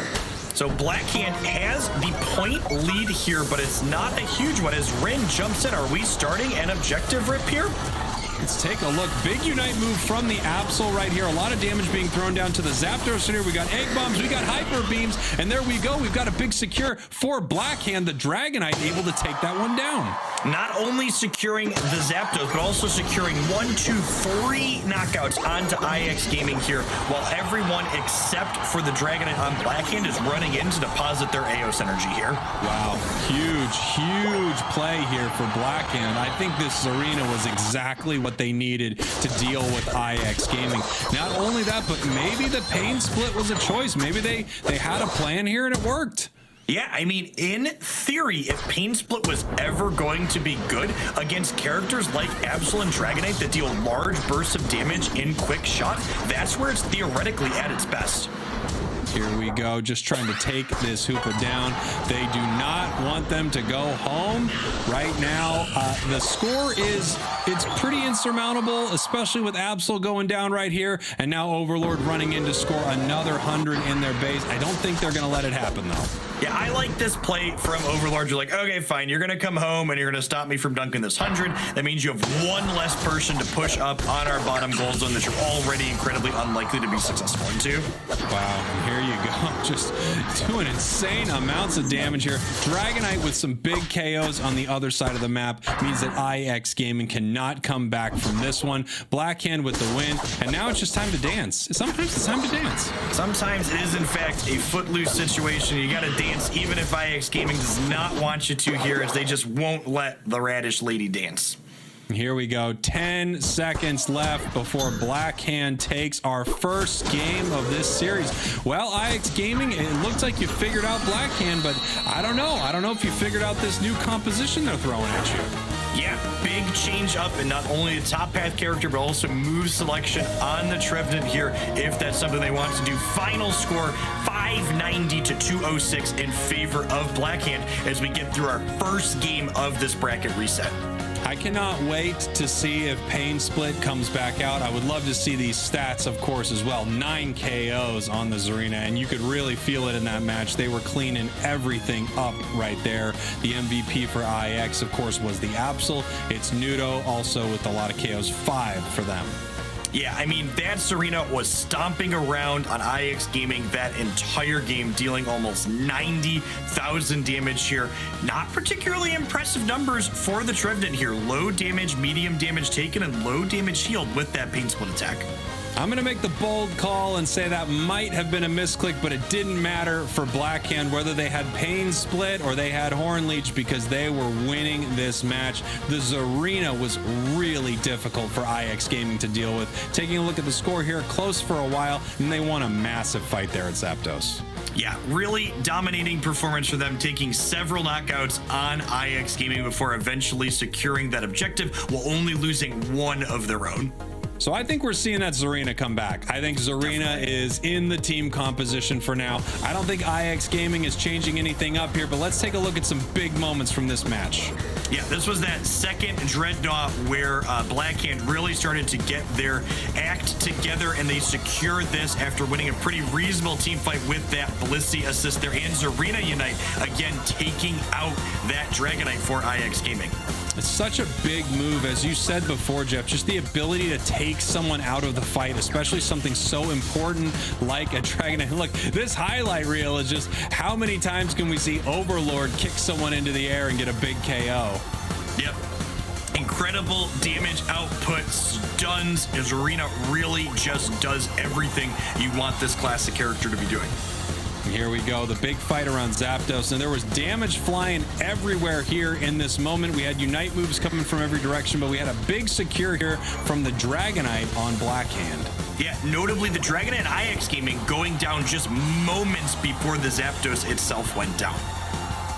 So Blackhand has the point lead here, but it's not a huge one as Rin jumps in. Are we starting an objective rip here? Let's take a look. Big Unite move from the Absol right here. A lot of damage being thrown down to the Zapdos here. We got Egg Bombs, we got Hyper Beams, and there we go. We've got a big secure for Blackhand. The Dragonite able to take that one down. Not only securing the Zapdos, but also securing 1, 2, 3 knockouts onto IX Gaming here, while everyone except for the Dragonite on Blackhand is running in to deposit their Eos energy here. Wow, huge play here for Blackhand. I think this arena was exactly what they needed to deal with IX Gaming. Not only that, but maybe the Pain Split was a choice. Maybe they had a plan here and it worked. Yeah, I mean, in theory, if Pain Split was ever going to be good against characters like Absol and Dragonite that deal large bursts of damage in quick shot, that's where it's theoretically at its best. Here we go, just trying to take this Hoopa down. They do not want them to go home right now. The score it's pretty insurmountable, especially with Absol going down right here, and now Overlord running in to score another 100 in their base. I don't think they're gonna let it happen though. Yeah, I like this play from Overlord. You're like, okay, fine, you're gonna come home and you're gonna stop me from dunking this 100. That means you have 1 less person to push up on our bottom goal zone that you're already incredibly unlikely to be successful into. Wow, and here you go, just doing insane amounts of damage here. Dragonite with some big KOs on the other side of the map means that IX Gaming cannot come back from this one. Blackhand with the win, and now it's just time to dance. Sometimes it's time to dance. Sometimes it is in fact a footloose situation. You gotta dance even if IX Gaming does not want you to here, as they just won't let the Radish lady dance. Here we go, 10 seconds left before Blackhand takes our first game of this series. Well, IX Gaming, it looks like you figured out Blackhand, but I don't know if you figured out this new composition they're throwing at you. Yeah, big change up in not only the top path character, but also move selection on the Trevenant here, if that's something they want to do. Final score, 590 to 206 in favor of Blackhand as we get through our first game of this bracket reset. I cannot wait to see if Pain Split comes back out. I would love to see these stats, of course, as well. 9 KOs on the Zarina, and you could really feel it in that match. They were cleaning everything up right there. The MVP for IX, of course, was the Absol. It's Nudo, also with a lot of KOs, 5 for them. Yeah, I mean, that Serena was stomping around on IX Gaming that entire game, dealing almost 90,000 damage here. Not particularly impressive numbers for the Trevenant here. Low damage, medium damage taken, and low damage healed with that Pain Split attack. I'm going to make the bold call and say that might have been a misclick, but it didn't matter for Blackhand whether they had Pain Split or they had Horn Leech, because they were winning this match. The Zarina was really difficult for IX Gaming to deal with. Taking a look at the score here, close for a while, and they won a massive fight there at Zapdos. Yeah, really dominating performance for them, taking several knockouts on IX Gaming before eventually securing that objective while only losing 1 of their own. So I think we're seeing that Zarina come back. I think Zarina is in the team composition for now. I don't think IX Gaming is changing anything up here, but let's take a look at some big moments from this match. Yeah, this was that second Dreadnought where Blackhand really started to get their act together, and they secured this after winning a pretty reasonable team fight with that Blissey assist there, and Zarina Unite again taking out that Dragonite for IX Gaming. It's such a big move, as you said before, Jeff, just the ability to take someone out of the fight, especially something so important like a Dragonite. Look, this highlight reel is just how many times can we see Overlord kick someone into the air and get a big KO? Yep. Incredible damage output, stuns. Zarina really just does everything you want this classic character to be doing. And here we go, the big fight around Zapdos, and there was damage flying everywhere here in this moment. We had Unite moves coming from every direction, but we had a big secure here from the Dragonite on Blackhand. Yeah, notably the Dragonite and IX Gaming going down just moments before the Zapdos itself went down.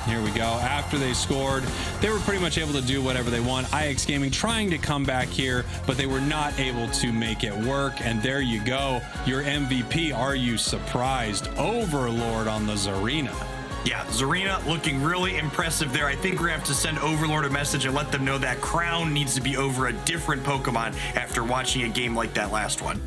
Here we go. After they scored, they were pretty much able to do whatever they want. IX Gaming trying to come back here, but they were not able to make it work. And there you go. Your MVP. Are you surprised? Overlord on the Zarina. Yeah, Zarina looking really impressive there. I think we're going to have to send Overlord a message and let them know that crown needs to be over a different Pokemon after watching a game like that last one.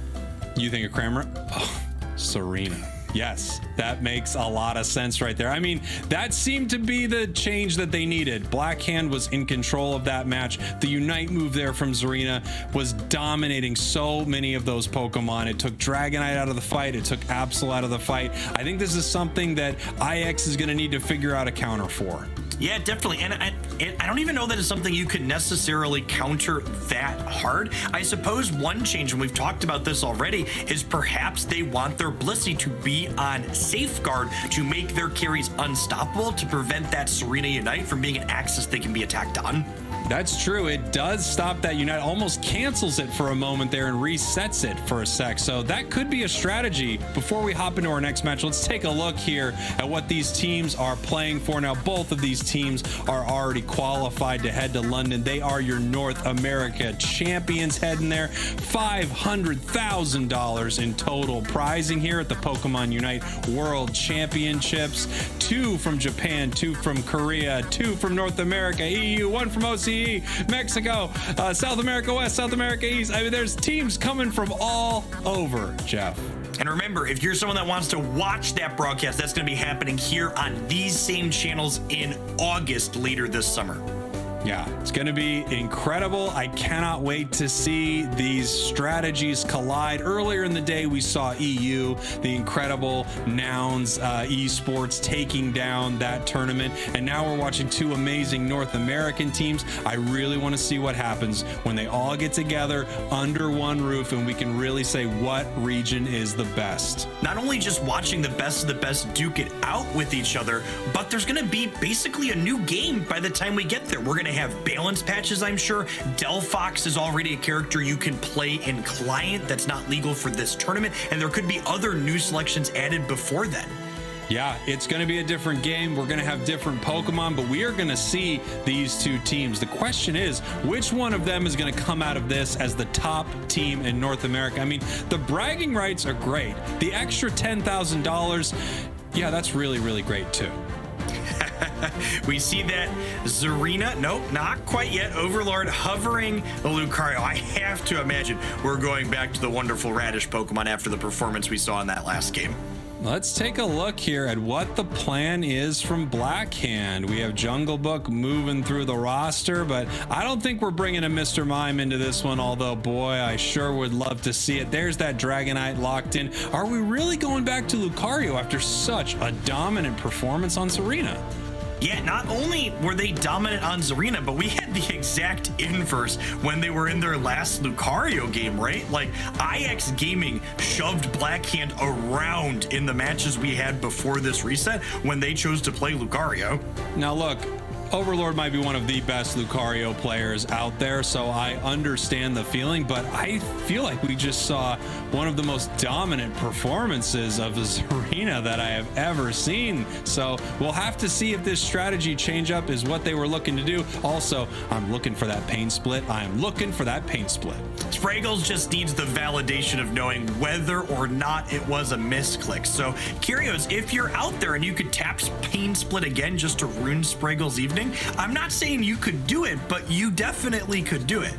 You think of Kramer? Oh, Zarina. Yes, that makes a lot of sense right there. I mean, that seemed to be the change that they needed. Blackhand was in control of that match. The Unite move there from Zarina was dominating so many of those Pokemon. It took Dragonite out of the fight. It took Absol out of the fight. I think this is something that IX is going to need to figure out a counter for. Yeah, definitely. And I don't even know that it's something you could necessarily counter that hard. I suppose one change, and we've talked about this already, is perhaps they want their Blissey to be on safeguard to make their carries unstoppable to prevent that Serena Unite from being an axis they can be attacked on. That's true. It does stop that Unite, almost cancels it for a moment there and resets it for a sec. So that could be a strategy. Before we hop into our next match, let's take a look here at what these teams are playing for. Now, both of these teams are already qualified to head to London. They are your North America champions heading there. $500,000 in total prizing here at the Pokemon Unite World Championships. 2 from Japan, 2 from Korea, 2 from North America, EU, 1 from OCE, Mexico, South America West, South America East. I mean, there's teams coming from all over, Jeff. And remember, if you're someone that wants to watch that broadcast, that's going to be happening here on these same channels in August later this summer. Yeah, it's going to be incredible. I cannot wait to see these strategies collide. Earlier in the day, we saw EU, the incredible Nouns esports, taking down that tournament. And now we're watching 2 amazing North American teams. I really want to see what happens when they all get together under one roof and we can really say what region is the best. Not only just watching the best of the best duke it out with each other, but there's going to be basically a new game by the time we get there. We're going to have balance patches, I'm sure. Delphox is already a character you can play in client that's not legal for this tournament, and there could be other new selections added before then. Yeah, it's going to be a different game. We're going to have different Pokemon, but we are going to see these 2 teams. The question is, which one of them is going to come out of this as the top team in North America? I mean, the bragging rights are great. The extra $10,000, yeah, that's really, really great too. We see that Zarina, nope, not quite yet. Overlord hovering the Lucario. I have to imagine we're going back to the wonderful Radish Pokemon after the performance we saw in that last game. Let's take a look here at what the plan is from Blackhand. We have Jungle Book moving through the roster, but I don't think we're bringing a Mr. Mime into this one, although, boy, I sure would love to see it. There's that Dragonite locked in. Are we really going back to Lucario after such a dominant performance on Serena? Yeah, not only were they dominant on Zarina, but we had the exact inverse when they were in their last Lucario game, right? Like, IX Gaming shoved Blackhand around in the matches we had before this reset when they chose to play Lucario. Now, look, Overlord might be one of the best Lucario players out there, so I understand the feeling, but I feel like we just saw one of the most dominant performances of Zarina that I have ever seen. So we'll have to see if this strategy change up is what they were looking to do. Also, I'm looking for that pain split. I am looking for that pain split. Spraggles just needs the validation of knowing whether or not it was a misclick. So, Kyrios, if you're out there and you could tap pain split again just to ruin Spraggles' evening, I'm not saying you could do it, but you definitely could do it.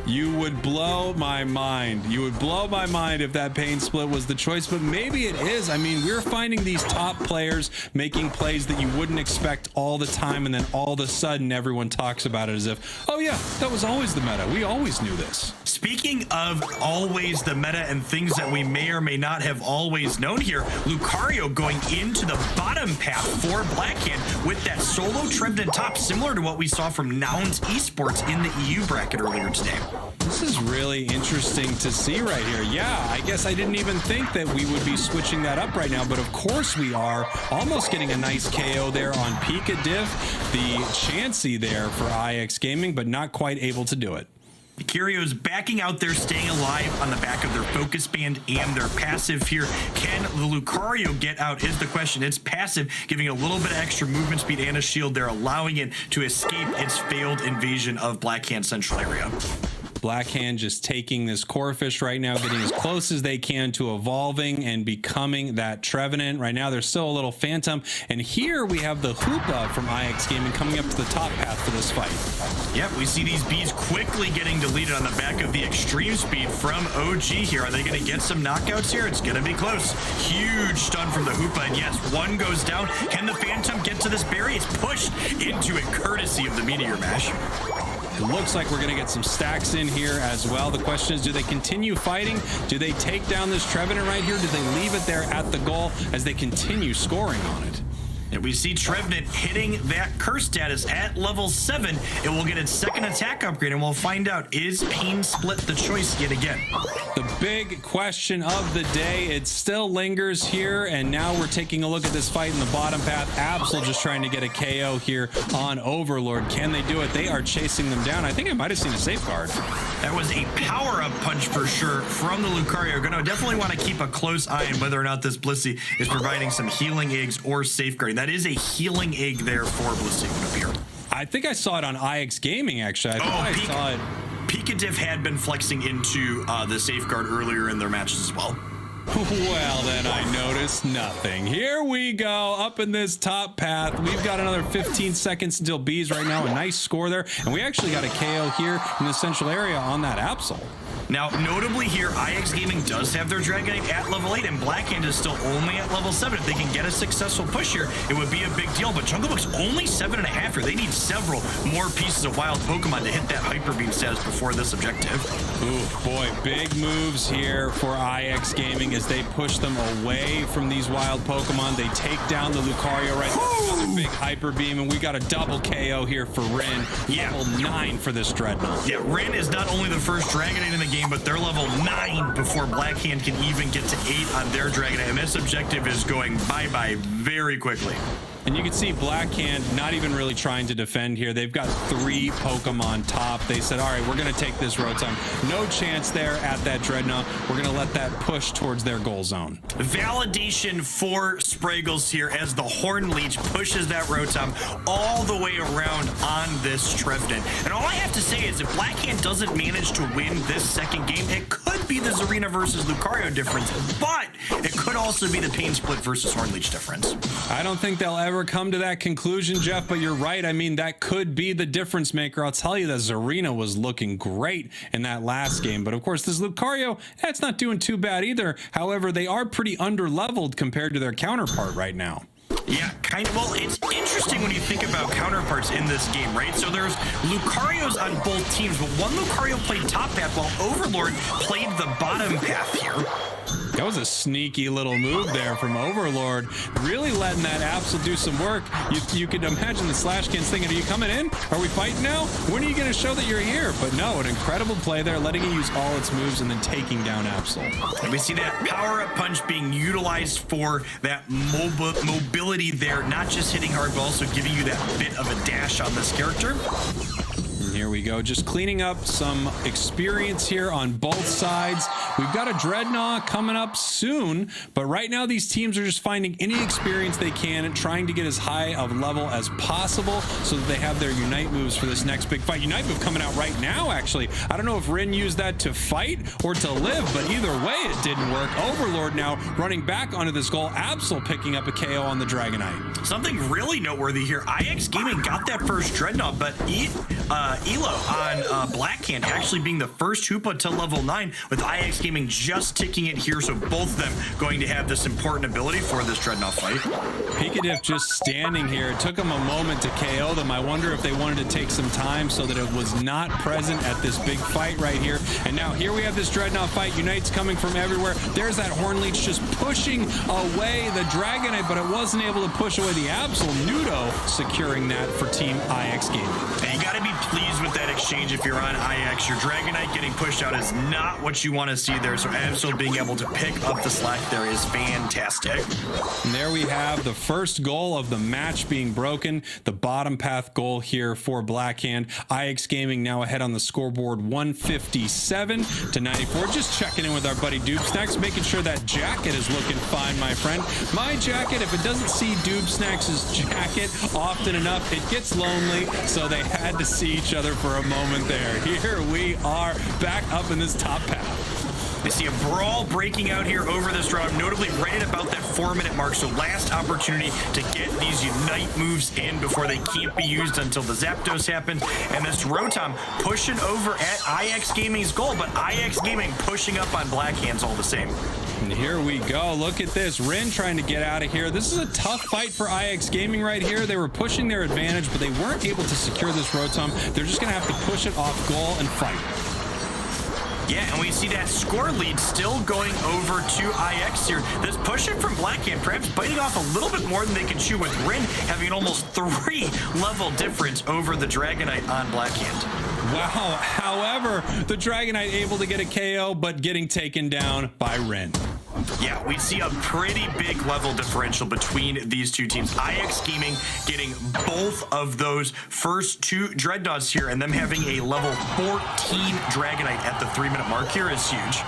You would blow my mind. You would blow my mind if that pain split was the choice, but maybe it is. I mean, we're finding these top players making plays that you wouldn't expect all the time, and then all of a sudden everyone talks about it as if, oh yeah, that was always the meta. We always knew this. Speaking of always the meta and things that we may or may not have always known here, Lucario going into the bottom path for Blackhand with that solo Trebden top, similar to what we saw from Nouns Esports in the EU bracket earlier today. This is really interesting to see right here. Yeah, I guess I didn't even think that we would be switching that up right now, but of course we are. Almost getting a nice KO there on Pika Diff. The Chansey there for IX Gaming, but not quite able to do it. Curio's backing out there, staying alive on the back of their focus band and their passive here. Can the Lucario get out is the question. It's passive, giving it a little bit of extra movement speed and a shield. They're allowing it to escape its failed invasion of Blackhand Central area. Blackhand just taking this Corphish right now, getting as close as they can to evolving and becoming that Trevenant. Right now, there's still a little Phantom. And here we have the Hoopa from IX Gaming coming up to the top path for this fight. Yep, we see these bees quickly getting deleted on the back of the extreme speed from OG here. Are they going to get some knockouts here? It's going to be close. Huge stun from the Hoopa. And yes, one goes down. Can the Phantom get to this berry? It's pushed into it courtesy of the Meteor Mash. It looks like we're going to get some stacks in here as well. The question is, do they continue fighting? Do they take down this Trevenant right here? Do they leave it there at the goal as they continue scoring on it? And we see Trevenant hitting that curse status at level 7. It will get its second attack upgrade, and we'll find out, is Pain Split the choice yet again? The big question of the day, it still lingers here, and now we're taking a look at this fight in the bottom path. Absol just trying to get a KO here on Overlord. Can they do it? They are chasing them down. I think I might have seen a safeguard. That was a power-up punch for sure from the Lucario. Going to definitely want to keep a close eye on whether or not this Blissey is providing some healing eggs or safeguarding. That is a healing egg there for Blissey, it would appear. I think I saw it on IX Gaming, actually. I saw it. Pikatif had been flexing into the safeguard earlier in their matches as well. Well, then I noticed nothing. Here we go, up in this top path. We've got another 15 seconds until Bees right now. A nice score there. And we actually got a KO here in the central area on that Absol. Now, notably here, IX Gaming does have their Dragonite at level 8, and Blackhand is still only at level 7. If they can get a successful push here, it would be a big deal. But Jungle Book's only 7.5 here. They need several more pieces of wild Pokemon to hit that Hyper Beam status before this objective. Ooh, boy, big moves here for IX Gaming as they push them away from these wild Pokemon. They take down the Lucario right there. Another big Hyper Beam, and we got a double KO here for Rin. Yeah. Level 9 for this Dreadnought. Yeah, Rin is not only the first Dragonite in the game, but they're level 9 before Blackhand can even get to 8 on their Dragonite, and this objective is going bye-bye very quickly. And you can see Blackhand not even really trying to defend here. They've got 3 Pokemon top. They said, all right, we're going to take this Rotom. No chance there at that Dreadnought. We're going to let that push towards their goal zone. Validation for Spraggles here as the Horn Leech pushes that Rotom all the way around on this Trevenant. And all I have to say is if Blackhand doesn't manage to win this second game, it could be the Zarina versus Lucario difference, but it could also be the Pain Split versus Horn Leech difference. I don't think they'll ever come to that conclusion, Jeff, but you're right. I mean, that could be the difference maker. I'll tell you that Zarina was looking great in that last game, but of course this Lucario, that's not doing too bad either. However, they are pretty under-leveled compared to their counterpart right now. Yeah, kind of. Well, it's interesting when you think about counterparts in this game, right? So there's Lucarios on both teams, but one Lucario played top path while Overlord played the bottom path here. That was a sneaky little move there from Overlord, really letting that Absol do some work. You could imagine the Slashkins thinking, are you coming in? Are we fighting now? When are you going to show that you're here? But no, an incredible play there, letting it use all its moves and then taking down Absol. And we see that power-up punch being utilized for that mobility there, not just hitting hard, but also giving you that bit of a dash on this character. And here we go, just cleaning up some experience here on both sides. We've got a Dreadnought coming up soon, but right now these teams are just finding any experience they can and trying to get as high of level as possible so that they have their Unite moves for this next big fight. Unite move coming out right now, actually. I don't know if Rin used that to fight or to live, but either way it didn't work. Overlord now running back onto this goal. Absol picking up a KO on the Dragonite. Something really noteworthy here. IX Gaming got that first Dreadnought, but Elo on Blackhand actually being the first Hoopa to level 9, with IX Gaming just ticking it here, so both of them going to have this important ability for this Dreadnought fight. Pikatif just standing here. It took them a moment to KO them. I wonder if they wanted to take some time so that it was not present at this big fight right here. And now here we have this Dreadnought fight. Unite's coming from everywhere. There's that Horn Leech just pushing away the Dragonite, but it wasn't able to push away the Absol. Nudo securing that for Team IX Gaming. And you got to be pleased GG's with that exchange if you're on IX. Your Dragonite getting pushed out is not what you want to see there, so Absol being able to pick up the slack there is fantastic. And there we have the first goal of the match being broken. The bottom path goal here for Blackhand. IX Gaming now ahead on the scoreboard 157 to 94. Just checking in with our buddy Doobsnacks, making sure that jacket is looking fine, my friend. My jacket, if it doesn't see Doobsnacks' jacket often enough, it gets lonely, so they had to see each other for a moment there. Here we are back up in this top path. We see a brawl breaking out here over this round, notably right at about that 4-minute mark. So last opportunity to get these Unite moves in before they can't be used until the Zapdos happen. And this Rotom pushing over at IX Gaming's goal, but IX Gaming pushing up on Blackhands all the same. And here we go. Look at this. Rin trying to get out of here. This is a tough fight for IX Gaming right here. They were pushing their advantage, but they weren't able to secure this Rotom. They're just going to have to push it off goal and fight. Yeah, and we see that score lead still going over to IX here. This push in from Blackhand, perhaps biting off a little bit more than they can chew, with Rin having an almost 3-level difference over the Dragonite on Blackhand. Wow. However, the Dragonite able to get a KO, but getting taken down by Rin. Yeah, we see a pretty big level differential between these two teams. IX Gaming getting both of those first two Dreadnoughts here, and them having a level 14 Dragonite at the 3-minute mark here is huge.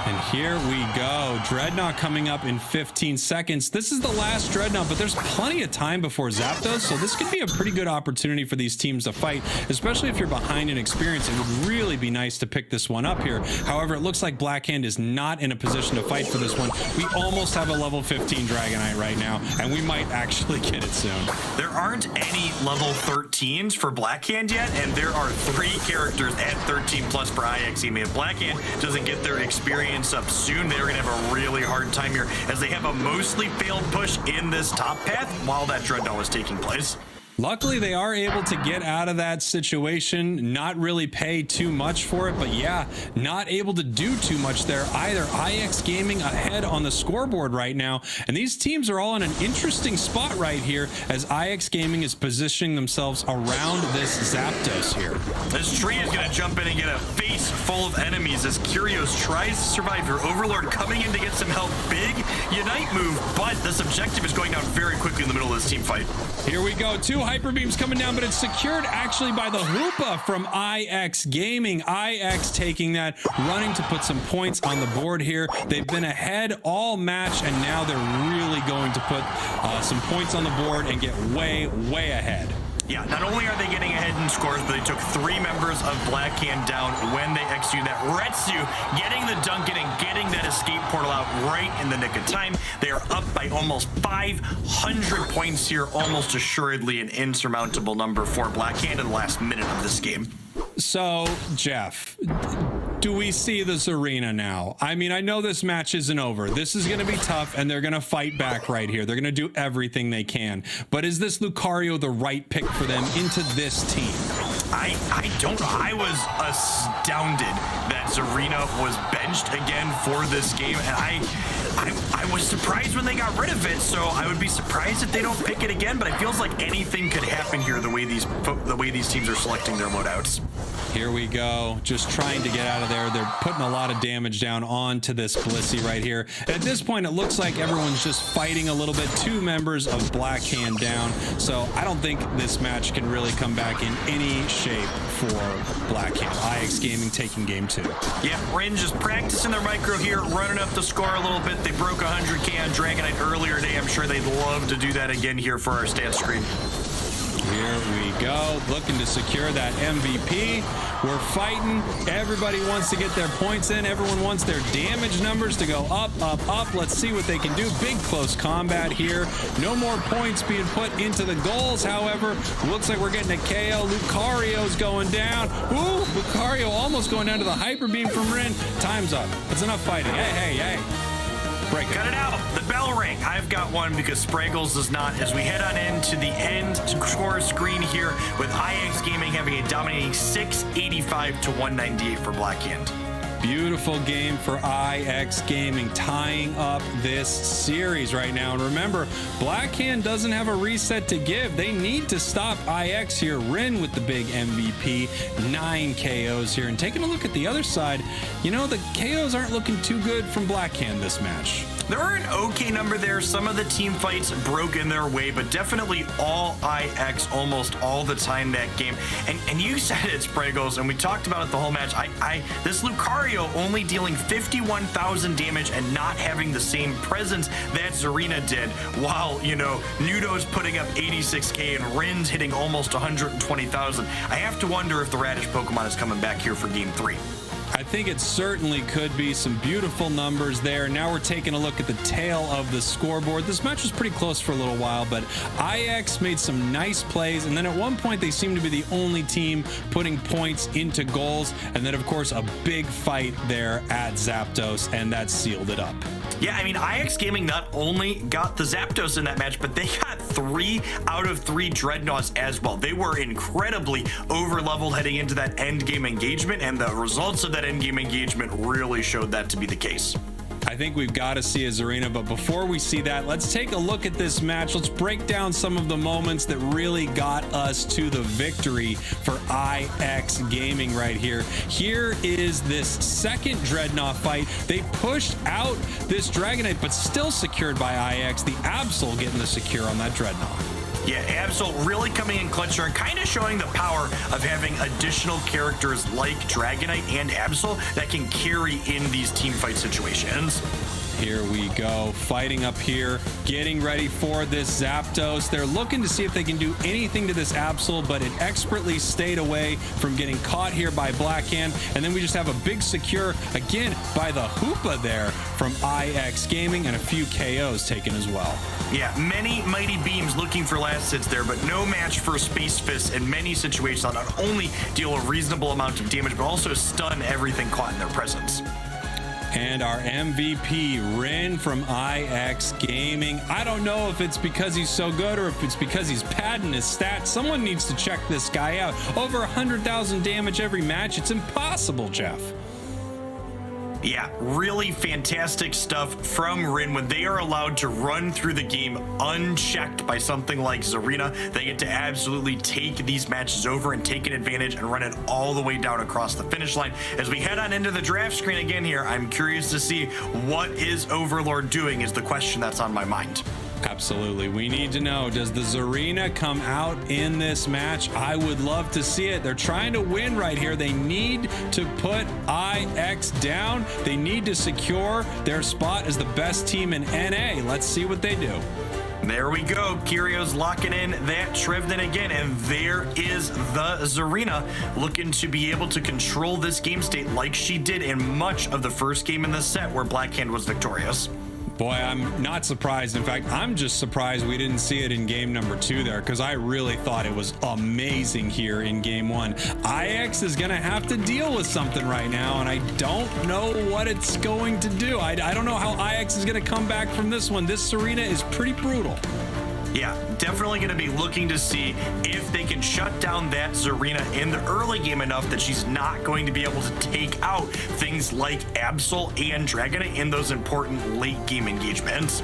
And here we go. Dreadnought coming up in 15 seconds. This is the last Dreadnought, but there's plenty of time before Zapdos, so this could be a pretty good opportunity for these teams to fight, especially if you're behind in experience. It would really be nice to pick this one up here. However, it looks like Blackhand is not in a position to fight for this one. We almost have a level 15 Dragonite right now, and we might actually get it soon. There aren't any level 13s for Blackhand yet, and there are 3 characters at 13 plus for IX Gaming. If Blackhand doesn't get their experience up soon, they're going to have a really hard time here, as they have a mostly failed push in this top path while that Dreadnought was taking place. Luckily, they are able to get out of that situation, not really pay too much for it, but yeah, not able to do too much there either. IX Gaming ahead on the scoreboard right now, and these teams are all in an interesting spot right here as IX Gaming is positioning themselves around this Zapdos here. This tree is going to jump in and get a face full of enemies as Curios tries to survive. Your Overlord coming in to get some help. Big Unite move, but this objective is going down very quickly in the middle of this team fight. Here we go. 2 Hyper Beams coming down, but it's secured actually by the Hoopa from IX Gaming. IX taking that, running to put some points on the board here. They've been ahead all match, and now they're really going to put some points on the board and get way, way ahead. Yeah, not only are they getting ahead in scores, but they took 3 members of Blackhand down when they executed that. Retsu getting the Duncan and getting that escape portal out right in the nick of time. They are up by almost 500 points here, almost assuredly an insurmountable number for Blackhand in the last minute of this game. So, Jeff, do we see this arena now? I mean, I know this match isn't over. This is going to be tough, and they're going to fight back right here. They're going to do everything they can. But is this Lucario the right pick for them into this team? I don't know. I was astounded that Zarina was benched again for this game, and I was surprised when they got rid of it, so I would be surprised if they don't pick it again, but it feels like anything could happen here the way these teams are selecting their loadouts. Here we go, just trying to get out of there. They're putting a lot of damage down onto this Blissey right here. And at this point, it looks like everyone's just fighting a little bit. 2 members of Blackhand down, so I don't think this match can really come back in any shape for Blackhand. IX Gaming taking game 2. Yeah, Rin just practicing their micro here, running up the score a little bit. They broke 100k on Dragonite earlier today. I'm sure they'd love to do that again here for our stats screen. Here we go, looking to secure that MVP. We're fighting. Everybody wants to get their points in. Everyone wants their damage numbers to go up, up, up. Let's see what they can do. Big close combat here. No more points being put into the goals, however. Looks like we're getting a KO. Lucario's going down. Ooh, Lucario almost going down to the Hyper Beam from Rin. Time's up. That's enough fighting. Hey, hey, hey. Break it. Cut it out. The bell ring. I've got one because Spraggles does not. As we head on into the end score screen here with IX Gaming having a dominating 685 to 198 for Blackhand. Beautiful game for IX Gaming, tying up this series right now. And remember, Blackhand doesn't have a reset to give. They need to stop IX here. Rin with the big MVP, 9 KOs here. And taking a look at the other side, you know, the KOs aren't looking too good from Blackhand this match. There are an okay number there. Some of the team fights broke in their way, but definitely all IX almost all the time that game. And you said it, Spraggles, and we talked about it the whole match. This Lucario only dealing 51,000 damage and not having the same presence that Zarina did, while, you know, Nudo's putting up 86k and Rin's hitting almost 120,000. I have to wonder if the Radish Pokemon is coming back here for game 3. I think it certainly could be. Some beautiful numbers there. Now we're taking a look at the tail of the scoreboard. This match was pretty close for a little while, but IX made some nice plays, and then at one point they seemed to be the only team putting points into goals, and then of course a big fight there at Zapdos, and that sealed it up. Yeah, I mean, IX Gaming not only got the Zapdos in that match, but they got 3 out of 3 Dreadnoughts as well. They were incredibly over-leveled heading into that endgame engagement, and the results of that endgame engagement really showed that to be the case. I think we've got to see a Zarina, but before we see that, let's take a look at this match. Let's break down some of the moments that really got us to the victory for IX Gaming right here. Here is this second Dreadnought fight. They pushed out this Dragonite, but still secured by IX. The Absol getting the secure on that Dreadnought. Yeah, Absol really coming in clutch and kind of showing the power of having additional characters like Dragonite and Absol that can carry in these team fight situations. Here we go, fighting up here, getting ready for this Zapdos. They're looking to see if they can do anything to this Absol, but it expertly stayed away from getting caught here by Blackhand. And then we just have a big secure, again, by the Hoopa there from IX Gaming, and a few KOs taken as well. Yeah, many mighty beams looking for last hits there, but no match for Space Fist in many situations. Not only deal a reasonable amount of damage, but also stun everything caught in their presence. And our MVP, Rin from IX Gaming. I don't know if it's because he's so good or if it's because he's padding his stats. Someone needs to check this guy out. Over 100,000 damage every match. It's impossible, Jeff. Yeah, really fantastic stuff from Rin. When they are allowed to run through the game unchecked by something like Zarina, they get to absolutely take these matches over and take an advantage and run it all the way down across the finish line. As we head on into the draft screen again here, I'm curious to see what is Overlord doing is the question that's on my mind. Absolutely. We need to know, does the Zarina come out in this match? I would love to see it. They're trying to win right here. They need to put IX down. They need to secure their spot as the best team in NA. Let's see what they do. There we go. Kirio's locking in that Trevnin again, and there is the Zarina looking to be able to control this game state like she did in much of the first game in the set where Blackhand was victorious. Boy, I'm not surprised. In fact, I'm just surprised we didn't see it in game number 2 there, because I really thought it was amazing here in game 1. IX is going to have to deal with something right now, and I don't know what it's going to do. I don't know how IX is going to come back from this one. This Zarina is pretty brutal. Yeah, definitely going to be looking to see if they can shut down that Zarina in the early game enough that she's not going to be able to take out things like Absol and Dragonite in those important late game engagements.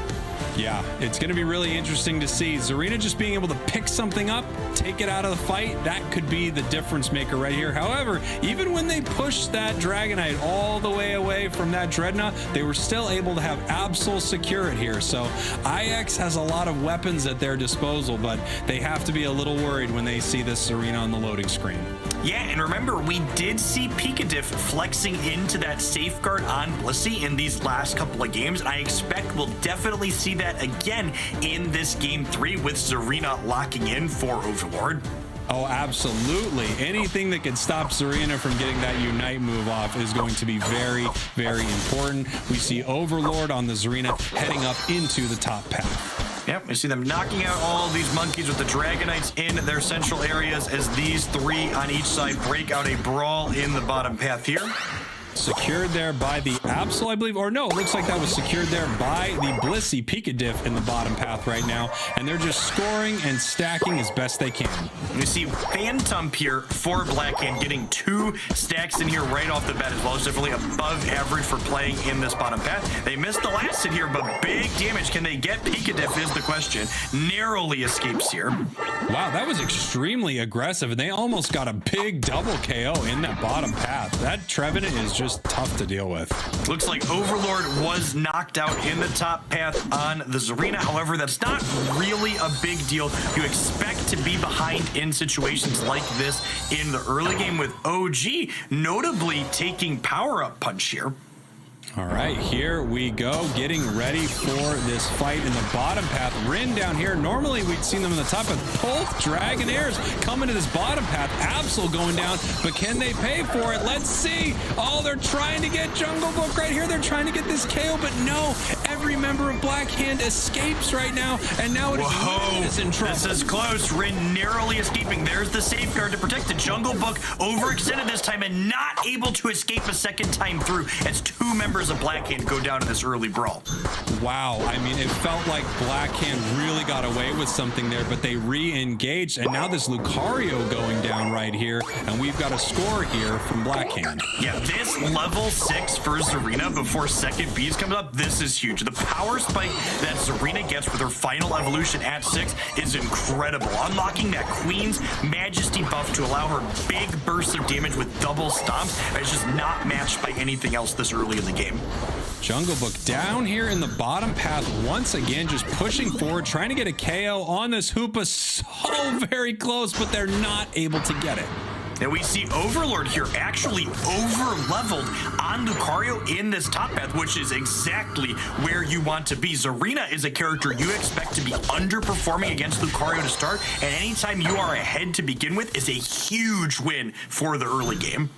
Yeah, it's going to be really interesting to see. Zarina just being able to pick something up, take it out of the fight, that could be the difference maker right here. However, even when they pushed that Dragonite all the way away from that Dreadnought, they were still able to have Absol secure it here. So IX has a lot of weapons at their disposal, but they have to be a little worried when they see this Zarina on the loading screen. Yeah, and remember, we did see Pikadiff flexing into that safeguard on Blissey in these last couple of games, and I expect we'll definitely see that again in this game 3 with Zarina locking in for Overlord. Oh, absolutely. Anything that can stop Zarina from getting that Unite move off is going to be very, very important. We see Overlord on the Zarina heading up into the top path. Yep, we see them knocking out all these monkeys with the Dragonites in their central areas as these 3 on each side break out a brawl in the bottom path here. Secured there by the Absol, I believe. Or no, it looks like that was secured there by the Blissey Pika-Diff in the bottom path right now. And they're just scoring and stacking as best they can. You see Phantom here for Blackhand getting 2 stacks in here right off the bat as well. It's definitely above average for playing in this bottom path. They missed the last hit here, but big damage. Can they get Pika-Diff is the question. Narrowly escapes here. Wow, that was extremely aggressive. And they almost got a big double KO in that bottom path. That Trevenant is just tough to deal with. Looks like Overlord was knocked out in the top path on the Zarina. However, that's not really a big deal. You expect to be behind in situations like this in the early game with OG, notably taking power-up punch here. All right, here we go, getting ready for this fight in the bottom path. Rin down here, normally we'd seen them in the top path. Both Dragonairs coming to this bottom path. Absol going down, but can they pay for it? Let's see. Oh, they're trying to get Jungle Book right here. They're trying to get this KO, but no. Every member of Blackhand escapes right now, and now it is in trouble. This is close. Rin narrowly escaping. There's the safeguard to protect the Jungle Book. Overextended this time and not able to escape a second time through as 2 members of Blackhand go down in this early brawl. Wow, I mean, it felt like Blackhand really got away with something there, but they re-engaged, and now this Lucario going down right here, and we've got a score here from Blackhand. Yeah, this level 6 for Zarina before second Beast comes up, this is huge. The power spike that Zarina gets with her final evolution at 6 is incredible. Unlocking that Queen's Majesty buff to allow her big bursts of damage with double stomps is just not matched by anything else this early in the game. Jungle Book down here in the bottom path once again, just pushing forward, trying to get a KO on this Hoopa. So very close, but they're not able to get it. And we see Overlord here actually over-leveled on Lucario in this top path, which is exactly where you want to be. Zarina is a character you expect to be underperforming against Lucario to start, and anytime you are ahead to begin with is a huge win for the early game.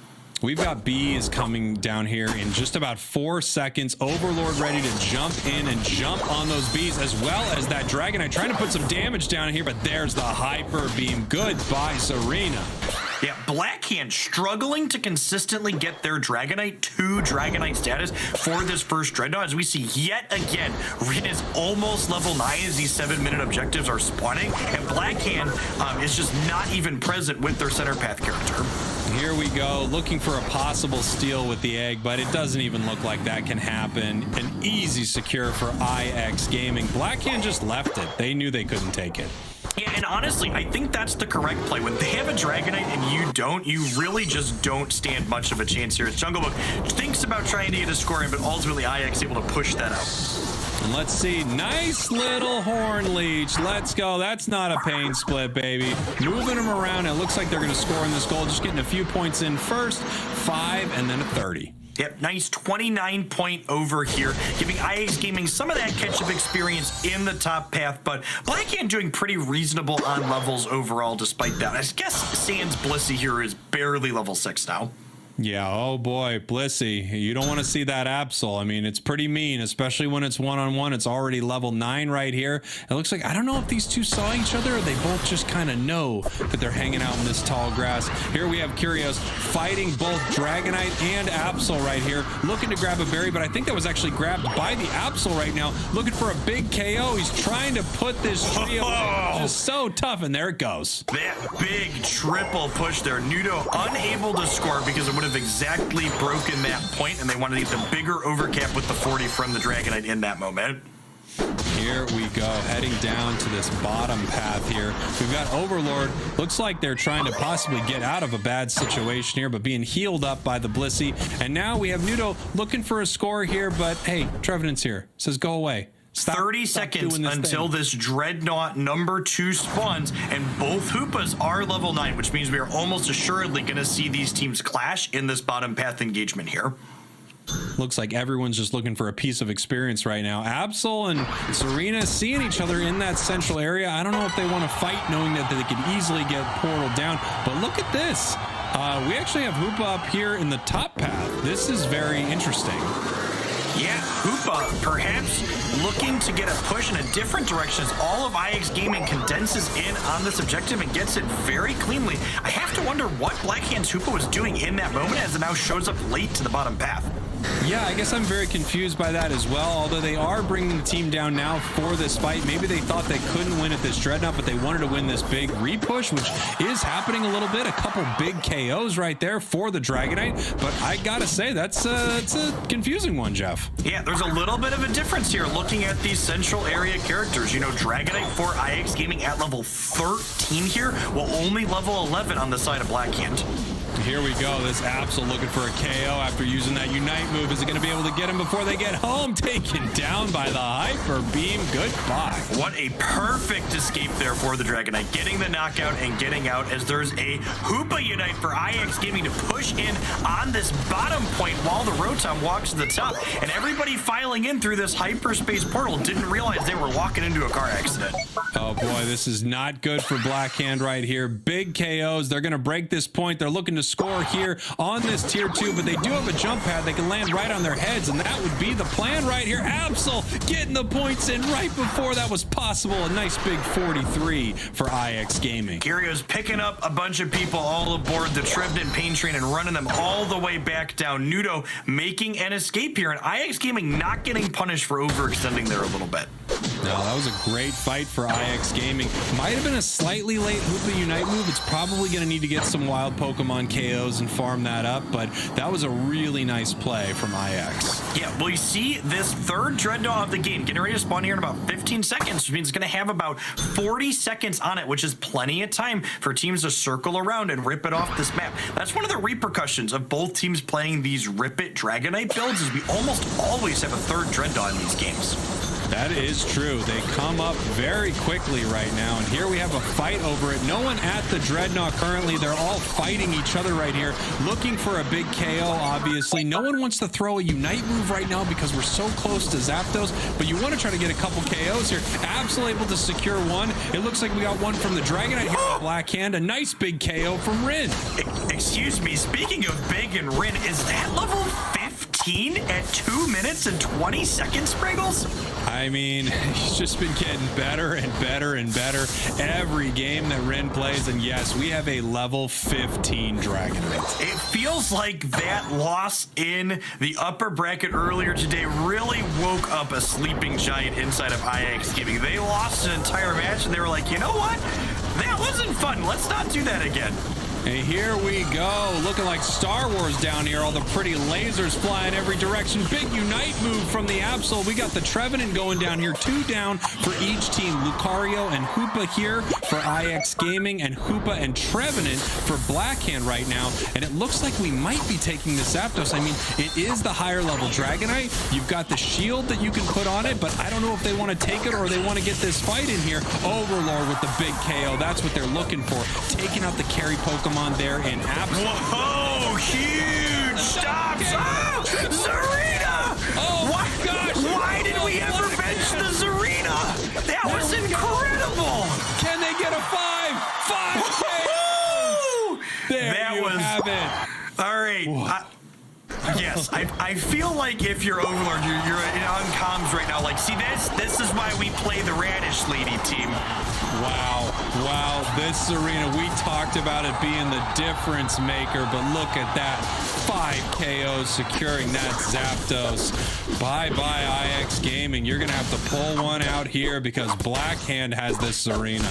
We've got bees coming down here in just about 4 seconds. Overlord ready to jump in and jump on those bees, as well as that Dragonite trying to put some damage down here, but there's the Hyper Beam. Goodbye, Zarina. Yeah, Blackhand struggling to consistently get their Dragonite to Dragonite status for this first Dreadnought, as we see yet again, Rin is almost level 9 as these 7-minute objectives are spawning, and Blackhand is just not even present with their center path character. Here we go, looking for a possible steal with the egg, but it doesn't even look like that can happen. An easy secure for IX Gaming. Blackhand just left it. They knew they couldn't take it. Yeah, and honestly, I think that's the correct play. When they have a Dragonite and you don't, you really just don't stand much of a chance here. As Jungle Book thinks about trying to get a score in, but ultimately IX able to push that out. And let's see, nice little Horn Leech. Let's go. That's not a pain split, baby. Moving them around. It looks like they're going to score in this goal. Just getting a few points in first, 5, and then a 30. Yep, nice 29-point over here, giving IX Gaming some of that catch-up experience in the top path, but Blackhand doing pretty reasonable on levels overall despite that. I guess Sans Blissey here is barely level 6 now. Yeah, oh boy, Blissey, you don't want to see that Absol. I mean, it's pretty mean, especially when it's one-on-one. It's already level 9 right here. It looks like, I don't know if these two saw each other or they both just kind of know that they're hanging out in this tall grass. Here we have Curios fighting both Dragonite and Absol right here, looking to grab a berry, but I think that was actually grabbed by the Absol right now, looking for a big KO. He's trying to put this trio just so tough, and there it goes. That big triple push there. Nudo unable to score because it would have exactly broken that point, and they wanted to get the bigger overcap with the 40 from the Dragonite in that moment. Here we go, heading down to this bottom path here. We've got Overlord. Looks like they're trying to possibly get out of a bad situation here, but being healed up by the Blissey. And now we have Nudo looking for a score here, but hey, Trevenant's here. Says go away. Stop, 30 seconds until this Dreadnought number 2 spawns, and both Hoopas are level 9, which means we are almost assuredly going to see these teams clash in this bottom path engagement here. Looks like everyone's just looking for a piece of experience right now. Absol and Zarina seeing each other in that central area. I don't know if they want to fight knowing that they could easily get portaled down, but look at this. We actually have Hoopa up here in the top path. This is very interesting. Yeah, Hoopa perhaps looking to get a push in a different direction as all of IX Gaming condenses in on this objective and gets it very cleanly. I have to wonder what Blackhand's Hoopa was doing in that moment as it now shows up late to the bottom path. Yeah, I guess I'm very confused by that as well, although they are bringing the team down now for this fight. Maybe they thought they couldn't win at this Dreadnought, but they wanted to win this big repush, which is happening a little bit. A couple big KOs right there for the Dragonite, but I gotta say, that's a confusing one, Jeff. Yeah, there's a little bit of a difference here looking at these central area characters. You know, Dragonite for IX Gaming at level 13 here, while only level 11 on the side of Blackhand. Here we go. This Absol looking for a KO after using that Unite move. Is it going to be able to get him before they get home? Taken down by the Hyper Beam. Goodbye. What a perfect escape there for the Dragonite. Getting the knockout and getting out as there's a Hoopa Unite for IX Gaming to push in on this bottom point while the Rotom walks to the top. And everybody filing in through this hyperspace portal didn't realize they were walking into a car accident. Oh boy, this is not good for Blackhand right here. Big KOs. They're going to break this point. They're looking to score here on this tier 2, but they do have a jump pad. They can land right on their heads, and that would be the plan right here. Absol getting the points in right before that was possible. A nice big 43 for IX Gaming. Kirio's picking up a bunch of people all aboard the Trevenant Pain Train and running them all the way back down. Nudo making an escape here, and IX Gaming not getting punished for overextending there a little bit. No, that was a great fight for IX Gaming. Might have been a slightly late Hoopa Unite move. It's probably going to need to get some wild Pokemon KOs and farm that up, but that was a really nice play from IX. Yeah, well, you see this third Dreadnought of the game getting ready to spawn here in about 15 seconds, which means it's going to have about 40 seconds on it, which is plenty of time for teams to circle around and rip it off this map. That's one of the repercussions of both teams playing these Rip It Dragonite builds is we almost always have a third Dreadnought in these games. That is true. They come up very quickly right now, and here we have a fight over it. No one at the Dreadnought currently. They're all fighting each other right here, looking for a big KO, obviously. No one wants to throw a Unite move right now because we're so close to Zapdos, but you want to try to get a couple KOs here. Absol able to secure one. It looks like we got one from the Dragonite here with Blackhand. A nice big KO from Rin. Excuse me, speaking of big and Rin, is that level 15 at 2 minutes and 20 seconds, Spriggles? I mean, he's just been getting better and better and better every game that Rin plays, and yes, we have a level 15 Dragonite. It feels like that loss in the upper bracket earlier today really woke up a sleeping giant inside of IX Gaming. They lost an entire match, and they were like, you know what? That wasn't fun. Let's not do that again. And here we go, looking like Star Wars down here. All the pretty lasers flying every direction. Big Unite move from the Absol. We got the Trevenant going down here. 2 down for each team. Lucario and Hoopa here for IX Gaming, and Hoopa and Trevenant for Blackhand right now. And it looks like we might be taking the Zapdos. I mean, it is the higher level Dragonite. You've got the shield that you can put on it, but I don't know if they want to take it or they want to get this fight in here. Overlord with the big KO. That's what they're looking for. Taking out the carry Pokemon there in Absol. Whoa, huge stops. Oh, Zarina! Oh my gosh! Why did we ever bench the Zarina? That was incredible! Can they get a 5? 5 There that you was, have it. All right. Yes, I feel like if you're Overlord, you're on comms right now. Like, see, this is why we play the Radish Lady team. Wow, this arena, we talked about it being the difference maker, but look at that. 5 KOs securing that Zapdos. Bye-bye, IX Gaming. You're going to have to pull one out here because Blackhand has this arena.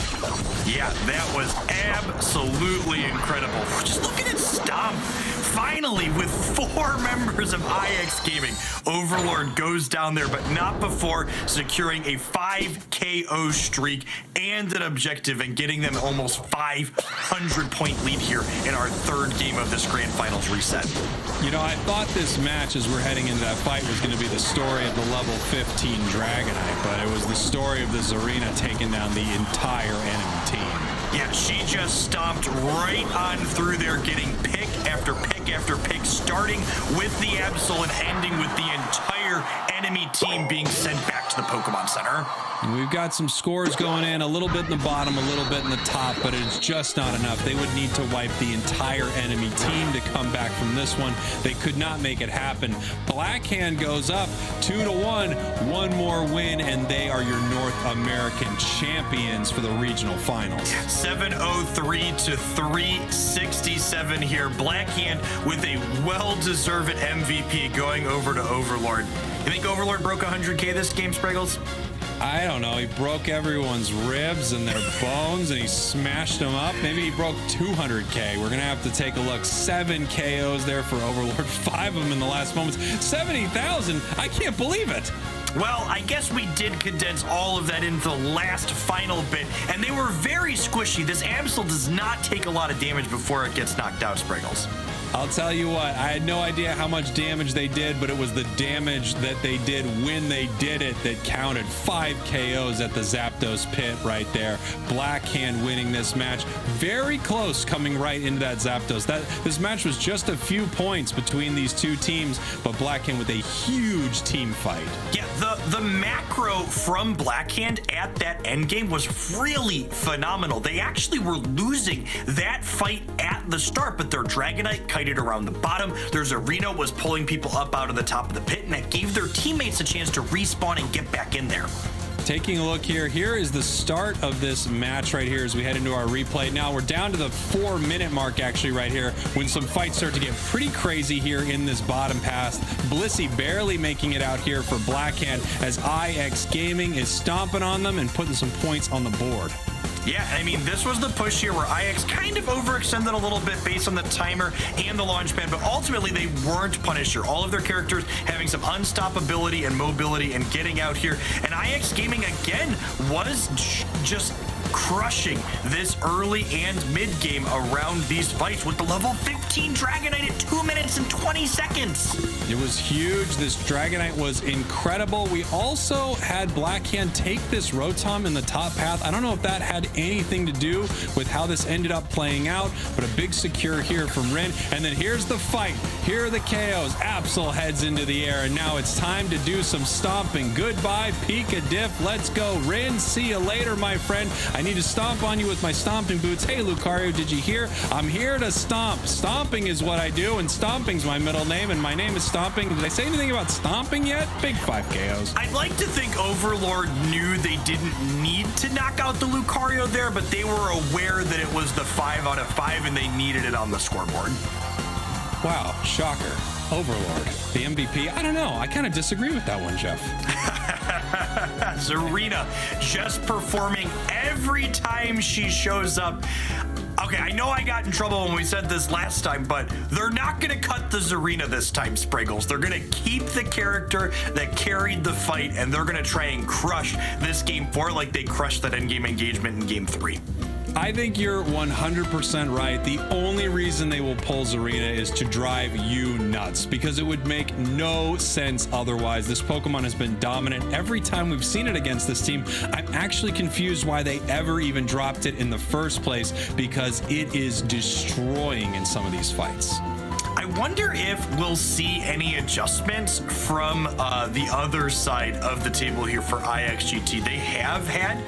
Yeah, that was absolutely incredible. Just look at it stomp. Finally, with 4 members of IX Gaming, Overlord goes down there, but not before securing a 5 KO streak and an objective and getting them almost 500-point lead here in our 3rd game of this Grand Finals reset. You know, I thought this match, as we're heading into that fight, was going to be the story of the level 15 Dragonite, but it was the story of the Zarina taking down the entire enemy team. Yeah, she just stomped right on through there, getting pick after pick pick after pick, starting with the Absol and ending with the entire enemy team being sent back to the Pokemon Center. We've got some scores going in, a little bit in the bottom, a little bit in the top, but it's just not enough. They would need to wipe the entire enemy team to come back from this one. They could not make it happen. Blackhand goes up 2-1, one more win, and they are your North American champions for the regional finals. 703 to 367 here. Blackhand with a well-deserved MVP going over to Overlord. You think Overlord broke 100K this game, Spriggles? I don't know. He broke everyone's ribs and their bones, and he smashed them up. Maybe he broke 200K. We're going to have to take a look. 7 KOs there for Overlord. 5 of them in the last moments. 70,000. I can't believe it. Well, I guess we did condense all of that into the last final bit, and they were very squishy. This Absol does not take a lot of damage before it gets knocked out, Spriggles. I'll tell you what, I had no idea how much damage they did, but it was the damage that they did when they did it that counted. 5 KOs at the Zapdos pit right there. Blackhand winning this match. Very close coming right into that Zapdos. This match was just a few points between these two teams, but Blackhand with a huge team fight. Yeah, the macro from Blackhand at that endgame was really phenomenal. They actually were losing that fight at the start, but their Dragonite kited around the bottom. Their Zarina was pulling people up out of the top of the pit, and that gave their teammates a chance to respawn and get back in there. Taking a look here is the start of this match right here as we head into our replay. Now we're down to the 4-minute mark actually right here when some fights start to get pretty crazy here in this bottom pass. Blissey barely making it out here for Blackhand as IX Gaming is stomping on them and putting some points on the board. Yeah, I mean, this was the push here where IX kind of overextended a little bit based on the timer and the launch pad, but ultimately they weren't Punisher. All of their characters having some unstoppability and mobility and getting out here. And IX Gaming, again, was just crushing this early and mid game around these fights with the level 15 Dragonite at 2 minutes and 20 seconds. It was huge. This Dragonite was incredible. We also had Blackhand take this Rotom in the top path. I don't know if that had anything to do with how this ended up playing out, but a big secure here from Rin. And then here's the fight. Here are the KOs. Absol heads into the air, and now it's time to do some stomping. Goodbye, Pika Diff. Let's go, Rin. See you later, my friend. I need to stomp on you with my stomping boots. Hey, Lucario, did you hear? I'm here to stomp. Stomping is what I do, and Stomping's my middle name, and my name is Stomping. Did I say anything about stomping yet? Big 5 KOs. I'd like to think Overlord knew they didn't need to knock out the Lucario there, but they were aware that it was the 5 out of 5, and they needed it on the scoreboard. Wow, shocker. Overlord, the MVP. I don't know. I kind of disagree with that one, Jeff. Zarina just performing every time she shows up. Okay, I know I got in trouble when we said this last time, but they're not going to cut the Zarina this time, Spriggles. They're going to keep the character that carried the fight, and they're going to try and crush this game 4 like they crushed that endgame engagement in game 3. I think you're 100% right. The only reason they will pull Zarina is to drive you nuts, because it would make no sense otherwise. This Pokemon has been dominant every time we've seen it against this team. I'm actually confused why they ever even dropped it in the first place, because it is destroying in some of these fights. I wonder if we'll see any adjustments from the other side of the table here for IXGT. They have had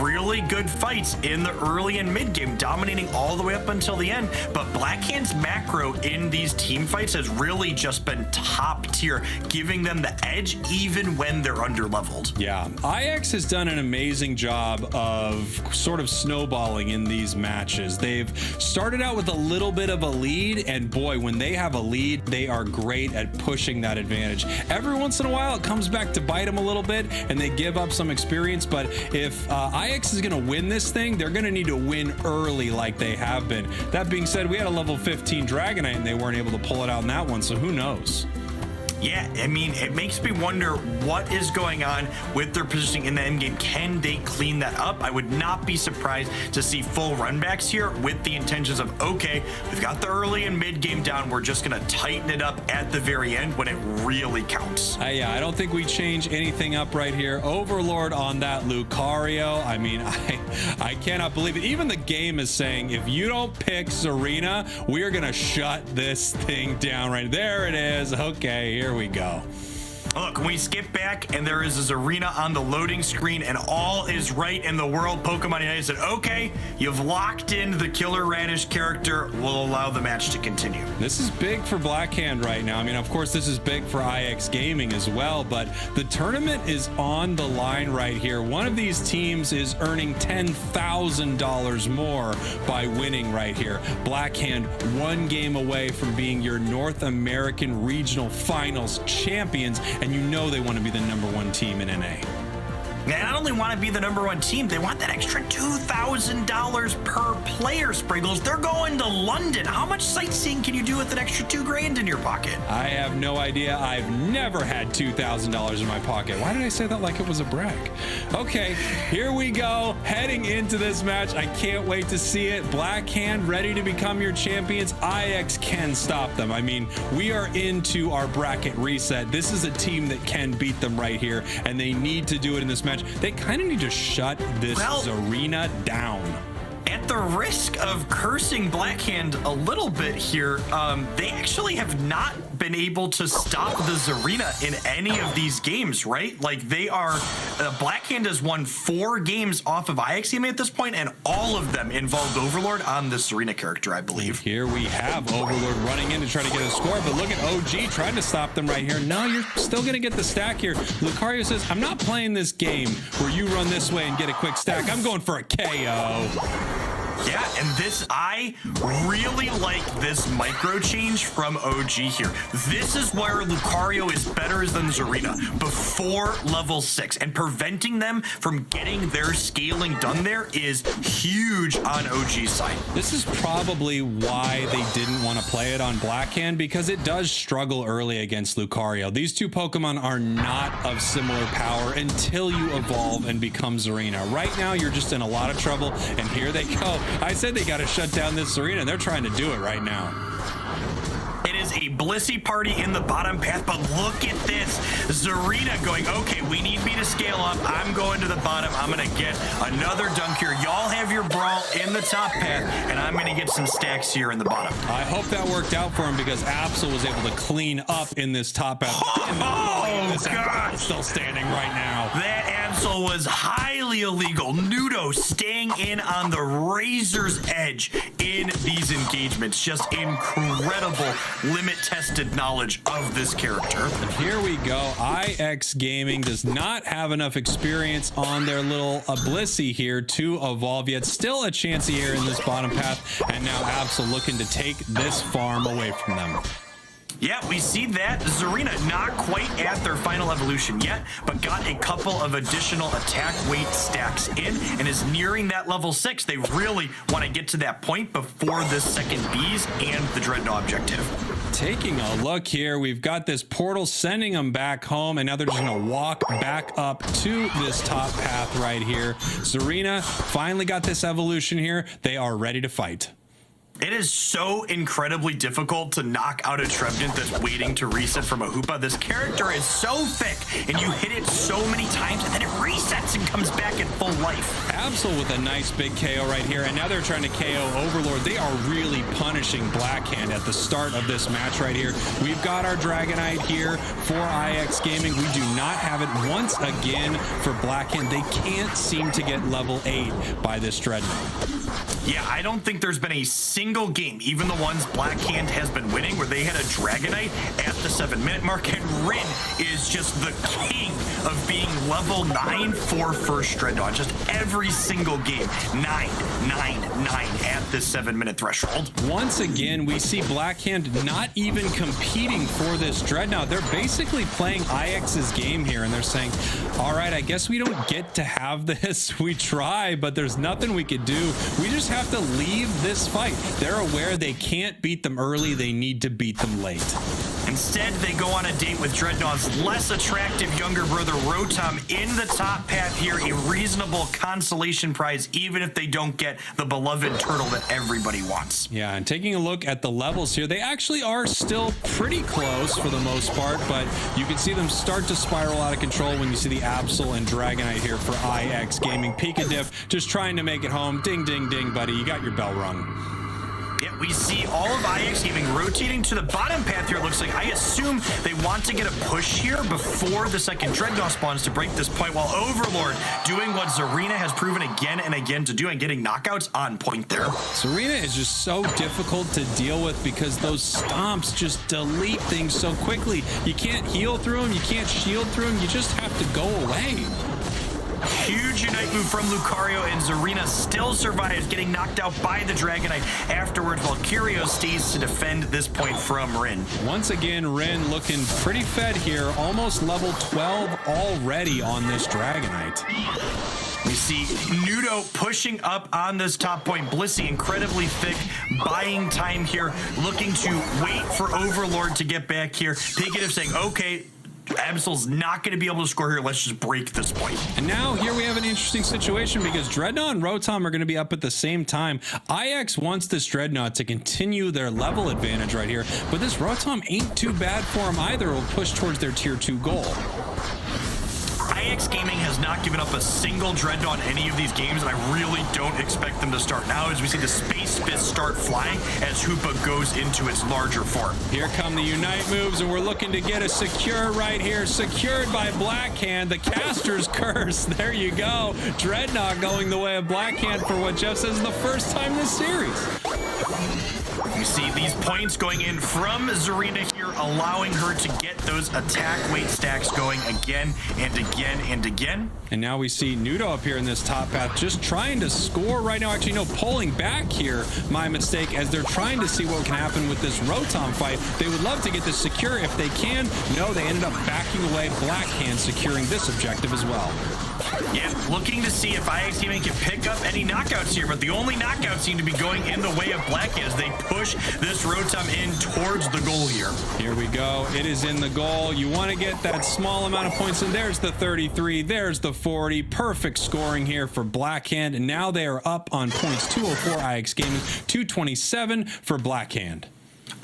really good fights in the early and mid game, dominating all the way up until the end. But Blackhand's macro in these team fights has really just been top tier, giving them the edge even when they're under leveled. Yeah, IX has done an amazing job of sort of snowballing in these matches. They've started out with a little bit of a lead, and boy, when they have a lead, they are great at pushing that advantage. Every once in a while, it comes back to bite them a little bit, and they give up some experience. But if IX is going to win this thing, they're going to need to win early like they have been. That being said, we had a level 15 Dragonite, and they weren't able to pull it out in that one, so who knows? Yeah, I mean, it makes me wonder what is going on with their positioning in the end game. Can they clean that up? I would not be surprised to see full runbacks here with the intentions of, okay, we've got the early and mid game down. We're just going to tighten it up at the very end when it really counts. Yeah, I don't think we change anything up right here. Overlord on that Lucario. I mean, I cannot believe it. Even the game is saying, if you don't pick Serena, we are going to shut this thing down right there. It is. Okay, here we go. Look, we skip back and there is a Zarina on the loading screen and all is right in the world. Pokemon United said, okay, you've locked in the Killer Radish character. We'll allow the match to continue. This is big for Blackhand right now. I mean, of course, this is big for IX Gaming as well, but the tournament is on the line right here. One of these teams is earning $10,000 more by winning right here. Blackhand, one game away from being your North American Regional Finals champions, and you know they want to be the #1 team in NA. They not only want to be the #1 team, they want that extra $2,000 per player, Sprinkles. They're going to London. How much sightseeing can you do with an extra $2,000 in your pocket? I have no idea. I've never had $2,000 in my pocket. Why did I say that like it was a brag? Okay, here we go. Heading into this match. I can't wait to see it. Blackhand ready to become your champions. IX can stop them. I mean, we are into our bracket reset. This is a team that can beat them right here, and they need to do it in this match. They kind of need to shut this Zarina down. At the risk of cursing Blackhand a little bit here, they actually have not been able to stop the Zarina in any of these games, right? Like they are, Blackhand has won 4 games off of IX at this point, and all of them involved Overlord on the Zarina character, I believe. Here we have Overlord running in to try to get a score, but look at OG trying to stop them right here. No, you're still going to get the stack here. Lucario says, I'm not playing this game where you run this way and get a quick stack. I'm going for a KO. Yeah, and this, I really like this micro change from OG here. This is where Lucario is better than Zarina before level 6, and preventing them from getting their scaling done there is huge on OG's side. This is probably why they didn't want to play it on Blackhand, because it does struggle early against Lucario. These two Pokemon are not of similar power until you evolve and become Zarina. Right now, you're just in a lot of trouble, and here they go. I said they got to shut down this Zarina, and they're trying to do it right now. It is a Blissey party in the bottom path, but look at this. Zarina going, okay, we need me to scale up. I'm going to the bottom. I'm going to get another dunk here. Y'all have your brawl in the top path, and I'm going to get some stacks here in the bottom. I hope that worked out for him, because Absol was able to clean up in this top path. God. Still standing right now. That Absol was highly illegal. Nudo staying in on the razor's edge in these engagements. Just incredible limit-tested knowledge of this character. Here we go. IX Gaming does not have enough experience on their little Blissey here to evolve yet. Still a chance here in this bottom path, and now Absol looking to take this farm away from them. Yeah, we see that. Zarina not quite at their final evolution yet, but got a couple of additional attack weight stacks in and is nearing that level 6. They really want to get to that point before this second Bees and the Dreadnought objective. Taking a look here, we've got this portal sending them back home, and now they're just going to walk back up to this top path right here. Zarina finally got this evolution here. They are ready to fight. It is so incredibly difficult to knock out a Trevenant that's waiting to reset from a Hoopa. This character is so thick, and you hit it so many times, and then it resets and comes back at full life. Absol with a nice big KO right here, and now they're trying to KO Overlord. They are really punishing Blackhand at the start of this match right here. We've got our Dragonite here for IX Gaming. We do not have it once again for Blackhand. They can't seem to get level 8 by this Dreadnought. Yeah, I don't think there's been a single game, even the ones Blackhand has been winning, where they had a Dragonite at the 7-minute mark, and Rin is just the king of being level 9 for first Dreadnought. Just every single game, 9, 9, 9 at this 7-minute threshold. Once again, we see Blackhand not even competing for this Dreadnought. They're basically playing IX's game here, and they're saying, all right, I guess we don't get to have this. We try, but there's nothing we could do. We just have to leave this fight. They're aware they can't beat them early. They need to beat them late. Instead, they go on a date with Dreadnaught's less attractive younger brother, Rotom, in the top path here. A reasonable consolation prize, even if they don't get the beloved turtle that everybody wants. Yeah, and taking a look at the levels here, they actually are still pretty close for the most part, but you can see them start to spiral out of control when you see the Absol and Dragonite here for IX Gaming. Pikadip just trying to make it home. Ding, ding, ding, buddy. You got your bell rung. Yeah, we see all of IX Gaming rotating to the bottom path here, it looks like. I assume they want to get a push here before the second Dreadnought spawns to break this point, while Overlord doing what Zarina has proven again and again to do and getting knockouts on point there. Zarina is just so difficult to deal with because those stomps just delete things so quickly. You can't heal through them, you can't shield through them, you just have to go away. Huge Unite move from Lucario, and Zarina still survives, getting knocked out by the Dragonite afterwards, while Curio stays to defend this point from Rin. Once again, Rin looking pretty fed here, almost level 12 already on this Dragonite. We see Nudo pushing up on this top point. Blissey incredibly thick, buying time here, looking to wait for Overlord to get back here. Pikadip saying, okay, Absol's not going to be able to score here. Let's just break this point. And now here we have an interesting situation because Dreadnought and Rotom are going to be up at the same time. IX wants this Dreadnought to continue their level advantage right here, but this Rotom ain't too bad for them either. It will push towards their tier 2 goal. IX Gaming has not given up a single Dreadnought in any of these games, and I really don't expect them to start now as we see the Space Fist start flying as Hoopa goes into its larger form. Here come the Unite moves, and we're looking to get a secure right here. Secured by Blackhand, the Caster's Curse. There you go. Dreadnought going the way of Blackhand for what Jeff says is the first time this series. You see these points going in from Zarina here, allowing her to get those attack weight stacks going again and again and again. And now we see Nudo up here in this top path, just trying to score right now. Actually, no, pulling back here, my mistake, as they're trying to see what can happen with this Rotom fight. They would love to get this secure if they can. No, they ended up backing away. Blackhand securing this objective as well. Yeah, looking to see if IX Gaming can pick up any knockouts here, but the only knockouts seem to be going in the way of Blackhand as they push this Rotom in towards the goal here. Here we go. It is in the goal. You want to get that small amount of points, and there's the 33. There's the 40. Perfect scoring here for Blackhand, and now they are up on points. 204 IX Gaming, 227 for Blackhand.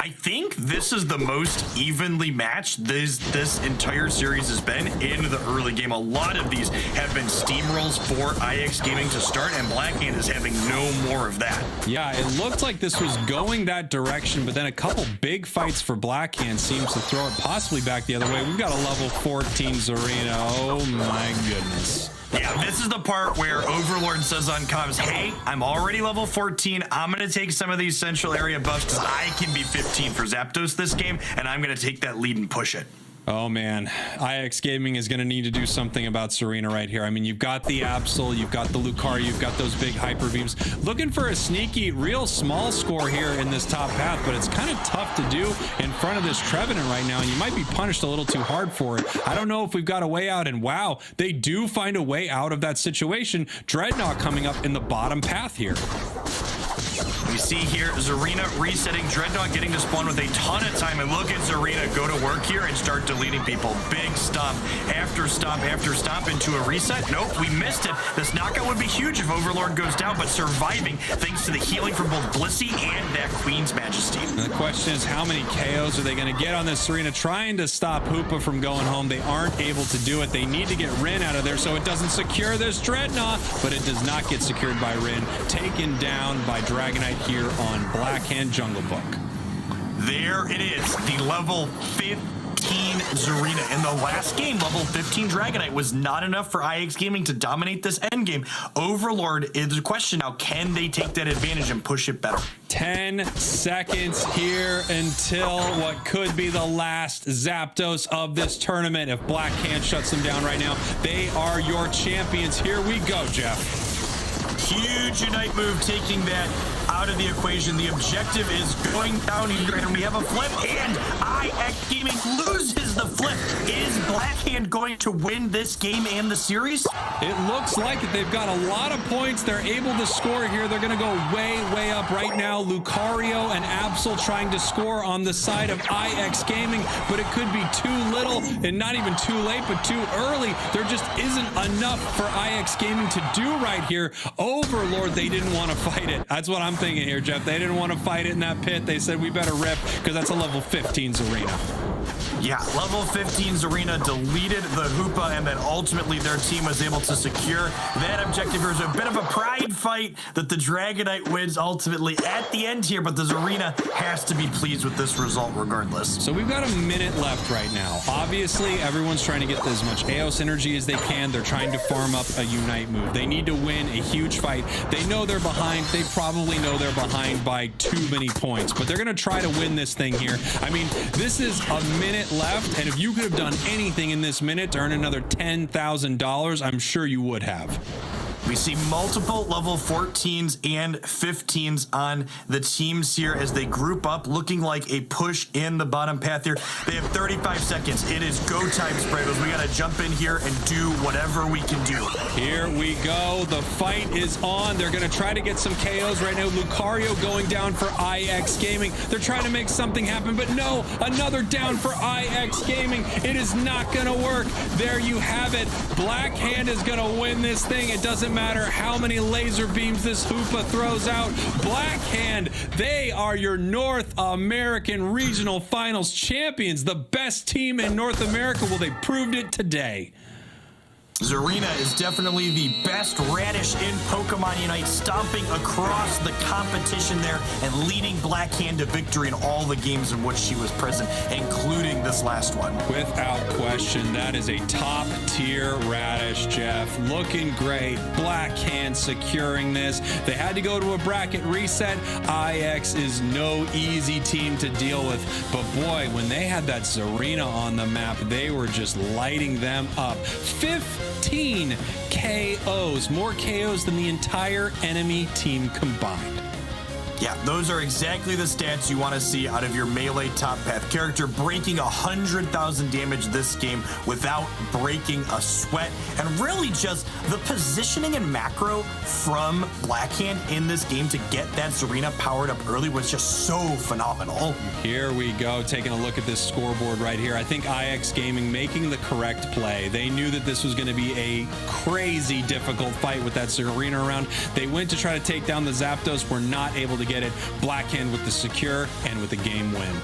I think this is the most evenly matched this entire series has been in the early game. A lot of these have been steamrolls for IX Gaming to start, and Blackhand is having no more of that. Yeah, it looked like this was going that direction, but then a couple big fights for Blackhand seems to throw it possibly back the other way. We've got a level 14 Zarina. Oh my goodness. Yeah, this is the part where Overlord says on comms, hey, I'm already level 14. I'm going to take some of these central area buffs because I can be 15 for Zapdos this game, and I'm going to take that lead and push it. Oh man, IX Gaming is going to need to do something about Zarina right here. I mean, you've got the Absol, you've got the Lucario, you've got those big Hyper Beams. Looking for a sneaky, real small score here in this top path, but it's kind of tough to do in front of this Trevenant right now, and you might be punished a little too hard for it. I don't know if we've got a way out, and wow, they do find a way out of that situation. Dreadnought coming up in the bottom path here. We see here Zarina resetting, Dreadnought getting to spawn with a ton of time, and look at Zarina go to work here and start deleting people. Big stomp after stomp after stomp into a reset. Nope, we missed it. This knockout would be huge if Overlord goes down, but surviving thanks to the healing from both Blissey and that Queen's Majesty. And the question is, how many KOs are they going to get on this Zarina? Trying to stop Hoopa from going home. They aren't able to do it. They need to get Rin out of there so it doesn't secure this Dreadnought, but it does not get secured by Rin. Taken down by Dragonite here on Blackhand Jungle Book. There it is, the level 15 Zarina. In the last game, level 15 Dragonite was not enough for IX Gaming to dominate this endgame. Overlord is the question now, can they take that advantage and push it better? 10 seconds here until what could be the last Zapdos of this tournament. If Blackhand shuts them down right now, they are your champions. Here we go, Jeff. Huge Unite move, taking that out of the equation. The objective is going down here, and we have a flip, and IX Gaming loses the flip. Is Blackhand going to win this game and the series? It looks like it. They've got a lot of points. They're able to score here. They're going to go way up right now. Lucario and Absol trying to score on the side of IX Gaming, but it could be too little and not even too late, but too early. There just isn't enough for IX Gaming to do right here. Overlord, they didn't want to fight it. That's what I'm thinking here, Jeff. They didn't want to fight it in that pit. They said we better rip because that's a level 15's arena. Yeah, level 15's arena deleted the Hoopa, and then ultimately their team was able to secure that objective. There's a bit of a pride fight that the Dragonite wins ultimately at the end here, but the Zarina has to be pleased with this result regardless. So we've got a minute left right now. Obviously, everyone's trying to get as much AOS energy as they can. They're trying to farm up a Unite move. They need to win a huge fight. They know they're behind. They probably know they're behind by too many points, but they're going to try to win this thing here. I mean, this is a minute left, and if you could have done anything in this minute to earn another $10,000, I'm sure you would have. We see multiple level 14s and 15s on the teams here as they group up, looking like a push in the bottom path here. They have 35 seconds. It is go time, Spreaders. We got to jump in here and do whatever we can do. Here we go. The fight is on. They're going to try to get some KOs right now. Lucario going down for IX Gaming. They're trying to make something happen, but no, another down for IX Gaming. It is not going to work. There you have it. Blackhand is going to win this thing. It doesn't matter how many laser beams this Hoopa throws out. Blackhand, they are your North American Regional Finals champions, the best team in North America. Well, they proved it today. Zarina is definitely the best Radish in Pokemon Unite, stomping across the competition there and leading Blackhand to victory in all the games in which she was present, including this last one. Without question, that is a top-tier Radish, Jeff. Looking great. Blackhand securing this. They had to go to a bracket reset. IX is no easy team to deal with, but boy, when they had that Zarina on the map, they were just lighting them up. 15 KOs, more KOs than the entire enemy team combined. Yeah, those are exactly the stats you want to see out of your melee top path character, breaking 100,000 damage this game without breaking a sweat, and really just the positioning and macro from Blackhand in this game to get that Zarina powered up early was just so phenomenal. Here we go, taking a look at this scoreboard right here. I think IX Gaming making the correct play. They knew that this was going to be a crazy difficult fight with that Zarina around. They went to try to take down the Zapdos, were not able to get it. Blackhand with the secure and with the game win.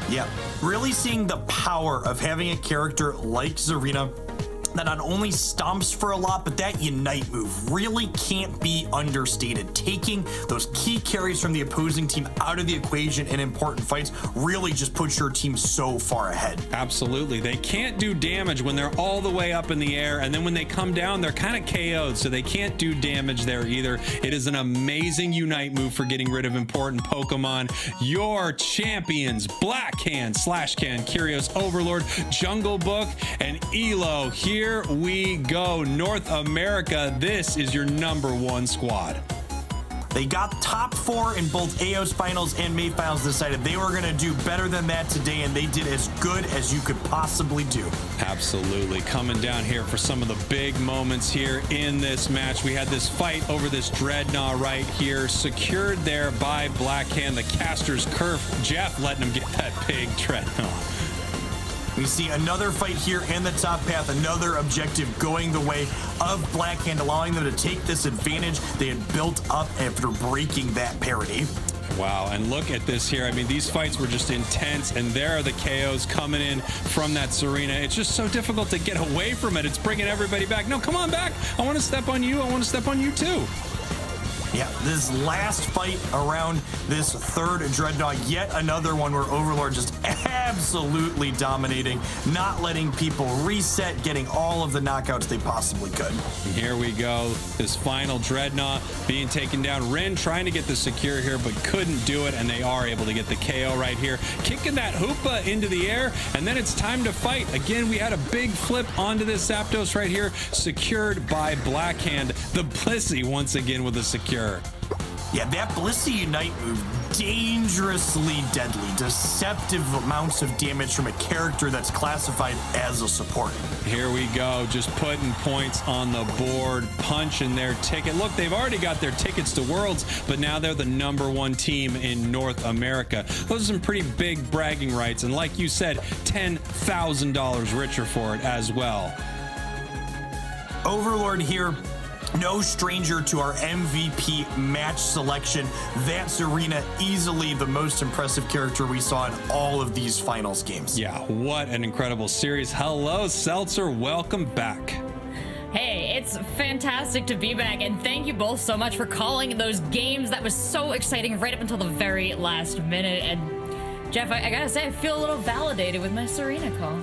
Yeah, really seeing the power of having a character like Zarina that not only stomps for a lot, but that Unite move really can't be understated. Taking those key carries from the opposing team out of the equation in important fights really just puts your team so far ahead. Absolutely. They can't do damage when they're all the way up in the air, and then when they come down, they're kind of KO'd, so they can't do damage there either. It is an amazing Unite move for getting rid of important Pokemon. Your champions, Blackhand, Slashcan, Curious Overlord, Jungle Book, and Elo. Here we go. North America, this is your #1 squad. They got top 4 in both AOS finals and May finals, decided they were going to do better than that today, and they did as good as you could possibly do. Absolutely. Coming down here for some of the big moments here in this match. We had this fight over this Dreadnought right here, secured there by Blackhand, the caster's curve. Jeff letting him get that big Dreadnought. We see another fight here in the top path, another objective going the way of Blackhand, allowing them to take this advantage they had built up after breaking that parity. Wow, and look at this here. I mean, these fights were just intense, and there are the KOs coming in from that Zarina. It's just so difficult to get away from it. It's bringing everybody back. No, come on back. I want to step on you. I want to step on you too. Yeah, this last fight around this third Dreadnought, yet another one where Overlord just absolutely dominating, not letting people reset, getting all of the knockouts they possibly could. And here we go, this final Dreadnought being taken down. Rin trying to get the secure here, but couldn't do it, and they are able to get the KO right here. Kicking that Hoopa into the air, and then it's time to fight. Again, we had a big flip onto this Zapdos right here, secured by Blackhand. The Blissey once again with a secure. Yeah, that Blissey Unite move, dangerously deadly. Deceptive amounts of damage from a character that's classified as a support. Here we go, just putting points on the board, punching their ticket. Look, they've already got their tickets to Worlds, but now they're the #1 team in North America. Those are some pretty big bragging rights, and like you said, $10,000 richer for it as well. Overlord here, no stranger to our MVP match selection. That Serena, easily the most impressive character we saw in all of these finals games. Yeah, what an incredible series. Hello, Seltzer. Welcome back. Hey, it's fantastic to be back, and thank you both so much for calling those games. That was so exciting right up until the very last minute. And Jeff, I gotta say, I feel a little validated with my Serena call.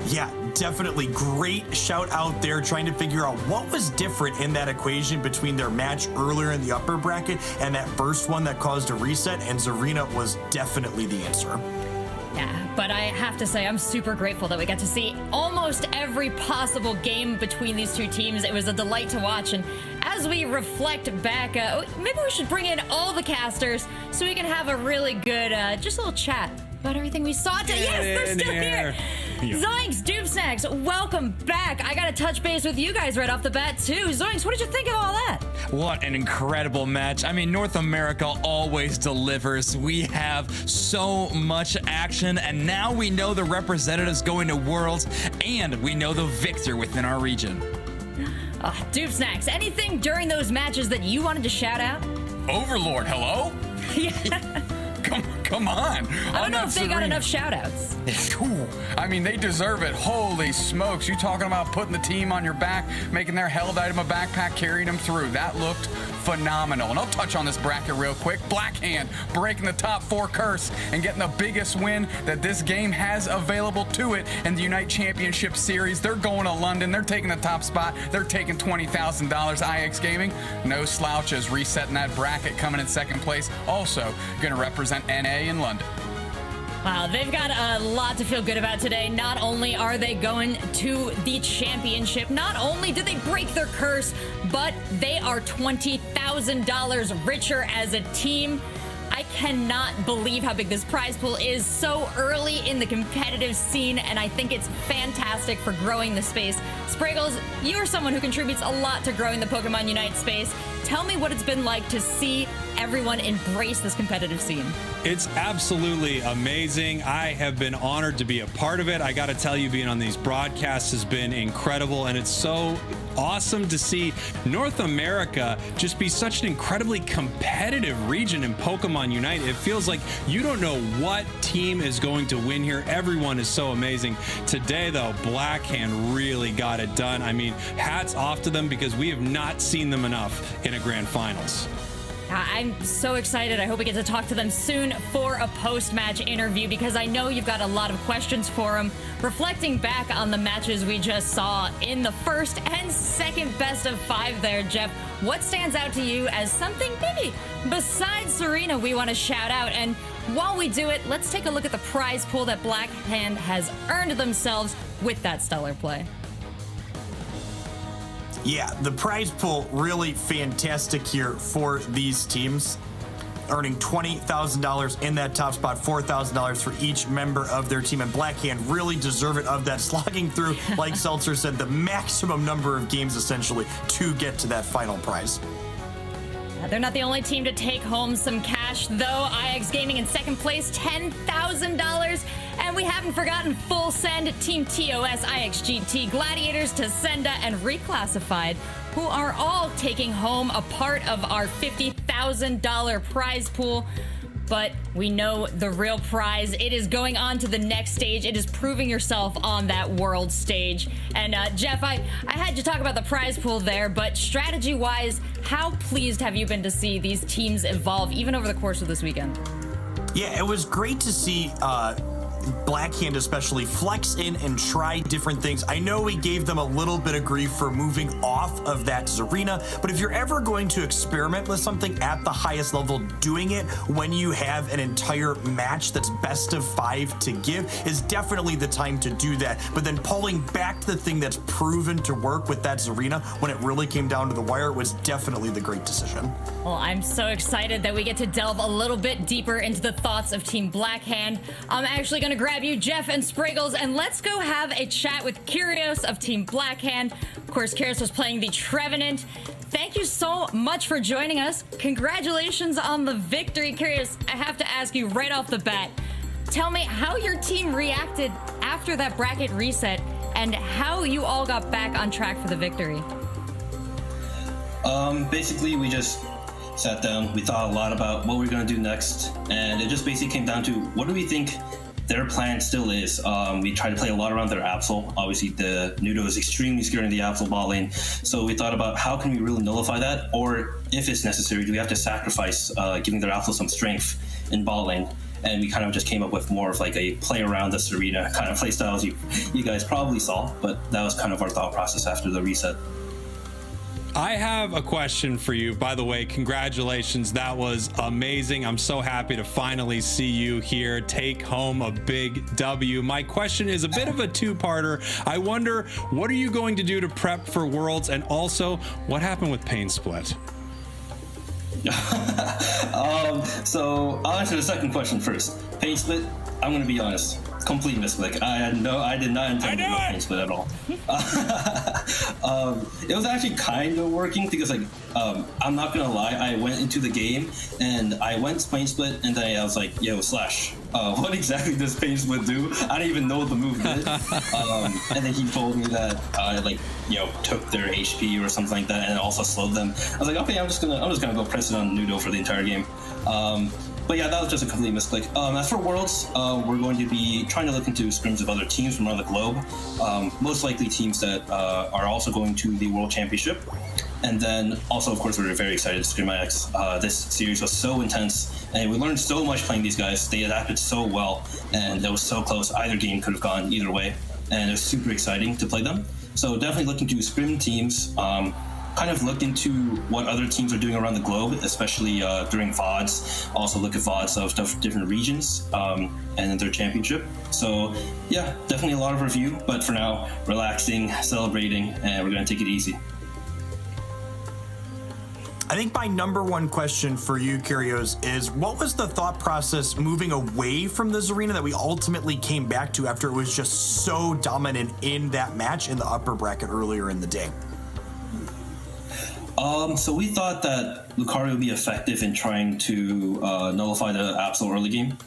Yeah, definitely. Great shout out there, trying to figure out what was different in that equation between their match earlier in the upper bracket and that first one that caused a reset, and Serena was definitely the answer. Yeah, but I have to say, I'm super grateful that we got to see almost every possible game between these two teams. It was a delight to watch, and as we reflect back, maybe we should bring in all the casters so we can have a really good, just a little chat about everything we saw today. Yes, they're still here. Zoinks, Doomsnacks, welcome back. I gotta touch base with you guys right off the bat, too. Zoinks, what did you think of all that? What an incredible match. I mean, North America always delivers. We have so much action, and now we know the representatives going to Worlds, and we know the victor within our region. Doomsnacks, anything during those matches that you wanted to shout out? Overlord, hello? Yeah. Come on. I don't know if they got enough shout-outs. I mean, they deserve it. Holy smokes. You talking about putting the team on your back, making their held item a backpack, carrying them through. That looked phenomenal. And I'll touch on this bracket real quick. Blackhand breaking the top 4 curse and getting the biggest win that this game has available to it in the UNITE Championship Series. They're going to London. They're taking the top spot. They're taking $20,000. IX Gaming, no slouches, resetting that bracket, coming in second place. Also going to represent NA in London. Wow, they've got a lot to feel good about today. Not only are they going to the championship, not only did they break their curse, but they are $20,000 richer as a team. I cannot believe how big this prize pool is so early in the competitive scene, and I think it's fantastic for growing the space. Spraggles, you're someone who contributes a lot to growing the Pokemon Unite space. Tell me what it's been like to see everyone embrace this competitive scene. It's absolutely amazing. I have been honored to be a part of it. I got to tell you, being on these broadcasts has been incredible, and it's so awesome to see North America just be such an incredibly competitive region in Pokemon Unite. It feels like you don't know what team is going to win here. Everyone is so amazing. Today, though, Blackhand really got it done. I mean, hats off to them, because we have not seen them enough in a grand finals. I'm so excited. I hope we get to talk to them soon for a post-match interview, because I know you've got a lot of questions for them. Reflecting back on the matches we just saw in the first and second best of 5 there, Jeff, what stands out to you as something maybe besides Serena we want to shout out? And while we do it, let's take a look at the prize pool that Blackhand has earned themselves with that stellar play. Yeah, the prize pool really fantastic here for these teams, earning $20,000 in that top spot, $4,000 for each member of their team, and Blackhand really deserve it of that, slogging through, like Seltzer said, the maximum number of games essentially to get to that final prize. They're not the only team to take home some cash, though. IX Gaming in second place, $10,000. And we haven't forgotten Full Send, Team TOS, IXGT, Gladiators, Tascenda, and Reclassified, who are all taking home a part of our $50,000 prize pool. But we know the real prize. It is going on to the next stage. It is proving yourself on that world stage. And Jeff, I had you talk about the prize pool there, but strategy-wise, how pleased have you been to see these teams evolve even over the course of this weekend? Yeah, it was great to see Blackhand especially flex in and try different things. I know we gave them a little bit of grief for moving off of that Zarina, but if you're ever going to experiment with something at the highest level, doing it when you have an entire match that's best of 5 to give is definitely the time to do that. But then pulling back to the thing that's proven to work with that Zarina when it really came down to the wire was definitely the great decision. Well, I'm so excited that we get to delve a little bit deeper into the thoughts of Team Blackhand. I'm actually going to grab you, Jeff and Spriggles, and let's go have a chat with Kyrios of Team Blackhand. Of course, Kyrios was playing the Trevenant. Thank you so much for joining us. Congratulations on the victory, Kyrios. I have to ask you right off the bat, tell me how your team reacted after that bracket reset and how you all got back on track for the victory. Basically, we just sat down, we thought a lot about what we were going to do next, and it just basically came down to what do we think their plan still is. We tried to play a lot around their Absol. Obviously, the Nudo is extremely scared in the Absol bot lane, so we thought about how can we really nullify that, or if it's necessary, do we have to sacrifice giving their Absol some strength in bot lane? And we kind of just came up with more of like a play around the Serena kind of play styles you guys probably saw, but that was kind of our thought process after the reset. I have a question for you. By the way, congratulations. That was amazing. I'm so happy to finally see you here take home a big W. My question is a bit of a two-parter. I wonder, what are you going to do to prep for Worlds? And also, what happened with Pain Split? So I'll answer the second question first. Pain Split, I'm going to be honest. Complete misclick. I did not intend to do a Pain Split at all. It was actually kind of working because, like, I'm not gonna lie, I went into the game and I went Pain Split and then I was like, yo, Slash, what exactly does Pain Split do? I didn't even know what the move did. And then he told me that I, like, you know, took their HP or something like that and also slowed them. I was like, okay, I'm just gonna go press it on Nudo for the entire game. But yeah, that was just a complete misclick. As for Worlds, we're going to be trying to look into scrims of other teams from around the globe. Most likely teams that are also going to the World Championship. And then also, of course, we're very excited to Scrim IX. This series was so intense, and we learned so much playing these guys. They adapted so well, and it was so close. Either game could have gone either way, and it was super exciting to play them. So definitely looking to Scrim teams. Kind of looked into what other teams are doing around the globe, especially during VODs. Also look at VODs of different regions and their championship. So yeah, definitely a lot of review, but for now, relaxing, celebrating, and we're going to take it easy. I think my number one question for you, Kyrios, is what was the thought process moving away from the Zarina that we ultimately came back to after it was just so dominant in that match in the upper bracket earlier in the day? So we thought that Lucario would be effective in trying to nullify the Absol early game.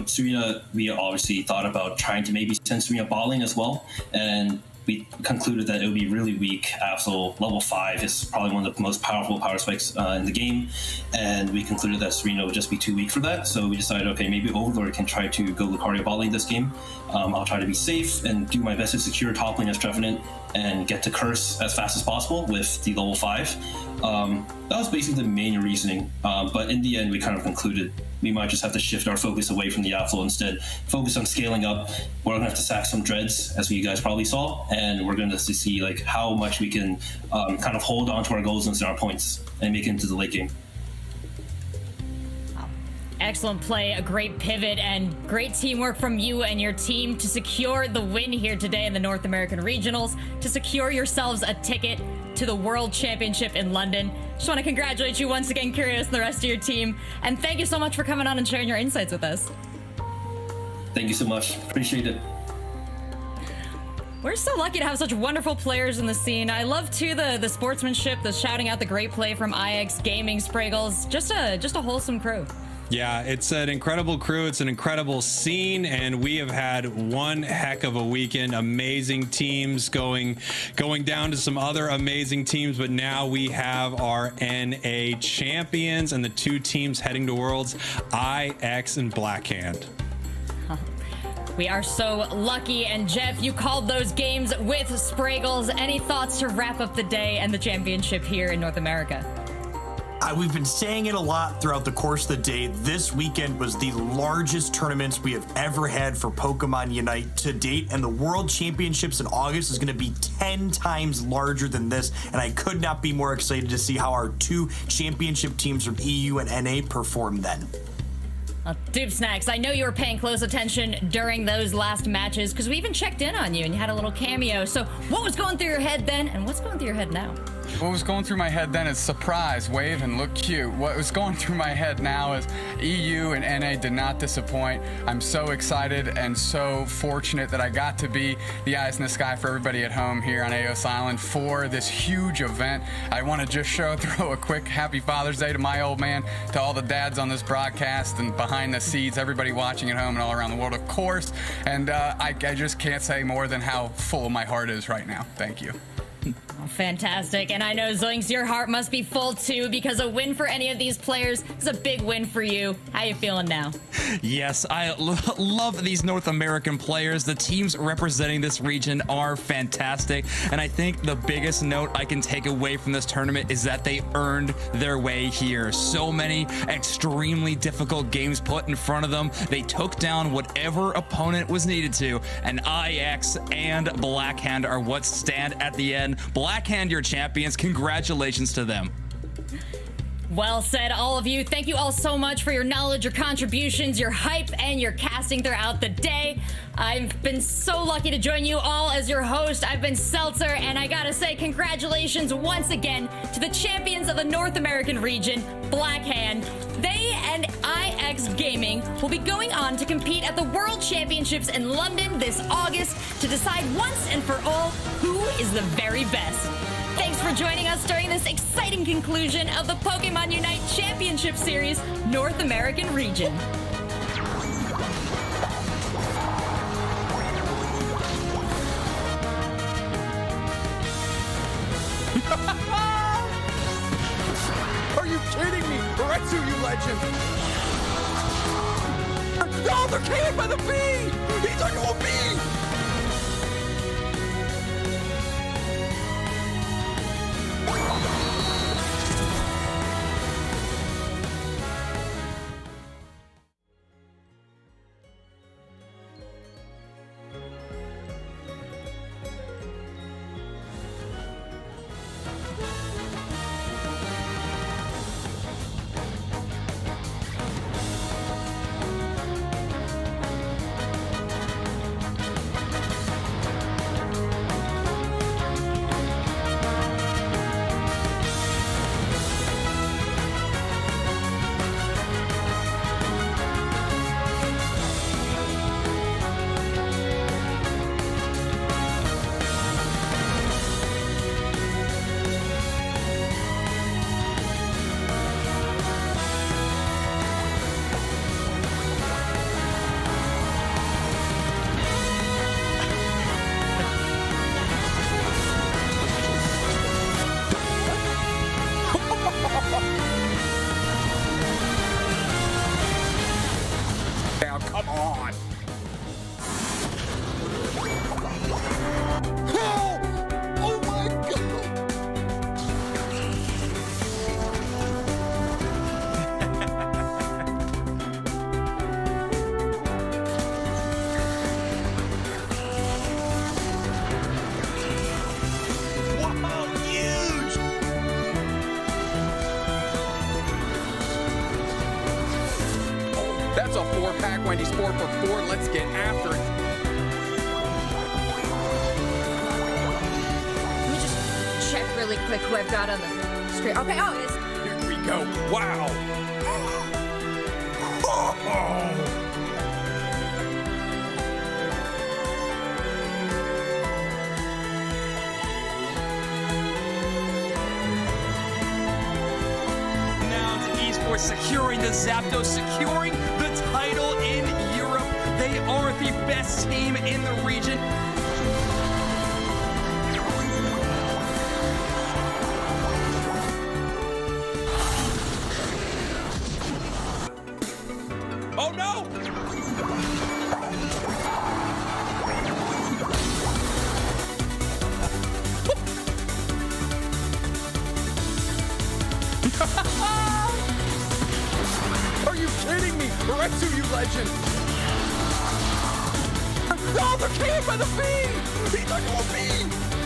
Serena, we obviously thought about trying to maybe send Serena bot lane as well, and we concluded that it would be really weak. Absol level 5 is probably one of the most powerful power spikes in the game, and we concluded that Serena would just be too weak for that, so we decided, okay, maybe Overlord can try to go Lucario bot lane this game. I'll try to be safe and do my best to secure top lane as Trevenant and get to Curse as fast as possible with the level 5. That was basically the main reasoning, but in the end we kind of concluded we might just have to shift our focus away from the Absol, instead focus on scaling up. We're gonna have to sack some dreads, as you guys probably saw, and we're gonna see like how much we can kind of hold on to our goals and our points and make it into the late game. Excellent play, a great pivot, and great teamwork from you and your team to secure the win here today in the North American Regionals, to secure yourselves a ticket to the World Championship in London. Just want to congratulate you once again, Kyrios, and the rest of your team, and thank you so much for coming on and sharing your insights with us. Thank you so much. Appreciate it. We're so lucky to have such wonderful players in the scene. I love, too, the sportsmanship, the shouting out the great play from IX Gaming, Spriggles. Just a wholesome crew. Yeah, it's an incredible crew. It's an incredible scene, and we have had one heck of a weekend. Amazing teams going down to some other amazing teams, but now we have our NA champions and the two teams heading to Worlds, IX and Blackhand. We are so lucky, and Jeff, you called those games with Spriggles. Any thoughts to wrap up the day and the championship here in North America? We've been saying it a lot throughout the course of the day. This weekend was the largest tournament we have ever had for Pokemon Unite to date, and the World Championships in August is going to be 10 times larger than this, and I could not be more excited to see how our two championship teams from EU and NA perform then. Dupe Snacks, I know you were paying close attention during those last matches because we even checked in on you and you had a little cameo. So what was going through your head then and what's going through your head now? What was going through my head then is surprise, wave, and look cute. What was going through my head now is EU and NA did not disappoint. I'm so excited and so fortunate that I got to be the eyes in the sky for everybody at home here on Eos Island for this huge event. I want to just throw a quick happy Father's Day to my old man, to all the dads on this broadcast and behind the scenes, everybody watching at home and all around the world, of course. And I just can't say more than how full my heart is right now. Thank you. Oh, fantastic. And I know, Zoinks, your heart must be full too because a win for any of these players is a big win for you. How you feeling now? Yes, I love these North American players. The teams representing this region are fantastic. And I think the biggest note I can take away from this tournament is that they earned their way here. So many extremely difficult games put in front of them. They took down whatever opponent was needed to. And IX and Blackhand are what stand at the end. Blackhand, your champions. Congratulations to them. Well said, all of you. Thank you all so much for your knowledge, your contributions, your hype, and your casting throughout the day. I've been so lucky to join you all as your host. I've been Seltzer, and I gotta say congratulations once again to the champions of the North American region, Blackhand. They and IX Gaming will be going on to compete at the World Championships in London this August to decide once and for all who is the very best. Thanks for joining us during this exciting conclusion of the Pokémon UNITE Championship Series North American region. Are you kidding me? Retsu, you legend! No, they're carried by the bee! He's under a bee! Now, come on! Oh my Wow, huge! That's a 4-pack Wendy's 4 for 4. Let's get after it. Let me just check really quick who I've got on the screen. Okay, oh, it is. Here we go. Wow. Now to esports securing the Zapdos, securing the title in Europe. They are the best team in the region. Oh no! Retsu, you legend! Oh, they're killed by the Fiend! He took him a Fiend!